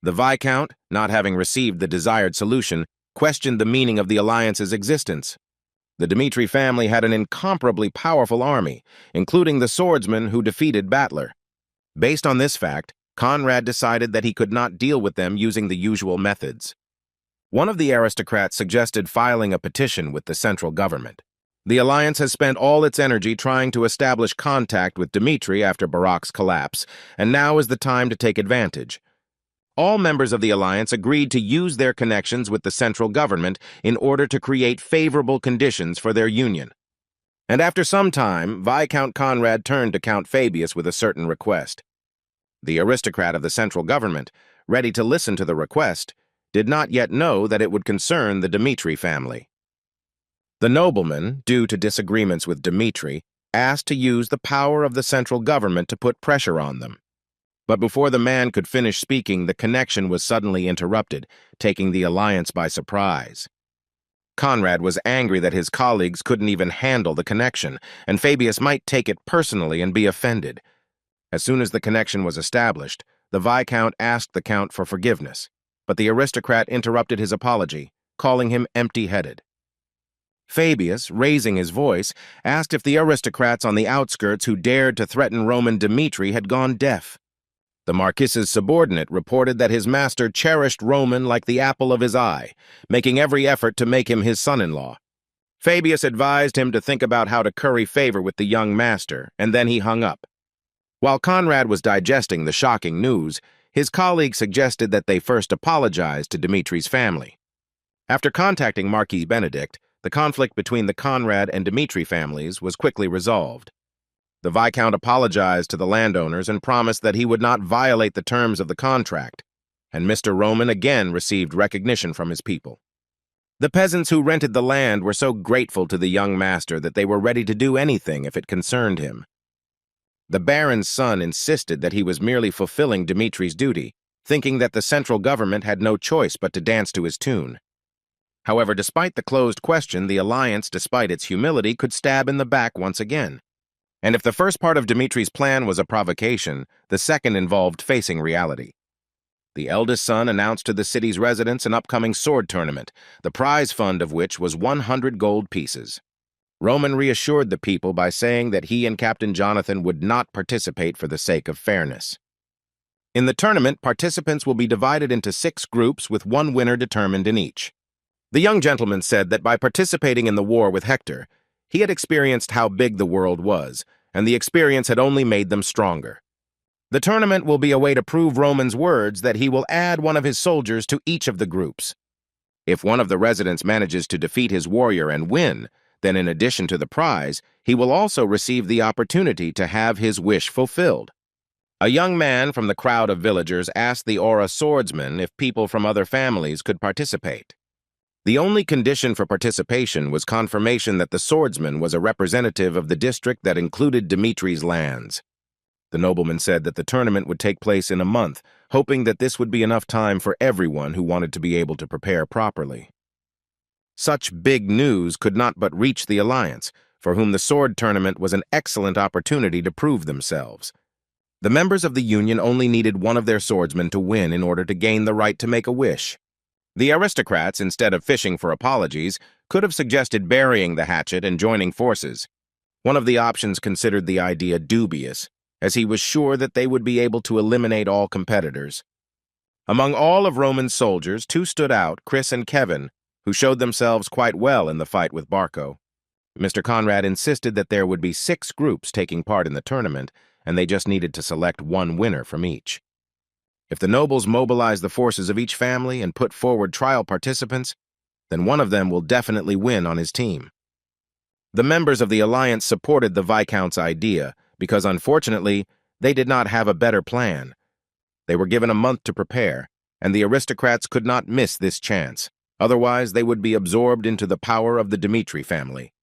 The Viscount, not having received the desired solution, questioned the meaning of the alliance's existence. The Dmitri family had an incomparably powerful army, including the swordsman who defeated Battler. Based on this fact, Conrad decided that he could not deal with them using the usual methods. One of the aristocrats suggested filing a petition with the central government. The alliance has spent all its energy trying to establish contact with Dmitri after Barak's collapse, and now is the time to take advantage. All members of the alliance agreed to use their connections with the central government in order to create favorable conditions for their union. And after some time, Viscount Conrad turned to Count Fabius with a certain request. The aristocrat of the central government, ready to listen to the request, did not yet know that it would concern the Dmitri family. The nobleman, due to disagreements with Dmitri, asked to use the power of the central government to put pressure on them. But before the man could finish speaking, the connection was suddenly interrupted, taking the alliance by surprise. Conrad was angry that his colleagues couldn't even handle the connection, and Fabius might take it personally and be offended. As soon as the connection was established, the Viscount asked the Count for forgiveness, but the aristocrat interrupted his apology, calling him empty-headed. Fabius, raising his voice, asked if the aristocrats on the outskirts who dared to threaten Roman Dmitri had gone deaf. The Marquis's subordinate reported that his master cherished Roman like the apple of his eye, making every effort to make him his son-in-law. Fabius advised him to think about how to curry favor with the young master, and then he hung up. While Conrad was digesting the shocking news, his colleague suggested that they first apologize to Dmitri's family. After contacting Marquis Benedict, the conflict between the Conrad and Dmitri families was quickly resolved. The Viscount apologized to the landowners and promised that he would not violate the terms of the contract, and Mr. Roman again received recognition from his people. The peasants who rented the land were so grateful to the young master that they were ready to do anything if it concerned him. The baron's son insisted that he was merely fulfilling Dmitri's duty, thinking that the central government had no choice but to dance to his tune. However, despite the closed question, the alliance, despite its humility, could stab in the back once again. And if the first part of Dmitri's plan was a provocation, the second involved facing reality. The eldest son announced to the city's residents an upcoming sword tournament, the prize fund of which was 100 gold pieces. Roman reassured the people by saying that he and Captain Jonathan would not participate for the sake of fairness. In the tournament, participants will be divided into 6 groups with one winner determined in each. The young gentleman said that by participating in the war with Hector, he had experienced how big the world was, and the experience had only made them stronger. The tournament will be a way to prove Roman's words that he will add one of his soldiers to each of the groups. If one of the residents manages to defeat his warrior and win, then in addition to the prize, he will also receive the opportunity to have his wish fulfilled. A young man from the crowd of villagers asked the Aura swordsman if people from other families could participate. The only condition for participation was confirmation that the swordsman was a representative of the district that included Dmitri's lands. The nobleman said that the tournament would take place in a month, hoping that this would be enough time for everyone who wanted to be able to prepare properly. Such big news could not but reach the alliance, for whom the sword tournament was an excellent opportunity to prove themselves. The members of the union only needed one of their swordsmen to win in order to gain the right to make a wish. The aristocrats, instead of fishing for apologies, could have suggested burying the hatchet and joining forces. One of the options considered the idea dubious, as he was sure that they would be able to eliminate all competitors. Among all of Roman's soldiers, 2 stood out, Chris and Kevin, who showed themselves quite well in the fight with Barco. Mr. Conrad insisted that there would be 6 groups taking part in the tournament, and they just needed to select one winner from each. If the nobles mobilize the forces of each family and put forward trial participants, then one of them will definitely win on his team. The members of the alliance supported the Viscount's idea because, unfortunately, they did not have a better plan. They were given a month to prepare, and the aristocrats could not miss this chance. Otherwise, they would be absorbed into the power of the Dmitri family.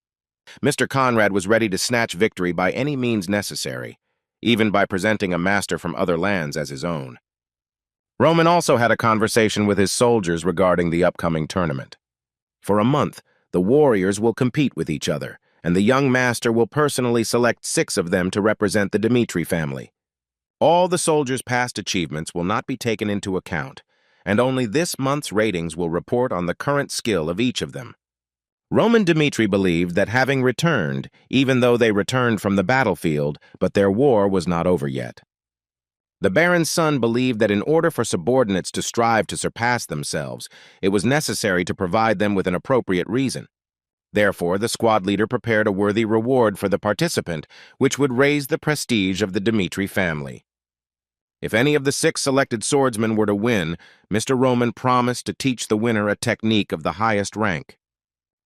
Mr. Conrad was ready to snatch victory by any means necessary, even by presenting a master from other lands as his own. Roman also had a conversation with his soldiers regarding the upcoming tournament. For a month, the warriors will compete with each other, and the young master will personally select 6 of them to represent the Dmitri family. All the soldiers' past achievements will not be taken into account, and only this month's ratings will report on the current skill of each of them. Roman Dmitri believed that having returned, even though they returned from the battlefield, but their war was not over yet. The baron's son believed that in order for subordinates to strive to surpass themselves, it was necessary to provide them with an appropriate reason. Therefore, the squad leader prepared a worthy reward for the participant, which would raise the prestige of the Dmitri family. If any of the 6 selected swordsmen were to win, Mr. Roman promised to teach the winner a technique of the highest rank.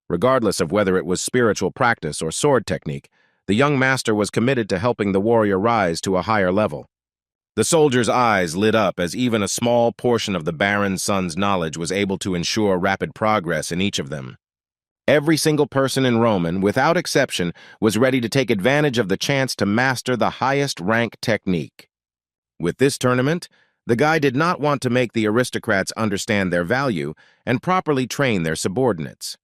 Regardless of whether it was spiritual practice or sword technique, the young master was committed to helping the warrior rise to a higher level. The soldier's eyes lit up as even a small portion of the Baron's son's knowledge was able to ensure rapid progress in each of them. Every single person in Roman, without exception, was ready to take advantage of the chance to master the highest rank technique. With this tournament, the guy did not want to make the aristocrats understand their value and properly train their subordinates.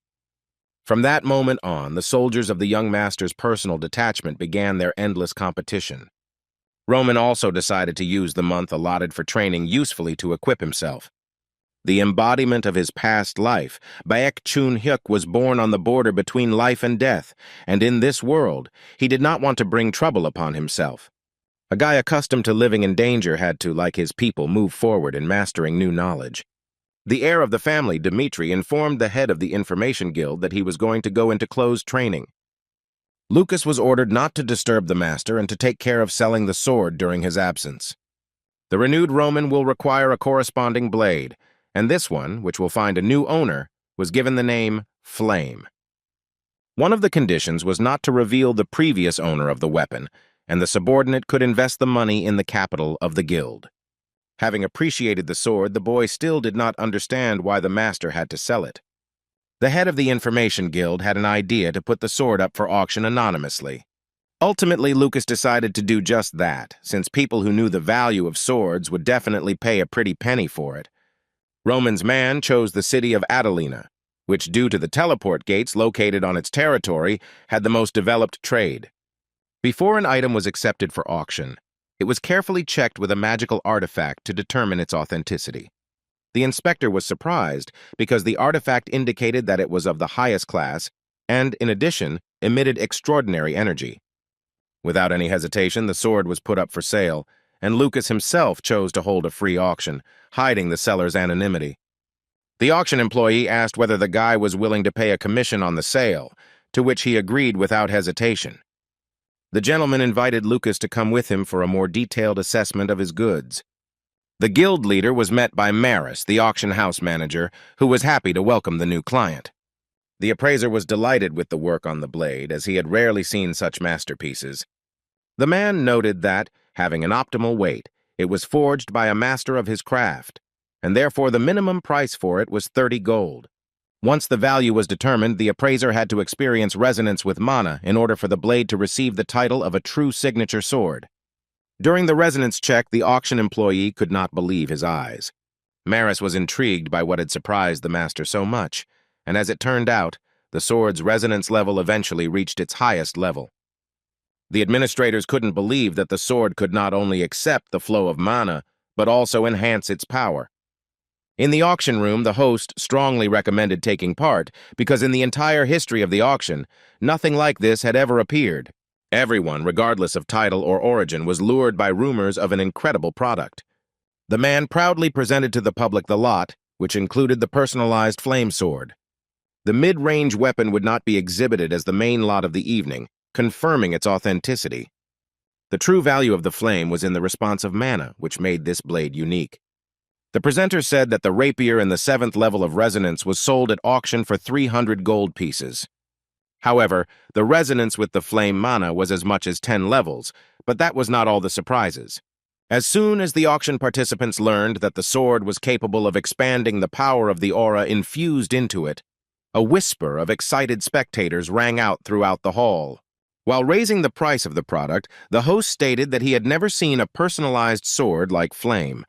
From that moment on, the soldiers of the young master's personal detachment began their endless competition. Roman also decided to use the month allotted for training usefully to equip himself. The embodiment of his past life, Baek Chun-hyuk was born on the border between life and death, and in this world, he did not want to bring trouble upon himself. A guy accustomed to living in danger had to, like his people, move forward in mastering new knowledge. The heir of the family, Dmitri, informed the head of the Information Guild that he was going to go into closed training. Lucas was ordered not to disturb the master and to take care of selling the sword during his absence. The renewed Roman will require a corresponding blade, and this one, which will find a new owner, was given the name Flame. One of the conditions was not to reveal the previous owner of the weapon, and the subordinate could invest the money in the capital of the guild. Having appreciated the sword, the boy still did not understand why the master had to sell it. The head of the Information Guild had an idea to put the sword up for auction anonymously. Ultimately, Lucas decided to do just that, since people who knew the value of swords would definitely pay a pretty penny for it. Roman's man chose the city of Adelina, which, due to the teleport gates located on its territory, had the most developed trade. Before an item was accepted for auction, it was carefully checked with a magical artifact to determine its authenticity. The inspector was surprised because the artifact indicated that it was of the highest class and, in addition, emitted extraordinary energy. Without any hesitation, the sword was put up for sale, and Lucas himself chose to hold a free auction, hiding the seller's anonymity. The auction employee asked whether the guy was willing to pay a commission on the sale, to which he agreed without hesitation. The gentleman invited Lucas to come with him for a more detailed assessment of his goods. The guild leader was met by Maris, the auction house manager, who was happy to welcome the new client. The appraiser was delighted with the work on the blade, as he had rarely seen such masterpieces. The man noted that, having an optimal weight, it was forged by a master of his craft, and therefore the minimum price for it was 30 gold. Once the value was determined, the appraiser had to experience resonance with mana in order for the blade to receive the title of a true signature sword. During the resonance check, the auction employee could not believe his eyes. Maris was intrigued by what had surprised the master so much, and as it turned out, the sword's resonance level eventually reached its highest level. The administrators couldn't believe that the sword could not only accept the flow of mana, but also enhance its power. In the auction room, the host strongly recommended taking part because in the entire history of the auction, nothing like this had ever appeared. Everyone, regardless of title or origin, was lured by rumors of an incredible product. The man proudly presented to the public the lot, which included the personalized flame sword. The mid-range weapon would not be exhibited as the main lot of the evening, confirming its authenticity. The true value of the flame was in the responsive mana, which made this blade unique. The presenter said that the rapier in the 7th level of resonance was sold at auction for 300 gold pieces. However, the resonance with the flame mana was as much as 10 levels, but that was not all the surprises. As soon as the auction participants learned that the sword was capable of expanding the power of the aura infused into it, a whisper of excited spectators rang out throughout the hall. While raising the price of the product, the host stated that he had never seen a personalized sword like Flame.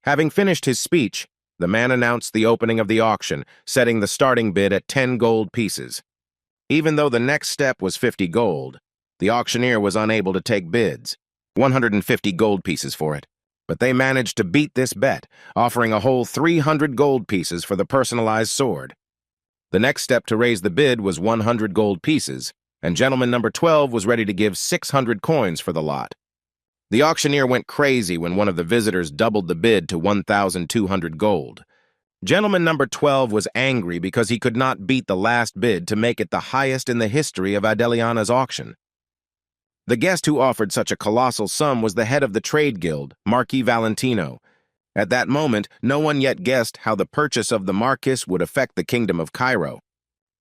Having finished his speech, the man announced the opening of the auction, setting the starting bid at 10 gold pieces. Even though the next step was 50 gold, the auctioneer was unable to take bids, 150 gold pieces for it. But they managed to beat this bet, offering a whole 300 gold pieces for the personalized sword. The next step to raise the bid was 100 gold pieces, and gentleman number 12 was ready to give 600 coins for the lot. The auctioneer went crazy when one of the visitors doubled the bid to 1,200 gold. Gentleman number 12 was angry because he could not beat the last bid to make it the highest in the history of Adeliana's auction. The guest who offered such a colossal sum was the head of the trade guild, Marquis Valentino. At that moment, no one yet guessed how the purchase of the Marquis would affect the kingdom of Cairo.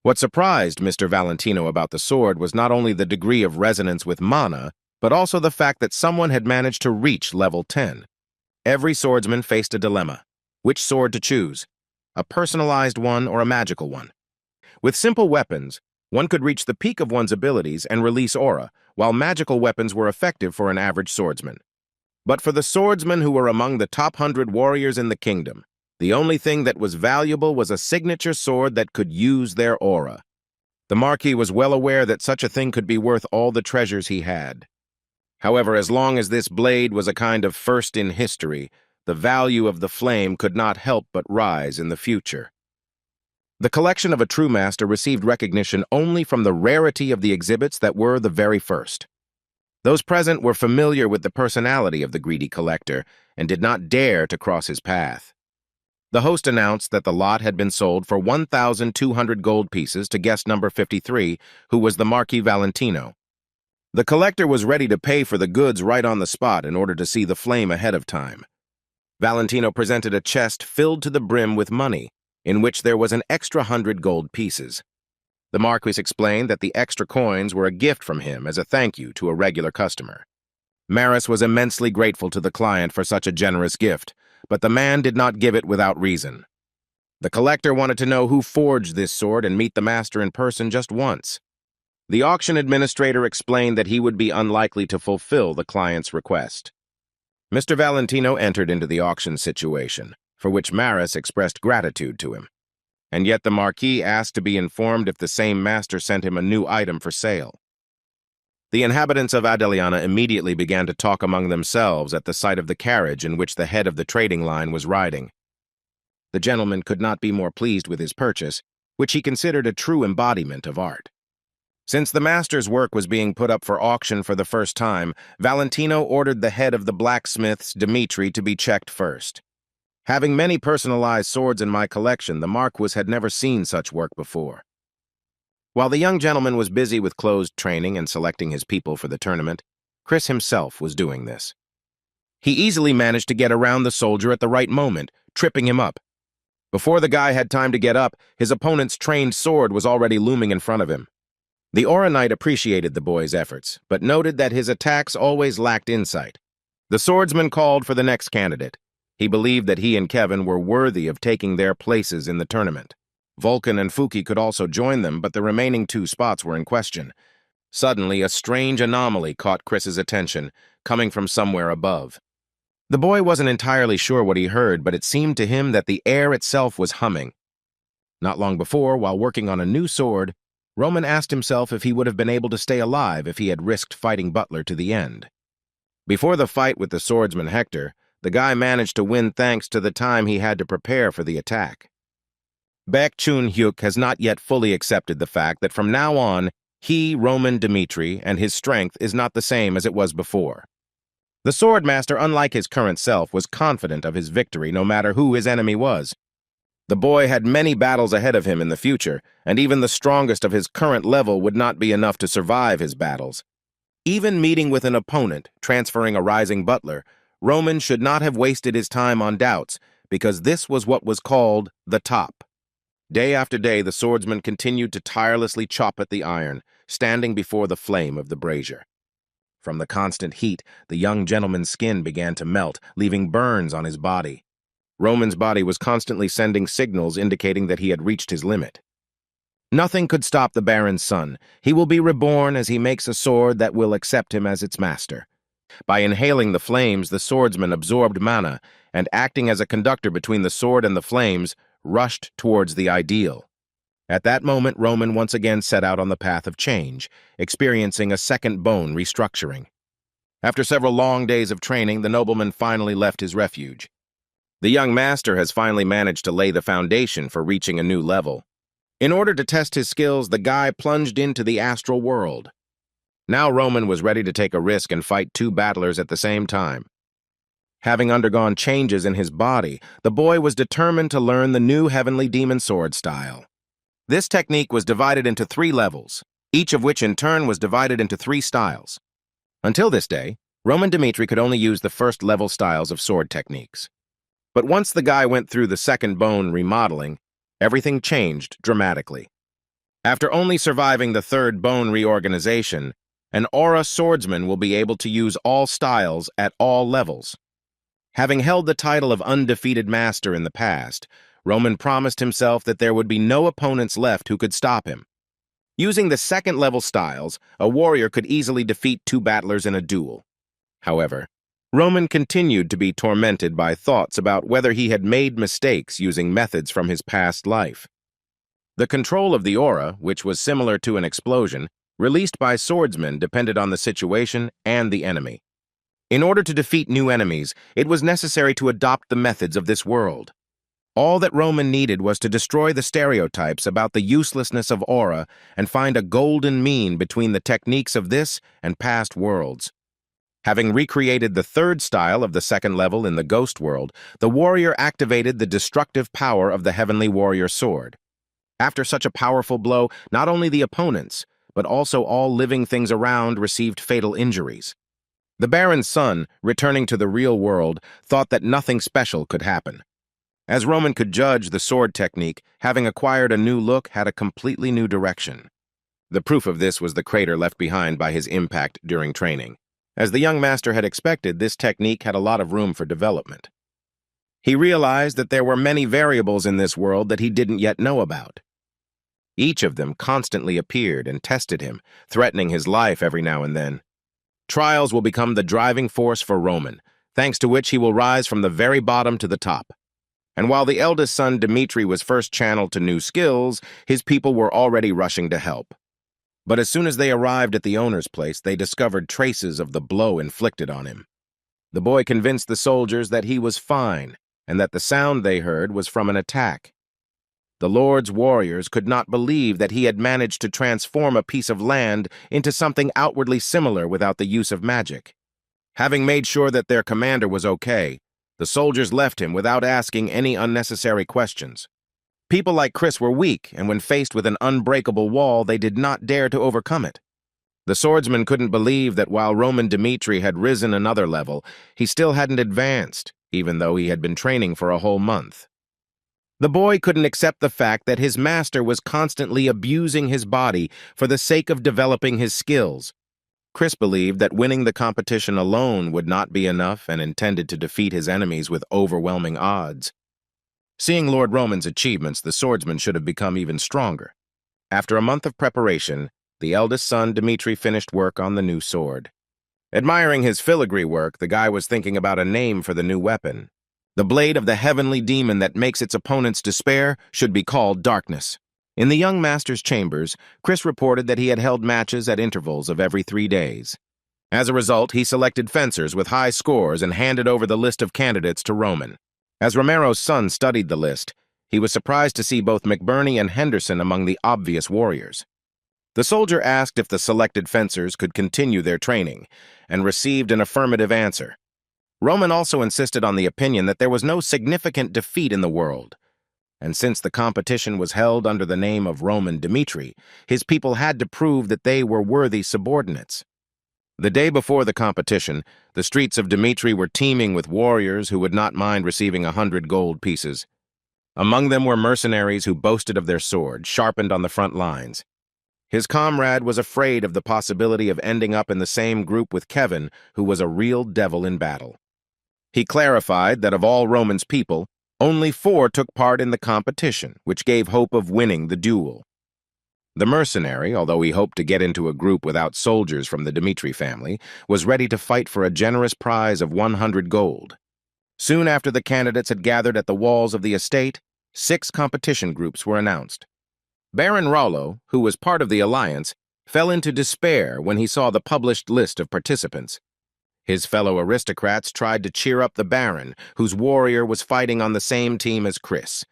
What surprised Mr. Valentino about the sword was not only the degree of resonance with mana, but also the fact that someone had managed to reach level 10. Every swordsman faced a dilemma. Which sword to choose? A personalized one or a magical one? With simple weapons, one could reach the peak of one's abilities and release aura, while magical weapons were effective for an average swordsman. But for the swordsmen who were among the top 100 warriors in the kingdom, the only thing that was valuable was a signature sword that could use their aura. The Marquis was well aware that such a thing could be worth all the treasures he had. However, as long as this blade was a kind of first in history, the value of the flame could not help but rise in the future. The collection of a true master received recognition only from the rarity of the exhibits that were the very first. Those present were familiar with the personality of the greedy collector and did not dare to cross his path. The host announced that the lot had been sold for 1,200 gold pieces to guest number 53, who was the Marquis Valentino. The collector was ready to pay for the goods right on the spot in order to see the flame ahead of time. Valentino presented a chest filled to the brim with money, in which there was an extra 100 gold pieces. The Marquis explained that the extra coins were a gift from him as a thank you to a regular customer. Maris was immensely grateful to the client for such a generous gift, but the man did not give it without reason. The collector wanted to know who forged this sword and meet the master in person just once. The auction administrator explained that he would be unlikely to fulfill the client's request. Mr. Valentino entered into the auction situation, for which Maris expressed gratitude to him. And yet the Marquis asked to be informed if the same master sent him a new item for sale. The inhabitants of Adeliana immediately began to talk among themselves at the sight of the carriage in which the head of the trading line was riding. The gentleman could not be more pleased with his purchase, which he considered a true embodiment of art. Since the master's work was being put up for auction for the first time, Valentino ordered the head of the blacksmiths, Dmitri, to be checked first. Having many personalized swords in my collection, the Marquis had never seen such work before. While the young gentleman was busy with closed training and selecting his people for the tournament, Chris himself was doing this. He easily managed to get around the soldier at the right moment, tripping him up. Before the guy had time to get up, his opponent's trained sword was already looming in front of him. The Aura Knight appreciated the boy's efforts, but noted that his attacks always lacked insight. The swordsman called for the next candidate. He believed that he and Kevin were worthy of taking their places in the tournament. Vulcan and Fuki could also join them, but the remaining 2 spots were in question. Suddenly, a strange anomaly caught Chris's attention, coming from somewhere above. The boy wasn't entirely sure what he heard, but it seemed to him that the air itself was humming. Not long before, while working on a new sword, Roman asked himself if he would have been able to stay alive if he had risked fighting Butler to the end. Before the fight with the swordsman Hector, the guy managed to win thanks to the time he had to prepare for the attack. Baek Chun-hyuk has not yet fully accepted the fact that from now on, he, Roman Dmitri, and his strength is not the same as it was before. The swordmaster, unlike his current self, was confident of his victory no matter who his enemy was. The boy had many battles ahead of him in the future, and even the strongest of his current level would not be enough to survive his battles. Even meeting with an opponent, transferring a rising butler, Roman should not have wasted his time on doubts, because this was what was called the top. Day after day, the swordsman continued to tirelessly chop at the iron, standing before the flame of the brazier. From the constant heat, the young gentleman's skin began to melt, leaving burns on his body. Roman's body was constantly sending signals indicating that he had reached his limit. Nothing could stop the Baron's son. He will be reborn as he makes a sword that will accept him as its master. By inhaling the flames, the swordsman absorbed mana, and acting as a conductor between the sword and the flames, rushed towards the ideal. At that moment, Roman once again set out on the path of change, experiencing a second bone restructuring. After several long days of training, the nobleman finally left his refuge. The young master has finally managed to lay the foundation for reaching a new level. In order to test his skills, the guy plunged into the astral world. Now Roman was ready to take a risk and fight 2 battlers at the same time. Having undergone changes in his body, the boy was determined to learn the new heavenly demon sword style. This technique was divided into 3 levels, each of which in turn was divided into 3 styles. Until this day, Roman Dmitri could only use the first level styles of sword techniques. But once the guy went through the second bone remodeling, everything changed dramatically. After only surviving the third bone reorganization, an aura swordsman will be able to use all styles at all levels. Having held the title of undefeated master in the past, Roman promised himself that there would be no opponents left who could stop him. Using the second-level styles, a warrior could easily defeat two battlers in a duel. However, Roman continued to be tormented by thoughts about whether he had made mistakes using methods from his past life. The control of the aura, which was similar to an explosion, released by swordsmen depended on the situation and the enemy. In order to defeat new enemies, it was necessary to adopt the methods of this world. All that Roman needed was to destroy the stereotypes about the uselessness of aura and find a golden mean between the techniques of this and past worlds. Having recreated the third style of the second level in the ghost world, the warrior activated the destructive power of the heavenly warrior sword. After such a powerful blow, not only the opponents, but also all living things around received fatal injuries. The Baron's son, returning to the real world, thought that nothing special could happen. As Roman could judge, the sword technique, having acquired a new look, had a completely new direction. The proof of this was the crater left behind by his impact during training. As the young master had expected, this technique had a lot of room for development. He realized that there were many variables in this world that he didn't yet know about. Each of them constantly appeared and tested him, threatening his life every now and then. Trials will become the driving force for Roman, thanks to which he will rise from the very bottom to the top. And while the eldest son, Dmitri, was first channeled to new skills, his people were already rushing to help. But as soon as they arrived at the owner's place, they discovered traces of the blow inflicted on him. The boy convinced the soldiers that he was fine, and that the sound they heard was from an attack. The Lord's warriors could not believe that he had managed to transform a piece of land into something outwardly similar without the use of magic. Having made sure that their commander was okay, the soldiers left him without asking any unnecessary questions. People like Chris were weak, and when faced with an unbreakable wall, they did not dare to overcome it. The swordsman couldn't believe that while Roman Dmitri had risen another level, he still hadn't advanced, even though he had been training for a whole month. The boy couldn't accept the fact that his master was constantly abusing his body for the sake of developing his skills. Chris believed that winning the competition alone would not be enough and intended to defeat his enemies with overwhelming odds. Seeing Lord Roman's achievements, the swordsman should have become even stronger. After a month of preparation, the eldest son, Dmitri, finished work on the new sword. Admiring his filigree work, the guy was thinking about a name for the new weapon. The blade of the heavenly demon that makes its opponents despair should be called Darkness. In the young master's chambers, Chris reported that he had held matches at intervals of every 3 days. As a result, he selected fencers with high scores and handed over the list of candidates to Roman. As Romero's son studied the list, he was surprised to see both McBurney and Henderson among the obvious warriors. The soldier asked if the selected fencers could continue their training, and received an affirmative answer. Roman also insisted on the opinion that there was no significant defeat in the world, and since the competition was held under the name of Roman Dmitri, his people had to prove that they were worthy subordinates. The day before the competition, the streets of Dmitri were teeming with warriors who would not mind receiving 100 gold pieces. Among them were mercenaries who boasted of their swords, sharpened on the front lines. His comrade was afraid of the possibility of ending up in the same group with Kevin, who was a real devil in battle. He clarified that of all Roman's people, only 4 took part in the competition, which gave hope of winning the duel. The mercenary, although he hoped to get into a group without soldiers from the Dmitri family, was ready to fight for a generous prize of 100 gold. Soon after the candidates had gathered at the walls of the estate, 6 competition groups were announced. Baron Rollo, who was part of the alliance, fell into despair when he saw the published list of participants. His fellow aristocrats tried to cheer up the Baron, whose warrior was fighting on the same team as Chris.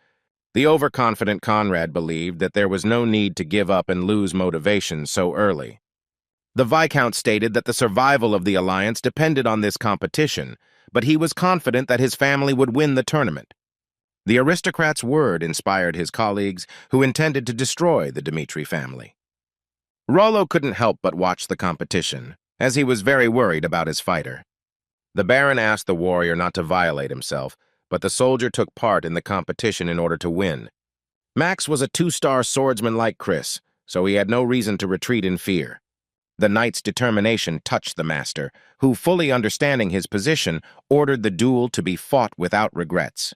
The overconfident Conrad believed that there was no need to give up and lose motivation so early. The Viscount stated that the survival of the alliance depended on this competition, but he was confident that his family would win the tournament. The aristocrat's word inspired his colleagues, who intended to destroy the Dmitri family. Rollo couldn't help but watch the competition, as he was very worried about his fighter. The Baron asked the warrior not to violate himself, but the soldier took part in the competition in order to win. Max was a 2-star swordsman like Chris, so he had no reason to retreat in fear. The knight's determination touched the master, who, fully understanding his position, ordered the duel to be fought without regrets.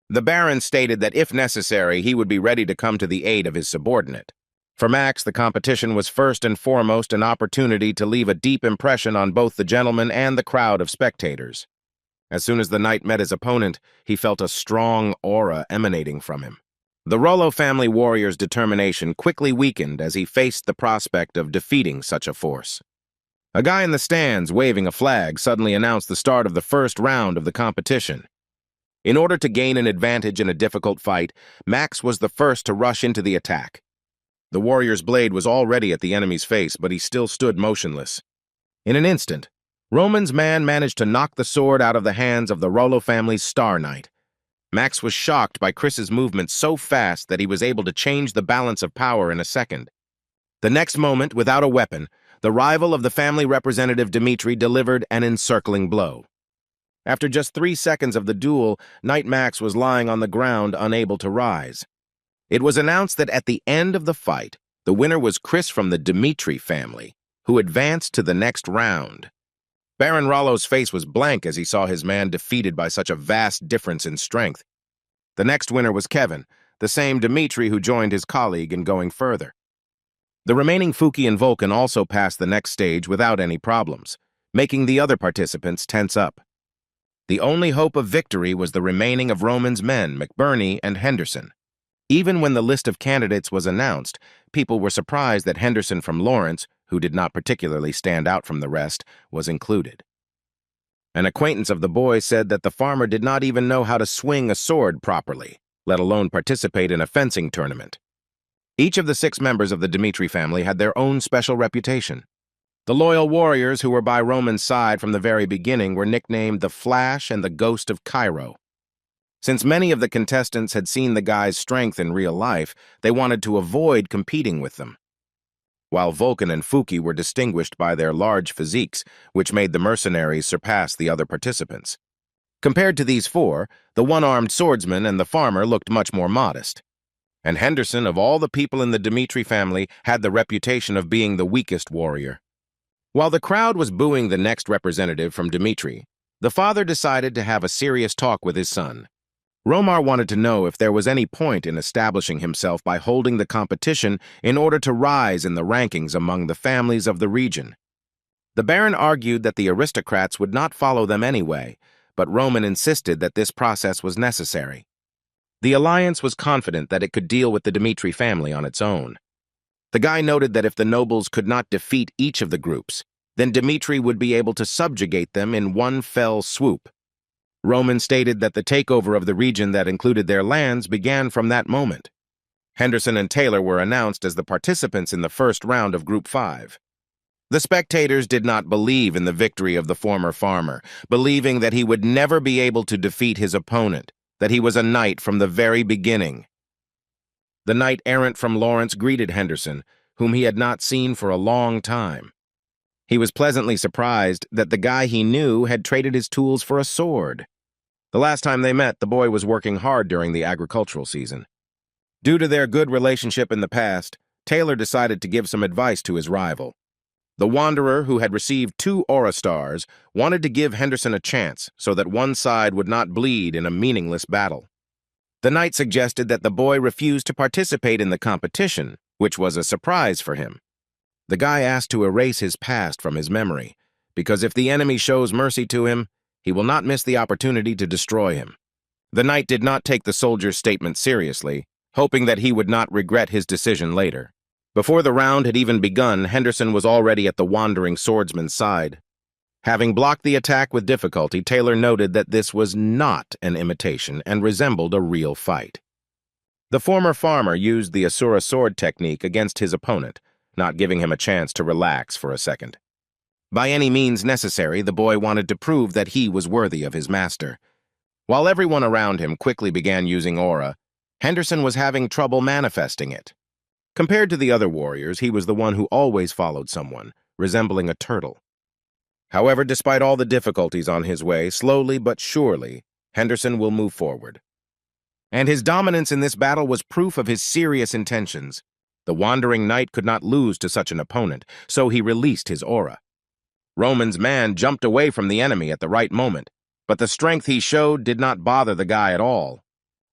The Baron stated that if necessary, he would be ready to come to the aid of his subordinate. For Max, the competition was first and foremost an opportunity to leave a deep impression on both the gentleman and the crowd of spectators. As soon as the knight met his opponent, he felt a strong aura emanating from him. The Rollo family warrior's determination quickly weakened as he faced the prospect of defeating such a force. A guy in the stands waving a flag suddenly announced the start of the first round of the competition. In order to gain an advantage in a difficult fight, Max was the first to rush into the attack. The warrior's blade was already at the enemy's face, but he still stood motionless. In an instant, Roman's man managed to knock the sword out of the hands of the Rollo family's star knight. Max was shocked by Chris's movement so fast that he was able to change the balance of power in a second. The next moment, without a weapon, the rival of the family representative Dmitri delivered an encircling blow. After just 3 seconds of the duel, Knight Max was lying on the ground, unable to rise. It was announced that at the end of the fight, the winner was Chris from the Dmitri family, who advanced to the next round. Baron Rollo's face was blank as he saw his man defeated by such a vast difference in strength. The next winner was Kevin, the same Dmitri who joined his colleague in going further. The remaining Fuki and Vulcan also passed the next stage without any problems, making the other participants tense up. The only hope of victory was the remaining of Roman's men, McBurney and Henderson. Even when the list of candidates was announced, people were surprised that Henderson from Lawrence, who did not particularly stand out from the rest, was included. An acquaintance of the boy said that the farmer did not even know how to swing a sword properly, let alone participate in a fencing tournament. Each of the 6 members of the Dmitri family had their own special reputation. The loyal warriors who were by Roman's side from the very beginning were nicknamed the Flash and the Ghost of Cairo. Since many of the contestants had seen the guy's strength in real life, they wanted to avoid competing with them. While Vulcan and Fuki were distinguished by their large physiques, which made the mercenaries surpass the other participants. Compared to these 4, the one-armed swordsman and the farmer looked much more modest. And Henderson, of all the people in the Dmitri family, had the reputation of being the weakest warrior. While the crowd was booing the next representative from Dmitri, the father decided to have a serious talk with his son. Romar wanted to know if there was any point in establishing himself by holding the competition in order to rise in the rankings among the families of the region. The Baron argued that the aristocrats would not follow them anyway, but Roman insisted that this process was necessary. The alliance was confident that it could deal with the Dmitri family on its own. The guy noted that if the nobles could not defeat each of the groups, then Dmitri would be able to subjugate them in one fell swoop. Roman stated that the takeover of the region that included their lands began from that moment. Henderson and Taylor were announced as the participants in the first round of Group 5. The spectators did not believe in the victory of the former farmer, believing that he would never be able to defeat his opponent, that he was a knight from the very beginning. The knight-errant from Lawrence greeted Henderson, whom he had not seen for a long time. He was pleasantly surprised that the guy he knew had traded his tools for a sword. The last time they met, the boy was working hard during the agricultural season. Due to their good relationship in the past, Taylor decided to give some advice to his rival. The Wanderer, who had received 2 Aura Stars, wanted to give Henderson a chance so that one side would not bleed in a meaningless battle. The knight suggested that the boy refuse to participate in the competition, which was a surprise for him. The guy asked to erase his past from his memory, because if the enemy shows mercy to him, he will not miss the opportunity to destroy him. The knight did not take the soldier's statement seriously, hoping that he would not regret his decision later. Before the round had even begun, Henderson was already at the wandering swordsman's side. Having blocked the attack with difficulty, Taylor noted that this was not an imitation and resembled a real fight. The former farmer used the Asura sword technique against his opponent, not giving him a chance to relax for a second. By any means necessary, the boy wanted to prove that he was worthy of his master. While everyone around him quickly began using aura, Henderson was having trouble manifesting it. Compared to the other warriors, he was the one who always followed someone, resembling a turtle. However, despite all the difficulties on his way, slowly but surely, Henderson will move forward. And his dominance in this battle was proof of his serious intentions. The wandering knight could not lose to such an opponent, so he released his aura. Roman's man jumped away from the enemy at the right moment, but the strength he showed did not bother the guy at all.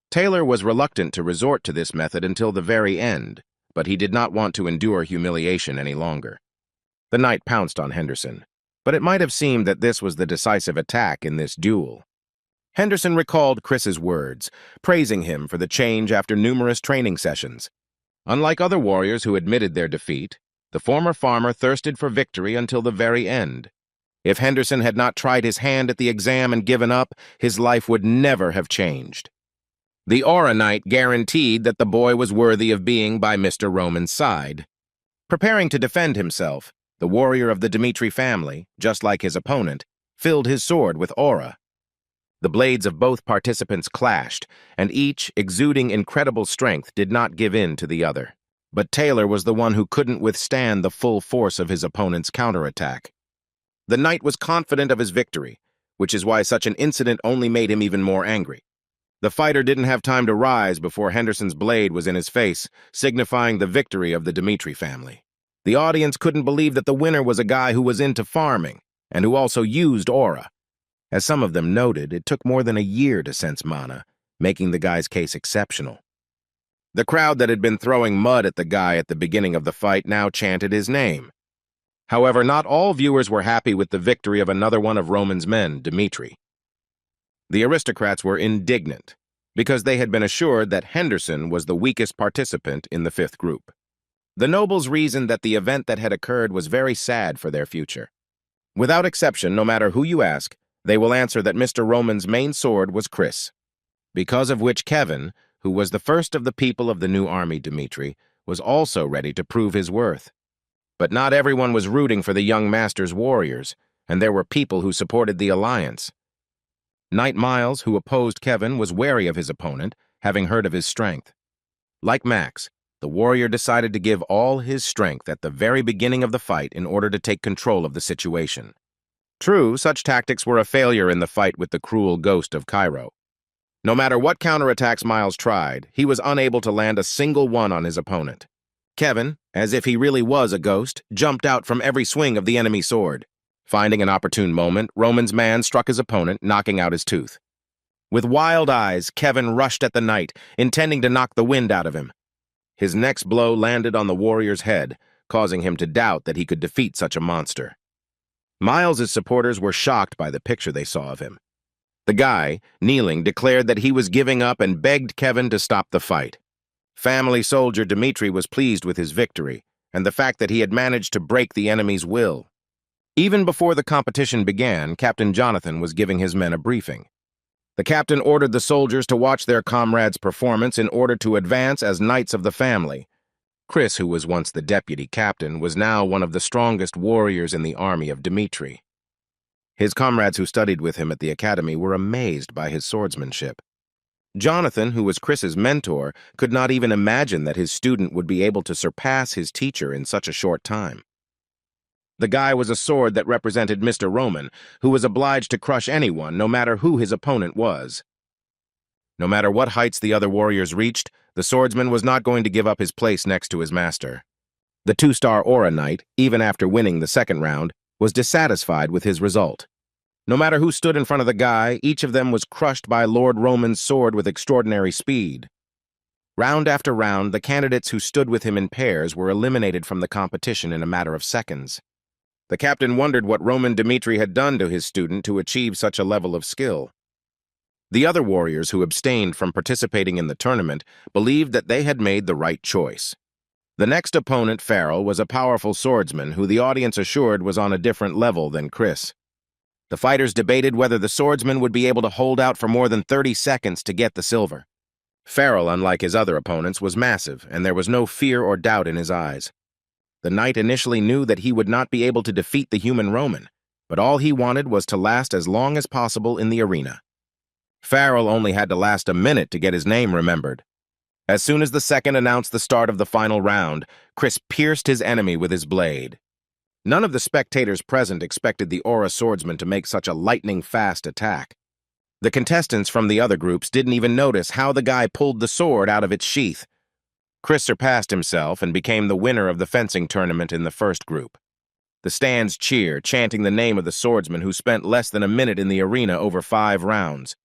Taylor was reluctant to resort to this method until the very end, but he did not want to endure humiliation any longer. The knight pounced on Henderson, but it might have seemed that this was the decisive attack in this duel. Henderson recalled Chris's words, praising him for the change after numerous training sessions. Unlike other warriors who admitted their defeat, the former farmer thirsted for victory until the very end. If Henderson had not tried his hand at the exam and given up, his life would never have changed. The Aura Knight guaranteed that the boy was worthy of being by Mr. Roman's side. Preparing to defend himself, the warrior of the Dmitri family, just like his opponent, filled his sword with aura. The blades of both participants clashed, and each, exuding incredible strength, did not give in to the other. But Taylor was the one who couldn't withstand the full force of his opponent's counterattack. The knight was confident of his victory, which is why such an incident only made him even more angry. The fighter didn't have time to rise before Henderson's blade was in his face, signifying the victory of the Dmitri family. The audience couldn't believe that the winner was a guy who was into farming, and who also used aura. As some of them noted, it took more than a year to sense mana, making the guy's case exceptional. The crowd that had been throwing mud at the guy at the beginning of the fight now chanted his name. However, not all viewers were happy with the victory of another one of Roman's men, Dmitri. The aristocrats were indignant, because they had been assured that Henderson was the weakest participant in the fifth group. The nobles reasoned that the event that had occurred was very sad for their future. Without exception, no matter who you ask, they will answer that Mr. Roman's main sword was Chris, because of which Kevin, who was the first of the people of the new army Dmitri, was also ready to prove his worth. But not everyone was rooting for the young master's warriors, and there were people who supported the alliance. Knight Miles, who opposed Kevin, was wary of his opponent, having heard of his strength. Like Max, the warrior decided to give all his strength at the very beginning of the fight in order to take control of the situation. True, such tactics were a failure in the fight with the cruel ghost of Cairo. No matter what counterattacks Miles tried, he was unable to land a single one on his opponent. Kevin, as if he really was a ghost, jumped out from every swing of the enemy sword. Finding an opportune moment, Roman's man struck his opponent, knocking out his tooth. With wild eyes, Kevin rushed at the knight, intending to knock the wind out of him. His next blow landed on the warrior's head, causing him to doubt that he could defeat such a monster. Miles's supporters were shocked by the picture they saw of him. The guy, kneeling, declared that he was giving up and begged Kevin to stop the fight. Family soldier Dmitri was pleased with his victory, and the fact that he had managed to break the enemy's will. Even before the competition began, Captain Jonathan was giving his men a briefing. The captain ordered the soldiers to watch their comrades' performance in order to advance as knights of the family. Chris, who was once the deputy captain, was now one of the strongest warriors in the army of Dmitri. His comrades who studied with him at the academy were amazed by his swordsmanship. Jonathan, who was Chris's mentor, could not even imagine that his student would be able to surpass his teacher in such a short time. The guy was a sword that represented Mr. Roman, who was obliged to crush anyone, no matter who his opponent was. No matter what heights the other warriors reached, the swordsman was not going to give up his place next to his master. The two-star Aura Knight, even after winning the second round, was dissatisfied with his result. No matter who stood in front of the guy, each of them was crushed by Lord Roman's sword with extraordinary speed. Round after round, the candidates who stood with him in pairs were eliminated from the competition in a matter of seconds. The captain wondered what Roman Dmitri had done to his student to achieve such a level of skill. The other warriors who abstained from participating in the tournament believed that they had made the right choice. The next opponent, Farrell, was a powerful swordsman who the audience assured was on a different level than Chris. The fighters debated whether the swordsman would be able to hold out for more than 30 seconds to get the silver. Farrell, unlike his other opponents, was massive, and there was no fear or doubt in his eyes. The knight initially knew that he would not be able to defeat the human Roman, but all he wanted was to last as long as possible in the arena. Farrell only had to last a minute to get his name remembered. As soon as the second announced the start of the final round, Chris pierced his enemy with his blade. None of the spectators present expected the Aura swordsman to make such a lightning-fast attack. The contestants from the other groups didn't even notice how the guy pulled the sword out of its sheath. Chris surpassed himself and became the winner of the fencing tournament in the first group. The stands cheer, chanting the name of the swordsman who spent less than a minute in the arena over 5 rounds.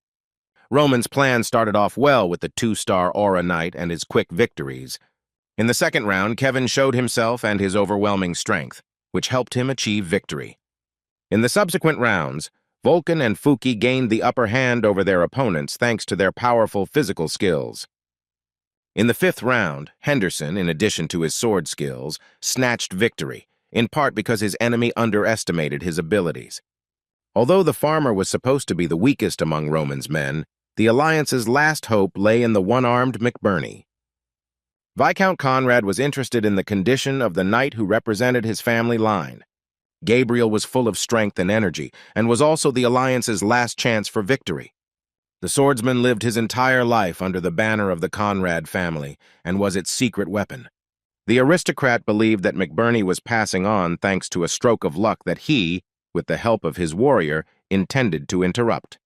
Roman's plan started off well with the 2-star Aura Knight and his quick victories. In the second round, Kevin showed himself and his overwhelming strength, which helped him achieve victory. In the subsequent rounds, Vulcan and Fuki gained the upper hand over their opponents thanks to their powerful physical skills. In the 5th round, Henderson, in addition to his sword skills, snatched victory, in part because his enemy underestimated his abilities. Although the farmer was supposed to be the weakest among Roman's men, the Alliance's last hope lay in the one-armed McBurney. Viscount Conrad was interested in the condition of the knight who represented his family line. Gabriel was full of strength and energy, and was also the Alliance's last chance for victory. The swordsman lived his entire life under the banner of the Conrad family, and was its secret weapon. The aristocrat believed that McBurney was passing on thanks to a stroke of luck that he, with the help of his warrior, intended to interrupt.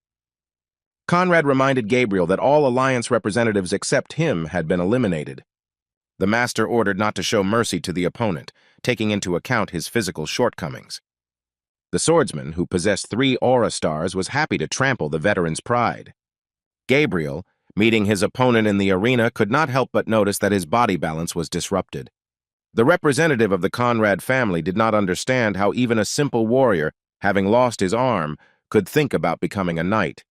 Conrad reminded Gabriel that all Alliance representatives except him had been eliminated. The master ordered not to show mercy to the opponent, taking into account his physical shortcomings. The swordsman, who possessed 3 aura stars, was happy to trample the veteran's pride. Gabriel, meeting his opponent in the arena, could not help but notice that his body balance was disrupted. The representative of the Conrad family did not understand how even a simple warrior, having lost his arm, could think about becoming a knight.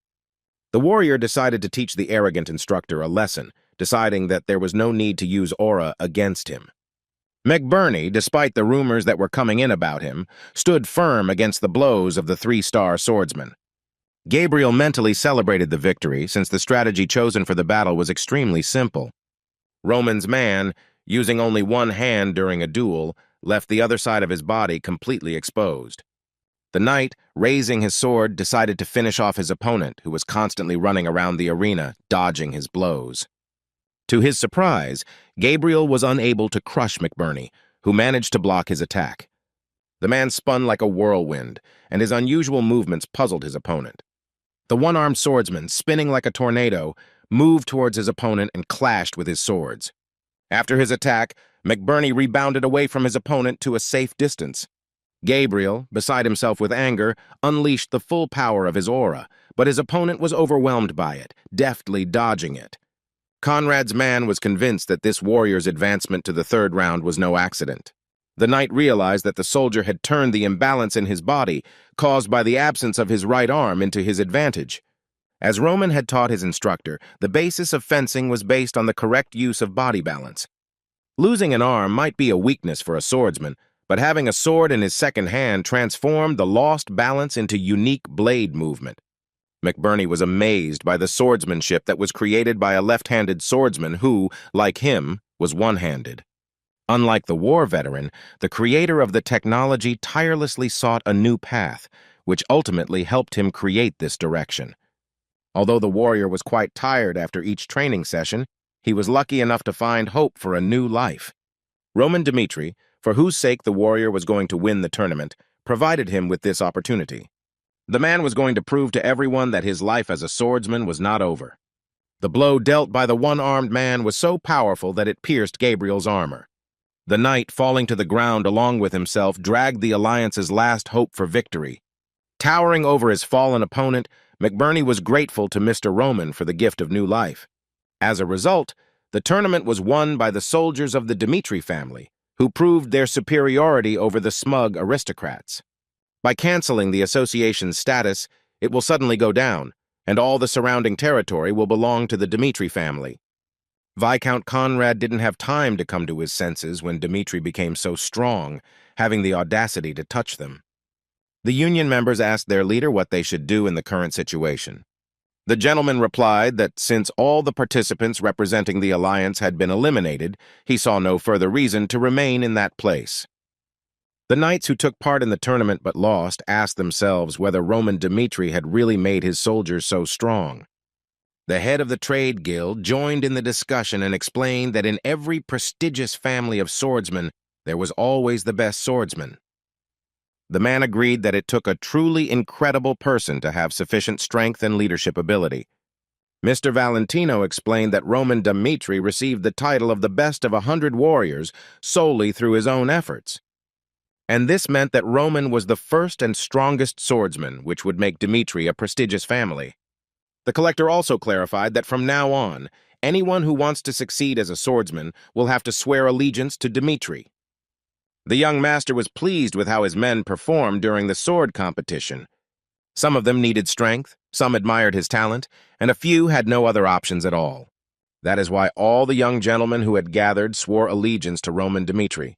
The warrior decided to teach the arrogant instructor a lesson, deciding that there was no need to use aura against him. McBurney, despite the rumors that were coming in about him, stood firm against the blows of the 3-star swordsman. Gabriel mentally celebrated the victory, since the strategy chosen for the battle was extremely simple. Roman's man, using only one hand during a duel, left the other side of his body completely exposed. The knight, raising his sword, decided to finish off his opponent, who was constantly running around the arena, dodging his blows. To his surprise, Gabriel was unable to crush McBurney, who managed to block his attack. The man spun like a whirlwind, and his unusual movements puzzled his opponent. The one-armed swordsman, spinning like a tornado, moved towards his opponent and clashed with his swords. After his attack, McBurney rebounded away from his opponent to a safe distance. Gabriel, beside himself with anger, unleashed the full power of his aura, but his opponent was overwhelmed by it, deftly dodging it. Conrad's man was convinced that this warrior's advancement to the 3rd round was no accident. The knight realized that the soldier had turned the imbalance in his body, caused by the absence of his right arm, into his advantage. As Roman had taught his instructor, the basis of fencing was based on the correct use of body balance. Losing an arm might be a weakness for a swordsman, but having a sword in his second hand transformed the lost balance into unique blade movement. McBurney was amazed by the swordsmanship that was created by a left-handed swordsman who, like him, was one-handed. Unlike the war veteran, the creator of the technology tirelessly sought a new path, which ultimately helped him create this direction. Although the warrior was quite tired after each training session, he was lucky enough to find hope for a new life. Roman Dmitri, for whose sake the warrior was going to win the tournament, provided him with this opportunity. The man was going to prove to everyone that his life as a swordsman was not over. The blow dealt by the one-armed man was so powerful that it pierced Gabriel's armor. The knight, falling to the ground along with himself, dragged the Alliance's last hope for victory. Towering over his fallen opponent, McBurney was grateful to Mr. Roman for the gift of new life. As a result, the tournament was won by the soldiers of the Dmitri family, who proved their superiority over the smug aristocrats. By canceling the association's status, it will suddenly go down, and all the surrounding territory will belong to the Dmitri family. Viscount Conrad didn't have time to come to his senses when Dmitri became so strong, having the audacity to touch them. The union members asked their leader what they should do in the current situation. The gentleman replied that since all the participants representing the alliance had been eliminated, he saw no further reason to remain in that place. The knights who took part in the tournament but lost asked themselves whether Roman Dmitri had really made his soldiers so strong. The head of the trade guild joined in the discussion and explained that in every prestigious family of swordsmen, there was always the best swordsman. The man agreed that it took a truly incredible person to have sufficient strength and leadership ability. Mr. Valentino explained that Roman Dmitri received the title of the best of 100 warriors solely through his own efforts. And this meant that Roman was the first and strongest swordsman, which would make Dmitri a prestigious family. The collector also clarified that from now on, anyone who wants to succeed as a swordsman will have to swear allegiance to Dmitri. The young master was pleased with how his men performed during the sword competition. Some of them needed strength, some admired his talent, and a few had no other options at all. That is why all the young gentlemen who had gathered swore allegiance to Roman Dmitri.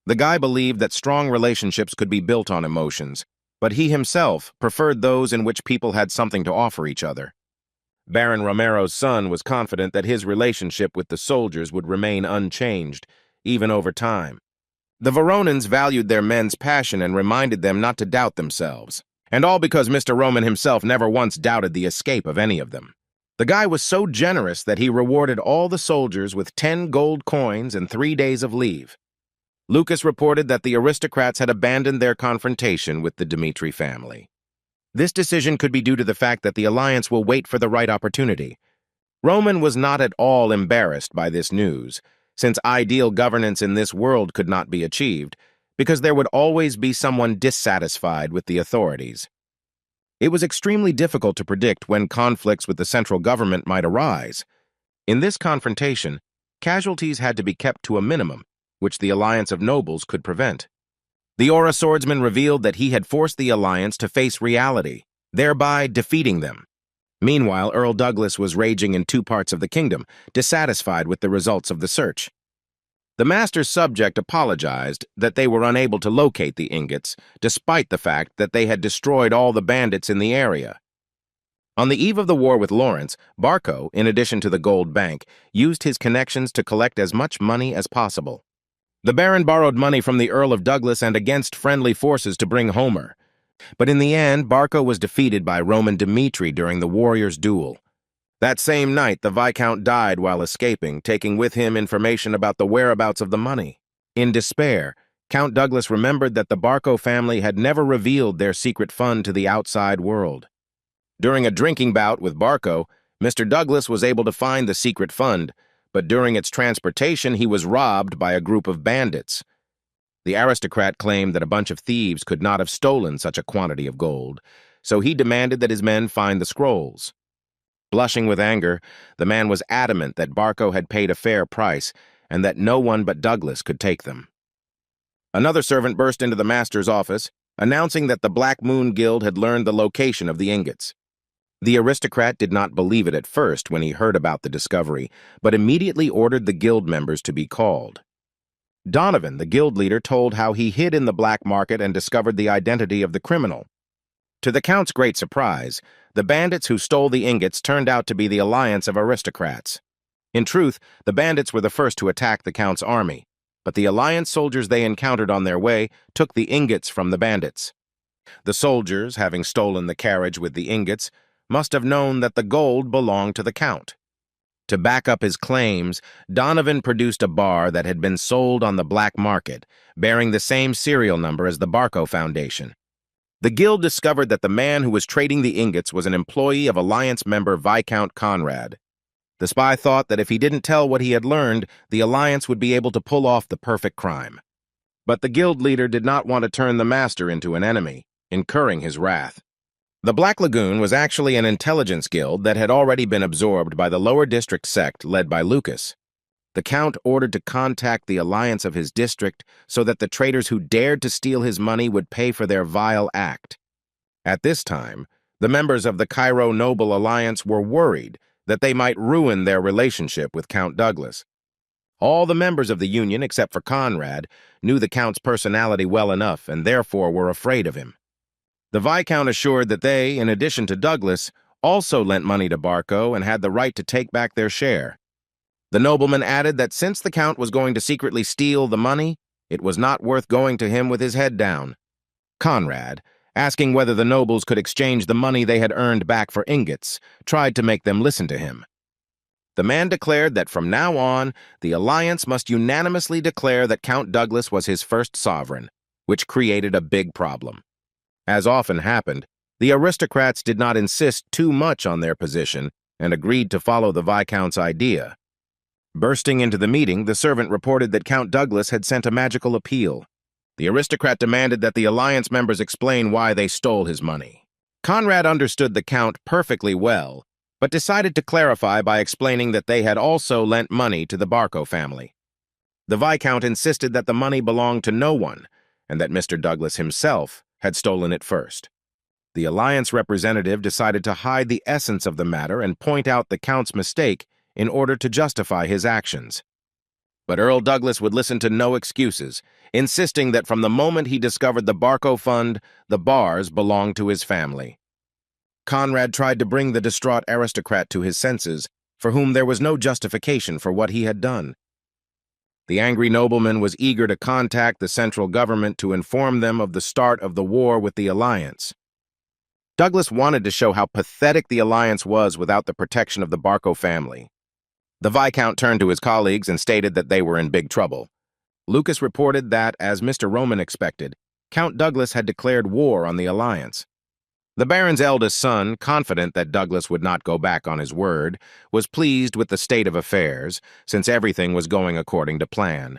The guy believed that strong relationships could be built on emotions, but he himself preferred those in which people had something to offer each other. Baron Romero's son was confident that his relationship with the soldiers would remain unchanged, even over time. The Veronans valued their men's passion and reminded them not to doubt themselves, and all because Mr. Roman himself never once doubted the escape of any of them. The guy was so generous that he rewarded all the soldiers with 10 gold coins and 3 days of leave. Lucas reported that the aristocrats had abandoned their confrontation with the Dmitri family. This decision could be due to the fact that the alliance will wait for the right opportunity. Roman was not at all embarrassed by this news, since ideal governance in this world could not be achieved, because there would always be someone dissatisfied with the authorities. It was extremely difficult to predict when conflicts with the central government might arise. In this confrontation, casualties had to be kept to a minimum, which the alliance of nobles could prevent. The Aura swordsman revealed that he had forced the alliance to face reality, thereby defeating them. Meanwhile, Earl Douglas was raging in 2 parts of the kingdom, dissatisfied with the results of the search. The master's subject apologized that they were unable to locate the ingots, despite the fact that they had destroyed all the bandits in the area. On the eve of the war with Lawrence, Barco, in addition to the gold bank, used his connections to collect as much money as possible. The Baron borrowed money from the Earl of Douglas and against friendly forces to bring Homer. But in the end, Barco was defeated by Roman Dmitri during the warriors' duel. That same night, the Viscount died while escaping, taking with him information about the whereabouts of the money. In despair, Count Douglas remembered that the Barco family had never revealed their secret fund to the outside world. During a drinking bout with Barco, Mr. Douglas was able to find the secret fund, but during its transportation he was robbed by a group of bandits. The aristocrat claimed that a bunch of thieves could not have stolen such a quantity of gold, so he demanded that his men find the scrolls. Blushing with anger, the man was adamant that Barco had paid a fair price and that no one but Douglas could take them. Another servant burst into the master's office, announcing that the Black Moon Guild had learned the location of the ingots. The aristocrat did not believe it at first when he heard about the discovery, but immediately ordered the guild members to be called. Donovan, the guild leader, told how he hid in the black market and discovered the identity of the criminal. To the Count's great surprise, the bandits who stole the ingots turned out to be the alliance of aristocrats. In truth, the bandits were the first to attack the Count's army, but the alliance soldiers they encountered on their way took the ingots from the bandits. The soldiers, having stolen the carriage with the ingots, must have known that the gold belonged to the Count. To back up his claims, Donovan produced a bar that had been sold on the black market, bearing the same serial number as the Barco Foundation. The guild discovered that the man who was trading the ingots was an employee of Alliance member Viscount Conrad. The spy thought that if he didn't tell what he had learned, the Alliance would be able to pull off the perfect crime. But the guild leader did not want to turn the master into an enemy, incurring his wrath. The Black Lagoon was actually an intelligence guild that had already been absorbed by the lower district sect led by Lucas. The Count ordered to contact the alliance of his district so that the traitors who dared to steal his money would pay for their vile act. At this time, the members of the Cairo Noble Alliance were worried that they might ruin their relationship with Count Douglas. All the members of the union, except for Conrad, knew the Count's personality well enough and therefore were afraid of him. The Viscount assured that they, in addition to Douglas, also lent money to Barco and had the right to take back their share. The nobleman added that since the Count was going to secretly steal the money, it was not worth going to him with his head down. Conrad, asking whether the nobles could exchange the money they had earned back for ingots, tried to make them listen to him. The man declared that from now on, the alliance must unanimously declare that Count Douglas was his first sovereign, which created a big problem. As often happened, the aristocrats did not insist too much on their position and agreed to follow the Viscount's idea. Bursting into the meeting, the servant reported that Count Douglas had sent a magical appeal. The aristocrat demanded that the alliance members explain why they stole his money. Conrad understood the Count perfectly well, but decided to clarify by explaining that they had also lent money to the Barco family. The Viscount insisted that the money belonged to no one, and that Mr. Douglas himself had stolen it first. The alliance representative decided to hide the essence of the matter and point out the Count's mistake in order to justify his actions. But Earl Douglas would listen to no excuses, insisting that from the moment he discovered the Barco Fund, the bars belonged to his family. Conrad tried to bring the distraught aristocrat to his senses, for whom there was no justification for what he had done. The angry nobleman was eager to contact the central government to inform them of the start of the war with the alliance. Douglas wanted to show how pathetic the alliance was without the protection of the Barco family. The Viscount turned to his colleagues and stated that they were in big trouble. Lucas reported that, as Mr. Roman expected, Count Douglas had declared war on the alliance. The Baron's eldest son, confident that Douglas would not go back on his word, was pleased with the state of affairs, since everything was going according to plan.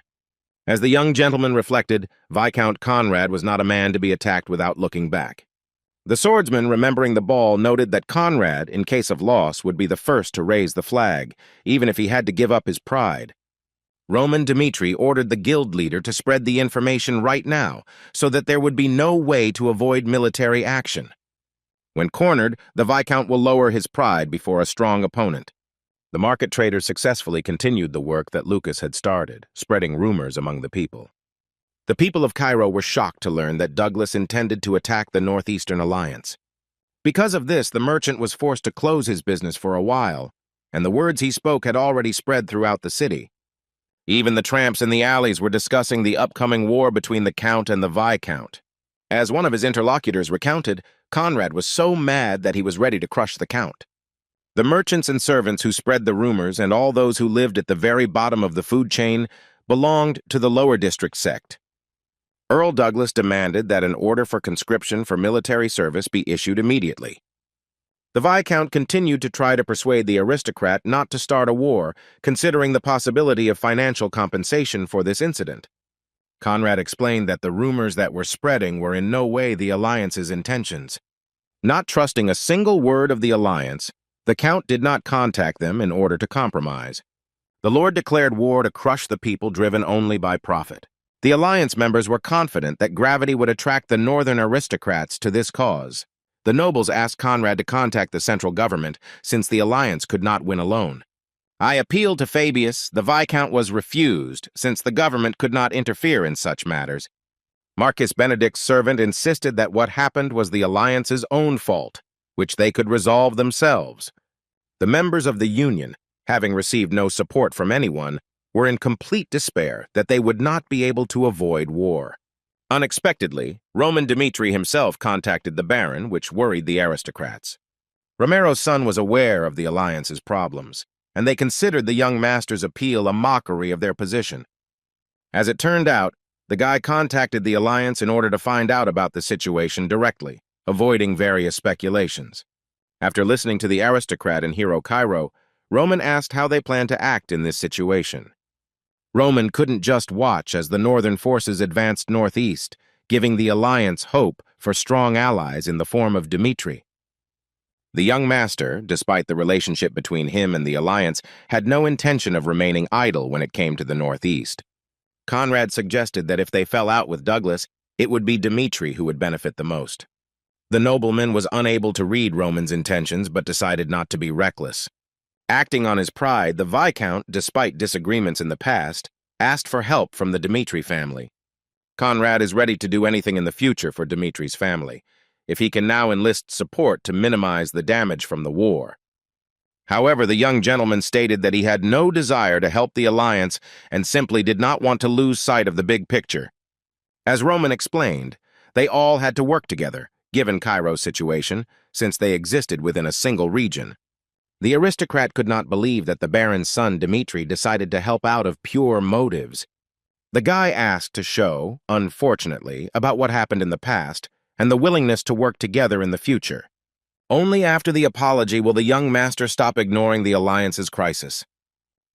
As the young gentleman reflected, Viscount Conrad was not a man to be attacked without looking back. The swordsman, remembering the ball, noted that Conrad, in case of loss, would be the first to raise the flag, even if he had to give up his pride. Roman Dmitri ordered the guild leader to spread the information right now, so that there would be no way to avoid military action. When cornered, the Viscount will lower his pride before a strong opponent. The market trader successfully continued the work that Lucas had started, spreading rumors among the people. The people of Cairo were shocked to learn that Douglas intended to attack the Northeastern Alliance. Because of this, the merchant was forced to close his business for a while, and the words he spoke had already spread throughout the city. Even the tramps in the alleys were discussing the upcoming war between the Count and the Viscount. As one of his interlocutors recounted, Conrad was so mad that he was ready to crush the Count. The merchants and servants who spread the rumors and all those who lived at the very bottom of the food chain belonged to the lower district sect. Earl Douglas demanded that an order for conscription for military service be issued immediately. The Viscount continued to try to persuade the aristocrat not to start a war, considering the possibility of financial compensation for this incident. Conrad explained that the rumors that were spreading were in no way the alliance's intentions. Not trusting a single word of the alliance, the Count did not contact them in order to compromise. The Lord declared war to crush the people driven only by profit. The alliance members were confident that gravity would attract the northern aristocrats to this cause. The nobles asked Conrad to contact the central government, since the alliance could not win alone. I appealed to Fabius. The Viscount was refused, since the government could not interfere in such matters. Marcus Benedict's servant insisted that what happened was the alliance's own fault, which they could resolve themselves. The members of the Union, having received no support from anyone, were in complete despair that they would not be able to avoid war. Unexpectedly, Roman Dmitri himself contacted the Baron, which worried the aristocrats. Romero's son was aware of the alliance's problems, and they considered the young master's appeal a mockery of their position. As it turned out, the guy contacted the alliance in order to find out about the situation directly, avoiding various speculations. After listening to the aristocrat in Hero Cairo, Roman asked how they planned to act in this situation. Roman couldn't just watch as the northern forces advanced northeast, giving the alliance hope for strong allies in the form of Dmitri. The young master, despite the relationship between him and the alliance, had no intention of remaining idle when it came to the northeast. Conrad suggested that if they fell out with Douglas, it would be Dmitri who would benefit the most. The nobleman was unable to read Roman's intentions but decided not to be reckless. Acting on his pride, the Viscount, despite disagreements in the past, asked for help from the Dmitri family. Conrad is ready to do anything in the future for Dmitri's family, if he can now enlist support to minimize the damage from the war. However, the young gentleman stated that he had no desire to help the alliance and simply did not want to lose sight of the big picture. As Roman explained, they all had to work together, given Cairo's situation, since they existed within a single region. The aristocrat could not believe that the Baron's son Dmitri decided to help out of pure motives. The guy asked to show, unfortunately, about what happened in the past and the willingness to work together in the future. Only after the apology will the young master stop ignoring the alliance's crisis.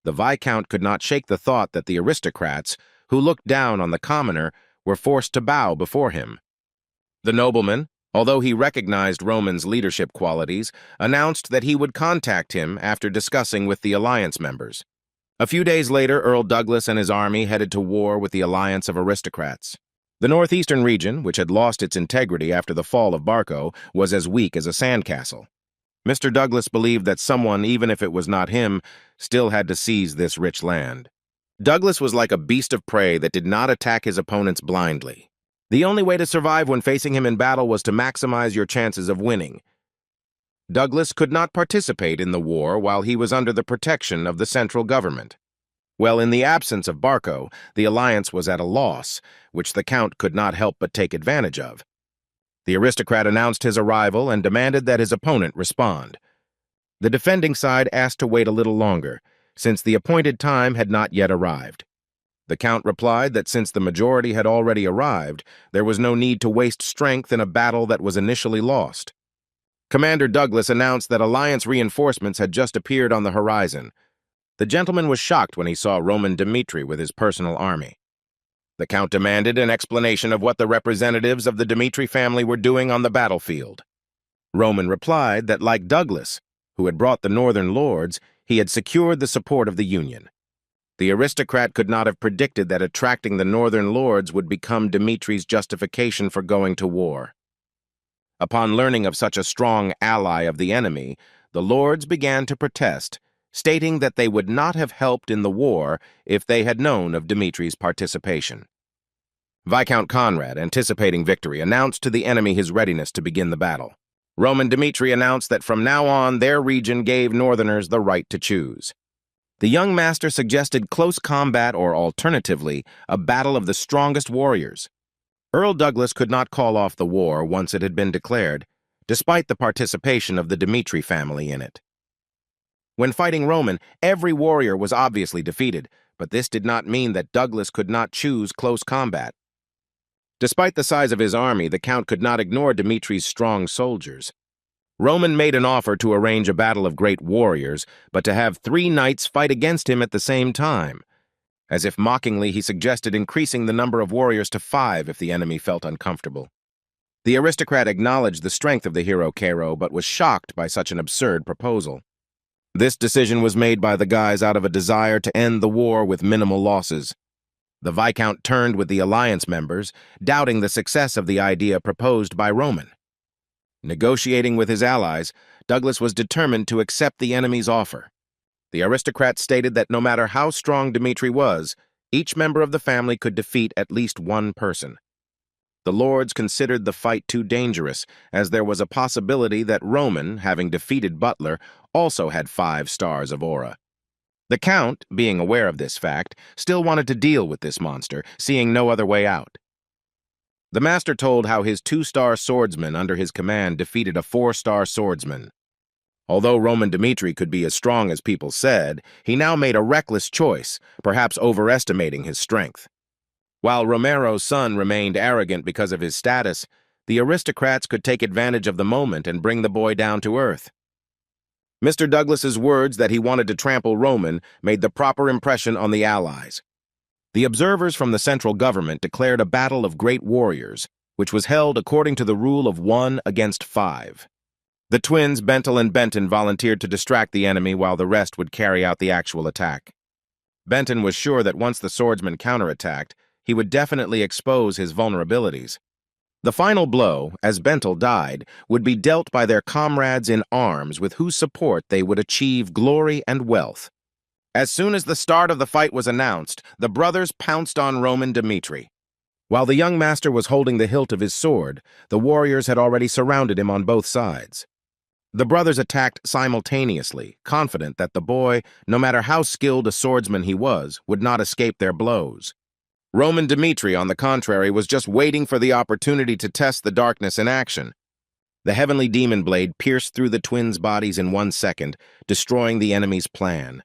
The Viscount could not shake the thought that the aristocrats, who looked down on the commoner, were forced to bow before him. The nobleman, although he recognized Roman's leadership qualities, announced that he would contact him after discussing with the alliance members. A few days later, Earl Douglas and his army headed to war with the alliance of aristocrats. The northeastern region, which had lost its integrity after the fall of Barco, was as weak as a sandcastle. Mr. Douglas believed that someone, even if it was not him, still had to seize this rich land. Douglas was like a beast of prey that did not attack his opponents blindly. The only way to survive when facing him in battle was to maximize your chances of winning. Douglas could not participate in the war while he was under the protection of the central government. Well, in the absence of Barco, the alliance was at a loss, which the Count could not help but take advantage of. The aristocrat announced his arrival and demanded that his opponent respond. The defending side asked to wait a little longer, since the appointed time had not yet arrived. The Count replied that since the majority had already arrived, there was no need to waste strength in a battle that was initially lost. Commander Douglas announced that alliance reinforcements had just appeared on the horizon. The gentleman was shocked when he saw Roman Dmitri with his personal army. The Count demanded an explanation of what the representatives of the Dmitri family were doing on the battlefield. Roman replied that, like Douglas, who had brought the northern lords, he had secured the support of the Union. The aristocrat could not have predicted that attracting the northern lords would become Dmitri's justification for going to war. Upon learning of such a strong ally of the enemy, the lords began to protest, stating that they would not have helped in the war if they had known of Dmitri's participation. Viscount Conrad, anticipating victory, announced to the enemy his readiness to begin the battle. Roman Dmitri announced that from now on their region gave northerners the right to choose. The young master suggested close combat or, alternatively, a battle of the strongest warriors. Earl Douglas could not call off the war once it had been declared, despite the participation of the Dmitri family in it. When fighting Roman, every warrior was obviously defeated, but this did not mean that Douglas could not choose close combat. Despite the size of his army, the Count could not ignore Dmitri's strong soldiers. Roman made an offer to arrange a battle of great warriors, but to have 3 knights fight against him at the same time. As if mockingly, he suggested increasing the number of warriors to 5 if the enemy felt uncomfortable. The aristocrat acknowledged the strength of the hero Cairo, but was shocked by such an absurd proposal. This decision was made by the guys out of a desire to end the war with minimal losses. The Viscount turned with the alliance members, doubting the success of the idea proposed by Roman. Negotiating with his allies, Douglas was determined to accept the enemy's offer. The aristocrat stated that no matter how strong Dmitri was, each member of the family could defeat at least one person. The lords considered the fight too dangerous, as there was a possibility that Roman, having defeated Butler, also had 5 stars of aura. The Count, being aware of this fact, still wanted to deal with this monster, seeing no other way out. The master told how his 2-star swordsman under his command defeated a 4-star swordsman. Although Roman Dmitri could be as strong as people said, he now made a reckless choice, perhaps overestimating his strength. While Romero's son remained arrogant because of his status, the aristocrats could take advantage of the moment and bring the boy down to earth. Mr. Douglas's words that he wanted to trample Roman made the proper impression on the allies. The observers from the central government declared a battle of great warriors, which was held according to the rule of 1 against 5. The twins Bentel and Benton volunteered to distract the enemy while the rest would carry out the actual attack. Benton was sure that once the swordsman counterattacked, he would definitely expose his vulnerabilities. The final blow, as Bentel died, would be dealt by their comrades in arms with whose support they would achieve glory and wealth. As soon as the start of the fight was announced, the brothers pounced on Roman Dmitri. While the young master was holding the hilt of his sword, the warriors had already surrounded him on both sides. The brothers attacked simultaneously, confident that the boy, no matter how skilled a swordsman he was, would not escape their blows. Roman Dmitri, on the contrary, was just waiting for the opportunity to test the darkness in action. The heavenly demon blade pierced through the twins' bodies in 1 second, destroying the enemy's plan.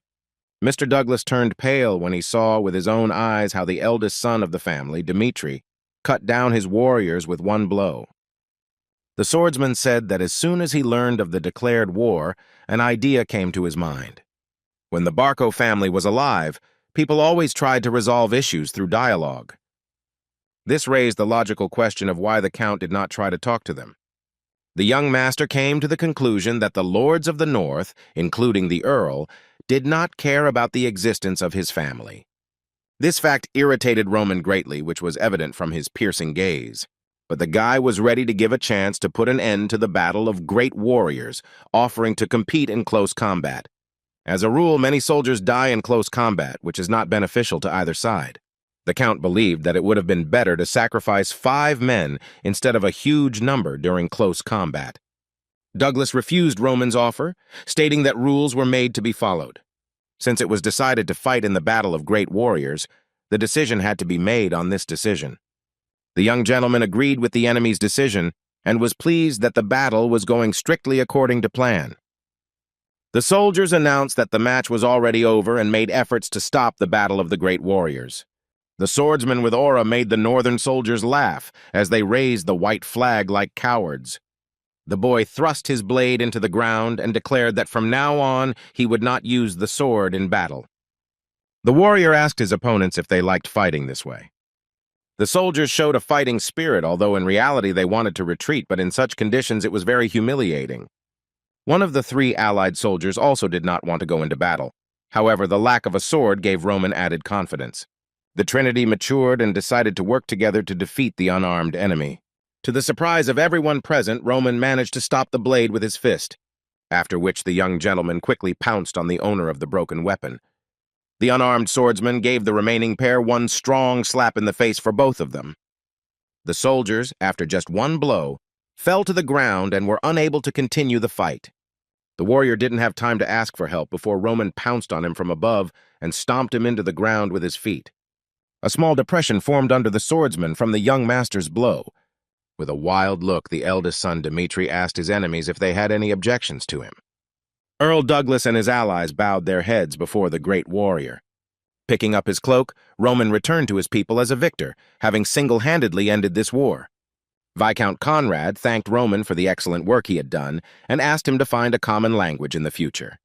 Mr. Douglas turned pale when he saw with his own eyes how the eldest son of the family, Dmitri, cut down his warriors with 1 blow. The swordsman said that as soon as he learned of the declared war, an idea came to his mind. When the Barco family was alive, people always tried to resolve issues through dialogue. This raised the logical question of why the Count did not try to talk to them. The young master came to the conclusion that the lords of the North, including the Earl, did not care about the existence of his family. This fact irritated Roman greatly, which was evident from his piercing gaze. But the guy was ready to give a chance to put an end to the battle of great warriors, offering to compete in close combat. As a rule, many soldiers die in close combat, which is not beneficial to either side. The Count believed that it would have been better to sacrifice 5 men instead of a huge number during close combat. Douglas refused Roman's offer, stating that rules were made to be followed. Since it was decided to fight in the battle of great warriors, the decision had to be made on this decision. The young gentleman agreed with the enemy's decision and was pleased that the battle was going strictly according to plan. The soldiers announced that the match was already over and made efforts to stop the battle of the great warriors. The swordsman with aura made the northern soldiers laugh as they raised the white flag like cowards. The boy thrust his blade into the ground and declared that from now on he would not use the sword in battle. The warrior asked his opponents if they liked fighting this way. The soldiers showed a fighting spirit, although in reality they wanted to retreat, but in such conditions it was very humiliating. One of the 3 allied soldiers also did not want to go into battle. However, the lack of a sword gave Roman added confidence. The Trinity matured and decided to work together to defeat the unarmed enemy. To the surprise of everyone present, Roman managed to stop the blade with his fist, after which the young gentleman quickly pounced on the owner of the broken weapon. The unarmed swordsman gave the remaining pair one strong slap in the face for both of them. The soldiers, after just one blow, fell to the ground and were unable to continue the fight. The warrior didn't have time to ask for help before Roman pounced on him from above and stomped him into the ground with his feet. A small depression formed under the swordsman from the young master's blow. With a wild look, the eldest son Dmitri asked his enemies if they had any objections to him. Earl Douglas and his allies bowed their heads before the great warrior. Picking up his cloak, Roman returned to his people as a victor, having single-handedly ended this war. Viscount Conrad thanked Roman for the excellent work he had done and asked him to find a common language in the future.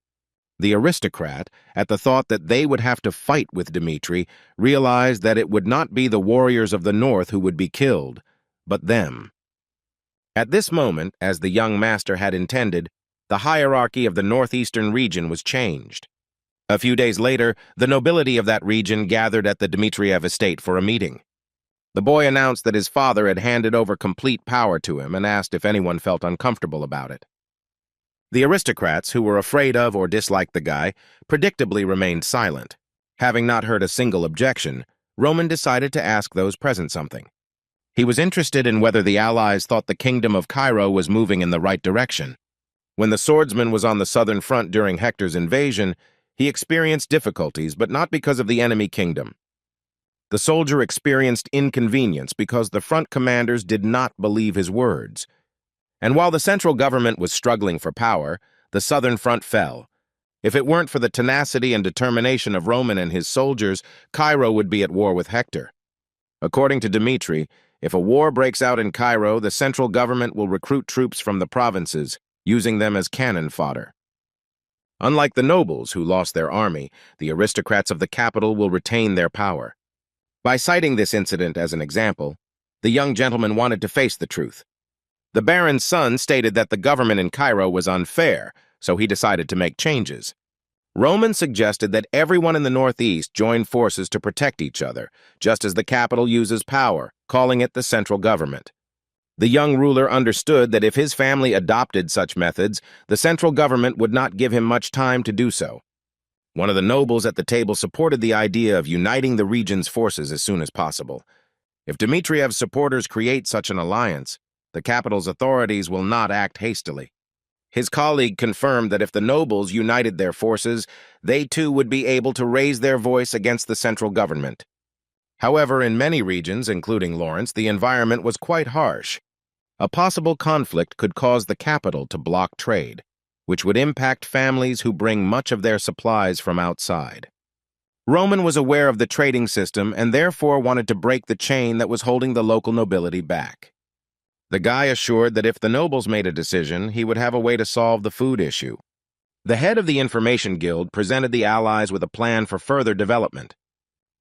The aristocrat, at the thought that they would have to fight with Dmitri, realized that it would not be the warriors of the north who would be killed, but them. At this moment, as the young master had intended, the hierarchy of the northeastern region was changed. A few days later, the nobility of that region gathered at the Dmitriev estate for a meeting. The boy announced that his father had handed over complete power to him and asked if anyone felt uncomfortable about it. The aristocrats, who were afraid of or disliked the guy, predictably remained silent. Having not heard a single objection, Roman decided to ask those present something. He was interested in whether the allies thought the kingdom of Cairo was moving in the right direction. When the swordsman was on the southern front during Hector's invasion, he experienced difficulties, but not because of the enemy kingdom. The soldier experienced inconvenience because the front commanders did not believe his words. And while the central government was struggling for power, the southern front fell. If it weren't for the tenacity and determination of Roman and his soldiers, Cairo would be at war with Hector. According to Dmitri, if a war breaks out in Cairo, the central government will recruit troops from the provinces, using them as cannon fodder. Unlike the nobles who lost their army, the aristocrats of the capital will retain their power. By citing this incident as an example, the young gentleman wanted to face the truth. The baron's son stated that the government in Cairo was unfair, so he decided to make changes. Roman suggested that everyone in the northeast join forces to protect each other, just as the capital uses power, calling it the central government. The young ruler understood that if his family adopted such methods, the central government would not give him much time to do so. One of the nobles at the table supported the idea of uniting the region's forces as soon as possible. If Dmitriev's supporters create such an alliance, the capital's authorities will not act hastily. His colleague confirmed that if the nobles united their forces, they too would be able to raise their voice against the central government. However, in many regions, including Lawrence, the environment was quite harsh. A possible conflict could cause the capital to block trade, which would impact families who bring much of their supplies from outside. Roman was aware of the trading system and therefore wanted to break the chain that was holding the local nobility back. The guy assured that if the nobles made a decision, he would have a way to solve the food issue. The head of the Information Guild presented the allies with a plan for further development.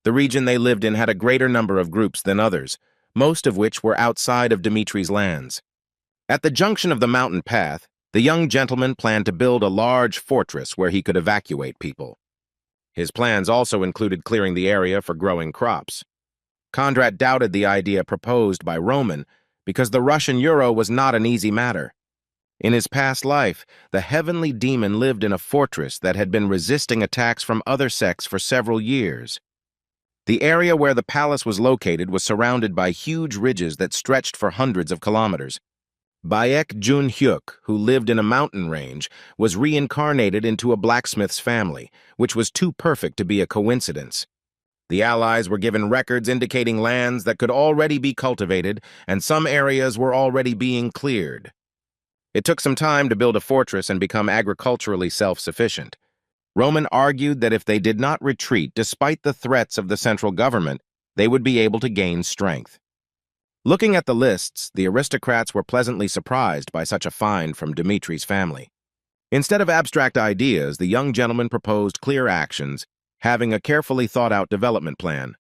The region they lived in had a greater number of groups than others, most of which were outside of Dimitri's lands. At the junction of the mountain path, the young gentleman planned to build a large fortress where he could evacuate people. His plans also included clearing the area for growing crops. Kondrad doubted the idea proposed by Roman because the Russian euro was not an easy matter. In his past life, the heavenly demon lived in a fortress that had been resisting attacks from other sects for several years. The area where the palace was located was surrounded by huge ridges that stretched for hundreds of kilometers. Baek Jun-hyuk, who lived in a mountain range, was reincarnated into a blacksmith's family, which was too perfect to be a coincidence. The allies were given records indicating lands that could already be cultivated, and some areas were already being cleared. It took some time to build a fortress and become agriculturally self-sufficient. Roman argued that if they did not retreat despite the threats of the central government, they would be able to gain strength. Looking at the lists, the aristocrats were pleasantly surprised by such a find from Dimitri's family. Instead of abstract ideas, the young gentleman proposed clear actions, having a carefully thought-out development plan.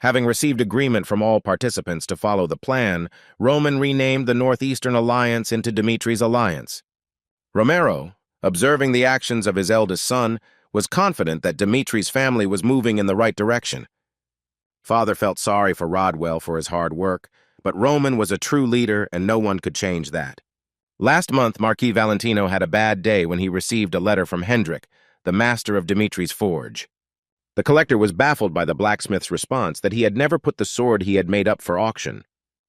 Having received agreement from all participants to follow the plan, Roman renamed the Northeastern Alliance into Dimitri's Alliance. Romero, observing the actions of his eldest son, was confident that Dimitri's family was moving in the right direction. Father felt sorry for Rodwell for his hard work, but Roman was a true leader and no one could change that. Last month, Marquis Valentino had a bad day when he received a letter from Hendrik, the master of Dimitri's forge. The collector was baffled by the blacksmith's response that he had never put the sword he had made up for auction.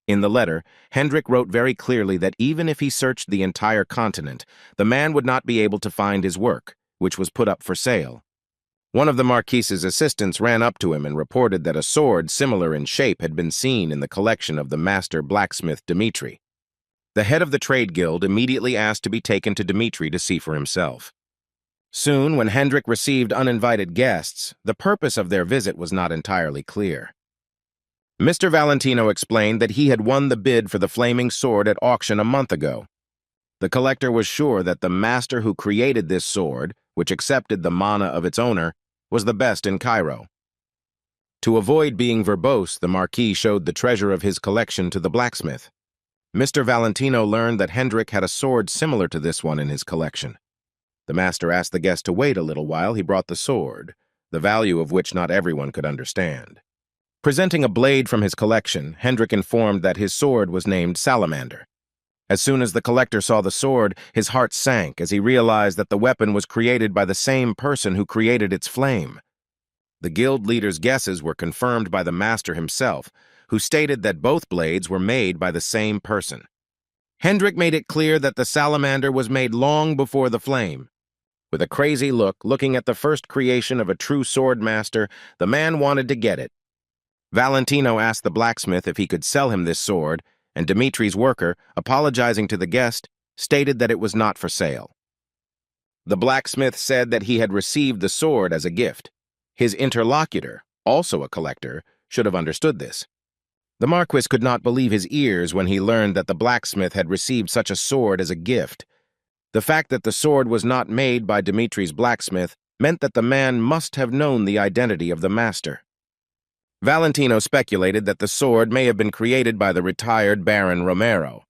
In the letter, Hendrik wrote very clearly that even if he searched the entire continent, the man would not be able to find his work, which was put up for sale. One of the Marquise's assistants ran up to him and reported that a sword similar in shape had been seen in the collection of the master blacksmith Dimitri. The head of the trade guild immediately asked to be taken to Dimitri to see for himself. Soon, when Hendrik received uninvited guests, the purpose of their visit was not entirely clear. Mr. Valentino explained that he had won the bid for the flaming sword at auction a month ago. The collector was sure that the master who created this sword, which accepted the mana of its owner, was the best in Cairo. To avoid being verbose, the Marquis showed the treasure of his collection to the blacksmith. Mr. Valentino learned that Hendrik had a sword similar to this one in his collection. The master asked the guest to wait a little while he brought the sword, the value of which not everyone could understand. Presenting a blade from his collection, Hendrik informed that his sword was named Salamander. As soon as the collector saw the sword, his heart sank as he realized that the weapon was created by the same person who created its flame. The guild leader's guesses were confirmed by the master himself, who stated that both blades were made by the same person. Hendrik made it clear that the salamander was made long before the flame. With a crazy look, looking at the first creation of a true sword master, the man wanted to get it. Valentino asked the blacksmith if he could sell him this sword, and Dimitri's worker, apologizing to the guest, stated that it was not for sale. The blacksmith said that he had received the sword as a gift. His interlocutor, also a collector, should have understood this. The Marquis could not believe his ears when he learned that the blacksmith had received such a sword as a gift. The fact that the sword was not made by Dimitri's blacksmith meant that the man must have known the identity of the master. Valentino speculated that the sword may have been created by the retired Baron Romero.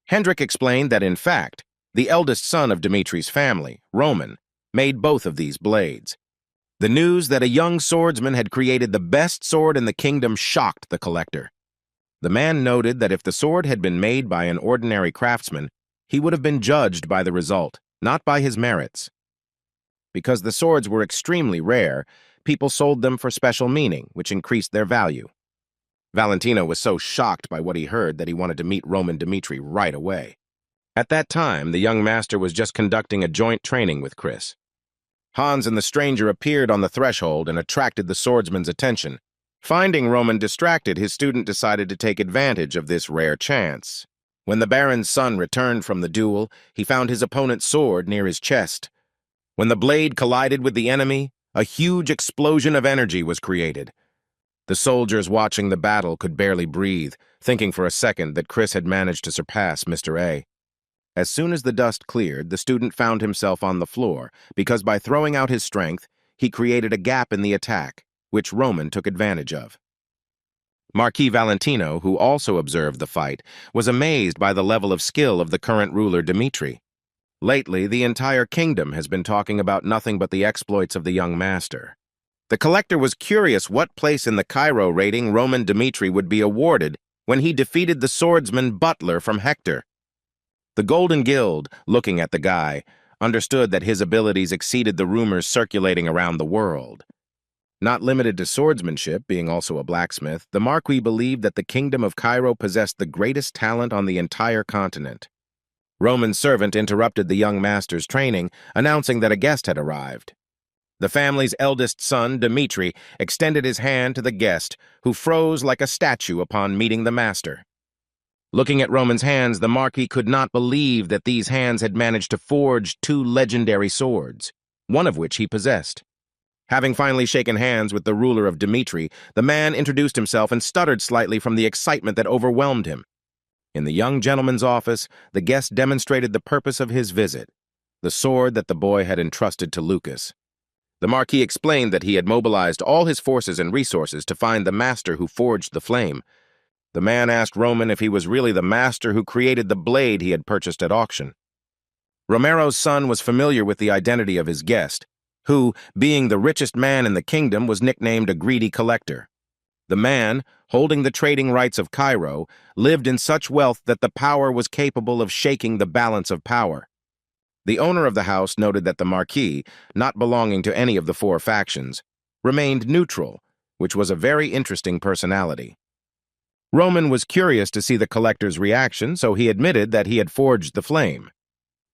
Hendrik explained that, in fact, the eldest son of Dimitri's family, Roman, made both of these blades. The news that a young swordsman had created the best sword in the kingdom shocked the collector. The man noted that if the sword had been made by an ordinary craftsman, he would have been judged by the result, not by his merits. Because the swords were extremely rare, people sold them for special meaning, which increased their value. Valentino was so shocked by what he heard that he wanted to meet Roman Dimitri right away. At that time, the young master was just conducting a joint training with Chris. Hans and the stranger appeared on the threshold and attracted the swordsman's attention. Finding Roman distracted, his student decided to take advantage of this rare chance. When the Baron's son returned from the duel, he found his opponent's sword near his chest. When the blade collided with the enemy, a huge explosion of energy was created. The soldiers watching the battle could barely breathe, thinking for a second that Chris had managed to surpass Mr. A. As soon as the dust cleared, the student found himself on the floor, because by throwing out his strength, he created a gap in the attack, which Roman took advantage of. Marquis Valentino, who also observed the fight, was amazed by the level of skill of the current ruler Dmitri. Lately, the entire kingdom has been talking about nothing but the exploits of the young master. The collector was curious what place in the Cairo rating Roman Dmitri would be awarded when he defeated the swordsman Butler from Hector. The Golden Guild, looking at the guy, understood that his abilities exceeded the rumors circulating around the world. Not limited to swordsmanship, being also a blacksmith, the Marquis believed that the kingdom of Cairo possessed the greatest talent on the entire continent. Roman's servant interrupted the young master's training, announcing that a guest had arrived. The family's eldest son, Dmitri, extended his hand to the guest, who froze like a statue upon meeting the master. Looking at Roman's hands, the Marquis could not believe that these hands had managed to forge two legendary swords, one of which he possessed. Having finally shaken hands with the ruler of Dmitri, the man introduced himself and stuttered slightly from the excitement that overwhelmed him. In the young gentleman's office, the guest demonstrated the purpose of his visit, the sword that the boy had entrusted to Lucas. The Marquis explained that he had mobilized all his forces and resources to find the master who forged the flame. The man asked Roman if he was really the master who created the blade he had purchased at auction. Romero's son was familiar with the identity of his guest, who, being the richest man in the kingdom, was nicknamed a greedy collector. The man, holding the trading rights of Cairo, lived in such wealth that the power was capable of shaking the balance of power. The owner of the house noted that the Marquis, not belonging to any of the four factions, remained neutral, which was a very interesting personality. Roman was curious to see the collector's reaction, so he admitted that he had forged the flame.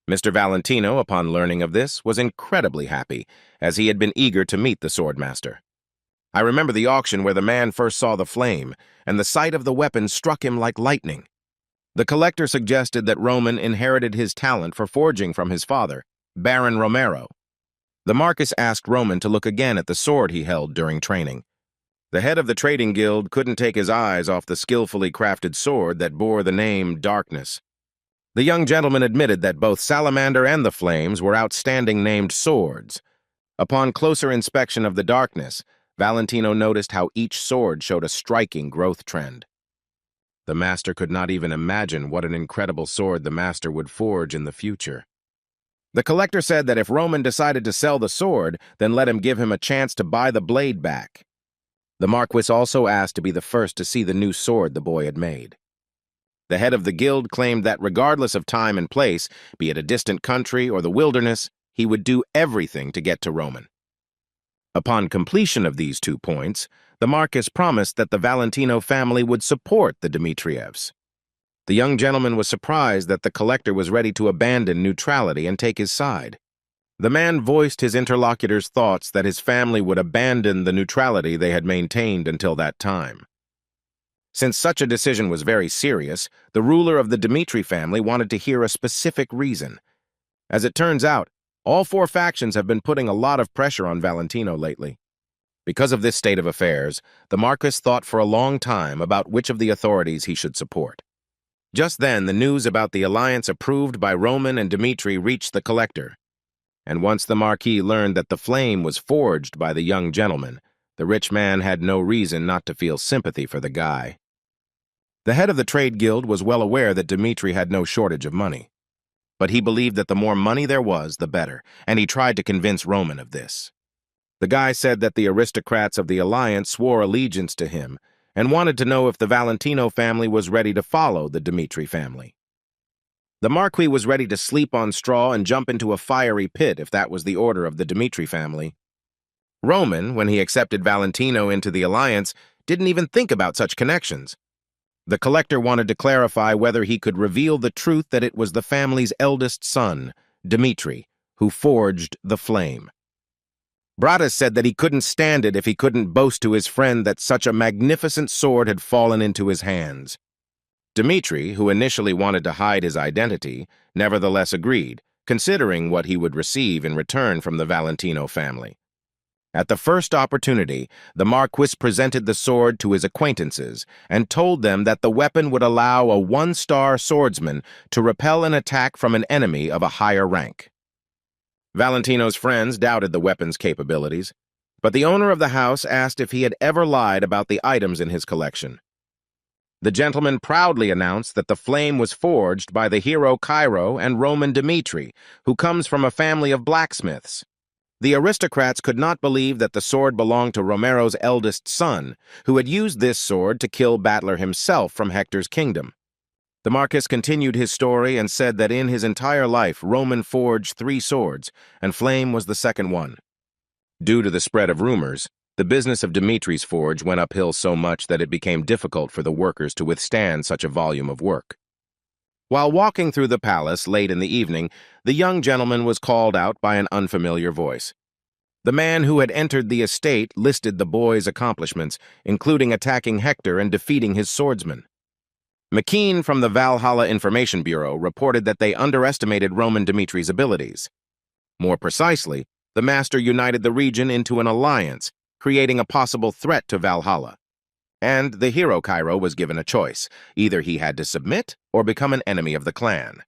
Mr. Valentino, upon learning of this, was incredibly happy, as he had been eager to meet the swordmaster. I remember the auction where the man first saw the flame, and the sight of the weapon struck him like lightning. The collector suggested that Roman inherited his talent for forging from his father, Baron Romero. The Marquis asked Roman to look again at the sword he held during training. The head of the trading guild couldn't take his eyes off the skillfully crafted sword that bore the name Darkness. The young gentleman admitted that both Salamander and the Flames were outstanding named swords. Upon closer inspection of the Darkness, Valentino noticed how each sword showed a striking growth trend. The master could not even imagine what an incredible sword the master would forge in the future. The collector said that if Roman decided to sell the sword, then let him give him a chance to buy the blade back. The Marquis also asked to be the first to see the new sword the boy had made. The head of the guild claimed that regardless of time and place, be it a distant country or the wilderness, he would do everything to get to Roman. Upon completion of these 2 points, the Marquis promised that the Valentino family would support the Dmitrievs. The young gentleman was surprised that the collector was ready to abandon neutrality and take his side. The man voiced his interlocutor's thoughts that his family would abandon the neutrality they had maintained until that time. Since such a decision was very serious, the ruler of the Dmitri family wanted to hear a specific reason. As it turns out, all 4 factions have been putting a lot of pressure on Valentino lately. Because of this state of affairs, the Marquis thought for a long time about which of the authorities he should support. Just then, the news about the alliance approved by Roman and Dmitri reached the collector. And once the Marquis learned that the flame was forged by the young gentleman, the rich man had no reason not to feel sympathy for the guy. The head of the trade guild was well aware that Dmitri had no shortage of money. But he believed that the more money there was, the better, and he tried to convince Roman of this. The guy said that the aristocrats of the alliance swore allegiance to him and wanted to know if the Valentino family was ready to follow the Dmitri family. The Marquis was ready to sleep on straw and jump into a fiery pit if that was the order of the Dmitri family. Roman, when he accepted Valentino into the alliance, didn't even think about such connections. The collector wanted to clarify whether he could reveal the truth that it was the family's eldest son, Dmitri, who forged the flame. Bratis said that he couldn't stand it if he couldn't boast to his friend that such a magnificent sword had fallen into his hands. Dmitri, who initially wanted to hide his identity, nevertheless agreed, considering what he would receive in return from the Valentino family. At the first opportunity, the Marquis presented the sword to his acquaintances and told them that the weapon would allow a one-star swordsman to repel an attack from an enemy of a higher rank. Valentino's friends doubted the weapon's capabilities, but the owner of the house asked if he had ever lied about the items in his collection. The gentleman proudly announced that the flame was forged by the hero Cairo and Roman Dmitri, who comes from a family of blacksmiths. The aristocrats could not believe that the sword belonged to Romero's eldest son, who had used this sword to kill Battler himself from Hector's kingdom. The Marquis continued his story and said that in his entire life Roman forged 3 swords, and flame was the second one. Due to the spread of rumors, the business of Dimitri's forge went uphill so much that it became difficult for the workers to withstand such a volume of work. While walking through the palace late in the evening, the young gentleman was called out by an unfamiliar voice. The man who had entered the estate listed the boy's accomplishments, including attacking Hector and defeating his swordsman. McKean from the Valhalla Information Bureau reported that they underestimated Roman Dimitri's abilities. More precisely, the master united the region into an alliance, creating a possible threat to Valhalla. And the hero Cairo was given a choice. Either he had to submit or become an enemy of the clan.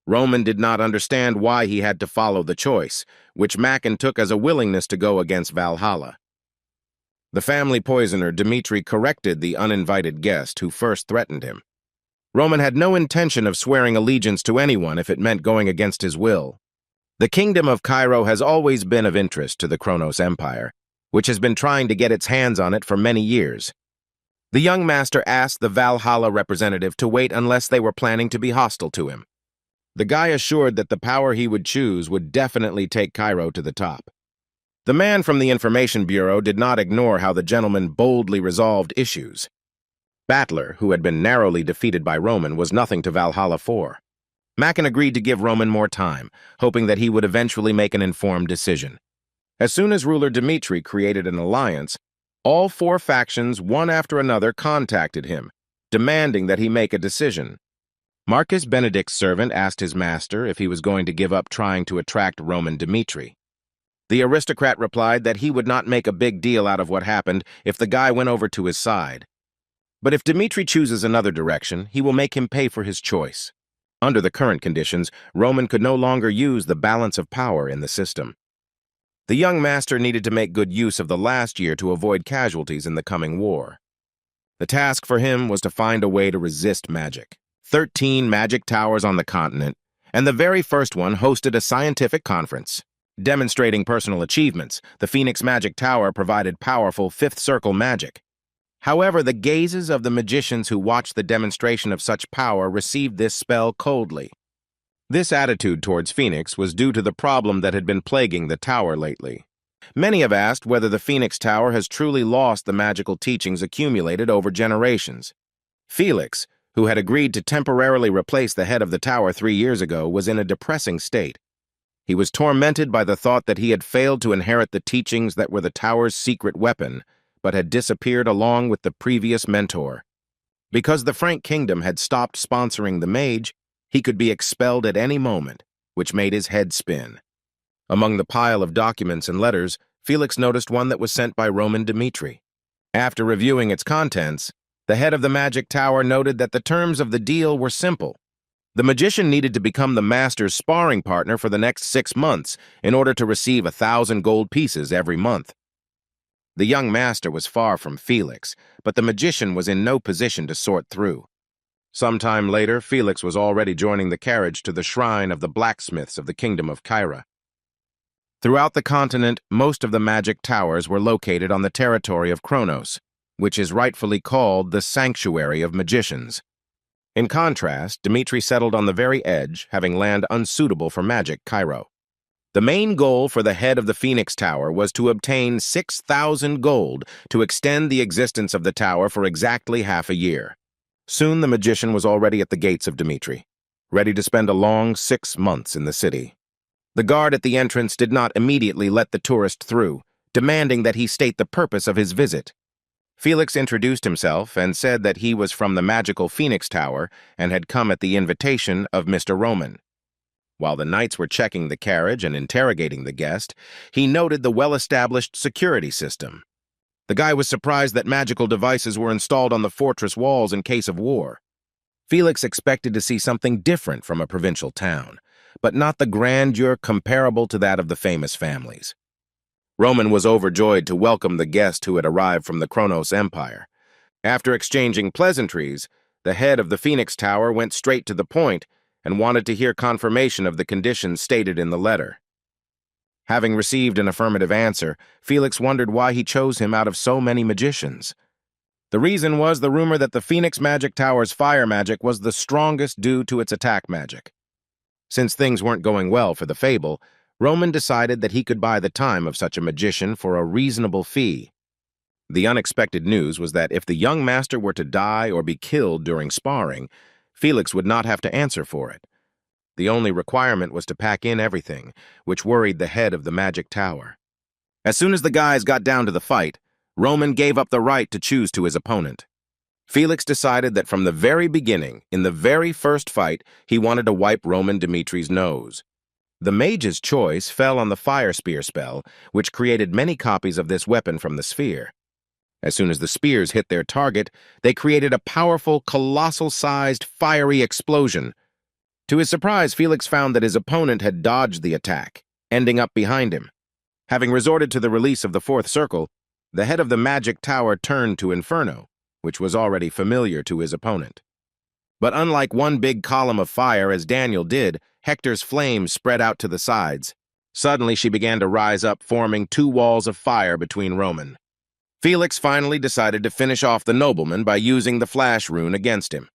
Roman did not understand why he had to follow the choice, which Mackin took as a willingness to go against Valhalla. The family poisoner Dmitri corrected the uninvited guest who first threatened him. Roman had no intention of swearing allegiance to anyone if it meant going against his will. The kingdom of Cairo has always been of interest to the Kronos Empire, which has been trying to get its hands on it for many years. The young master asked the Valhalla representative to wait unless they were planning to be hostile to him. The guy assured that the power he would choose would definitely take Cairo to the top. The man from the Information Bureau did not ignore how the gentleman boldly resolved issues. Battler, who had been narrowly defeated by Roman, was nothing to Valhalla for. Mackin agreed to give Roman more time, hoping that he would eventually make an informed decision. As soon as ruler Dmitri created an alliance, all 4 factions, one after another, contacted him, demanding that he make a decision. Marcus Benedict's servant asked his master if he was going to give up trying to attract Roman Dmitri. The aristocrat replied that he would not make a big deal out of what happened if the guy went over to his side. But if Dmitri chooses another direction, he will make him pay for his choice. Under the current conditions, Roman could no longer use the balance of power in the system. The young master needed to make good use of the last year to avoid casualties in the coming war. The task for him was to find a way to resist magic. 13 magic towers on the continent, and the very first one hosted a scientific conference. Demonstrating personal achievements, the Phoenix Magic Tower provided powerful fifth circle magic. However, the gazes of the magicians who watched the demonstration of such power received this spell coldly. This attitude towards Phoenix was due to the problem that had been plaguing the tower lately. Many have asked whether the Phoenix Tower has truly lost the magical teachings accumulated over generations. Felix, who had agreed to temporarily replace the head of the tower 3 years ago, was in a depressing state. He was tormented by the thought that he had failed to inherit the teachings that were the tower's secret weapon, but had disappeared along with the previous mentor. Because the Frank Kingdom had stopped sponsoring the mage, he could be expelled at any moment, which made his head spin. Among the pile of documents and letters, Felix noticed one that was sent by Roman Dmitri. After reviewing its contents, the head of the magic tower noted that the terms of the deal were simple. The magician needed to become the master's sparring partner for the next 6 months in order to receive 1,000 gold pieces every month. The young master was far from Felix, but the magician was in no position to sort through. Sometime later, Felix was already joining the carriage to the shrine of the blacksmiths of the kingdom of Cairo. Throughout the continent, most of the magic towers were located on the territory of Kronos, which is rightfully called the Sanctuary of Magicians. In contrast, Dmitri settled on the very edge, having land unsuitable for magic Cairo. The main goal for the head of the Phoenix Tower was to obtain 6,000 gold to extend the existence of the tower for exactly half a year. Soon the magician was already at the gates of Dmitri, ready to spend a long 6 months in the city. The guard at the entrance did not immediately let the tourist through, demanding that he state the purpose of his visit. Felix introduced himself and said that he was from the magical Phoenix Tower and had come at the invitation of Mr. Roman. While the knights were checking the carriage and interrogating the guest, he noted the well-established security system. The guy was surprised that magical devices were installed on the fortress walls in case of war. Felix expected to see something different from a provincial town, but not the grandeur comparable to that of the famous families. Roman was overjoyed to welcome the guest who had arrived from the Kronos Empire. After exchanging pleasantries, the head of the Phoenix Tower went straight to the point and wanted to hear confirmation of the conditions stated in the letter. Having received an affirmative answer, Felix wondered why he chose him out of so many magicians. The reason was the rumor that the Phoenix Magic Tower's fire magic was the strongest due to its attack magic. Since things weren't going well for the fable, Roman decided that he could buy the time of such a magician for a reasonable fee. The unexpected news was that if the young master were to die or be killed during sparring, Felix would not have to answer for it. The only requirement was to pack in everything, which worried the head of the magic tower. As soon as the guys got down to the fight, Roman gave up the right to choose to his opponent. Felix decided that from the very beginning, in the very first fight, he wanted to wipe Roman Dimitri's nose. The mage's choice fell on the fire spear spell, which created many copies of this weapon from the sphere. As soon as the spears hit their target, they created a powerful, colossal-sized, fiery explosion. To his surprise, Felix found that his opponent had dodged the attack, ending up behind him. Having resorted to the release of the fourth circle, the head of the magic tower turned to Inferno, which was already familiar to his opponent. But unlike one big column of fire as Daniel did, Hector's flames spread out to the sides. Suddenly she began to rise up, forming two walls of fire between Roman. Felix finally decided to finish off the nobleman by using the flash rune against him.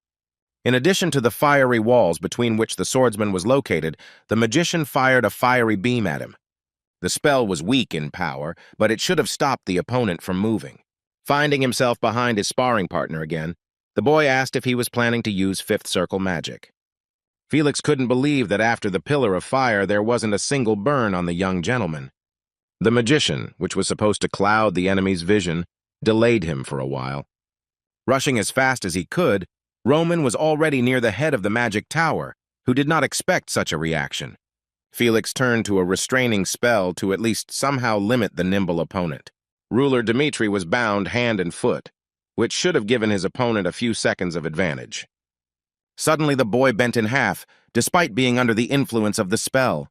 In addition to the fiery walls between which the swordsman was located, the magician fired a fiery beam at him. The spell was weak in power, but it should have stopped the opponent from moving. Finding himself behind his sparring partner again, the boy asked if he was planning to use fifth circle magic. Felix couldn't believe that after the pillar of fire there wasn't a single burn on the young gentleman. The magician, which was supposed to cloud the enemy's vision, delayed him for a while. Rushing as fast as he could, Roman was already near the head of the magic tower, who did not expect such a reaction. Felix turned to a restraining spell to at least somehow limit the nimble opponent. Ruler Dimitri was bound hand and foot, which should have given his opponent a few seconds of advantage. Suddenly the boy bent in half, despite being under the influence of the spell.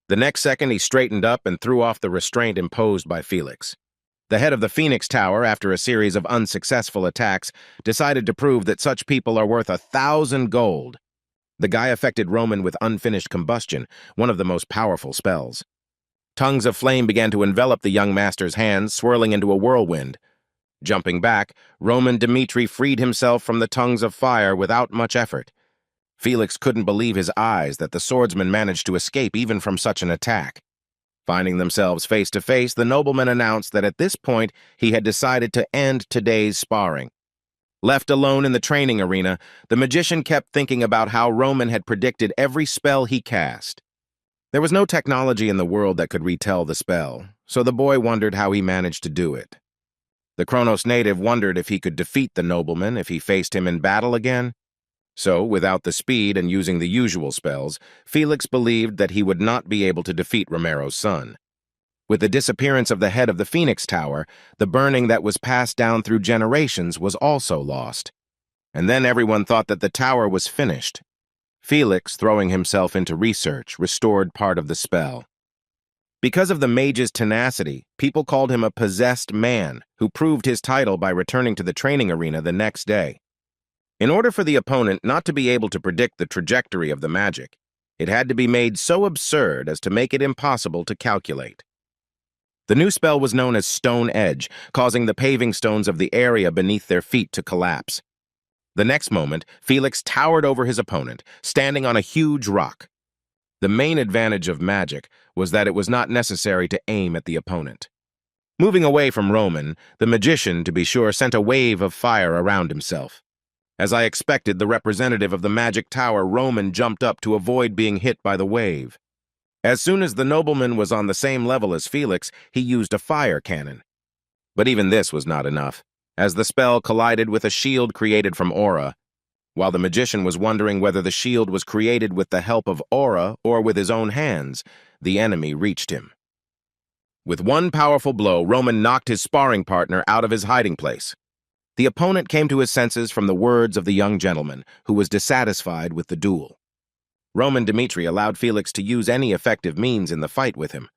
The next second he straightened up and threw off the restraint imposed by Felix. The head of the Phoenix Tower, after a series of unsuccessful attacks, decided to prove that such people are worth 1,000 gold. The guy affected Roman with unfinished combustion, one of the most powerful spells. Tongues of flame began to envelop the young master's hands, swirling into a whirlwind. Jumping back, Roman Dimitri freed himself from the tongues of fire without much effort. Felix couldn't believe his eyes that the swordsman managed to escape even from such an attack. Finding themselves face to face, the nobleman announced that at this point he had decided to end today's sparring. Left alone in the training arena, the magician kept thinking about how Roman had predicted every spell he cast. There was no technology in the world that could retell the spell, so the boy wondered how he managed to do it. The Kronos native wondered if he could defeat the nobleman if he faced him in battle again. So, without the speed and using the usual spells, Felix believed that he would not be able to defeat Romero's son. With the disappearance of the head of the Phoenix Tower, the burning that was passed down through generations was also lost. And then everyone thought that the tower was finished. Felix, throwing himself into research, restored part of the spell. Because of the mage's tenacity, people called him a possessed man who proved his title by returning to the training arena the next day. In order for the opponent not to be able to predict the trajectory of the magic, it had to be made so absurd as to make it impossible to calculate. The new spell was known as Stone Edge, causing the paving stones of the area beneath their feet to collapse. The next moment, Felix towered over his opponent, standing on a huge rock. The main advantage of magic was that it was not necessary to aim at the opponent. Moving away from Roman, the magician, to be sure, sent a wave of fire around himself. As I expected, the representative of the magic tower, Roman, jumped up to avoid being hit by the wave. As soon as the nobleman was on the same level as Felix, he used a fire cannon. But even this was not enough, as the spell collided with a shield created from aura. While the magician was wondering whether the shield was created with the help of aura or with his own hands, the enemy reached him. With one powerful blow, Roman knocked his sparring partner out of his hiding place. The opponent came to his senses from the words of the young gentleman, who was dissatisfied with the duel. Roman Dmitri allowed Felix to use any effective means in the fight with him.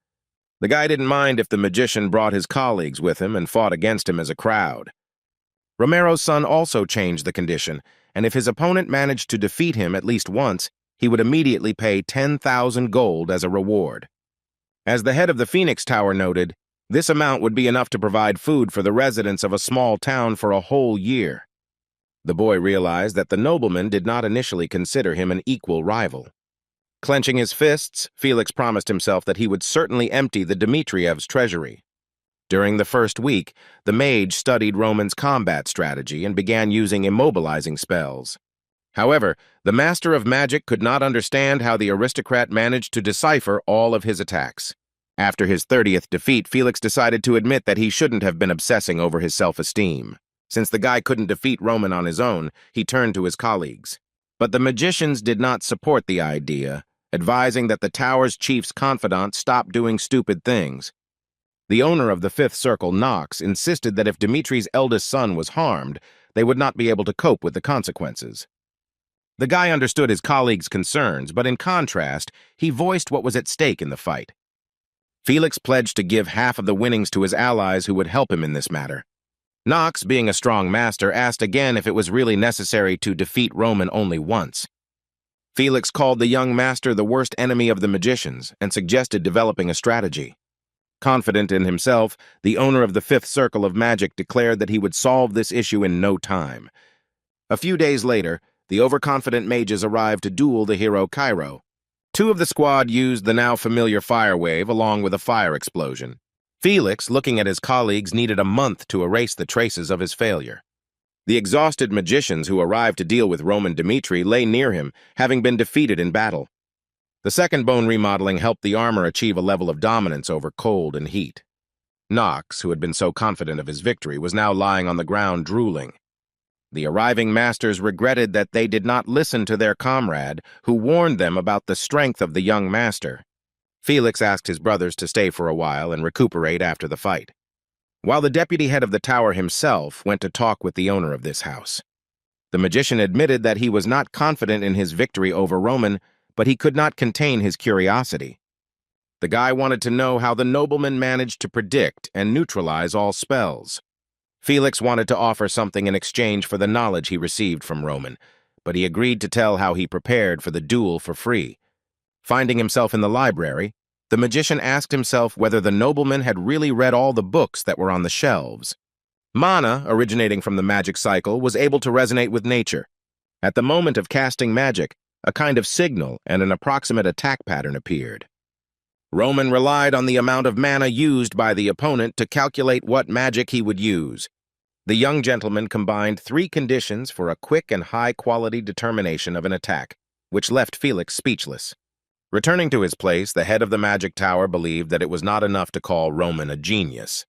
The guy didn't mind if the magician brought his colleagues with him and fought against him as a crowd. Romero's son also changed the condition, and if his opponent managed to defeat him at least once, he would immediately pay 10,000 gold as a reward. As the head of the Phoenix Tower noted, this amount would be enough to provide food for the residents of a small town for a whole year. The boy realized that the nobleman did not initially consider him an equal rival. Clenching his fists, Felix promised himself that he would certainly empty the Dmitriev's treasury. During the first week, the mage studied Roman's combat strategy and began using immobilizing spells. However, the master of magic could not understand how the aristocrat managed to decipher all of his attacks. After his 30th defeat, Felix decided to admit that he shouldn't have been obsessing over his self-esteem. Since the guy couldn't defeat Roman on his own, he turned to his colleagues. But the magicians did not support the idea, advising that the tower's chief's confidant stop doing stupid things. The owner of the Fifth Circle, Knox, insisted that if Dimitri's eldest son was harmed, they would not be able to cope with the consequences. The guy understood his colleagues' concerns, but in contrast, he voiced what was at stake in the fight. Felix pledged to give half of the winnings to his allies who would help him in this matter. Knox, being a strong master, asked again if it was really necessary to defeat Roman only once. Felix called the young master the worst enemy of the magicians and suggested developing a strategy. Confident in himself, the owner of the Fifth Circle of Magic declared that he would solve this issue in no time. A few days later, the overconfident mages arrived to duel the hero Cairo. Two of the squad used the now familiar fire wave along with a fire explosion. Felix, looking at his colleagues, needed a month to erase the traces of his failure. The exhausted magicians who arrived to deal with Roman Dmitri lay near him, having been defeated in battle. The second bone remodeling helped the armor achieve a level of dominance over cold and heat. Knox, who had been so confident of his victory, was now lying on the ground drooling. The arriving masters regretted that they did not listen to their comrade, who warned them about the strength of the young master. Felix asked his brothers to stay for a while and recuperate after the fight, while the deputy head of the tower himself went to talk with the owner of this house. The magician admitted that he was not confident in his victory over Roman, but he could not contain his curiosity. The guy wanted to know how the nobleman managed to predict and neutralize all spells. Felix wanted to offer something in exchange for the knowledge he received from Roman, but he agreed to tell how he prepared for the duel for free. Finding himself in the library, the magician asked himself whether the nobleman had really read all the books that were on the shelves. Mana, originating from the magic cycle, was able to resonate with nature. At the moment of casting magic, a kind of signal and an approximate attack pattern appeared. Roman relied on the amount of mana used by the opponent to calculate what magic he would use. The young gentleman combined 3 conditions for a quick and high-quality determination of an attack, which left Felix speechless. Returning to his place, the head of the magic tower believed that it was not enough to call Roman a genius.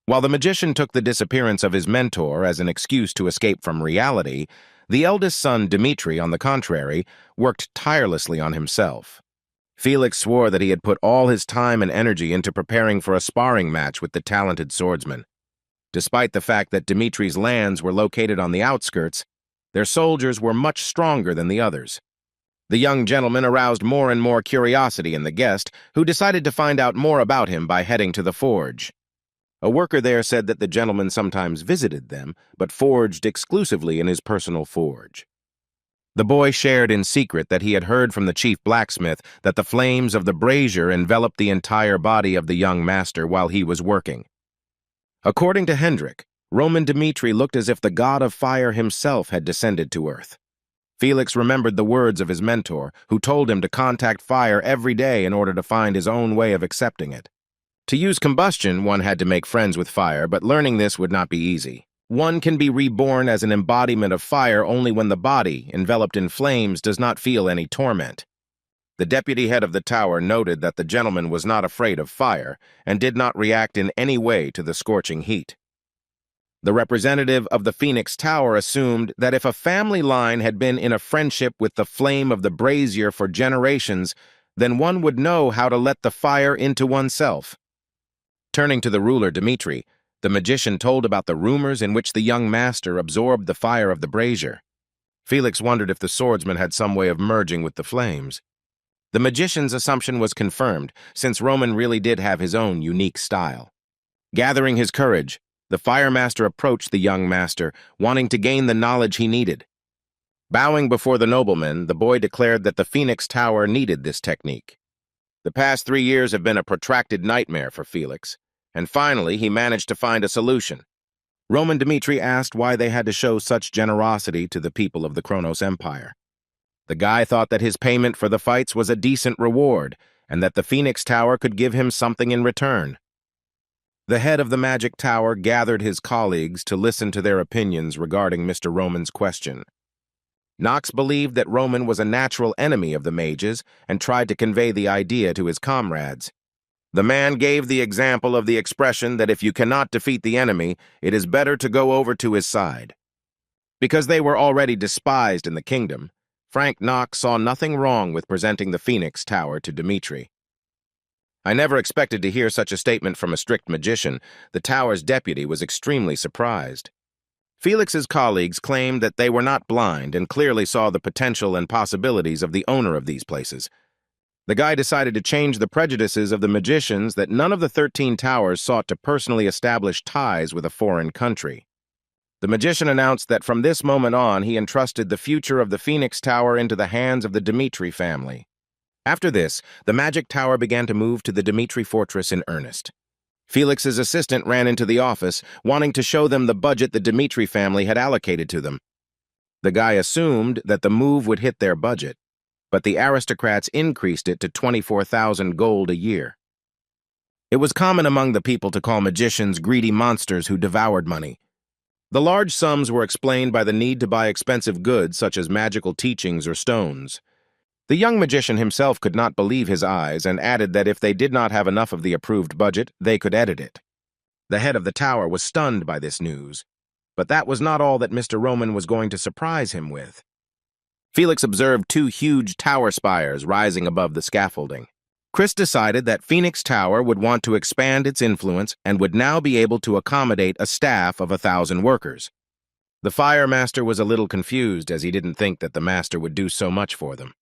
While the magician took the disappearance of his mentor as an excuse to escape from reality, the eldest son, Dmitri, on the contrary, worked tirelessly on himself. Felix swore that he had put all his time and energy into preparing for a sparring match with the talented swordsman. Despite the fact that Dmitri's lands were located on the outskirts, their soldiers were much stronger than the others. The young gentleman aroused more and more curiosity in the guest, who decided to find out more about him by heading to the forge. A worker there said that the gentleman sometimes visited them, but forged exclusively in his personal forge. The boy shared in secret that he had heard from the chief blacksmith that the flames of the brazier enveloped the entire body of the young master while he was working. According to Hendrik, Roman Dmitri looked as if the god of fire himself had descended to earth. Felix remembered the words of his mentor, who told him to contact fire every day in order to find his own way of accepting it. To use combustion, one had to make friends with fire, but learning this would not be easy. One can be reborn as an embodiment of fire only when the body, enveloped in flames, does not feel any torment. The deputy head of the tower noted that the gentleman was not afraid of fire and did not react in any way to the scorching heat. The representative of the Phoenix Tower assumed that if a family line had been in a friendship with the flame of the brazier for generations, then one would know how to let the fire into oneself. Turning to the ruler Dmitri, the magician told about the rumors in which the young master absorbed the fire of the brazier. Felix wondered if the swordsman had some way of merging with the flames. The magician's assumption was confirmed, since Roman really did have his own unique style. Gathering his courage, the fire master approached the young master, wanting to gain the knowledge he needed. Bowing before the nobleman, the boy declared that the Phoenix Tower needed this technique. The past 3 years have been a protracted nightmare for Felix, and finally he managed to find a solution. Roman Dmitri asked why they had to show such generosity to the people of the Kronos Empire. The guy thought that his payment for the fights was a decent reward, and that the Phoenix Tower could give him something in return. The head of the Magic Tower gathered his colleagues to listen to their opinions regarding Mr. Roman's question. Knox believed that Roman was a natural enemy of the mages and tried to convey the idea to his comrades. The man gave the example of the expression that if you cannot defeat the enemy, it is better to go over to his side. Because they were already despised in the kingdom, Frank Knox saw nothing wrong with presenting the Phoenix Tower to Dmitri. I never expected to hear such a statement from a strict magician. The tower's deputy was extremely surprised. Felix's colleagues claimed that they were not blind and clearly saw the potential and possibilities of the owner of these places. The guy decided to change the prejudices of the magicians that none of the 13 towers sought to personally establish ties with a foreign country. The magician announced that from this moment on he entrusted the future of the Phoenix Tower into the hands of the Dmitri family. After this, the Magic Tower began to move to the Dmitri fortress in earnest. Felix's assistant ran into the office, wanting to show them the budget the Dmitri family had allocated to them. The guy assumed that the move would hit their budget, but the aristocrats increased it to 24,000 gold a year. It was common among the people to call magicians greedy monsters who devoured money. The large sums were explained by the need to buy expensive goods such as magical teachings or stones. The young magician himself could not believe his eyes and added that if they did not have enough of the approved budget, they could edit it. The head of the tower was stunned by this news, but that was not all that Mr. Roman was going to surprise him with. Felix observed 2 huge tower spires rising above the scaffolding. Chris decided that Phoenix Tower would want to expand its influence and would now be able to accommodate a staff of 1,000 workers. The fire master was a little confused as he didn't think that the master would do so much for them.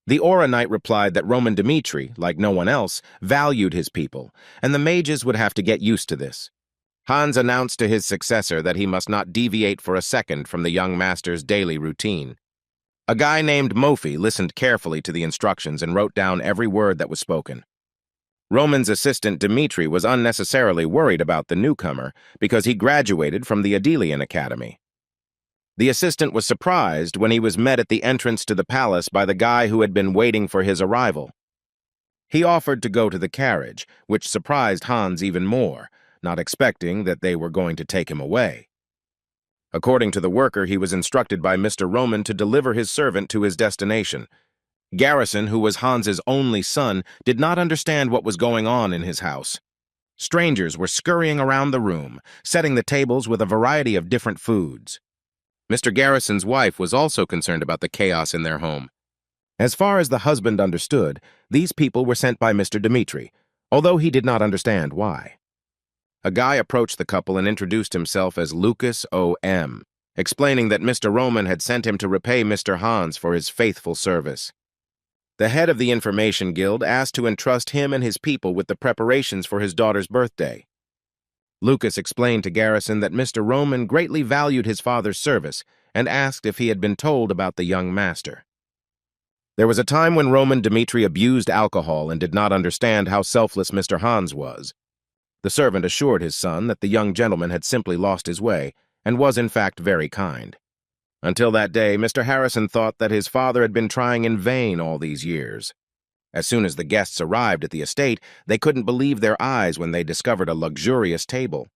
The Aura Knight replied that Roman Dmitri, like no one else, valued his people, and the mages would have to get used to this. Hans announced to his successor that he must not deviate for a second from the young master's daily routine. A guy named Mofi listened carefully to the instructions and wrote down every word that was spoken. Roman's assistant Dmitri was unnecessarily worried about the newcomer because he graduated from the Adelian Academy. The assistant was surprised when he was met at the entrance to the palace by the guy who had been waiting for his arrival. He offered to go to the carriage, which surprised Hans even more, not expecting that they were going to take him away. According to the worker, he was instructed by Mr. Roman to deliver his servant to his destination. Garrison, who was Hans's only son, did not understand what was going on in his house. Strangers were scurrying around the room, setting the tables with a variety of different foods. Mr. Garrison's wife was also concerned about the chaos in their home. As far as the husband understood, these people were sent by Mr. Dmitri, although he did not understand why. A guy approached the couple and introduced himself as Lucas O.M., explaining that Mr. Roman had sent him to repay Mr. Hans for his faithful service. The head of the Information Guild asked to entrust him and his people with the preparations for his daughter's birthday. Lucas explained to Garrison that Mr. Roman greatly valued his father's service and asked if he had been told about the young master. There was a time when Roman Dmitri abused alcohol and did not understand how selfless Mr. Hans was. The servant assured his son that the young gentleman had simply lost his way and was in fact very kind. Until that day, Mr. Harrison thought that his father had been trying in vain all these years. As soon as the guests arrived at the estate, they couldn't believe their eyes when they discovered a luxurious table.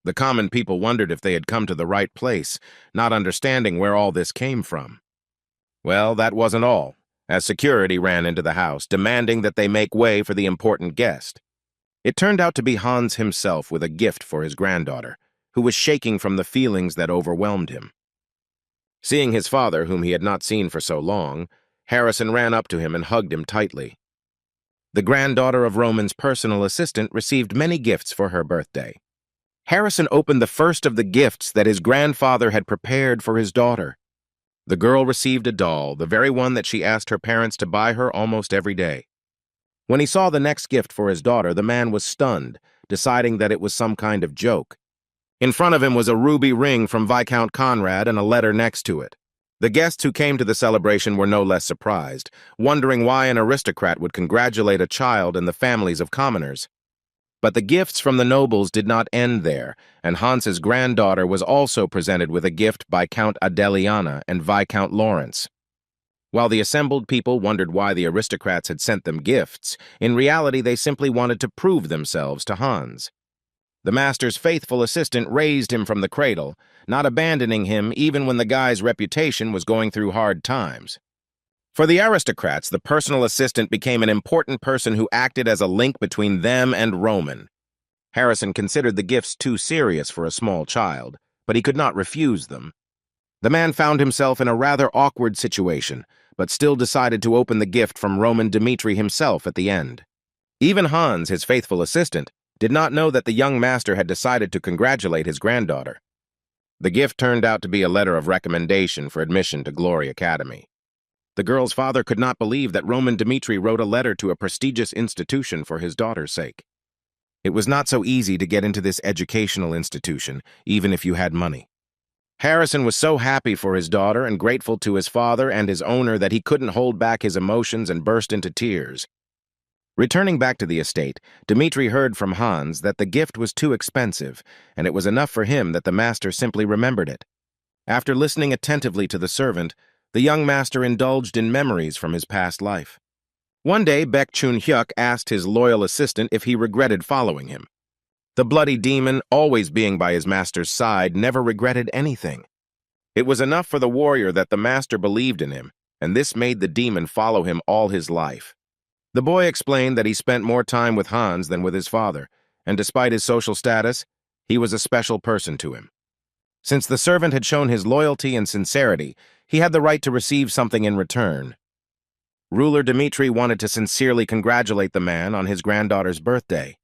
The common people wondered if they had come to the right place, not understanding where all this came from. Well, that wasn't all, as security ran into the house, demanding that they make way for the important guest. It turned out to be Hans himself with a gift for his granddaughter. who was shaking from the feelings that overwhelmed him. Seeing his father, whom he had not seen for so long, Harrison ran up to him and hugged him tightly. The granddaughter of Roman's personal assistant received many gifts for her birthday. Harrison opened the first of the gifts that his grandfather had prepared for his daughter. The girl received a doll, the very one that she asked her parents to buy her almost every day. When he saw the next gift for his daughter, the man was stunned, deciding that it was some kind of joke. In front of him was a ruby ring from Viscount Conrad and a letter next to it. The guests who came to the celebration were no less surprised, wondering why an aristocrat would congratulate a child and the families of commoners. But the gifts from the nobles did not end there, and Hans's granddaughter was also presented with a gift by Count Adeliana and Viscount Lawrence. While the assembled people wondered why the aristocrats had sent them gifts, in reality they simply wanted to prove themselves to Hans. The master's faithful assistant raised him from the cradle, not abandoning him even when the guy's reputation was going through hard times. For the aristocrats, the personal assistant became an important person who acted as a link between them and Roman. Harrison considered the gifts too serious for a small child, but he could not refuse them. The man found himself in a rather awkward situation, but still decided to open the gift from Roman Dmitri himself at the end. Even Hans, his faithful assistant, did not know that the young master had decided to congratulate his granddaughter. The gift turned out to be a letter of recommendation for admission to Glory Academy. The girl's father could not believe that Roman Dmitri wrote a letter to a prestigious institution for his daughter's sake. It was not so easy to get into this educational institution, even if you had money. Harrison was so happy for his daughter and grateful to his father and his owner that he couldn't hold back his emotions and burst into tears. Returning back to the estate, Dmitri heard from Hans that the gift was too expensive, and it was enough for him that the master simply remembered it. After listening attentively to the servant, the young master indulged in memories from his past life. One day, Baek Chun-hyuk asked his loyal assistant if he regretted following him. The bloody demon, always being by his master's side, never regretted anything. It was enough for the warrior that the master believed in him, and this made the demon follow him all his life. The boy explained that he spent more time with Hans than with his father, and despite his social status, he was a special person to him. Since the servant had shown his loyalty and sincerity, he had the right to receive something in return. Ruler Dmitri wanted to sincerely congratulate the man on his granddaughter's birthday.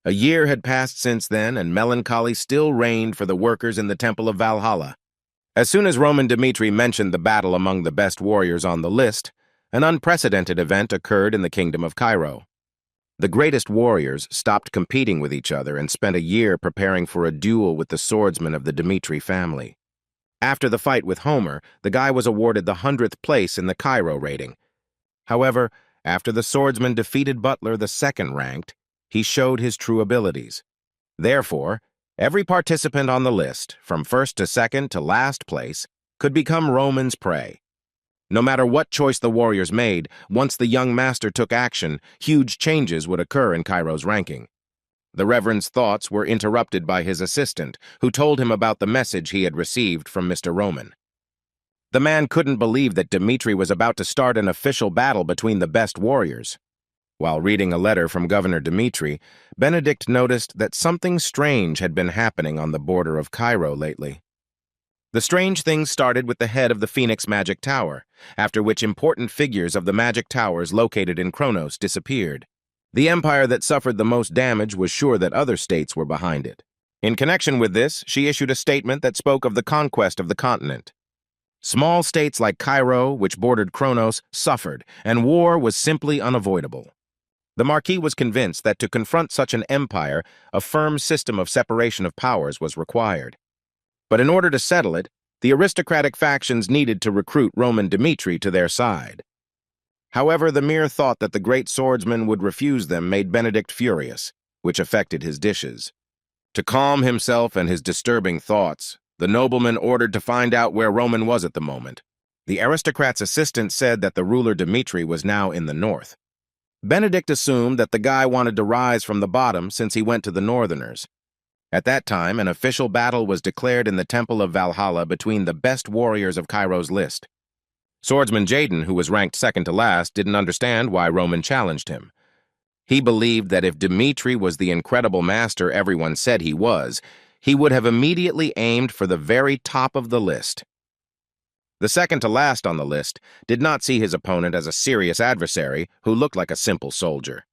A year had passed since then, and melancholy still reigned for the workers in the Temple of Valhalla. As soon as Roman Dmitri mentioned the battle among the best warriors on the list, an unprecedented event occurred in the Kingdom of Cairo. The greatest warriors stopped competing with each other and spent a year preparing for a duel with the swordsmen of the Dmitri family. After the fight with Homer, the guy was awarded the 100th place in the Cairo rating. However, after the swordsman defeated Butler, the second-ranked, he showed his true abilities. Therefore, every participant on the list, from first to second to last place, could become Roman's prey. No matter what choice the warriors made, once the young master took action, huge changes would occur in Cairo's ranking. The Reverend's thoughts were interrupted by his assistant, who told him about the message he had received from Mr. Roman. The man couldn't believe that Dmitri was about to start an official battle between the best warriors. While reading a letter from Governor Dmitri, Benedict noticed that something strange had been happening on the border of Cairo lately. The strange things started with the head of the Phoenix Magic Tower, after which important figures of the magic towers located in Kronos disappeared. The empire that suffered the most damage was sure that other states were behind it. In connection with this, she issued a statement that spoke of the conquest of the continent. Small states like Cairo, which bordered Kronos, suffered, and war was simply unavoidable. The Marquis was convinced that to confront such an empire, a firm system of separation of powers was required. But in order to settle it, the aristocratic factions needed to recruit Roman Dmitri to their side. However, the mere thought that the great swordsman would refuse them made Benedict furious, which affected his dishes. To calm himself and his disturbing thoughts, the nobleman ordered to find out where Roman was at the moment. The aristocrat's assistant said that the ruler Dmitri was now in the north. Benedict assumed that the guy wanted to rise from the bottom since he went to the northerners. At that time, an official battle was declared in the Temple of Valhalla between the best warriors of Cairo's list. Swordsman Jaden, who was ranked second to last, didn't understand why Roman challenged him. He believed that if Dmitri was the incredible master everyone said he was, he would have immediately aimed for the very top of the list. The second to last on the list did not see his opponent as a serious adversary who looked like a simple soldier.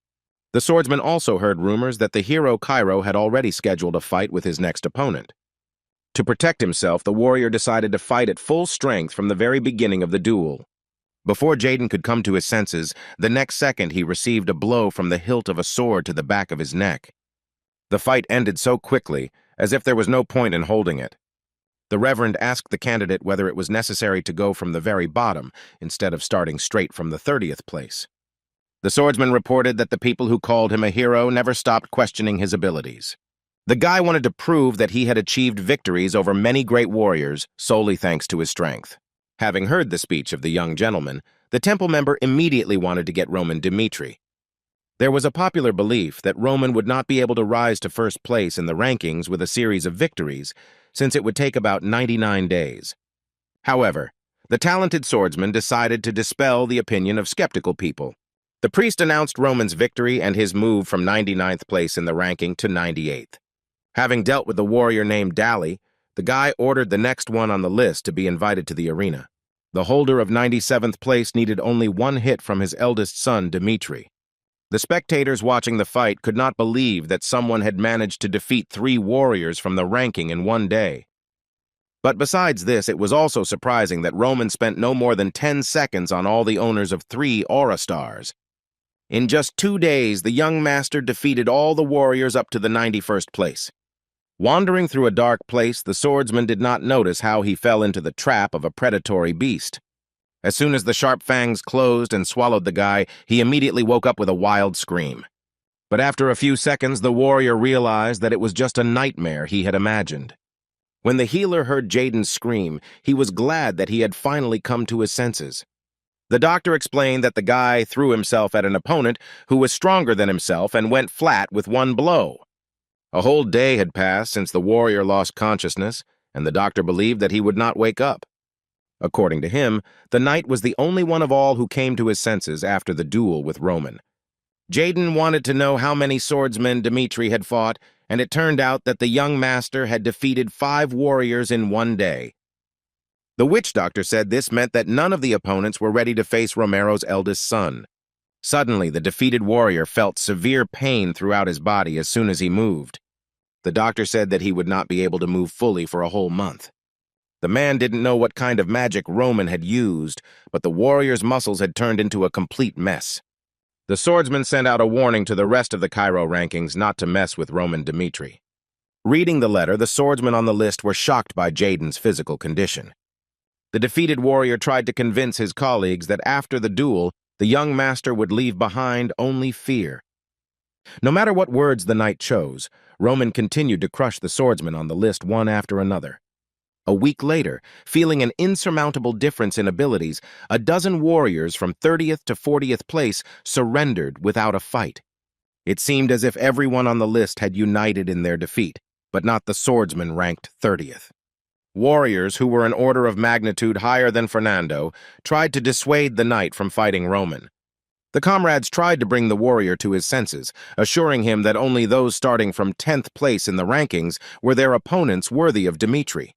The swordsman also heard rumors that the hero Cairo had already scheduled a fight with his next opponent. To protect himself, the warrior decided to fight at full strength from the very beginning of the duel. Before Jaden could come to his senses, the next second he received a blow from the hilt of a sword to the back of his neck. The fight ended so quickly, as if there was no point in holding it. The Reverend asked the candidate whether it was necessary to go from the very bottom instead of starting straight from the 30th place. The swordsman reported that the people who called him a hero never stopped questioning his abilities. The guy wanted to prove that he had achieved victories over many great warriors solely thanks to his strength. Having heard the speech of the young gentleman, the temple member immediately wanted to get Roman Dmitri. There was a popular belief that Roman would not be able to rise to first place in the rankings with a series of victories, since it would take about 99 days. However, the talented swordsman decided to dispel the opinion of skeptical people. The priest announced Roman's victory and his move from 99th place in the ranking to 98th. Having dealt with the warrior named Dali, the guy ordered the next one on the list to be invited to the arena. The holder of 97th place needed only one hit from his eldest son, Dmitri. The spectators watching the fight could not believe that someone had managed to defeat 3 warriors from the ranking in one day. But besides this, it was also surprising that Roman spent no more than 10 seconds on all the owners of 3 Aura Stars. In just 2 days, the young master defeated all the warriors up to the 91st place. Wandering through a dark place, the swordsman did not notice how he fell into the trap of a predatory beast. As soon as the sharp fangs closed and swallowed the guy, he immediately woke up with a wild scream. But after a few seconds, the warrior realized that it was just a nightmare he had imagined. When the healer heard Jaden scream, he was glad that he had finally come to his senses. The doctor explained that the guy threw himself at an opponent who was stronger than himself and went flat with one blow. A whole day had passed since the warrior lost consciousness, and the doctor believed that he would not wake up. According to him, the knight was the only one of all who came to his senses after the duel with Roman. Jaden wanted to know how many swordsmen Dmitri had fought, and it turned out that the young master had defeated 5 warriors in one day. The witch doctor said this meant that none of the opponents were ready to face Romero's eldest son. Suddenly, the defeated warrior felt severe pain throughout his body as soon as he moved. The doctor said that he would not be able to move fully for a whole month. The man didn't know what kind of magic Roman had used, but the warrior's muscles had turned into a complete mess. The swordsman sent out a warning to the rest of the Cairo rankings not to mess with Roman Dmitri. Reading the letter, the swordsmen on the list were shocked by Jaden's physical condition. The defeated warrior tried to convince his colleagues that after the duel, the young master would leave behind only fear. No matter what words the knight chose, Roman continued to crush the swordsmen on the list one after another. A week later, feeling an insurmountable difference in abilities, a dozen warriors from 30th to 40th place surrendered without a fight. It seemed as if everyone on the list had united in their defeat, but not the swordsman ranked 30th. Warriors who were an order of magnitude higher than Fernando tried to dissuade the knight from fighting Roman. The comrades tried to bring the warrior to his senses, assuring him that only those starting from 10th place in the rankings were their opponents worthy of Dmitri.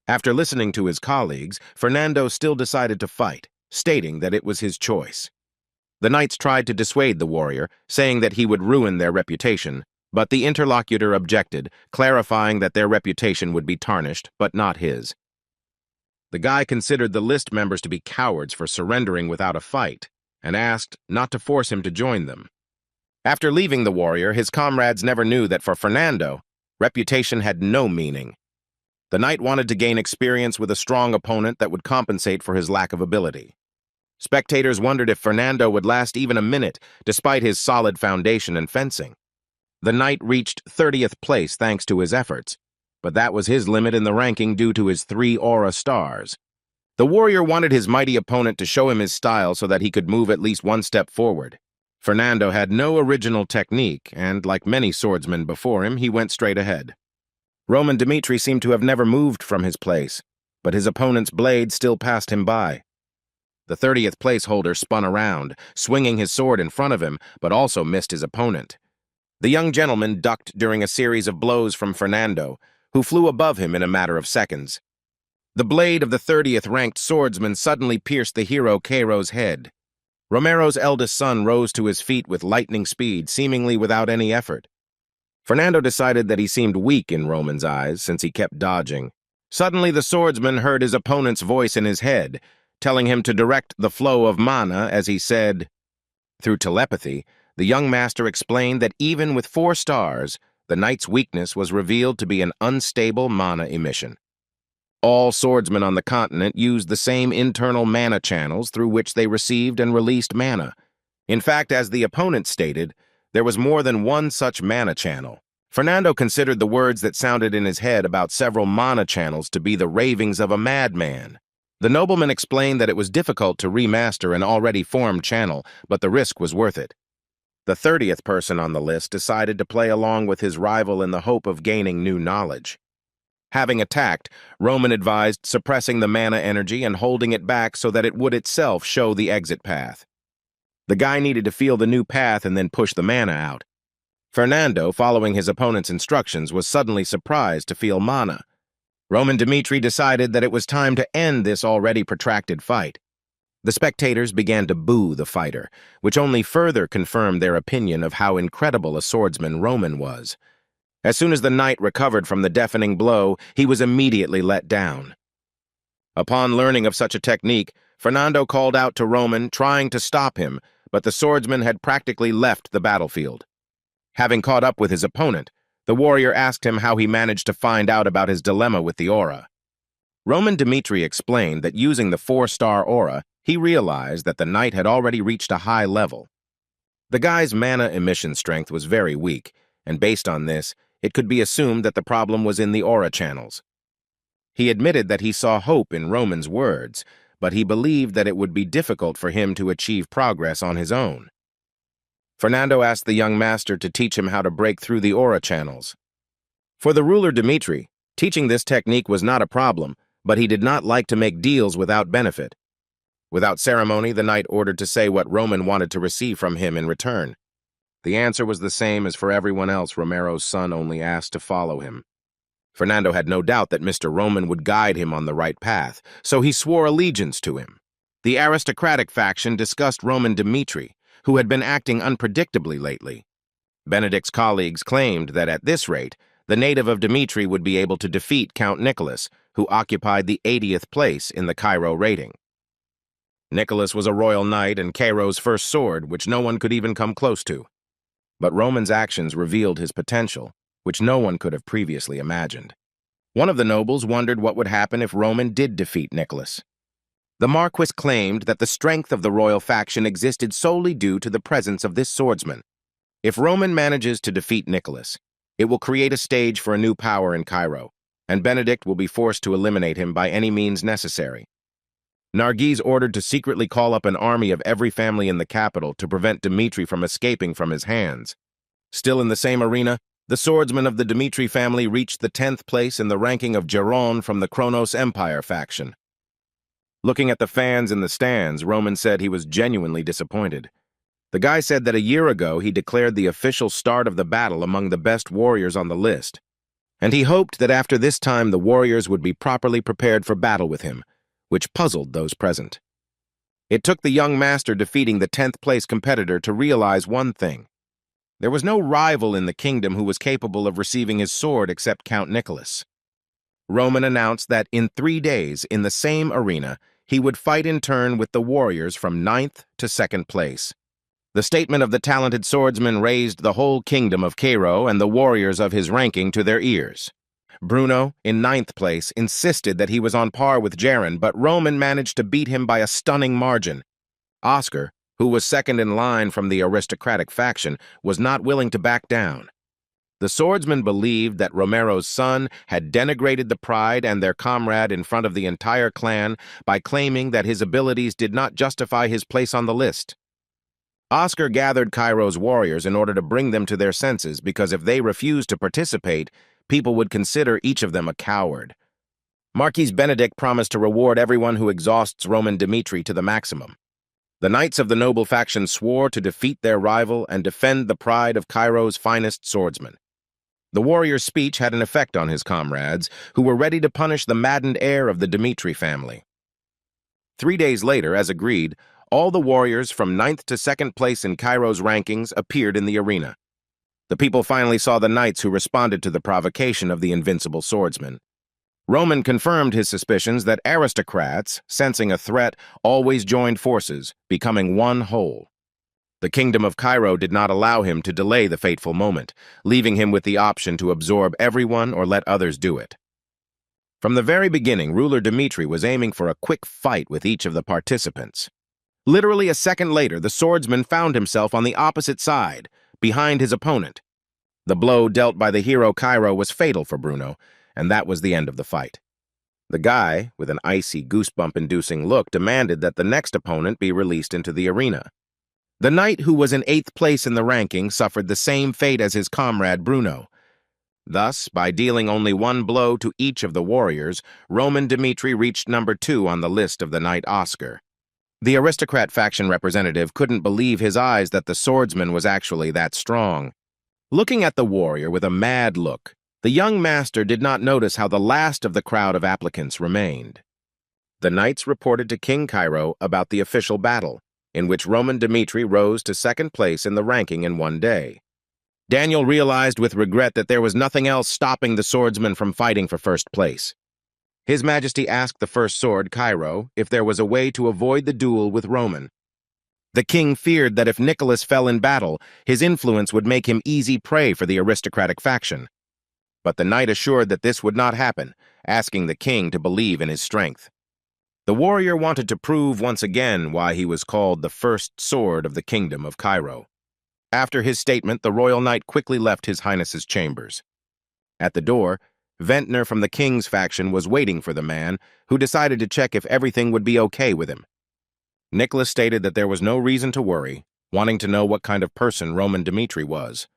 After listening to his colleagues, Fernando still decided to fight, stating that it was his choice. The knights tried to dissuade the warrior, saying that he would ruin their reputation, but the interlocutor objected, clarifying that their reputation would be tarnished, but not his. The guy considered the list members to be cowards for surrendering without a fight, and asked not to force him to join them. After leaving the warrior, his comrades never knew that for Fernando, reputation had no meaning. The knight wanted to gain experience with a strong opponent that would compensate for his lack of ability. Spectators wondered if Fernando would last even a minute, despite his solid foundation in fencing. The knight reached 30th place thanks to his efforts, but that was his limit in the ranking due to his 3 Aura Stars. The warrior wanted his mighty opponent to show him his style so that he could move at least one step forward. Fernando had no original technique, and like many swordsmen before him, he went straight ahead. Roman Dmitri seemed to have never moved from his place, but his opponent's blade still passed him by. The 30th place holder spun around, swinging his sword in front of him, but also missed his opponent. The young gentleman ducked during a series of blows from Fernando, who flew above him in a matter of seconds. The blade of the 30th ranked swordsman suddenly pierced the hero Cairo's head. Romero's eldest son rose to his feet with lightning speed, seemingly without any effort. Fernando decided that he seemed weak in Roman's eyes since he kept dodging. Suddenly, the swordsman heard his opponent's voice in his head, telling him to direct the flow of mana as he said. Through telepathy, the young master explained that even with 4 stars, the knight's weakness was revealed to be an unstable mana emission. All swordsmen on the continent used the same internal mana channels through which they received and released mana. In fact, as the opponent stated, there was more than one such mana channel. Fernando considered the words that sounded in his head about several mana channels to be the ravings of a madman. The nobleman explained that it was difficult to remaster an already formed channel, but the risk was worth it. The 30th person on the list decided to play along with his rival in the hope of gaining new knowledge. Having attacked, Roman advised suppressing the mana energy and holding it back so that it would itself show the exit path. The guy needed to feel the new path and then push the mana out. Fernando, following his opponent's instructions, was suddenly surprised to feel mana. Roman Dmitri decided that it was time to end this already protracted fight. The spectators began to boo the fighter, which only further confirmed their opinion of how incredible a swordsman Roman was. As soon as the knight recovered from the deafening blow, he was immediately let down. Upon learning of such a technique, Fernando called out to Roman, trying to stop him, but the swordsman had practically left the battlefield. Having caught up with his opponent, the warrior asked him how he managed to find out about his dilemma with the aura. Roman Dmitri explained that using the 4-star aura, he realized that the knight had already reached a high level. The guy's mana emission strength was very weak, and based on this, it could be assumed that the problem was in the aura channels. He admitted that he saw hope in Roman's words, but he believed that it would be difficult for him to achieve progress on his own. Fernando asked the young master to teach him how to break through the aura channels. For the ruler Dmitri, teaching this technique was not a problem, but he did not like to make deals without benefit. Without ceremony, the knight ordered to say what Roman wanted to receive from him in return. The answer was the same as for everyone else. Romero's son only asked to follow him. Fernando had no doubt that Mr. Roman would guide him on the right path, so he swore allegiance to him. The aristocratic faction discussed Roman Dmitri, who had been acting unpredictably lately. Benedict's colleagues claimed that at this rate, the native of Dmitri would be able to defeat Count Nicholas, who occupied the 80th place in the Cairo rating. Nicholas was a royal knight and Cairo's first sword, which no one could even come close to. But Roman's actions revealed his potential, which no one could have previously imagined. One of the nobles wondered what would happen if Roman did defeat Nicholas. The Marquis claimed that the strength of the royal faction existed solely due to the presence of this swordsman. If Roman manages to defeat Nicholas, it will create a stage for a new power in Cairo, and Benedict will be forced to eliminate him by any means necessary. Nargis ordered to secretly call up an army of every family in the capital to prevent Dmitri from escaping from his hands. Still in the same arena, the swordsman of the Dmitri family reached the 10th place in the ranking of Geron from the Kronos Empire faction. Looking at the fans in the stands, Roman said he was genuinely disappointed. The guy said that a year ago he declared the official start of the battle among the best warriors on the list, and he hoped that after this time the warriors would be properly prepared for battle with him, which puzzled those present. It took the young master defeating the 10th place competitor to realize one thing. There was no rival in the kingdom who was capable of receiving his sword except Count Nicholas. Roman announced that in 3 days, in the same arena, he would fight in turn with the warriors from 9th to 2nd place. The statement of the talented swordsman raised the whole kingdom of Cairo and the warriors of his ranking to their ears. Bruno, in 9th place, insisted that he was on par with Jaron, but Roman managed to beat him by a stunning margin. Oscar, who was second in line from the aristocratic faction, was not willing to back down. The swordsman believed that Romero's son had denigrated the pride and their comrade in front of the entire clan by claiming that his abilities did not justify his place on the list. Oscar gathered Cairo's warriors in order to bring them to their senses because if they refused to participate, people would consider each of them a coward. Marquis Benedict promised to reward everyone who exhausts Roman Dmitri to the maximum. The knights of the noble faction swore to defeat their rival and defend the pride of Cairo's finest swordsmen. The warrior's speech had an effect on his comrades, who were ready to punish the maddened heir of the Dmitri family. 3 days later, as agreed, all the warriors from 9th to 2nd place in Cairo's rankings appeared in the arena. The people finally saw the knights who responded to the provocation of the invincible swordsman. Roman confirmed his suspicions that aristocrats, sensing a threat, always joined forces, becoming one whole. The kingdom of Cairo did not allow him to delay the fateful moment, leaving him with the option to absorb everyone or let others do it. From the very beginning, ruler Dmitri was aiming for a quick fight with each of the participants. Literally a second later, the swordsman found himself on the opposite side, behind his opponent. The blow dealt by the hero Cairo was fatal for Bruno, and that was the end of the fight. The guy, with an icy, goosebump-inducing look, demanded that the next opponent be released into the arena. The knight, who was in 8th place in the ranking, suffered the same fate as his comrade Bruno. Thus, by dealing only one blow to each of the warriors, Roman Dmitri reached number 2 on the list of the Knight Oscar. The aristocrat faction representative couldn't believe his eyes that the swordsman was actually that strong. Looking at the warrior with a mad look, the young master did not notice how the last of the crowd of applicants remained. The knights reported to King Cairo about the official battle, in which Roman Dmitri rose to 2nd place in the ranking in one day. Daniel realized with regret that there was nothing else stopping the swordsman from fighting for 1st place. His Majesty asked the first sword, Cairo, if there was a way to avoid the duel with Roman. The king feared that if Nicholas fell in battle, his influence would make him easy prey for the aristocratic faction. But the knight assured that this would not happen, asking the king to believe in his strength. The warrior wanted to prove once again why he was called the first sword of the kingdom of Cairo. After his statement, the royal knight quickly left His Highness's chambers. At the door, Ventnor from the king's faction was waiting for the man, who decided to check if everything would be okay with him. Nicholas stated that there was no reason to worry, wanting to know what kind of person Roman Dmitri was.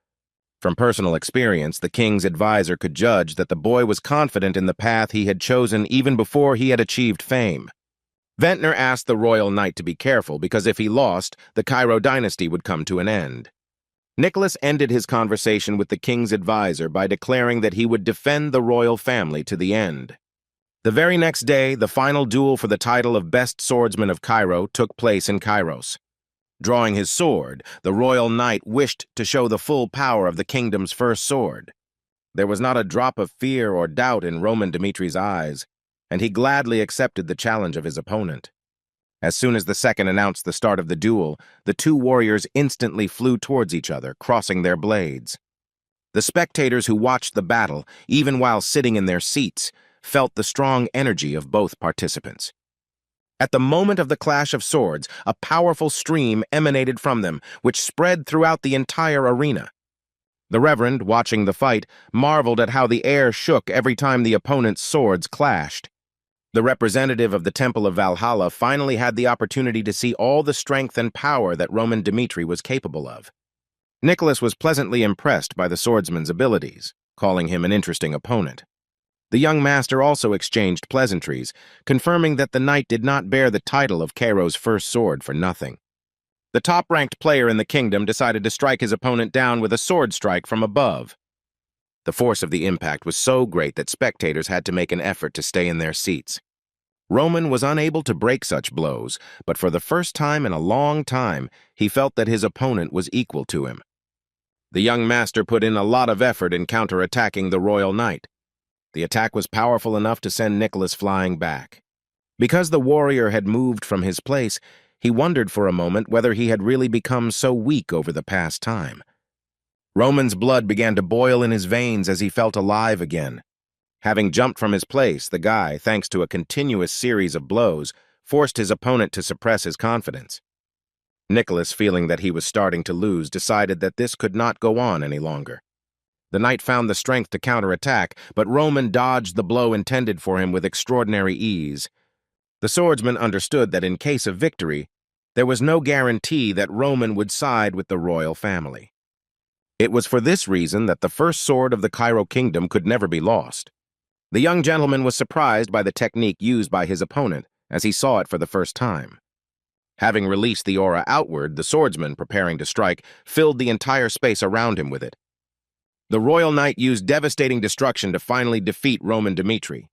From personal experience, the king's advisor could judge that the boy was confident in the path he had chosen even before he had achieved fame. Ventnor asked the royal knight to be careful because if he lost, the Cairo dynasty would come to an end. Nicholas ended his conversation with the king's advisor by declaring that he would defend the royal family to the end. The very next day, the final duel for the title of Best Swordsman of Cairo took place in Kairos. Drawing his sword, the royal knight wished to show the full power of the kingdom's first sword. There was not a drop of fear or doubt in Roman Dmitri's eyes, and he gladly accepted the challenge of his opponent. As soon as the second announced the start of the duel, the two warriors instantly flew towards each other, crossing their blades. The spectators who watched the battle, even while sitting in their seats, felt the strong energy of both participants. At the moment of the clash of swords, a powerful stream emanated from them, which spread throughout the entire arena. The Reverend, watching the fight, marveled at how the air shook every time the opponent's swords clashed. The representative of the Temple of Valhalla finally had the opportunity to see all the strength and power that Roman Dmitri was capable of. Nicholas was pleasantly impressed by the swordsman's abilities, calling him an interesting opponent. The young master also exchanged pleasantries, confirming that the knight did not bear the title of Cairo's first sword for nothing. The top-ranked player in the kingdom decided to strike his opponent down with a sword strike from above. The force of the impact was so great that spectators had to make an effort to stay in their seats. Roman was unable to break such blows, but for the first time in a long time, he felt that his opponent was equal to him. The young master put in a lot of effort in counterattacking the royal knight. The attack was powerful enough to send Nicholas flying back. Because the warrior had moved from his place, he wondered for a moment whether he had really become so weak over the past time. Roman's blood began to boil in his veins as he felt alive again. Having jumped from his place, the guy, thanks to a continuous series of blows, forced his opponent to suppress his confidence. Nicholas, feeling that he was starting to lose, decided that this could not go on any longer. The knight found the strength to counterattack, but Roman dodged the blow intended for him with extraordinary ease. The swordsman understood that in case of victory, there was no guarantee that Roman would side with the royal family. It was for this reason that the first sword of the Cairo kingdom could never be lost. The young gentleman was surprised by the technique used by his opponent as he saw it for the first time. Having released the aura outward, the swordsman, preparing to strike, filled the entire space around him with it. The royal knight used devastating destruction to finally defeat Roman Dmitri.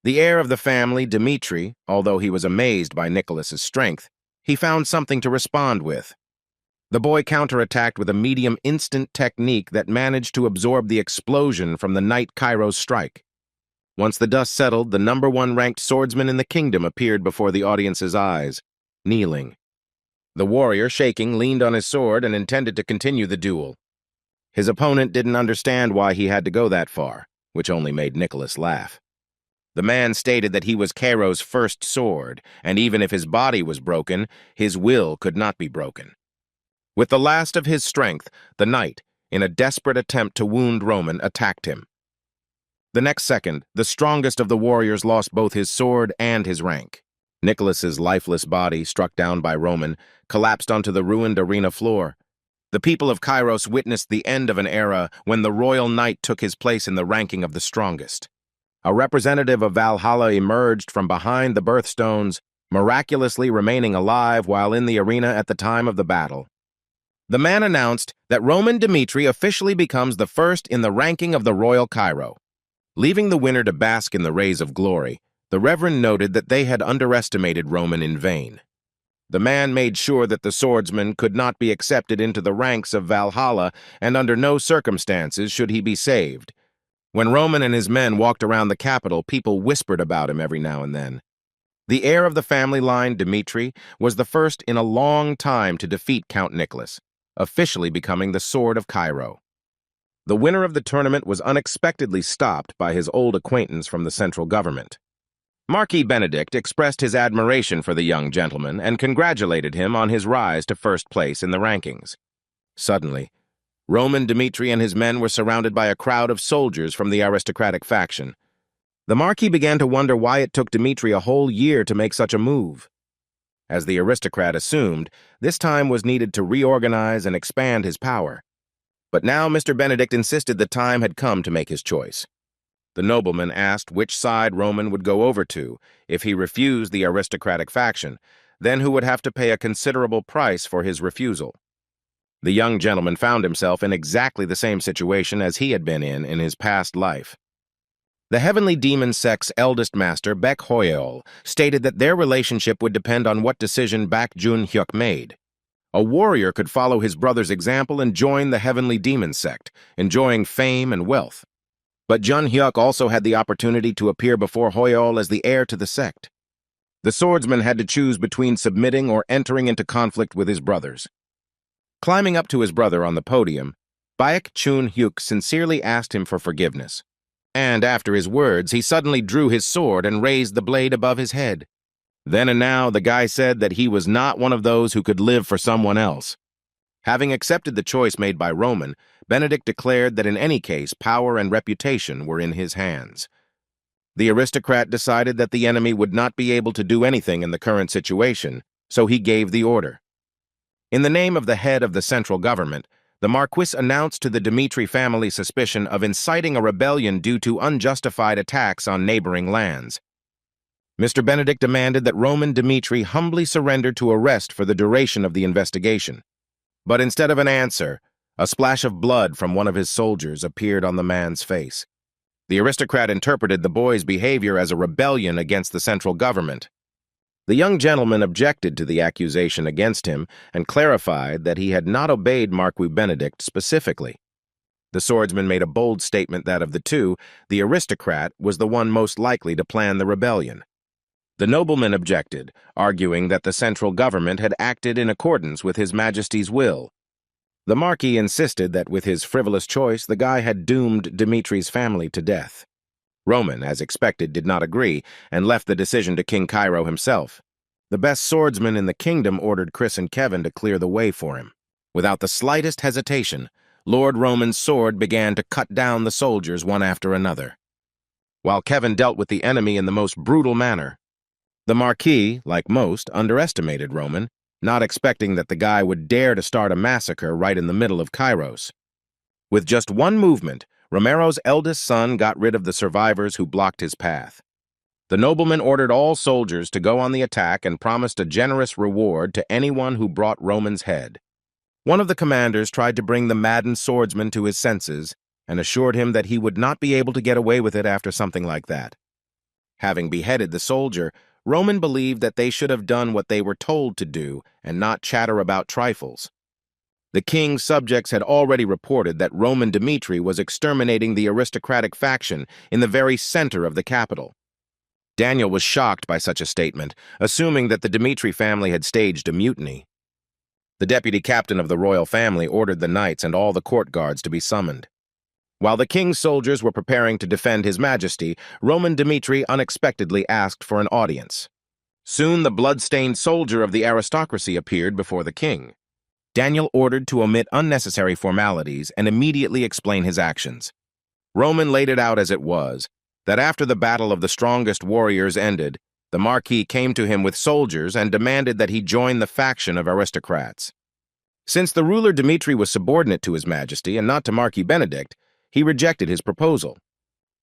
The heir of the family, Dmitri, although he was amazed by Nicholas's strength, he found something to respond with. The boy counterattacked with a medium instant technique that managed to absorb the explosion from the knight Cairo's strike. Once the dust settled, the #1 ranked swordsman in the kingdom appeared before the audience's eyes, kneeling. The warrior, shaking, leaned on his sword and intended to continue the duel. His opponent didn't understand why he had to go that far, which only made Nicholas laugh. The man stated that he was Cairo's first sword, and even if his body was broken, his will could not be broken. With the last of his strength, the knight, in a desperate attempt to wound Roman, attacked him. The next second, the strongest of the warriors lost both his sword and his rank. Nicholas's lifeless body, struck down by Roman, collapsed onto the ruined arena floor. The people of Kairos witnessed the end of an era when the royal knight took his place in the ranking of the strongest. A representative of Valhalla emerged from behind the birthstones, miraculously remaining alive while in the arena at the time of the battle. The man announced that Roman Dmitri officially becomes the first in the ranking of the Royal Cairo. Leaving the winner to bask in the rays of glory, the Reverend noted that they had underestimated Roman in vain. The man made sure that the swordsman could not be accepted into the ranks of Valhalla, and under no circumstances should he be saved. When Roman and his men walked around the capital, people whispered about him every now and then. The heir of the family line, Dmitri, was the first in a long time to defeat Count Nicholas, officially becoming the Sword of Cairo. The winner of the tournament was unexpectedly stopped by his old acquaintance from the central government. Marquis Benedict expressed his admiration for the young gentleman and congratulated him on his rise to first place in the rankings. Suddenly, Roman Dmitri and his men were surrounded by a crowd of soldiers from the aristocratic faction. The Marquis began to wonder why it took Dmitri a whole year to make such a move. As the aristocrat assumed, this time was needed to reorganize and expand his power. But now Mr. Benedict insisted the time had come to make his choice. The nobleman asked which side Roman would go over to if he refused the aristocratic faction, then who would have to pay a considerable price for his refusal. The young gentleman found himself in exactly the same situation as he had been in his past life. The heavenly demon sect's eldest master, Baek Hoyeol, stated that their relationship would depend on what decision Baek Jun-hyuk made. A warrior could follow his brother's example and join the heavenly demon sect, enjoying fame and wealth. But Jun-hyuk also had the opportunity to appear before Hoyeol as the heir to the sect. The swordsman had to choose between submitting or entering into conflict with his brothers. Climbing up to his brother on the podium, Baek Jun-hyuk sincerely asked him for forgiveness. And after his words, he suddenly drew his sword and raised the blade above his head. Then and now, the guy said that he was not one of those who could live for someone else. Having accepted the choice made by Roman, Benedict declared that in any case, power and reputation were in his hands. The aristocrat decided that the enemy would not be able to do anything in the current situation, so he gave the order. In the name of the head of the central government, the Marquis announced to the Dmitri family suspicion of inciting a rebellion due to unjustified attacks on neighboring lands. Mr. Benedict demanded that Roman Dmitri humbly surrender to arrest for the duration of the investigation. But instead of an answer, a splash of blood from one of his soldiers appeared on the man's face. The aristocrat interpreted the boy's behavior as a rebellion against the central government. The young gentleman objected to the accusation against him and clarified that he had not obeyed Marquis Benedict specifically. The swordsman made a bold statement that of the two, the aristocrat was the one most likely to plan the rebellion. The nobleman objected, arguing that the central government had acted in accordance with His Majesty's will. The Marquis insisted that with his frivolous choice, the guy had doomed Dmitri's family to death. Roman, as expected, did not agree and left the decision to King Cairo himself. The best swordsman in the kingdom ordered Chris and Kevin to clear the way for him. Without the slightest hesitation, Lord Roman's sword began to cut down the soldiers one after another, while Kevin dealt with the enemy in the most brutal manner. The Marquis, like most, underestimated Roman, not expecting that the guy would dare to start a massacre right in the middle of Kairos. With just one movement, Romero's eldest son got rid of the survivors who blocked his path. The nobleman ordered all soldiers to go on the attack and promised a generous reward to anyone who brought Roman's head. One of the commanders tried to bring the maddened swordsman to his senses, and assured him that he would not be able to get away with it after something like that. Having beheaded the soldier, Roman believed that they should have done what they were told to do and not chatter about trifles. The king's subjects had already reported that Roman Dmitri was exterminating the aristocratic faction in the very center of the capital. Daniel was shocked by such a statement, assuming that the Dmitri family had staged a mutiny. The deputy captain of the royal family ordered the knights and all the court guards to be summoned. While the king's soldiers were preparing to defend his majesty, Roman Dmitri unexpectedly asked for an audience. Soon the blood-stained soldier of the aristocracy appeared before the king. Daniel ordered to omit unnecessary formalities and immediately explain his actions. Roman laid it out as it was, that after the battle of the strongest warriors ended, the Marquis came to him with soldiers and demanded that he join the faction of aristocrats. Since the ruler Dmitri was subordinate to his majesty and not to Marquis Benedict, he rejected his proposal.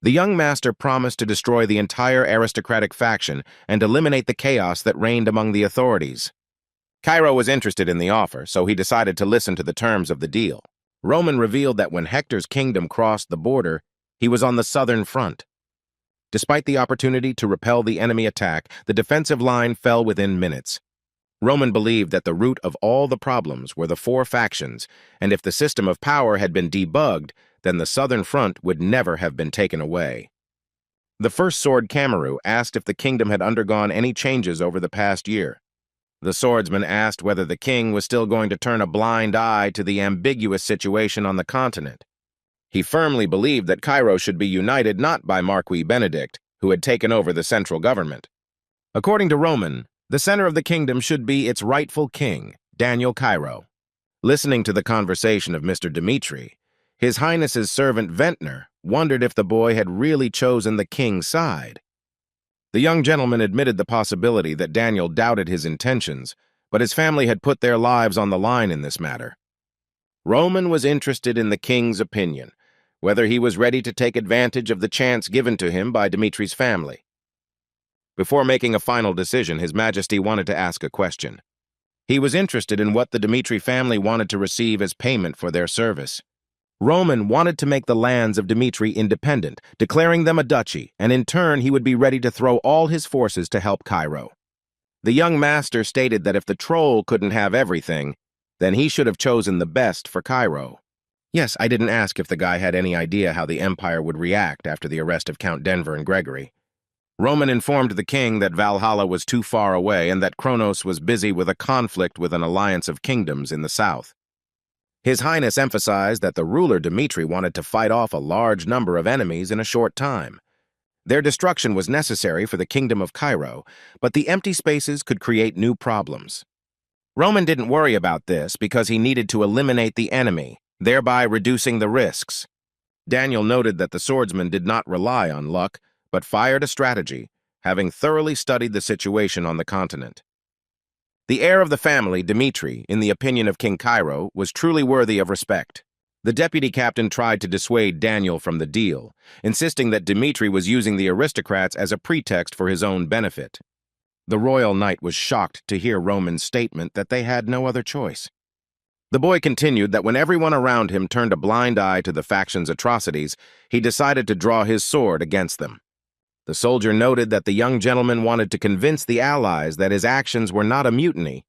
The young master promised to destroy the entire aristocratic faction and eliminate the chaos that reigned among the authorities. Cairo was interested in the offer, so he decided to listen to the terms of the deal. Roman revealed that when Hector's kingdom crossed the border, he was on the southern front. Despite the opportunity to repel the enemy attack, the defensive line fell within minutes. Roman believed that the root of all the problems were the four factions, and if the system of power had been debugged, then the southern front would never have been taken away. The first sword Cameru asked if the kingdom had undergone any changes over the past year. The swordsman asked whether the king was still going to turn a blind eye to the ambiguous situation on the continent. He firmly believed that Cairo should be united not by Marquis Benedict, who had taken over the central government. According to Roman, the center of the kingdom should be its rightful king, Daniel Cairo. Listening to the conversation of Mr. Dmitri, His Highness's servant Ventnor wondered if the boy had really chosen the king's side. The young gentleman admitted the possibility that Daniel doubted his intentions, but his family had put their lives on the line in this matter. Roman was interested in the king's opinion, whether he was ready to take advantage of the chance given to him by Dimitri's family. Before making a final decision, His Majesty wanted to ask a question. He was interested in what the Dmitri family wanted to receive as payment for their service. Roman wanted to make the lands of Dmitri independent, declaring them a duchy, and in turn he would be ready to throw all his forces to help Cairo. The young master stated that if the troll couldn't have everything, then he should have chosen the best for Cairo. Yes, I didn't ask if the guy had any idea how the Empire would react after the arrest of Count Denver and Gregory. Roman informed the king that Valhalla was too far away and that Kronos was busy with a conflict with an alliance of kingdoms in the south. His Highness emphasized that the ruler Dmitri wanted to fight off a large number of enemies in a short time. Their destruction was necessary for the kingdom of Cairo, but the empty spaces could create new problems. Roman didn't worry about this because he needed to eliminate the enemy, thereby reducing the risks. Daniel noted that the swordsman did not rely on luck, but fired a strategy, having thoroughly studied the situation on the continent. The heir of the family, Dmitri, in the opinion of King Cairo, was truly worthy of respect. The deputy captain tried to dissuade Daniel from the deal, insisting that Dmitri was using the aristocrats as a pretext for his own benefit. The royal knight was shocked to hear Roman's statement that they had no other choice. The boy continued that when everyone around him turned a blind eye to the faction's atrocities, he decided to draw his sword against them. The soldier noted that the young gentleman wanted to convince the allies that his actions were not a mutiny,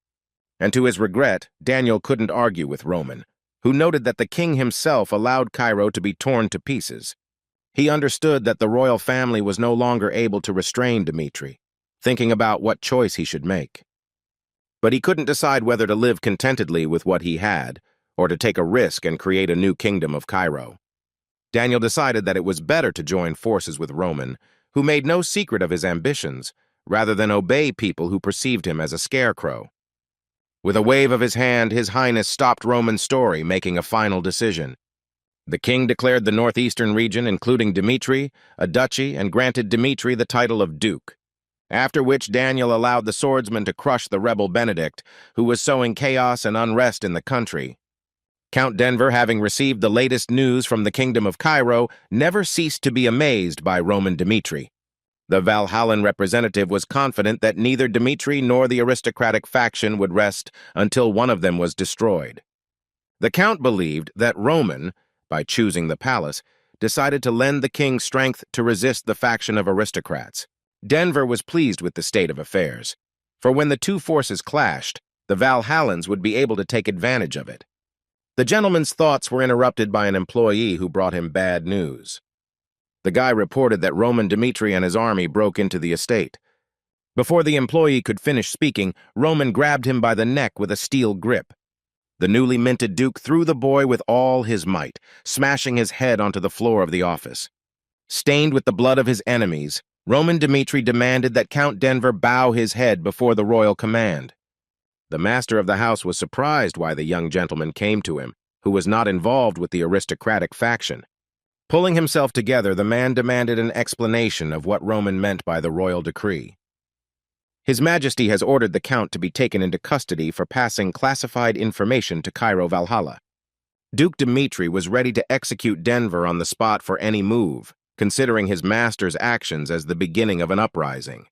and to his regret, Daniel couldn't argue with Roman, who noted that the king himself allowed Cairo to be torn to pieces. He understood that the royal family was no longer able to restrain Dmitri, thinking about what choice he should make. But he couldn't decide whether to live contentedly with what he had, or to take a risk and create a new kingdom of Cairo. Daniel decided that it was better to join forces with Roman, who made no secret of his ambitions, rather than obey people who perceived him as a scarecrow. With a wave of his hand, His Highness stopped Roman's story, making a final decision. The king declared the northeastern region, including Dmitri, a duchy, and granted Dmitri the title of duke, after which Daniel allowed the swordsman to crush the rebel Benedict, who was sowing chaos and unrest in the country. Count Denver, having received the latest news from the kingdom of Cairo, never ceased to be amazed by Roman Dmitri. The Valhallan representative was confident that neither Dmitri nor the aristocratic faction would rest until one of them was destroyed. The count believed that Roman, by choosing the palace, decided to lend the king strength to resist the faction of aristocrats. Denver was pleased with the state of affairs, for when the two forces clashed, the Valhallans would be able to take advantage of it. The gentleman's thoughts were interrupted by an employee who brought him bad news. The guy reported that Roman Dmitri and his army broke into the estate. Before the employee could finish speaking, Roman grabbed him by the neck with a steel grip. The newly minted duke threw the boy with all his might, smashing his head onto the floor of the office. Stained with the blood of his enemies, Roman Dmitri demanded that Count Denver bow his head before the royal command. The master of the house was surprised why the young gentleman came to him, who was not involved with the aristocratic faction. Pulling himself together, the man demanded an explanation of what Roman meant by the royal decree. His Majesty has ordered the Count to be taken into custody for passing classified information to Cairo Valhalla. Duke Dmitri was ready to execute Denver on the spot for any move, considering his master's actions as the beginning of an uprising.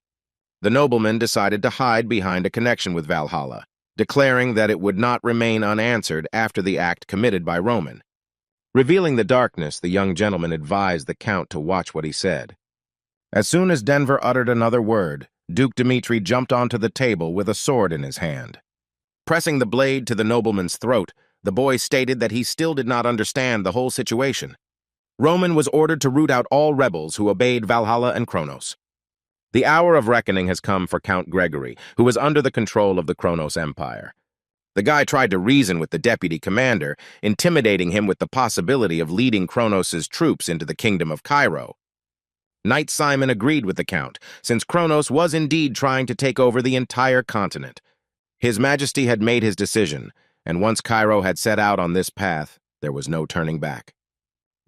The nobleman decided to hide behind a connection with Valhalla, declaring that it would not remain unanswered after the act committed by Roman. Revealing the darkness, the young gentleman advised the Count to watch what he said. As soon as Denver uttered another word, Duke Dmitri jumped onto the table with a sword in his hand. Pressing the blade to the nobleman's throat, the boy stated that he still did not understand the whole situation. Roman was ordered to root out all rebels who obeyed Valhalla and Kronos. The hour of reckoning has come for Count Gregory, who was under the control of the Kronos Empire. The guy tried to reason with the deputy commander, intimidating him with the possibility of leading Kronos' troops into the kingdom of Cairo. Knight Simon agreed with the Count, since Kronos was indeed trying to take over the entire continent. His Majesty had made his decision, and once Cairo had set out on this path, there was no turning back.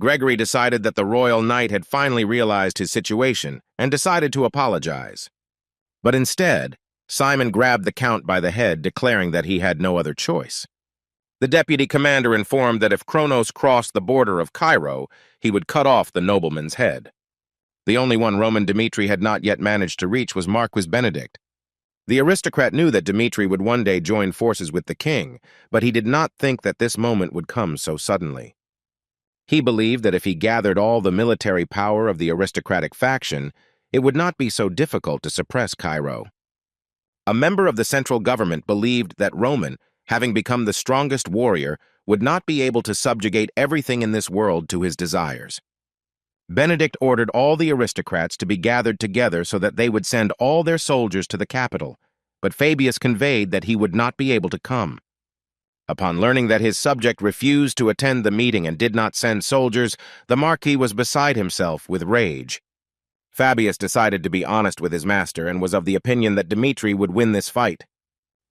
Gregory decided that the royal knight had finally realized his situation and decided to apologize. But instead, Simon grabbed the Count by the head, declaring that he had no other choice. The deputy commander informed that if Kronos crossed the border of Cairo, he would cut off the nobleman's head. The only one Roman Dmitri had not yet managed to reach was Marquis Benedict. The aristocrat knew that Dmitri would one day join forces with the king, but he did not think that this moment would come so suddenly. He believed that if he gathered all the military power of the aristocratic faction, it would not be so difficult to suppress Cairo. A member of the central government believed that Roman, having become the strongest warrior, would not be able to subjugate everything in this world to his desires. Benedict ordered all the aristocrats to be gathered together so that they would send all their soldiers to the capital, but Fabius conveyed that he would not be able to come. Upon learning that his subject refused to attend the meeting and did not send soldiers, the Marquis was beside himself with rage. Fabius decided to be honest with his master and was of the opinion that Dmitri would win this fight.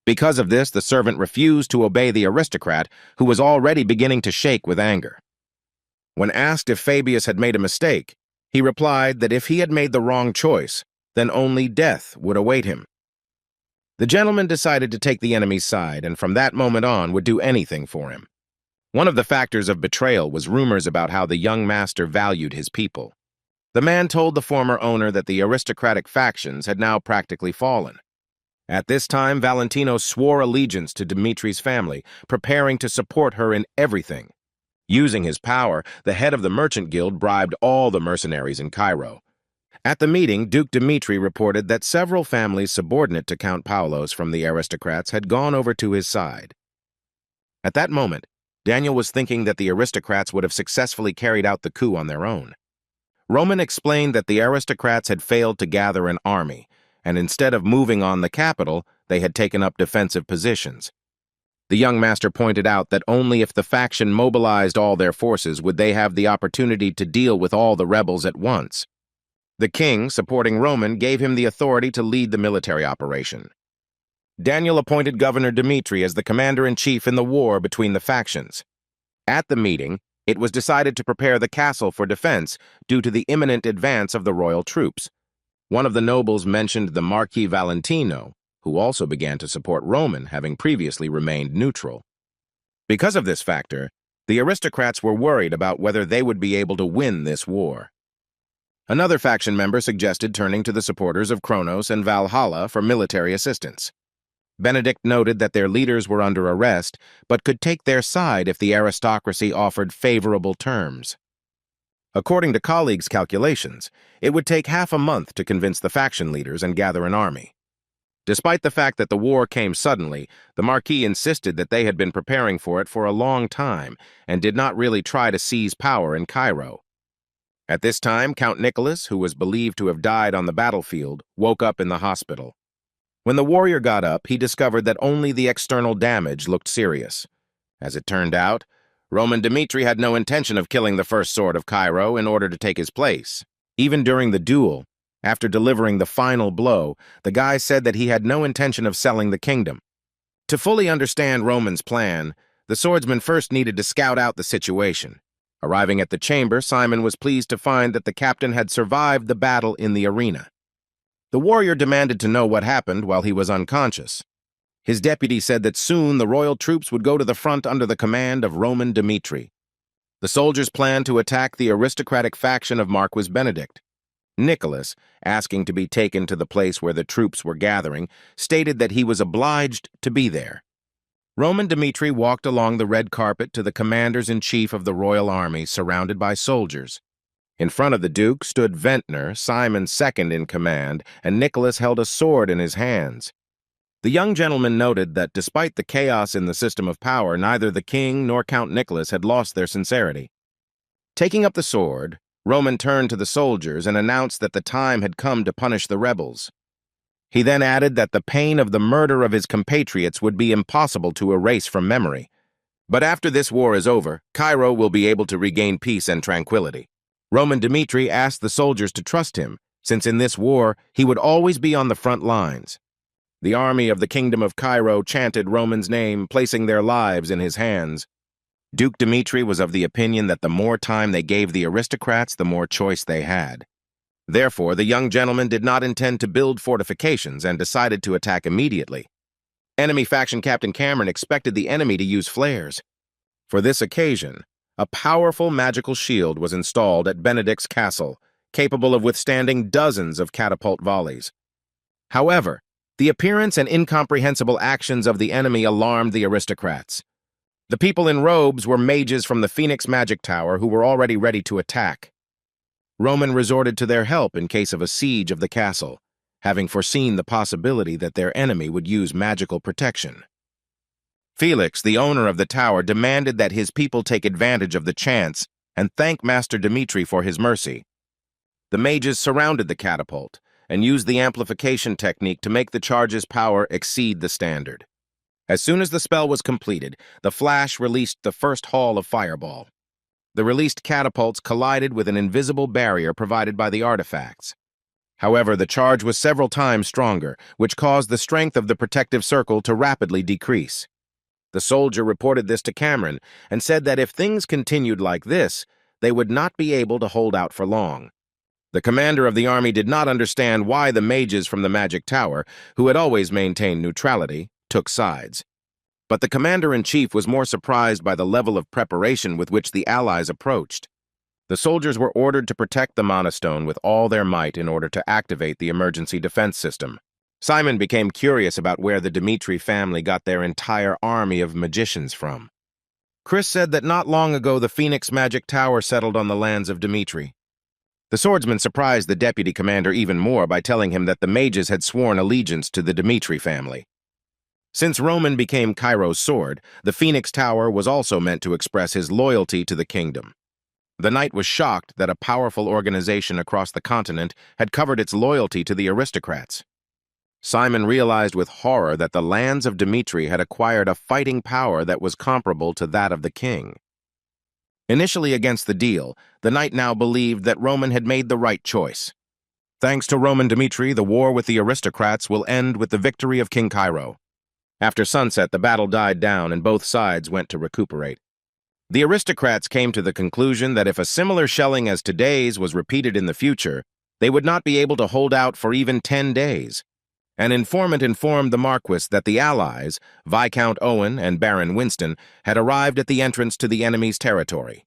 Because of this, the servant refused to obey the aristocrat, who was already beginning to shake with anger. When asked if Fabius had made a mistake, he replied that if he had made the wrong choice, then only death would await him. The gentleman decided to take the enemy's side, and from that moment on would do anything for him. One of the factors of betrayal was rumors about how the young master valued his people. The man told the former owner that the aristocratic factions had now practically fallen. At this time, Valentino swore allegiance to Dmitri's family, preparing to support her in everything. Using his power, the head of the merchant guild bribed all the mercenaries in Cairo. At the meeting, Duke Dmitri reported that several families subordinate to Count Paulos from the aristocrats had gone over to his side. At that moment, Daniel was thinking that the aristocrats would have successfully carried out the coup on their own. Roman explained that the aristocrats had failed to gather an army, and instead of moving on the capital, they had taken up defensive positions. The young master pointed out that only if the faction mobilized all their forces would they have the opportunity to deal with all the rebels at once. The king, supporting Roman, gave him the authority to lead the military operation. Daniel appointed Governor Dmitri as the commander-in-chief in the war between the factions. At the meeting, it was decided to prepare the castle for defense due to the imminent advance of the royal troops. One of the nobles mentioned the Marquis Valentino, who also began to support Roman, having previously remained neutral. Because of this factor, the aristocrats were worried about whether they would be able to win this war. Another faction member suggested turning to the supporters of Kronos and Valhalla for military assistance. Benedict noted that their leaders were under arrest, but could take their side if the aristocracy offered favorable terms. According to colleagues' calculations, it would take half a month to convince the faction leaders and gather an army. Despite the fact that the war came suddenly, the Marquis insisted that they had been preparing for it for a long time and did not really try to seize power in Cairo. At this time, Count Nicholas, who was believed to have died on the battlefield, woke up in the hospital. When the warrior got up, he discovered that only the external damage looked serious. As it turned out, Roman Dmitri had no intention of killing the first sword of Cairo in order to take his place. Even during the duel, after delivering the final blow, the guy said that he had no intention of selling the kingdom. To fully understand Roman's plan, the swordsman first needed to scout out the situation. Arriving at the chamber, Simon was pleased to find that the captain had survived the battle in the arena. The warrior demanded to know what happened while he was unconscious. His deputy said that soon the royal troops would go to the front under the command of Roman Dmitri. The soldiers planned to attack the aristocratic faction of Marquis Benedict. Nicholas, asking to be taken to the place where the troops were gathering, stated that he was obliged to be there. Roman Dmitri walked along the red carpet to the commanders-in-chief of the royal army, surrounded by soldiers. In front of the Duke stood Ventnor, Simon's second in command, and Nicholas held a sword in his hands. The young gentleman noted that despite the chaos in the system of power, neither the king nor Count Nicholas had lost their sincerity. Taking up the sword, Roman turned to the soldiers and announced that the time had come to punish the rebels. He then added that the pain of the murder of his compatriots would be impossible to erase from memory. But after this war is over, Cairo will be able to regain peace and tranquility. Roman Dmitri asked the soldiers to trust him, since in this war he would always be on the front lines. The army of the Kingdom of Cairo chanted Roman's name, placing their lives in his hands. Duke Dmitri was of the opinion that the more time they gave the aristocrats, the more choice they had. Therefore, the young gentleman did not intend to build fortifications and decided to attack immediately. Enemy faction Captain Cameron expected the enemy to use flares. For this occasion, a powerful magical shield was installed at Benedict's castle, capable of withstanding dozens of catapult volleys. However, the appearance and incomprehensible actions of the enemy alarmed the aristocrats. The people in robes were mages from the Phoenix Magic Tower who were already ready to attack. Roman resorted to their help in case of a siege of the castle, having foreseen the possibility that their enemy would use magical protection. Felix, the owner of the tower, demanded that his people take advantage of the chance and thank Master Dmitri for his mercy. The mages surrounded the catapult and used the amplification technique to make the charge's power exceed the standard. As soon as the spell was completed, the flash released the first haul of fireball. The released catapults collided with an invisible barrier provided by the artifacts. However, the charge was several times stronger, which caused the strength of the protective circle to rapidly decrease. The soldier reported this to Cameron and said that if things continued like this, they would not be able to hold out for long. The commander of the army did not understand why the mages from the Magic Tower, who had always maintained neutrality, took sides. But the commander-in-chief was more surprised by the level of preparation with which the allies approached. The soldiers were ordered to protect the Monostone with all their might in order to activate the emergency defense system. Simon became curious about where the Dmitri family got their entire army of magicians from. Chris said that not long ago the Phoenix Magic Tower settled on the lands of Dmitri. The swordsman surprised the deputy commander even more by telling him that the mages had sworn allegiance to the Dmitri family. Since Roman became Cairo's sword, the Phoenix Tower was also meant to express his loyalty to the kingdom. The knight was shocked that a powerful organization across the continent had covered its loyalty to the aristocrats. Simon realized with horror that the lands of Dmitri had acquired a fighting power that was comparable to that of the king. Initially against the deal, the knight now believed that Roman had made the right choice. Thanks to Roman Dmitri, the war with the aristocrats will end with the victory of King Cairo. After sunset, the battle died down and both sides went to recuperate. The aristocrats came to the conclusion that if a similar shelling as today's was repeated in the future, they would not be able to hold out for even 10 days. An informant informed the Marquis that the allies, Viscount Owen and Baron Winston, had arrived at the entrance to the enemy's territory.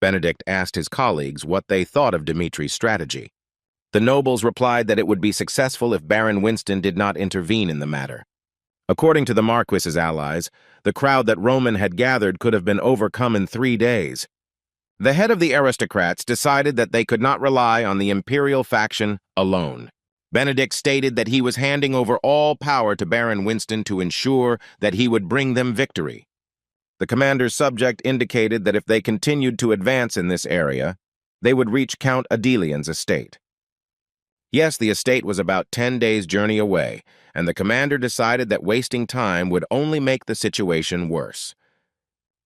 Benedict asked his colleagues what they thought of Dmitri's strategy. The nobles replied that it would be successful if Baron Winston did not intervene in the matter. According to the Marquis's allies, the crowd that Roman had gathered could have been overcome in 3 days. The head of the aristocrats decided that they could not rely on the imperial faction alone. Benedict stated that he was handing over all power to Baron Winston to ensure that he would bring them victory. The commander's subject indicated that if they continued to advance in this area, they would reach Count Adelian's estate. Yes, the estate was about 10 days' journey away, and the commander decided that wasting time would only make the situation worse.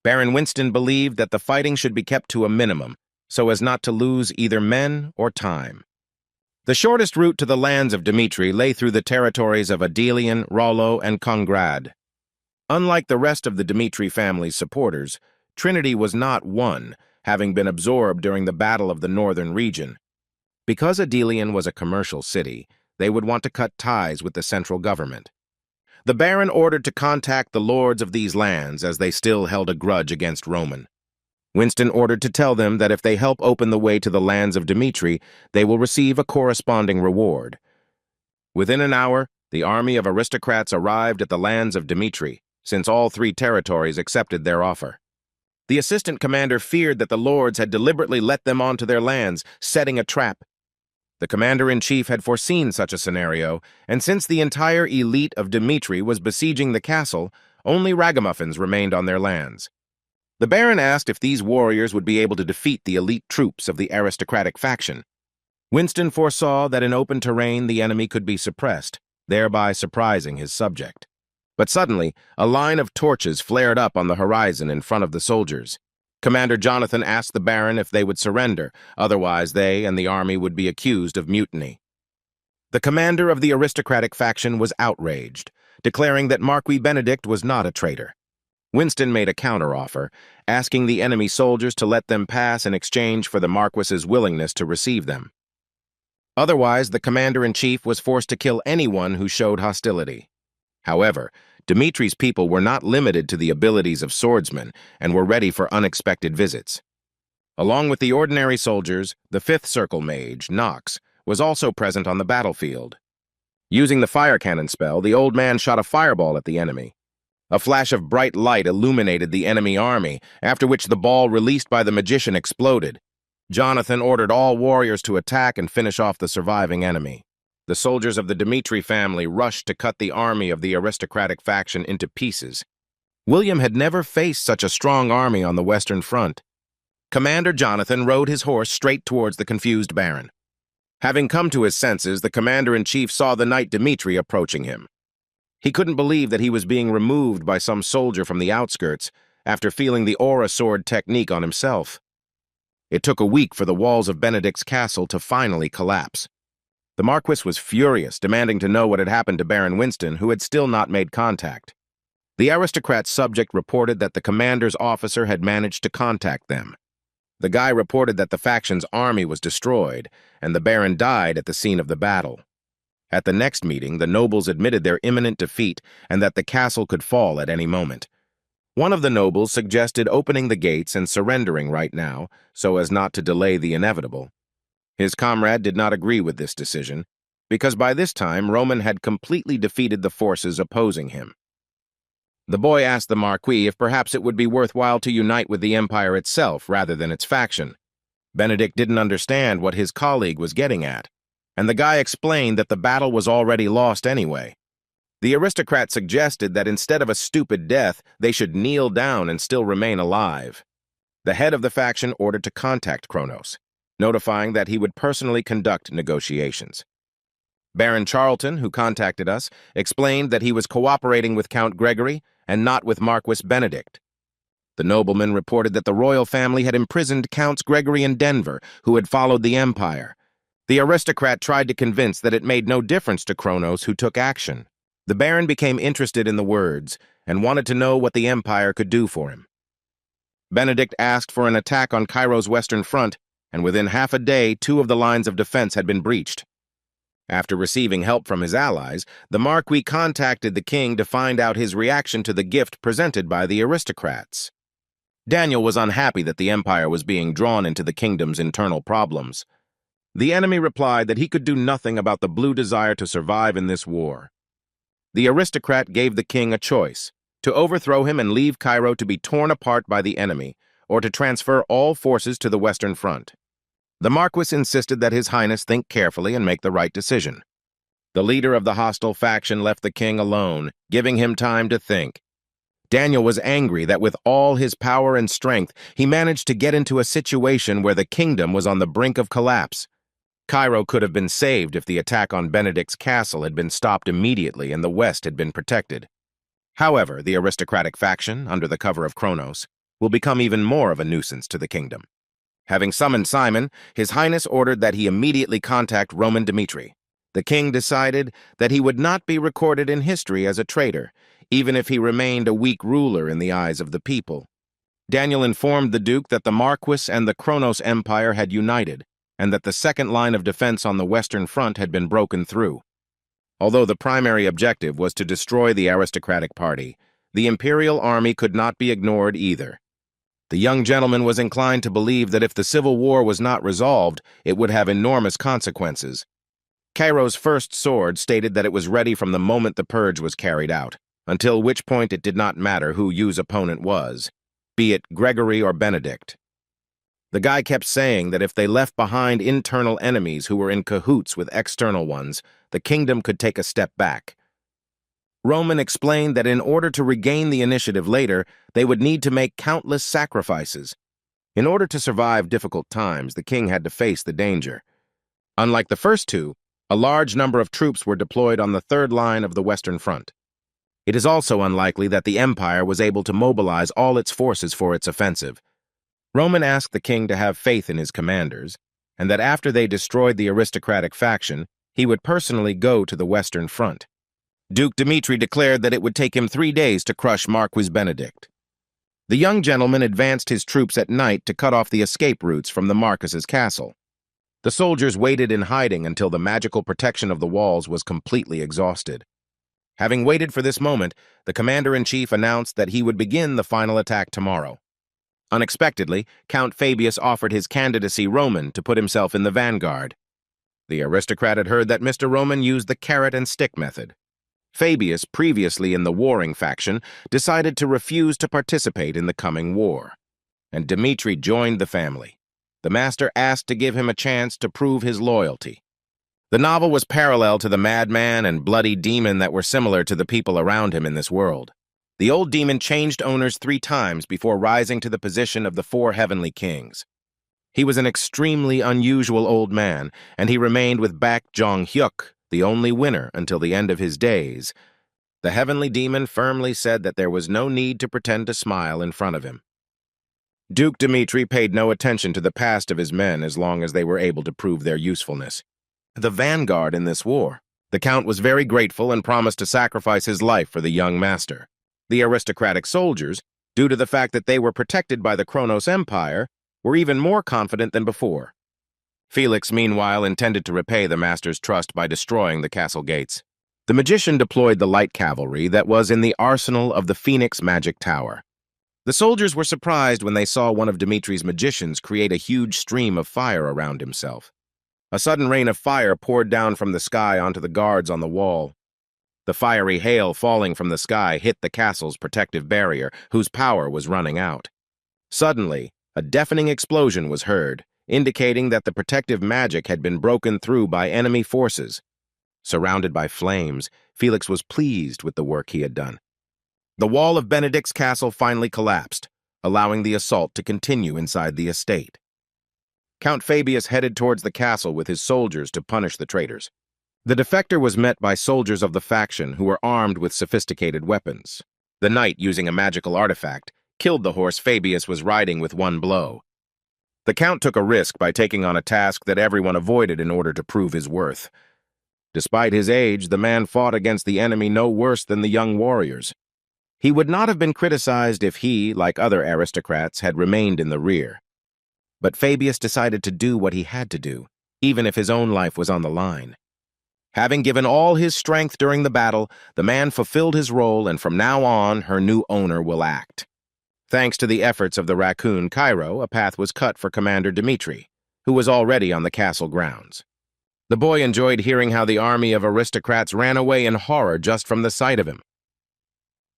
Baron Winston believed that the fighting should be kept to a minimum, so as not to lose either men or time. The shortest route to the lands of Dmitri lay through the territories of Adelian, Rollo, and Kongrad. Unlike the rest of the Dmitri family's supporters, Trinity was not one, having been absorbed during the Battle of the Northern Region. Because Adelian was a commercial city, they would want to cut ties with the central government. The Baron ordered to contact the lords of these lands as they still held a grudge against Roman. Winston ordered to tell them that if they help open the way to the lands of Dmitri, they will receive a corresponding reward. Within an hour, the army of aristocrats arrived at the lands of Dmitri, since all 3 territories accepted their offer. The assistant commander feared that the lords had deliberately let them onto their lands, setting a trap. The commander-in-chief had foreseen such a scenario, and since the entire elite of Dmitri was besieging the castle, only ragamuffins remained on their lands. The Baron asked if these warriors would be able to defeat the elite troops of the aristocratic faction. Winston foresaw that in open terrain the enemy could be suppressed, thereby surprising his subject. But suddenly, a line of torches flared up on the horizon in front of the soldiers. Commander Jonathan asked the Baron if they would surrender, otherwise they and the army would be accused of mutiny. The commander of the aristocratic faction was outraged, declaring that Marquis Benedict was not a traitor. Winston made a counteroffer, asking the enemy soldiers to let them pass in exchange for the Marquis's willingness to receive them. Otherwise, the commander-in-chief was forced to kill anyone who showed hostility. However, Dmitri's people were not limited to the abilities of swordsmen and were ready for unexpected visits. Along with the ordinary soldiers, the 5th Circle mage, Nox, was also present on the battlefield. Using the fire cannon spell, the old man shot a fireball at the enemy. A flash of bright light illuminated the enemy army, after which the ball released by the magician exploded. Jonathan ordered all warriors to attack and finish off the surviving enemy. The soldiers of the Dmitri family rushed to cut the army of the aristocratic faction into pieces. William had never faced such a strong army on the Western Front. Commander Jonathan rode his horse straight towards the confused Baron. Having come to his senses, the commander-in-chief saw the knight Dmitri approaching him. He couldn't believe that he was being removed by some soldier from the outskirts after feeling the aura sword technique on himself. It took a week for the walls of Benedict's castle to finally collapse. The Marquis was furious, demanding to know what had happened to Baron Winston, who had still not made contact. The aristocrat's subject reported that the commander's officer had managed to contact them. The guy reported that the faction's army was destroyed, and the Baron died at the scene of the battle. At the next meeting, the nobles admitted their imminent defeat and that the castle could fall at any moment. One of the nobles suggested opening the gates and surrendering right now, so as not to delay the inevitable. His comrade did not agree with this decision, because by this time Roman had completely defeated the forces opposing him. The boy asked the Marquis if perhaps it would be worthwhile to unite with the Empire itself rather than its faction. Benedict didn't understand what his colleague was getting at, and the guy explained that the battle was already lost anyway. The aristocrat suggested that instead of a stupid death, they should kneel down and still remain alive. The head of the faction ordered to contact Kronos, notifying that he would personally conduct negotiations. Baron Charlton, who contacted us, explained that he was cooperating with Count Gregory and not with Marquis Benedict. The nobleman reported that the royal family had imprisoned Counts Gregory and Denver, who had followed the Empire. The aristocrat tried to convince that it made no difference to Kronos, who took action. The Baron became interested in the words and wanted to know what the Empire could do for him. Benedict asked for an attack on Cairo's western front, and within half a day, 2 of the lines of defense had been breached. After receiving help from his allies, the Marquis contacted the king to find out his reaction to the gift presented by the aristocrats. Daniel was unhappy that the Empire was being drawn into the kingdom's internal problems. The enemy replied that he could do nothing about the blue desire to survive in this war. The aristocrat gave the king a choice: to overthrow him and leave Cairo to be torn apart by the enemy, or to transfer all forces to the Western Front. The Marquis insisted that His Highness think carefully and make the right decision. The leader of the hostile faction left the king alone, giving him time to think. Daniel was angry that with all his power and strength, he managed to get into a situation where the kingdom was on the brink of collapse. Cairo could have been saved if the attack on Benedict's castle had been stopped immediately and the West had been protected. However, the aristocratic faction, under the cover of Kronos, will become even more of a nuisance to the kingdom. Having summoned Simon, His Highness ordered that he immediately contact Roman Dmitri. The king decided that he would not be recorded in history as a traitor, even if he remained a weak ruler in the eyes of the people. Daniel informed the Duke that the Marquis and the Kronos Empire had united, and that the second line of defense on the Western Front had been broken through. Although the primary objective was to destroy the aristocratic party, the imperial army could not be ignored either. The young gentleman was inclined to believe that if the civil war was not resolved, it would have enormous consequences. Cairo's first sword stated that it was ready from the moment the purge was carried out, until which point it did not matter who Yu's opponent was, be it Gregory or Benedict. The guy kept saying that if they left behind internal enemies who were in cahoots with external ones, the kingdom could take a step back. Roman explained that in order to regain the initiative later, they would need to make countless sacrifices. In order to survive difficult times, the king had to face the danger. Unlike the first two, a large number of troops were deployed on the third line of the Western Front. It is also unlikely that the empire was able to mobilize all its forces for its offensive. Roman asked the king to have faith in his commanders, and that after they destroyed the aristocratic faction, he would personally go to the Western Front. Duke Dmitri declared that it would take him 3 days to crush Marquis Benedict. The young gentleman advanced his troops at night to cut off the escape routes from the Marquis's castle. The soldiers waited in hiding until the magical protection of the walls was completely exhausted. Having waited for this moment, the commander-in-chief announced that he would begin the final attack tomorrow. Unexpectedly, Count Fabius offered his candidacy Roman to put himself in the vanguard. The aristocrat had heard that Mr. Roman used the carrot-and-stick method. Fabius, previously in the warring faction, decided to refuse to participate in the coming war, and Dmitri joined the family. The master asked to give him a chance to prove his loyalty. The novel was parallel to the madman and bloody demon that were similar to the people around him in this world. The old demon changed owners 3 times before rising to the position of the 4 heavenly kings. He was an extremely unusual old man, and he remained with Bak Jong-hyuk, the only winner, until the end of his days. The heavenly demon firmly said that there was no need to pretend to smile in front of him. Duke Dmitri paid no attention to the past of his men as long as they were able to prove their usefulness. The vanguard in this war. The count was very grateful and promised to sacrifice his life for the young master. The aristocratic soldiers, due to the fact that they were protected by the Kronos Empire, were even more confident than before. Felix, meanwhile, intended to repay the master's trust by destroying the castle gates. The magician deployed the light cavalry that was in the arsenal of the Phoenix Magic Tower. The soldiers were surprised when they saw one of Dmitri's magicians create a huge stream of fire around himself. A sudden rain of fire poured down from the sky onto the guards on the wall. The fiery hail falling from the sky hit the castle's protective barrier, whose power was running out. Suddenly, a deafening explosion was heard, indicating that the protective magic had been broken through by enemy forces. Surrounded by flames, Felix was pleased with the work he had done. The wall of Benedict's castle finally collapsed, allowing the assault to continue inside the estate. Count Fabius headed towards the castle with his soldiers to punish the traitors. The defector was met by soldiers of the faction who were armed with sophisticated weapons. The knight, using a magical artifact, killed the horse Fabius was riding with one blow. The count took a risk by taking on a task that everyone avoided in order to prove his worth. Despite his age, the man fought against the enemy no worse than the young warriors. He would not have been criticized if he, like other aristocrats, had remained in the rear. But Fabius decided to do what he had to do, even if his own life was on the line. Having given all his strength during the battle, the man fulfilled his role, and from now on, her new owner will act. Thanks to the efforts of the raccoon Cairo, a path was cut for Commander Dmitri, who was already on the castle grounds. The boy enjoyed hearing how the army of aristocrats ran away in horror just from the sight of him.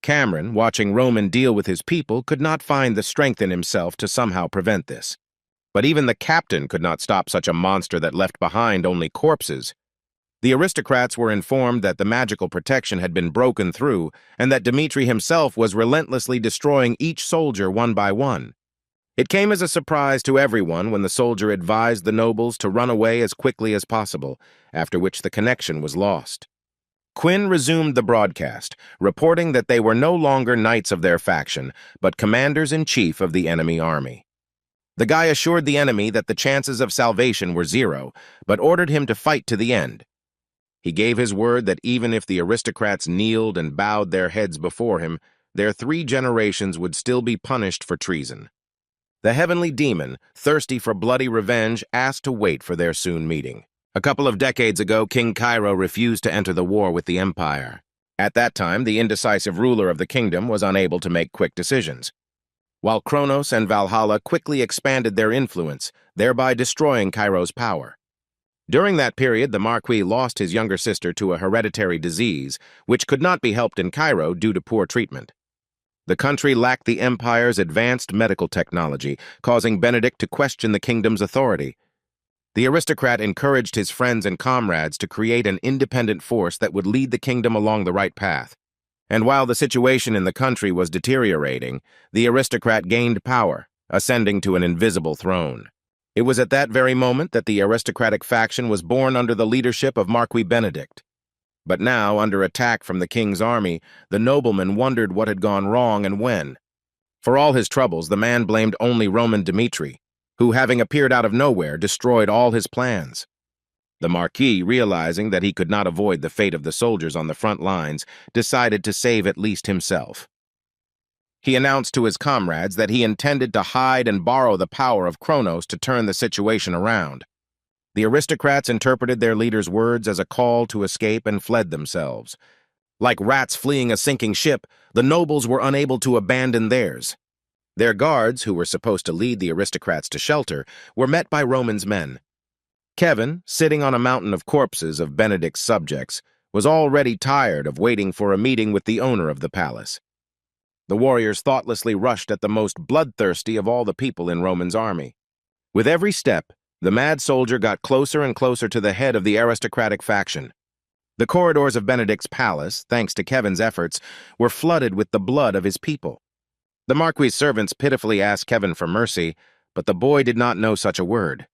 Cameron, watching Roman deal with his people, could not find the strength in himself to somehow prevent this. But even the captain could not stop such a monster that left behind only corpses. The aristocrats were informed that the magical protection had been broken through and that Dmitri himself was relentlessly destroying each soldier one by one. It came as a surprise to everyone when the soldier advised the nobles to run away as quickly as possible, after which the connection was lost. Quinn resumed the broadcast, reporting that they were no longer knights of their faction, but commanders-in-chief of the enemy army. The guy assured the enemy that the chances of salvation were zero, but ordered him to fight to the end. He gave his word that even if the aristocrats kneeled and bowed their heads before him, their 3 generations would still be punished for treason. The heavenly demon, thirsty for bloody revenge, asked to wait for their soon meeting. A couple of decades ago, King Cairo refused to enter the war with the empire. At that time, the indecisive ruler of the kingdom was unable to make quick decisions, while Kronos and Valhalla quickly expanded their influence, thereby destroying Cairo's power. During that period, the Marquis lost his younger sister to a hereditary disease, which could not be helped in Cairo due to poor treatment. The country lacked the empire's advanced medical technology, causing Benedict to question the kingdom's authority. The aristocrat encouraged his friends and comrades to create an independent force that would lead the kingdom along the right path. And while the situation in the country was deteriorating, the aristocrat gained power, ascending to an invisible throne. It was at that very moment that the aristocratic faction was born under the leadership of Marquis Benedict. But now, under attack from the king's army, the nobleman wondered what had gone wrong and when. For all his troubles, the man blamed only Roman Dmitri, who, having appeared out of nowhere, destroyed all his plans. The Marquis, realizing that he could not avoid the fate of the soldiers on the front lines, decided to save at least himself. He announced to his comrades that he intended to hide and borrow the power of Kronos to turn the situation around. The aristocrats interpreted their leader's words as a call to escape and fled themselves. Like rats fleeing a sinking ship, the nobles were unable to abandon theirs. Their guards, who were supposed to lead the aristocrats to shelter, were met by Roman's men. Kevin, sitting on a mountain of corpses of Benedict's subjects, was already tired of waiting for a meeting with the owner of the palace. The warriors thoughtlessly rushed at the most bloodthirsty of all the people in Roman's army. With every step, the mad soldier got closer and closer to the head of the aristocratic faction. The corridors of Benedict's palace, thanks to Kevin's efforts, were flooded with the blood of his people. The Marquis' servants pitifully asked Kevin for mercy, but the boy did not know such a word.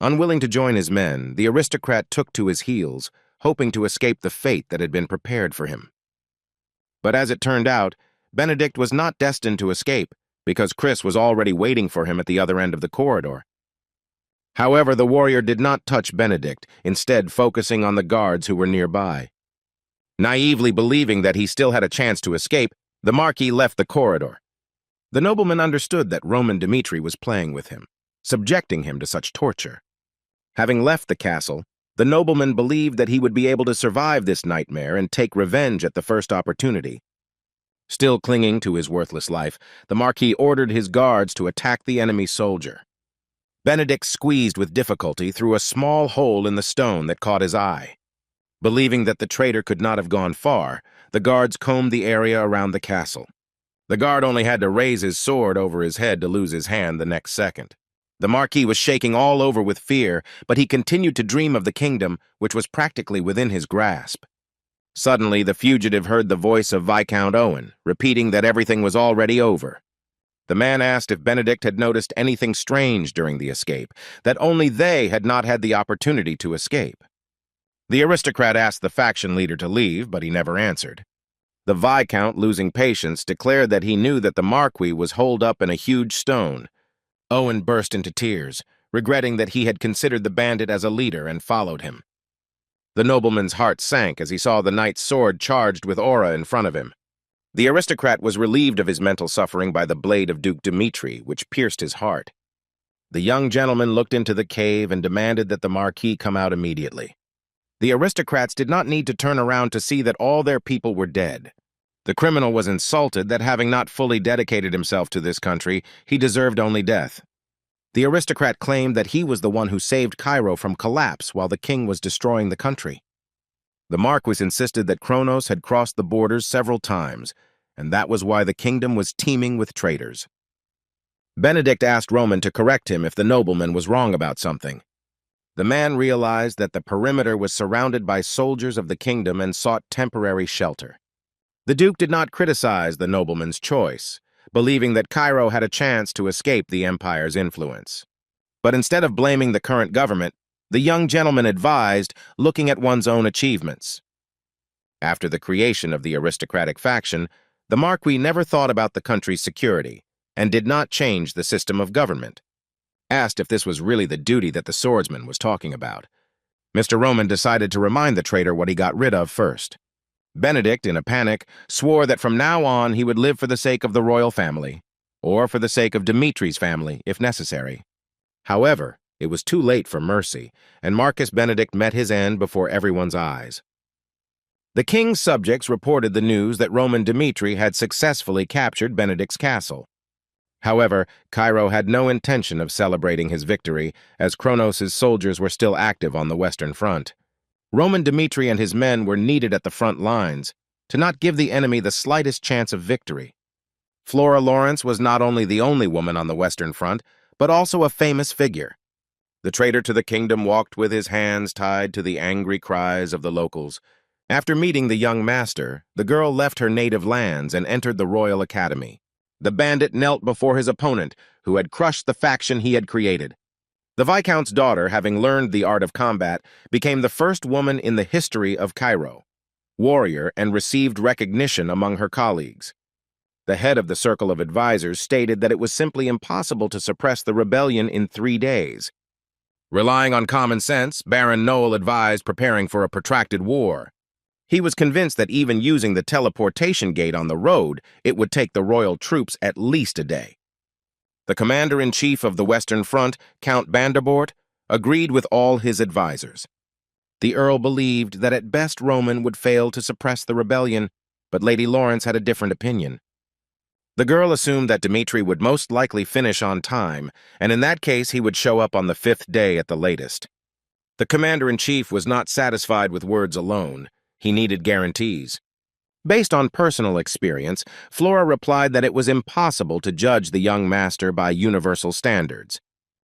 Unwilling to join his men, the aristocrat took to his heels, hoping to escape the fate that had been prepared for him. But as it turned out, Benedict was not destined to escape, because Chris was already waiting for him at the other end of the corridor. However, the warrior did not touch Benedict, instead focusing on the guards who were nearby. Naively believing that he still had a chance to escape, the Marquis left the corridor. The nobleman understood that Roman Dmitri was playing with him, subjecting him to such torture. Having left the castle, the nobleman believed that he would be able to survive this nightmare and take revenge at the first opportunity. Still clinging to his worthless life, the Marquis ordered his guards to attack the enemy soldier. Benedict squeezed with difficulty through a small hole in the stone that caught his eye. Believing that the traitor could not have gone far, the guards combed the area around the castle. The guard only had to raise his sword over his head to lose his hand the next second. The Marquis was shaking all over with fear, but he continued to dream of the kingdom, which was practically within his grasp. Suddenly, the fugitive heard the voice of Viscount Owen, repeating that everything was already over. The man asked if Benedict had noticed anything strange during the escape, that only they had not had the opportunity to escape. The aristocrat asked the faction leader to leave, but he never answered. The Viscount, losing patience, declared that he knew that the Marquis was holed up in a huge stone. Owen burst into tears, regretting that he had considered the bandit as a leader and followed him. The nobleman's heart sank as he saw the knight's sword charged with aura in front of him. The aristocrat was relieved of his mental suffering by the blade of Duke Dmitri, which pierced his heart. The young gentleman looked into the cave and demanded that the Marquis come out immediately. The aristocrats did not need to turn around to see that all their people were dead. The criminal was insulted that having not fully dedicated himself to this country, he deserved only death. The aristocrat claimed that he was the one who saved Cairo from collapse while the king was destroying the country. The Marquis insisted that Kronos had crossed the borders several times, and that was why the kingdom was teeming with traitors. Benedict asked Roman to correct him if the nobleman was wrong about something. The man realized that the perimeter was surrounded by soldiers of the kingdom and sought temporary shelter. The Duke did not criticize the nobleman's choice, believing that Cairo had a chance to escape the empire's influence. But instead of blaming the current government, the young gentleman advised looking at one's own achievements. After the creation of the aristocratic faction, the Marquis never thought about the country's security and did not change the system of government. Asked if this was really the duty that the swordsman was talking about, Mr. Roman decided to remind the traitor what he got rid of first. Benedict, in a panic, swore that from now on he would live for the sake of the royal family, or for the sake of Dimitri's family, if necessary. However, it was too late for mercy, and Marcus Benedict met his end before everyone's eyes. The king's subjects reported the news that Roman Dimitri had successfully captured Benedict's castle. However, Cairo had no intention of celebrating his victory, as Kronos' soldiers were still active on the Western Front. Roman Dimitri and his men were needed at the front lines to not give the enemy the slightest chance of victory. Flora Lawrence was not only the only woman on the Western Front, but also a famous figure. The traitor to the kingdom walked with his hands tied to the angry cries of the locals. After meeting the young master, the girl left her native lands and entered the Royal Academy. The bandit knelt before his opponent, who had crushed the faction he had created. The Viscount's daughter, having learned the art of combat, became the first woman in the history of Cairo, warrior, and received recognition among her colleagues. The head of the Circle of Advisors stated that it was simply impossible to suppress the rebellion in 3 days. Relying on common sense, Baron Noel advised preparing for a protracted war. He was convinced that even using the teleportation gate on the road, it would take the royal troops at least a day. The commander-in-chief of the Western Front, Count Vanderbort, agreed with all his advisors. The Earl believed that at best Roman would fail to suppress the rebellion, but Lady Lawrence had a different opinion. The girl assumed that Dimitri would most likely finish on time, and in that case he would show up on the 5th day at the latest. The commander-in-chief was not satisfied with words alone. He needed guarantees. Based on personal experience, Flora replied that it was impossible to judge the young master by universal standards.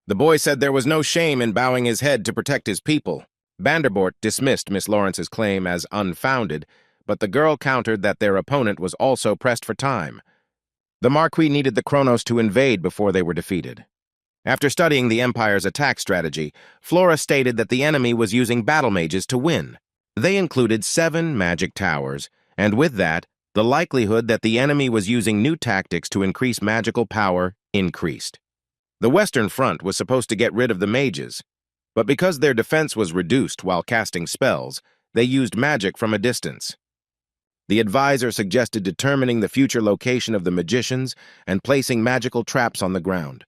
The boy said there was no shame in bowing his head to protect his people. Vanderbort dismissed Miss Lawrence's claim as unfounded, but the girl countered that their opponent was also pressed for time. The Marquis needed the Kronos to invade before they were defeated. After studying the Empire's attack strategy, Flora stated that the enemy was using battle mages to win. They included 7 magic towers, and with that, the likelihood that the enemy was using new tactics to increase magical power increased. The Western Front was supposed to get rid of the mages, but because their defense was reduced while casting spells, they used magic from a distance. The advisor suggested determining the future location of the magicians and placing magical traps on the ground.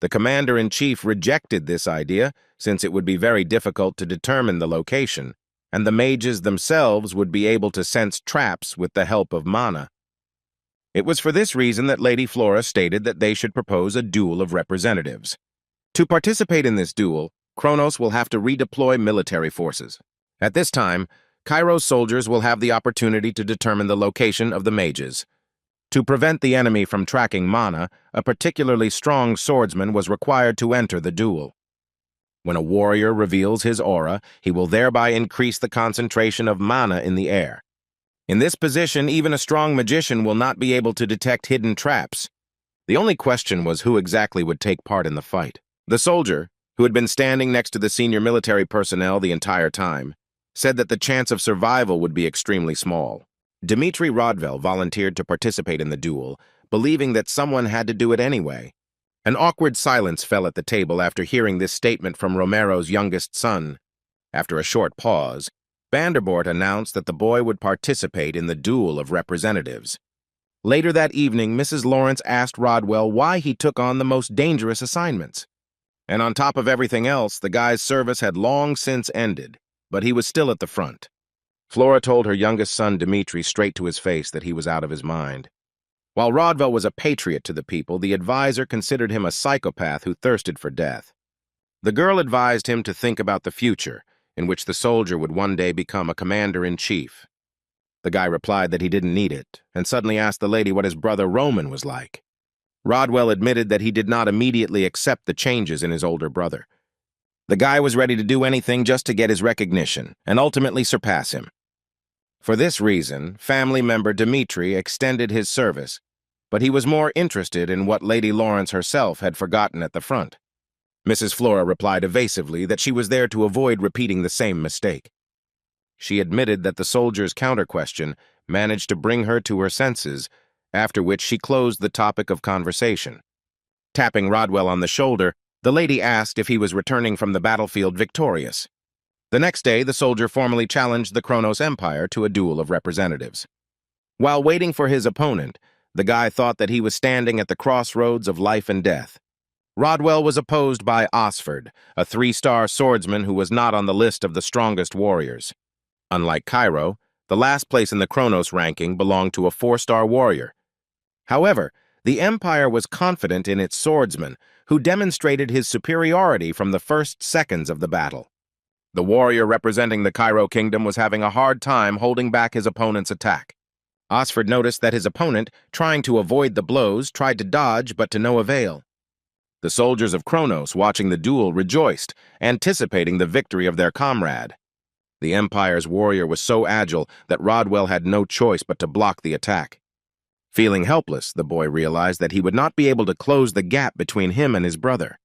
The commander-in-chief rejected this idea, since it would be very difficult to determine the location, and the mages themselves would be able to sense traps with the help of mana. It was for this reason that Lady Flora stated that they should propose a duel of representatives. To participate in this duel, Kronos will have to redeploy military forces. At this time, Cairo's soldiers will have the opportunity to determine the location of the mages. To prevent the enemy from tracking mana, a particularly strong swordsman was required to enter the duel. When a warrior reveals his aura, he will thereby increase the concentration of mana in the air. In this position, even a strong magician will not be able to detect hidden traps. The only question was who exactly would take part in the fight. The soldier, who had been standing next to the senior military personnel the entire time, said that the chance of survival would be extremely small. Dimitri Rodvel volunteered to participate in the duel, believing that someone had to do it anyway. An awkward silence fell at the table after hearing this statement from Romero's youngest son. After a short pause, Vanderbort announced that the boy would participate in the duel of representatives. Later that evening, Mrs. Lawrence asked Rodwell why he took on the most dangerous assignments. And on top of everything else, the guy's service had long since ended, but he was still at the front. Flora told her youngest son Dimitri straight to his face that he was out of his mind. While Rodwell was a patriot to the people, the advisor considered him a psychopath who thirsted for death. The girl advised him to think about the future, in which the soldier would one day become a commander-in-chief. The guy replied that he didn't need it, and suddenly asked the lady what his brother Roman was like. Rodwell admitted that he did not immediately accept the changes in his older brother. The guy was ready to do anything just to get his recognition, and ultimately surpass him. For this reason, family member Dmitri extended his service, but he was more interested in what Lady Lawrence herself had forgotten at the front. Mrs. Flora replied evasively that she was there to avoid repeating the same mistake. She admitted that the soldier's counter-question managed to bring her to her senses, after which she closed the topic of conversation. Tapping Rodwell on the shoulder, the lady asked if he was returning from the battlefield victorious. The next day, the soldier formally challenged the Kronos Empire to a duel of representatives. While waiting for his opponent, the guy thought that he was standing at the crossroads of life and death. Rodwell was opposed by Osford, a 3-star swordsman who was not on the list of the strongest warriors. Unlike Cairo, the last place in the Kronos ranking belonged to a 4-star warrior. However, the Empire was confident in its swordsman, who demonstrated his superiority from the first seconds of the battle. The warrior representing the Cairo kingdom was having a hard time holding back his opponent's attack. Osford noticed that his opponent, trying to avoid the blows, tried to dodge, but to no avail. The soldiers of Kronos, watching the duel, rejoiced, anticipating the victory of their comrade. The Empire's warrior was so agile that Rodwell had no choice but to block the attack. Feeling helpless, the boy realized that he would not be able to close the gap between him and his brother.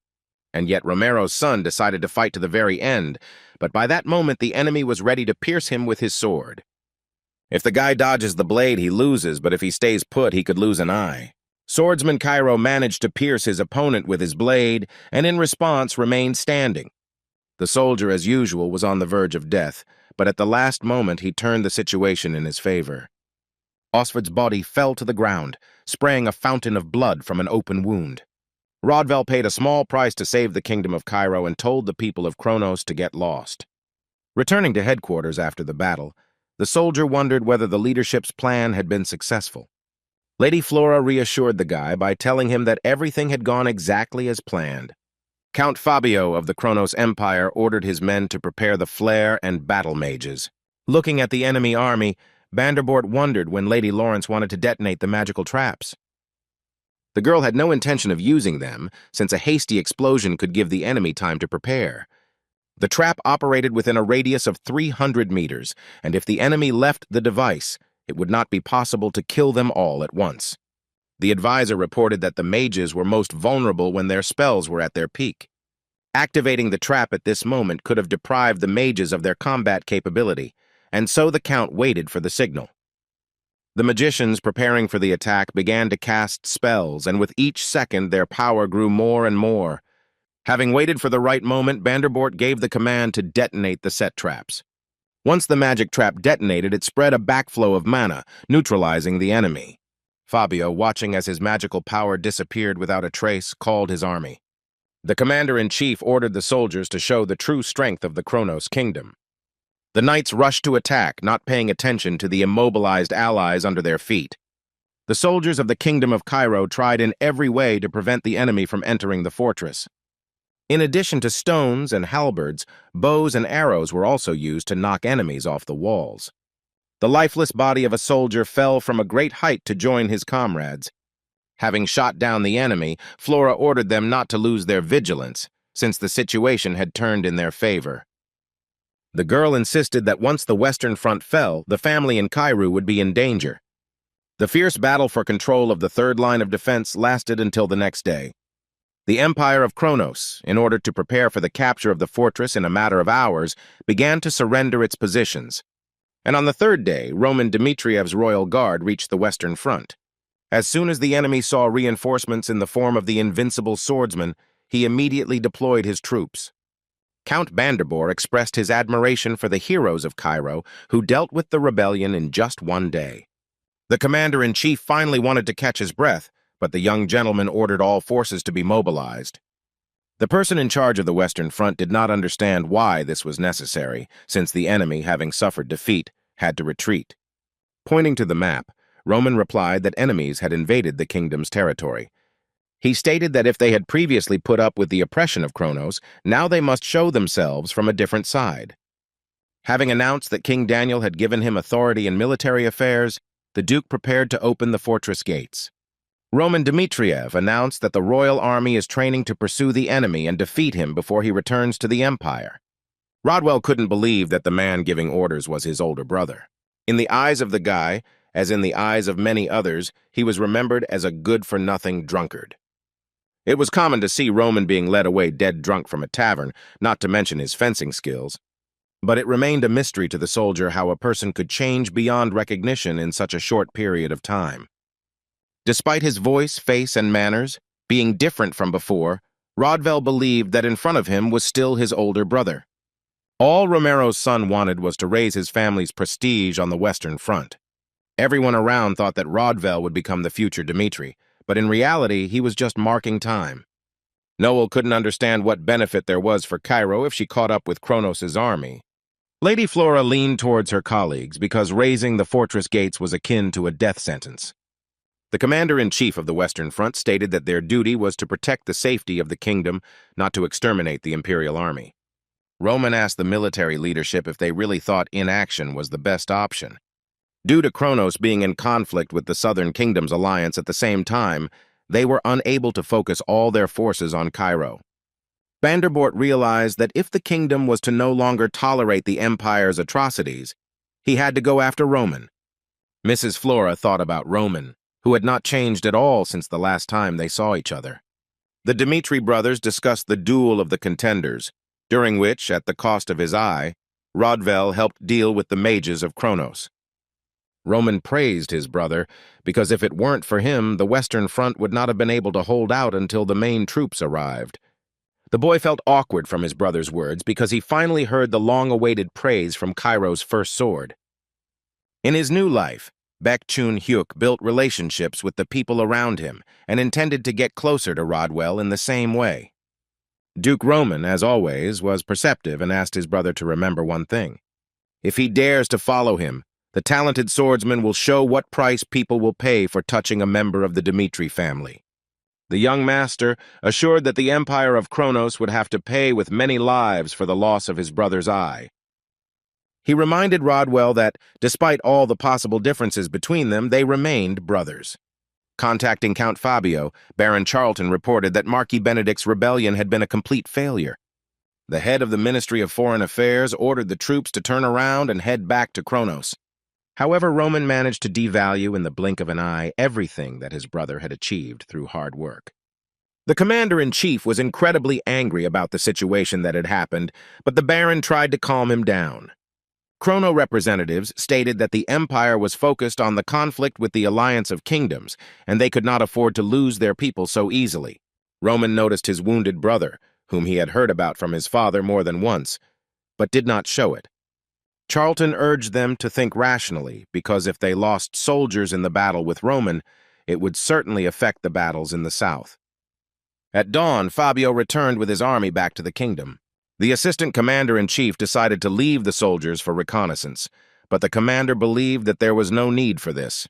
And yet Romero's son decided to fight to the very end, but by that moment the enemy was ready to pierce him with his sword. If the guy dodges the blade, he loses, but if he stays put, he could lose an eye. Swordsman Cairo managed to pierce his opponent with his blade, and in response remained standing. The soldier, as usual, was on the verge of death, but at the last moment he turned the situation in his favor. Osford's body fell to the ground, spraying a fountain of blood from an open wound. Rodwell paid a small price to save the kingdom of Cairo and told the people of Kronos to get lost. Returning to headquarters after the battle, the soldier wondered whether the leadership's plan had been successful. Lady Flora reassured the guy by telling him that everything had gone exactly as planned. Count Fabio of the Kronos Empire ordered his men to prepare the flare and battle mages. Looking at the enemy army, Vanderbort wondered when Lady Lawrence wanted to detonate the magical traps. The girl had no intention of using them, since a hasty explosion could give the enemy time to prepare. The trap operated within a radius of 300 meters, and if the enemy left the device, it would not be possible to kill them all at once. The advisor reported that the mages were most vulnerable when their spells were at their peak. Activating the trap at this moment could have deprived the mages of their combat capability, and so the Count waited for the signal. The magicians preparing for the attack began to cast spells, and with each second their power grew more and more. Having waited for the right moment, Vanderbort gave the command to detonate the set traps. Once the magic trap detonated, it spread a backflow of mana, neutralizing the enemy. Fabio, watching as his magical power disappeared without a trace, called his army. The commander-in-chief ordered the soldiers to show the true strength of the Kronos kingdom. The knights rushed to attack, not paying attention to the immobilized allies under their feet. The soldiers of the kingdom of Cairo tried in every way to prevent the enemy from entering the fortress. In addition to stones and halberds, bows and arrows were also used to knock enemies off the walls. The lifeless body of a soldier fell from a great height to join his comrades. Having shot down the enemy, Flora ordered them not to lose their vigilance, since the situation had turned in their favor. The girl insisted that once the Western Front fell, the family in Cairo would be in danger. The fierce battle for control of the third line of defense lasted until the next day. The Empire of Kronos, in order to prepare for the capture of the fortress in a matter of hours, began to surrender its positions. And on the third day, Roman Dmitriev's royal guard reached the Western Front. As soon as the enemy saw reinforcements in the form of the invincible swordsman, he immediately deployed his troops. Count Vanderbort expressed his admiration for the heroes of Cairo, who dealt with the rebellion in just one day. The commander-in-chief finally wanted to catch his breath, but the young gentleman ordered all forces to be mobilized. The person in charge of the Western Front did not understand why this was necessary, since the enemy, having suffered defeat, had to retreat. Pointing to the map, Roman replied that enemies had invaded the kingdom's territory. He stated that if they had previously put up with the oppression of Kronos, now they must show themselves from a different side. Having announced that King Daniel had given him authority in military affairs, the Duke prepared to open the fortress gates. Roman Dmitriev announced that the royal army is training to pursue the enemy and defeat him before he returns to the empire. Rodwell couldn't believe that the man giving orders was his older brother. In the eyes of the guy, as in the eyes of many others, he was remembered as a good-for-nothing drunkard. It was common to see Roman being led away dead drunk from a tavern, not to mention his fencing skills. But it remained a mystery to the soldier how a person could change beyond recognition in such a short period of time. Despite his voice, face, and manners being different from before, Rodwell believed that in front of him was still his older brother. All Romero's son wanted was to raise his family's prestige on the Western Front. Everyone around thought that Rodwell would become the future Dmitri, but in reality, he was just marking time. Noel couldn't understand what benefit there was for Cairo if she caught up with Kronos' army. Lady Flora leaned towards her colleagues because raising the fortress gates was akin to a death sentence. The commander-in-chief of the Western Front stated that their duty was to protect the safety of the kingdom, not to exterminate the imperial army. Roman asked the military leadership if they really thought inaction was the best option. Due to Kronos being in conflict with the Southern Kingdom's alliance at the same time, they were unable to focus all their forces on Cairo. Vanderbort realized that if the kingdom was to no longer tolerate the empire's atrocities, he had to go after Roman. Mrs. Flora thought about Roman, who had not changed at all since the last time they saw each other. The Dmitri brothers discussed the duel of the contenders, during which, at the cost of his eye, Rodwell helped deal with the mages of Kronos. Roman praised his brother because if it weren't for him, the Western Front would not have been able to hold out until the main troops arrived. The boy felt awkward from his brother's words because he finally heard the long-awaited praise from Cairo's first sword. In his new life, Baek Chun-hyuk built relationships with the people around him and intended to get closer to Rodwell in the same way. Duke Roman, as always, was perceptive and asked his brother to remember one thing. If he dares to follow him, the talented swordsman will show what price people will pay for touching a member of the Dmitri family. The young master assured that the empire of Kronos would have to pay with many lives for the loss of his brother's eye. He reminded Rodwell that, despite all the possible differences between them, they remained brothers. Contacting Count Fabio, Baron Charlton reported that Marquis Benedict's rebellion had been a complete failure. The head of the Ministry of Foreign Affairs ordered the troops to turn around and head back to Kronos. However, Roman managed to devalue in the blink of an eye everything that his brother had achieved through hard work. The commander-in-chief was incredibly angry about the situation that had happened, but the Baron tried to calm him down. Chrono representatives stated that the empire was focused on the conflict with the Alliance of Kingdoms, and they could not afford to lose their people so easily. Roman noticed his wounded brother, whom he had heard about from his father more than once, but did not show it. Charlton urged them to think rationally, because if they lost soldiers in the battle with Roman, it would certainly affect the battles in the south. At dawn, Fabio returned with his army back to the kingdom. The assistant commander-in-chief decided to leave the soldiers for reconnaissance, but the commander believed that there was no need for this.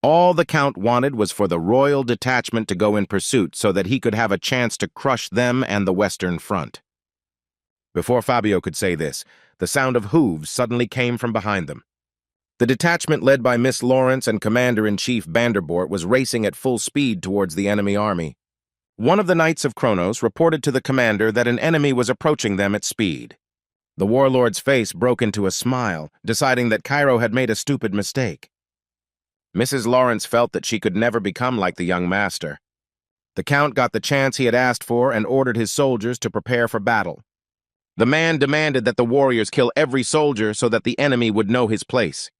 All the count wanted was for the royal detachment to go in pursuit so that he could have a chance to crush them and the Western Front. Before Fabio could say this, the sound of hooves suddenly came from behind them. The detachment led by Miss Lawrence and Commander-in-Chief Vanderbort was racing at full speed towards the enemy army. One of the Knights of Kronos reported to the commander that an enemy was approaching them at speed. The warlord's face broke into a smile, deciding that Cairo had made a stupid mistake. Mrs. Lawrence felt that she could never become like the young master. The count got the chance he had asked for and ordered his soldiers to prepare for battle. The man demanded that the warriors kill every soldier so that the enemy would know his place.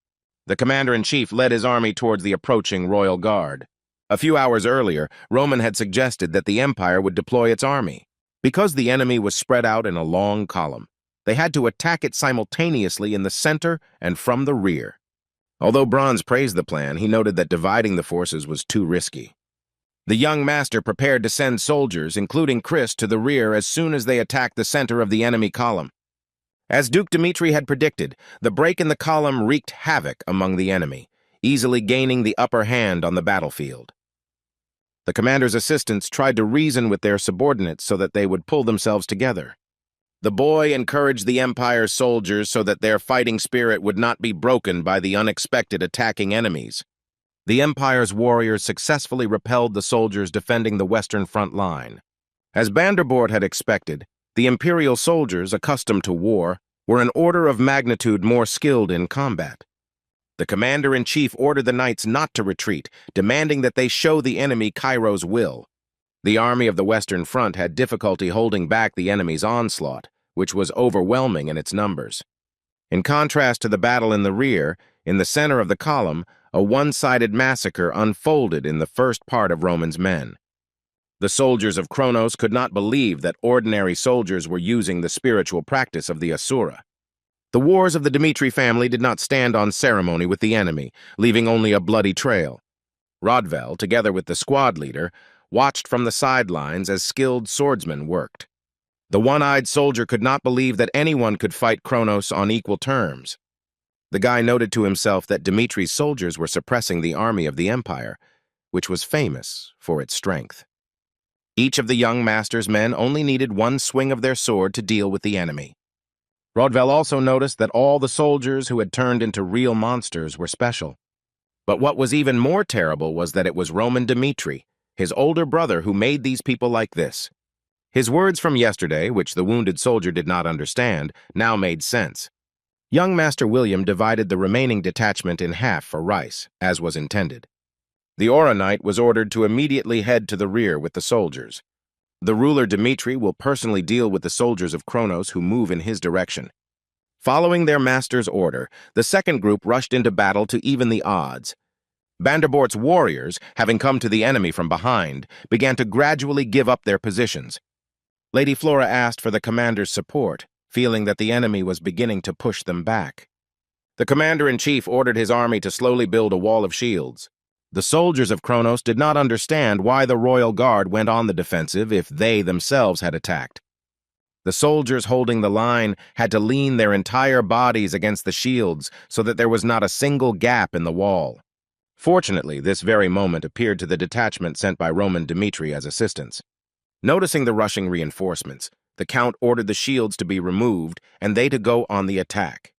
The commander-in-chief led his army towards the approaching royal guard. A few hours earlier, Roman had suggested that the empire would deploy its army. Because the enemy was spread out in a long column, they had to attack it simultaneously in the center and from the rear. Although Bronze praised the plan, he noted that dividing the forces was too risky. The young master prepared to send soldiers, including Chris, to the rear as soon as they attacked the center of the enemy column. As Duke Dmitri had predicted, the break in the column wreaked havoc among the enemy. easily gaining the upper hand on the battlefield. The commander's assistants tried to reason with their subordinates so that they would pull themselves together. The boy encouraged the Empire's soldiers so that their fighting spirit would not be broken by the unexpected attacking enemies. The Empire's warriors successfully repelled the soldiers defending the western front line. As Vanderboort had expected, the Imperial soldiers, accustomed to war, were an order of magnitude more skilled in combat. The commander-in-chief ordered the knights not to retreat, demanding that they show the enemy Cairo's will. The army of the Western Front had difficulty holding back the enemy's onslaught, which was overwhelming in its numbers. In contrast to the battle in the rear, in the center of the column, a one-sided massacre unfolded in the first part of Roman's men. The soldiers of Kronos could not believe that ordinary soldiers were using the spiritual practice of the Asura. The wars of the Dmitri family did not stand on ceremony with the enemy, leaving only a bloody trail. Rodvel, together with the squad leader, watched from the sidelines as skilled swordsmen worked. The one-eyed soldier could not believe that anyone could fight Kronos on equal terms. The guy noted to himself that Dmitri's soldiers were suppressing the army of the Empire, which was famous for its strength. Each of the young master's men only needed one swing of their sword to deal with the enemy. Rodvel also noticed that all the soldiers who had turned into real monsters were special. But what was even more terrible was that it was Roman Dmitri, his older brother, who made these people like this. His words from yesterday, which the wounded soldier did not understand, now made sense. Young Master William divided the remaining detachment in half for Rice, as was intended. The Aura Knight was ordered to immediately head to the rear with the soldiers. The ruler Dmitri will personally deal with the soldiers of Kronos who move in his direction. Following their master's order, the second group rushed into battle to even the odds. Vanderboort's warriors, having come to the enemy from behind, began to gradually give up their positions. Lady Flora asked for the commander's support, feeling that the enemy was beginning to push them back. The commander-in-chief ordered his army to slowly build a wall of shields. The soldiers of Kronos did not understand why the royal guard went on the defensive if they themselves had attacked. The soldiers holding the line had to lean their entire bodies against the shields so that there was not a single gap in the wall. Fortunately, this very moment appeared to the detachment sent by Roman Dmitri as assistants. Noticing the rushing reinforcements, the Count ordered the shields to be removed and they to go on the attack.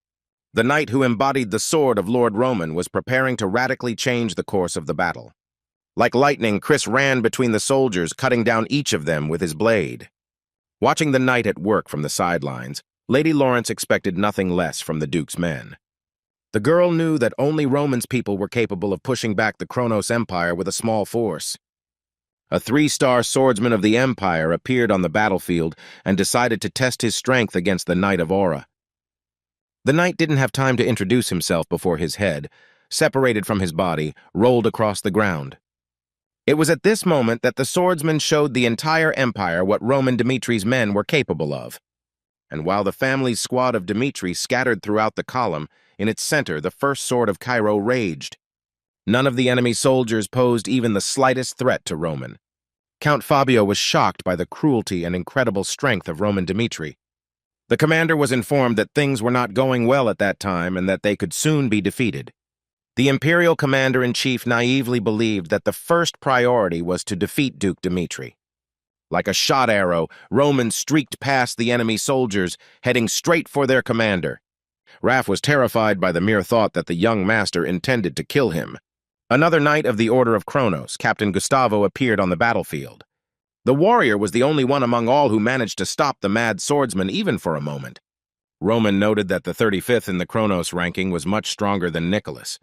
The knight who embodied the sword of Lord Roman was preparing to radically change the course of the battle. Like lightning, Chris ran between the soldiers, cutting down each of them with his blade. Watching the knight at work from the sidelines, Lady Lawrence expected nothing less from the Duke's men. The girl knew that only Roman's people were capable of pushing back the Kronos Empire with a small force. A 3-star swordsman of the Empire appeared on the battlefield and decided to test his strength against the Knight of Aura. The knight didn't have time to introduce himself before his head, separated from his body, rolled across the ground. It was at this moment that the swordsman showed the entire empire what Roman Dmitri's men were capable of. And while the family's squad of Dmitri scattered throughout the column, in its center the first sword of Cairo raged. None of the enemy soldiers posed even the slightest threat to Roman. Count Fabio was shocked by the cruelty and incredible strength of Roman Dmitri. The commander was informed that things were not going well at that time and that they could soon be defeated. The imperial commander-in-chief naively believed that the first priority was to defeat Duke Dmitri. Like a shot arrow, Roman streaked past the enemy soldiers, heading straight for their commander. Raff was terrified by the mere thought that the young master intended to kill him. Another knight of the Order of Kronos, Captain Gustavo, appeared on the battlefield. The warrior was the only one among all who managed to stop the mad swordsman even for a moment. Roman noted that the 35th in the Kronos ranking was much stronger than Nicholas.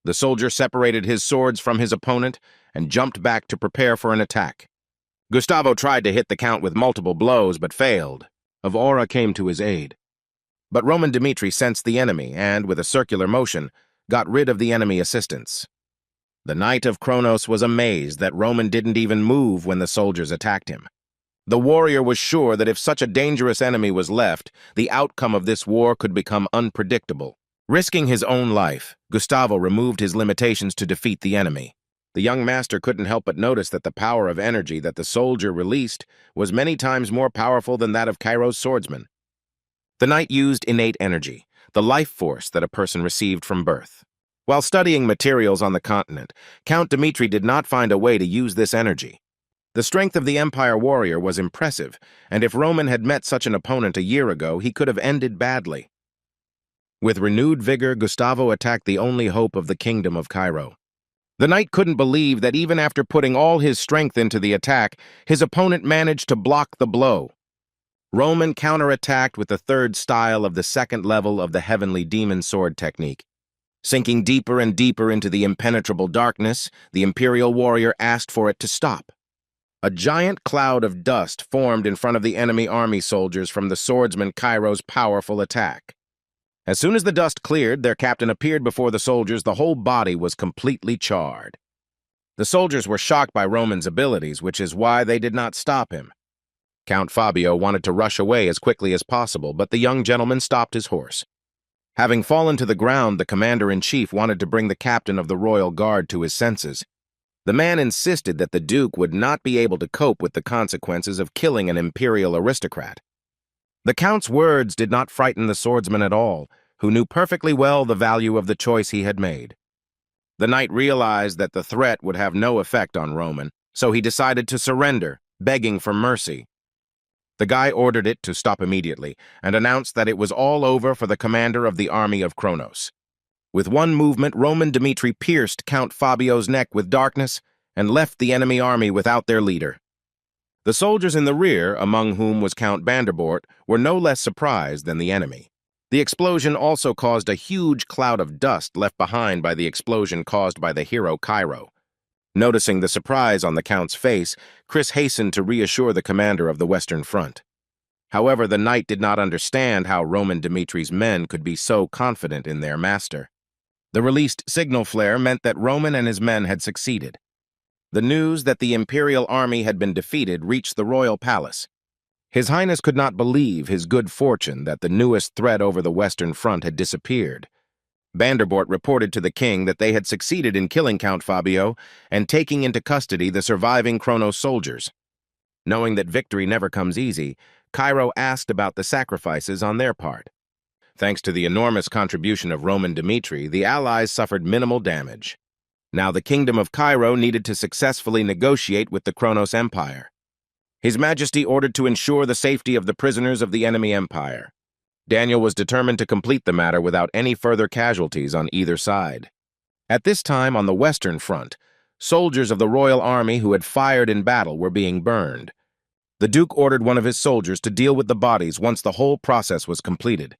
The soldier separated his swords from his opponent and jumped back to prepare for an attack. Gustavo tried to hit the Count with multiple blows but failed. Of Aura came to his aid. But Roman Dmitri sensed the enemy and, with a circular motion, got rid of the enemy assistants. The Knight of Kronos was amazed that Roman didn't even move when the soldiers attacked him. The warrior was sure that if such a dangerous enemy was left, the outcome of this war could become unpredictable. Risking his own life, Gustavo removed his limitations to defeat the enemy. The young master couldn't help but notice that the power of energy that the soldier released was many times more powerful than that of Cairo's swordsman. The knight used innate energy, the life force that a person received from birth. While studying materials on the continent, Count Dmitri did not find a way to use this energy. The strength of the Empire warrior was impressive, and if Roman had met such an opponent a year ago, he could have ended badly. With renewed vigor, Gustavo attacked the only hope of the Kingdom of Cairo. The knight couldn't believe that even after putting all his strength into the attack, his opponent managed to block the blow. Roman counterattacked with the third style of the second level of the Heavenly Demon Sword technique. Sinking deeper and deeper into the impenetrable darkness, the Imperial warrior asked for it to stop. A giant cloud of dust formed in front of the enemy army soldiers from the swordsman Cairo's powerful attack. As soon as the dust cleared, their captain appeared before the soldiers. The whole body was completely charred. The soldiers were shocked by Roman's abilities, which is why they did not stop him. Count Fabio wanted to rush away as quickly as possible, but the young gentleman stopped his horse. Having fallen to the ground, the commander-in-chief wanted to bring the captain of the royal guard to his senses. The man insisted that the Duke would not be able to cope with the consequences of killing an imperial aristocrat. The Count's words did not frighten the swordsman at all, who knew perfectly well the value of the choice he had made. The knight realized that the threat would have no effect on Roman, so he decided to surrender, begging for mercy. The guy ordered it to stop immediately and announced that it was all over for the commander of the army of Kronos. With one movement, Roman Dmitri pierced Count Fabio's neck with darkness and left the enemy army without their leader. The soldiers in the rear, among whom was Count Vanderbort, were no less surprised than the enemy. The explosion also caused a huge cloud of dust left behind by the explosion caused by the hero Cairo. Noticing the surprise on the Count's face, Chris hastened to reassure the commander of the Western Front. However, the knight did not understand how Roman Dimitri's men could be so confident in their master. The released signal flare meant that Roman and his men had succeeded. The news that the Imperial army had been defeated reached the royal palace. His Highness could not believe his good fortune that the newest threat over the Western Front had disappeared. Vanderbort reported to the king that they had succeeded in killing Count Fabio and taking into custody the surviving Kronos soldiers. Knowing that victory never comes easy, Cairo asked about the sacrifices on their part. Thanks to the enormous contribution of Roman Dmitri, the Allies suffered minimal damage. Now the Kingdom of Cairo needed to successfully negotiate with the Kronos Empire. His Majesty ordered to ensure the safety of the prisoners of the enemy empire. Daniel was determined to complete the matter without any further casualties on either side. At this time, on the Western Front, soldiers of the royal army who had fired in battle were being burned. The Duke ordered one of his soldiers to deal with the bodies once the whole process was completed.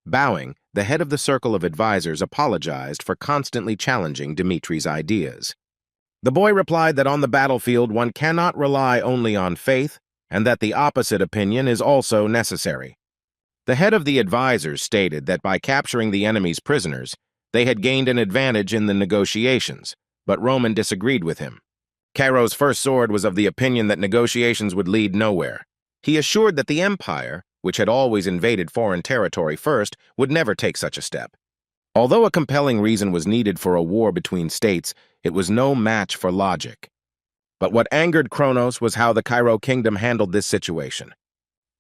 Bowing, the head of the circle of advisors apologized for constantly challenging Dimitri's ideas. The boy replied that on the battlefield one cannot rely only on faith, and that the opposite opinion is also necessary. The head of the advisors stated that by capturing the enemy's prisoners, they had gained an advantage in the negotiations, but Roman disagreed with him. Cairo's first sword was of the opinion that negotiations would lead nowhere. He assured that the empire, which had always invaded foreign territory first, would never take such a step. Although a compelling reason was needed for a war between states, it was no match for logic. But what angered Kronos was how the Cairo kingdom handled this situation.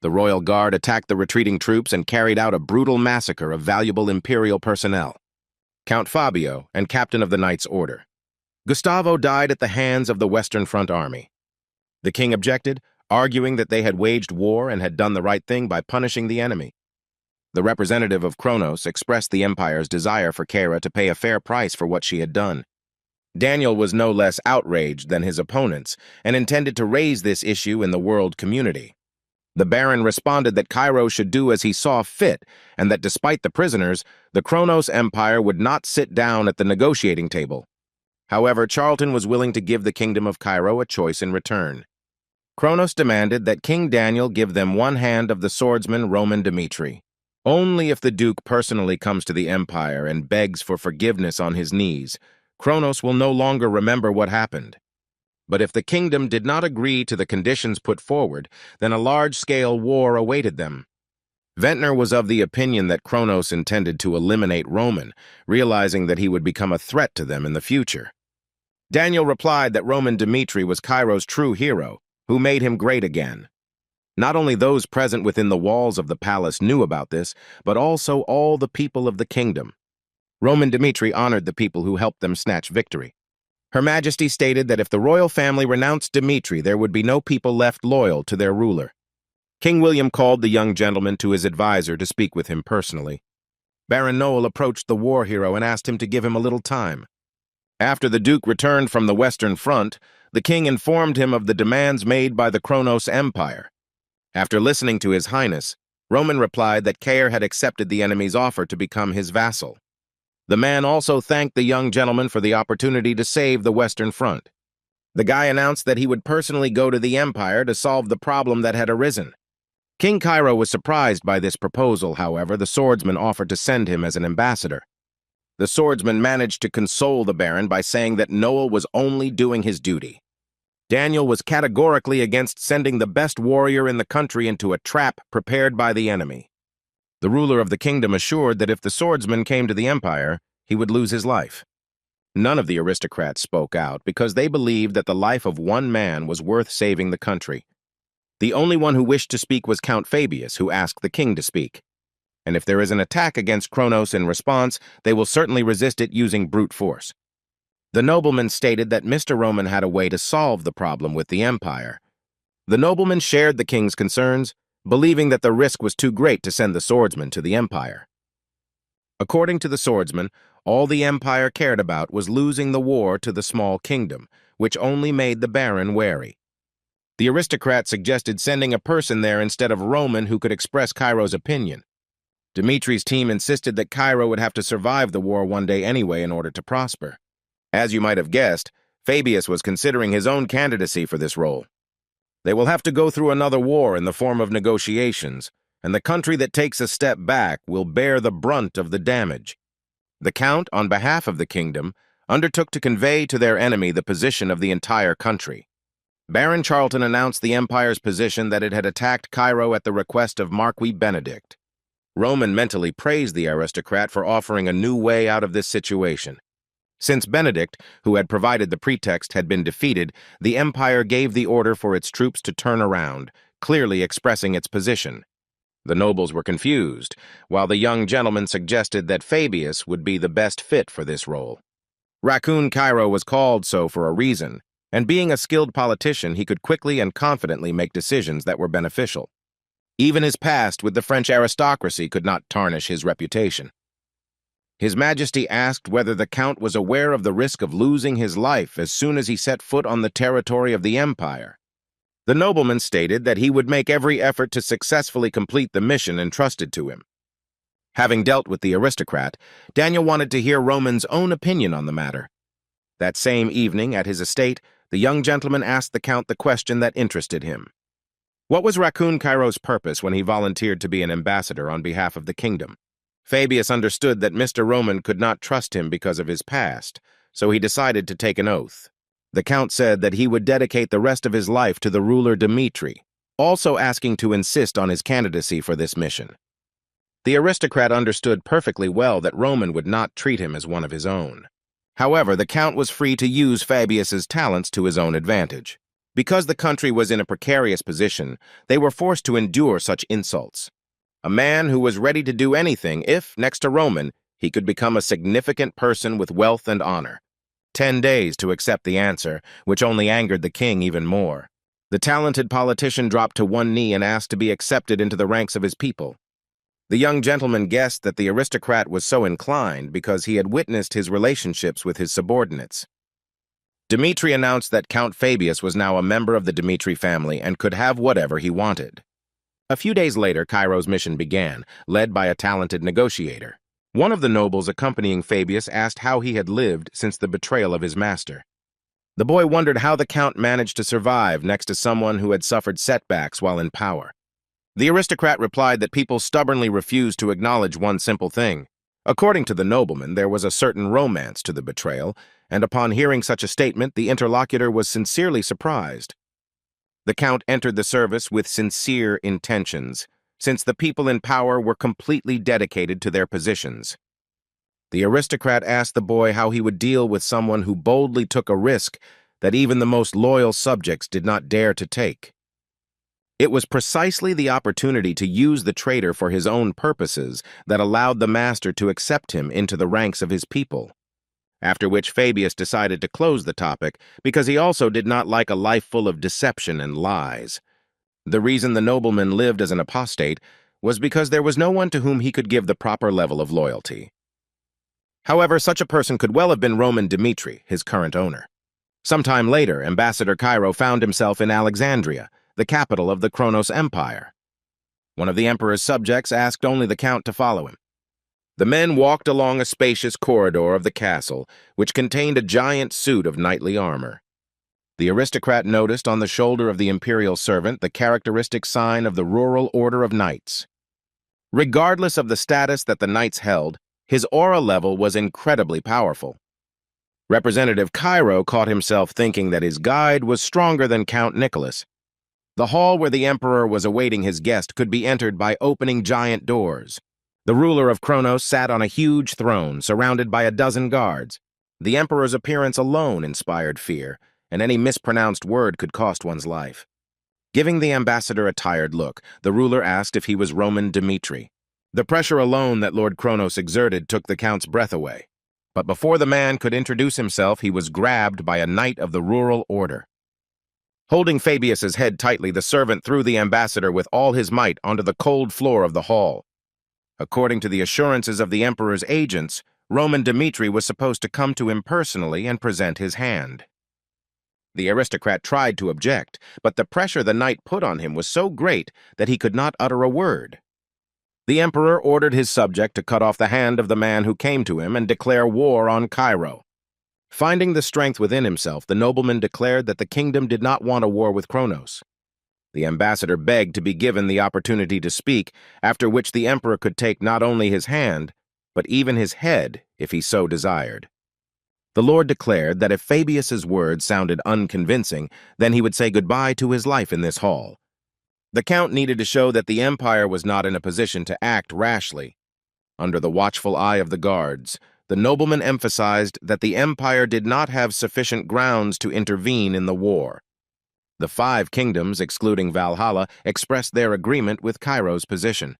The royal guard attacked the retreating troops and carried out a brutal massacre of valuable imperial personnel. Count Fabio and captain of the Knights' Order. Gustavo died at the hands of the Western Front army. The king objected, arguing that they had waged war and had done the right thing by punishing the enemy. The representative of Kronos expressed the empire's desire for Cairo to pay a fair price for what she had done. Daniel was no less outraged than his opponents and intended to raise this issue in the world community. The Baron responded that Cairo should do as he saw fit, and that despite the prisoners, the Kronos Empire would not sit down at the negotiating table. However, Charlton was willing to give the Kingdom of Cairo a choice in return. Kronos demanded that King Daniel give them one hand of the swordsman Roman Dmitri. Only if the Duke personally comes to the Empire and begs for forgiveness on his knees, Kronos will no longer remember what happened. But if the kingdom did not agree to the conditions put forward, then a large-scale war awaited them. Ventnor was of the opinion that Kronos intended to eliminate Roman, realizing that he would become a threat to them in the future. Daniel replied that Roman Dmitri was Cairo's true hero, who made him great again. Not only those present within the walls of the palace knew about this, but also all the people of the kingdom. Roman Dmitri honored the people who helped them snatch victory. Her Majesty stated that if the royal family renounced Dmitri, there would be no people left loyal to their ruler. King William called the young gentleman to his advisor to speak with him personally. Baron Noel approached the war hero and asked him to give him a little time. After the Duke returned from the Western Front, the king informed him of the demands made by the Kronos Empire. After listening to His Highness, Roman replied that Heir had accepted the enemy's offer to become his vassal. The man also thanked the young gentleman for the opportunity to save the Western Front. The guy announced that he would personally go to the Empire to solve the problem that had arisen. King Cairo was surprised by this proposal. However, the swordsman offered to send him as an ambassador. The swordsman managed to console the Baron by saying that Noel was only doing his duty. Daniel was categorically against sending the best warrior in the country into a trap prepared by the enemy. The ruler of the kingdom assured that if the swordsman came to the Empire, he would lose his life. None of the aristocrats spoke out because they believed that the life of one man was worth saving the country. The only one who wished to speak was Count Fabius, who asked the king to speak. And if there is an attack against Kronos in response, they will certainly resist it using brute force. The nobleman stated that Mr. Roman had a way to solve the problem with the Empire. The nobleman shared the king's concerns, believing that the risk was too great to send the swordsman to the Empire. According to the swordsman, all the Empire cared about was losing the war to the small kingdom, which only made the Baron wary. The aristocrat suggested sending a person there instead of Roman who could express Cairo's opinion. Dimitri's team insisted that Cairo would have to survive the war one day anyway in order to prosper. As you might have guessed, Fabius was considering his own candidacy for this role. They will have to go through another war in the form of negotiations, and the country that takes a step back will bear the brunt of the damage. The Count, on behalf of the kingdom, undertook to convey to their enemy the position of the entire country. Baron Charlton announced the Empire's position that it had attacked Cairo at the request of Marquis Benedict. Roman mentally praised the aristocrat for offering a new way out of this situation. Since Benedict, who had provided the pretext, had been defeated, the Empire gave the order for its troops to turn around, clearly expressing its position. The nobles were confused, while the young gentleman suggested that Fabius would be the best fit for this role. Raccoon Cairo was called so for a reason, and being a skilled politician, he could quickly and confidently make decisions that were beneficial. Even his past with the French aristocracy could not tarnish his reputation. His Majesty asked whether the Count was aware of the risk of losing his life as soon as he set foot on the territory of the Empire. The nobleman stated that he would make every effort to successfully complete the mission entrusted to him. Having dealt with the aristocrat, Daniel wanted to hear Roman's own opinion on the matter. That same evening, at his estate, the young gentleman asked the Count the question that interested him. What was Raccoon Cairo's purpose when he volunteered to be an ambassador on behalf of the kingdom? Fabius understood that Mr. Roman could not trust him because of his past, so he decided to take an oath. The Count said that he would dedicate the rest of his life to the ruler Dmitri, also asking to insist on his candidacy for this mission. The aristocrat understood perfectly well that Roman would not treat him as one of his own. However, the Count was free to use Fabius's talents to his own advantage. Because the country was in a precarious position, they were forced to endure such insults. A man who was ready to do anything if, next to Roman, he could become a significant person with wealth and honor. 10 days to accept the answer, which only angered the king even more. The talented politician dropped to one knee and asked to be accepted into the ranks of his people. The young gentleman guessed that the aristocrat was so inclined because he had witnessed his relationships with his subordinates. Dmitri announced that Count Fabius was now a member of the Dmitri family and could have whatever he wanted. A few days later, Cairo's mission began, led by a talented negotiator. One of the nobles accompanying Fabius asked how he had lived since the betrayal of his master. The boy wondered how the Count managed to survive next to someone who had suffered setbacks while in power. The aristocrat replied that people stubbornly refused to acknowledge one simple thing. According to the nobleman, there was a certain romance to the betrayal, and upon hearing such a statement, the interlocutor was sincerely surprised. The Count entered the service with sincere intentions, since the people in power were completely dedicated to their positions. The aristocrat asked the boy how he would deal with someone who boldly took a risk that even the most loyal subjects did not dare to take. It was precisely the opportunity to use the traitor for his own purposes that allowed the master to accept him into the ranks of his people. After which Fabius decided to close the topic because he also did not like a life full of deception and lies. The reason the nobleman lived as an apostate was because there was no one to whom he could give the proper level of loyalty. However, such a person could well have been Roman Dmitri, his current owner. Sometime later, Ambassador Cairo found himself in Alexandria, the capital of the Kronos Empire. One of the emperor's subjects asked only the count to follow him. The men walked along a spacious corridor of the castle, which contained a giant suit of knightly armor. The aristocrat noticed on the shoulder of the imperial servant the characteristic sign of the rural order of knights. Regardless of the status that the knights held, his aura level was incredibly powerful. Representative Cairo caught himself thinking that his guide was stronger than Count Nicholas. The hall where the emperor was awaiting his guest could be entered by opening giant doors. The ruler of Kronos sat on a huge throne, surrounded by a dozen guards. The emperor's appearance alone inspired fear, and any mispronounced word could cost one's life. Giving the ambassador a tired look, the ruler asked if he was Roman Dmitri. The pressure alone that Lord Kronos exerted took the count's breath away. But before the man could introduce himself, he was grabbed by a knight of the rural order. Holding Fabius's head tightly, the servant threw the ambassador with all his might onto the cold floor of the hall. According to the assurances of the emperor's agents, Roman Dmitri was supposed to come to him personally and present his hand. The aristocrat tried to object, but the pressure the knight put on him was so great that he could not utter a word. The emperor ordered his subject to cut off the hand of the man who came to him and declare war on Cairo. Finding the strength within himself, the nobleman declared that the kingdom did not want a war with Kronos. The ambassador begged to be given the opportunity to speak, after which the emperor could take not only his hand, but even his head, if he so desired. The lord declared that if Fabius's words sounded unconvincing, then he would say goodbye to his life in this hall. The count needed to show that the empire was not in a position to act rashly. Under the watchful eye of the guards, the nobleman emphasized that the empire did not have sufficient grounds to intervene in the war. The 5 kingdoms, excluding Valhalla, expressed their agreement with Cairo's position.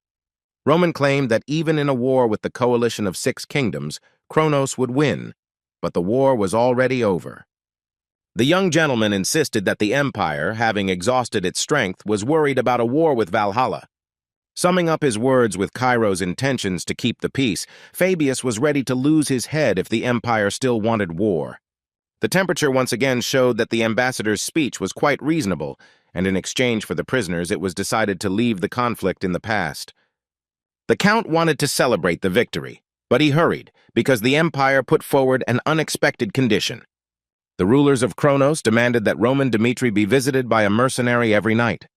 Roman claimed that even in a war with the coalition of 6 kingdoms, Kronos would win, but the war was already over. The young gentleman insisted that the empire, having exhausted its strength, was worried about a war with Valhalla. Summing up his words with Cairo's intentions to keep the peace, Fabius was ready to lose his head if the empire still wanted war. The temperature once again showed that the ambassador's speech was quite reasonable, and in exchange for the prisoners, it was decided to leave the conflict in the past. The count wanted to celebrate the victory, but he hurried because the empire put forward an unexpected condition. The rulers of Kronos demanded that Roman Dmitri be visited by a mercenary every night.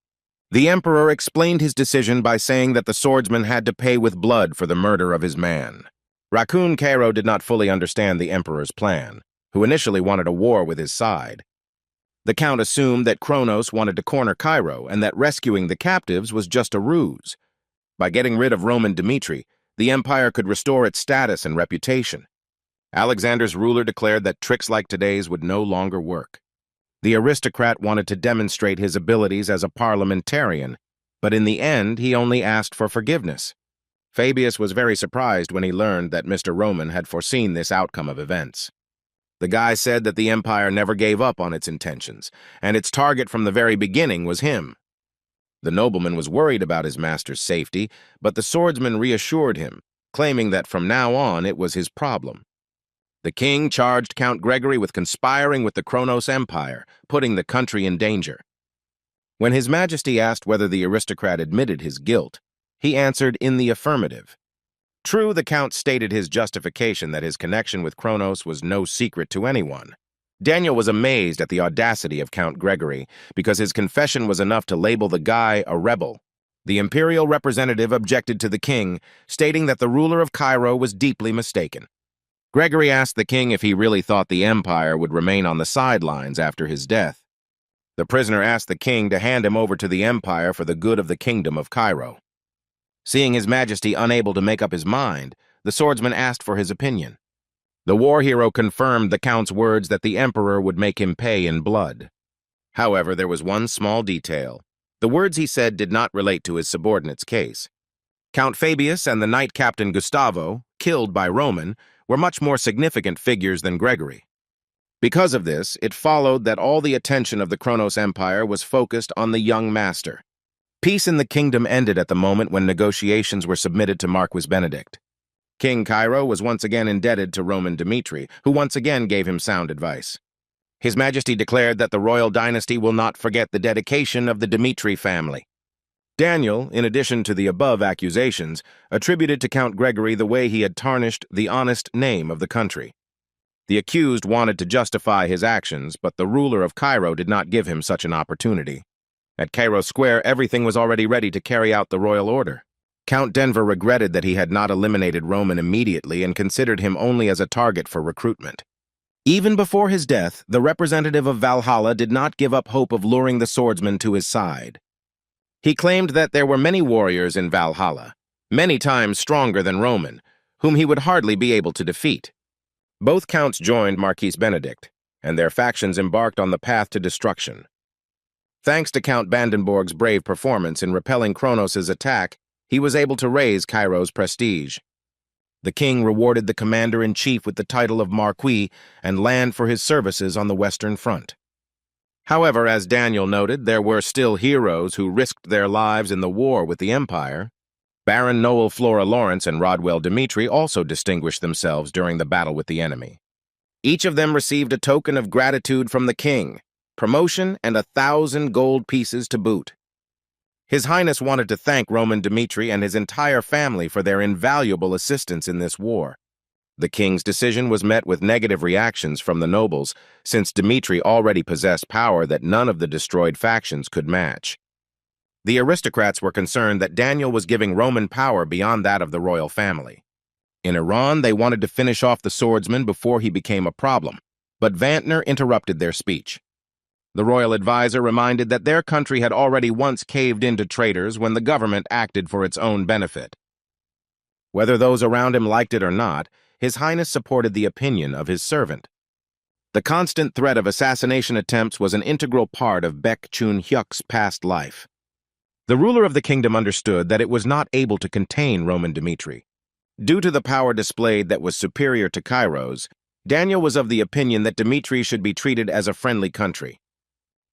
The emperor explained his decision by saying that the swordsman had to pay with blood for the murder of his man. Raccoon Cairo did not fully understand the emperor's plan, who initially wanted a war with his side. The count assumed that Kronos wanted to corner Cairo and that rescuing the captives was just a ruse. By getting rid of Roman Dmitri, the empire could restore its status and reputation. Alexander's ruler declared that tricks like today's would no longer work. The aristocrat wanted to demonstrate his abilities as a parliamentarian, but in the end he only asked for forgiveness. Fabius was very surprised when he learned that Mr. Roman had foreseen this outcome of events. The guy said that the empire never gave up on its intentions, and its target from the very beginning was him. The nobleman was worried about his master's safety, but the swordsman reassured him, claiming that from now on it was his problem. The king charged Count Gregory with conspiring with the Kronos Empire, putting the country in danger. When His Majesty asked whether the aristocrat admitted his guilt, he answered in the affirmative. True, the count stated his justification that his connection with Kronos was no secret to anyone. Daniel was amazed at the audacity of Count Gregory, because his confession was enough to label the guy a rebel. The imperial representative objected to the king, stating that the ruler of Cairo was deeply mistaken. Gregory asked the king if he really thought the empire would remain on the sidelines after his death. The prisoner asked the king to hand him over to the empire for the good of the kingdom of Cairo. Seeing His Majesty unable to make up his mind, the swordsman asked for his opinion. The war hero confirmed the count's words that the emperor would make him pay in blood. However, there was one small detail. The words he said did not relate to his subordinate's case. Count Fabius and the knight captain Gustavo, killed by Roman, were much more significant figures than Gregory. Because of this, it followed that all the attention of the Kronos Empire was focused on the young master. Peace in the kingdom ended at the moment when negotiations were submitted to Marquis Benedict. King Cairo was once again indebted to Roman Dimitri, who once again gave him sound advice. His Majesty declared that the royal dynasty will not forget the dedication of the Dimitri family. Daniel, in addition to the above accusations, attributed to Count Gregory the way he had tarnished the honest name of the country. The accused wanted to justify his actions, but the ruler of Cairo did not give him such an opportunity. At Cairo Square, everything was already ready to carry out the royal order. Count Denver regretted that he had not eliminated Roman immediately and considered him only as a target for recruitment. Even before his death, the representative of Valhalla did not give up hope of luring the swordsman to his side. He claimed that there were many warriors in Valhalla, many times stronger than Roman, whom he would hardly be able to defeat. Both counts joined Marquis Benedict, and their factions embarked on the path to destruction. Thanks to Count Brandenburg's brave performance in repelling Kronos' attack, he was able to raise Cairo's prestige. The king rewarded the commander-in-chief with the title of Marquis and land for his services on the Western Front. However, as Daniel noted, there were still heroes who risked their lives in the war with the Empire. Baron Noel Flora Lawrence and Rodwell Dimitri also distinguished themselves during the battle with the enemy. Each of them received a token of gratitude from the king, promotion, and 1,000 gold pieces to boot. His Highness wanted to thank Roman Dimitri and his entire family for their invaluable assistance in this war. The king's decision was met with negative reactions from the nobles, since Dimitri already possessed power that none of the destroyed factions could match. The aristocrats were concerned that Daniel was giving Roman power beyond that of the royal family. In Iran, they wanted to finish off the swordsman before he became a problem, but Vantner interrupted their speech. The royal advisor reminded that their country had already once caved in to traitors when the government acted for its own benefit. Whether those around him liked it or not, His Highness supported the opinion of his servant. The constant threat of assassination attempts was an integral part of Baek Chun-hyuk's past life. The ruler of the kingdom understood that it was not able to contain Roman Dimitri. Due to the power displayed that was superior to Cairo's, Daniel was of the opinion that Dimitri should be treated as a friendly country.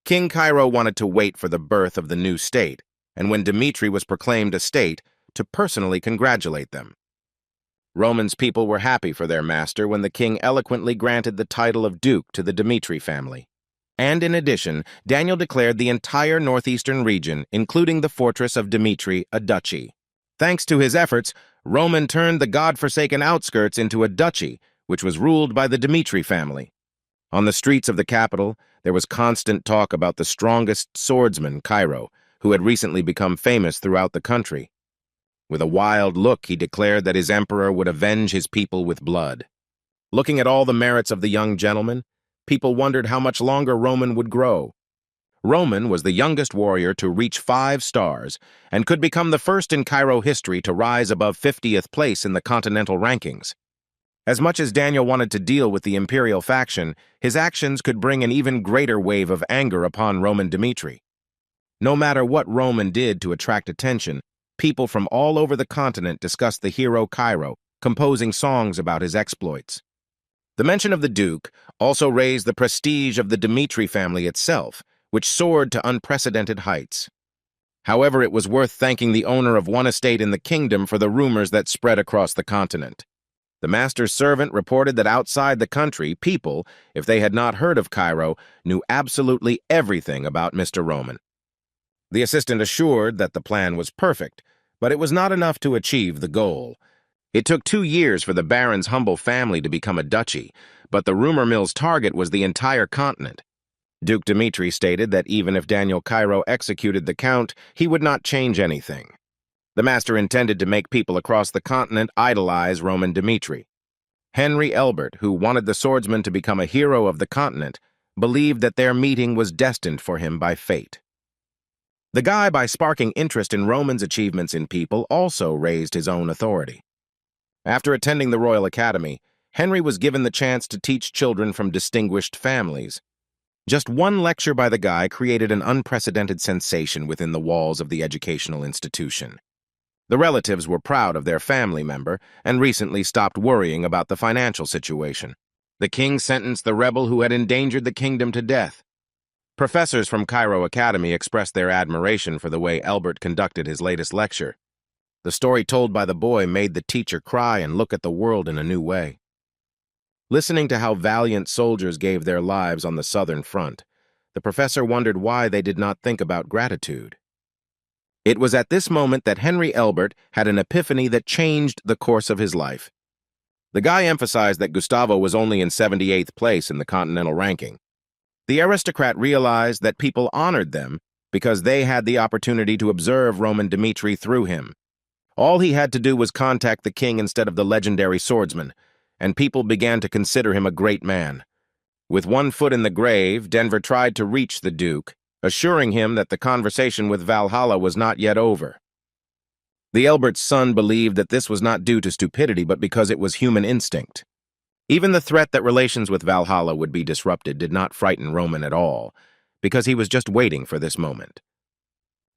King Cairo wanted to wait for the birth of the new state, and when Dimitri was proclaimed a state, to personally congratulate them. Roman's people were happy for their master when the king eloquently granted the title of duke to the Dimitri family. And in addition, Daniel declared the entire northeastern region, including the fortress of Dimitri, a duchy. Thanks to his efforts, Roman turned the god-forsaken outskirts into a duchy, which was ruled by the Dimitri family. On the streets of the capital, there was constant talk about the strongest swordsman, Cairo, who had recently become famous throughout the country. With a wild look, he declared that his emperor would avenge his people with blood. Looking at all the merits of the young gentleman, people wondered how much longer Roman would grow. Roman was the youngest warrior to reach 5 stars and could become the first in Cairo history to rise above 50th place in the continental rankings. As much as Daniel wanted to deal with the imperial faction, his actions could bring an even greater wave of anger upon Roman Dimitri. No matter what Roman did to attract attention, people from all over the continent discussed the hero Cairo, composing songs about his exploits. The mention of the Duke also raised the prestige of the Dimitri family itself, which soared to unprecedented heights. However, it was worth thanking the owner of one estate in the kingdom for the rumors that spread across the continent. The master's servant reported that outside the country, people, if they had not heard of Cairo, knew absolutely everything about Mr. Roman. The assistant assured that the plan was perfect, but it was not enough to achieve the goal. It took 2 years for the baron's humble family to become a duchy, but the rumor mill's target was the entire continent. Duke Dimitri stated that even if Daniel Cairo executed the count, he would not change anything. The master intended to make people across the continent idolize Roman Dimitri. Henry Elbert, who wanted the swordsman to become a hero of the continent, believed that their meeting was destined for him by fate. The guy, by sparking interest in Roman's achievements in people, also raised his own authority. After attending the Royal Academy, Henry was given the chance to teach children from distinguished families. Just one lecture by the guy created an unprecedented sensation within the walls of the educational institution. The relatives were proud of their family member and recently stopped worrying about the financial situation. The king sentenced the rebel who had endangered the kingdom to death. Professors from Cairo Academy expressed their admiration for the way Elbert conducted his latest lecture. The story told by the boy made the teacher cry and look at the world in a new way. Listening to how valiant soldiers gave their lives on the Southern Front, the professor wondered why they did not think about gratitude. It was at this moment that Henry Elbert had an epiphany that changed the course of his life. The guy emphasized that Gustavo was only in 78th place in the continental ranking. The aristocrat realized that people honored them because they had the opportunity to observe Roman Dmitri through him. All he had to do was contact the king instead of the legendary swordsman, and people began to consider him a great man. With one foot in the grave, Denver tried to reach the Duke, assuring him that the conversation with Valhalla was not yet over. The Elbert's son believed that this was not due to stupidity but because it was human instinct. Even the threat that relations with Valhalla would be disrupted did not frighten Roman at all, because he was just waiting for this moment.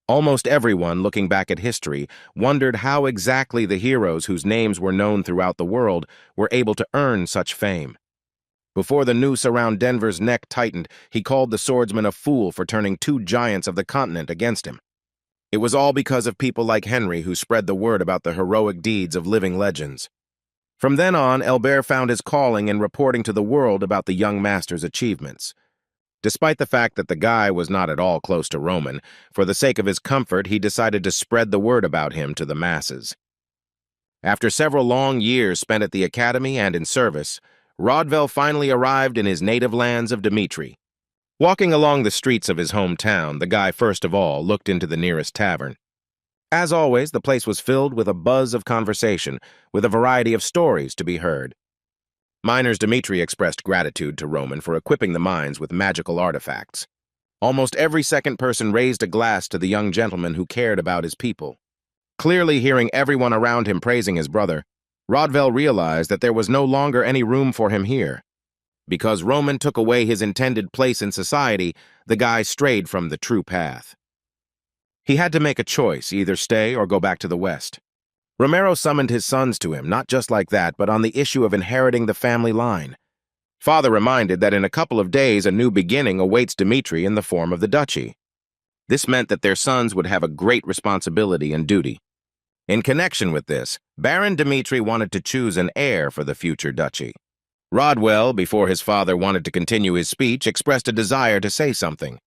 Almost everyone, looking back at history, wondered how exactly the heroes whose names were known throughout the world were able to earn such fame. Before the noose around Denver's neck tightened, he called the swordsman a fool for turning two giants of the continent against him. It was all because of people like Henry who spread the word about the heroic deeds of living legends. From then on, Elbert found his calling in reporting to the world about the young master's achievements. Despite the fact that the guy was not at all close to Roman, for the sake of his comfort, he decided to spread the word about him to the masses. After several long years spent at the academy and in service, Rodvel finally arrived in his native lands of Dmitri. Walking along the streets of his hometown, the guy first of all looked into the nearest tavern. As always, the place was filled with a buzz of conversation, with a variety of stories to be heard. Miners Dmitri expressed gratitude to Roman for equipping the mines with magical artifacts. Almost every second person raised a glass to the young gentleman who cared about his people. Clearly hearing everyone around him praising his brother, Rodvel realized that there was no longer any room for him here. Because Roman took away his intended place in society, the guy strayed from the true path. He had to make a choice, either stay or go back to the West. Romero summoned his sons to him, not just like that, but on the issue of inheriting the family line. Father reminded that in a couple of days a new beginning awaits Dmitri in the form of the duchy. This meant that their sons would have a great responsibility and duty. In connection with this, Baron Dmitri wanted to choose an heir for the future duchy. Rodwell, before his father wanted to continue his speech, expressed a desire to say something.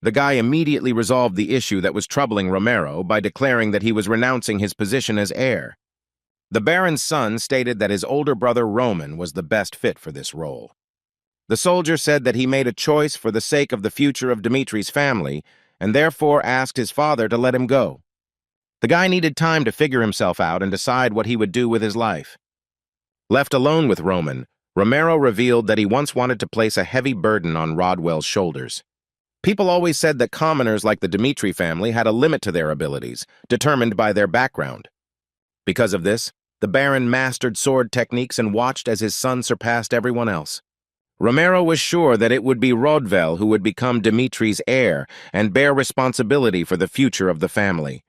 The guy immediately resolved the issue that was troubling Romero by declaring that he was renouncing his position as heir. The Baron's son stated that his older brother Roman was the best fit for this role. The soldier said that he made a choice for the sake of the future of Dmitri's family and therefore asked his father to let him go. The guy needed time to figure himself out and decide what he would do with his life. Left alone with Roman, Romero revealed that he once wanted to place a heavy burden on Rodwell's shoulders. People always said that commoners like the Dmitri family had a limit to their abilities, determined by their background. Because of this, the Baron mastered sword techniques and watched as his son surpassed everyone else. Romero was sure that it would be Rodvel who would become Dmitri's heir and bear responsibility for the future of the family.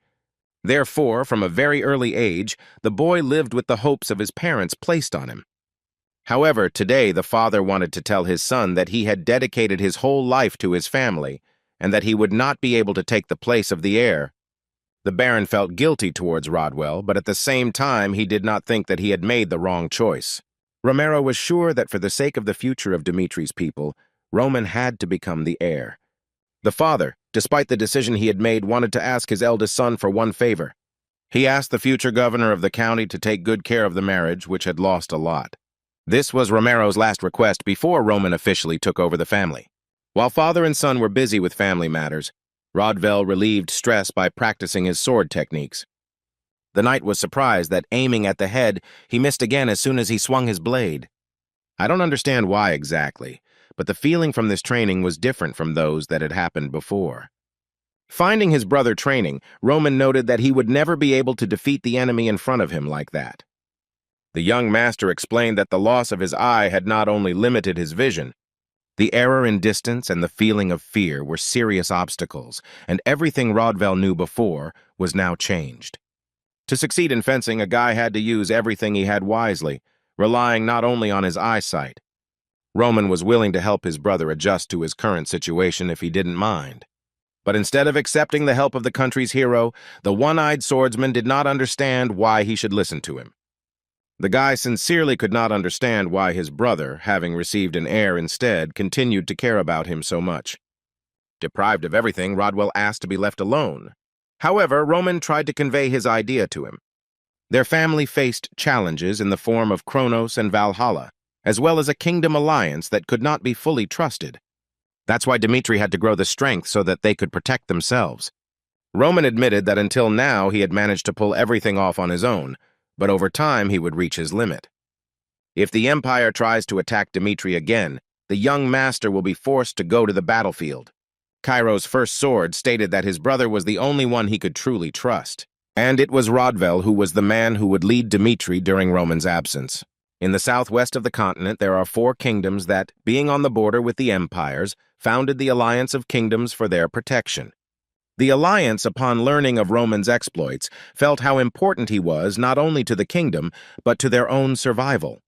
Therefore, from a very early age, the boy lived with the hopes of his parents placed on him. However, today the father wanted to tell his son that he had dedicated his whole life to his family and that he would not be able to take the place of the heir. The Baron felt guilty towards Rodwell, but at the same time he did not think that he had made the wrong choice. Romero was sure that for the sake of the future of Dmitri's people, Roman had to become the heir. The father, despite the decision he had made, wanted to ask his eldest son for one favor. He asked the future governor of the county to take good care of the marriage, which had lost a lot. This was Romero's last request before Roman officially took over the family. While father and son were busy with family matters, Rodvel relieved stress by practicing his sword techniques. The knight was surprised that, aiming at the head, he missed again as soon as he swung his blade. I don't understand why exactly, but the feeling from this training was different from those that had happened before. Finding his brother training, Roman noted that he would never be able to defeat the enemy in front of him like that. The young master explained that the loss of his eye had not only limited his vision, The error in distance and the feeling of fear were serious obstacles, and everything Rodvel knew before was now changed. To succeed in fencing, a guy had to use everything he had wisely, relying not only on his eyesight. Roman was willing to help his brother adjust to his current situation if he didn't mind. But instead of accepting the help of the country's hero, the one-eyed swordsman did not understand why he should listen to him. The guy sincerely could not understand why his brother, having received an heir instead, continued to care about him so much. Deprived of everything, Rodwell asked to be left alone. However, Roman tried to convey his idea to him. Their family faced challenges in the form of Kronos and Valhalla, as well as a kingdom alliance that could not be fully trusted. That's why Dmitri had to grow the strength so that they could protect themselves. Roman admitted that until now he had managed to pull everything off on his own, but over time he would reach his limit. If the Empire tries to attack Dmitri again, the young master will be forced to go to the battlefield. Cairo's first sword stated that his brother was the only one he could truly trust, and it was Rodvel who was the man who would lead Dmitri during Roman's absence. In the southwest of the continent, there are 4 kingdoms that, being on the border with the empires, founded the Alliance of Kingdoms for their protection. The alliance, upon learning of Roman's exploits, felt how important he was not only to the kingdom, but to their own survival.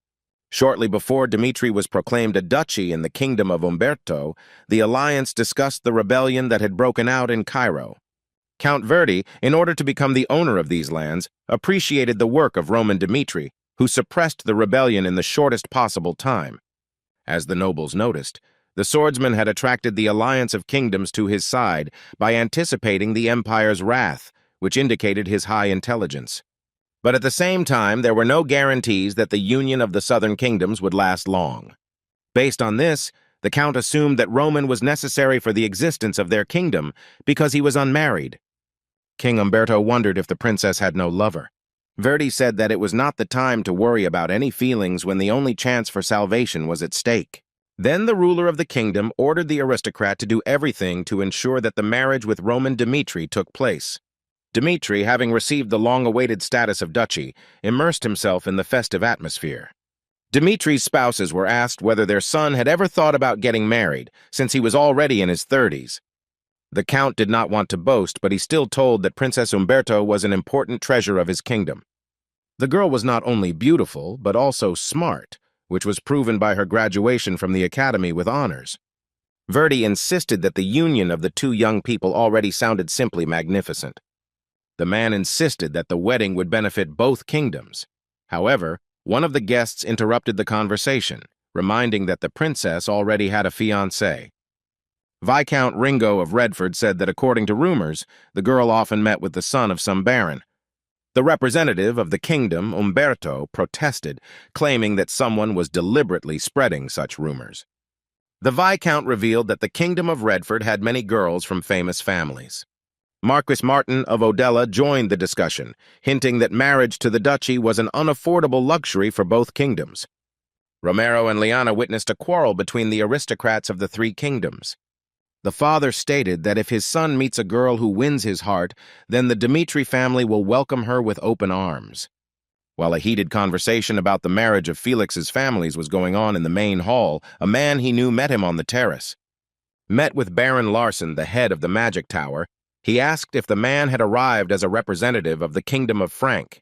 Shortly before Dmitri was proclaimed a duchy in the kingdom of Umberto, the alliance discussed the rebellion that had broken out in Cairo. Count Verdi, in order to become the owner of these lands, appreciated the work of Roman Dmitri, who suppressed the rebellion in the shortest possible time. As the nobles noticed, the swordsman had attracted the alliance of kingdoms to his side by anticipating the empire's wrath, which indicated his high intelligence. But at the same time, there were no guarantees that the union of the southern kingdoms would last long. Based on this, the count assumed that Roman was necessary for the existence of their kingdom because he was unmarried. King Umberto wondered if the princess had no lover. Verdi said that it was not the time to worry about any feelings when the only chance for salvation was at stake. Then the ruler of the kingdom ordered the aristocrat to do everything to ensure that the marriage with Roman Dmitri took place. Dmitri, having received the long-awaited status of duchy, immersed himself in the festive atmosphere. Dmitri's spouses were asked whether their son had ever thought about getting married, since he was already in his 30s. The count did not want to boast, but he still told that Princess Umberto was an important treasure of his kingdom. The girl was not only beautiful, but also smart, which was proven by her graduation from the academy with honors. Verdi insisted that the union of the 2 young people already sounded simply magnificent. The man insisted that the wedding would benefit both kingdoms. However, one of the guests interrupted the conversation, reminding that the princess already had a fiancé. Viscount Ringo of Redford said that according to rumors, the girl often met with the son of some baron. The representative of the kingdom, Umberto, protested, claiming that someone was deliberately spreading such rumors. The Viscount revealed that the kingdom of Redford had many girls from famous families. Marquis Martin of Odella joined the discussion, hinting that marriage to the duchy was an unaffordable luxury for both kingdoms. Romero and Liana witnessed a quarrel between the aristocrats of the 3 kingdoms. The father stated that if his son meets a girl who wins his heart, then the Dmitri family will welcome her with open arms. While a heated conversation about the marriage of Felix's families was going on in the main hall, a man he knew met him on the terrace. Met with Baron Larsen, the head of the magic tower, he asked if the man had arrived as a representative of the Kingdom of Frank.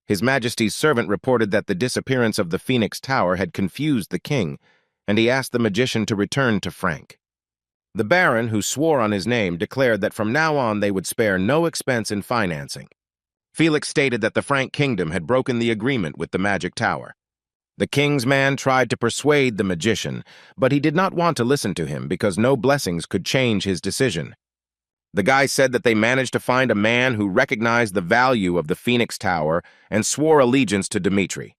His Majesty's servant reported that the disappearance of the Phoenix Tower had confused the king, and he asked the magician to return to Frank. The Baron, who swore on his name, declared that from now on they would spare no expense in financing. Felix stated that the Frank Kingdom had broken the agreement with the Magic Tower. The king's man tried to persuade the magician, but he did not want to listen to him because no blessings could change his decision. The guy said that they managed to find a man who recognized the value of the Phoenix Tower and swore allegiance to Dmitri.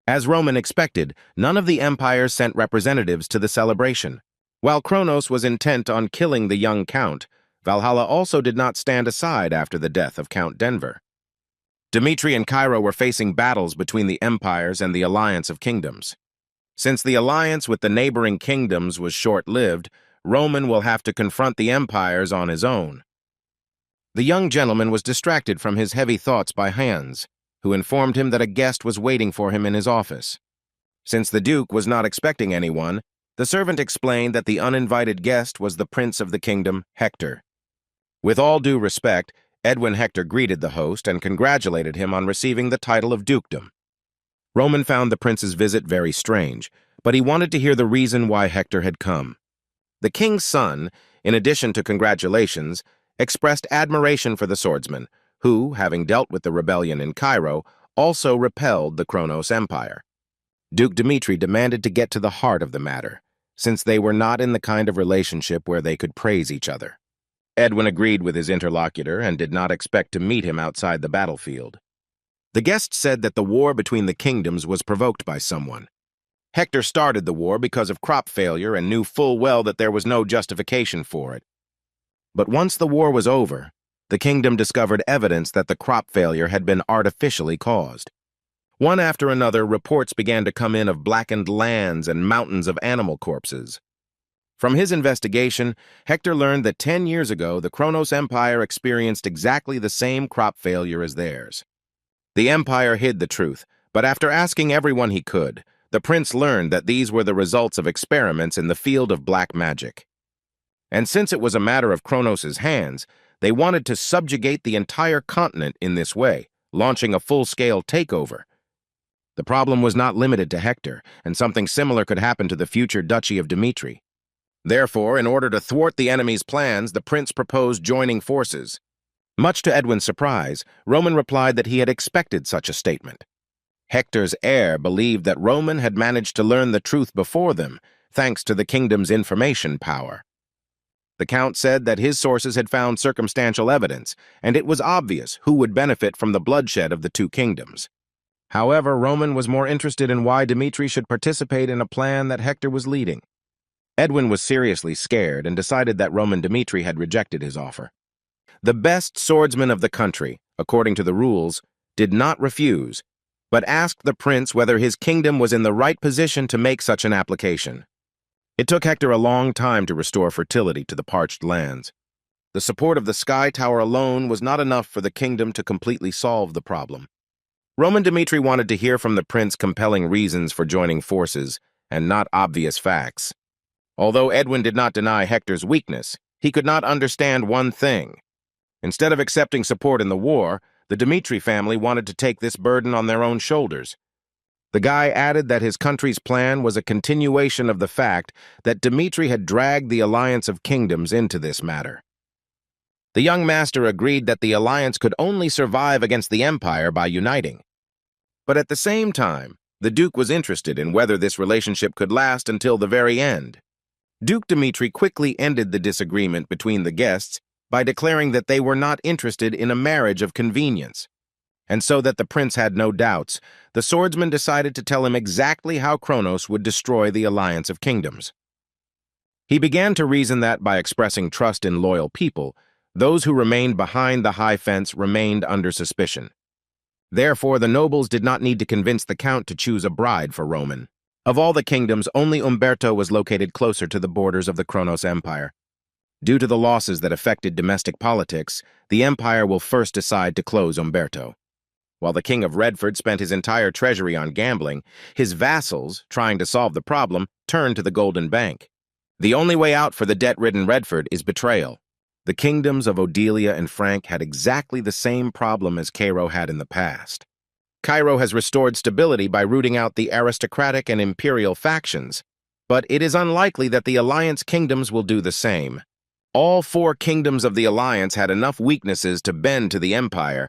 As Roman expected, none of the empires sent representatives to the celebration. While Kronos was intent on killing the young count, Valhalla also did not stand aside after the death of Count Denver. Dmitri and Cairo were facing battles between the empires and the alliance of kingdoms. Since the alliance with the neighboring kingdoms was short-lived, Roman will have to confront the empires on his own. The young gentleman was distracted from his heavy thoughts by Hans, who informed him that a guest was waiting for him in his office. Since the Duke was not expecting anyone, The servant explained that the uninvited guest was the prince of the kingdom, Hector. With all due respect, Edwin Hector greeted the host and congratulated him on receiving the title of dukedom. Roman found the prince's visit very strange, but he wanted to hear the reason why Hector had come. The king's son, in addition to congratulations, expressed admiration for the swordsman, who, having dealt with the rebellion in Cairo, also repelled the Kronos Empire. Duke Dmitri demanded to get to the heart of the matter, since they were not in the kind of relationship where they could praise each other. Edwin agreed with his interlocutor and did not expect to meet him outside the battlefield. The guest said that the war between the kingdoms was provoked by someone. Hector started the war because of crop failure and knew full well that there was no justification for it. But once the war was over, the kingdom discovered evidence that the crop failure had been artificially caused. One after another, reports began to come in of blackened lands and mountains of animal corpses. From his investigation, Hector learned that 10 years ago, the Kronos Empire experienced exactly the same crop failure as theirs. The empire hid the truth, but after asking everyone he could, the prince learned that these were the results of experiments in the field of black magic. And since it was a matter of Kronos' hands, they wanted to subjugate the entire continent in this way, launching a full-scale takeover. The problem was not limited to Hector, and something similar could happen to the future Duchy of Dmitri. Therefore, in order to thwart the enemy's plans, the prince proposed joining forces. Much to Edwin's surprise, Roman replied that he had expected such a statement. Hector's heir believed that Roman had managed to learn the truth before them, thanks to the kingdom's information power. The count said that his sources had found circumstantial evidence, and it was obvious who would benefit from the bloodshed of the two kingdoms. However, Roman was more interested in why Dmitri should participate in a plan that Hector was leading. Edwin was seriously scared and decided that Roman Dmitri had rejected his offer. The best swordsman of the country, according to the rules, did not refuse, but asked the prince whether his kingdom was in the right position to make such an application. It took Hector a long time to restore fertility to the parched lands. The support of the Sky Tower alone was not enough for the kingdom to completely solve the problem. Roman Dmitri wanted to hear from the prince compelling reasons for joining forces, and not obvious facts. Although Edwin did not deny Hector's weakness, he could not understand one thing. Instead of accepting support in the war, the Dmitri family wanted to take this burden on their own shoulders. The guy added that his country's plan was a continuation of the fact that Dmitri had dragged the alliance of kingdoms into this matter. The young master agreed that the alliance could only survive against the empire by uniting. But at the same time, the Duke was interested in whether this relationship could last until the very end. Duke Dmitri quickly ended the disagreement between the guests by declaring that they were not interested in a marriage of convenience. And so that the prince had no doubts, the swordsman decided to tell him exactly how Kronos would destroy the alliance of kingdoms. He began to reason that by expressing trust in loyal people, those who remained behind the high fence remained under suspicion. Therefore, the nobles did not need to convince the count to choose a bride for Roman. Of all the kingdoms, only Umberto was located closer to the borders of the Kronos Empire. Due to the losses that affected domestic politics, the empire will first decide to close Umberto. While the King of Redford spent his entire treasury on gambling, his vassals, trying to solve the problem, turned to the Golden Bank. The only way out for the debt-ridden Redford is betrayal. The kingdoms of Odelia and Frank had exactly the same problem as Cairo had in the past. Cairo has restored stability by rooting out the aristocratic and imperial factions, but it is unlikely that the Alliance kingdoms will do the same. All 4 kingdoms of the Alliance had enough weaknesses to bend to the empire.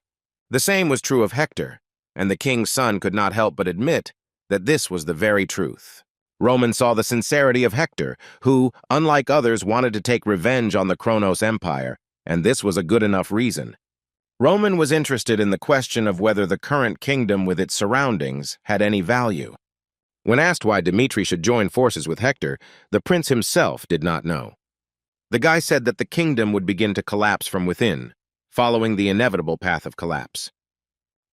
The same was true of Hector, and the king's son could not help but admit that this was the very truth. Roman saw the sincerity of Hector, who, unlike others, wanted to take revenge on the Kronos Empire, and this was a good enough reason. Roman was interested in the question of whether the current kingdom with its surroundings had any value. When asked why Dmitri should join forces with Hector, the prince himself did not know. The guy said that the kingdom would begin to collapse from within, following the inevitable path of collapse.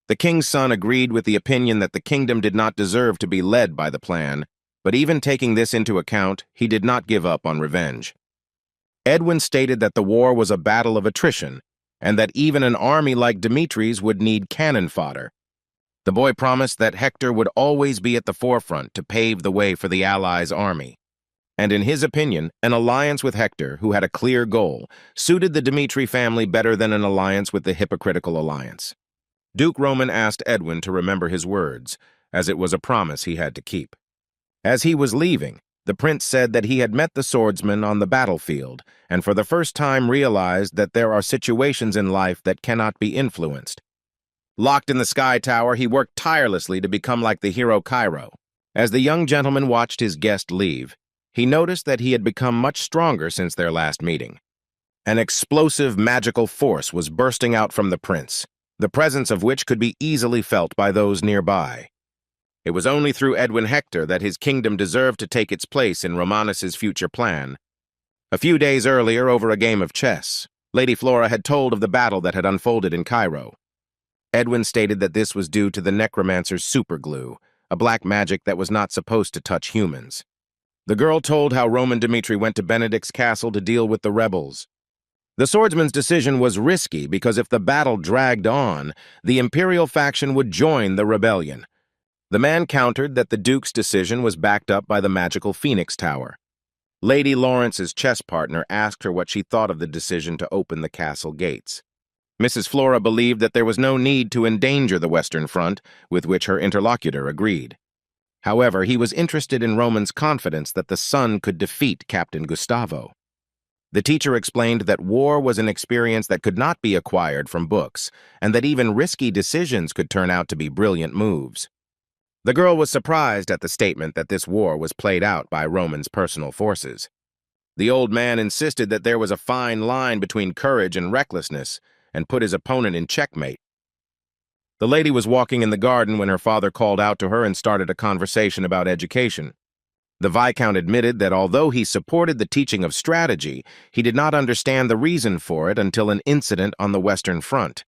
The king's son agreed with the opinion that the kingdom did not deserve to be led by the plan, but even taking this into account, he did not give up on revenge. Edwin stated that the war was a battle of attrition, and that even an army like Dmitri's would need cannon fodder. The boy promised that Hector would always be at the forefront to pave the way for the Allies' army. and in his opinion, an alliance with Hector, who had a clear goal, suited the Dmitri family better than an alliance with the hypocritical alliance. Duke Roman asked Edwin to remember his words, as it was a promise he had to keep. As he was leaving, the prince said that he had met the swordsman on the battlefield, and for the first time realized that there are situations in life that cannot be influenced. Locked in the Sky Tower, he worked tirelessly to become like the hero Cairo. As the young gentleman watched his guest leave, he noticed that he had become much stronger since their last meeting. An explosive magical force was bursting out from the prince, the presence of which could be easily felt by those nearby. It was only through Edwin Hector that his kingdom deserved to take its place in Romanus's future plan. A few days earlier, over a game of chess, Lady Flora had told of the battle that had unfolded in Cairo. Edwin stated that this was due to the necromancer's superglue, a black magic that was not supposed to touch humans. The girl told how Roman Dmitri went to Benedict's castle to deal with the rebels. The swordsman's decision was risky because if the battle dragged on, the imperial faction would join the rebellion. The man countered that the Duke's decision was backed up by the magical Phoenix Tower. Lady Lawrence's chess partner asked her what she thought of the decision to open the castle gates. Mrs. Flora believed that there was no need to endanger the Western Front, with which her interlocutor agreed. However, he was interested in Roman's confidence that the son could defeat Captain Gustavo. The teacher explained that war was an experience that could not be acquired from books, and that even risky decisions could turn out to be brilliant moves. The girl was surprised at the statement that this war was played out by Roman's personal forces. The old man insisted that there was a fine line between courage and recklessness, and put his opponent in checkmate. The lady was walking in the garden when her father called out to her and started a conversation about education. The Viscount admitted that although he supported the teaching of strategy, he did not understand the reason for it until an incident on the Western Front.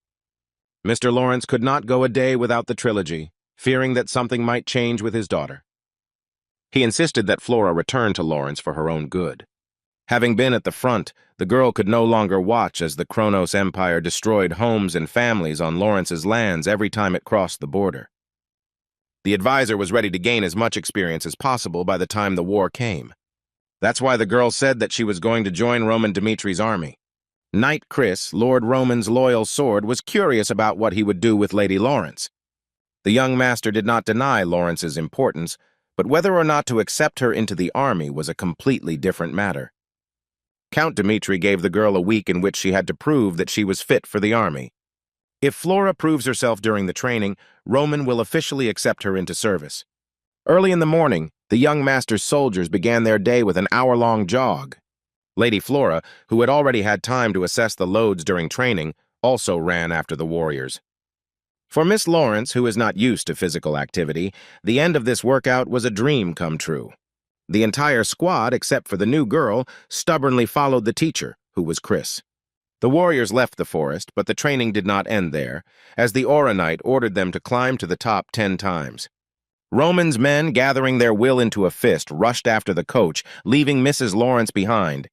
Mr. Lawrence could not go a day without the trilogy, fearing that something might change with his daughter. He insisted that Flora return to Lawrence for her own good. Having been at the front, the girl could no longer watch as the Kronos Empire destroyed homes and families on Lawrence's lands every time it crossed the border. The advisor was ready to gain as much experience as possible by the time the war came. That's why the girl said that she was going to join Roman Dimitri's army. Knight Chris, Lord Roman's loyal sword, was curious about what he would do with Lady Lawrence. The young master did not deny Lawrence's importance, but whether or not to accept her into the army was a completely different matter. Count Dmitri gave the girl a week in which she had to prove that she was fit for the army. If Flora proves herself during the training, Roman will officially accept her into service. Early in the morning, the young master's soldiers began their day with an hour-long jog. Lady Flora, who had already had time to assess the loads during training, also ran after the warriors. For Miss Lawrence, who is not used to physical activity, the end of this workout was a dream come true. The entire squad, except for the new girl, stubbornly followed the teacher, who was Chris. The warriors left the forest, but the training did not end there, as the Aura Knight ordered them to climb to the top 10 times. Roman's men, gathering their will into a fist, rushed after the coach, leaving Mrs. Lawrence behind.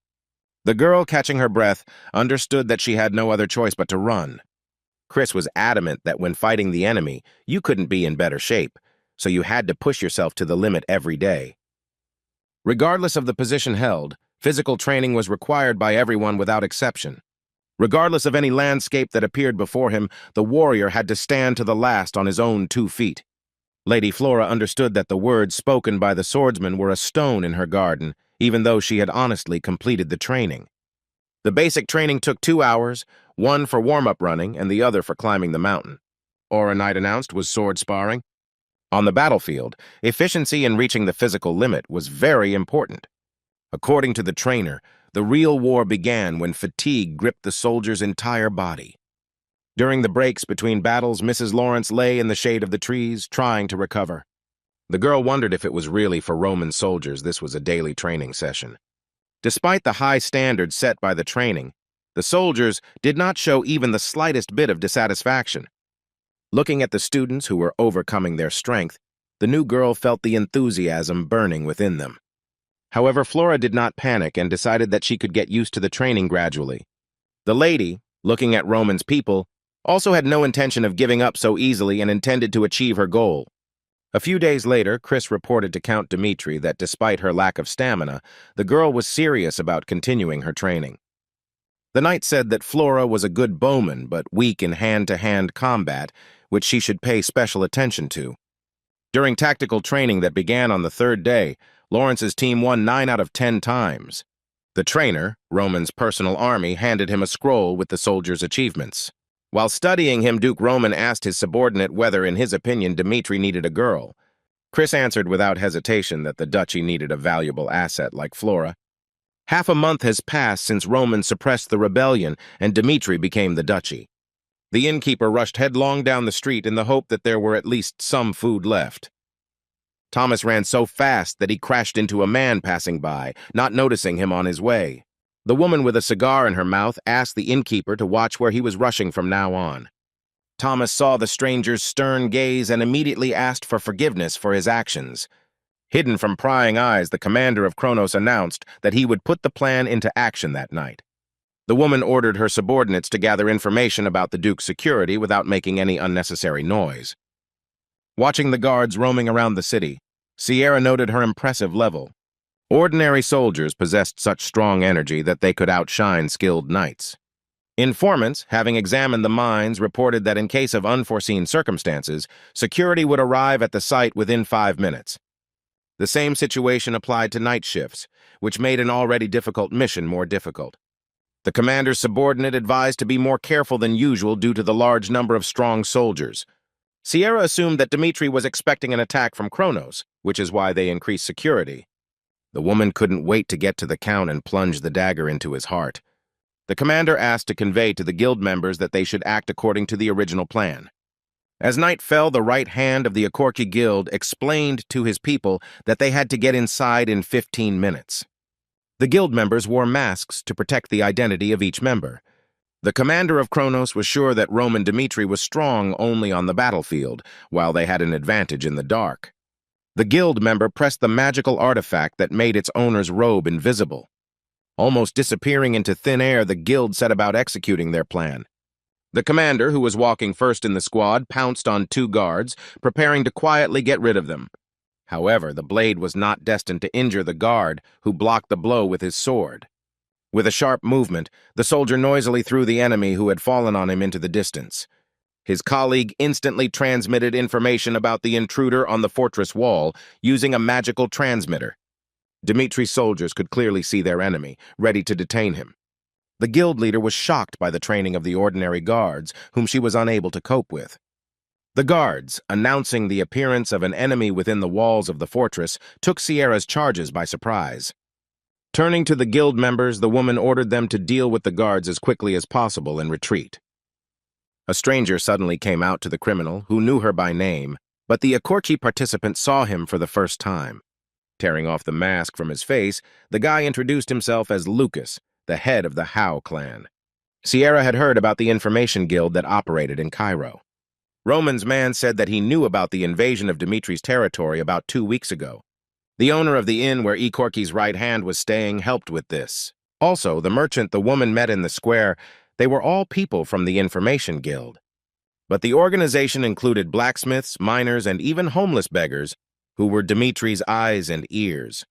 The girl, catching her breath, understood that she had no other choice but to run. Chris was adamant that when fighting the enemy, you couldn't be in better shape, so you had to push yourself to the limit every day. Regardless of the position held, physical training was required by everyone without exception. Regardless of any landscape that appeared before him, the warrior had to stand to the last on his own 2 feet. Lady Flora understood that the words spoken by the swordsman were a stone in her garden, even though she had honestly completed the training. The basic training took 2 hours, one for warm-up running and the other for climbing the mountain. Aura Knight announced was sword sparring. On the battlefield, efficiency in reaching the physical limit was very important. According to the trainer, the real war began when fatigue gripped the soldier's entire body. During the breaks between battles, Mrs. Lawrence lay in the shade of the trees, trying to recover. The girl wondered if it was really for Roman soldiers this was a daily training session. Despite the high standards set by the training, the soldiers did not show even the slightest bit of dissatisfaction. Looking at the students who were overcoming their strength, the new girl felt the enthusiasm burning within them. However, Flora did not panic and decided that she could get used to the training gradually. The lady, looking at Roman's people, also had no intention of giving up so easily and intended to achieve her goal. A few days later, Chris reported to Count Dmitri that despite her lack of stamina, the girl was serious about continuing her training. The knight said that Flora was a good bowman but weak in hand-to-hand combat, which she should pay special attention to. During tactical training that began on the third day, Lawrence's team won 9 out of 10 times. The trainer, Roman's personal army, handed him a scroll with the soldiers' achievements. While studying him, Duke Roman asked his subordinate whether, in his opinion, Dmitri needed a girl. Chris answered without hesitation that the duchy needed a valuable asset like Flora. Half a month has passed since Roman suppressed the rebellion and Dmitri became the duchy. The innkeeper rushed headlong down the street in the hope that there were at least some food left. Thomas ran so fast that he crashed into a man passing by, not noticing him on his way. The woman with a cigar in her mouth asked the innkeeper to watch where he was rushing from now on. Thomas saw the stranger's stern gaze and immediately asked for forgiveness for his actions. Hidden from prying eyes, the commander of Kronos announced that he would put the plan into action that night. The woman ordered her subordinates to gather information about the Duke's security without making any unnecessary noise. Watching the guards roaming around the city, Sierra noted her impressive level. Ordinary soldiers possessed such strong energy that they could outshine skilled knights. Informants, having examined the mines, reported that in case of unforeseen circumstances, security would arrive at the site within 5 minutes. The same situation applied to night shifts, which made an already difficult mission more difficult. The commander's subordinate advised to be more careful than usual due to the large number of strong soldiers. Sierra assumed that Dmitri was expecting an attack from Kronos, which is why they increased security. The woman couldn't wait to get to the Count and plunge the dagger into his heart. The commander asked to convey to the guild members that they should act according to the original plan. As night fell, the right hand of the Akorki Guild explained to his people that they had to get inside in 15 minutes. The guild members wore masks to protect the identity of each member. The commander of Kronos was sure that Roman Dmitri was strong only on the battlefield, while they had an advantage in the dark. The guild member pressed the magical artifact that made its owner's robe invisible. Almost disappearing into thin air, the guild set about executing their plan. The commander, who was walking first in the squad, pounced on 2 guards, preparing to quietly get rid of them. However, the blade was not destined to injure the guard, who blocked the blow with his sword. With a sharp movement, the soldier noisily threw the enemy who had fallen on him into the distance. His colleague instantly transmitted information about the intruder on the fortress wall using a magical transmitter. Dmitri's soldiers could clearly see their enemy, ready to detain him. The guild leader was shocked by the training of the ordinary guards, whom she was unable to cope with. The guards, announcing the appearance of an enemy within the walls of the fortress, took Sierra's charges by surprise. Turning to the guild members, the woman ordered them to deal with the guards as quickly as possible and retreat. A stranger suddenly came out to the criminal, who knew her by name, but the Akorki participant saw him for the first time. Tearing off the mask from his face, the guy introduced himself as Lucas, the head of the Hao clan. Sierra had heard about the information guild that operated in Cairo. Roman's man said that he knew about the invasion of Dmitri's territory about 2 weeks ago. The owner of the inn where Ekorki's right hand was staying helped with this. Also, the merchant the woman met in the square, they were all people from the information guild. But the organization included blacksmiths, miners, and even homeless beggars, who were Dmitri's eyes and ears.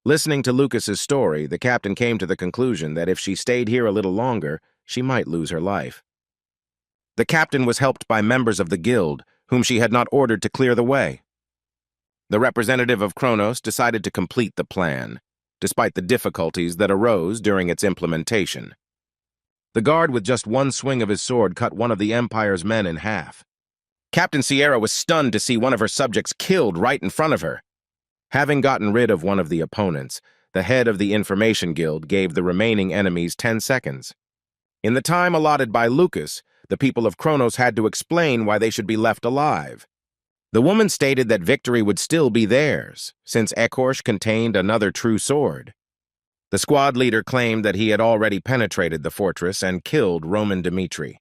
Listening to Lucas's story, the captain came to the conclusion that if she stayed here a little longer, she might lose her life. The captain was helped by members of the guild, whom she had not ordered to clear the way. The representative of Kronos decided to complete the plan, despite the difficulties that arose during its implementation. The guard with just one swing of his sword cut one of the Empire's men in half. Captain Sierra was stunned to see one of her subjects killed right in front of her. Having gotten rid of one of the opponents, the head of the Information Guild gave the remaining enemies 10 seconds. In the time allotted by Lucas, the people of Kronos had to explain why they should be left alive. The woman stated that victory would still be theirs, since Ekorsh contained another true sword. The squad leader claimed that he had already penetrated the fortress and killed Roman Dmitri.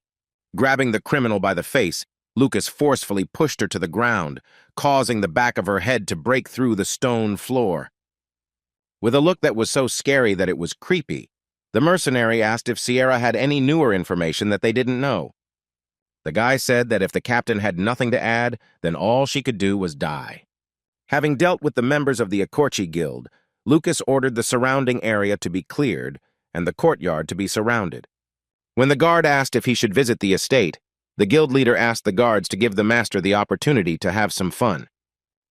Grabbing the criminal by the face, Lucas forcefully pushed her to the ground, causing the back of her head to break through the stone floor. With a look that was so scary that it was creepy, the mercenary asked if Sierra had any newer information that they didn't know. The guy said that if the captain had nothing to add, then all she could do was die. Having dealt with the members of the Akorchi Guild, Lucas ordered the surrounding area to be cleared and the courtyard to be surrounded. When the guard asked if he should visit the estate, the guild leader asked the guards to give the master the opportunity to have some fun.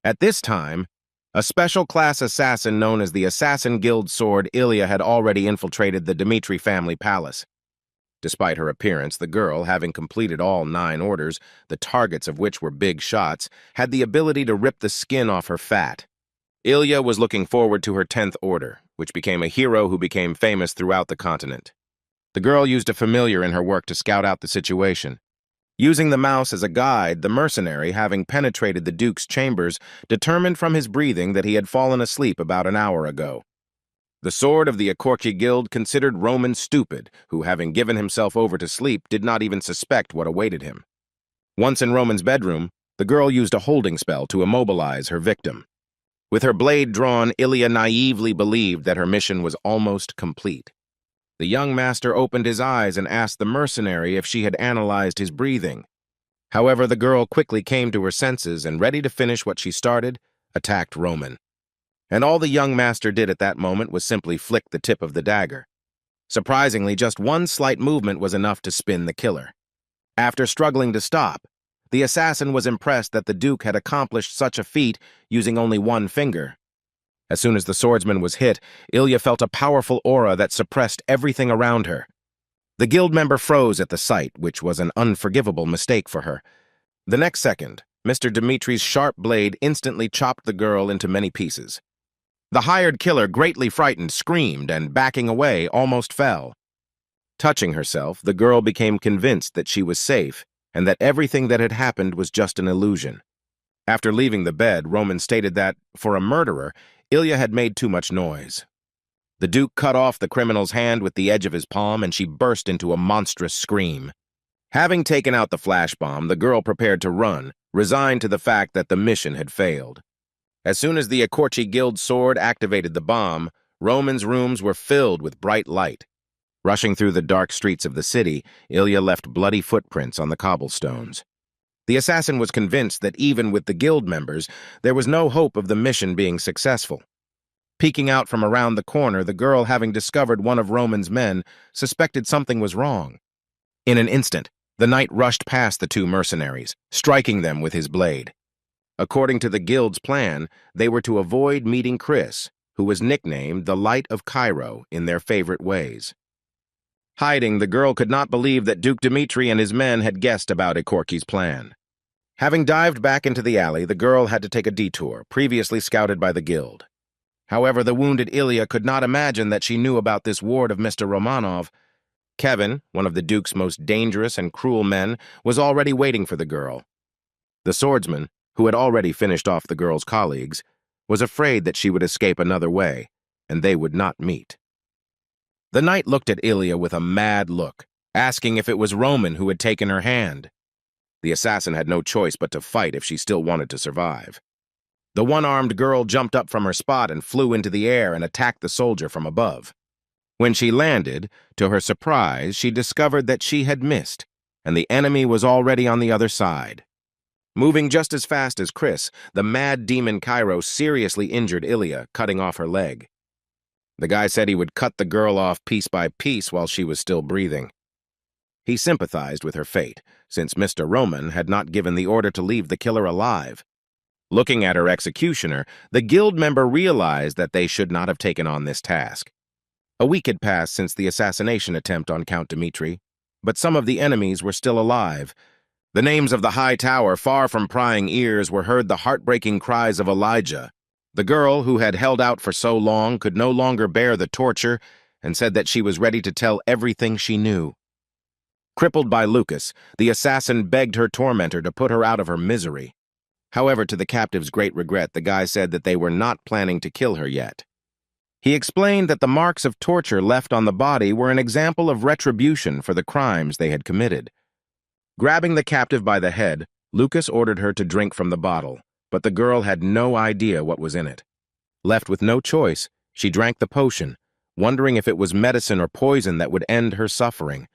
At this time, a special class assassin known as the Assassin Guild Sword Ilya had already infiltrated the Dmitri family palace. Despite her appearance, the girl, having completed all 9 orders, the targets of which were big shots, had the ability to rip the skin off her fat. Ilya was looking forward to her 10th order, which became a hero who became famous throughout the continent. The girl used a familiar in her work to scout out the situation. Using the mouse as a guide, the mercenary, having penetrated the Duke's chambers, determined from his breathing that he had fallen asleep about an hour ago. The sword of the Akorchi Guild considered Roman stupid, who, having given himself over to sleep, did not even suspect what awaited him. Once in Roman's bedroom, the girl used a holding spell to immobilize her victim. With her blade drawn, Ilya naively believed that her mission was almost complete. The young master opened his eyes and asked the mercenary if she had analyzed his breathing. However, the girl quickly came to her senses and, ready to finish what she started, attacked Roman. And all the young master did at that moment was simply flick the tip of the dagger. Surprisingly, just one slight movement was enough to spin the killer. After struggling to stop, the assassin was impressed that the Duke had accomplished such a feat using only one finger. As soon as the swordsman was hit, Ilya felt a powerful aura that suppressed everything around her. The guild member froze at the sight, which was an unforgivable mistake for her. The next second, Mr. Dmitri's sharp blade instantly chopped the girl into many pieces. The hired killer, greatly frightened, screamed and, backing away, almost fell. Touching herself, the girl became convinced that she was safe and that everything that had happened was just an illusion. After leaving the bed, Roman stated that, for a murderer, Ilya had made too much noise. The Duke cut off the criminal's hand with the edge of his palm, and she burst into a monstrous scream. Having taken out the flash bomb, the girl prepared to run, resigned to the fact that the mission had failed. As soon as the Akorchi Guild sword activated the bomb, Roman's rooms were filled with bright light. Rushing through the dark streets of the city, Ilya left bloody footprints on the cobblestones. The assassin was convinced that even with the guild members, there was no hope of the mission being successful. Peeking out from around the corner, the girl, having discovered one of Roman's men, suspected something was wrong. In an instant, the knight rushed past the 2 mercenaries, striking them with his blade. According to the guild's plan, they were to avoid meeting Chris, who was nicknamed the Light of Cairo in their favorite ways. Hiding, the girl could not believe that Duke Dmitri and his men had guessed about Akorchi's plan. Having dived back into the alley, the girl had to take a detour, previously scouted by the guild. However, the wounded Ilya could not imagine that she knew about this ward of Mr. Romanov. Kevin, one of the Duke's most dangerous and cruel men, was already waiting for the girl. The swordsman, who had already finished off the girl's colleagues, was afraid that she would escape another way, and they would not meet. The knight looked at Ilya with a mad look, asking if it was Roman who had taken her hand. The assassin had no choice but to fight if she still wanted to survive. The one-armed girl jumped up from her spot and flew into the air and attacked the soldier from above. When she landed, to her surprise, she discovered that she had missed, and the enemy was already on the other side. Moving just as fast as Chris, the mad demon Cairo seriously injured Ilya, cutting off her leg. The guy said he would cut the girl off piece by piece while she was still breathing. He sympathized with her fate, since Mr. Roman had not given the order to leave the killer alive. Looking at her executioner, the guild member realized that they should not have taken on this task. A week had passed since the assassination attempt on Count Dmitri, but some of the enemies were still alive. The names of the high tower, far from prying ears, were heard the heartbreaking cries of Elijah. The girl, who had held out for so long, could no longer bear the torture and said that she was ready to tell everything she knew. Crippled by Lucas, the assassin begged her tormentor to put her out of her misery. However, to the captive's great regret, the guy said that they were not planning to kill her yet. He explained that the marks of torture left on the body were an example of retribution for the crimes they had committed. Grabbing the captive by the head, Lucas ordered her to drink from the bottle, but the girl had no idea what was in it. Left with no choice, she drank the potion, wondering if it was medicine or poison that would end her suffering.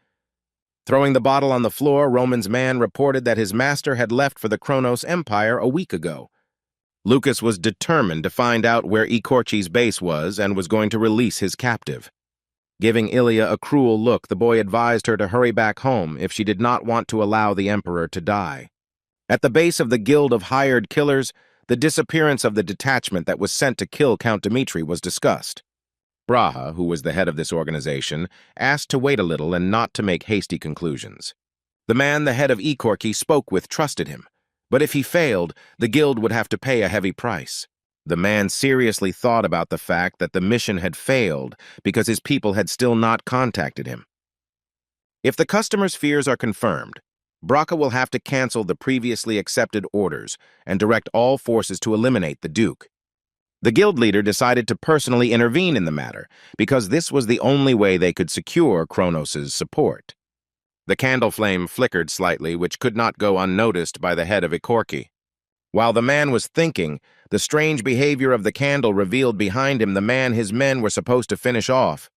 Throwing the bottle on the floor, Roman's man reported that his master had left for the Kronos Empire a week ago. Lucas was determined to find out where Ikorchi's base was and was going to release his captive. Giving Ilya a cruel look, the boy advised her to hurry back home if she did not want to allow the Emperor to die. At the base of the Guild of Hired Killers, the disappearance of the detachment that was sent to kill Count Dmitri was discussed. Braha, who was the head of this organization, asked to wait a little and not to make hasty conclusions. The man the head of Ikorchi spoke with trusted him, but if he failed, the guild would have to pay a heavy price. The man seriously thought about the fact that the mission had failed because his people had still not contacted him. If the customer's fears are confirmed, Braca will have to cancel the previously accepted orders and direct all forces to eliminate the Duke. The guild leader decided to personally intervene in the matter because this was the only way they could secure Kronos' support. The candle flame flickered slightly, which could not go unnoticed by the head of Ikorchi. While the man was thinking, the strange behavior of the candle revealed behind him the man his men were supposed to finish off.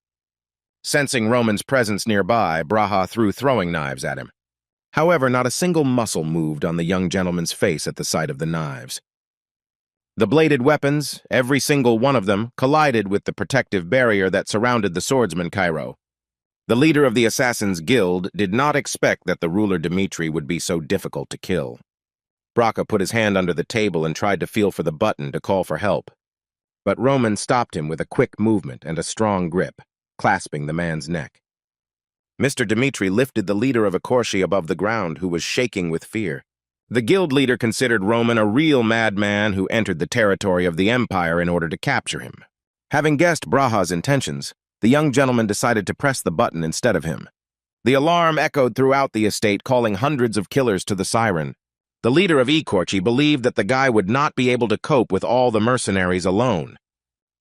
Sensing Roman's presence nearby, Braha threw throwing knives at him. However, not a single muscle moved on the young gentleman's face at the sight of the knives. The bladed weapons, every single one of them, collided with the protective barrier that surrounded the swordsman Cairo. The leader of the Assassin's Guild did not expect that the ruler Dmitri would be so difficult to kill. Braca put his hand under the table and tried to feel for the button to call for help. But Roman stopped him with a quick movement and a strong grip, clasping the man's neck. Mr. Dmitri lifted the leader of Ikorchi above the ground, who was shaking with fear. The guild leader considered Roman a real madman who entered the territory of the Empire in order to capture him. Having guessed Braha's intentions, the young gentleman decided to press the button instead of him. The alarm echoed throughout the estate, calling hundreds of killers to the siren. The leader of Ikorchi believed that the guy would not be able to cope with all the mercenaries alone.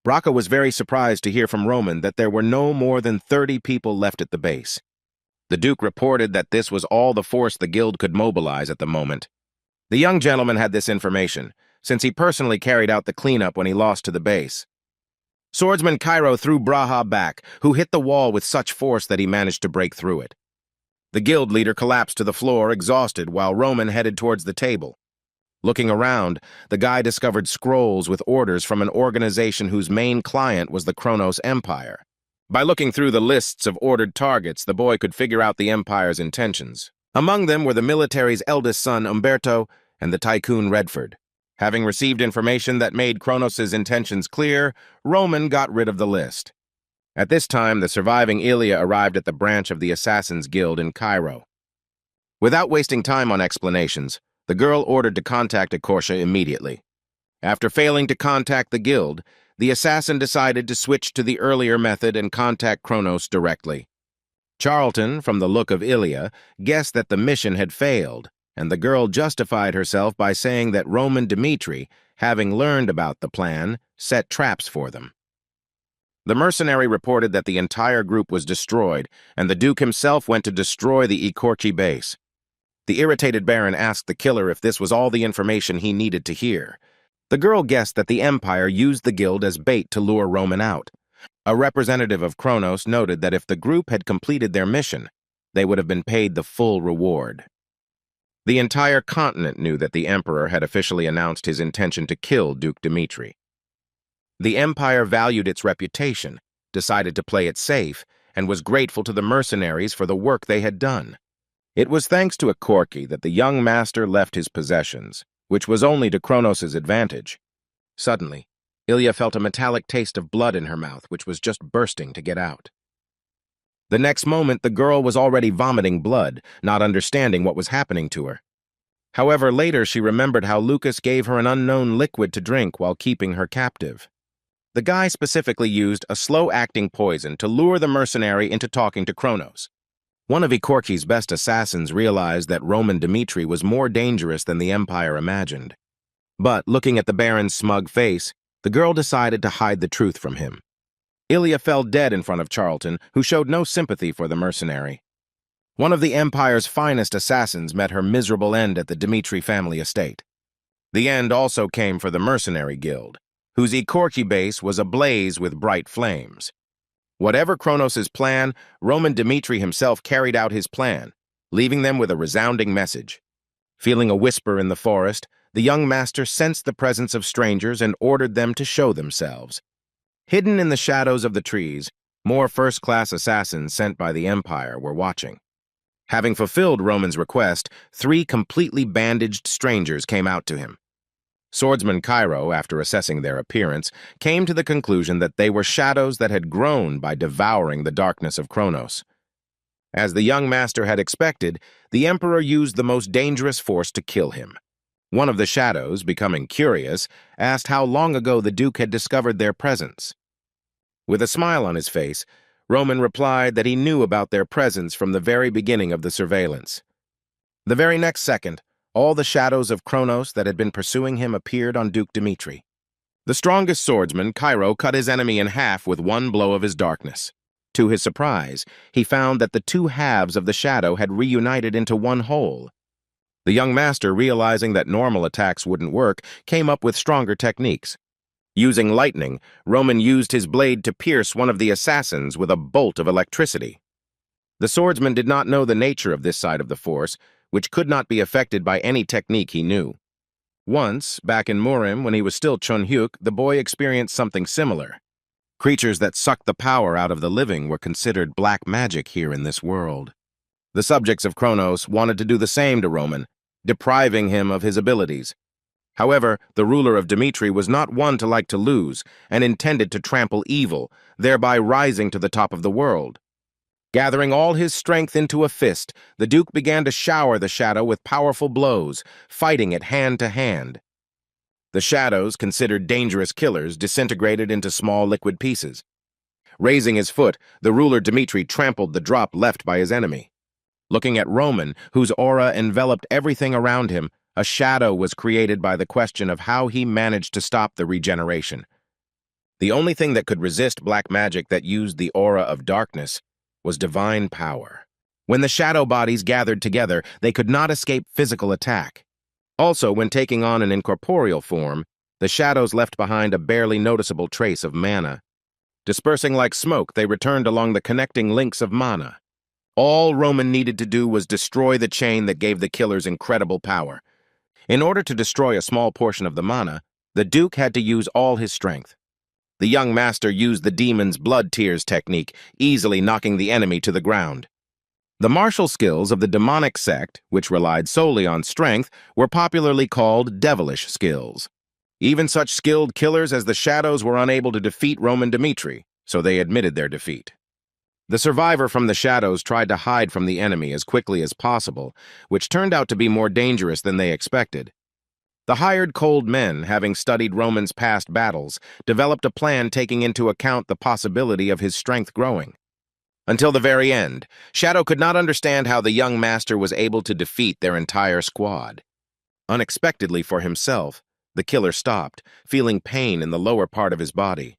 Braca was very surprised to hear from Roman that there were no more than 30 people left at the base. The Duke reported that this was all the force the guild could mobilize at the moment. The young gentleman had this information, since he personally carried out the cleanup when he lost to the base. Swordsman Cairo threw Braha back, who hit the wall with such force that he managed to break through it. The guild leader collapsed to the floor, exhausted, while Roman headed towards the table. Looking around, the guy discovered scrolls with orders from an organization whose main client was the Kronos Empire. By looking through the lists of ordered targets, the boy could figure out the Empire's intentions. Among them were the military's eldest son, Umberto, and the tycoon Redford. Having received information that made Kronos' intentions clear, Roman got rid of the list. At this time, the surviving Ilya arrived at the branch of the Assassin's Guild in Cairo. Without wasting time on explanations, the girl ordered to contact Ikorchi immediately. After failing to contact the guild, the assassin decided to switch to the earlier method and contact Kronos directly. Charlton, from the look of Ilya, guessed that the mission had failed, and the girl justified herself by saying that Roman Dmitri, having learned about the plan, set traps for them. The mercenary reported that the entire group was destroyed, and the Duke himself went to destroy the Ikorchi base. The irritated Baron asked the killer if this was all the information he needed to hear. The girl guessed that the Empire used the guild as bait to lure Roman out. A representative of Kronos noted that if the group had completed their mission, they would have been paid the full reward. The entire continent knew that the Emperor had officially announced his intention to kill Duke Dmitri. The Empire valued its reputation, decided to play it safe, and was grateful to the mercenaries for the work they had done. It was thanks to Ikorchi that the young master left his possessions, which was only to Kronos' advantage. Suddenly, Ilya felt a metallic taste of blood in her mouth, which was just bursting to get out. The next moment, the girl was already vomiting blood, not understanding what was happening to her. However, later she remembered how Lucas gave her an unknown liquid to drink while keeping her captive. The guy specifically used a slow-acting poison to lure the mercenary into talking to Kronos. One of Ikorchi's best assassins realized that Roman Dmitri was more dangerous than the Empire imagined. But, looking at the Baron's smug face, the girl decided to hide the truth from him. Ilya fell dead in front of Charlton, who showed no sympathy for the mercenary. One of the Empire's finest assassins met her miserable end at the Dmitri family estate. The end also came for the Mercenary Guild, whose Ikorchi base was ablaze with bright flames. Whatever Kronos' plan, Roman Dmitri himself carried out his plan, leaving them with a resounding message. Feeling a whisper in the forest, the young master sensed the presence of strangers and ordered them to show themselves. Hidden in the shadows of the trees, more first-class assassins sent by the Empire were watching. Having fulfilled Roman's request, 3 completely bandaged strangers came out to him. Swordsman Cairo, after assessing their appearance, came to the conclusion that they were shadows that had grown by devouring the darkness of Kronos. As the young master had expected, the Emperor used the most dangerous force to kill him. One of the shadows, becoming curious, asked how long ago the Duke had discovered their presence. With a smile on his face, Roman replied that he knew about their presence from the very beginning of the surveillance. The very next second, all the shadows of Kronos that had been pursuing him appeared on Duke Dmitri. The strongest swordsman, Cairo, cut his enemy in half with one blow of his darkness. To his surprise, he found that the 2 halves of the shadow had reunited into one whole. The young master, realizing that normal attacks wouldn't work, came up with stronger techniques. Using lightning, Roman used his blade to pierce one of the assassins with a bolt of electricity. The swordsman did not know the nature of this side of the force, which could not be affected by any technique he knew. Once, back in Murim, when he was still Chunhyuk, the boy experienced something similar. Creatures that sucked the power out of the living were considered black magic here in this world. The subjects of Kronos wanted to do the same to Roman, depriving him of his abilities. However, the ruler of Dmitri was not one to like to lose and intended to trample evil, thereby rising to the top of the world. Gathering all his strength into a fist, the Duke began to shower the shadow with powerful blows, fighting it hand to hand. The shadows, considered dangerous killers, disintegrated into small liquid pieces. Raising his foot, the ruler Dmitri trampled the drop left by his enemy. Looking at Roman, whose aura enveloped everything around him, a shadow was created by the question of how he managed to stop the regeneration. The only thing that could resist black magic that used the aura of darkness was divine power. When the shadow bodies gathered together, they could not escape physical attack. Also, when taking on an incorporeal form, the shadows left behind a barely noticeable trace of mana. Dispersing like smoke, they returned along the connecting links of mana. All Roman needed to do was destroy the chain that gave the killers incredible power. In order to destroy a small portion of the mana, the Duke had to use all his strength. The young master used the demon's blood tears technique, easily knocking the enemy to the ground. The martial skills of the demonic sect, which relied solely on strength, were popularly called devilish skills. Even such skilled killers as the Shadows were unable to defeat Roman Dmitri, so they admitted their defeat. The survivor from the Shadows tried to hide from the enemy as quickly as possible, which turned out to be more dangerous than they expected. The hired cold men, having studied Roman's past battles, developed a plan taking into account the possibility of his strength growing. Until the very end, Shadow could not understand how the young master was able to defeat their entire squad. Unexpectedly for himself, the killer stopped, feeling pain in the lower part of his body.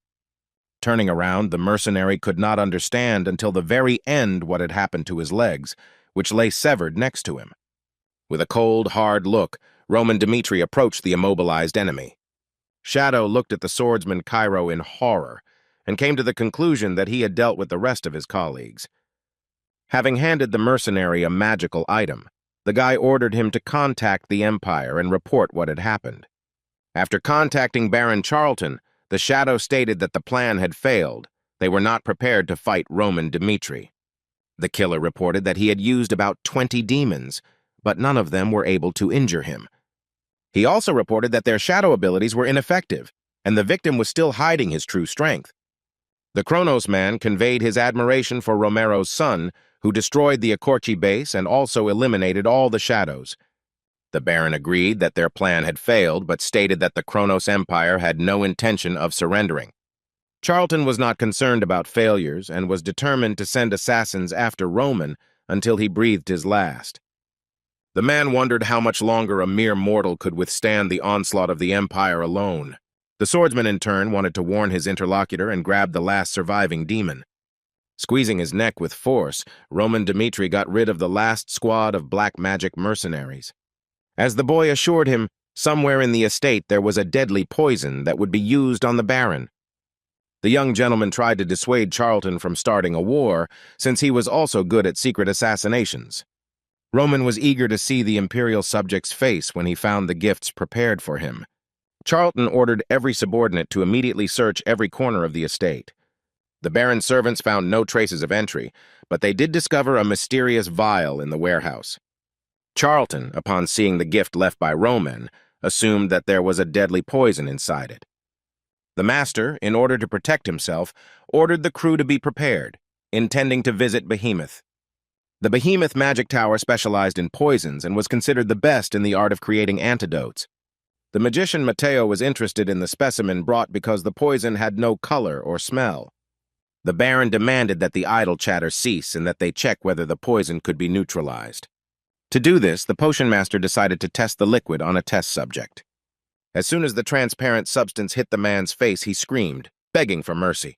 Turning around, the mercenary could not understand until the very end what had happened to his legs, which lay severed next to him. With a cold, hard look, Roman Dmitri approached the immobilized enemy. Shadow looked at the swordsman Cairo in horror and came to the conclusion that he had dealt with the rest of his colleagues. Having handed the mercenary a magical item, the guy ordered him to contact the Empire and report what had happened. After contacting Baron Charlton, the Shadow stated that the plan had failed. They were not prepared to fight Roman Dmitri. The killer reported that he had used about 20 demons, but none of them were able to injure him. He also reported that their shadow abilities were ineffective, and the victim was still hiding his true strength. The Kronos man conveyed his admiration for Romero's son, who destroyed the Akorchi base and also eliminated all the shadows. The Baron agreed that their plan had failed, but stated that the Kronos Empire had no intention of surrendering. Charlton was not concerned about failures and was determined to send assassins after Roman until he breathed his last. The man wondered how much longer a mere mortal could withstand the onslaught of the Empire alone. The swordsman, in turn, wanted to warn his interlocutor and grabbed the last surviving demon. Squeezing his neck with force, Roman Dmitri got rid of the last squad of black magic mercenaries. As the boy assured him, somewhere in the estate there was a deadly poison that would be used on the Baron. The young gentleman tried to dissuade Charlton from starting a war, since he was also good at secret assassinations. Roman was eager to see the imperial subject's face when he found the gifts prepared for him. Charlton ordered every subordinate to immediately search every corner of the estate. The baron's servants found no traces of entry, but they did discover a mysterious vial in the warehouse. Charlton, upon seeing the gift left by Roman, assumed that there was a deadly poison inside it. The master, in order to protect himself, ordered the crew to be prepared, intending to visit Behemoth. The Behemoth magic tower specialized in poisons and was considered the best in the art of creating antidotes. The magician Matteo was interested in the specimen brought because the poison had no color or smell. The baron demanded that the idle chatter cease and that they check whether the poison could be neutralized. To do this, the potion master decided to test the liquid on a test subject. As soon as the transparent substance hit the man's face, he screamed, begging for mercy.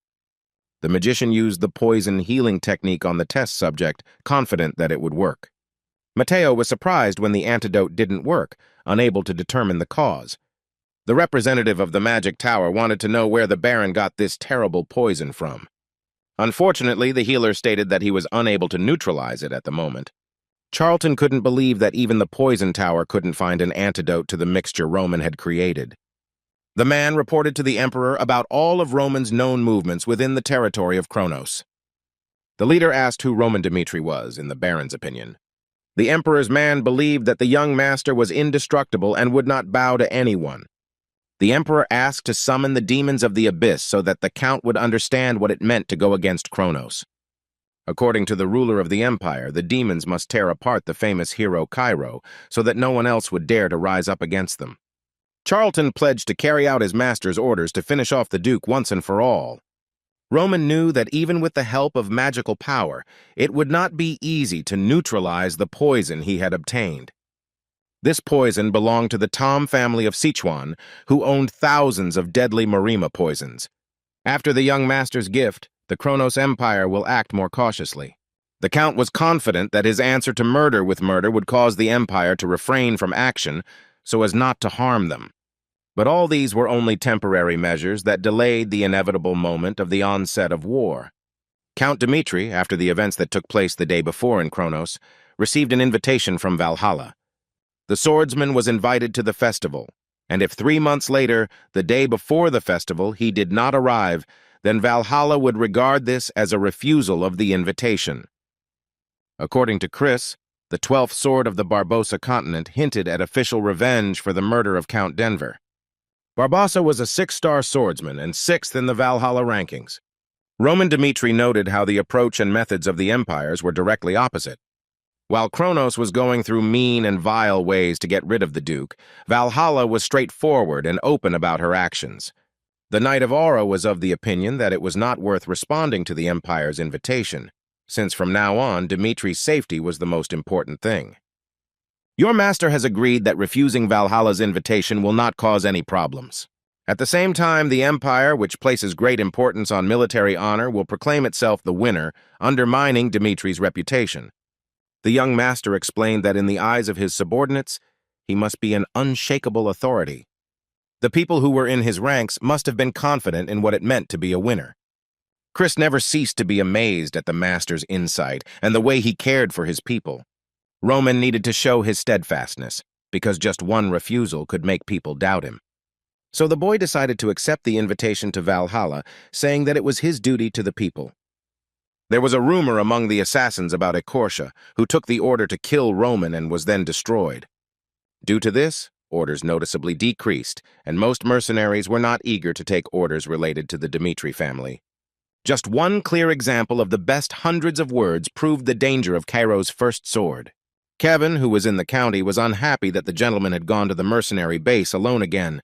The magician used the poison healing technique on the test subject, confident that it would work. Matteo was surprised when the antidote didn't work, unable to determine the cause. The representative of the magic tower wanted to know where the baron got this terrible poison from. Unfortunately, the healer stated that he was unable to neutralize it at the moment. Charlton couldn't believe that even the poison tower couldn't find an antidote to the mixture Roman had created. The man reported to the emperor about all of Roman's known movements within the territory of Kronos. The leader asked who Roman Dmitri was, in the baron's opinion. The emperor's man believed that the young master was indestructible and would not bow to anyone. The emperor asked to summon the demons of the abyss so that the count would understand what it meant to go against Kronos. According to the ruler of the empire, the demons must tear apart the famous hero Cairo so that no one else would dare to rise up against them. Charlton pledged to carry out his master's orders to finish off the Duke once and for all. Roman knew that even with the help of magical power, it would not be easy to neutralize the poison he had obtained. This poison belonged to the Tom family of Sichuan, who owned thousands of deadly Marima poisons. After the young master's gift, the Kronos Empire will act more cautiously. The Count was confident that his answer to murder with murder would cause the Empire to refrain from action so as not to harm them. But all these were only temporary measures that delayed the inevitable moment of the onset of war. Count Dmitri, after the events that took place the day before in Kronos, received an invitation from Valhalla. The swordsman was invited to the festival, and if 3 months later, the day before the festival, he did not arrive, then Valhalla would regard this as a refusal of the invitation. According to Chris, the 12th sword of the Barbossa continent hinted at official revenge for the murder of Count Denver. Barbossa was a 6-star swordsman and 6th in the Valhalla rankings. Roman Dmitri noted how the approach and methods of the empires were directly opposite. While Kronos was going through mean and vile ways to get rid of the Duke, Valhalla was straightforward and open about her actions. The Knight of Aura was of the opinion that it was not worth responding to the Empire's invitation, since from now on, Dmitri's safety was the most important thing. Your master has agreed that refusing Valhalla's invitation will not cause any problems. At the same time, the Empire, which places great importance on military honor, will proclaim itself the winner, undermining Dmitri's reputation. The young master explained that in the eyes of his subordinates, he must be an unshakable authority. The people who were in his ranks must have been confident in what it meant to be a winner. Chris never ceased to be amazed at the master's insight and the way he cared for his people. Roman needed to show his steadfastness, because just one refusal could make people doubt him. So the boy decided to accept the invitation to Valhalla, saying that it was his duty to the people. There was a rumor among the assassins about Ecorsha, who took the order to kill Roman and was then destroyed. Due to this, orders noticeably decreased, and most mercenaries were not eager to take orders related to the Dmitri family. Just one clear example of the best hundreds of words proved the danger of Cairo's first sword. Kevin, who was in the county, was unhappy that the gentleman had gone to the mercenary base alone again.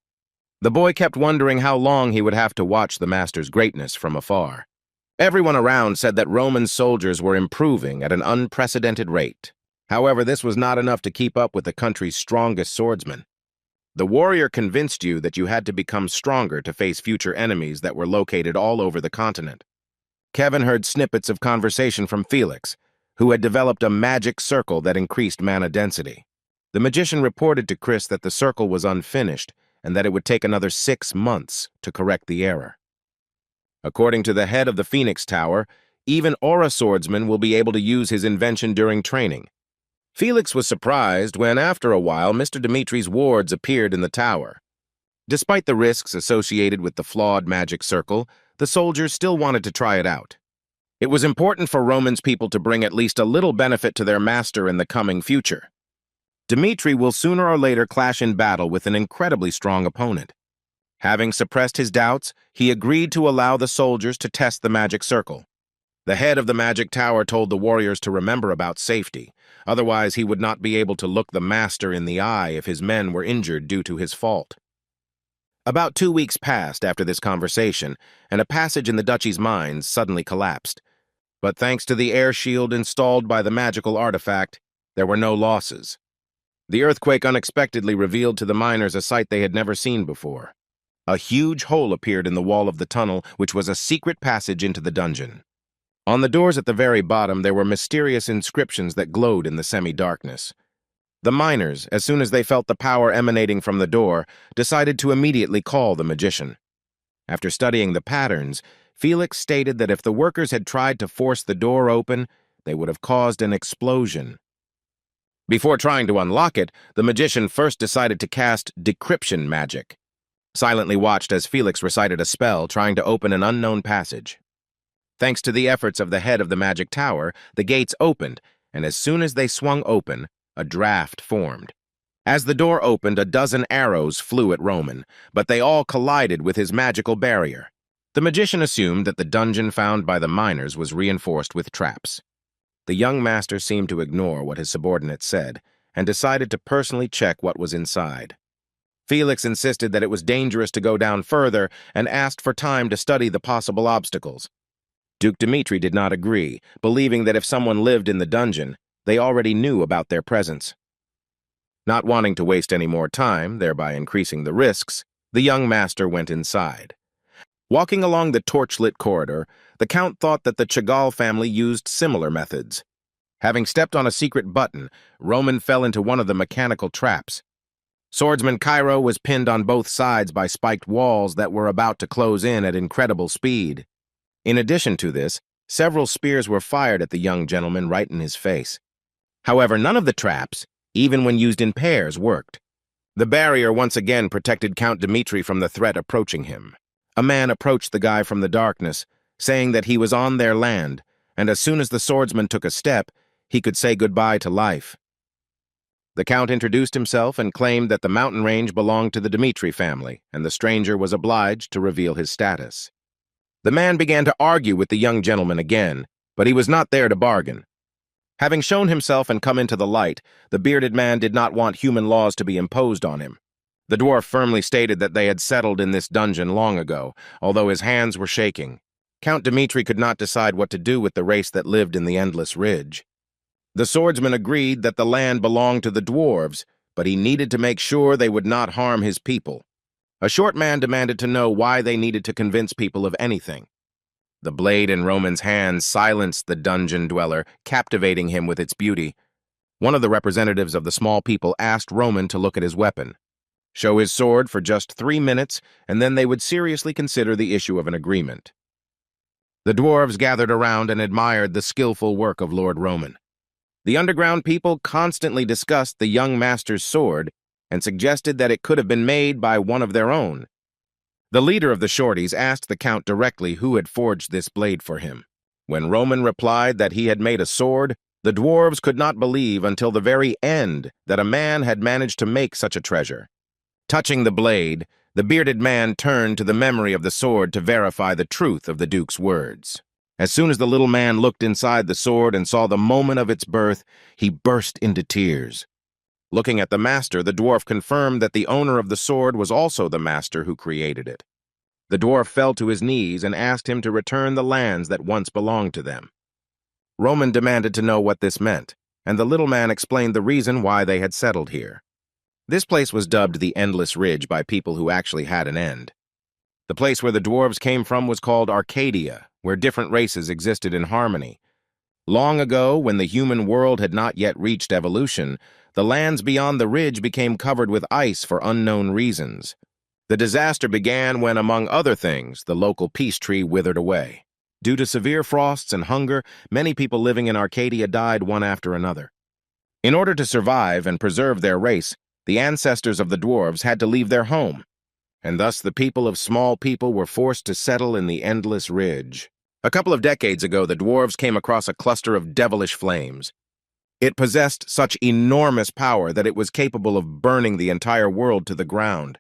The boy kept wondering how long he would have to watch the master's greatness from afar. Everyone around said that Roman soldiers were improving at an unprecedented rate. However, this was not enough to keep up with the country's strongest swordsman. The warrior convinced you that you had to become stronger to face future enemies that were located all over the continent. Kevin heard snippets of conversation from Felix, who had developed a magic circle that increased mana density. The magician reported to Chris that the circle was unfinished and that it would take another 6 months to correct the error. According to the head of the Phoenix Tower, even Aura swordsmen will be able to use his invention during training. Felix was surprised when, after a while, Mr. Dimitri's wards appeared in the tower. Despite the risks associated with the flawed magic circle, the soldiers still wanted to try it out. It was important for Roman's people to bring at least a little benefit to their master in the coming future. Dimitri will sooner or later clash in battle with an incredibly strong opponent. Having suppressed his doubts, he agreed to allow the soldiers to test the magic circle. The head of the magic tower told the warriors to remember about safety, otherwise he would not be able to look the master in the eye if his men were injured due to his fault. About 2 weeks passed after this conversation, and a passage in the duchy's mines suddenly collapsed. But thanks to the air shield installed by the magical artifact, there were no losses. The earthquake unexpectedly revealed to the miners a sight they had never seen before. A huge hole appeared in the wall of the tunnel, which was a secret passage into the dungeon. On the doors at the very bottom, there were mysterious inscriptions that glowed in the semi-darkness. The miners, as soon as they felt the power emanating from the door, decided to immediately call the magician. After studying the patterns, Felix stated that if the workers had tried to force the door open, they would have caused an explosion. Before trying to unlock it, the magician first decided to cast decryption magic. Silently watched as Felix recited a spell trying to open an unknown passage. Thanks to the efforts of the head of the magic tower, the gates opened, and as soon as they swung open, a draft formed. As the door opened, a dozen arrows flew at Roman, but they all collided with his magical barrier. The magician assumed that the dungeon found by the miners was reinforced with traps. The young master seemed to ignore what his subordinate said, and decided to personally check what was inside. Felix insisted that it was dangerous to go down further and asked for time to study the possible obstacles. Duke Dimitri did not agree, believing that if someone lived in the dungeon, they already knew about their presence. Not wanting to waste any more time, thereby increasing the risks, the young master went inside. Walking along the torch-lit corridor, the Count thought that the Chagall family used similar methods. Having stepped on a secret button, Roman fell into one of the mechanical traps. Swordsman Cairo was pinned on both sides by spiked walls that were about to close in at incredible speed. In addition to this, several spears were fired at the young gentleman right in his face. However, none of the traps, even when used in pairs, worked. The barrier once again protected Count Dimitri from the threat approaching him. A man approached the guy from the darkness, saying that he was on their land, and as soon as the swordsman took a step, he could say goodbye to life. The Count introduced himself and claimed that the mountain range belonged to the Dimitri family, and the stranger was obliged to reveal his status. The man began to argue with the young gentleman again, but he was not there to bargain. Having shown himself and come into the light, the bearded man did not want human laws to be imposed on him. The dwarf firmly stated that they had settled in this dungeon long ago, although his hands were shaking. Count Dimitri could not decide what to do with the race that lived in the endless ridge. The swordsman agreed that the land belonged to the dwarves, but he needed to make sure they would not harm his people. A short man demanded to know why they needed to convince people of anything. The blade in Roman's hand silenced the dungeon dweller, captivating him with its beauty. One of the representatives of the small people asked Roman to look at his weapon, show his sword for just 3 minutes, and then they would seriously consider the issue of an agreement. The dwarves gathered around and admired the skillful work of Lord Roman. The underground people constantly discussed the young master's sword and suggested that it could have been made by one of their own. The leader of the shorties asked the Count directly who had forged this blade for him. When Roman replied that he had made a sword, the dwarves could not believe until the very end that a man had managed to make such a treasure. Touching the blade, the bearded man turned to the memory of the sword to verify the truth of the Duke's words. As soon as the little man looked inside the sword and saw the moment of its birth, he burst into tears. Looking at the master, the dwarf confirmed that the owner of the sword was also the master who created it. The dwarf fell to his knees and asked him to return the lands that once belonged to them. Roman demanded to know what this meant, and the little man explained the reason why they had settled here. This place was dubbed the Endless Ridge by people who actually had an end. The place where the dwarves came from was called Arcadia, where different races existed in harmony. Long ago, when the human world had not yet reached evolution, the lands beyond the ridge became covered with ice for unknown reasons. The disaster began when, among other things, the local peace tree withered away. Due to severe frosts and hunger, many people living in Arcadia died one after another. In order to survive and preserve their race, the ancestors of the dwarves had to leave their home, and thus the people of small people were forced to settle in the endless ridge. A couple of decades ago, the dwarves came across a cluster of devilish flames. It possessed such enormous power that it was capable of burning the entire world to the ground.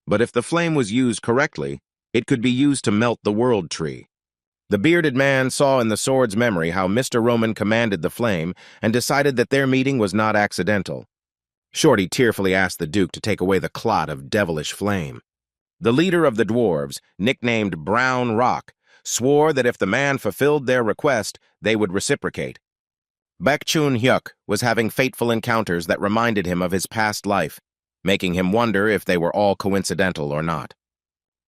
But if the flame was used correctly, it could be used to melt the world tree. The bearded man saw in the sword's memory how Mr. Roman commanded the flame and decided that their meeting was not accidental. Shorty tearfully asked the Duke to take away the clot of devilish flame. The leader of the dwarves, nicknamed Brown Rock, swore that if the man fulfilled their request, they would reciprocate. Baekchun Hyuk was having fateful encounters that reminded him of his past life, making him wonder if they were all coincidental or not.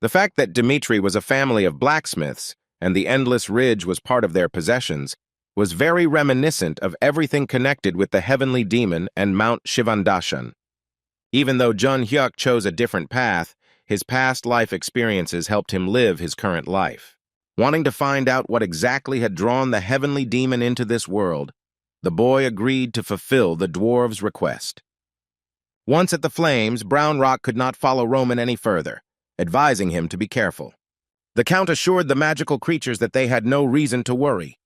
The fact that Dmitri was a family of blacksmiths and the endless ridge was part of their possessions was very reminiscent of everything connected with the heavenly demon and Mount Shivandashan. Even though Jun Hyuk chose a different path, his past life experiences helped him live his current life. Wanting to find out what exactly had drawn the heavenly demon into this world, the boy agreed to fulfill the dwarves' request. Once at the flames, Brown Rock could not follow Roman any further, advising him to be careful. The Count assured the magical creatures that they had no reason to worry.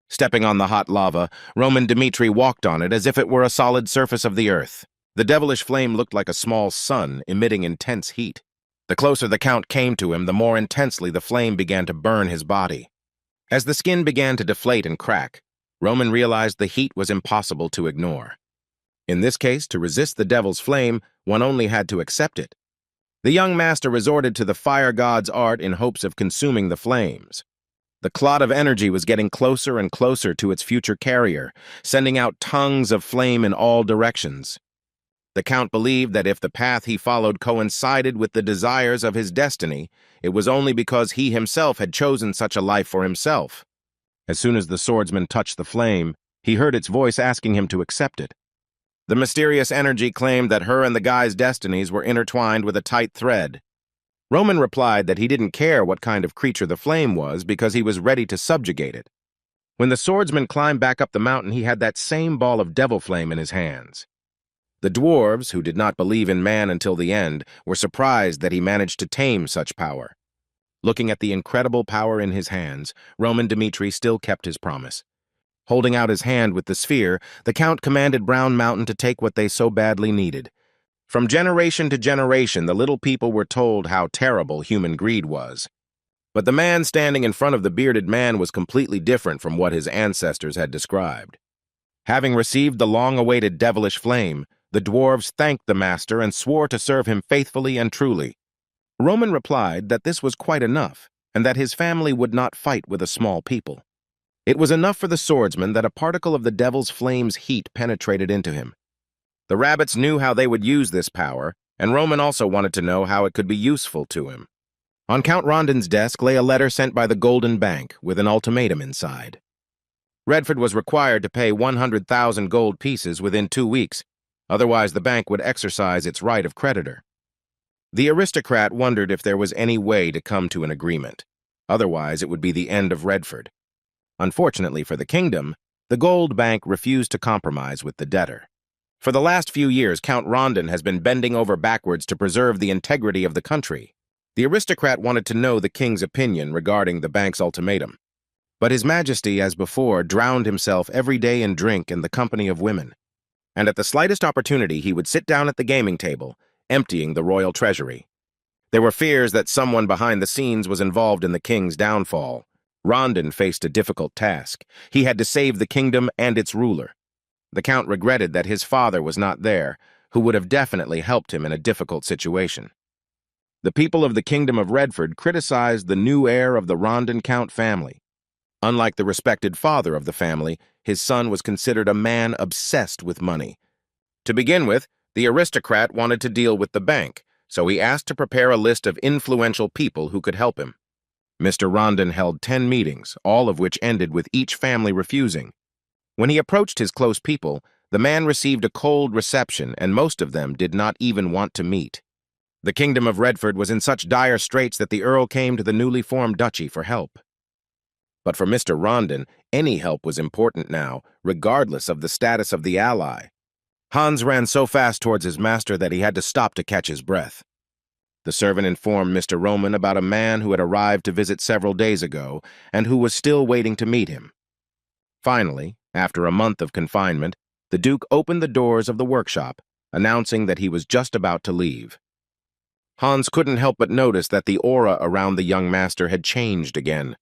Stepping on the hot lava, Roman Dmitri walked on it as if it were a solid surface of the earth. The devilish flame looked like a small sun, emitting intense heat. The closer the Count came to him, the more intensely the flame began to burn his body. As the skin began to deflate and crack, Roman realized the heat was impossible to ignore. In this case, to resist the devil's flame, one only had to accept it. The young master resorted to the fire god's art in hopes of consuming the flames. The clot of energy was getting closer and closer to its future carrier, sending out tongues of flame in all directions. The Count believed that if the path he followed coincided with the desires of his destiny, it was only because he himself had chosen such a life for himself. As soon as the swordsman touched the flame, he heard its voice asking him to accept it. The mysterious energy claimed that her and the guy's destinies were intertwined with a tight thread. Roman replied that he didn't care what kind of creature the flame was because he was ready to subjugate it. When the swordsman climbed back up the mountain, he had that same ball of devil flame in his hands. The dwarves, who did not believe in man until the end, were surprised that he managed to tame such power. Looking at the incredible power in his hands, Roman Dmitri still kept his promise. Holding out his hand with the sphere, the Count commanded Brown Mountain to take what they so badly needed. From generation to generation, the little people were told how terrible human greed was. But the man standing in front of the bearded man was completely different from what his ancestors had described. Having received the long-awaited devilish flame, the dwarves thanked the master and swore to serve him faithfully and truly. Roman replied that this was quite enough, and that his family would not fight with a small people. It was enough for the swordsman that a particle of the devil's flame's heat penetrated into him. The rabbits knew how they would use this power, and Roman also wanted to know how it could be useful to him. On Count Rondon's desk lay a letter sent by the Golden Bank with an ultimatum inside. Redford was required to pay 100,000 gold pieces within 2 weeks, otherwise the bank would exercise its right of creditor. The aristocrat wondered if there was any way to come to an agreement. Otherwise, it would be the end of Redford. Unfortunately for the kingdom, the Gold Bank refused to compromise with the debtor. For the last few years, Count Rondon has been bending over backwards to preserve the integrity of the country. The aristocrat wanted to know the king's opinion regarding the bank's ultimatum. But His Majesty, as before, drowned himself every day in drink in the company of women. And at the slightest opportunity, he would sit down at the gaming table, emptying the royal treasury. There were fears that someone behind the scenes was involved in the king's downfall. Rondon faced a difficult task. He had to save the kingdom and its ruler. The Count regretted that his father was not there, who would have definitely helped him in a difficult situation. The people of the Kingdom of Redford criticized the new heir of the Rondon Count family. Unlike the respected father of the family, his son was considered a man obsessed with money. To begin with, the aristocrat wanted to deal with the bank, so he asked to prepare a list of influential people who could help him. Mr. Rondon held 10 meetings, all of which ended with each family refusing. When he approached his close people, the man received a cold reception, and most of them did not even want to meet. The Kingdom of Redford was in such dire straits that the Earl came to the newly formed duchy for help. But for Mr. Rondon, any help was important now, regardless of the status of the ally. Hans ran so fast towards his master that he had to stop to catch his breath. The servant informed Mr. Roman about a man who had arrived to visit several days ago and who was still waiting to meet him. Finally, after a month of confinement, the Duke opened the doors of the workshop, announcing that he was just about to leave. Hans couldn't help but notice that the aura around the young master had changed again.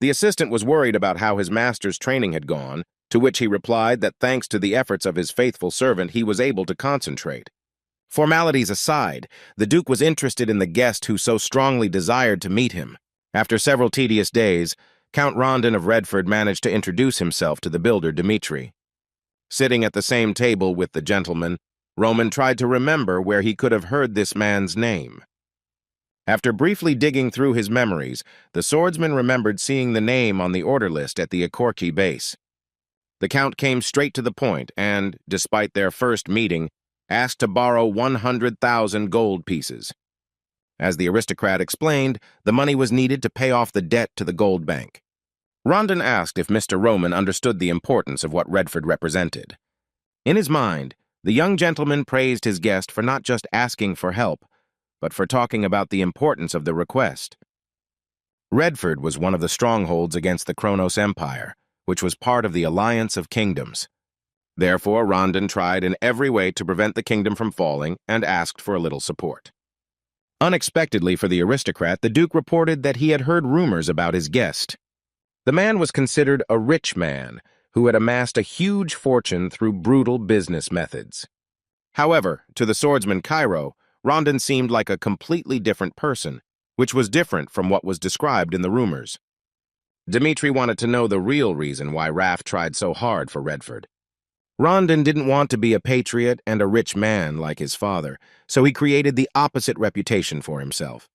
The assistant was worried about how his master's training had gone, to which he replied that thanks to the efforts of his faithful servant he was able to concentrate. Formalities aside, the Duke was interested in the guest who so strongly desired to meet him. After several tedious days, Count Rondon of Redford managed to introduce himself to the builder Dmitri. Sitting at the same table with the gentleman, Roman tried to remember where he could have heard this man's name. After briefly digging through his memories, the swordsman remembered seeing the name on the order list at the Akorki base. The Count came straight to the point and, despite their first meeting, asked to borrow 100,000 gold pieces. As the aristocrat explained, the money was needed to pay off the debt to the gold bank. Rondon asked if Mr. Roman understood the importance of what Redford represented. In his mind, the young gentleman praised his guest for not just asking for help, but for talking about the importance of the request. Redford was one of the strongholds against the Kronos Empire, which was part of the Alliance of Kingdoms. Therefore, Rondon tried in every way to prevent the kingdom from falling and asked for a little support. Unexpectedly for the aristocrat, the Duke reported that he had heard rumors about his guest. The man was considered a rich man who had amassed a huge fortune through brutal business methods. However, to the swordsman Cairo, Rondon seemed like a completely different person, which was different from what was described in the rumors. Dmitri wanted to know the real reason why Raff tried so hard for Redford. Rondon didn't want to be a patriot and a rich man like his father, so he created the opposite reputation for himself.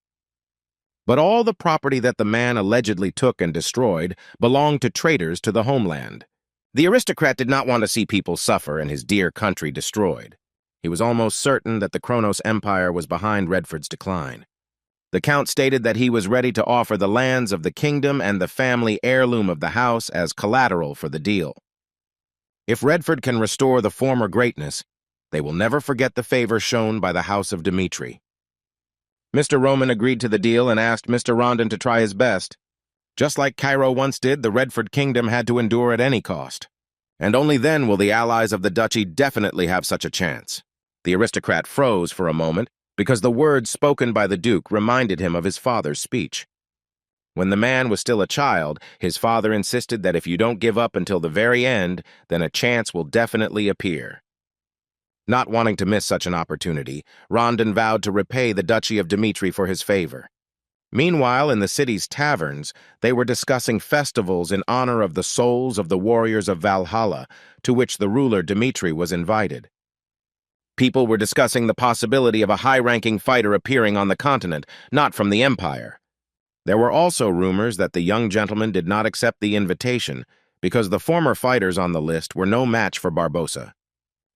But all the property that the man allegedly took and destroyed belonged to traitors to the homeland. The aristocrat did not want to see people suffer and his dear country destroyed. He was almost certain that the Kronos Empire was behind Redford's decline. The Count stated that he was ready to offer the lands of the kingdom and the family heirloom of the house as collateral for the deal. If Redford can restore the former greatness, they will never forget the favor shown by the house of Dmitri. Mr. Roman agreed to the deal and asked Mr. Rondon to try his best. Just like Cairo once did, the Redford kingdom had to endure at any cost. And only then will the allies of the duchy definitely have such a chance. The aristocrat froze for a moment because the words spoken by the Duke reminded him of his father's speech. When the man was still a child, his father insisted that if you don't give up until the very end, then a chance will definitely appear. Not wanting to miss such an opportunity, Rondon vowed to repay the Duchy of Dmitri for his favor. Meanwhile, in the city's taverns, they were discussing festivals in honor of the souls of the warriors of Valhalla, to which the ruler Dmitri was invited. People were discussing the possibility of a high-ranking fighter appearing on the continent, not from the Empire. There were also rumors that the young gentleman did not accept the invitation because the former fighters on the list were no match for Barbossa.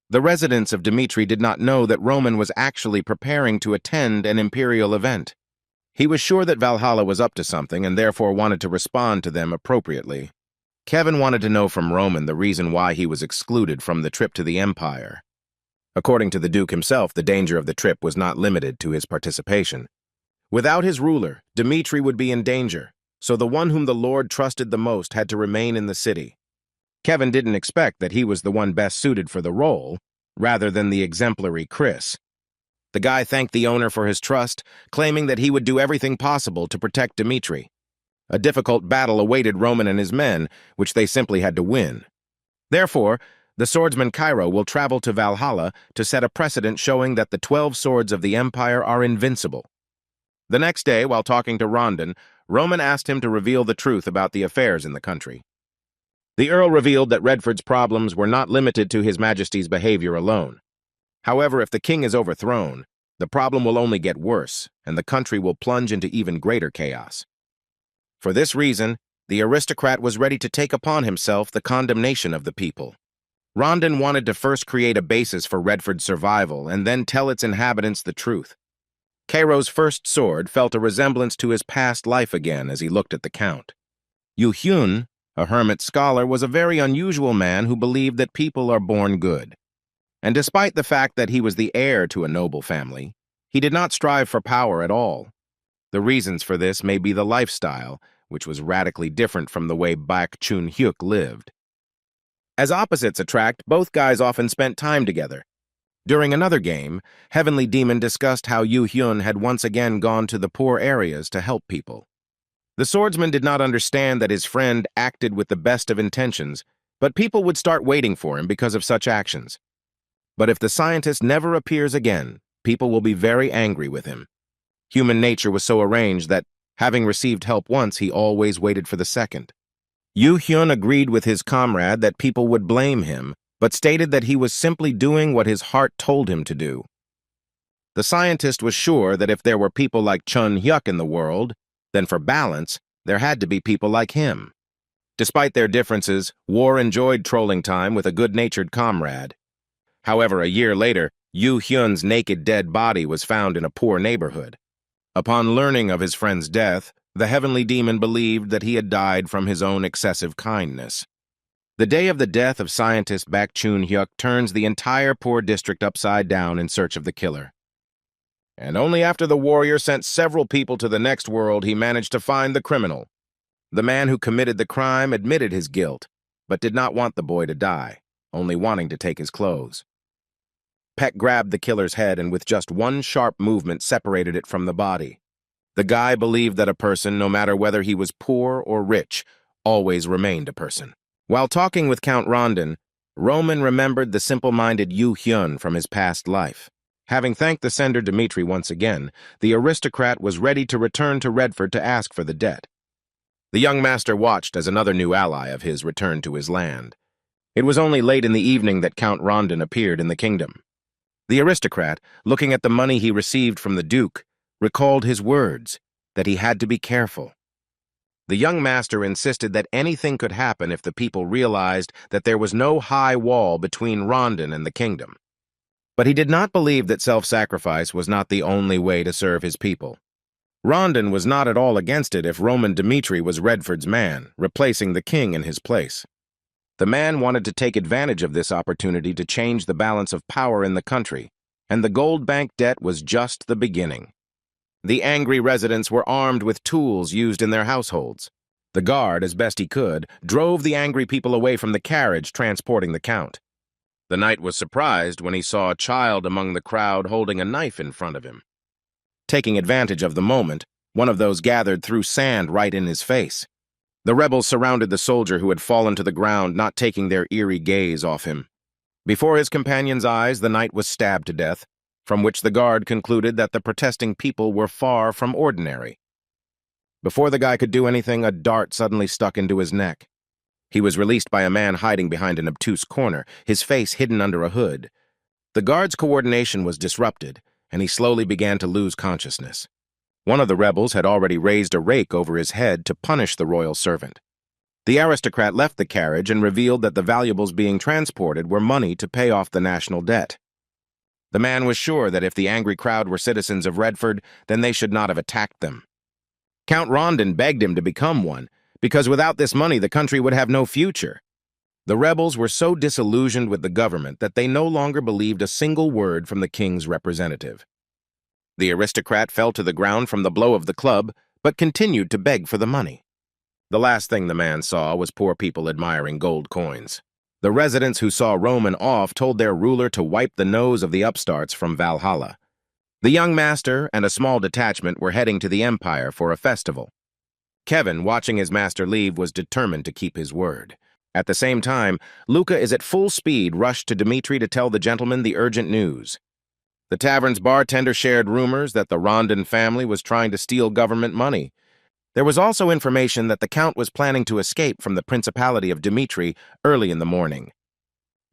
The residents of Dmitri did not know that Roman was actually preparing to attend an imperial event. He was sure that Valhalla was up to something and therefore wanted to respond to them appropriately. Kevin wanted to know from Roman the reason why he was excluded from the trip to the Empire. According to the Duke himself, the danger of the trip was not limited to his participation. Without his ruler, Dmitri would be in danger, so the one whom the Lord trusted the most had to remain in the city. Kevin didn't expect that he was the one best suited for the role, rather than the exemplary Chris. The guy thanked the owner for his trust, claiming that he would do everything possible to protect Dmitri. A difficult battle awaited Roman and his men, which they simply had to win. Therefore, the swordsman Cairo will travel to Valhalla to set a precedent showing that the 12 swords of the Empire are invincible. The next day, while talking to Rondon, Roman asked him to reveal the truth about the affairs in the country. The Earl revealed that Redford's problems were not limited to His Majesty's behavior alone. However, if the king is overthrown, the problem will only get worse, and the country will plunge into even greater chaos. For this reason, the aristocrat was ready to take upon himself the condemnation of the people. Rondon wanted to first create a basis for Redford's survival and then tell its inhabitants the truth. Cairo's first sword felt a resemblance to his past life again as he looked at the Count. Yu Hyun, a hermit scholar, was a very unusual man who believed that people are born good. And despite the fact that he was the heir to a noble family, he did not strive for power at all. The reasons for this may be the lifestyle, which was radically different from the way Bak Chun-hyuk lived. As opposites attract, both guys often spent time together. During another game, Heavenly Demon discussed how Yu Hyun had once again gone to the poor areas to help people. The swordsman did not understand that his friend acted with the best of intentions, but people would start waiting for him because of such actions. But if the scientist never appears again, people will be very angry with him. Human nature was so arranged that, having received help once, he always waited for the second. Yu Hyun agreed with his comrade that people would blame him, but stated that he was simply doing what his heart told him to do. The scientist was sure that if there were people like Chun-hyuk in the world, then for balance, there had to be people like him. Despite their differences, War enjoyed trolling time with a good-natured comrade. However, a year later, Yu Hyun's naked dead body was found in a poor neighborhood. Upon learning of his friend's death, the Heavenly Demon believed that he had died from his own excessive kindness. The day of the death of scientist Bak Chun-hyuk turns the entire poor district upside down in search of the killer. And only after the warrior sent several people to the next world he managed to find the criminal. The man who committed the crime admitted his guilt, but did not want the boy to die, only wanting to take his clothes. Peck grabbed the killer's head and with just one sharp movement separated it from the body. The guy believed that a person, no matter whether he was poor or rich, always remained a person. While talking with Count Rondon, Roman remembered the simple-minded Yu Hyun from his past life. Having thanked the sender Dmitri once again, the aristocrat was ready to return to Redford to ask for the debt. The young master watched as another new ally of his returned to his land. It was only late in the evening that Count Rondon appeared in the kingdom. The aristocrat, looking at the money he received from the Duke, recalled his words, that he had to be careful. The young master insisted that anything could happen if the people realized that there was no high wall between Rondon and the kingdom. But he did not believe that self-sacrifice was not the only way to serve his people. Rondon was not at all against it if Roman Dmitri was Redford's man, replacing the king in his place. The man wanted to take advantage of this opportunity to change the balance of power in the country, and the gold bank debt was just the beginning. The angry residents were armed with tools used in their households. The guard, as best he could, drove the angry people away from the carriage transporting the count. The knight was surprised when he saw a child among the crowd holding a knife in front of him. Taking advantage of the moment, one of those gathered threw sand right in his face. The rebels surrounded the soldier who had fallen to the ground, not taking their eerie gaze off him. Before his companion's eyes, the knight was stabbed to death, from which the guard concluded that the protesting people were far from ordinary. Before the guy could do anything, a dart suddenly stuck into his neck. He was released by a man hiding behind an obtuse corner, his face hidden under a hood. The guard's coordination was disrupted, and he slowly began to lose consciousness. One of the rebels had already raised a rake over his head to punish the royal servant. The aristocrat left the carriage and revealed that the valuables being transported were money to pay off the national debt. The man was sure that if the angry crowd were citizens of Redford, then they should not have attacked them. Count Rondon begged him to become one, because without this money the country would have no future. The rebels were so disillusioned with the government that they no longer believed a single word from the king's representative. The aristocrat fell to the ground from the blow of the club, but continued to beg for the money. The last thing the man saw was poor people admiring gold coins. The residents who saw Roman off told their ruler to wipe the nose of the upstarts from Valhalla. The young master and a small detachment were heading to the Empire for a festival. Kevin, watching his master leave, was determined to keep his word. At the same time, Luca is at full speed rushed to Dmitri to tell the gentleman the urgent news. The tavern's bartender shared rumors that the Rondon family was trying to steal government money. There was also information that the Count was planning to escape from the Principality of Dmitri early in the morning.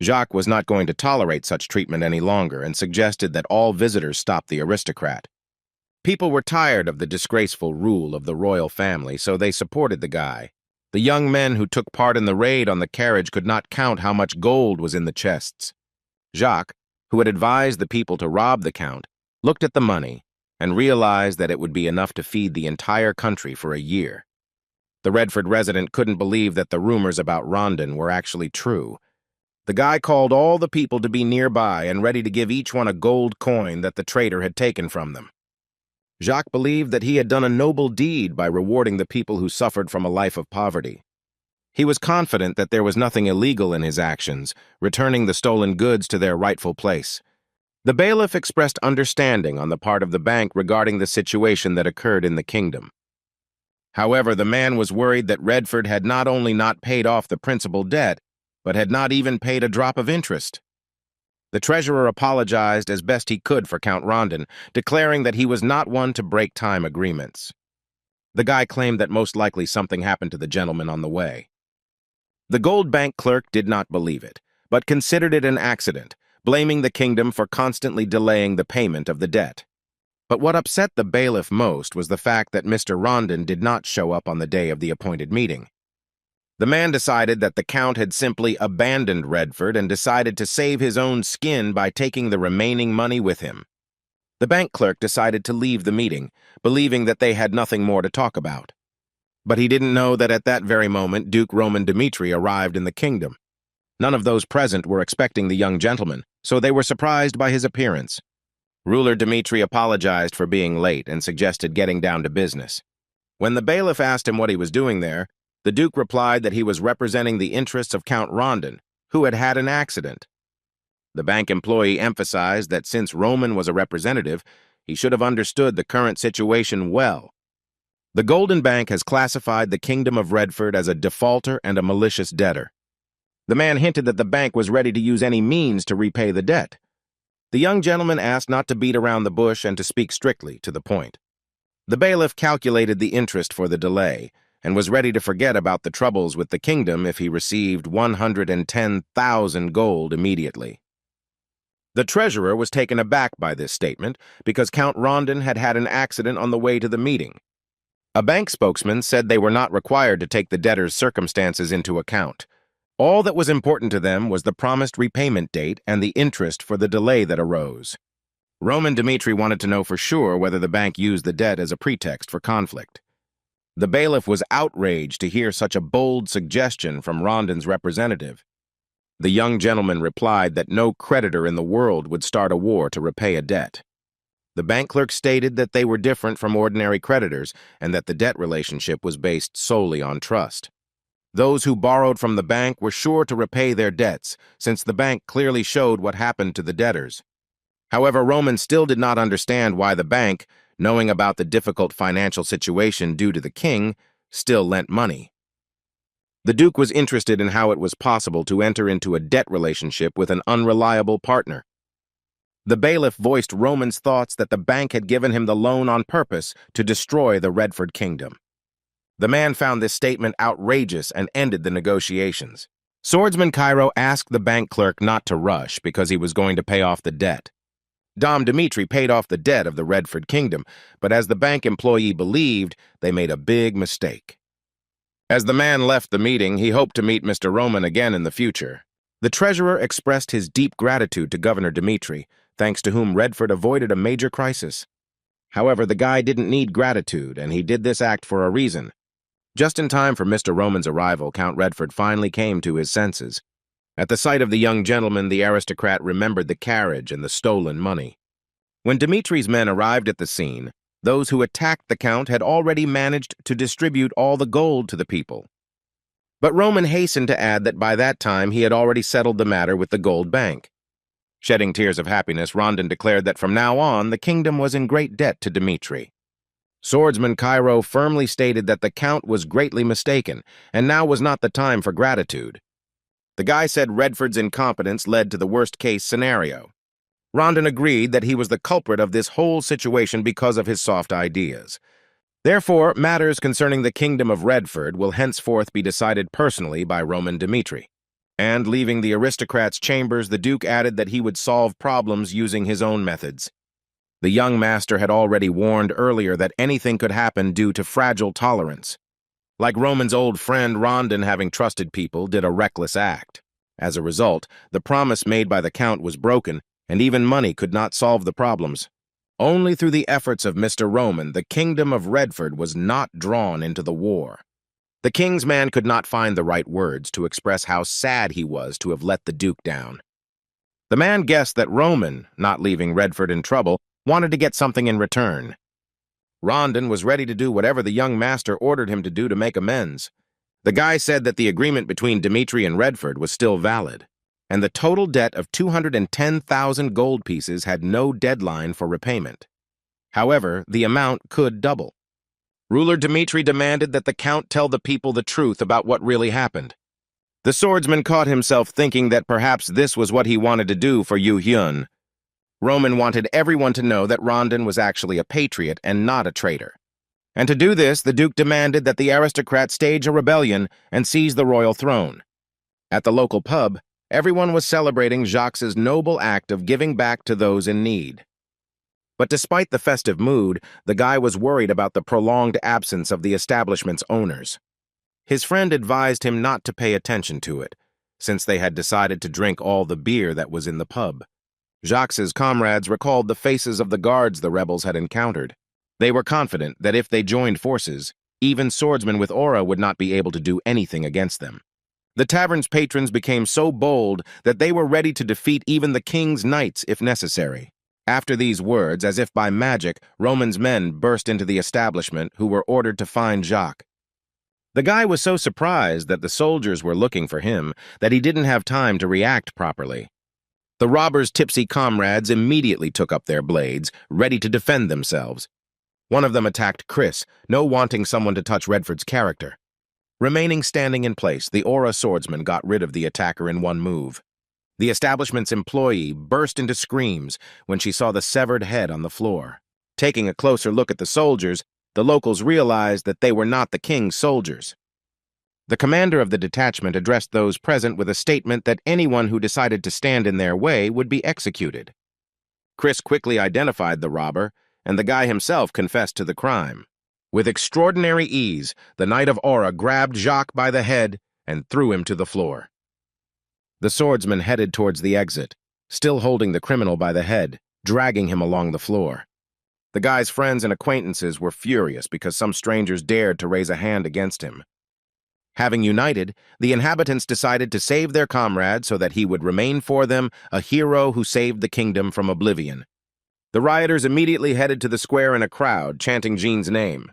Jacques was not going to tolerate such treatment any longer and suggested that all visitors stop the aristocrat. People were tired of the disgraceful rule of the royal family, so they supported the guy. The young men who took part in the raid on the carriage could not count how much gold was in the chests. Jacques, who had advised the people to rob the Count, looked at the money and realized that it would be enough to feed the entire country for a year. The Redford resident couldn't believe that the rumors about Rondon were actually true. The guy called all the people to be nearby and ready to give each one a gold coin that the traitor had taken from them. Jacques believed that he had done a noble deed by rewarding the people who suffered from a life of poverty. He was confident that there was nothing illegal in his actions, returning the stolen goods to their rightful place. The bailiff expressed understanding on the part of the bank regarding the situation that occurred in the kingdom. However, the man was worried that Redford had not only not paid off the principal debt, but had not even paid a drop of interest. The treasurer apologized as best he could for Count Rondon, declaring that he was not one to break time agreements. The guy claimed that most likely something happened to the gentleman on the way. The gold bank clerk did not believe it, but considered it an accident, blaming the kingdom for constantly delaying the payment of the debt. But what upset the bailiff most was the fact that Mr. Rondon did not show up on the day of the appointed meeting. The man decided that the Count had simply abandoned Redford and decided to save his own skin by taking the remaining money with him. The bank clerk decided to leave the meeting, believing that they had nothing more to talk about. But he didn't know that at that very moment Duke Roman Dmitri arrived in the kingdom. None of those present were expecting the young gentleman, so they were surprised by his appearance. Ruler Dmitri apologized for being late and suggested getting down to business. When the bailiff asked him what he was doing there, the Duke replied that he was representing the interests of Count Rondon, who had had an accident. The bank employee emphasized that since Roman was a representative, he should have understood the current situation well. The Golden Bank has classified the Kingdom of Redford as a defaulter and a malicious debtor. The man hinted that the bank was ready to use any means to repay the debt. The young gentleman asked not to beat around the bush and to speak strictly to the point. The bailiff calculated the interest for the delay and was ready to forget about the troubles with the kingdom if he received 110,000 gold immediately. The treasurer was taken aback by this statement because Count Rondon had had an accident on the way to the meeting. A bank spokesman said they were not required to take the debtor's circumstances into account. All that was important to them was the promised repayment date and the interest for the delay that arose. Roman Dmitri wanted to know for sure whether the bank used the debt as a pretext for conflict. The bailiff was outraged to hear such a bold suggestion from Rondon's representative. The young gentleman replied that no creditor in the world would start a war to repay a debt. The bank clerk stated that they were different from ordinary creditors and that the debt relationship was based solely on trust. Those who borrowed from the bank were sure to repay their debts, since the bank clearly showed what happened to the debtors. However, Roman still did not understand why the bank, knowing about the difficult financial situation due to the king, still lent money. The Duke was interested in how it was possible to enter into a debt relationship with an unreliable partner. The bailiff voiced Roman's thoughts that the bank had given him the loan on purpose to destroy the Redford kingdom. The man found this statement outrageous and ended the negotiations. Swordsman Cairo asked the bank clerk not to rush because he was going to pay off the debt. Dom Dmitri paid off the debt of the Redford kingdom, but as the bank employee believed, they made a big mistake. As the man left the meeting, he hoped to meet Mr. Roman again in the future. The treasurer expressed his deep gratitude to Governor Dmitri, thanks to whom Redford avoided a major crisis. However, the guy didn't need gratitude, and he did this act for a reason. Just in time for Mr. Roman's arrival, Count Redford finally came to his senses. At the sight of the young gentleman, the aristocrat remembered the carriage and the stolen money. When Dmitri's men arrived at the scene, those who attacked the Count had already managed to distribute all the gold to the people. But Roman hastened to add that by that time he had already settled the matter with the gold bank. Shedding tears of happiness, Rondon declared that from now on the kingdom was in great debt to Dmitri. Swordsman Cairo firmly stated that the Count was greatly mistaken, and now was not the time for gratitude. The guy said Redford's incompetence led to the worst-case scenario. Rondon agreed that he was the culprit of this whole situation because of his soft ideas. Therefore, matters concerning the kingdom of Redford will henceforth be decided personally by Roman Dmitri. And leaving the aristocrats' chambers, the Duke added that he would solve problems using his own methods. The young master had already warned earlier that anything could happen due to fragile tolerance. Like Roman's old friend, Rondon, having trusted people, did a reckless act. As a result, the promise made by the Count was broken, and even money could not solve the problems. Only through the efforts of Mr. Roman, the kingdom of Redford was not drawn into the war. The king's man could not find the right words to express how sad he was to have let the Duke down. The man guessed that Roman, not leaving Redford in trouble, wanted to get something in return. Rondon was ready to do whatever the young master ordered him to do to make amends. The guy said that the agreement between Dimitri and Redford was still valid, and the total debt of 210,000 gold pieces had no deadline for repayment. However, the amount could double. Ruler Dimitri demanded that the Count tell the people the truth about what really happened. The swordsman caught himself thinking that perhaps this was what he wanted to do for Yu Hyun. Roman wanted everyone to know that Rondon was actually a patriot and not a traitor. And to do this, the Duke demanded that the aristocrat stage a rebellion and seize the royal throne. At the local pub, everyone was celebrating Jacques' noble act of giving back to those in need. But despite the festive mood, the guy was worried about the prolonged absence of the establishment's owners. His friend advised him not to pay attention to it, since they had decided to drink all the beer that was in the pub. Jacques' comrades recalled the faces of the guards the rebels had encountered. They were confident that if they joined forces, even swordsmen with aura would not be able to do anything against them. The tavern's patrons became so bold that they were ready to defeat even the king's knights if necessary. After these words, as if by magic, Roman's men burst into the establishment, who were ordered to find Jacques. The guy was so surprised that the soldiers were looking for him that he didn't have time to react properly. The robbers' tipsy comrades immediately took up their blades, ready to defend themselves. One of them attacked Chris, no wanting someone to touch Redford's character. Remaining standing in place, the aura swordsman got rid of the attacker in one move. The establishment's employee burst into screams when she saw the severed head on the floor. Taking a closer look at the soldiers, the locals realized that they were not the king's soldiers. The commander of the detachment addressed those present with a statement that anyone who decided to stand in their way would be executed. Chris quickly identified the robber, and the guy himself confessed to the crime. With extraordinary ease, the Knight of Aura grabbed Jacques by the head and threw him to the floor. The swordsman headed towards the exit, still holding the criminal by the head, dragging him along the floor. The guy's friends and acquaintances were furious because some strangers dared to raise a hand against him. Having united, the inhabitants decided to save their comrade so that he would remain for them a hero who saved the kingdom from oblivion. The rioters immediately headed to the square in a crowd, chanting Jean's name.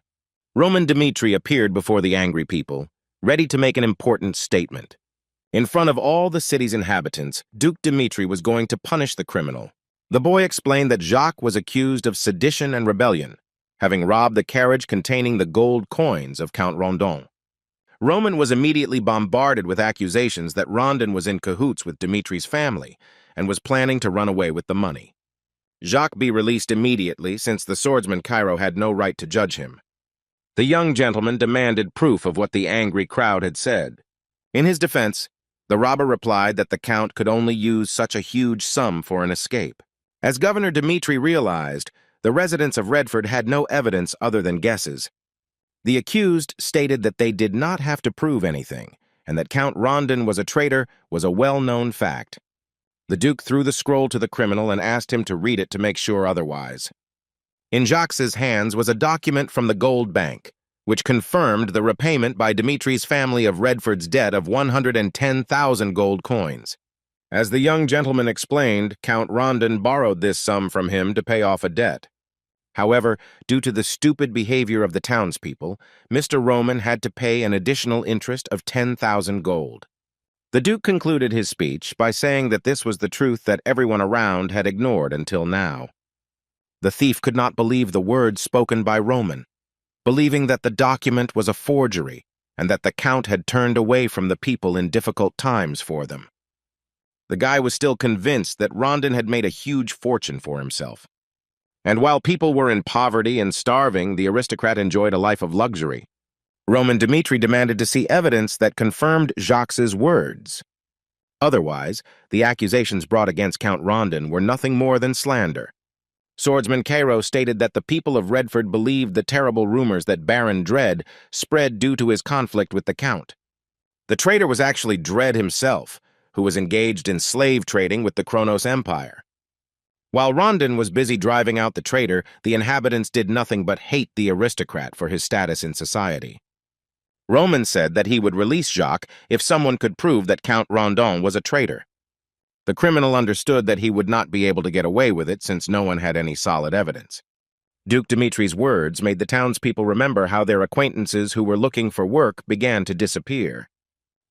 Roman Dimitri appeared before the angry people, ready to make an important statement. In front of all the city's inhabitants, Duke Dimitri was going to punish the criminal. The boy explained that Jacques was accused of sedition and rebellion, having robbed the carriage containing the gold coins of Count Rondon. Roman was immediately bombarded with accusations that Rondon was in cahoots with Dimitri's family and was planning to run away with the money. Jacques be released immediately since the swordsman Cairo had no right to judge him. The young gentleman demanded proof of what the angry crowd had said. In his defense, the robber replied that the Count could only use such a huge sum for an escape. As Governor Dimitri realized, the residents of Redford had no evidence other than guesses. The accused stated that they did not have to prove anything, and that Count Rondon was a traitor was a well-known fact. The Duke threw the scroll to the criminal and asked him to read it to make sure otherwise. In Jacques' hands was a document from the Gold Bank, which confirmed the repayment by Dimitri's family of Redford's debt of 110,000 gold coins. As the young gentleman explained, Count Rondon borrowed this sum from him to pay off a debt. However, due to the stupid behavior of the townspeople, Mr. Roman had to pay an additional interest of 10,000 gold. The Duke concluded his speech by saying that this was the truth that everyone around had ignored until now. The thief could not believe the words spoken by Roman, believing that the document was a forgery and that the Count had turned away from the people in difficult times for them. The guy was still convinced that Rondon had made a huge fortune for himself. And while people were in poverty and starving, the aristocrat enjoyed a life of luxury. Roman Dimitri demanded to see evidence that confirmed Jacques' words. Otherwise, the accusations brought against Count Rondon were nothing more than slander. Swordsman Cairo stated that the people of Redford believed the terrible rumors that Baron Dread spread due to his conflict with the Count. The traitor was actually Dread himself, who was engaged in slave trading with the Kronos Empire. While Rondon was busy driving out the traitor, the inhabitants did nothing but hate the aristocrat for his status in society. Roman said that he would release Jacques if someone could prove that Count Rondon was a traitor. The criminal understood that he would not be able to get away with it since no one had any solid evidence. Duke Dimitri's words made the townspeople remember how their acquaintances who were looking for work began to disappear.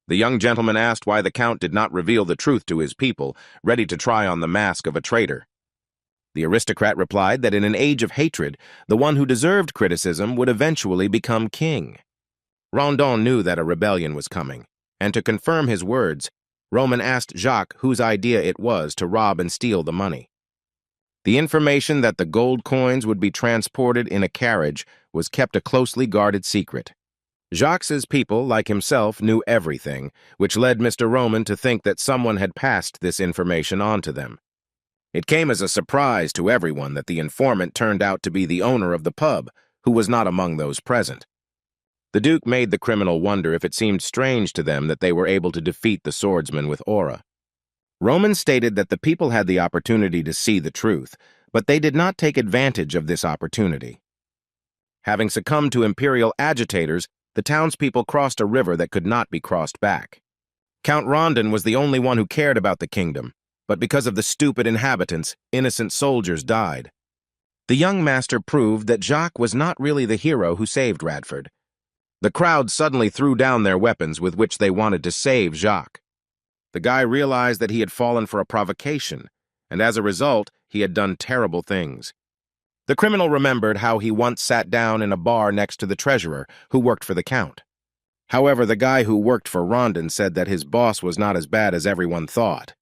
The young gentleman asked why the Count did not reveal the truth to his people, ready to try on the mask of a traitor. The aristocrat replied that in an age of hatred, the one who deserved criticism would eventually become king. Rondon knew that a rebellion was coming, and to confirm his words, Roman asked Jacques whose idea it was to rob and steal the money. The information that the gold coins would be transported in a carriage was kept a closely guarded secret. Jacques' people, like himself, knew everything, which led Mr. Roman to think that someone had passed this information on to them. It came as a surprise to everyone that the informant turned out to be the owner of the pub, who was not among those present. The Duke made the criminal wonder if it seemed strange to them that they were able to defeat the swordsman with aura. Roman stated that the people had the opportunity to see the truth, but they did not take advantage of this opportunity. Having succumbed to imperial agitators, the townspeople crossed a river that could not be crossed back. Count Rondon was the only one who cared about the kingdom, but because of the stupid inhabitants, innocent soldiers died. The young master proved that Jacques was not really the hero who saved Radford. The crowd suddenly threw down their weapons with which they wanted to save Jacques. The guy realized that he had fallen for a provocation, and as a result, he had done terrible things. The criminal remembered how he once sat down in a bar next to the treasurer, who worked for the Count. However, the guy who worked for Rondon said that his boss was not as bad as everyone thought.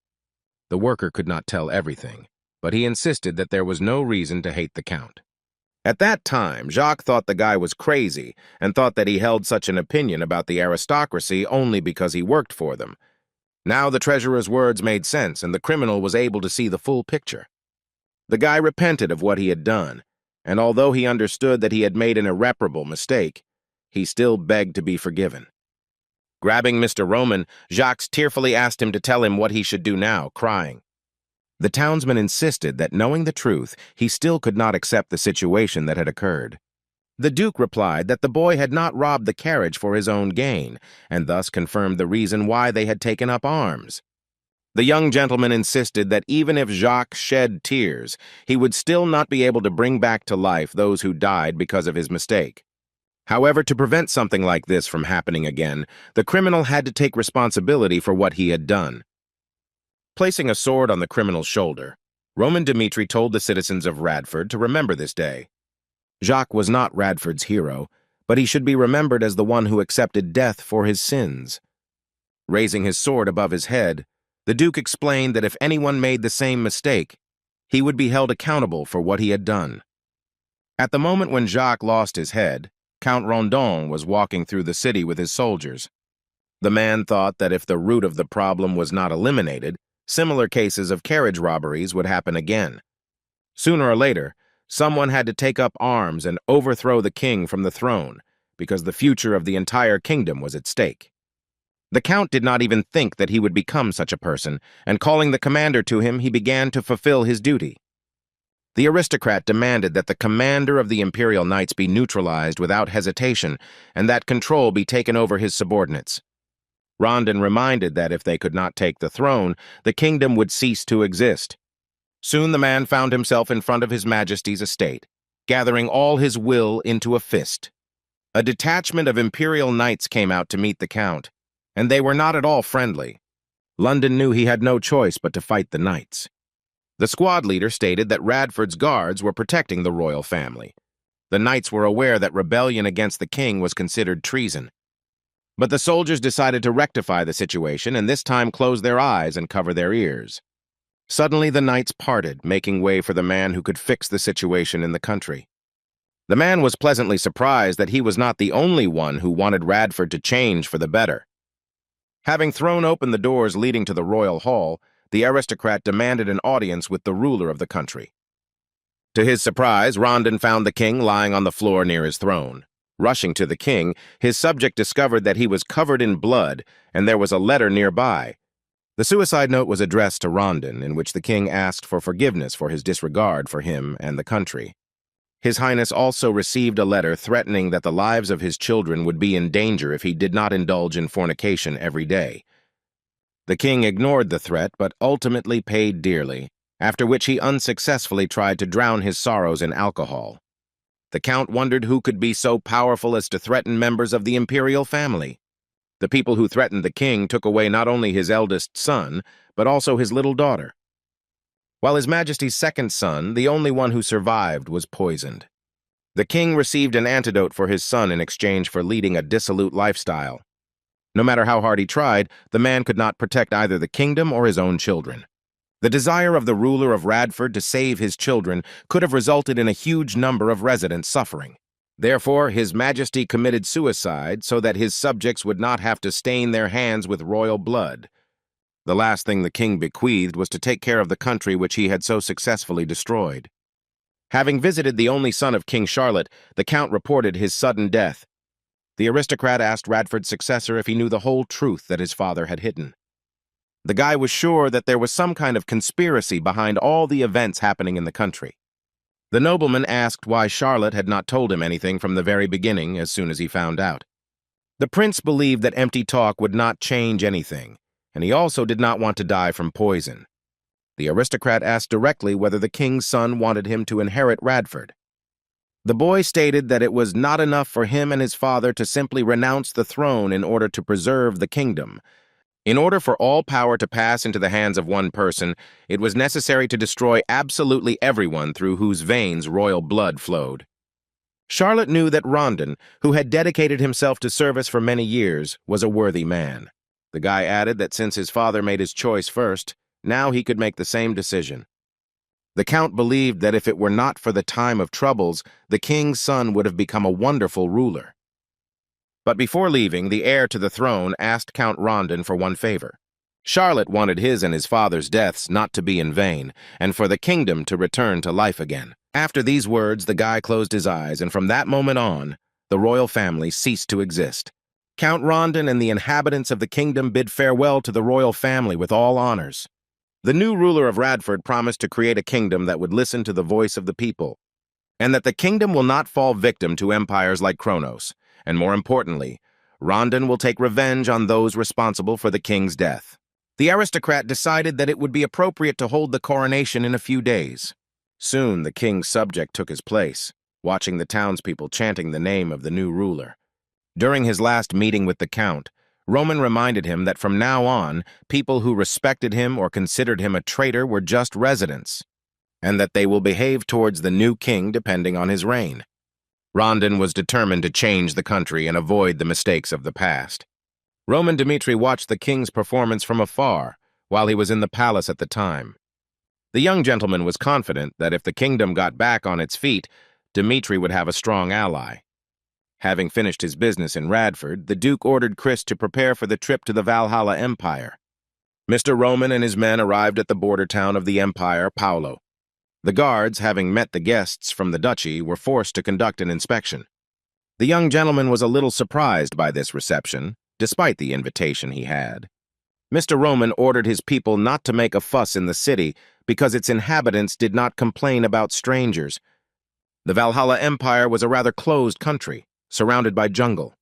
The worker could not tell everything, but he insisted that there was no reason to hate the Count. At that time, Jacques thought the guy was crazy and thought that he held such an opinion about the aristocracy only because he worked for them. Now the treasurer's words made sense and the criminal was able to see the full picture. The guy repented of what he had done, and although he understood that he had made an irreparable mistake, he still begged to be forgiven. Grabbing Mr. Roman, Jacques tearfully asked him to tell him what he should do now, crying. The townsman insisted that knowing the truth, he still could not accept the situation that had occurred. The Duke replied that the boy had not robbed the carriage for his own gain, and thus confirmed the reason why they had taken up arms. The young gentleman insisted that even if Jacques shed tears, he would still not be able to bring back to life those who died because of his mistake. However, to prevent something like this from happening again, the criminal had to take responsibility for what he had done. Placing a sword on the criminal's shoulder, Roman Dimitri told the citizens of Radford to remember this day. Jacques was not Radford's hero, but he should be remembered as the one who accepted death for his sins. Raising his sword above his head, the Duke explained that if anyone made the same mistake, he would be held accountable for what he had done. At the moment when Jacques lost his head, Count Rondon was walking through the city with his soldiers. The man thought that if the root of the problem was not eliminated, similar cases of carriage robberies would happen again. Sooner or later, someone had to take up arms and overthrow the king from the throne, because the future of the entire kingdom was at stake. The Count did not even think that he would become such a person, and calling the commander to him, he began to fulfill his duty. The aristocrat demanded that the commander of the Imperial Knights be neutralized without hesitation, and that control be taken over his subordinates. Rondon reminded that if they could not take the throne, the kingdom would cease to exist. Soon the man found himself in front of His Majesty's estate, gathering all his will into a fist. A detachment of Imperial Knights came out to meet the Count, and they were not at all friendly. London knew he had no choice but to fight the Knights. The squad leader stated that Radford's guards were protecting the royal family. The Knights were aware that rebellion against the king was considered treason. But the soldiers decided to rectify the situation and this time close their eyes and cover their ears. Suddenly the Knights parted, making way for the man who could fix the situation in the country. The man was pleasantly surprised that he was not the only one who wanted Radford to change for the better. Having thrown open the doors leading to the royal hall, the aristocrat demanded an audience with the ruler of the country. To his surprise, Rondon found the king lying on the floor near his throne. Rushing to the king, his subject discovered that he was covered in blood, and there was a letter nearby. The suicide note was addressed to Rondon, in which the king asked for forgiveness for his disregard for him and the country. His Highness also received a letter threatening that the lives of his children would be in danger if he did not indulge in fornication every day. The king ignored the threat but ultimately paid dearly, after which he unsuccessfully tried to drown his sorrows in alcohol. The count wondered who could be so powerful as to threaten members of the imperial family. The people who threatened the king took away not only his eldest son, but also his little daughter. While His Majesty's second son, the only one who survived, was poisoned. The king received an antidote for his son in exchange for leading a dissolute lifestyle. No matter how hard he tried, the man could not protect either the kingdom or his own children. The desire of the ruler of Radford to save his children could have resulted in a huge number of residents suffering. Therefore, His Majesty committed suicide so that his subjects would not have to stain their hands with royal blood. The last thing the king bequeathed was to take care of the country which he had so successfully destroyed. Having visited the only son of King Charlotte, the count reported his sudden death. The aristocrat asked Radford's successor if he knew the whole truth that his father had hidden. The guy was sure that there was some kind of conspiracy behind all the events happening in the country. The nobleman asked why Charlotte had not told him anything from the very beginning as soon as he found out. The prince believed that empty talk would not change anything, and he also did not want to die from poison. The aristocrat asked directly whether the king's son wanted him to inherit Radford. The boy stated that it was not enough for him and his father to simply renounce the throne in order to preserve the kingdom. In order for all power to pass into the hands of one person, it was necessary to destroy absolutely everyone through whose veins royal blood flowed. Charlotte knew that Rondon, who had dedicated himself to service for many years, was a worthy man. The guy added that since his father made his choice first, now he could make the same decision. The count believed that if it were not for the time of troubles, the king's son would have become a wonderful ruler. But before leaving, the heir to the throne asked Count Rondon for one favor. Charlotte wanted his and his father's deaths not to be in vain, and for the kingdom to return to life again. After these words, the guy closed his eyes, and from that moment on, the royal family ceased to exist. Count Rondon and the inhabitants of the kingdom bid farewell to the royal family with all honors. The new ruler of Radford promised to create a kingdom that would listen to the voice of the people, and that the kingdom will not fall victim to empires like Kronos, and more importantly, Rondon will take revenge on those responsible for the king's death. The aristocrat decided that it would be appropriate to hold the coronation in a few days. Soon the king's subject took his place, watching the townspeople chanting the name of the new ruler. During his last meeting with the count, Roman reminded him that from now on, people who respected him or considered him a traitor were just residents, and that they will behave towards the new king depending on his reign. Rondon was determined to change the country and avoid the mistakes of the past. Roman Dmitri watched the king's performance from afar while he was in the palace at the time. The young gentleman was confident that if the kingdom got back on its feet, Dmitri would have a strong ally. Having finished his business in Radford, the Duke ordered Chris to prepare for the trip to the Valhalla Empire. Mr. Roman and his men arrived at the border town of the empire, Paolo. The guards, having met the guests from the duchy, were forced to conduct an inspection. The young gentleman was a little surprised by this reception, despite the invitation he had. Mr. Roman ordered his people not to make a fuss in the city because its inhabitants did not complain about strangers. The Valhalla Empire was a rather closed country, surrounded by jungle.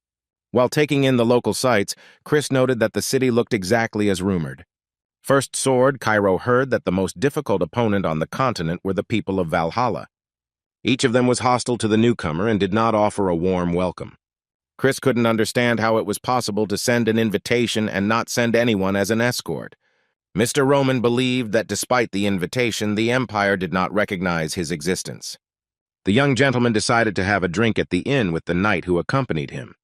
While taking in the local sights, Chris noted that the city looked exactly as rumored. First Sword, Cairo heard that the most difficult opponent on the continent were the people of Valhalla. Each of them was hostile to the newcomer and did not offer a warm welcome. Chris couldn't understand how it was possible to send an invitation and not send anyone as an escort. Mr. Roman believed that despite the invitation, the empire did not recognize his existence. The young gentleman decided to have a drink at the inn with the knight who accompanied him.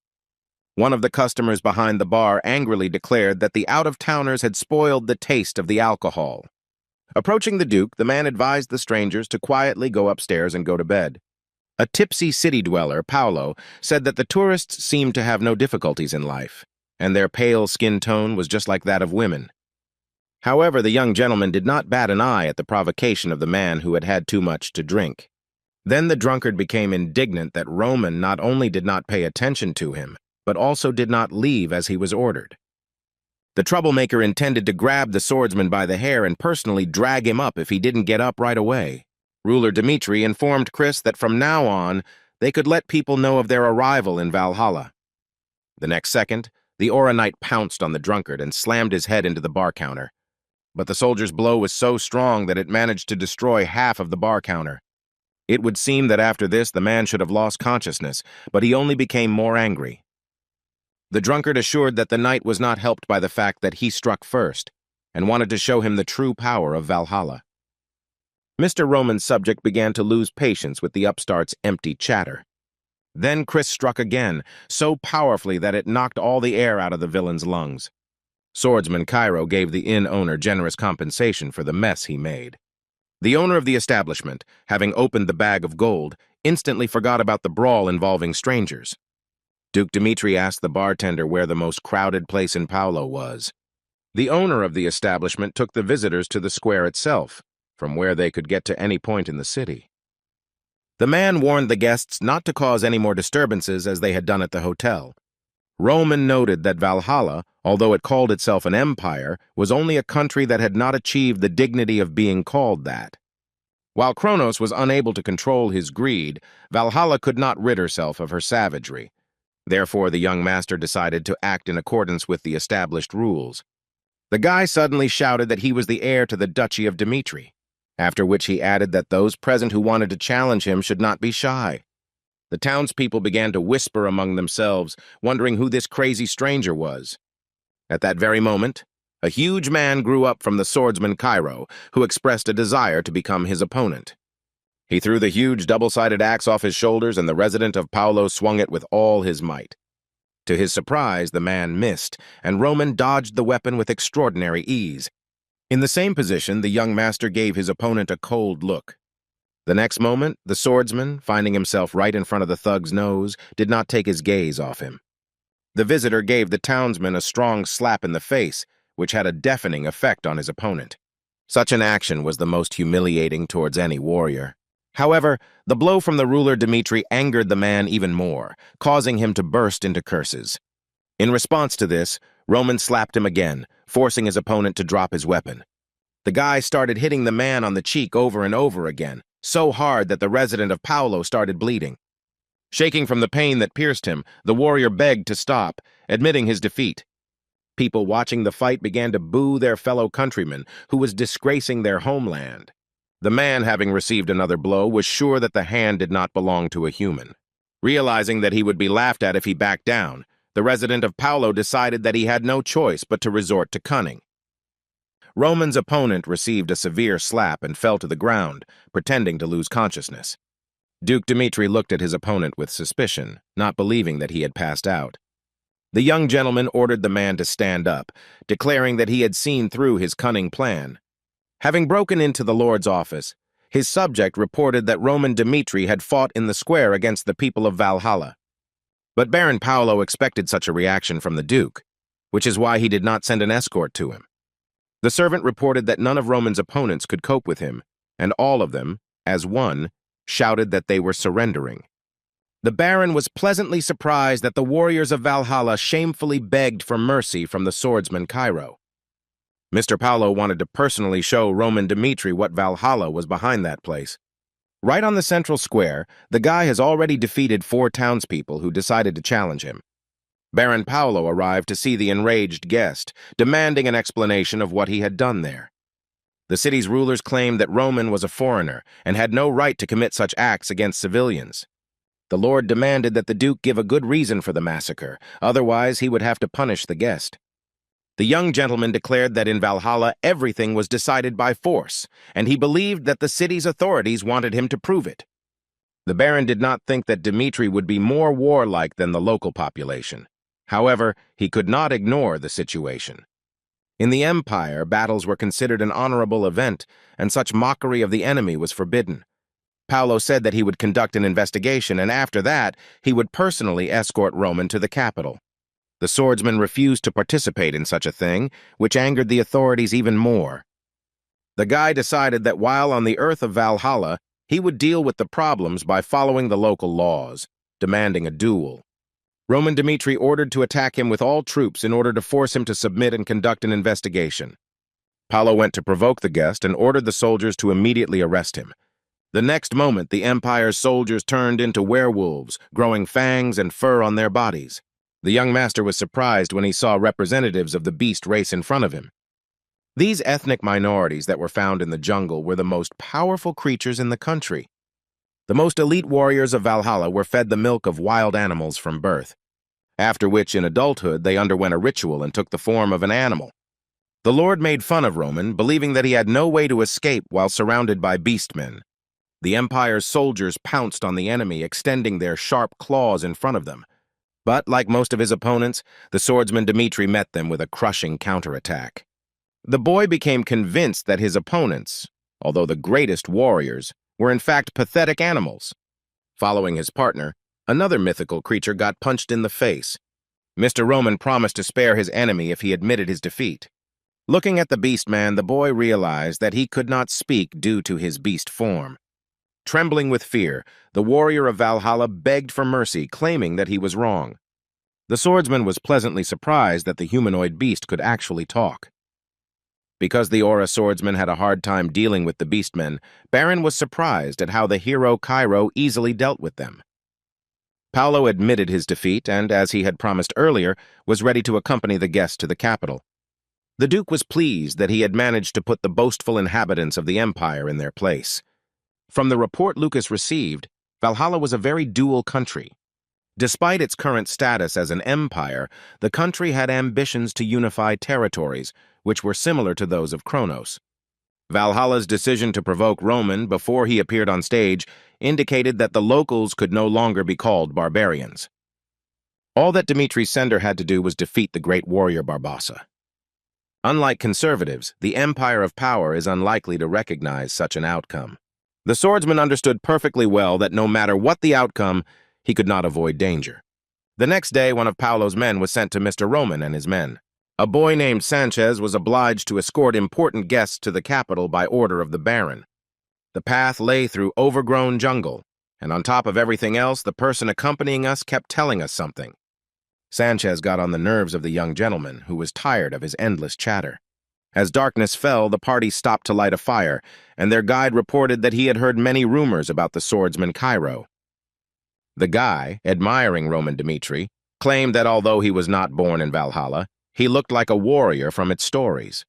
One of the customers behind the bar angrily declared that the out-of-towners had spoiled the taste of the alcohol. Approaching the Duke, the man advised the strangers to quietly go upstairs and go to bed. A tipsy city dweller, Paolo, said that the tourists seemed to have no difficulties in life, and their pale skin tone was just like that of women. However, the young gentleman did not bat an eye at the provocation of the man who had had too much to drink. Then the drunkard became indignant that Roman not only did not pay attention to him, but also did not leave as he was ordered. The troublemaker intended to grab the swordsman by the hair and personally drag him up if he didn't get up right away. Ruler Dmitri informed Chris that from now on, they could let people know of their arrival in Valhalla. The next second, the Aura Knight pounced on the drunkard and slammed his head into the bar counter. But the soldier's blow was so strong that it managed to destroy half of the bar counter. It would seem that after this, the man should have lost consciousness, but he only became more angry. The drunkard assured that the knight was not helped by the fact that he struck first, and wanted to show him the true power of Valhalla. Mr. Roman's subject began to lose patience with the upstart's empty chatter. Then Chris struck again, so powerfully that it knocked all the air out of the villain's lungs. Swordsman Cairo gave the inn owner generous compensation for the mess he made. The owner of the establishment, having opened the bag of gold, instantly forgot about the brawl involving strangers. Duke Dmitri asked the bartender where the most crowded place in Paolo was. The owner of the establishment took the visitors to the square itself, from where they could get to any point in the city. The man warned the guests not to cause any more disturbances as they had done at the hotel. Roman noted that Valhalla, although it called itself an empire, was only a country that had not achieved the dignity of being called that. While Kronos was unable to control his greed, Valhalla could not rid herself of her savagery. Therefore, the young master decided to act in accordance with the established rules. The guy suddenly shouted that he was the heir to the Duchy of Dmitri, after which he added that those present who wanted to challenge him should not be shy. The townspeople began to whisper among themselves, wondering who this crazy stranger was. At that very moment, a huge man grew up from the swordsman Cairo, who expressed a desire to become his opponent. He threw the huge double-sided axe off his shoulders, and the resident of Paolo swung it with all his might. To his surprise, the man missed, and Roman dodged the weapon with extraordinary ease. In the same position, the young master gave his opponent a cold look. The next moment, the swordsman, finding himself right in front of the thug's nose, did not take his gaze off him. The visitor gave the townsman a strong slap in the face, which had a deafening effect on his opponent. Such an action was the most humiliating towards any warrior. However, the blow from the ruler Dmitri angered the man even more, causing him to burst into curses. In response to this, Roman slapped him again, forcing his opponent to drop his weapon. The guy started hitting the man on the cheek over and over again, so hard that the resident of Paolo started bleeding. Shaking from the pain that pierced him, the warrior begged to stop, admitting his defeat. People watching the fight began to boo their fellow countryman, who was disgracing their homeland. The man, having received another blow, was sure that the hand did not belong to a human. Realizing that he would be laughed at if he backed down, the resident of Paolo decided that he had no choice but to resort to cunning. Roman's opponent received a severe slap and fell to the ground, pretending to lose consciousness. Duke Dmitri looked at his opponent with suspicion, not believing that he had passed out. The young gentleman ordered the man to stand up, declaring that he had seen through his cunning plan. Having broken into the Lord's office, his subject reported that Roman Dmitri had fought in the square against the people of Valhalla. But Baron Paolo expected such a reaction from the Duke, which is why he did not send an escort to him. The servant reported that none of Roman's opponents could cope with him, and all of them, as one, shouted that they were surrendering. The Baron was pleasantly surprised that the warriors of Valhalla shamefully begged for mercy from the swordsman Cairo. Mr. Paolo wanted to personally show Roman Dmitri what Valhalla was behind that place. Right on the central square, the guy has already defeated 4 townspeople who decided to challenge him. Baron Paolo arrived to see the enraged guest, demanding an explanation of what he had done there. The city's rulers claimed that Roman was a foreigner and had no right to commit such acts against civilians. The Lord demanded that the Duke give a good reason for the massacre, otherwise he would have to punish the guest. The young gentleman declared that in Valhalla everything was decided by force, and he believed that the city's authorities wanted him to prove it. The Baron did not think that Dmitri would be more warlike than the local population. However, he could not ignore the situation. In the Empire, battles were considered an honorable event, and such mockery of the enemy was forbidden. Paolo said that he would conduct an investigation, and after that, he would personally escort Roman to the capital. The swordsman refused to participate in such a thing, which angered the authorities even more. The guy decided that while on the earth of Valhalla, he would deal with the problems by following the local laws, demanding a duel. Roman Dmitri ordered to attack him with all troops in order to force him to submit and conduct an investigation. Paolo went to provoke the guest and ordered the soldiers to immediately arrest him. The next moment, the Empire's soldiers turned into werewolves, growing fangs and fur on their bodies. The young master was surprised when he saw representatives of the beast race in front of him. These ethnic minorities that were found in the jungle were the most powerful creatures in the country. The most elite warriors of Valhalla were fed the milk of wild animals from birth, after which in adulthood they underwent a ritual and took the form of an animal. The Lord made fun of Roman, believing that he had no way to escape while surrounded by beastmen. The Empire's soldiers pounced on the enemy, extending their sharp claws in front of them. But, like most of his opponents, the swordsman Dmitri met them with a crushing counterattack. The boy became convinced that his opponents, although the greatest warriors, were in fact pathetic animals. Following his partner, another mythical creature got punched in the face. Mr. Roman promised to spare his enemy if he admitted his defeat. Looking at the beastman, the boy realized that he could not speak due to his beast form. Trembling with fear, the warrior of Valhalla begged for mercy, claiming that he was wrong. The swordsman was pleasantly surprised that the humanoid beast could actually talk. Because the Aura swordsman had a hard time dealing with the beastmen, Baron was surprised at how the hero Cairo easily dealt with them. Paolo admitted his defeat and, as he had promised earlier, was ready to accompany the guest to the capital. The Duke was pleased that he had managed to put the boastful inhabitants of the Empire in their place. From the report Lucas received, Valhalla was a very dual country. Despite its current status as an empire, the country had ambitions to unify territories, which were similar to those of Kronos. Valhalla's decision to provoke Roman before he appeared on stage indicated that the locals could no longer be called barbarians. All that Dimitri's sender had to do was defeat the great warrior Barbossa. Unlike conservatives, the Empire of Power is unlikely to recognize such an outcome. The swordsman understood perfectly well that no matter what the outcome, he could not avoid danger. The next day, one of Paolo's men was sent to Mr. Roman and his men. A boy named Sanchez was obliged to escort important guests to the capital by order of the Baron. The path lay through overgrown jungle, and on top of everything else, the person accompanying us kept telling us something. Sanchez got on the nerves of the young gentleman, who was tired of his endless chatter. As darkness fell, the party stopped to light a fire, and their guide reported that he had heard many rumors about the swordsman Cairo. The guy, admiring Roman Dmitri, claimed that although he was not born in Valhalla, he looked like a warrior from its stories.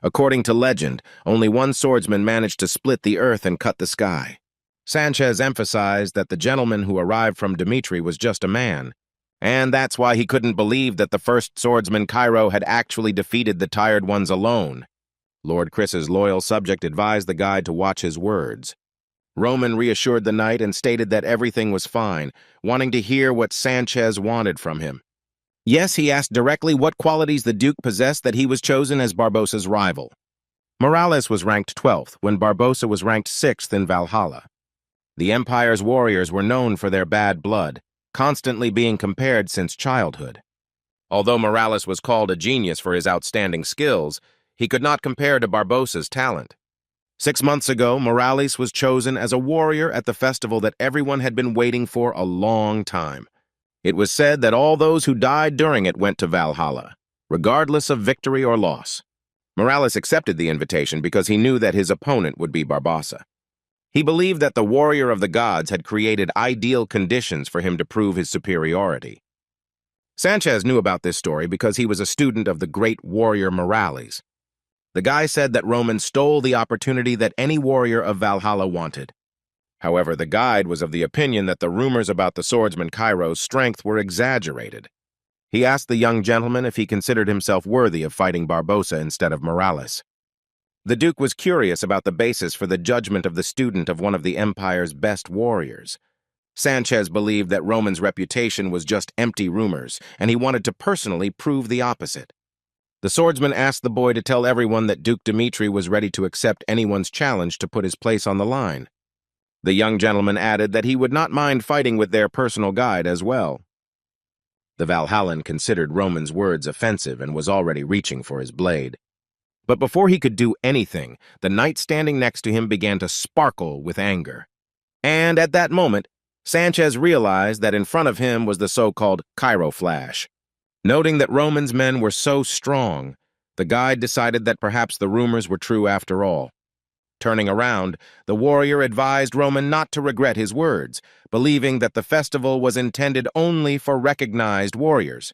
According to legend, only one swordsman managed to split the earth and cut the sky. Sanchez emphasized that the gentleman who arrived from Dmitri was just a man, and that's why he couldn't believe that the first swordsman Cairo had actually defeated the tired ones alone. Lord Chris's loyal subject advised the guide to watch his words. Roman reassured the knight and stated that everything was fine, wanting to hear what Sanchez wanted from him. Yes, he asked directly what qualities the Duke possessed that he was chosen as Barbossa's rival. Morales was ranked 12th, when Barbossa was ranked 6th in Valhalla. The Empire's warriors were known for their bad blood, constantly being compared since childhood. Although Morales was called a genius for his outstanding skills, he could not compare to Barbossa's talent. 6 months ago, Morales was chosen as a warrior at the festival that everyone had been waiting for a long time. It was said that all those who died during it went to Valhalla, regardless of victory or loss. Morales accepted the invitation because he knew that his opponent would be Barbossa. He believed that the warrior of the gods had created ideal conditions for him to prove his superiority. Sanchez knew about this story because he was a student of the great warrior Morales. The guy said that Roman stole the opportunity that any warrior of Valhalla wanted. However, the guide was of the opinion that the rumors about the swordsman Cairo's strength were exaggerated. He asked the young gentleman if he considered himself worthy of fighting Barbossa instead of Morales. The Duke was curious about the basis for the judgment of the student of one of the Empire's best warriors. Sanchez believed that Roman's reputation was just empty rumors, and he wanted to personally prove the opposite. The swordsman asked the boy to tell everyone that Duke Dmitri was ready to accept anyone's challenge to put his place on the line. The young gentleman added that he would not mind fighting with their personal guide as well. The Valhallan considered Roman's words offensive and was already reaching for his blade. But before he could do anything, the knight standing next to him began to sparkle with anger. And at that moment, Sanchez realized that in front of him was the so-called Cairo Flash. Noting that Roman's men were so strong, the guide decided that perhaps the rumors were true after all. Turning around, the warrior advised Roman not to regret his words, believing that the festival was intended only for recognized warriors.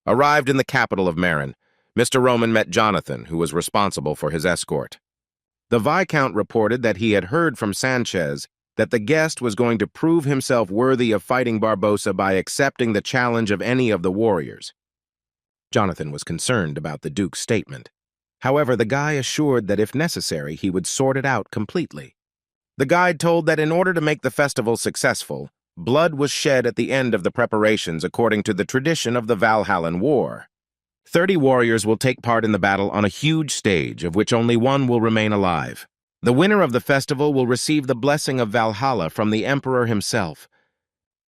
Arrived in the capital of Marin, Mr. Roman met Jonathan, who was responsible for his escort. The Viscount reported that he had heard from Sanchez that the guest was going to prove himself worthy of fighting Barbosa by accepting the challenge of any of the warriors. Jonathan was concerned about the Duke's statement. However, the guy assured that if necessary, he would sort it out completely. The guide told that in order to make the festival successful, blood was shed at the end of the preparations according to the tradition of the Valhallan War. 30 warriors will take part in the battle on a huge stage, of which only one will remain alive. The winner of the festival will receive the blessing of Valhalla from the Emperor himself.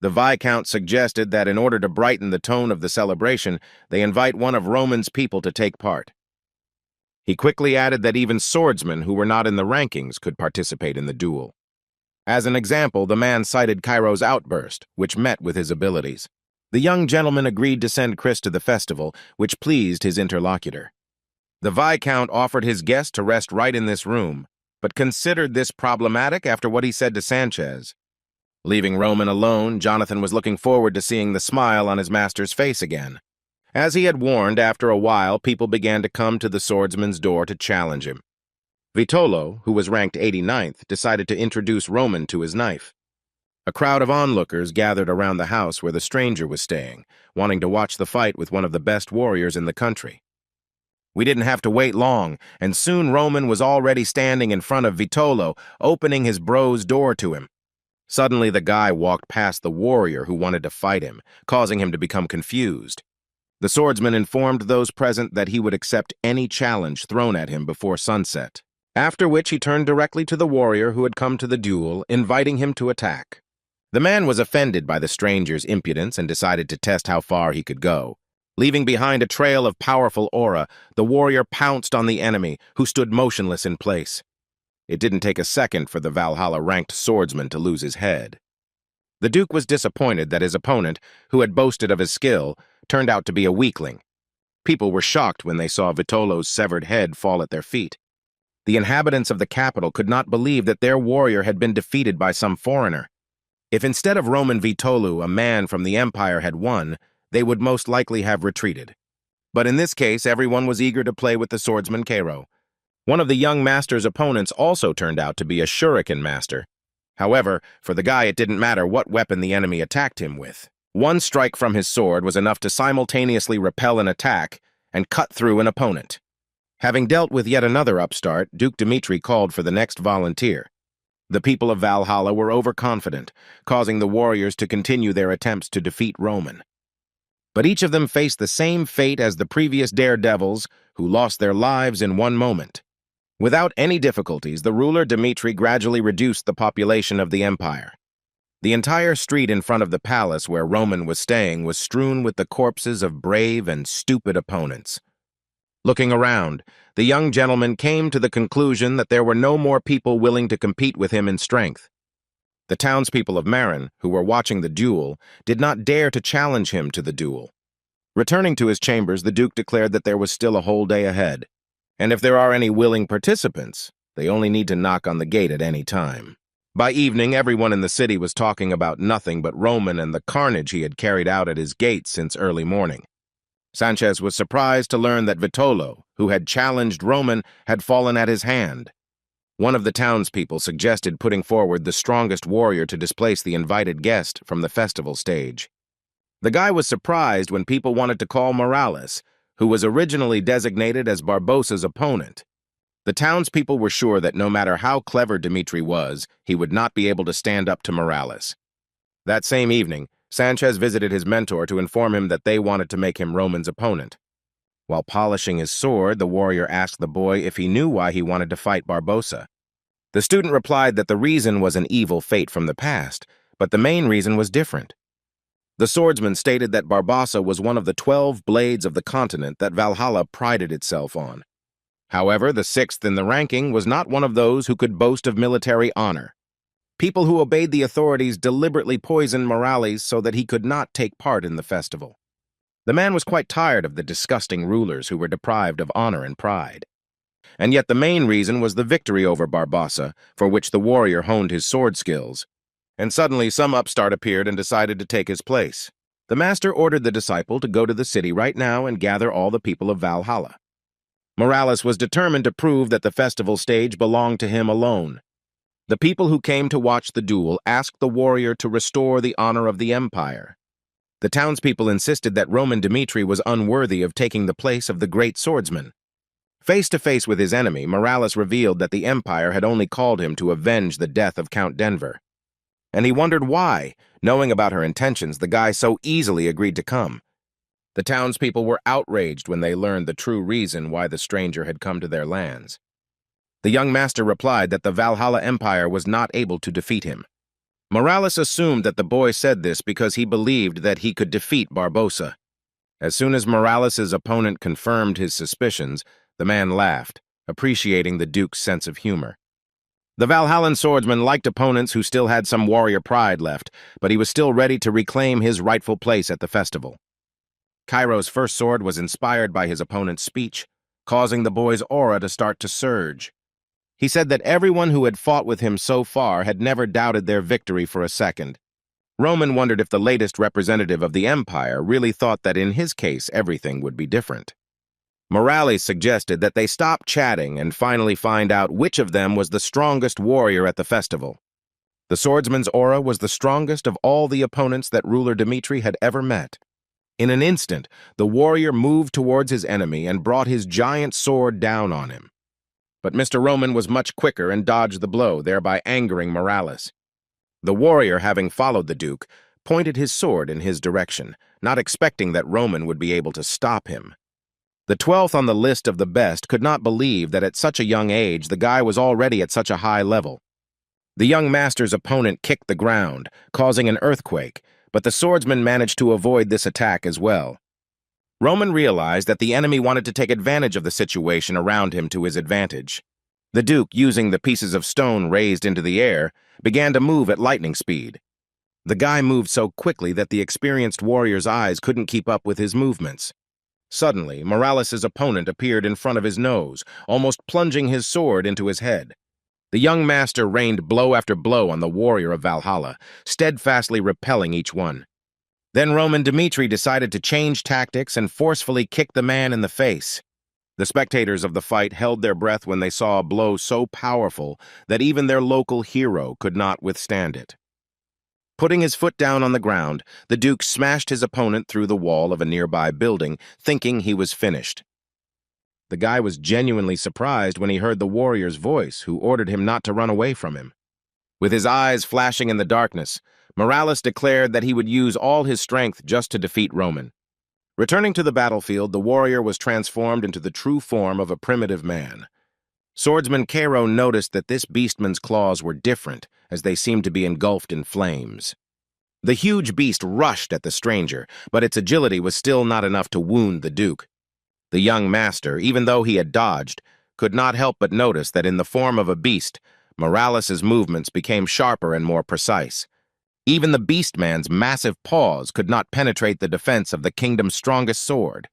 The Viscount suggested that in order to brighten the tone of the celebration, they invite one of Roman's people to take part. He quickly added that even swordsmen who were not in the rankings could participate in the duel. As an example, the man cited Cairo's outburst, which met with his abilities. The young gentleman agreed to send Chris to the festival, which pleased his interlocutor. The Viscount offered his guest to rest right in this room, but considered this problematic after what he said to Sanchez. Leaving Roman alone, Jonathan was looking forward to seeing the smile on his master's face again. As he had warned, after a while, people began to come to the swordsman's door to challenge him. Vitolo, who was ranked 89th, decided to introduce Roman to his knife. A crowd of onlookers gathered around the house where the stranger was staying, wanting to watch the fight with one of the best warriors in the country. We didn't have to wait long, and soon Roman was already standing in front of Vitolo, opening his bro's door to him. Suddenly, the guy walked past the warrior who wanted to fight him, causing him to become confused. The swordsman informed those present that he would accept any challenge thrown at him before sunset, after which he turned directly to the warrior who had come to the duel, inviting him to attack. The man was offended by the stranger's impudence and decided to test how far he could go. Leaving behind a trail of powerful aura, the warrior pounced on the enemy, who stood motionless in place. It didn't take a second for the Valhalla-ranked swordsman to lose his head. The Duke was disappointed that his opponent, who had boasted of his skill, turned out to be a weakling. People were shocked when they saw Vitolo's severed head fall at their feet. The inhabitants of the capital could not believe that their warrior had been defeated by some foreigner. If instead of Roman Vitolu, a man from the Empire had won, they would most likely have retreated. But in this case, everyone was eager to play with the swordsman Cairo. One of the young master's opponents also turned out to be a shuriken master. However, for the guy it didn't matter what weapon the enemy attacked him with. One strike from his sword was enough to simultaneously repel an attack and cut through an opponent. Having dealt with yet another upstart, Duke Dmitri called for the next volunteer. The people of Valhalla were overconfident, causing the warriors to continue their attempts to defeat Roman. But each of them faced the same fate as the previous daredevils, who lost their lives in one moment. Without any difficulties, the ruler Dmitri gradually reduced the population of the empire. The entire street in front of the palace where Roman was staying was strewn with the corpses of brave and stupid opponents. Looking around, the young gentleman came to the conclusion that there were no more people willing to compete with him in strength. The townspeople of Marin, who were watching the duel, did not dare to challenge him to the duel. Returning to his chambers, the Duke declared that there was still a whole day ahead, and if there are any willing participants, they only need to knock on the gate at any time. By evening, everyone in the city was talking about nothing but Roman and the carnage he had carried out at his gates since early morning. Sanchez was surprised to learn that Vitolo, who had challenged Roman, had fallen at his hand. One of the townspeople suggested putting forward the strongest warrior to displace the invited guest from the festival stage. The guy was surprised when people wanted to call Morales, who was originally designated as Barbosa's opponent. The townspeople were sure that no matter how clever Dmitri was, he would not be able to stand up to Morales. That same evening, Sanchez visited his mentor to inform him that they wanted to make him Roman's opponent. While polishing his sword, the warrior asked the boy if he knew why he wanted to fight Barbosa. The student replied that the reason was an evil fate from the past, but the main reason was different. The swordsman stated that Barbosa was one of the 12 blades of the continent that Valhalla prided itself on. However, the 6th in the ranking was not one of those who could boast of military honor. People who obeyed the authorities deliberately poisoned Morales so that he could not take part in the festival. The man was quite tired of the disgusting rulers who were deprived of honor and pride. and yet the main reason was the victory over Barbossa, for which the warrior honed his sword skills. And suddenly some upstart appeared and decided to take his place. The master ordered the disciple to go to the city right now and gather all the people of Valhalla. Morales was determined to prove that the festival stage belonged to him alone. The people who came to watch the duel asked the warrior to restore the honor of the empire. The townspeople insisted that Roman Dmitri was unworthy of taking the place of the great swordsman. Face to face with his enemy, Morales revealed that the empire had only called him to avenge the death of Count Denver. And he wondered why, knowing about her intentions, the guy so easily agreed to come. The townspeople were outraged when they learned the true reason why the stranger had come to their lands. The young master replied that the Valhalla Empire was not able to defeat him. Morales assumed that the boy said this because he believed that he could defeat Barbossa. As soon as Morales' opponent confirmed his suspicions, the man laughed, appreciating the Duke's sense of humor. The Valhallan swordsman liked opponents who still had some warrior pride left, but he was still ready to reclaim his rightful place at the festival. Cairo's first sword was inspired by his opponent's speech, causing the boy's aura to start to surge. He said that everyone who had fought with him so far had never doubted their victory for a second. Roman wondered if the latest representative of the empire really thought that in his case everything would be different. Morales suggested that they stop chatting and finally find out which of them was the strongest warrior at the festival. The swordsman's aura was the strongest of all the opponents that ruler Dmitri had ever met. In an instant, the warrior moved towards his enemy and brought his giant sword down on him. But Mr. Roman was much quicker and dodged the blow, thereby angering Morales. The warrior, having followed the Duke, pointed his sword in his direction, not expecting that Roman would be able to stop him. The 12th on the list of the best could not believe that at such a young age the guy was already at such a high level. The young master's opponent kicked the ground, causing an earthquake, but the swordsman managed to avoid this attack as well. Roman realized that the enemy wanted to take advantage of the situation around him to his advantage. The Duke, using the pieces of stone raised into the air, began to move at lightning speed. The guy moved so quickly that the experienced warrior's eyes couldn't keep up with his movements. Suddenly, Morales' opponent appeared in front of his nose, almost plunging his sword into his head. The young master rained blow after blow on the warrior of Valhalla, steadfastly repelling each one. Then Roman Dmitri decided to change tactics and forcefully kick the man in the face. The spectators of the fight held their breath when they saw a blow so powerful that even their local hero could not withstand it. Putting his foot down on the ground, the Duke smashed his opponent through the wall of a nearby building, thinking he was finished. The guy was genuinely surprised when he heard the warrior's voice, who ordered him not to run away from him. With his eyes flashing in the darkness, Morales declared that he would use all his strength just to defeat Roman. Returning to the battlefield, the warrior was transformed into the true form of a primitive man. Swordsman Cairo noticed that this beastman's claws were different, as they seemed to be engulfed in flames. The huge beast rushed at the stranger, but its agility was still not enough to wound the Duke. The young master, even though he had dodged, could not help but notice that in the form of a beast, Morales' movements became sharper and more precise. Even the beastman's massive paws could not penetrate the defense of the kingdom's strongest sword.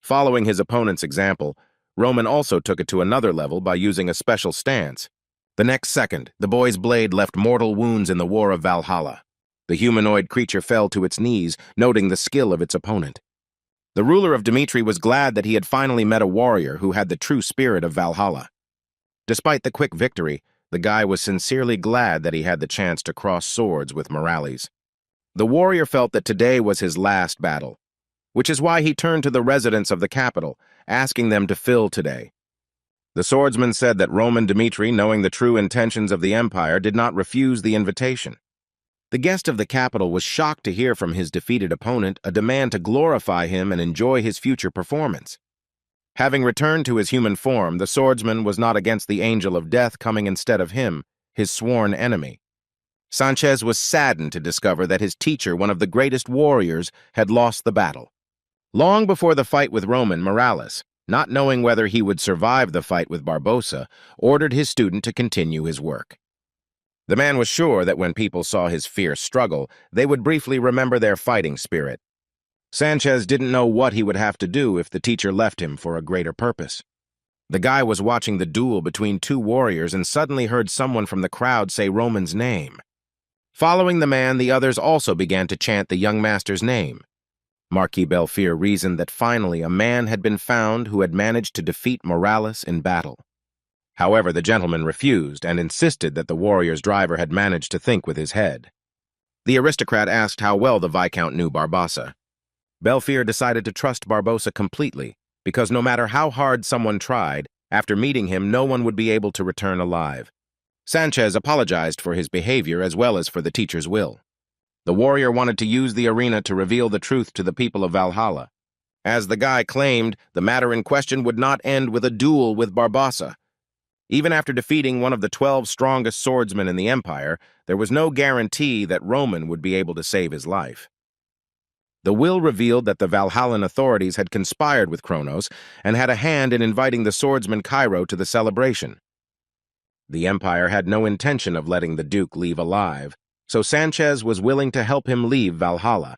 Following his opponent's example, Roman also took it to another level by using a special stance. The next second, the boy's blade left mortal wounds in the war of Valhalla. The humanoid creature fell to its knees, noting the skill of its opponent. The ruler of Dmitri was glad that he had finally met a warrior who had the true spirit of Valhalla. Despite the quick victory, the guy was sincerely glad that he had the chance to cross swords with Morales. The warrior felt that today was his last battle, which is why he turned to the residents of the capital, asking them to fill today. The swordsman said that Roman Dmitri, knowing the true intentions of the empire, did not refuse the invitation. The guest of the capital was shocked to hear from his defeated opponent a demand to glorify him and enjoy his future performance. Having returned to his human form, the swordsman was not against the angel of death coming instead of him, his sworn enemy. Sanchez was saddened to discover that his teacher, one of the greatest warriors, had lost the battle. Long before the fight with Roman, Morales, not knowing whether he would survive the fight with Barbossa, ordered his student to continue his work. The man was sure that when people saw his fierce struggle, they would briefly remember their fighting spirit. Sanchez didn't know what he would have to do if the teacher left him for a greater purpose. The guy was watching the duel between two warriors and suddenly heard someone from the crowd say Roman's name. Following the man, the others also began to chant the young master's name. Marquis Belfier reasoned that finally a man had been found who had managed to defeat Morales in battle. However, the gentleman refused and insisted that the warrior's driver had managed to think with his head. The aristocrat asked how well the Viscount knew Barbossa. Belfier decided to trust Barbossa completely, because no matter how hard someone tried, after meeting him no one would be able to return alive. Sanchez apologized for his behavior as well as for the teacher's will. The warrior wanted to use the arena to reveal the truth to the people of Valhalla. As the guy claimed, the matter in question would not end with a duel with Barbossa. Even after defeating one of the 12 strongest swordsmen in the Empire, there was no guarantee that Roman would be able to save his life. The will revealed that the Valhallan authorities had conspired with Kronos and had a hand in inviting the swordsman Cairo to the celebration. The Empire had no intention of letting the Duke leave alive, so Sanchez was willing to help him leave Valhalla.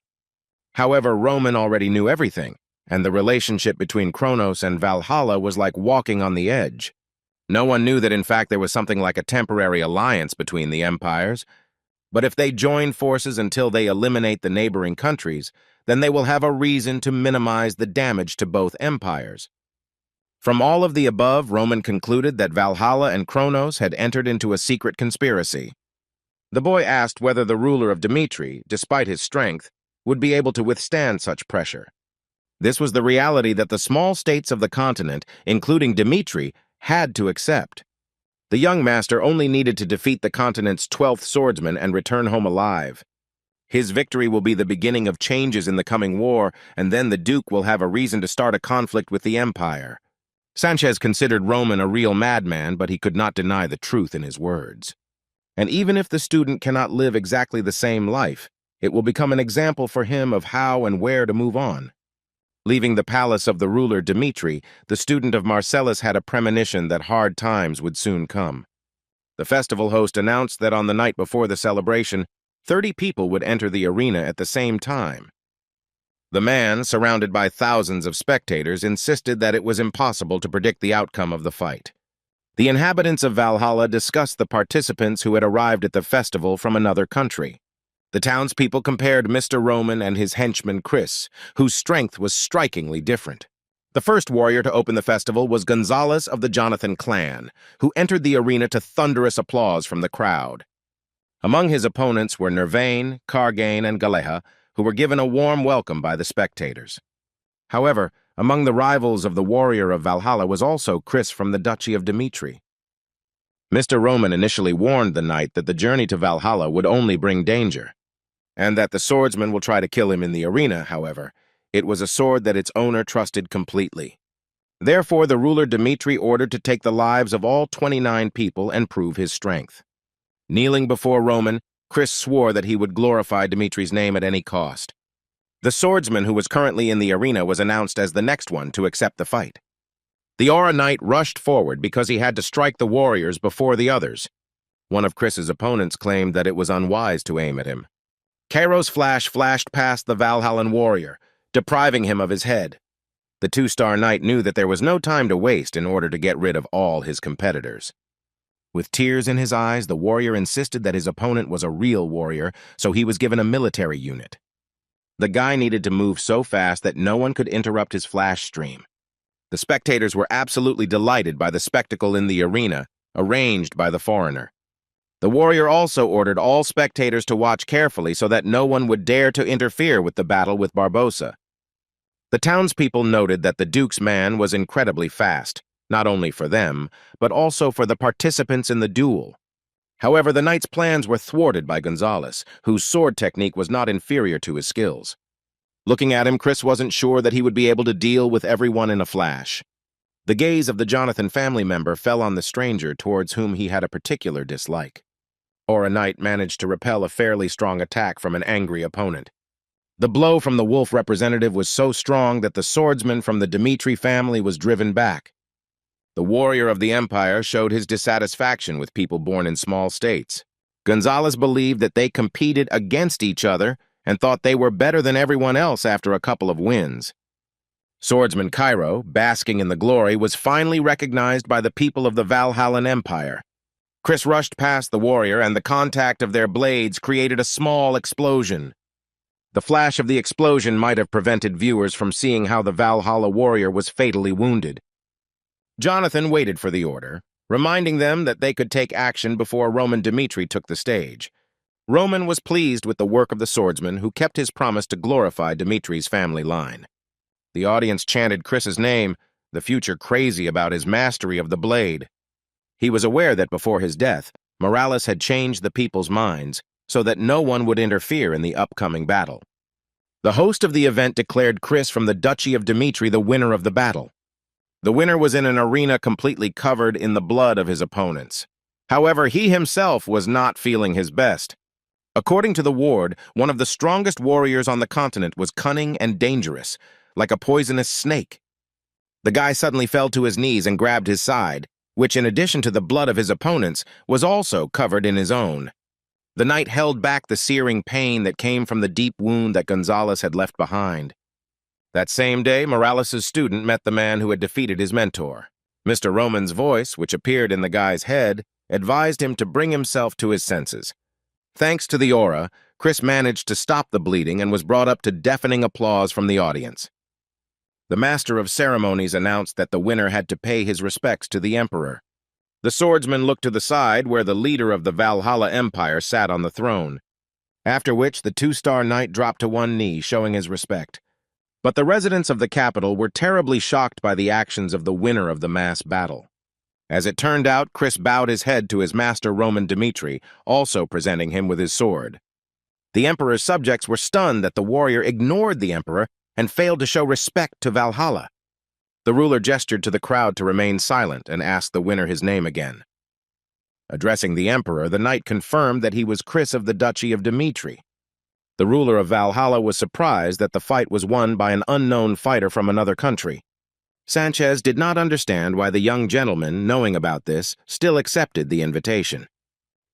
However, Roman already knew everything, and the relationship between Kronos and Valhalla was like walking on the edge. No one knew that in fact there was something like a temporary alliance between the empires. But if they join forces until they eliminate the neighboring countries, then they will have a reason to minimize the damage to both empires. From all of the above, Roman concluded that Valhalla and Kronos had entered into a secret conspiracy. The boy asked whether the ruler of Dimitri, despite his strength, would be able to withstand such pressure. This was the reality that the small states of the continent, including Dimitri, had to accept. The young master only needed to defeat the continent's 12th swordsman and return home alive. His victory will be the beginning of changes in the coming war, and then the Duke will have a reason to start a conflict with the Empire. Sanchez considered Roman a real madman, but he could not deny the truth in his words. And even if the student cannot live exactly the same life, it will become an example for him of how and where to move on. Leaving the palace of the ruler Dimitri, the student of Marcellus had a premonition that hard times would soon come. The festival host announced that on the night before the celebration, 30 people would enter the arena at the same time. The man, surrounded by thousands of spectators, insisted that it was impossible to predict the outcome of the fight. The inhabitants of Valhalla discussed the participants who had arrived at the festival from another country. The townspeople compared Mr. Roman and his henchman Chris, whose strength was strikingly different. The first warrior to open the festival was Gonzalez of the Jonathan clan, who entered the arena to thunderous applause from the crowd. Among his opponents were Nervain, Cargain, and Galeha, who were given a warm welcome by the spectators. However, among the rivals of the warrior of Valhalla was also Chris from the Duchy of Dimitri. Mr. Roman initially warned the knight that the journey to Valhalla would only bring danger, and that the swordsman will try to kill him in the arena. However, it was a sword that its owner trusted completely. Therefore, the ruler Dimitri ordered to take the lives of all 29 people and prove his strength. Kneeling before Roman, Chris swore that he would glorify Dimitri's name at any cost. The swordsman who was currently in the arena was announced as the next one to accept the fight. The Aura Knight rushed forward because he had to strike the warriors before the others. One of Chris's opponents claimed that it was unwise to aim at him. Cairo's flash flashed past the Valhallan warrior, depriving him of his head. The two-star knight knew that there was no time to waste in order to get rid of all his competitors. With tears in his eyes, the warrior insisted that his opponent was a real warrior, so he was given a military unit. The guy needed to move so fast that no one could interrupt his flash stream. The spectators were absolutely delighted by the spectacle in the arena, arranged by the foreigner. The warrior also ordered all spectators to watch carefully so that no one would dare to interfere with the battle with Barbossa. The townspeople noted that the Duke's man was incredibly fast, not only for them, but also for the participants in the duel. However, the knight's plans were thwarted by Gonzalez, whose sword technique was not inferior to his skills. Looking at him, Chris wasn't sure that he would be able to deal with everyone in a flash. The gaze of the Jonathan family member fell on the stranger towards whom he had a particular dislike. Aura Knight managed to repel a fairly strong attack from an angry opponent. The blow from the wolf representative was so strong that the swordsman from the Dimitri family was driven back. The warrior of the empire showed his dissatisfaction with people born in small states. Gonzalez believed that they competed against each other and thought they were better than everyone else after a couple of wins. Swordsman Cairo, basking in the glory, was finally recognized by the people of the Valhallan Empire. Chris rushed past the warrior, and the contact of their blades created a small explosion. The flash of the explosion might have prevented viewers from seeing how the Valhalla warrior was fatally wounded. Jonathan waited for the order, reminding them that they could take action before Roman Dmitri took the stage. Roman was pleased with the work of the swordsman, who kept his promise to glorify Dmitri's family line. The audience chanted Chris's name, the future crazy about his mastery of the blade. He was aware that before his death, Morales had changed the people's minds so that no one would interfere in the upcoming battle. The host of the event declared Chris from the Duchy of Dmitri the winner of the battle. The winner was in an arena completely covered in the blood of his opponents. However, he himself was not feeling his best. According to the ward, one of the strongest warriors on the continent was cunning and dangerous, like a poisonous snake. The guy suddenly fell to his knees and grabbed his side, which, in addition to the blood of his opponents, was also covered in his own. The knight held back the searing pain that came from the deep wound that Gonzalez had left behind. That same day, Morales' student met the man who had defeated his mentor. Mr. Roman's voice, which appeared in the guy's head, advised him to bring himself to his senses. Thanks to the aura, Chris managed to stop the bleeding and was brought up to deafening applause from the audience. The master of ceremonies announced that the winner had to pay his respects to the emperor. The swordsman looked to the side where the leader of the Valhalla Empire sat on the throne, after which the two-star knight dropped to one knee, showing his respect. But the residents of the capital were terribly shocked by the actions of the winner of the mass battle. As it turned out, Chris bowed his head to his master Roman Dmitri, also presenting him with his sword. The emperor's subjects were stunned that the warrior ignored the emperor and failed to show respect to Valhalla. The ruler gestured to the crowd to remain silent and asked the winner his name again. Addressing the emperor, the knight confirmed that he was Chris of the Duchy of Dmitri. The ruler of Valhalla was surprised that the fight was won by an unknown fighter from another country. Sanchez did not understand why the young gentleman, knowing about this, still accepted the invitation.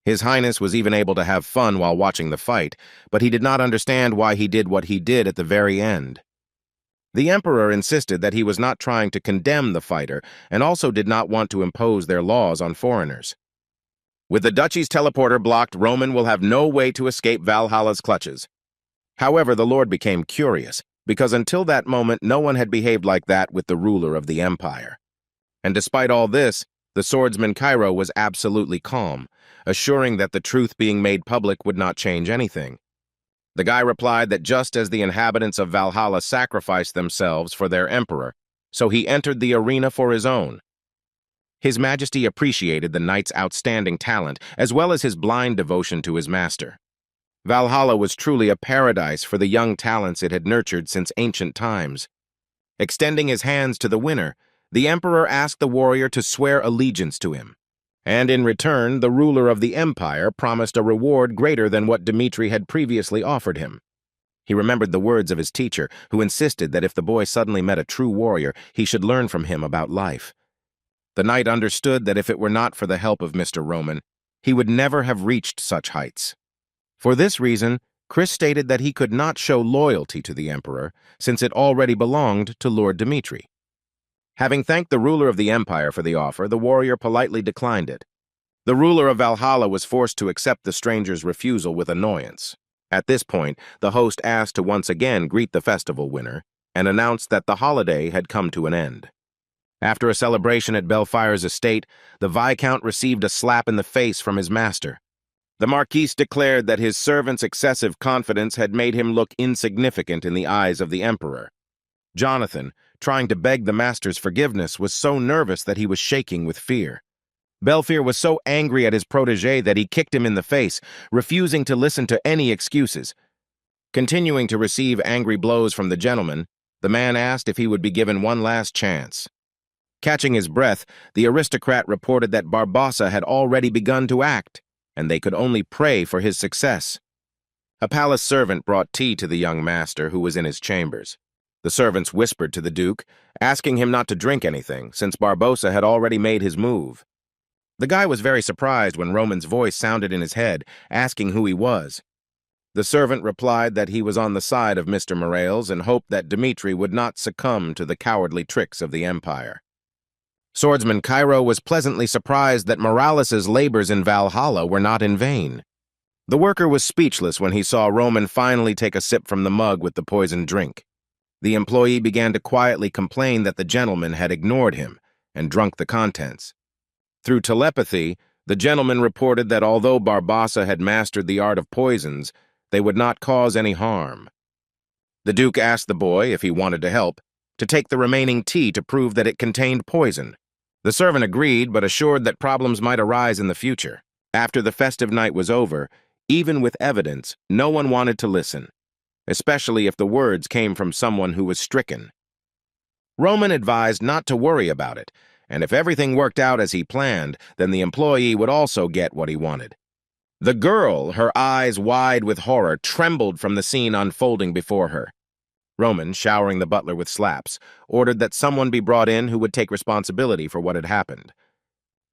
His Highness was even able to have fun while watching the fight, but he did not understand why he did what he did at the very end. The emperor insisted that he was not trying to condemn the fighter and also did not want to impose their laws on foreigners. With the duchy's teleporter blocked, Roman will have no way to escape Valhalla's clutches. However, the Lord became curious, because until that moment no one had behaved like that with the ruler of the empire. And despite all this, the swordsman Cairo was absolutely calm, assuring that the truth being made public would not change anything. The guy replied that just as the inhabitants of Valhalla sacrificed themselves for their emperor, so he entered the arena for his own. His Majesty appreciated the knight's outstanding talent, as well as his blind devotion to his master. Valhalla was truly a paradise for the young talents it had nurtured since ancient times. Extending his hands to the winner, the emperor asked the warrior to swear allegiance to him. And in return, the ruler of the empire promised a reward greater than what Dmitri had previously offered him. He remembered the words of his teacher, who insisted that if the boy suddenly met a true warrior, he should learn from him about life. The knight understood that if it were not for the help of Mr. Roman, he would never have reached such heights. For this reason, Chris stated that he could not show loyalty to the emperor, since it already belonged to Lord Dmitri. Having thanked the ruler of the empire for the offer, the warrior politely declined it. The ruler of Valhalla was forced to accept the stranger's refusal with annoyance. At this point, the host asked to once again greet the festival winner and announced that the holiday had come to an end. After a celebration at Belfire's estate, the Viscount received a slap in the face from his master. The Marquis declared that his servant's excessive confidence had made him look insignificant in the eyes of the emperor. Jonathan, trying to beg the master's forgiveness, was so nervous that he was shaking with fear. Belfier was so angry at his protégé that he kicked him in the face, refusing to listen to any excuses. Continuing to receive angry blows from the gentleman, the man asked if he would be given one last chance. Catching his breath, the aristocrat reported that Barbossa had already begun to act, and they could only pray for his success. A palace servant brought tea to the young master, who was in his chambers. The servants whispered to the Duke, asking him not to drink anything, since Barbossa had already made his move. The guy was very surprised when Roman's voice sounded in his head, asking who he was. The servant replied that he was on the side of Mr. Morales and hoped that Dmitri would not succumb to the cowardly tricks of the Empire. Swordsman Cairo was pleasantly surprised that Morales's labors in Valhalla were not in vain. The worker was speechless when he saw Roman finally take a sip from the mug with the poisoned drink. The employee began to quietly complain that the gentleman had ignored him and drunk the contents. Through telepathy, the gentleman reported that although Barbossa had mastered the art of poisons, they would not cause any harm. The Duke asked the boy, if he wanted to help, to take the remaining tea to prove that it contained poison. The servant agreed, but assured that problems might arise in the future. After the festive night was over, even with evidence, no one wanted to listen, especially if the words came from someone who was stricken. Roman advised not to worry about it, and if everything worked out as he planned, then the employee would also get what he wanted. The girl, her eyes wide with horror, trembled from the scene unfolding before her. Roman, showering the butler with slaps, ordered that someone be brought in who would take responsibility for what had happened.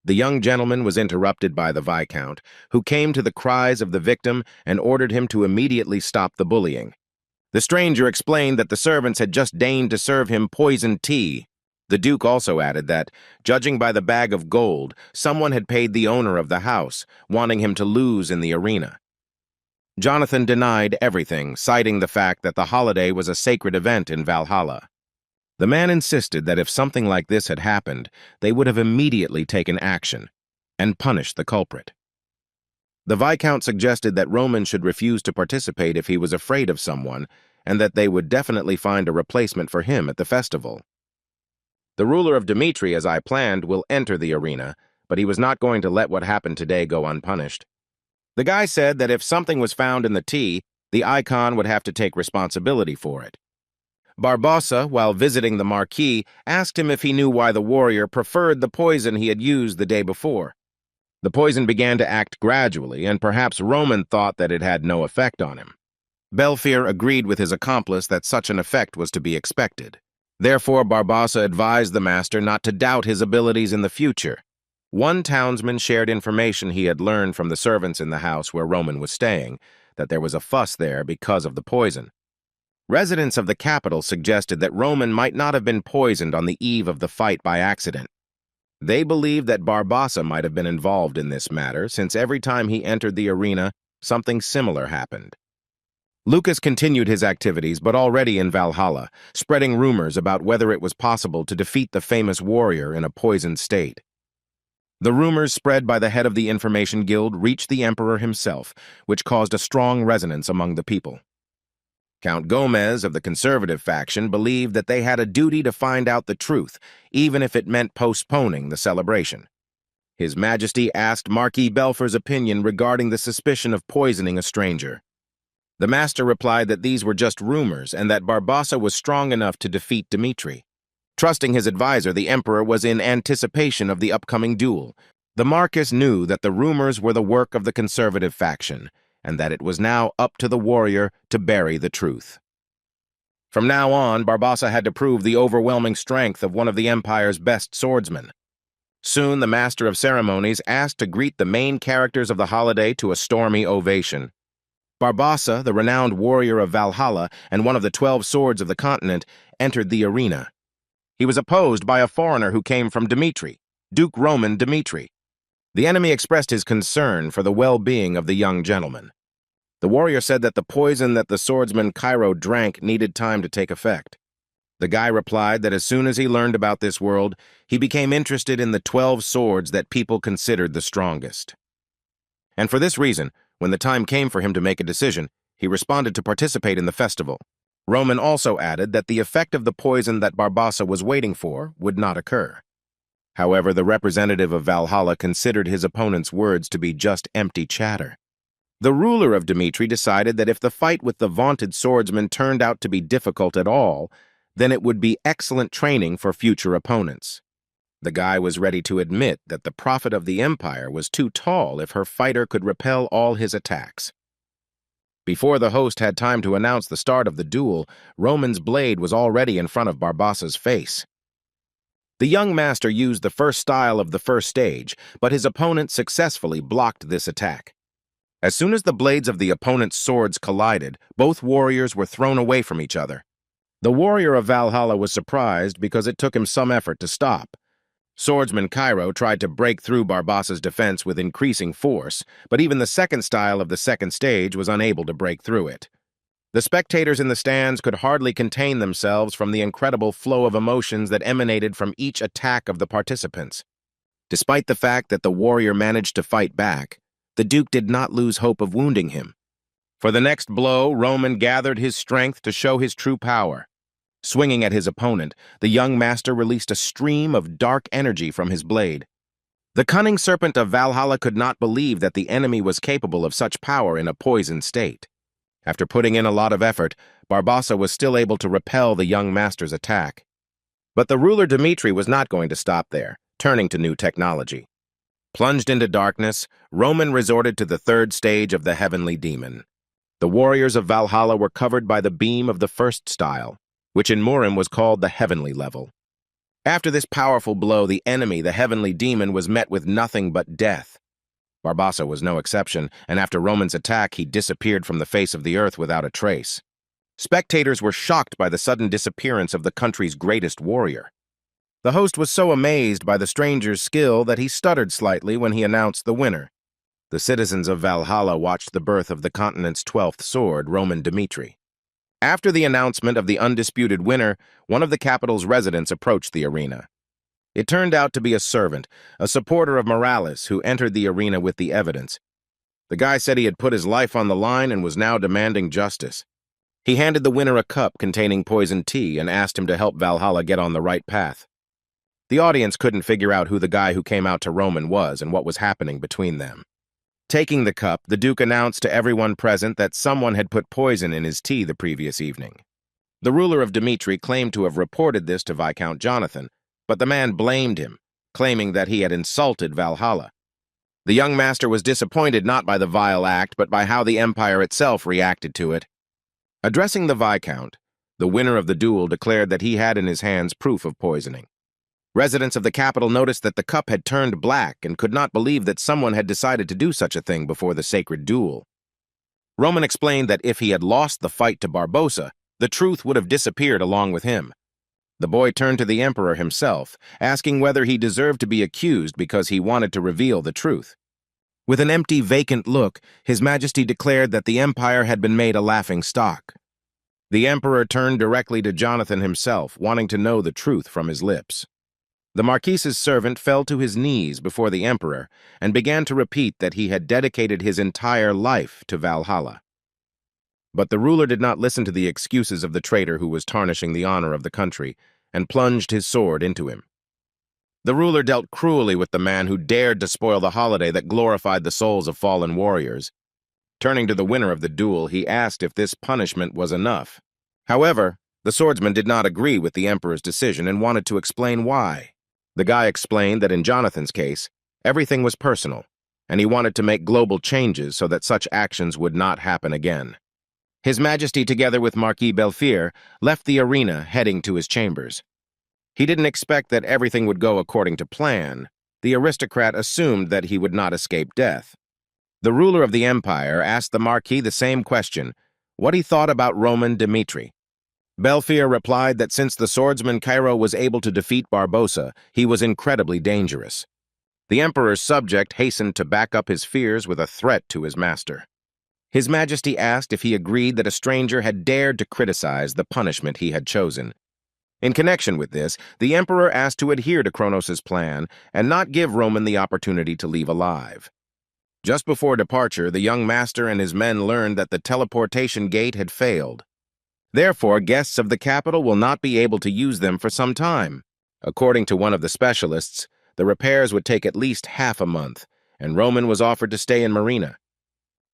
The young gentleman was interrupted by the Viscount, who came to the cries of the victim and ordered him to immediately stop the bullying. The stranger explained that the servants had just deigned to serve him poisoned tea. The Duke also added that, judging by the bag of gold, someone had paid the owner of the house, wanting him to lose in the arena. Jonathan denied everything, citing the fact that the holiday was a sacred event in Valhalla. The man insisted that if something like this had happened, they would have immediately taken action and punished the culprit. The Viscount suggested that Roman should refuse to participate if he was afraid of someone, and that they would definitely find a replacement for him at the festival. The ruler of Dmitri, as I planned, will enter the arena, but he was not going to let what happened today go unpunished. The guy said that if something was found in the tea, the icon would have to take responsibility for it. Barbossa, while visiting the Marquis, asked him if he knew why the warrior preferred the poison he had used the day before. The poison began to act gradually, and perhaps Roman thought that it had no effect on him. Belfier agreed with his accomplice that such an effect was to be expected. Therefore, Barbossa advised the master not to doubt his abilities in the future. One townsman shared information he had learned from the servants in the house where Roman was staying, that there was a fuss there because of the poison. Residents of the capital suggested that Roman might not have been poisoned on the eve of the fight by accident. They believed that Barbossa might have been involved in this matter, since every time he entered the arena, something similar happened. Lucas continued his activities, but already in Valhalla, spreading rumors about whether it was possible to defeat the famous warrior in a poisoned state. The rumors spread by the head of the Information Guild reached the Emperor himself, which caused a strong resonance among the people. Count Gomez of the conservative faction believed that they had a duty to find out the truth, even if it meant postponing the celebration. His Majesty asked Marquis Belfer's opinion regarding the suspicion of poisoning a stranger. The master replied that these were just rumors and that Barbossa was strong enough to defeat Dmitri. Trusting his advisor, the emperor was in anticipation of the upcoming duel. The Marquis knew that the rumors were the work of the conservative faction, and that it was now up to the warrior to bury the truth. From now on, Barbossa had to prove the overwhelming strength of one of the Empire's best swordsmen. Soon, the Master of Ceremonies asked to greet the main characters of the holiday to a stormy ovation. Barbossa, the renowned warrior of Valhalla and one of the 12 swords of the continent, entered the arena. He was opposed by a foreigner who came from Dmitri, Duke Roman Dmitri. The enemy expressed his concern for the well-being of the young gentleman. The warrior said that the poison that the swordsman Cairo drank needed time to take effect. The guy replied that as soon as he learned about this world, he became interested in the 12 swords that people considered the strongest. And for this reason, when the time came for him to make a decision, he responded to participate in the festival. Roman also added that the effect of the poison that Barbossa was waiting for would not occur. However, the representative of Valhalla considered his opponent's words to be just empty chatter. The ruler of Dmitri decided that if the fight with the vaunted swordsman turned out to be difficult at all, then it would be excellent training for future opponents. The guy was ready to admit that the prophet of the empire was too tall if her fighter could repel all his attacks. Before the host had time to announce the start of the duel, Roman's blade was already in front of Barbossa's face. The young master used the first style of the first stage, but his opponent successfully blocked this attack. As soon as the blades of the opponent's swords collided, both warriors were thrown away from each other. The warrior of Valhalla was surprised because it took him some effort to stop. Swordsman Cairo tried to break through Barbassa's defense with increasing force, but even the second style of the second stage was unable to break through it. The spectators in the stands could hardly contain themselves from the incredible flow of emotions that emanated from each attack of the participants. Despite the fact that the warrior managed to fight back, the Duke did not lose hope of wounding him. For the next blow, Roman gathered his strength to show his true power. Swinging at his opponent, the young master released a stream of dark energy from his blade. The cunning serpent of Valhalla could not believe that the enemy was capable of such power in a poisoned state. After putting in a lot of effort, Barbassa was still able to repel the young master's attack. But the ruler Dmitri was not going to stop there, turning to new technology. Plunged into darkness, Roman resorted to the third stage of the heavenly demon. The warriors of Valhalla were covered by the beam of the first style, which in Murim was called the heavenly level. After this powerful blow, the enemy, the heavenly demon, was met with nothing but death. Barbassa was no exception, and after Roman's attack, he disappeared from the face of the earth without a trace. Spectators were shocked by the sudden disappearance of the country's greatest warrior. The host was so amazed by the stranger's skill that he stuttered slightly when he announced the winner. The citizens of Valhalla watched the birth of the continent's 12th sword, Roman Dmitri. After the announcement of the undisputed winner, one of the capital's residents approached the arena. It turned out to be a servant, a supporter of Morales, who entered the arena with the evidence. The guy said he had put his life on the line and was now demanding justice. He handed the winner a cup containing poisoned tea and asked him to help Valhalla get on the right path. The audience couldn't figure out who the guy who came out to Roman was and what was happening between them. Taking the cup, the Duke announced to everyone present that someone had put poison in his tea the previous evening. The ruler of Dmitri claimed to have reported this to Viscount Jonathan, but the man blamed him, claiming that he had insulted Valhalla. The young master was disappointed not by the vile act, but by how the empire itself reacted to it. Addressing the Viscount, the winner of the duel declared that he had in his hands proof of poisoning. Residents of the capital noticed that the cup had turned black and could not believe that someone had decided to do such a thing before the sacred duel. Roman explained that if he had lost the fight to Barbossa, the truth would have disappeared along with him. The boy turned to the emperor himself, asking whether he deserved to be accused because he wanted to reveal the truth. With an empty, vacant look, His Majesty declared that the empire had been made a laughing stock. The emperor turned directly to Jonathan himself, wanting to know the truth from his lips. The Marquise's servant fell to his knees before the emperor and began to repeat that he had dedicated his entire life to Valhalla. But the ruler did not listen to the excuses of the traitor who was tarnishing the honor of the country and plunged his sword into him. The ruler dealt cruelly with the man who dared to spoil the holiday that glorified the souls of fallen warriors. Turning to the winner of the duel, he asked if this punishment was enough. However, the swordsman did not agree with the emperor's decision and wanted to explain why. The guy explained that in Jonathan's case, everything was personal, and he wanted to make global changes so that such actions would not happen again. His Majesty, together with Marquis Belfier, left the arena, heading to his chambers. He didn't expect that everything would go according to plan. The aristocrat assumed that he would not escape death. The ruler of the empire asked the Marquis the same question, what he thought about Roman Dmitri. Belfier replied that since the swordsman Cairo was able to defeat Barbossa, he was incredibly dangerous. The emperor's subject hastened to back up his fears with a threat to his master. His Majesty asked if he agreed that a stranger had dared to criticize the punishment he had chosen. In connection with this, the emperor asked to adhere to Kronos' plan and not give Roman the opportunity to leave alive. Just before departure, the young master and his men learned that the teleportation gate had failed. Therefore, guests of the capital will not be able to use them for some time. According to one of the specialists, the repairs would take at least half a month, and Roman was offered to stay in Marina.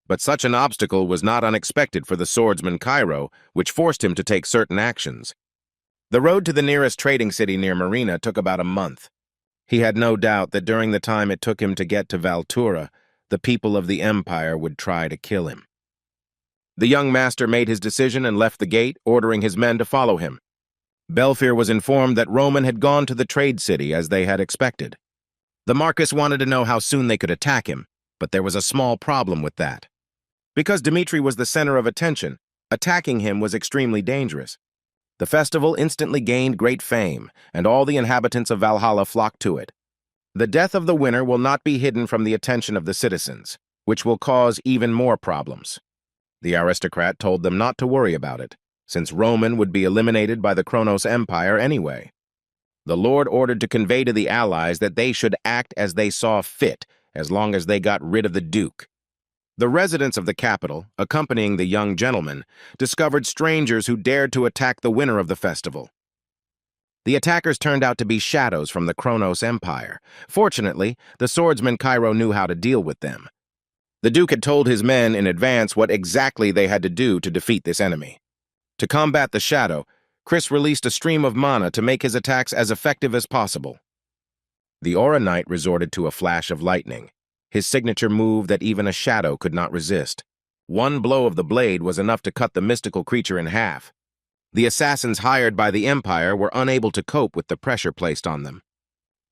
But such an obstacle was not unexpected for the swordsman Cairo, which forced him to take certain actions. The road to the nearest trading city near Marina took about a month. He had no doubt that during the time it took him to get to Valtura, the people of the empire would try to kill him. The young master made his decision and left the gate, ordering his men to follow him. Belfier was informed that Roman had gone to the trade city as they had expected. The Marquis wanted to know how soon they could attack him, but there was a small problem with that. Because Dmitri was the center of attention, attacking him was extremely dangerous. The festival instantly gained great fame, and all the inhabitants of Valhalla flocked to it. The death of the winner will not be hidden from the attention of the citizens, which will cause even more problems. The aristocrat told them not to worry about it, since Roman would be eliminated by the Kronos Empire anyway. The Lord ordered to convey to the allies that they should act as they saw fit, as long as they got rid of the Duke. The residents of the capital, accompanying the young gentleman, discovered strangers who dared to attack the winner of the festival. The attackers turned out to be shadows from the Kronos Empire. Fortunately, the swordsman Cairo knew how to deal with them. The Duke had told his men in advance what exactly they had to do to defeat this enemy. To combat the shadow, Chris released a stream of mana to make his attacks as effective as possible. The Aura Knight resorted to a flash of lightning, his signature move that even a shadow could not resist. One blow of the blade was enough to cut the mystical creature in half. The assassins hired by the Empire were unable to cope with the pressure placed on them.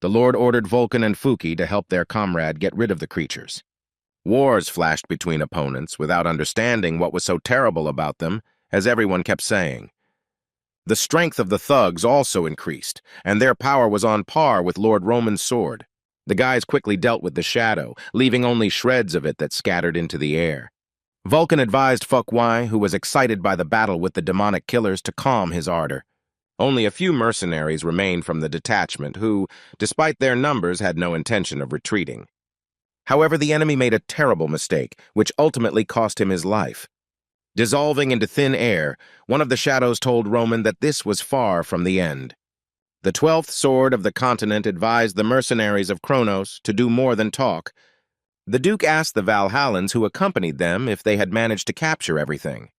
The Lord ordered Vulcan and Fuki to help their comrade get rid of the creatures. Wars flashed between opponents without understanding what was so terrible about them, as everyone kept saying. The strength of the thugs also increased, and their power was on par with Lord Roman's sword. The guys quickly dealt with the shadow, leaving only shreds of it that scattered into the air. Vulcan advised Fukwai, who was excited by the battle with the demonic killers, to calm his ardor. Only a few mercenaries remained from the detachment who, despite their numbers, had no intention of retreating. However, the enemy made a terrible mistake, which ultimately cost him his life. Dissolving into thin air, one of the shadows told Roman that this was far from the end. The 12th Sword of the continent advised the mercenaries of Kronos to do more than talk. The Duke asked the Valhallans who accompanied them if they had managed to capture everything.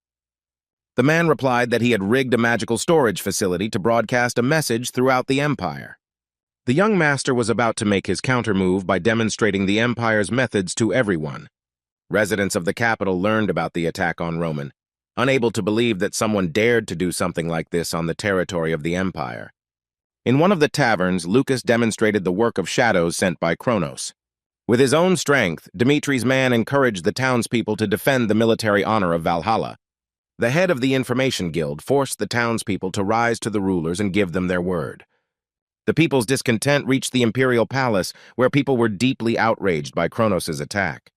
The man replied that he had rigged a magical storage facility to broadcast a message throughout the Empire. The young master was about to make his countermove by demonstrating the Empire's methods to everyone. Residents of the capital learned about the attack on Roman, unable to believe that someone dared to do something like this on the territory of the Empire. In one of the taverns, Lucas demonstrated the work of shadows sent by Kronos. With his own strength, Dimitri's man encouraged the townspeople to defend the military honor of Valhalla. The head of the Information Guild forced the townspeople to rise to the rulers and give them their word. The people's discontent reached the imperial palace, where people were deeply outraged by Kronos' attack.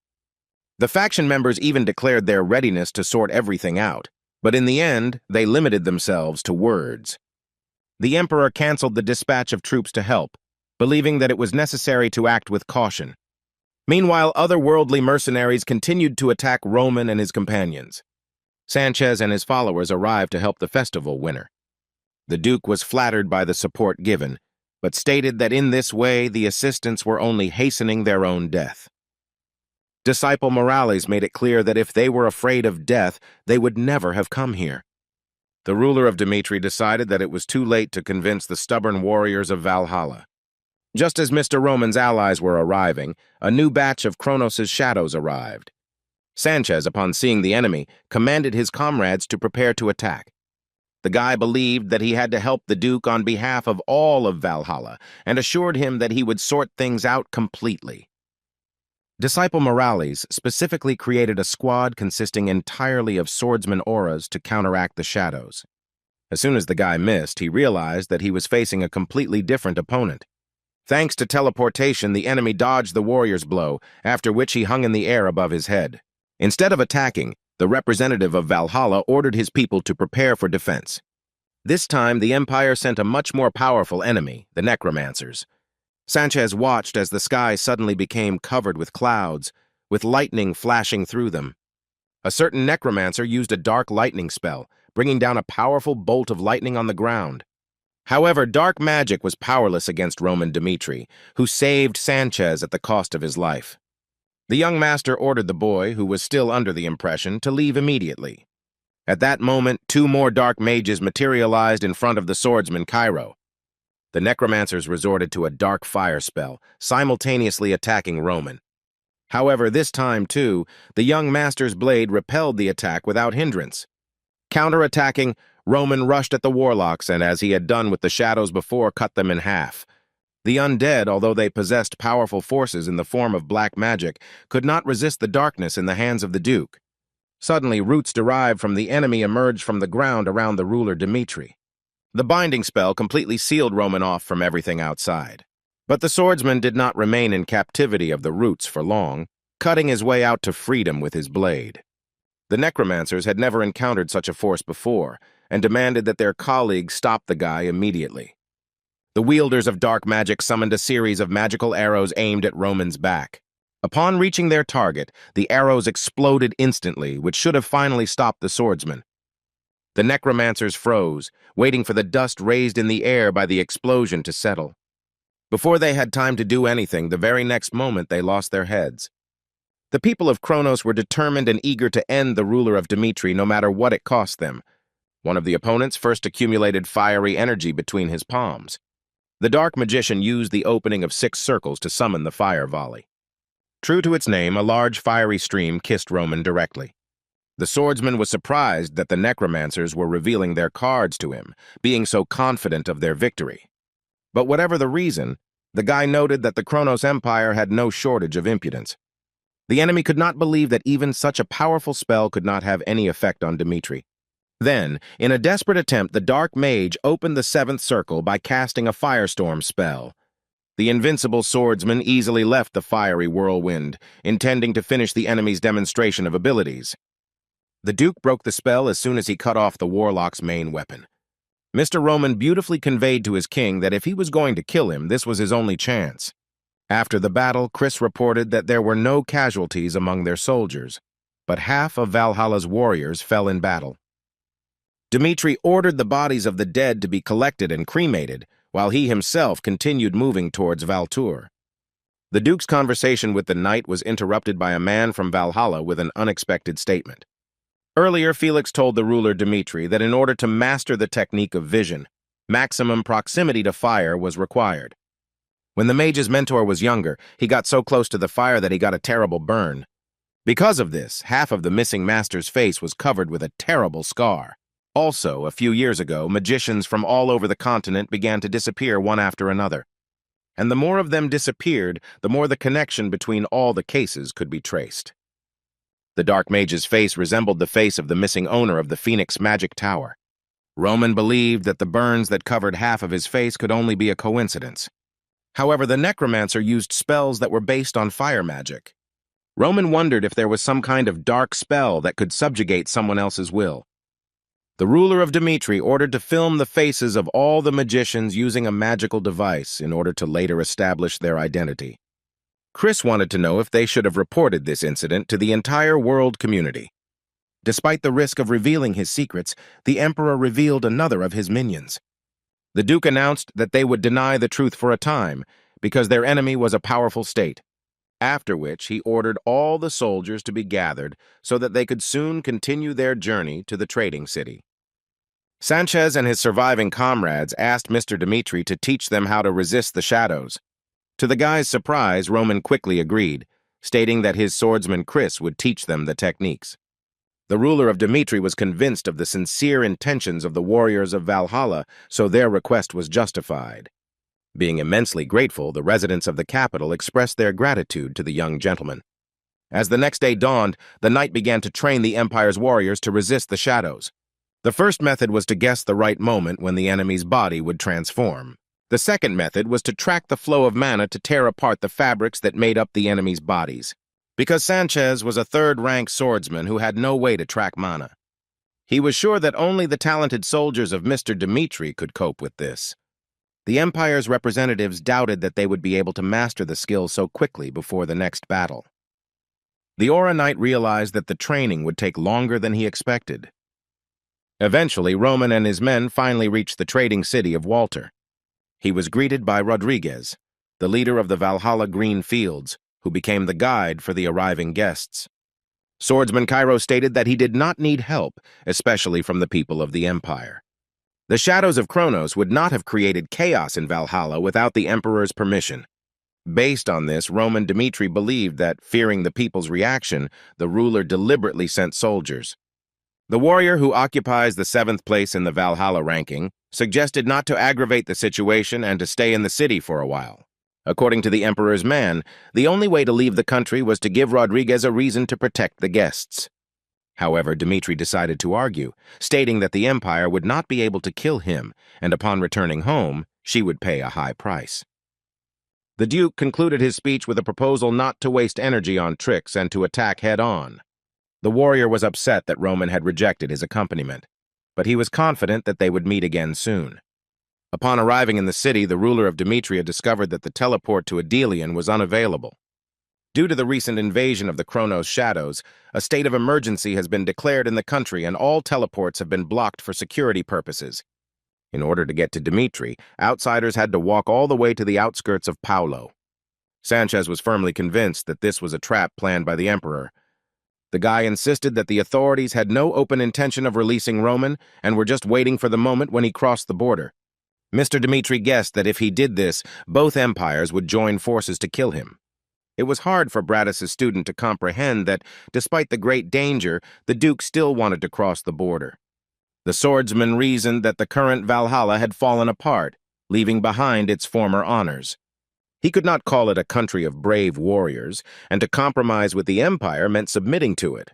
The faction members even declared their readiness to sort everything out, but in the end, they limited themselves to words. The emperor canceled the dispatch of troops to help, believing that it was necessary to act with caution. Meanwhile, otherworldly mercenaries continued to attack Roman and his companions. Sanchez and his followers arrived to help the festival winner. The Duke was flattered by the support given, but stated that in this way the assistants were only hastening their own death. Disciple Morales made it clear that if they were afraid of death, they would never have come here. The ruler of Dimitri decided that it was too late to convince the stubborn warriors of Valhalla. Just as Mr. Roman's allies were arriving, a new batch of Kronos' shadows arrived. Sanchez, upon seeing the enemy, commanded his comrades to prepare to attack. The guy believed that he had to help the Duke on behalf of all of Valhalla and assured him that he would sort things out completely. Disciple Morales specifically created a squad consisting entirely of swordsman auras to counteract the shadows. As soon as the guy missed, he realized that he was facing a completely different opponent. Thanks to teleportation, the enemy dodged the warrior's blow, after which he hung in the air above his head. Instead of attacking, the representative of Valhalla ordered his people to prepare for defense. This time, the Empire sent a much more powerful enemy, the Necromancers. Sanchez watched as the sky suddenly became covered with clouds, with lightning flashing through them. A certain necromancer used a dark lightning spell, bringing down a powerful bolt of lightning on the ground. However, dark magic was powerless against Roman Dimitri, who saved Sanchez at the cost of his life. The young master ordered the boy, who was still under the impression, to leave immediately. At that moment, two more dark mages materialized in front of the swordsman Cairo. The necromancers resorted to a dark fire spell, simultaneously attacking Roman. However, this time, too, the young master's blade repelled the attack without hindrance. Counterattacking, Roman rushed at the warlocks and, as he had done with the shadows before, cut them in half. The undead, although they possessed powerful forces in the form of black magic, could not resist the darkness in the hands of the Duke. Suddenly, roots derived from the enemy emerged from the ground around the ruler Dmitri. The binding spell completely sealed Roman off from everything outside. But the swordsman did not remain in captivity of the roots for long, cutting his way out to freedom with his blade. The necromancers had never encountered such a force before, and demanded that their colleagues stop the guy immediately. The wielders of dark magic summoned a series of magical arrows aimed at Roman's back. Upon reaching their target, the arrows exploded instantly, which should have finally stopped the swordsman. The necromancers froze, waiting for the dust raised in the air by the explosion to settle. Before they had time to do anything, the very next moment they lost their heads. The people of Kronos were determined and eager to end the ruler of Dmitri no matter what it cost them. One of the opponents first accumulated fiery energy between his palms. The dark magician used the opening of 6 circles to summon the fire volley. True to its name, a large fiery stream kissed Roman directly. The swordsman was surprised that the necromancers were revealing their cards to him, being so confident of their victory. But whatever the reason, the guy noted that the Kronos Empire had no shortage of impudence. The enemy could not believe that even such a powerful spell could not have any effect on Dmitri. Then, in a desperate attempt, the dark mage opened the 7th circle by casting a firestorm spell. The invincible swordsman easily left the fiery whirlwind, intending to finish the enemy's demonstration of abilities. The Duke broke the spell as soon as he cut off the warlock's main weapon. Mr. Roman beautifully conveyed to his king that if he was going to kill him, this was his only chance. After the battle, Chris reported that there were no casualties among their soldiers, but half of Valhalla's warriors fell in battle. Dmitri ordered the bodies of the dead to be collected and cremated, while he himself continued moving towards Valtur. The Duke's conversation with the knight was interrupted by a man from Valhalla with an unexpected statement. Earlier, Felix told the ruler Dmitri that in order to master the technique of vision, maximum proximity to fire was required. When the mage's mentor was younger, he got so close to the fire that he got a terrible burn. Because of this, half of the missing master's face was covered with a terrible scar. Also, a few years ago, magicians from all over the continent began to disappear one after another. And the more of them disappeared, the more the connection between all the cases could be traced. The dark mage's face resembled the face of the missing owner of the Phoenix Magic Tower. Roman believed that the burns that covered half of his face could only be a coincidence. However, the necromancer used spells that were based on fire magic. Roman wondered if there was some kind of dark spell that could subjugate someone else's will. The ruler of Dmitri ordered to film the faces of all the magicians using a magical device in order to later establish their identity. Chris wanted to know if they should have reported this incident to the entire world community. Despite the risk of revealing his secrets, the emperor revealed another of his minions. The Duke announced that they would deny the truth for a time, because their enemy was a powerful state, after which he ordered all the soldiers to be gathered so that they could soon continue their journey to the trading city. Sanchez and his surviving comrades asked Mr. Dmitri to teach them how to resist the shadows. To the guy's surprise, Roman quickly agreed, stating that his swordsman Chris would teach them the techniques. The ruler of Dmitri was convinced of the sincere intentions of the warriors of Valhalla, so their request was justified. Being immensely grateful, the residents of the capital expressed their gratitude to the young gentleman. As the next day dawned, the knight began to train the empire's warriors to resist the shadows. The first method was to guess the right moment when the enemy's body would transform. The second method was to track the flow of mana to tear apart the fabrics that made up the enemy's bodies. Because Sanchez was a third-rank swordsman who had no way to track mana. He was sure that only the talented soldiers of Mr. Dmitri could cope with this. The Empire's representatives doubted that they would be able to master the skill so quickly before the next battle. The Aura Knight realized that the training would take longer than he expected. Eventually, Roman and his men finally reached the trading city of Walter. He was greeted by Rodriguez, the leader of the Valhalla Green Fields, who became the guide for the arriving guests. Swordsman Cairo stated that he did not need help, especially from the people of the Empire. The shadows of Kronos would not have created chaos in Valhalla without the Emperor's permission. Based on this, Roman Dmitri believed that, fearing the people's reaction, the ruler deliberately sent soldiers. The warrior who occupies the 7th place in the Valhalla ranking suggested not to aggravate the situation and to stay in the city for a while. According to the Emperor's man, the only way to leave the country was to give Rodriguez a reason to protect the guests. However, Dmitri decided to argue, stating that the Empire would not be able to kill him, and upon returning home, she would pay a high price. The Duke concluded his speech with a proposal not to waste energy on tricks and to attack head-on. The warrior was upset that Roman had rejected his accompaniment, but he was confident that they would meet again soon. Upon arriving in the city, the ruler of Demetria discovered that the teleport to Adelion was unavailable. Due to the recent invasion of the Chronos Shadows, a state of emergency has been declared in the country and all teleports have been blocked for security purposes. In order to get to Dmitri, outsiders had to walk all the way to the outskirts of Paulo. Sanchez was firmly convinced that this was a trap planned by the Emperor. The guy insisted that the authorities had no open intention of releasing Roman and were just waiting for the moment when he crossed the border. Mr. Dmitri guessed that if he did this, both empires would join forces to kill him. It was hard for Brattis's student to comprehend that, despite the great danger, the Duke still wanted to cross the border. The swordsman reasoned that the current Valhalla had fallen apart, leaving behind its former honors. He could not call it a country of brave warriors, and to compromise with the Empire meant submitting to it.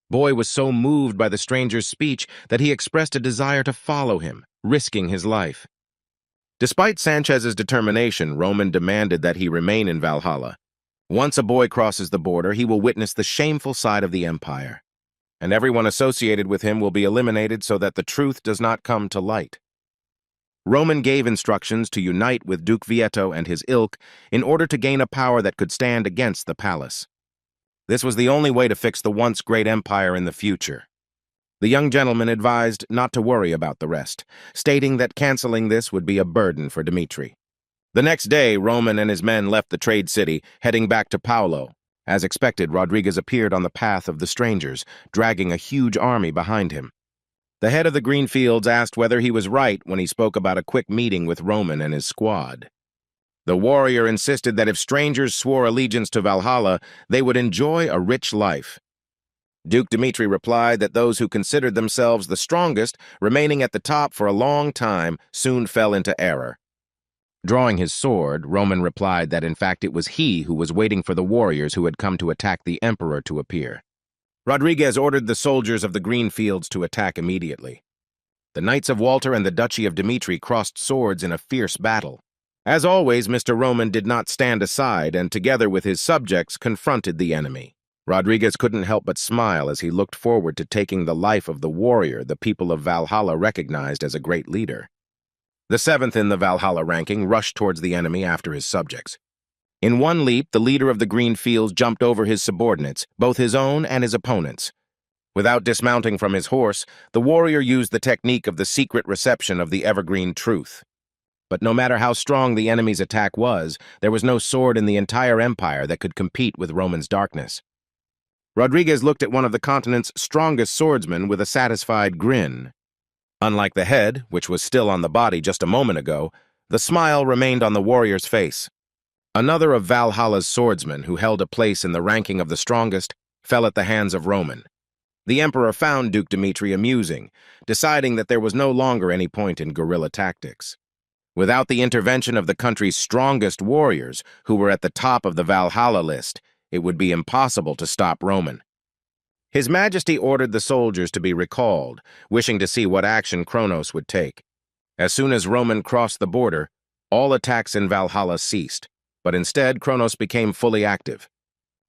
Boy was so moved by the stranger's speech that he expressed a desire to follow him, risking his life. Despite Sanchez's determination, Roman demanded that he remain in Valhalla. Once a boy crosses the border, he will witness the shameful side of the Empire, and everyone associated with him will be eliminated so that the truth does not come to light. Roman gave instructions to unite with Duke Vieto and his ilk in order to gain a power that could stand against the palace. This was the only way to fix the once great empire in the future. The young gentleman advised not to worry about the rest, stating that canceling this would be a burden for Dmitri. The next day, Roman and his men left the trade city, heading back to Paulo. As expected, Rodriguez appeared on the path of the strangers, dragging a huge army behind him. The head of the Greenfields asked whether he was right when he spoke about a quick meeting with Roman and his squad. The warrior insisted that if strangers swore allegiance to Valhalla, they would enjoy a rich life. Duke Dmitri replied that those who considered themselves the strongest, remaining at the top for a long time, soon fell into error. Drawing his sword, Roman replied that in fact it was he who was waiting for the warriors who had come to attack the emperor to appear. Rodriguez ordered the soldiers of the Greenfields to attack immediately. The Knights of Walter and the Duchy of Dmitri crossed swords in a fierce battle. As always, Mr. Roman did not stand aside and, together with his subjects, confronted the enemy. Rodriguez couldn't help but smile as he looked forward to taking the life of the warrior the people of Valhalla recognized as a great leader. The seventh in the Valhalla ranking rushed towards the enemy after his subjects. In one leap, the leader of the Greenfields jumped over his subordinates, both his own and his opponents. Without dismounting from his horse, the warrior used the technique of the secret reception of the evergreen truth. But no matter how strong the enemy's attack was, there was no sword in the entire empire that could compete with Roman's darkness. Rodriguez looked at one of the continent's strongest swordsmen with a satisfied grin. Unlike the head, which was still on the body just a moment ago, the smile remained on the warrior's face. Another of Valhalla's swordsmen, who held a place in the ranking of the strongest, fell at the hands of Roman. The emperor found Duke Dmitri amusing, deciding that there was no longer any point in guerrilla tactics. Without the intervention of the country's strongest warriors, who were at the top of the Valhalla list, it would be impossible to stop Roman. His Majesty ordered the soldiers to be recalled, wishing to see what action Kronos would take. As soon as Roman crossed the border, all attacks in Valhalla ceased, but instead Kronos became fully active.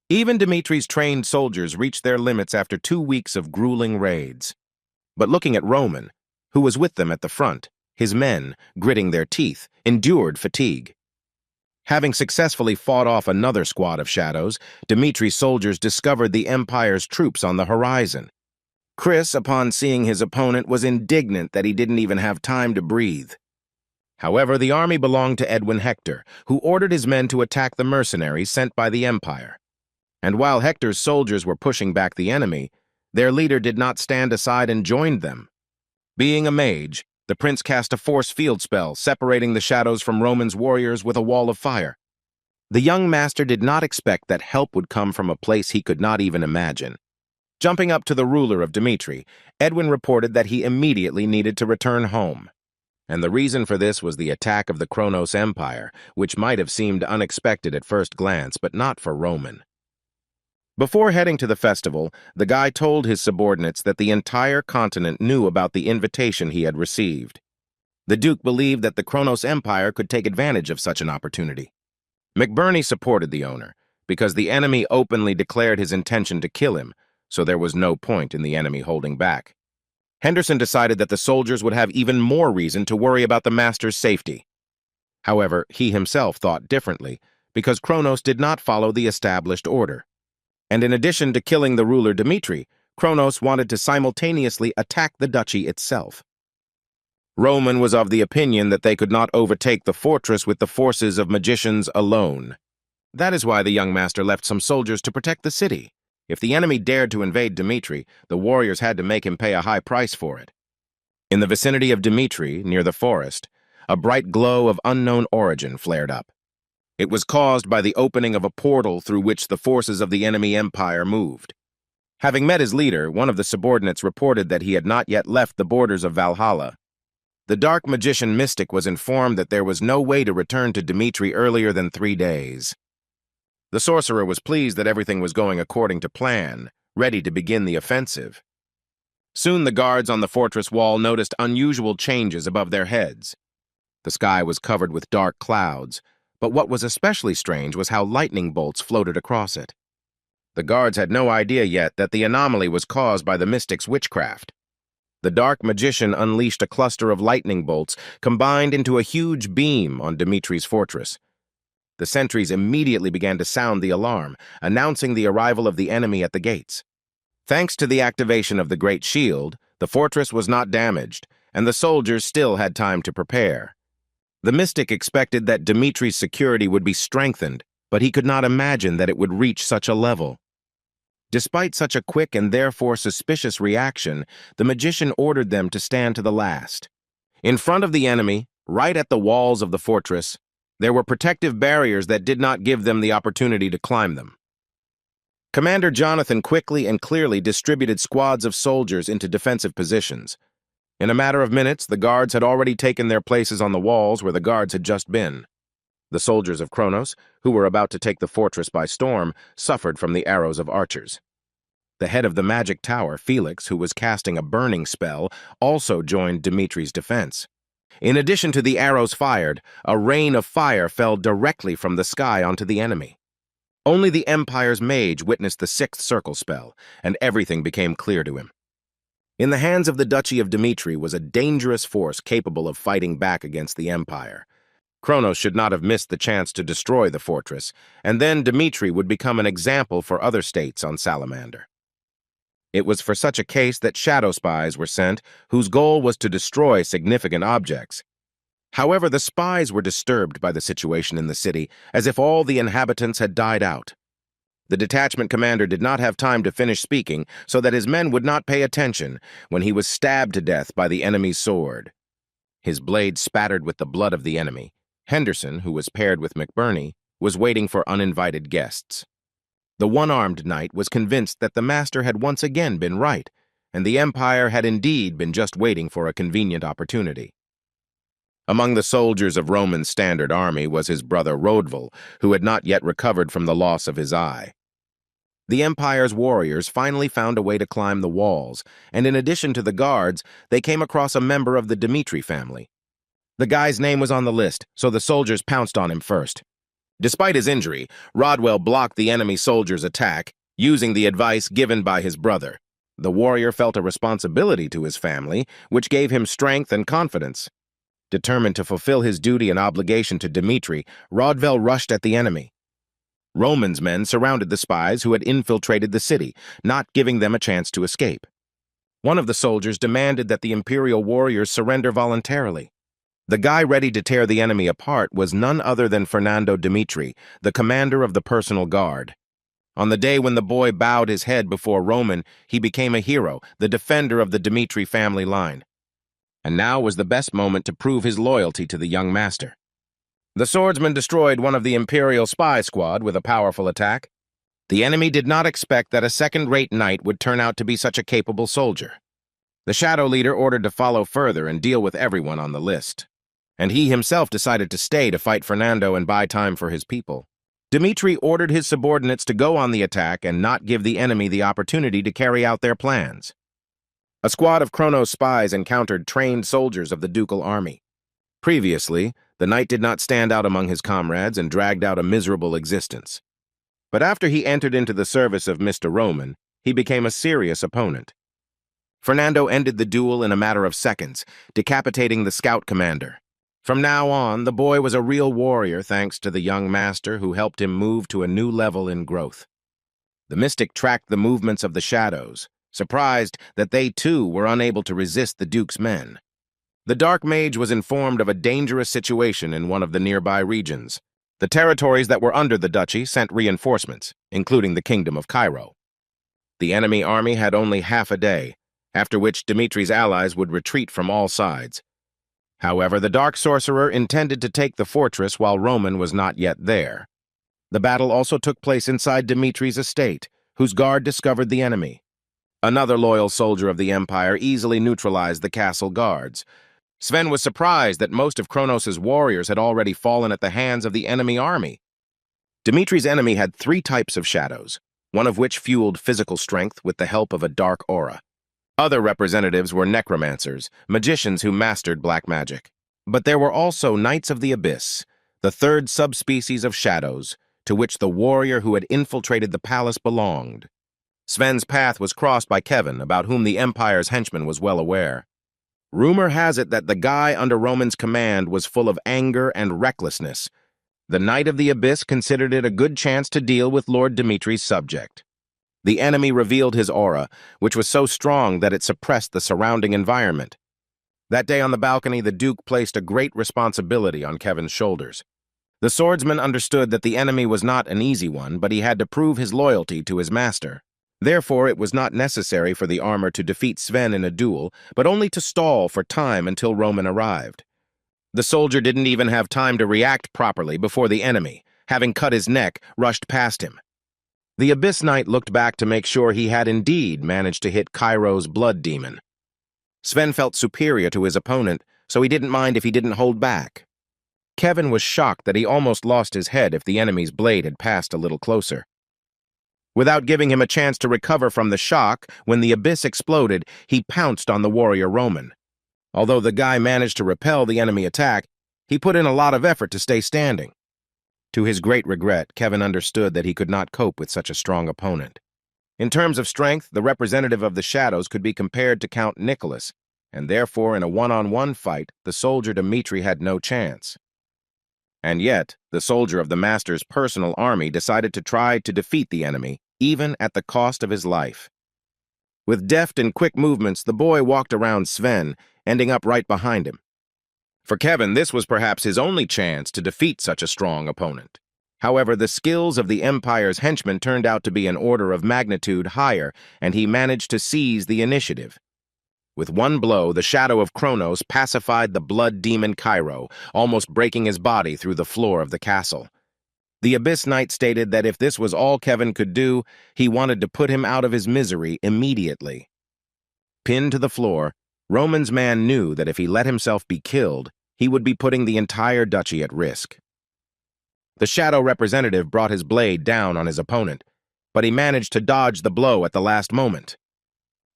Even Dmitri's trained soldiers reached their limits after 2 weeks of grueling raids. But looking at Roman, who was with them at the front, his men, gritting their teeth, endured fatigue. Having successfully fought off another squad of shadows, Dmitri's soldiers discovered the Empire's troops on the horizon. Chris, upon seeing his opponent, was indignant that he didn't even have time to breathe. However, the army belonged to Edwin Hector, who ordered his men to attack the mercenaries sent by the Empire. And while Hector's soldiers were pushing back the enemy, their leader did not stand aside and joined them. Being a mage, the prince cast a force field spell, separating the shadows from Roman's warriors with a wall of fire. The young master did not expect that help would come from a place he could not even imagine. Jumping up to the ruler of Dmitri, Edwin reported that he immediately needed to return home. And the reason for this was the attack of the Kronos Empire, which might have seemed unexpected at first glance, but not for Roman. Before heading to the festival, the guy told his subordinates that the entire continent knew about the invitation he had received. The Duke believed that the Kronos Empire could take advantage of such an opportunity. McBurney supported the owner, because the enemy openly declared his intention to kill him, so there was no point in the enemy holding back. Henderson decided that the soldiers would have even more reason to worry about the master's safety. However, he himself thought differently, because Kronos did not follow the established order. And in addition to killing the ruler Dmitri, Kronos wanted to simultaneously attack the duchy itself. Roman was of the opinion that they could not overtake the fortress with the forces of magicians alone. That is why the young master left some soldiers to protect the city. If the enemy dared to invade Dmitri, the warriors had to make him pay a high price for it. In the vicinity of Dmitri, near the forest, a bright glow of unknown origin flared up. It was caused by the opening of a portal through which the forces of the enemy empire moved. Having met his leader, one of the subordinates reported that he had not yet left the borders of Valhalla. The dark magician mystic was informed that there was no way to return to Dmitri earlier than 3 days. The sorcerer was pleased that everything was going according to plan, ready to begin the offensive. Soon the guards on the fortress wall noticed unusual changes above their heads. The sky was covered with dark clouds, but what was especially strange was how lightning bolts floated across it. The guards had no idea yet that the anomaly was caused by the mystic's witchcraft. The dark magician unleashed a cluster of lightning bolts combined into a huge beam on Dmitri's fortress. The sentries immediately began to sound the alarm, announcing the arrival of the enemy at the gates. Thanks to the activation of the Great Shield, the fortress was not damaged, and the soldiers still had time to prepare. The mystic expected that Dmitri's security would be strengthened, but he could not imagine that it would reach such a level. Despite such a quick and therefore suspicious reaction, the magician ordered them to stand to the last. In front of the enemy, right at the walls of the fortress, there were protective barriers that did not give them the opportunity to climb them. Commander Jonathan quickly and clearly distributed squads of soldiers into defensive positions. In a matter of minutes, the guards had already taken their places on the walls where the guards had just been. The soldiers of Kronos, who were about to take the fortress by storm, suffered from the arrows of archers. The head of the magic tower, Felix, who was casting a burning spell, also joined Dmitri's defense. In addition to the arrows fired, a rain of fire fell directly from the sky onto the enemy. Only the Empire's mage witnessed the 6th circle spell, and everything became clear to him. In the hands of the Duchy of Dmitri was a dangerous force capable of fighting back against the Empire. Kronos should not have missed the chance to destroy the fortress, and then Dmitri would become an example for other states on Salamander. It was for such a case that shadow spies were sent, whose goal was to destroy significant objects. However, the spies were disturbed by the situation in the city, as if all the inhabitants had died out. The detachment commander did not have time to finish speaking so that his men would not pay attention when he was stabbed to death by the enemy's sword. His blade spattered with the blood of the enemy. Henderson, who was paired with McBurney, was waiting for uninvited guests. The one-armed knight was convinced that the master had once again been right, and the Empire had indeed been just waiting for a convenient opportunity. Among the soldiers of Roman's standard army was his brother Rodval, who had not yet recovered from the loss of his eye. The Empire's warriors finally found a way to climb the walls, and in addition to the guards, they came across a member of the Dmitri family. The guy's name was on the list, so the soldiers pounced on him first. Despite his injury, Rodwell blocked the enemy soldiers' attack, using the advice given by his brother. The warrior felt a responsibility to his family, which gave him strength and confidence. Determined to fulfill his duty and obligation to Dmitri, Rodwell rushed at the enemy. Roman's men surrounded the spies who had infiltrated the city, not giving them a chance to escape. One of the soldiers demanded that the Imperial warriors surrender voluntarily. The guy ready to tear the enemy apart was none other than Fernando Dmitri, the commander of the personal guard. On the day when the boy bowed his head before Roman, he became a hero, the defender of the Dmitri family line. And now was the best moment to prove his loyalty to the young master. The swordsman destroyed one of the Imperial spy squad with a powerful attack. The enemy did not expect that a second-rate knight would turn out to be such a capable soldier. The shadow leader ordered to follow further and deal with everyone on the list. And he himself decided to stay to fight Fernando and buy time for his people. Dmitri ordered his subordinates to go on the attack and not give the enemy the opportunity to carry out their plans. A squad of Kronos spies encountered trained soldiers of the ducal army. Previously, the knight did not stand out among his comrades and dragged out a miserable existence. But after he entered into the service of Mr. Roman, he became a serious opponent. Fernando ended the duel in a matter of seconds, decapitating the scout commander. From now on, the boy was a real warrior thanks to the young master who helped him move to a new level in growth. The mystic tracked the movements of the shadows, surprised that they too were unable to resist the Duke's men. The dark mage was informed of a dangerous situation in one of the nearby regions. The territories that were under the duchy sent reinforcements, including the Kingdom of Cairo. The enemy army had only half a day, after which Dimitri's allies would retreat from all sides. However, the dark sorcerer intended to take the fortress while Roman was not yet there. The battle also took place inside Dimitri's estate, whose guard discovered the enemy. Another loyal soldier of the Empire easily neutralized the castle guards. Sven was surprised that most of Kronos' warriors had already fallen at the hands of the enemy army. Dimitri's enemy had 3 types of shadows, one of which fueled physical strength with the help of a dark aura. Other representatives were necromancers, magicians who mastered black magic. But there were also Knights of the Abyss, the 3rd subspecies of shadows, to which the warrior who had infiltrated the palace belonged. Sven's path was crossed by Kevin, about whom the Empire's henchman was well aware. Rumor has it that the guy under Roman's command was full of anger and recklessness. The Knight of the Abyss considered it a good chance to deal with Lord Dimitri's subject. The enemy revealed his aura, which was so strong that it suppressed the surrounding environment. That day on the balcony, the Duke placed a great responsibility on Kevin's shoulders. The swordsman understood that the enemy was not an easy one, but he had to prove his loyalty to his master. Therefore, it was not necessary for the armor to defeat Sven in a duel, but only to stall for time until Roman arrived. The soldier didn't even have time to react properly before the enemy, having cut his neck, rushed past him. The Abyss Knight looked back to make sure he had indeed managed to hit Cairo's blood demon. Sven felt superior to his opponent, so he didn't mind if he didn't hold back. Kevin was shocked that he almost lost his head if the enemy's blade had passed a little closer. Without giving him a chance to recover from the shock, when the abyss exploded, he pounced on the warrior Roman. Although the guy managed to repel the enemy attack, he put in a lot of effort to stay standing. To his great regret, Kevin understood that he could not cope with such a strong opponent. In terms of strength, the representative of the shadows could be compared to Count Nicholas, and therefore in a one-on-one fight, the soldier Dmitri had no chance. And yet, the soldier of the master's personal army decided to try to defeat the enemy, even at the cost of his life. With deft and quick movements, the boy walked around Sven, ending up right behind him. For Kevin, this was perhaps his only chance to defeat such a strong opponent. However, the skills of the Empire's henchman turned out to be an order of magnitude higher, and he managed to seize the initiative. With one blow, the shadow of Kronos pacified the blood demon Cairo, almost breaking his body through the floor of the castle. The Abyss Knight stated that if this was all Kevin could do, he wanted to put him out of his misery immediately. Pinned to the floor, Roman's man knew that if he let himself be killed, he would be putting the entire duchy at risk. The shadow representative brought his blade down on his opponent, but he managed to dodge the blow at the last moment.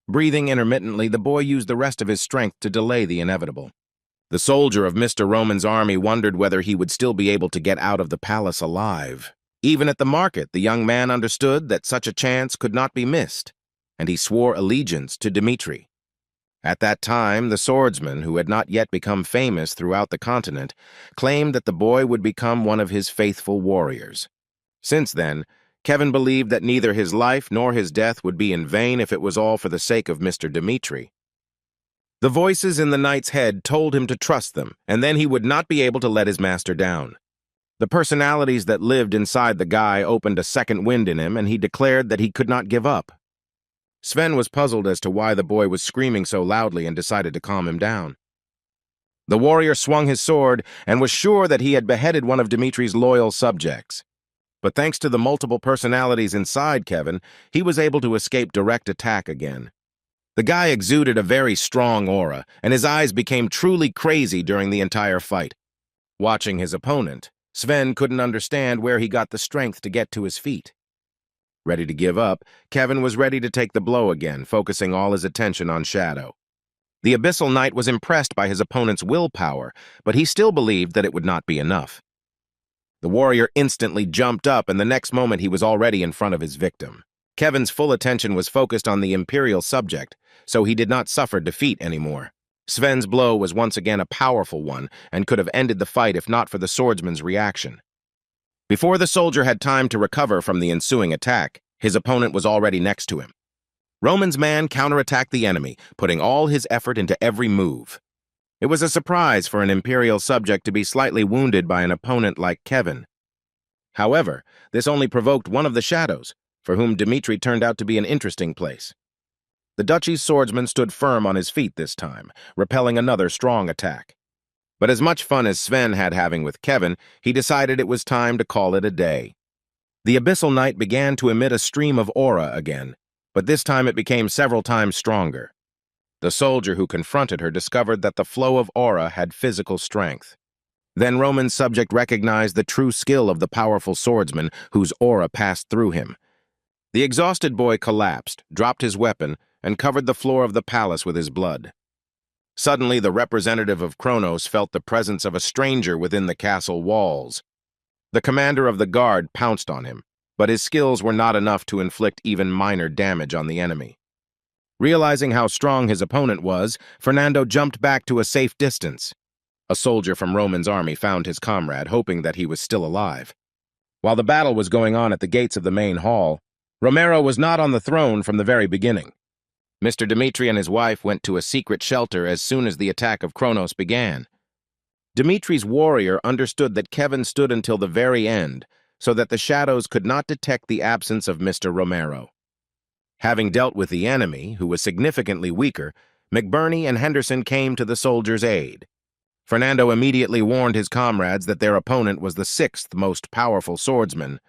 Breathing intermittently, the boy used the rest of his strength to delay the inevitable. The soldier of Mr. Roman's army wondered whether he would still be able to get out of the palace alive. Even at the market, the young man understood that such a chance could not be missed, and he swore allegiance to Dmitri. At that time, the swordsman, who had not yet become famous throughout the continent, claimed that the boy would become one of his faithful warriors. Since then, Kevin believed that neither his life nor his death would be in vain if it was all for the sake of Mr. Dmitri. The voices in the knight's head told him to trust them, and then he would not be able to let his master down. The personalities that lived inside the guy opened a second wind in him, and he declared that he could not give up. Sven was puzzled as to why the boy was screaming so loudly and decided to calm him down. The warrior swung his sword and was sure that he had beheaded one of Dimitri's loyal subjects. But thanks to the multiple personalities inside Kevin, he was able to escape direct attack again. The guy exuded a very strong aura, and his eyes became truly crazy during the entire fight. Watching his opponent, Sven couldn't understand where he got the strength to get to his feet. Ready to give up, Kevin was ready to take the blow again, focusing all his attention on Shadow. The Abyssal Knight was impressed by his opponent's willpower, but he still believed that it would not be enough. The warrior instantly jumped up, and the next moment he was already in front of his victim. Kevin's full attention was focused on the Imperial subject, so he did not suffer defeat anymore. Sven's blow was once again a powerful one and could have ended the fight if not for the swordsman's reaction. Before the soldier had time to recover from the ensuing attack, his opponent was already next to him. Roman's man counterattacked the enemy, putting all his effort into every move. It was a surprise for an Imperial subject to be slightly wounded by an opponent like Kevin. However, this only provoked one of the shadows, for whom Dmitri turned out to be an interesting place. The duchy's swordsman stood firm on his feet this time, repelling another strong attack. But as much fun as Sven had having with Kevin, he decided it was time to call it a day. The Abyssal Knight began to emit a stream of aura again, but this time it became several times stronger. The soldier who confronted her discovered that the flow of aura had physical strength. Then Roman's subject recognized the true skill of the powerful swordsman whose aura passed through him. The exhausted boy collapsed, dropped his weapon, and covered the floor of the palace with his blood. Suddenly, the representative of Kronos felt the presence of a stranger within the castle walls. The commander of the guard pounced on him, but his skills were not enough to inflict even minor damage on the enemy. Realizing how strong his opponent was, Fernando jumped back to a safe distance. A soldier from Roman's army found his comrade, hoping that he was still alive. While the battle was going on at the gates of the main hall, Romero was not on the throne from the very beginning. Mr. Dmitri and his wife went to a secret shelter as soon as the attack of Kronos began. Dmitri's warrior understood that Kevin stood until the very end, so that the shadows could not detect the absence of Mr. Romero. Having dealt with the enemy, who was significantly weaker, McBurney and Henderson came to the soldiers' aid. Fernando immediately warned his comrades that their opponent was the sixth most powerful swordsman.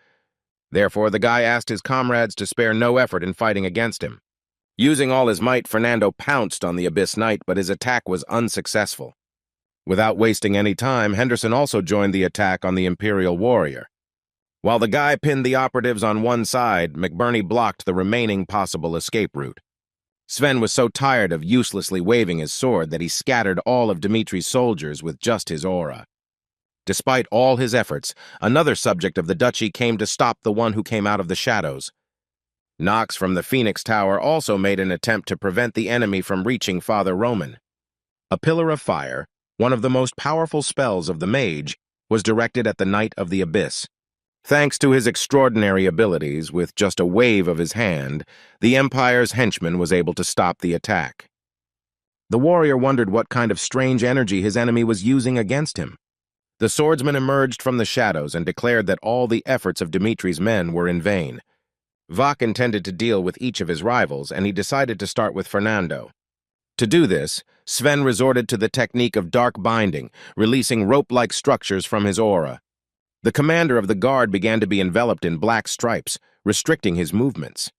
Therefore, the guy asked his comrades to spare no effort in fighting against him. Using all his might, Fernando pounced on the Abyss Knight, but his attack was unsuccessful. Without wasting any time, Henderson also joined the attack on the Imperial warrior. While the guy pinned the operatives on one side, McBurney blocked the remaining possible escape route. Sven was so tired of uselessly waving his sword that he scattered all of Dmitri's soldiers with just his aura. Despite all his efforts, another subject of the duchy came to stop the one who came out of the shadows. Nox from the Phoenix Tower also made an attempt to prevent the enemy from reaching Father Roman. A pillar of fire, one of the most powerful spells of the mage, was directed at the Knight of the Abyss. Thanks to his extraordinary abilities, with just a wave of his hand, the Empire's henchman was able to stop the attack. The warrior wondered what kind of strange energy his enemy was using against him. The swordsman emerged from the shadows and declared that all the efforts of Dmitri's men were in vain. Vok intended to deal with each of his rivals, and he decided to start with Fernando. To do this, Sven resorted to the technique of dark binding, releasing rope-like structures from his aura. The commander of the guard began to be enveloped in black stripes, restricting his movements.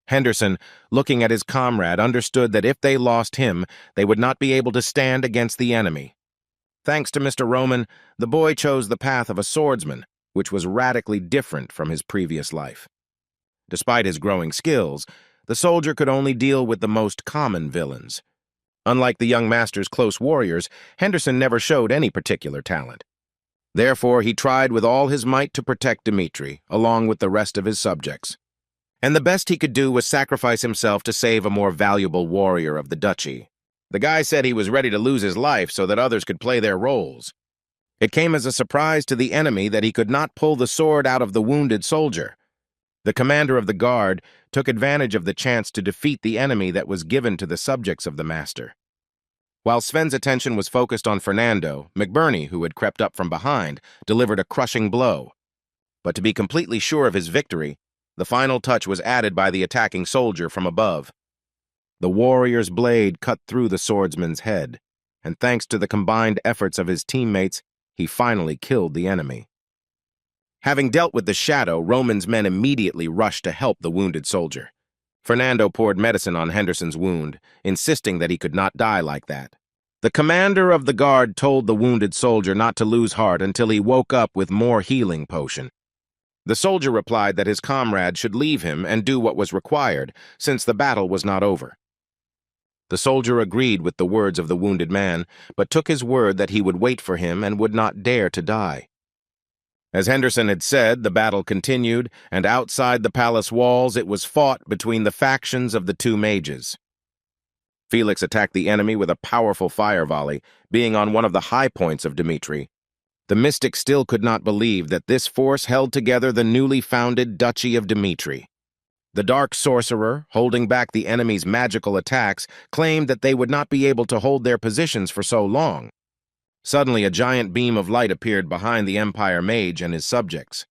Henderson, looking at his comrade, understood that if they lost him, they would not be able to stand against the enemy. Thanks to Mr. Roman, the boy chose the path of a swordsman, which was radically different from his previous life. Despite his growing skills, the soldier could only deal with the most common villains. Unlike the young master's close warriors, Henderson never showed any particular talent. Therefore, he tried with all his might to protect Dmitri, along with the rest of his subjects. And the best he could do was sacrifice himself to save a more valuable warrior of the duchy. The guy said he was ready to lose his life so that others could play their roles. It came as a surprise to the enemy that he could not pull the sword out of the wounded soldier. The commander of the guard took advantage of the chance to defeat the enemy that was given to the subjects of the master. While Sven's attention was focused on Fernando, McBurney, who had crept up from behind, delivered a crushing blow. But to be completely sure of his victory, the final touch was added by the attacking soldier from above. The warrior's blade cut through the swordsman's head, and thanks to the combined efforts of his teammates, he finally killed the enemy. Having dealt with the shadow, Roman's men immediately rushed to help the wounded soldier. Fernando poured medicine on Henderson's wound, insisting that he could not die like that. The commander of the guard told the wounded soldier not to lose heart until he woke up with more healing potion. The soldier replied that his comrade should leave him and do what was required, since the battle was not over. The soldier agreed with the words of the wounded man, but took his word that he would wait for him and would not dare to die. As Henderson had said, the battle continued, and outside the palace walls it was fought between the factions of the two mages. Felix attacked the enemy with a powerful fire volley, being on one of the high points of Dmitri. The mystic still could not believe that this force held together the newly founded Duchy of Dmitri. The dark sorcerer, holding back the enemy's magical attacks, claimed that they would not be able to hold their positions for so long. Suddenly, a giant beam of light appeared behind the Empire Mage and his subjects.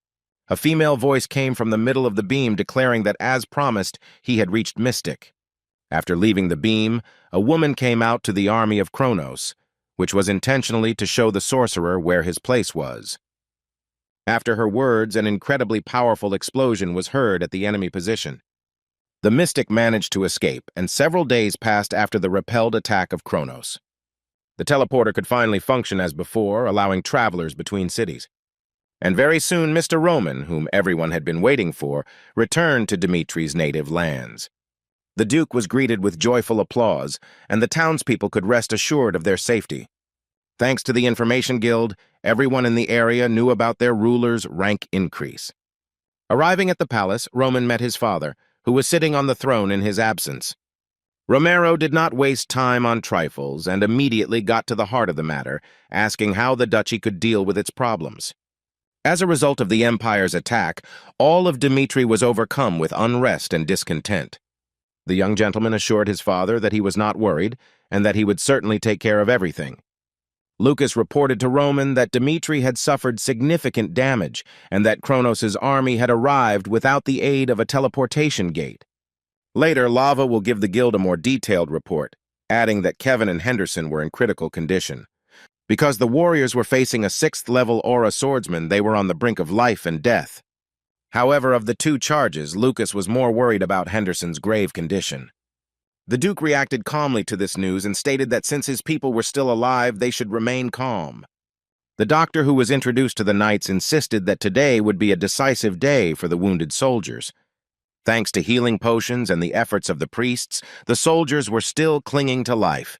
A female voice came from the middle of the beam declaring that, as promised, he had reached Mystic. After leaving the beam, a woman came out to the army of Kronos, which was intentionally to show the sorcerer where his place was. After her words, an incredibly powerful explosion was heard at the enemy position. The mystic managed to escape, and several days passed after the repelled attack of Kronos. The teleporter could finally function as before, allowing travelers between cities. And very soon Mr. Roman, whom everyone had been waiting for, returned to Dmitri's native lands. The Duke was greeted with joyful applause, and the townspeople could rest assured of their safety. Thanks to the Information Guild, everyone in the area knew about their ruler's rank increase. Arriving at the palace, Roman met his father, who was sitting on the throne in his absence. Romero did not waste time on trifles and immediately got to the heart of the matter, asking how the duchy could deal with its problems. As a result of the Empire's attack, all of Dmitri was overcome with unrest and discontent. The young gentleman assured his father that he was not worried and that he would certainly take care of everything. Lucas reported to Roman that Dmitri had suffered significant damage and that Kronos' army had arrived without the aid of a teleportation gate. Later, Lava will give the guild a more detailed report, adding that Kevin and Henderson were in critical condition. Because the warriors were facing a 6th-level aura swordsman, they were on the brink of life and death. However, of the two charges, Lucas was more worried about Henderson's grave condition. The Duke reacted calmly to this news and stated that since his people were still alive, they should remain calm. The doctor who was introduced to the knights insisted that today would be a decisive day for the wounded soldiers. Thanks to healing potions and the efforts of the priests, the soldiers were still clinging to life.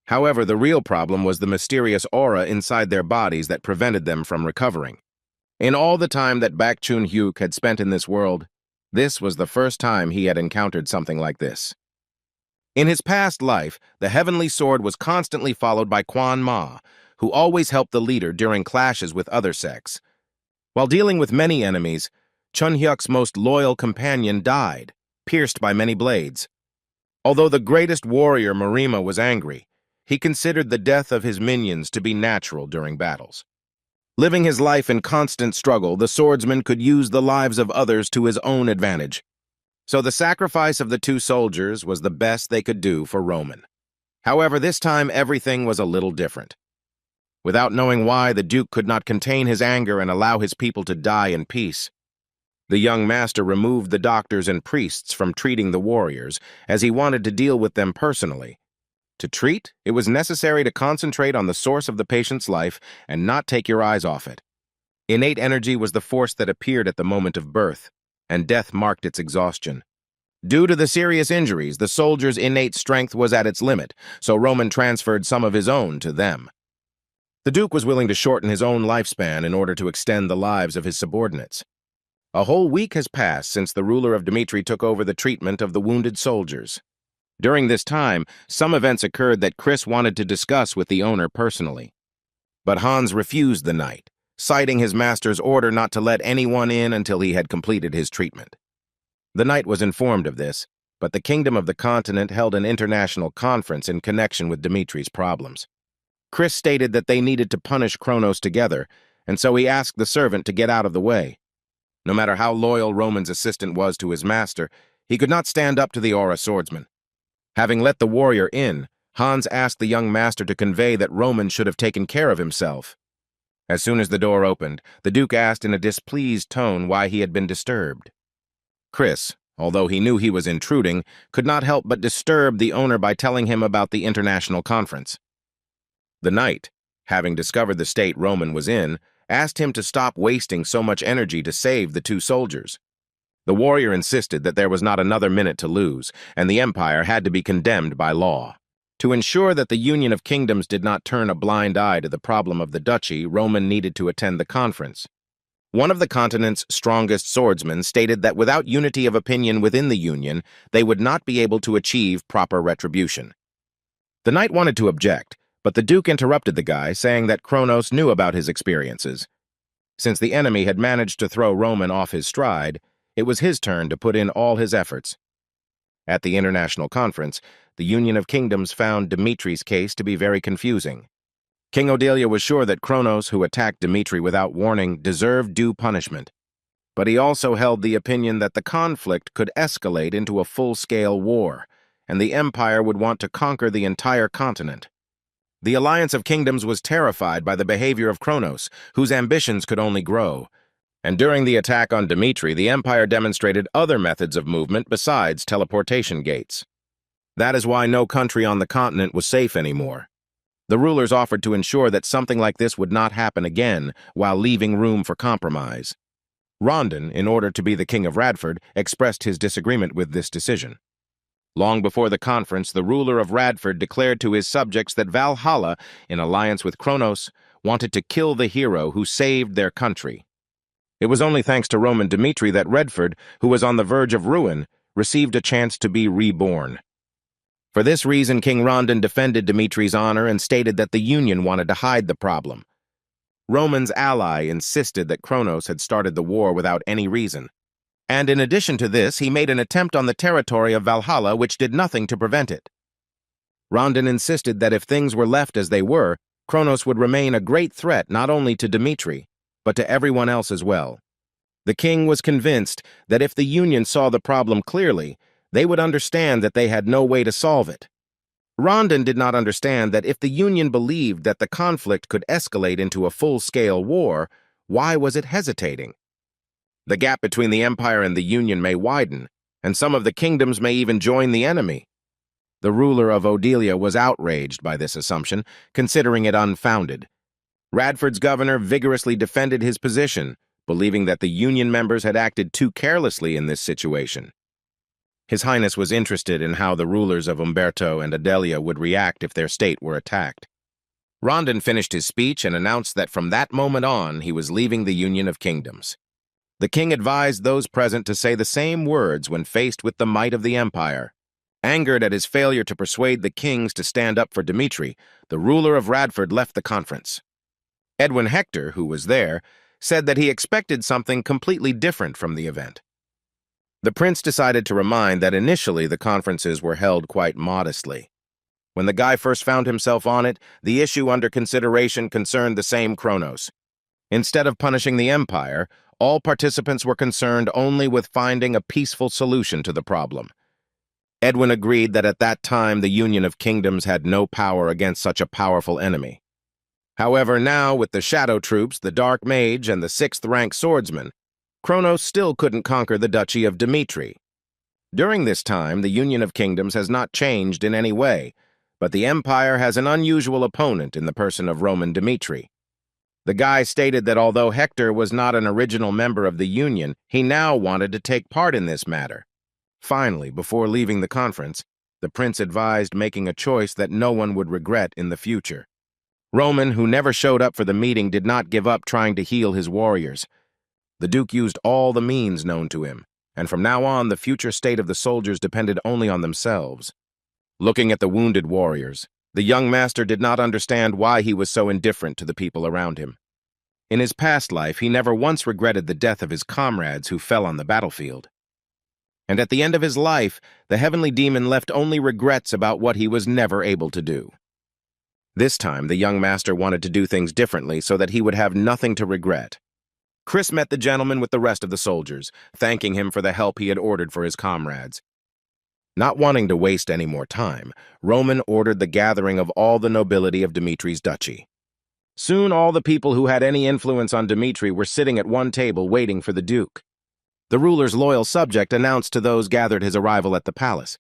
However, the real problem was the mysterious aura inside their bodies that prevented them from recovering. In all the time that Bak Chun-hyuk had spent in this world, this was the first time he had encountered something like this. In his past life, the Heavenly Sword was constantly followed by Quan Ma, who always helped the leader during clashes with other sects. While dealing with many enemies, Chun-hyuk's most loyal companion died, pierced by many blades. Although the greatest warrior, Marima, was angry, he considered the death of his minions to be natural during battles. Living his life in constant struggle, the swordsman could use the lives of others to his own advantage. So the sacrifice of the two soldiers was the best they could do for Roman. However, this time everything was a little different. Without knowing why, the Duke could not contain his anger and allow his people to die in peace. The young master removed the doctors and priests from treating the warriors, as he wanted to deal with them personally. To treat, it was necessary to concentrate on the source of the patient's life and not take your eyes off it. Innate energy was the force that appeared at the moment of birth, and death marked its exhaustion. Due to the serious injuries, the soldiers' innate strength was at its limit, so Roman transferred some of his own to them. The Duke was willing to shorten his own lifespan in order to extend the lives of his subordinates. A whole week has passed since the ruler of Dmitri took over the treatment of the wounded soldiers. During this time, some events occurred that Chris wanted to discuss with the owner personally. But Hans refused the night, citing his master's order not to let anyone in until he had completed his treatment. The knight was informed of this, but the Kingdom of the Continent held an international conference in connection with Dmitri's problems. Chris stated that they needed to punish Kronos together, and so he asked the servant to get out of the way. No matter how loyal Roman's assistant was to his master, he could not stand up to the aura swordsman. Having let the warrior in, Hans asked the young master to convey that Roman should have taken care of himself. As soon as the door opened, the Duke asked in a displeased tone why he had been disturbed. Chris, although he knew he was intruding, could not help but disturb the owner by telling him about the international conference. The knight, having discovered the state Roman was in, asked him to stop wasting so much energy to save the two soldiers. The warrior insisted that there was not another minute to lose, and the empire had to be condemned by law. To ensure that the Union of Kingdoms did not turn a blind eye to the problem of the duchy, Roman needed to attend the conference. One of the continent's strongest swordsmen stated that without unity of opinion within the Union, they would not be able to achieve proper retribution. The knight wanted to object, but the Duke interrupted the guy, saying that Kronos knew about his experiences. Since the enemy had managed to throw Roman off his stride, it was his turn to put in all his efforts. At the international conference, the Union of Kingdoms found Dimitri's case to be very confusing. King Odelia was sure that Kronos, who attacked Dimitri without warning, deserved due punishment. But he also held the opinion that the conflict could escalate into a full-scale war, and the empire would want to conquer the entire continent. The Alliance of Kingdoms was terrified by the behavior of Kronos, whose ambitions could only grow. And during the attack on Dimitri, the empire demonstrated other methods of movement besides teleportation gates. That is why no country on the continent was safe anymore. The rulers offered to ensure that something like this would not happen again, while leaving room for compromise. Rondon, in order to be the King of Radford, expressed his disagreement with this decision. Long before the conference, the ruler of Radford declared to his subjects that Valhalla, in alliance with Kronos, wanted to kill the hero who saved their country. It was only thanks to Roman Dimitri that Redford, who was on the verge of ruin, received a chance to be reborn. For this reason, King Rondon defended Dimitri's honor and stated that the Union wanted to hide the problem. Roman's ally insisted that Kronos had started the war without any reason. And in addition to this, he made an attempt on the territory of Valhalla which did nothing to prevent it. Rondon insisted that if things were left as they were, Kronos would remain a great threat not only to Dimitri, but to everyone else as well. The king was convinced that if the Union saw the problem clearly, they would understand that they had no way to solve it. Rondon did not understand that if the Union believed that the conflict could escalate into a full-scale war, why was it hesitating? The gap between the Empire and the Union may widen, and some of the kingdoms may even join the enemy. The ruler of Odelia was outraged by this assumption, considering it unfounded. Radford's governor vigorously defended his position, believing that the Union members had acted too carelessly in this situation. His Highness was interested in how the rulers of Umberto and Adelia would react if their state were attacked. Rondon finished his speech and announced that from that moment on he was leaving the Union of Kingdoms. The king advised those present to say the same words when faced with the might of the empire. Angered at his failure to persuade the kings to stand up for Dimitri, the ruler of Radford left the conference. Edwin Hector, who was there, said that he expected something completely different from the event. The prince decided to remind that initially the conferences were held quite modestly. When the guy first found himself on it, the issue under consideration concerned the same Kronos. Instead of punishing the empire, all participants were concerned only with finding a peaceful solution to the problem. Edwin agreed that at that time the Union of Kingdoms had no power against such a powerful enemy. However, now, with the Shadow Troops, the Dark Mage, and the 6th-rank swordsman, Kronos still couldn't conquer the Duchy of Dimitri. During this time, the Union of Kingdoms has not changed in any way, but the Empire has an unusual opponent in the person of Roman Dimitri. The guy stated that although Hector was not an original member of the Union, he now wanted to take part in this matter. Finally, before leaving the conference, the prince advised making a choice that no one would regret in the future. Roman, who never showed up for the meeting, did not give up trying to heal his warriors. The Duke used all the means known to him, and from now on the future state of the soldiers depended only on themselves. Looking at the wounded warriors, the young master did not understand why he was so indifferent to the people around him. In his past life, he never once regretted the death of his comrades who fell on the battlefield. And at the end of his life, the heavenly demon left only regrets about what he was never able to do. This time, the young master wanted to do things differently so that he would have nothing to regret. Chris met the gentleman with the rest of the soldiers, thanking him for the help he had ordered for his comrades. Not wanting to waste any more time, Roman ordered the gathering of all the nobility of Dimitri's duchy. Soon all the people who had any influence on Dimitri were sitting at one table waiting for the Duke. The ruler's loyal subject announced to those gathered his arrival at the palace.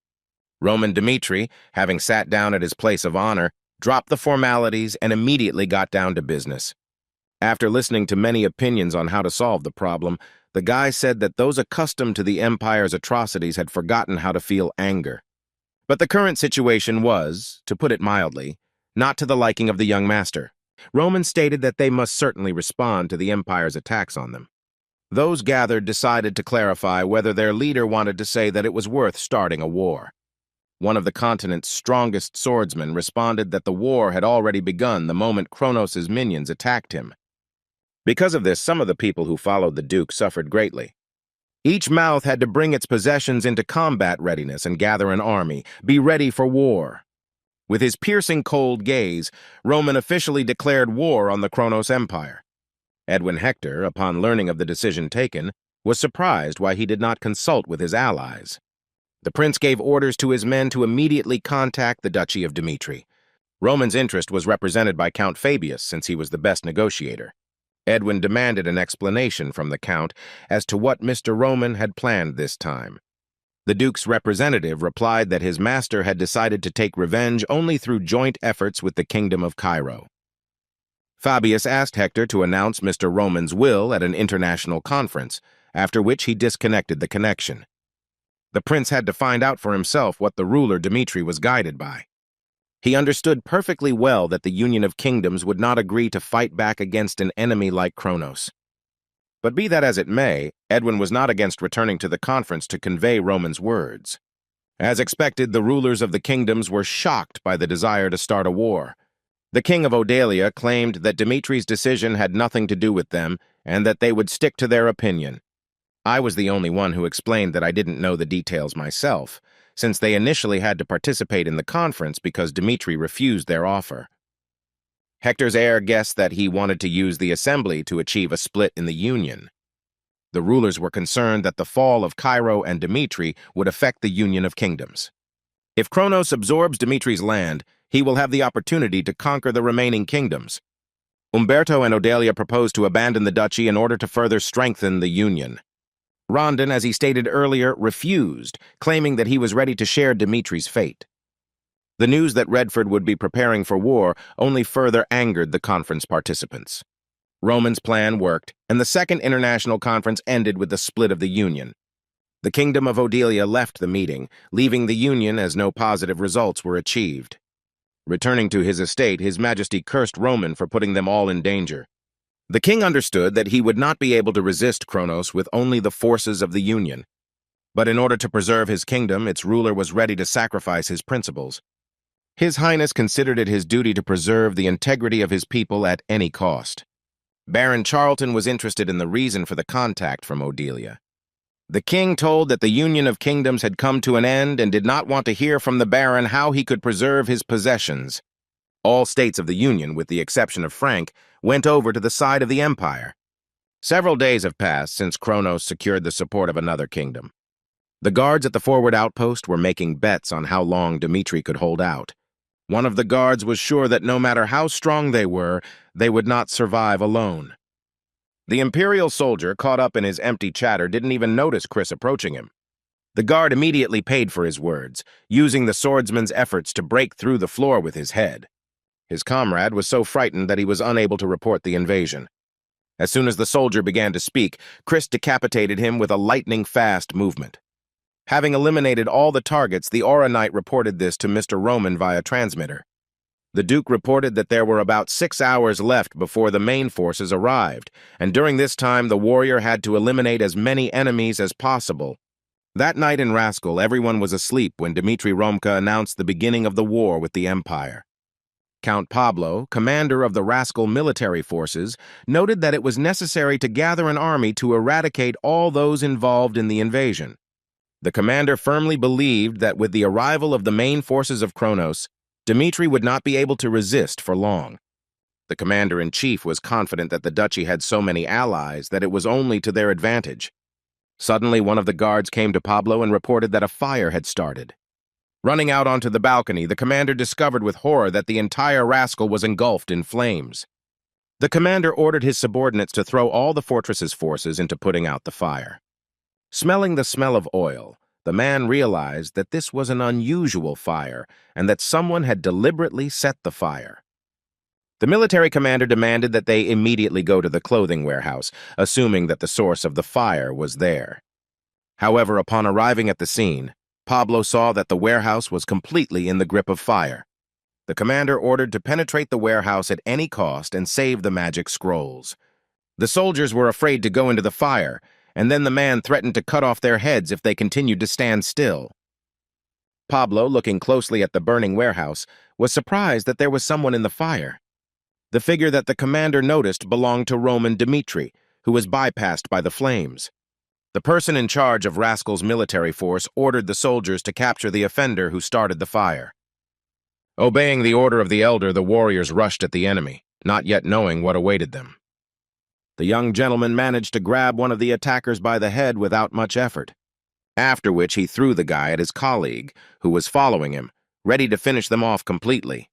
Roman Dimitri, having sat down at his place of honor, dropped the formalities, and immediately got down to business. After listening to many opinions on how to solve the problem, the guy said that those accustomed to the empire's atrocities had forgotten how to feel anger. But the current situation was, to put it mildly, not to the liking of the young master. Roman stated that they must certainly respond to the empire's attacks on them. Those gathered decided to clarify whether their leader wanted to say that it was worth starting a war. One of the continent's strongest swordsmen responded that the war had already begun the moment Kronos' minions attacked him. Because of this, some of the people who followed the Duke suffered greatly. Each mouth had to bring its possessions into combat readiness and gather an army, be ready for war. With his piercing cold gaze, Roman officially declared war on the Kronos Empire. Edwin Hector, upon learning of the decision taken, was surprised why he did not consult with his allies. The prince gave orders to his men to immediately contact the Duchy of Dimitri. Roman's interest was represented by Count Fabius, since he was the best negotiator. Edwin demanded an explanation from the Count as to what Mr. Roman had planned this time. The Duke's representative replied that his master had decided to take revenge only through joint efforts with the Kingdom of Cairo. Fabius asked Hector to announce Mr. Roman's will at an international conference, after which he disconnected the connection. The prince had to find out for himself what the ruler Dimitri was guided by. He understood perfectly well that the Union of Kingdoms would not agree to fight back against an enemy like Kronos. But be that as it may, Edwin was not against returning to the conference to convey Roman's words. As expected, the rulers of the kingdoms were shocked by the desire to start a war. The king of Odalia claimed that Dimitri's decision had nothing to do with them and that they would stick to their opinion. I was the only one who explained that I didn't know the details myself, since they initially had to participate in the conference because Dimitri refused their offer. Hector's heir guessed that he wanted to use the assembly to achieve a split in the union. The rulers were concerned that the fall of Cairo and Dimitri would affect the Union of Kingdoms. If Kronos absorbs Dimitri's land, he will have the opportunity to conquer the remaining kingdoms. Umberto and Odalia proposed to abandon the duchy in order to further strengthen the union. Rondon, as he stated earlier, refused, claiming that he was ready to share Dimitri's fate. The news that Redford would be preparing for war only further angered the conference participants. Roman's plan worked, and the Second International Conference ended with the split of the Union. The Kingdom of Odalia left the meeting, leaving the Union as no positive results were achieved. Returning to his estate, His Majesty cursed Roman for putting them all in danger. The king understood that he would not be able to resist Kronos with only the forces of the Union. But in order to preserve his kingdom, its ruler was ready to sacrifice his principles. His Highness considered it his duty to preserve the integrity of his people at any cost. Baron Charlton was interested in the reason for the contact from Odalia. The king told that the Union of Kingdoms had come to an end and did not want to hear from the Baron how he could preserve his possessions. All states of the Union, with the exception of Frank, went over to the side of the Empire. Several days have passed since Kronos secured the support of another kingdom. The guards at the forward outpost were making bets on how long Dimitri could hold out. One of the guards was sure that no matter how strong they were, they would not survive alone. The Imperial soldier, caught up in his empty chatter, didn't even notice Chris approaching him. The guard immediately paid for his words, using the swordsman's efforts to break through the floor with his head. His comrade was so frightened that he was unable to report the invasion. As soon as the soldier began to speak, Chris decapitated him with a lightning-fast movement. Having eliminated all the targets, the Aura Knight reported this to Mr. Roman via transmitter. The Duke reported that there were about 6 hours left before the main forces arrived, and during this time the warrior had to eliminate as many enemies as possible. That night in Rascal, everyone was asleep when Dimitri Romka announced the beginning of the war with the Empire. Count Pablo, commander of the Rascal military forces, noted that it was necessary to gather an army to eradicate all those involved in the invasion. The commander firmly believed that with the arrival of the main forces of Kronos, Dimitri would not be able to resist for long. The commander-in-chief was confident that the duchy had so many allies that it was only to their advantage. Suddenly, one of the guards came to Pablo and reported that a fire had started. Running out onto the balcony, the commander discovered with horror that the entire Rascal was engulfed in flames. The commander ordered his subordinates to throw all the fortress's forces into putting out the fire. Smelling the smell of oil, the man realized that this was an unusual fire and that someone had deliberately set the fire. The military commander demanded that they immediately go to the clothing warehouse, assuming that the source of the fire was there. However, upon arriving at the scene, Pablo saw that the warehouse was completely in the grip of fire. The commander ordered to penetrate the warehouse at any cost and save the magic scrolls. The soldiers were afraid to go into the fire, and then the man threatened to cut off their heads if they continued to stand still. Pablo, looking closely at the burning warehouse, was surprised that there was someone in the fire. The figure that the commander noticed belonged to Roman Dmitri, who was bypassed by the flames. The person in charge of Rascal's military force ordered the soldiers to capture the offender who started the fire. Obeying the order of the elder, the warriors rushed at the enemy, not yet knowing what awaited them. The young gentleman managed to grab one of the attackers by the head without much effort, after which he threw the guy at his colleague, who was following him, ready to finish them off completely.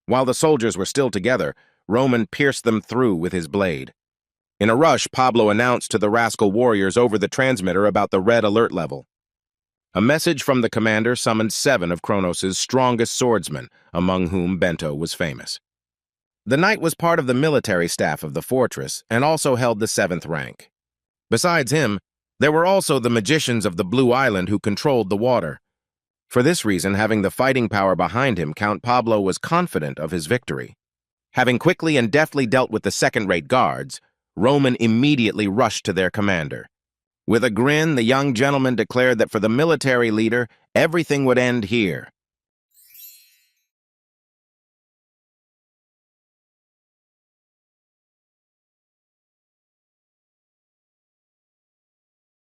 While the soldiers were still together, Roman pierced them through with his blade. In a rush, Pablo announced to the Rascal warriors over the transmitter about the red alert level. A message from the commander summoned 7 of Kronos' strongest swordsmen, among whom Bento was famous. The knight was part of the military staff of the fortress and also held the 7th rank. Besides him, there were also the magicians of the Blue Island who controlled the water. For this reason, having the fighting power behind him, Count Pablo was confident of his victory. Having quickly and deftly dealt with the second-rate guards, Roman immediately rushed to their commander. With a grin, the young gentleman declared that for the military leader, everything would end here.